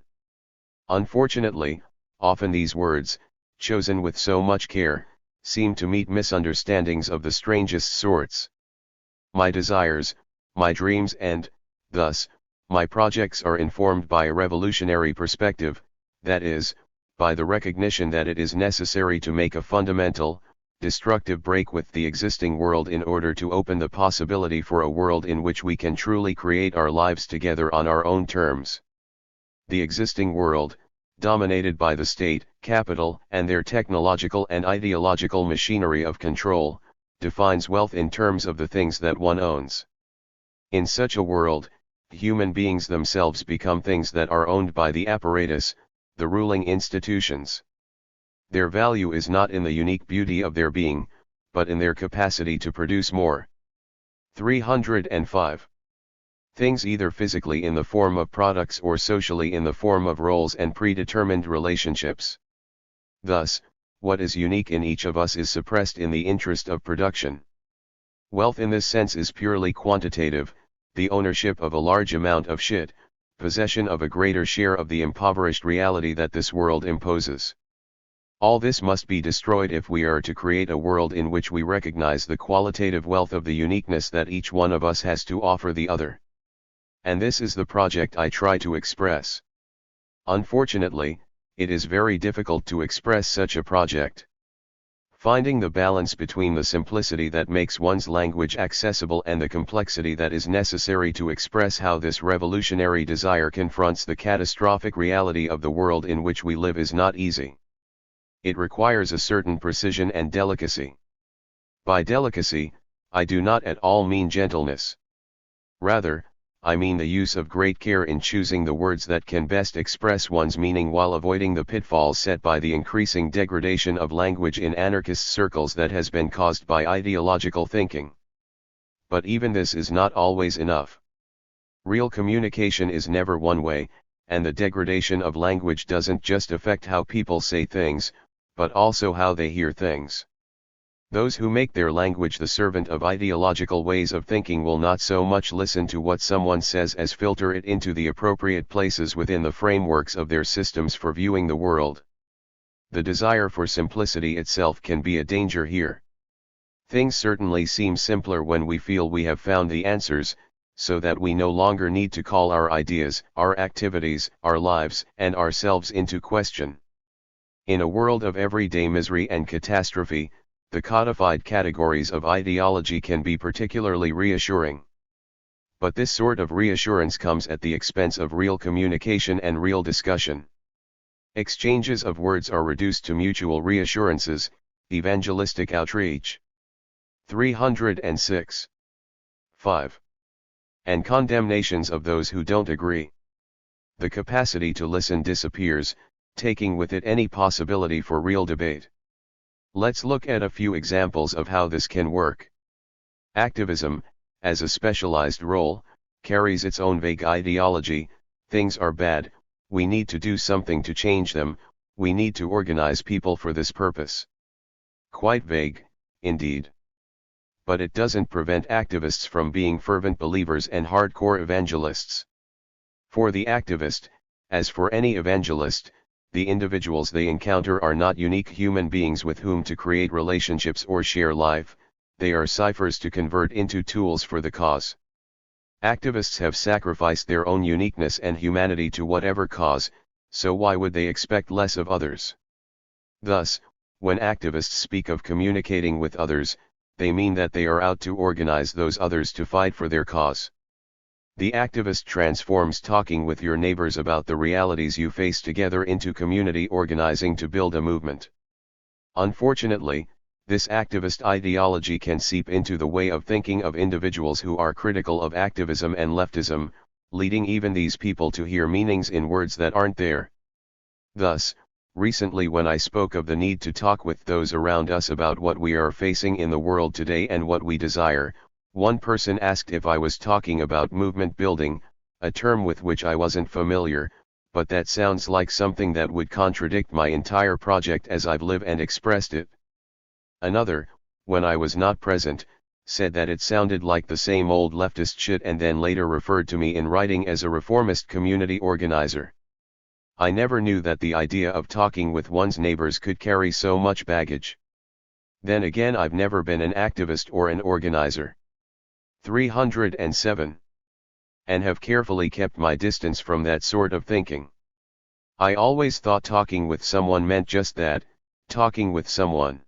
Unfortunately, often these words, chosen with so much care, seem to meet misunderstandings of the strangest sorts. My desires, my dreams and, thus, my projects are informed by a revolutionary perspective, that is, by the recognition that it is necessary to make a fundamental, destructive break with the existing world in order to open the possibility for a world in which we can truly create our lives together on our own terms. The existing world, dominated by the state, capital, and their technological and ideological machinery of control, defines wealth in terms of the things that one owns. In such a world, human beings themselves become things that are owned by the apparatus, the ruling institutions. Their value is not in the unique beauty of their being, but in their capacity to produce more. 305. Things either physically in the form of products or socially in the form of roles and predetermined relationships. Thus, what is unique in each of us is suppressed in the interest of production. Wealth in this sense is purely quantitative, the ownership of a large amount of shit, possession of a greater share of the impoverished reality that this world imposes. All this must be destroyed if we are to create a world in which we recognize the qualitative wealth of the uniqueness that each one of us has to offer the other. And this is the project I try to express. Unfortunately, it is very difficult to express such a project. Finding the balance between the simplicity that makes one's language accessible and the complexity that is necessary to express how this revolutionary desire confronts the catastrophic reality of the world in which we live is not easy. It requires a certain precision and delicacy. By delicacy, I do not at all mean gentleness. Rather, I mean the use of great care in choosing the words that can best express one's meaning while avoiding the pitfalls set by the increasing degradation of language in anarchist circles that has been caused by ideological thinking. But even this is not always enough. Real communication is never one way, and the degradation of language doesn't just affect how people say things, but also how they hear things. Those who make their language the servant of ideological ways of thinking will not so much listen to what someone says as filter it into the appropriate places within the frameworks of their systems for viewing the world. The desire for simplicity itself can be a danger here. Things certainly seem simpler when we feel we have found the answers, so that we no longer need to call our ideas, our activities, our lives, and ourselves into question. In a world of everyday misery and catastrophe, the codified categories of ideology can be particularly reassuring. But this sort of reassurance comes at the expense of real communication and real discussion. Exchanges of words are reduced to mutual reassurances, evangelistic outreach. 306. 5. And condemnations of those who don't agree. The capacity to listen disappears, taking with it any possibility for real debate. Let's look at a few examples of how this can work. Activism, as a specialized role, carries its own vague ideology: things are bad, we need to do something to change them, we need to organize people for this purpose. Quite vague, indeed. But it doesn't prevent activists from being fervent believers and hardcore evangelists. For the activist, as for any evangelist, the individuals they encounter are not unique human beings with whom to create relationships or share life, they are ciphers to convert into tools for the cause. Activists have sacrificed their own uniqueness and humanity to whatever cause, so why would they expect less of others? Thus, when activists speak of communicating with others, they mean that they are out to organize those others to fight for their cause. The activist transforms talking with your neighbors about the realities you face together into community organizing to build a movement. Unfortunately, this activist ideology can seep into the way of thinking of individuals who are critical of activism and leftism, leading even these people to hear meanings in words that aren't there. Thus, Recently, when I spoke of the need to talk with those around us about what we are facing in the world today and what we desire, one person asked if I was talking about movement building, a term with which I wasn't familiar, but that sounds like something that would contradict my entire project as I've lived and expressed it. Another, when I was not present, said that it sounded like the same old leftist shit, and then later referred to me in writing as a reformist community organizer. I never knew that the idea of talking with one's neighbors could carry so much baggage. Then again, I've never been an activist or an organizer. 307. And have carefully kept my distance from that sort of thinking. I always thought talking with someone meant just that, talking with someone.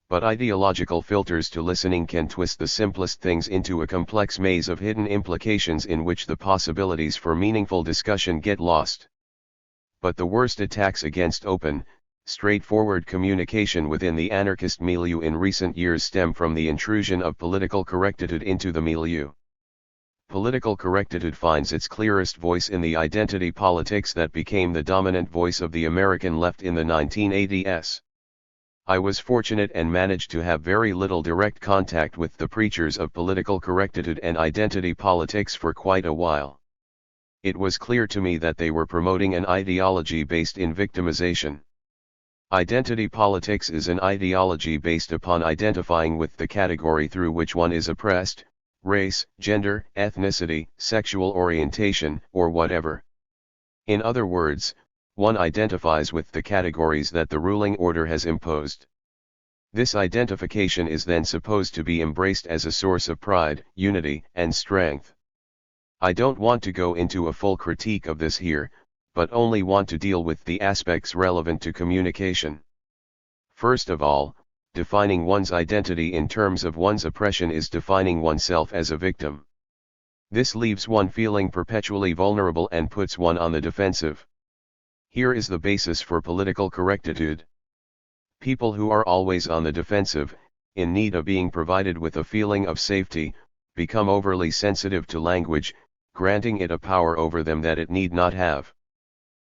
But ideological filters to listening can twist the simplest things into a complex maze of hidden implications in which the possibilities for meaningful discussion get lost. But the worst attacks against open, straightforward communication within the anarchist milieu in recent years stem from the intrusion of political correctitude into the milieu. Political correctitude finds its clearest voice in the identity politics that became the dominant voice of the American left in the 1980s. I was fortunate and managed to have very little direct contact with the preachers of political correctitude and identity politics for quite a while. It was clear to me that they were promoting an ideology based in victimization. Identity politics is an ideology based upon identifying with the category through which one is oppressed, race, gender, ethnicity, sexual orientation, or whatever. In other words, one identifies with the categories that the ruling order has imposed. This identification is then supposed to be embraced as a source of pride, unity, and strength. I don't want to go into a full critique of this here, but only want to deal with the aspects relevant to communication. First of all, defining one's identity in terms of one's oppression is defining oneself as a victim. This leaves one feeling perpetually vulnerable and puts one on the defensive. Here is the basis for political correctitude. People who are always on the defensive, in need of being provided with a feeling of safety, become overly sensitive to language, granting it a power over them that it need not have.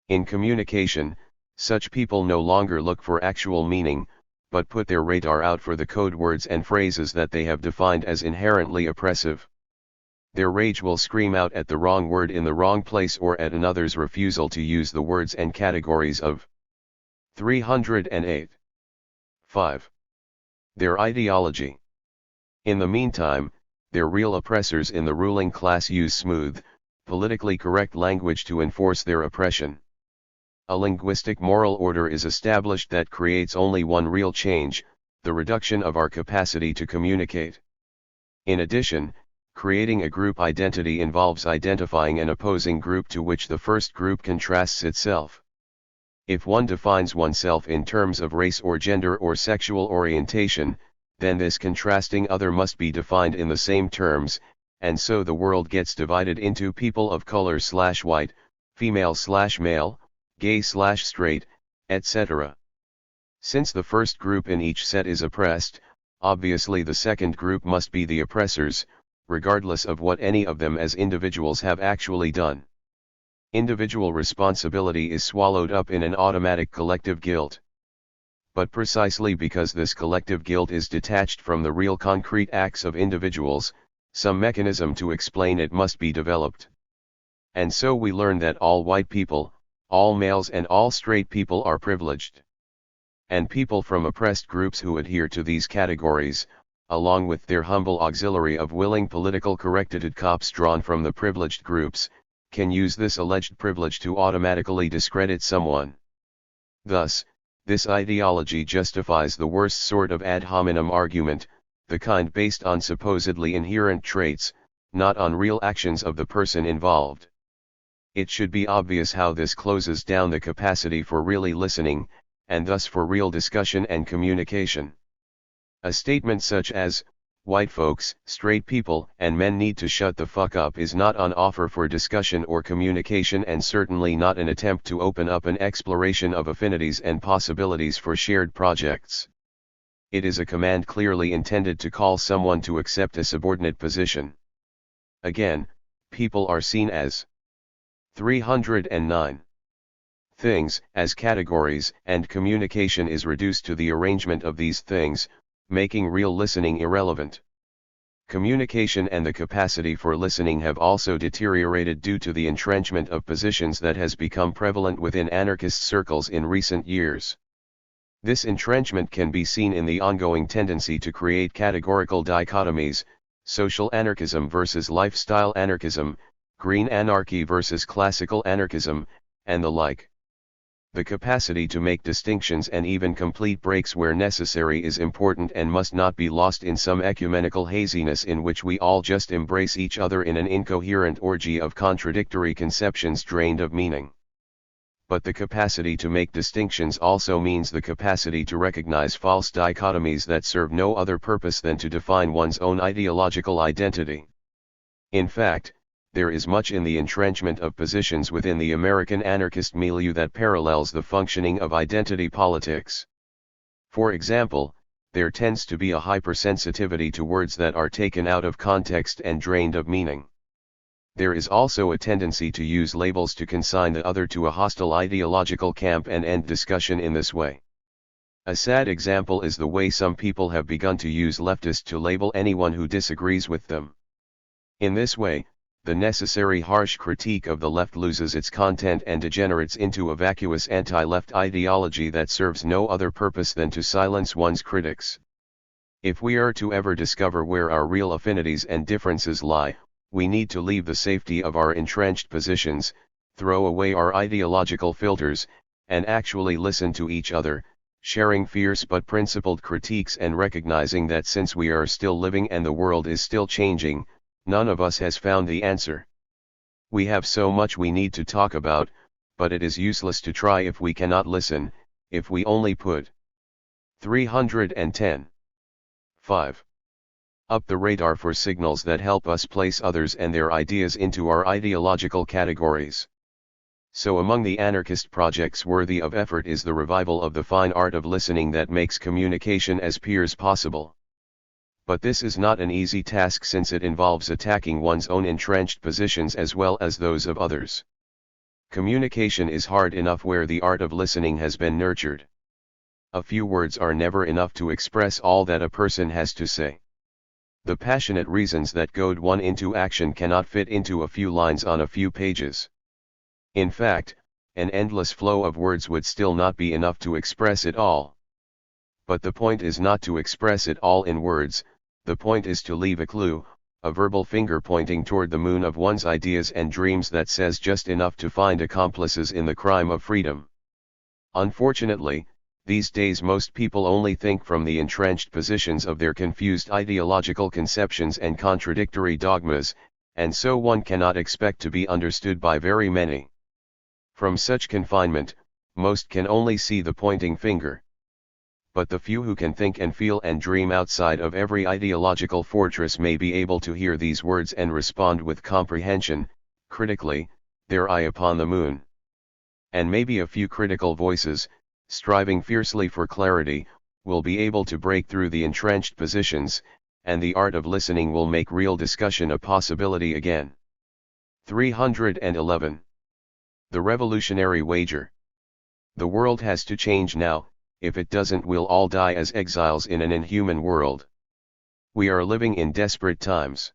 In communication, such people no longer look for actual meaning, but put their radar out for the code words and phrases that they have defined as inherently oppressive. Their rage will scream out at the wrong word in the wrong place or at another's refusal to use the words and categories of 308. 5. Their ideology. In the meantime, their real oppressors in the ruling class use smooth, politically correct language to enforce their oppression. A linguistic moral order is established that creates only one real change, the reduction of our capacity to communicate. In addition, creating a group identity involves identifying an opposing group to which the first group contrasts itself. If one defines oneself in terms of race or gender or sexual orientation, then this contrasting other must be defined in the same terms, and so the world gets divided into people of color/white, female/male, gay/straight, etc. Since the first group in each set is oppressed, obviously the second group must be the oppressors, regardless of what any of them as individuals have actually done. Individual responsibility is swallowed up in an automatic collective guilt. But precisely because this collective guilt is detached from the real concrete acts of individuals, some mechanism to explain it must be developed. And so we learn that all white people, all males and all straight people are privileged. And people from oppressed groups who adhere to these categories, along with their humble auxiliary of willing political correctitude cops drawn from the privileged groups, can use this alleged privilege to automatically discredit someone. Thus, this ideology justifies the worst sort of ad hominem argument, the kind based on supposedly inherent traits, not on real actions of the person involved. It should be obvious how this closes down the capacity for really listening, and thus for real discussion and communication. A statement such as, "White folks, straight people, and men need to shut the fuck up" is not on offer for discussion or communication, and certainly not an attempt to open up an exploration of affinities and possibilities for shared projects. It is a command clearly intended to call someone to accept a subordinate position. Again, people are seen as 309. things as categories, and communication is reduced to the arrangement of these things, making real listening irrelevant. Communication and the capacity for listening have also deteriorated due to the entrenchment of positions that has become prevalent within anarchist circles in recent years. This entrenchment can be seen in the ongoing tendency to create categorical dichotomies, social anarchism versus lifestyle anarchism, green anarchy versus classical anarchism, and the like. The capacity to make distinctions and even complete breaks where necessary is important and must not be lost in some ecumenical haziness in which we all just embrace each other in an incoherent orgy of contradictory conceptions drained of meaning. But the capacity to make distinctions also means the capacity to recognize false dichotomies that serve no other purpose than to define one's own ideological identity. In fact, there is much in the entrenchment of positions within the American anarchist milieu that parallels the functioning of identity politics. For example, there tends to be a hypersensitivity to words that are taken out of context and drained of meaning. There is also a tendency to use labels to consign the other to a hostile ideological camp and end discussion in this way. A sad example is the way some people have begun to use leftist to label anyone who disagrees with them. In this way, the necessary harsh critique of the left loses its content and degenerates into a vacuous anti-left ideology that serves no other purpose than to silence one's critics. If we are to ever discover where our real affinities and differences lie, we need to leave the safety of our entrenched positions, throw away our ideological filters, and actually listen to each other, sharing fierce but principled critiques and recognizing that since we are still living and the world is still changing, none of us has found the answer. We have so much we need to talk about, but it is useless to try if we cannot listen, if we only put 310. 5. Up the radar for signals that help us place others and their ideas into our ideological categories. So among the anarchist projects worthy of effort is the revival of the fine art of listening that makes communication as peers possible. But this is not an easy task since it involves attacking one's own entrenched positions as well as those of others. Communication is hard enough where the art of listening has been nurtured. A few words are never enough to express all that a person has to say. The passionate reasons that goad one into action cannot fit into a few lines on a few pages. In fact, an endless flow of words would still not be enough to express it all. But the point is not to express it all in words. The point is to leave a clue, a verbal finger pointing toward the moon of one's ideas and dreams that says just enough to find accomplices in the crime of freedom. Unfortunately, these days most people only think from the entrenched positions of their confused ideological conceptions and contradictory dogmas, and so one cannot expect to be understood by very many. From such confinement, most can only see the pointing finger. But the few who can think and feel and dream outside of every ideological fortress may be able to hear these words and respond with comprehension, critically, their eye upon the moon. And maybe a few critical voices, striving fiercely for clarity, will be able to break through the entrenched positions, and the art of listening will make real discussion a possibility again. 311. The revolutionary wager. The world has to change now. If it doesn't, we'll all die as exiles in an inhuman world. We are living in desperate times.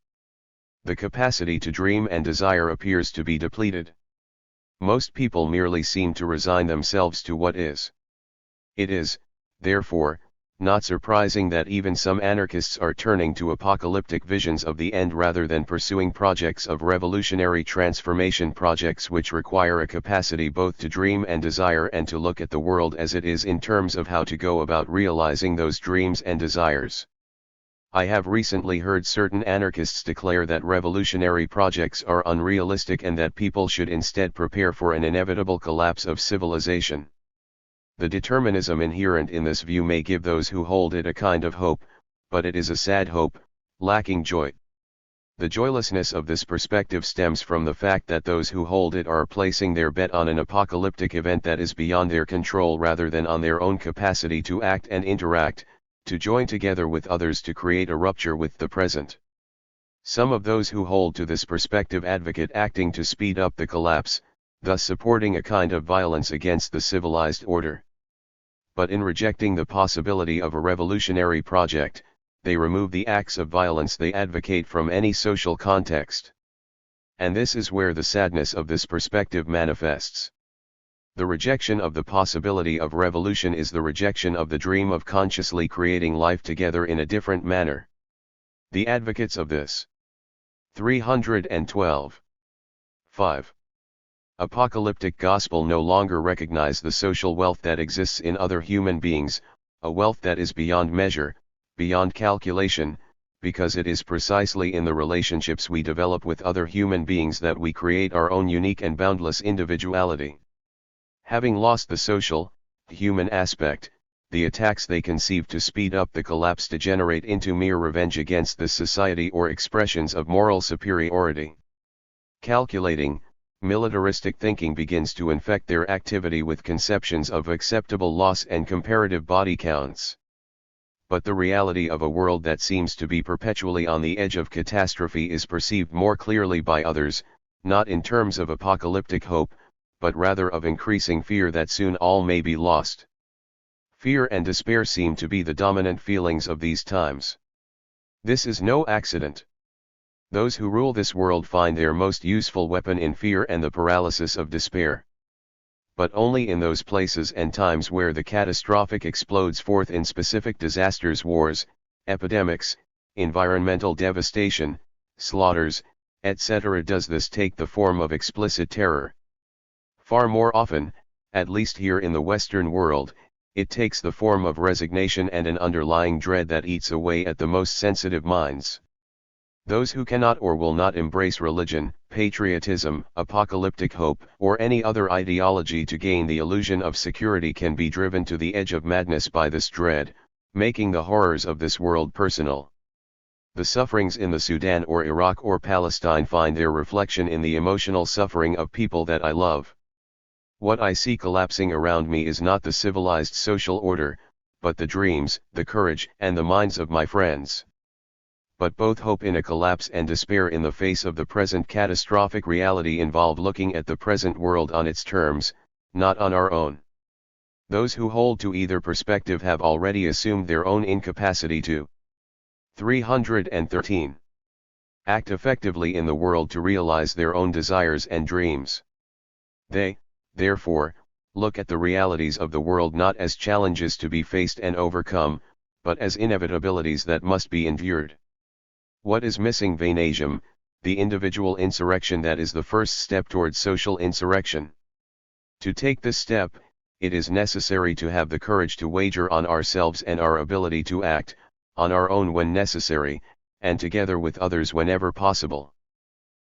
The capacity to dream and desire appears to be depleted. Most people merely seem to resign themselves to what is. It is, therefore, not surprising that even some anarchists are turning to apocalyptic visions of the end rather than pursuing projects of revolutionary transformation, projects which require a capacity both to dream and desire and to look at the world as it is in terms of how to go about realizing those dreams and desires. I have recently heard certain anarchists declare that revolutionary projects are unrealistic and that people should instead prepare for an inevitable collapse of civilization. The determinism inherent in this view may give those who hold it a kind of hope, but it is a sad hope, lacking joy. The joylessness of this perspective stems from the fact that those who hold it are placing their bet on an apocalyptic event that is beyond their control rather than on their own capacity to act and interact, to join together with others to create a rupture with the present. Some of those who hold to this perspective advocate acting to speed up the collapse, thus supporting a kind of violence against the civilized order. But in rejecting the possibility of a revolutionary project, they remove the acts of violence they advocate from any social context. And this is where the sadness of this perspective manifests. The rejection of the possibility of revolution is the rejection of the dream of consciously creating life together in a different manner. The advocates of this. 312. 5. Apocalyptic gospel no longer recognize the social wealth that exists in other human beings, a wealth that is beyond measure, beyond calculation, because it is precisely in the relationships we develop with other human beings that we create our own unique and boundless individuality. Having lost the social, human aspect, the attacks they conceive to speed up the collapse degenerate into mere revenge against this society or expressions of moral superiority. Calculating, militaristic thinking begins to infect their activity with conceptions of acceptable loss and comparative body counts. But the reality of a world that seems to be perpetually on the edge of catastrophe is perceived more clearly by others, not in terms of apocalyptic hope, but rather of increasing fear that soon all may be lost. Fear and despair seem to be the dominant feelings of these times. This is no accident. Those who rule this world find their most useful weapon in fear and the paralysis of despair. But only in those places and times where the catastrophic explodes forth in specific disasters, wars, epidemics, environmental devastation, slaughters, etc. does this take the form of explicit terror. Far more often, at least here in the Western world, it takes the form of resignation and an underlying dread that eats away at the most sensitive minds. Those who cannot or will not embrace religion, patriotism, apocalyptic hope, or any other ideology to gain the illusion of security can be driven to the edge of madness by this dread, making the horrors of this world personal. The sufferings in the Sudan or Iraq or Palestine find their reflection in the emotional suffering of people that I love. What I see collapsing around me is not the civilized social order, but the dreams, the courage, and the minds of my friends. But both hope in a collapse and despair in the face of the present catastrophic reality involve looking at the present world on its terms, not on our own. Those who hold to either perspective have already assumed their own incapacity to 313. Act effectively in the world to realize their own desires and dreams. They, therefore, look at the realities of the world not as challenges to be faced and overcome, but as inevitabilities that must be endured. What is missing? Vainagem, the individual insurrection that is the first step towards social insurrection. To take this step, it is necessary to have the courage to wager on ourselves and our ability to act, on our own when necessary, and together with others whenever possible.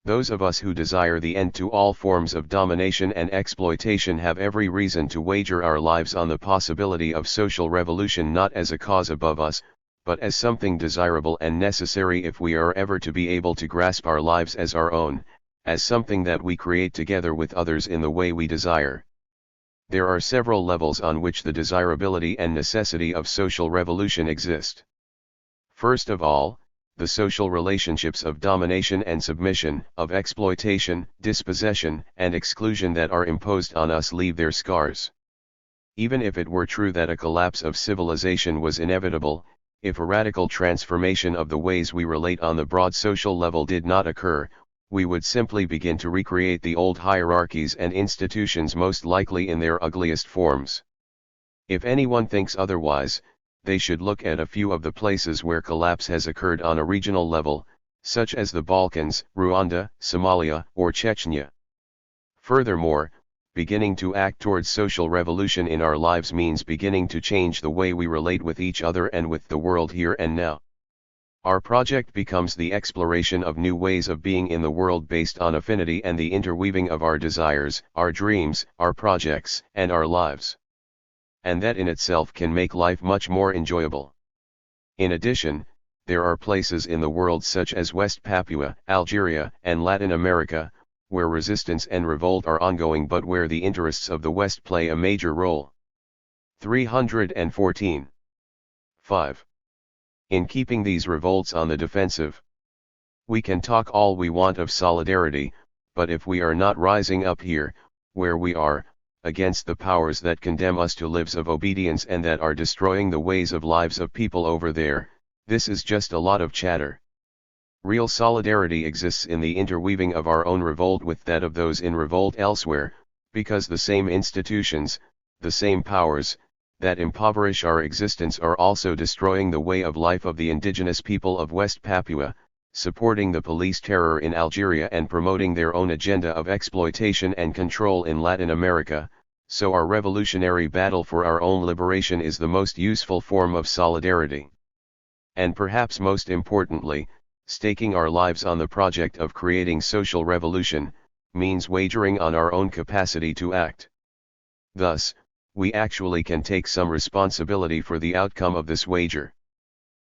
Those of us who desire the end to all forms of domination and exploitation have every reason to wager our lives on the possibility of social revolution not as a cause above us, but as something desirable and necessary if we are ever to be able to grasp our lives as our own, as something that we create together with others in the way we desire. There are several levels on which the desirability and necessity of social revolution exist. First of all, the social relationships of domination and submission, of exploitation, dispossession, and exclusion that are imposed on us leave their scars. Even if it were true that a collapse of civilization was inevitable, if a radical transformation of the ways we relate on the broad social level did not occur, we would simply begin to recreate the old hierarchies and institutions most likely in their ugliest forms. If anyone thinks otherwise, they should look at a few of the places where collapse has occurred on a regional level, such as the Balkans, Rwanda, Somalia, or Chechnya. Furthermore, beginning to act towards social revolution in our lives means beginning to change the way we relate with each other and with the world here and now. Our project becomes the exploration of new ways of being in the world based on affinity and the interweaving of our desires, our dreams, our projects, and our lives. And that in itself can make life much more enjoyable. In addition, there are places in the world such as West Papua, Algeria, and Latin America, where resistance and revolt are ongoing but where the interests of the West play a major role. 314. 5. In keeping these revolts on the defensive. We can talk all we want of solidarity, but if we are not rising up here, where we are, against the powers that condemn us to lives of obedience and that are destroying the ways of lives of people over there. This is just a lot of chatter. Real solidarity exists in the interweaving of our own revolt with that of those in revolt elsewhere, because the same institutions, the same powers, that impoverish our existence are also destroying the way of life of the indigenous people of West Papua, supporting the police terror in Algeria and promoting their own agenda of exploitation and control in Latin America. So our revolutionary battle for our own liberation is the most useful form of solidarity. And perhaps most importantly, staking our lives on the project of creating social revolution, means wagering on our own capacity to act. Thus, we actually can take some responsibility for the outcome of this wager.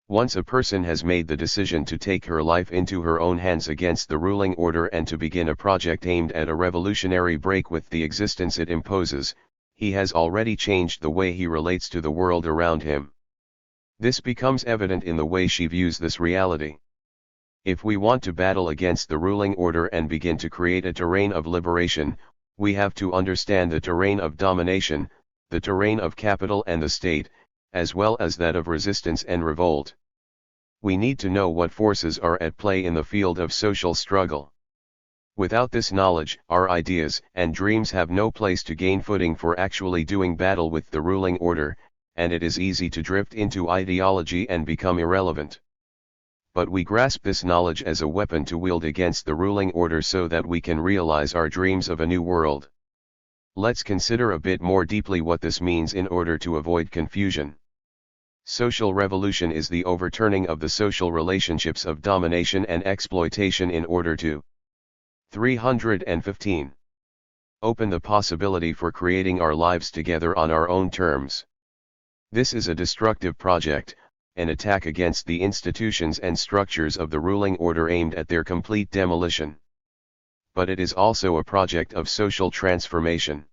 Once a person has made the decision to take her life into her own hands against the ruling order and to begin a project aimed at a revolutionary break with the existence it imposes, he has already changed the way he relates to the world around him. This becomes evident in the way she views this reality. If we want to battle against the ruling order and begin to create a terrain of liberation, we have to understand the terrain of domination, the terrain of capital and the state, as well as that of resistance and revolt. We need to know what forces are at play in the field of social struggle. Without this knowledge, our ideas and dreams have no place to gain footing for actually doing battle with the ruling order, and it is easy to drift into ideology and become irrelevant. But we grasp this knowledge as a weapon to wield against the ruling order so that we can realize our dreams of a new world. Let's consider a bit more deeply what this means in order to avoid confusion. Social revolution is the overturning of the social relationships of domination and exploitation in order to 315. Open the possibility for creating our lives together on our own terms. This is a destructive project, an attack against the institutions and structures of the ruling order aimed at their complete demolition. But it is also a project of social transformation.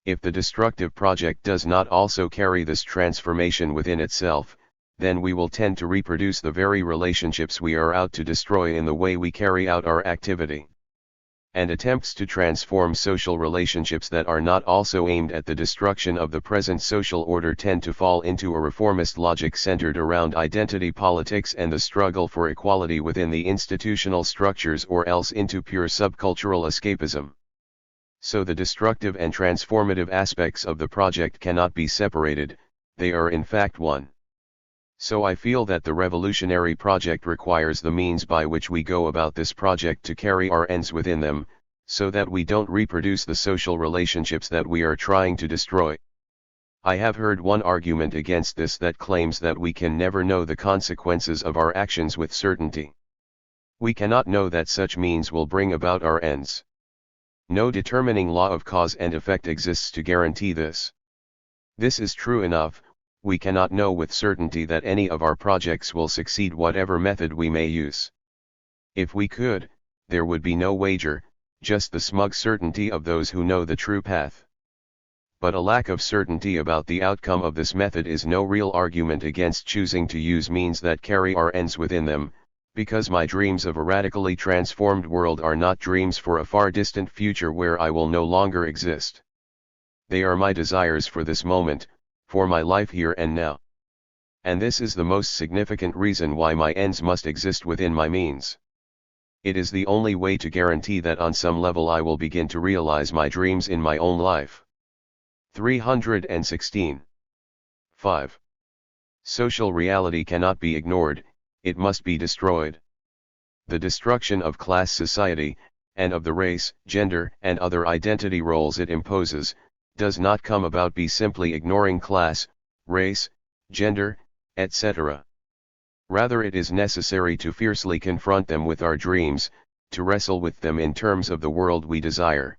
If the destructive project does not also carry this transformation within itself, then we will tend to reproduce the very relationships we are out to destroy in the way we carry out our activity. And attempts to transform social relationships that are not also aimed at the destruction of the present social order tend to fall into a reformist logic centered around identity politics and the struggle for equality within the institutional structures, or else into pure subcultural escapism. So the destructive and transformative aspects of the project cannot be separated, they are in fact one. So I feel that the revolutionary project requires the means by which we go about this project to carry our ends within them, so that we don't reproduce the social relationships that we are trying to destroy. I have heard one argument against this that claims that we can never know the consequences of our actions with certainty. We cannot know that such means will bring about our ends. No determining law of cause and effect exists to guarantee this. This is true enough. We cannot know with certainty that any of our projects will succeed whatever method we may use. If we could, there would be no wager, just the smug certainty of those who know the true path. But a lack of certainty about the outcome of this method is no real argument against choosing to use means that carry our ends within them, because my dreams of a radically transformed world are not dreams for a far distant future where I will no longer exist. They are my desires for this moment, for my life here and now. And this is the most significant reason why my ends must exist within my means. It is the only way to guarantee that on some level I will begin to realize my dreams in my own life. 316. 5. Social reality cannot be ignored, it must be destroyed. The destruction of class society, and of the race, gender, and other identity roles it imposes, does not come about by simply ignoring class, race, gender, etc. Rather, it is necessary to fiercely confront them with our dreams, to wrestle with them in terms of the world we desire.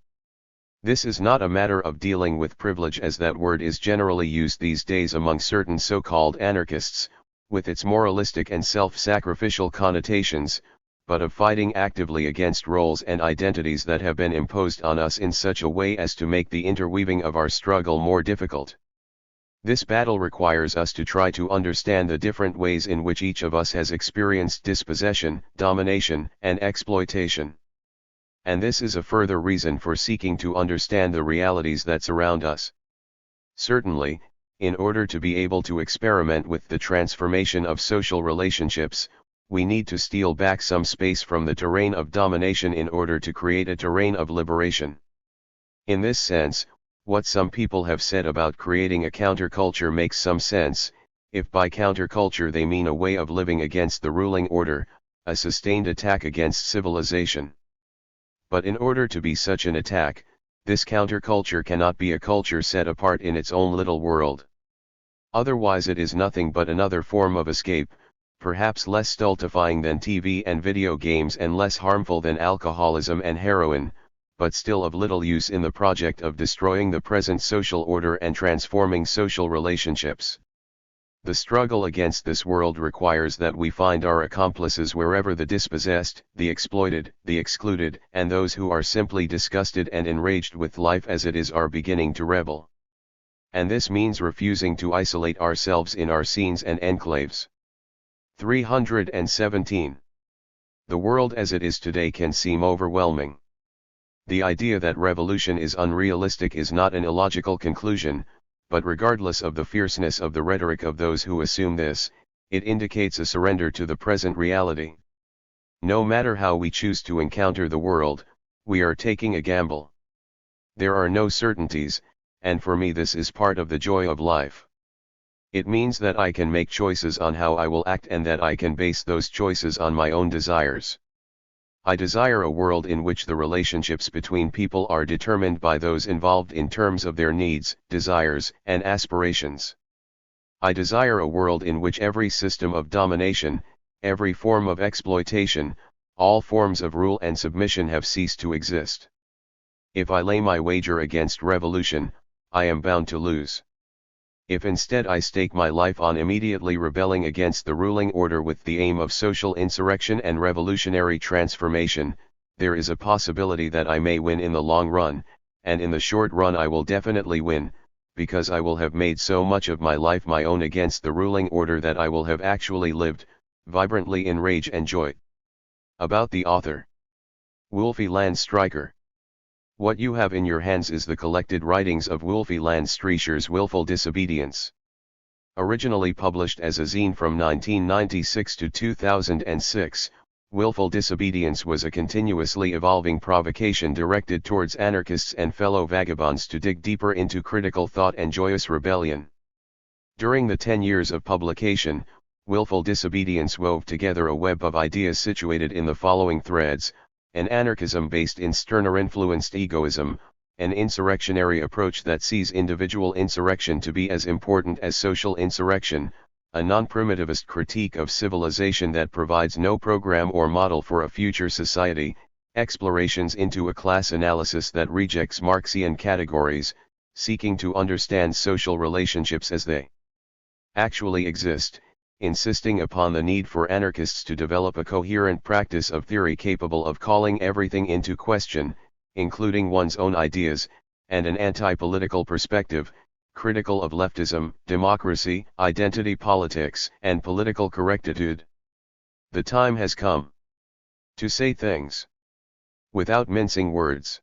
This is not a matter of dealing with privilege, as that word is generally used these days among certain so-called anarchists, with its moralistic and self-sacrificial connotations, but of fighting actively against roles and identities that have been imposed on us in such a way as to make the interweaving of our struggle more difficult. This battle requires us to try to understand the different ways in which each of us has experienced dispossession, domination, and exploitation. And this is a further reason for seeking to understand the realities that surround us. Certainly, in order to be able to experiment with the transformation of social relationships, we need to steal back some space from the terrain of domination in order to create a terrain of liberation. In this sense, what some people have said about creating a counterculture makes some sense, if by counterculture they mean a way of living against the ruling order, a sustained attack against civilization. But in order to be such an attack, this counterculture cannot be a culture set apart in its own little world. Otherwise it is nothing but another form of escape, perhaps less stultifying than TV and video games and less harmful than alcoholism and heroin, but still of little use in the project of destroying the present social order and transforming social relationships. The struggle against this world requires that we find our accomplices wherever the dispossessed, the exploited, the excluded, and those who are simply disgusted and enraged with life as it is are beginning to rebel. And this means refusing to isolate ourselves in our scenes and enclaves. 317. The world as it is today can seem overwhelming. The idea that revolution is unrealistic is not an illogical conclusion, but regardless of the fierceness of the rhetoric of those who assume this, it indicates a surrender to the present reality. No matter how we choose to encounter the world, we are taking a gamble. There are no certainties, and for me this is part of the joy of life. It means that I can make choices on how I will act and that I can base those choices on my own desires. I desire a world in which the relationships between people are determined by those involved in terms of their needs, desires, and aspirations. I desire a world in which every system of domination, every form of exploitation, all forms of rule and submission have ceased to exist. If I lay my wager against revolution, I am bound to lose. If instead I stake my life on immediately rebelling against the ruling order with the aim of social insurrection and revolutionary transformation, there is a possibility that I may win in the long run, and in the short run I will definitely win, because I will have made so much of my life my own against the ruling order that I will have actually lived, vibrantly in rage and joy. About the author. Wolfi Landstreicher. What you have in your hands is the collected writings of Wolfi Landstreicher's Willful Disobedience. Originally published as a zine from 1996 to 2006, Willful Disobedience was a continuously evolving provocation directed towards anarchists and fellow vagabonds to dig deeper into critical thought and joyous rebellion. During the 10 years of publication, Willful Disobedience wove together a web of ideas situated in the following threads: an anarchism based in Stirner-influenced egoism, an insurrectionary approach that sees individual insurrection to be as important as social insurrection, a non-primitivist critique of civilization that provides no program or model for a future society, explorations into a class analysis that rejects Marxian categories, seeking to understand social relationships as they actually exist, insisting upon the need for anarchists to develop a coherent practice of theory capable of calling everything into question, including one's own ideas, and an anti-political perspective, critical of leftism, democracy, identity politics, and political correctitude. The time has come to say things without mincing words.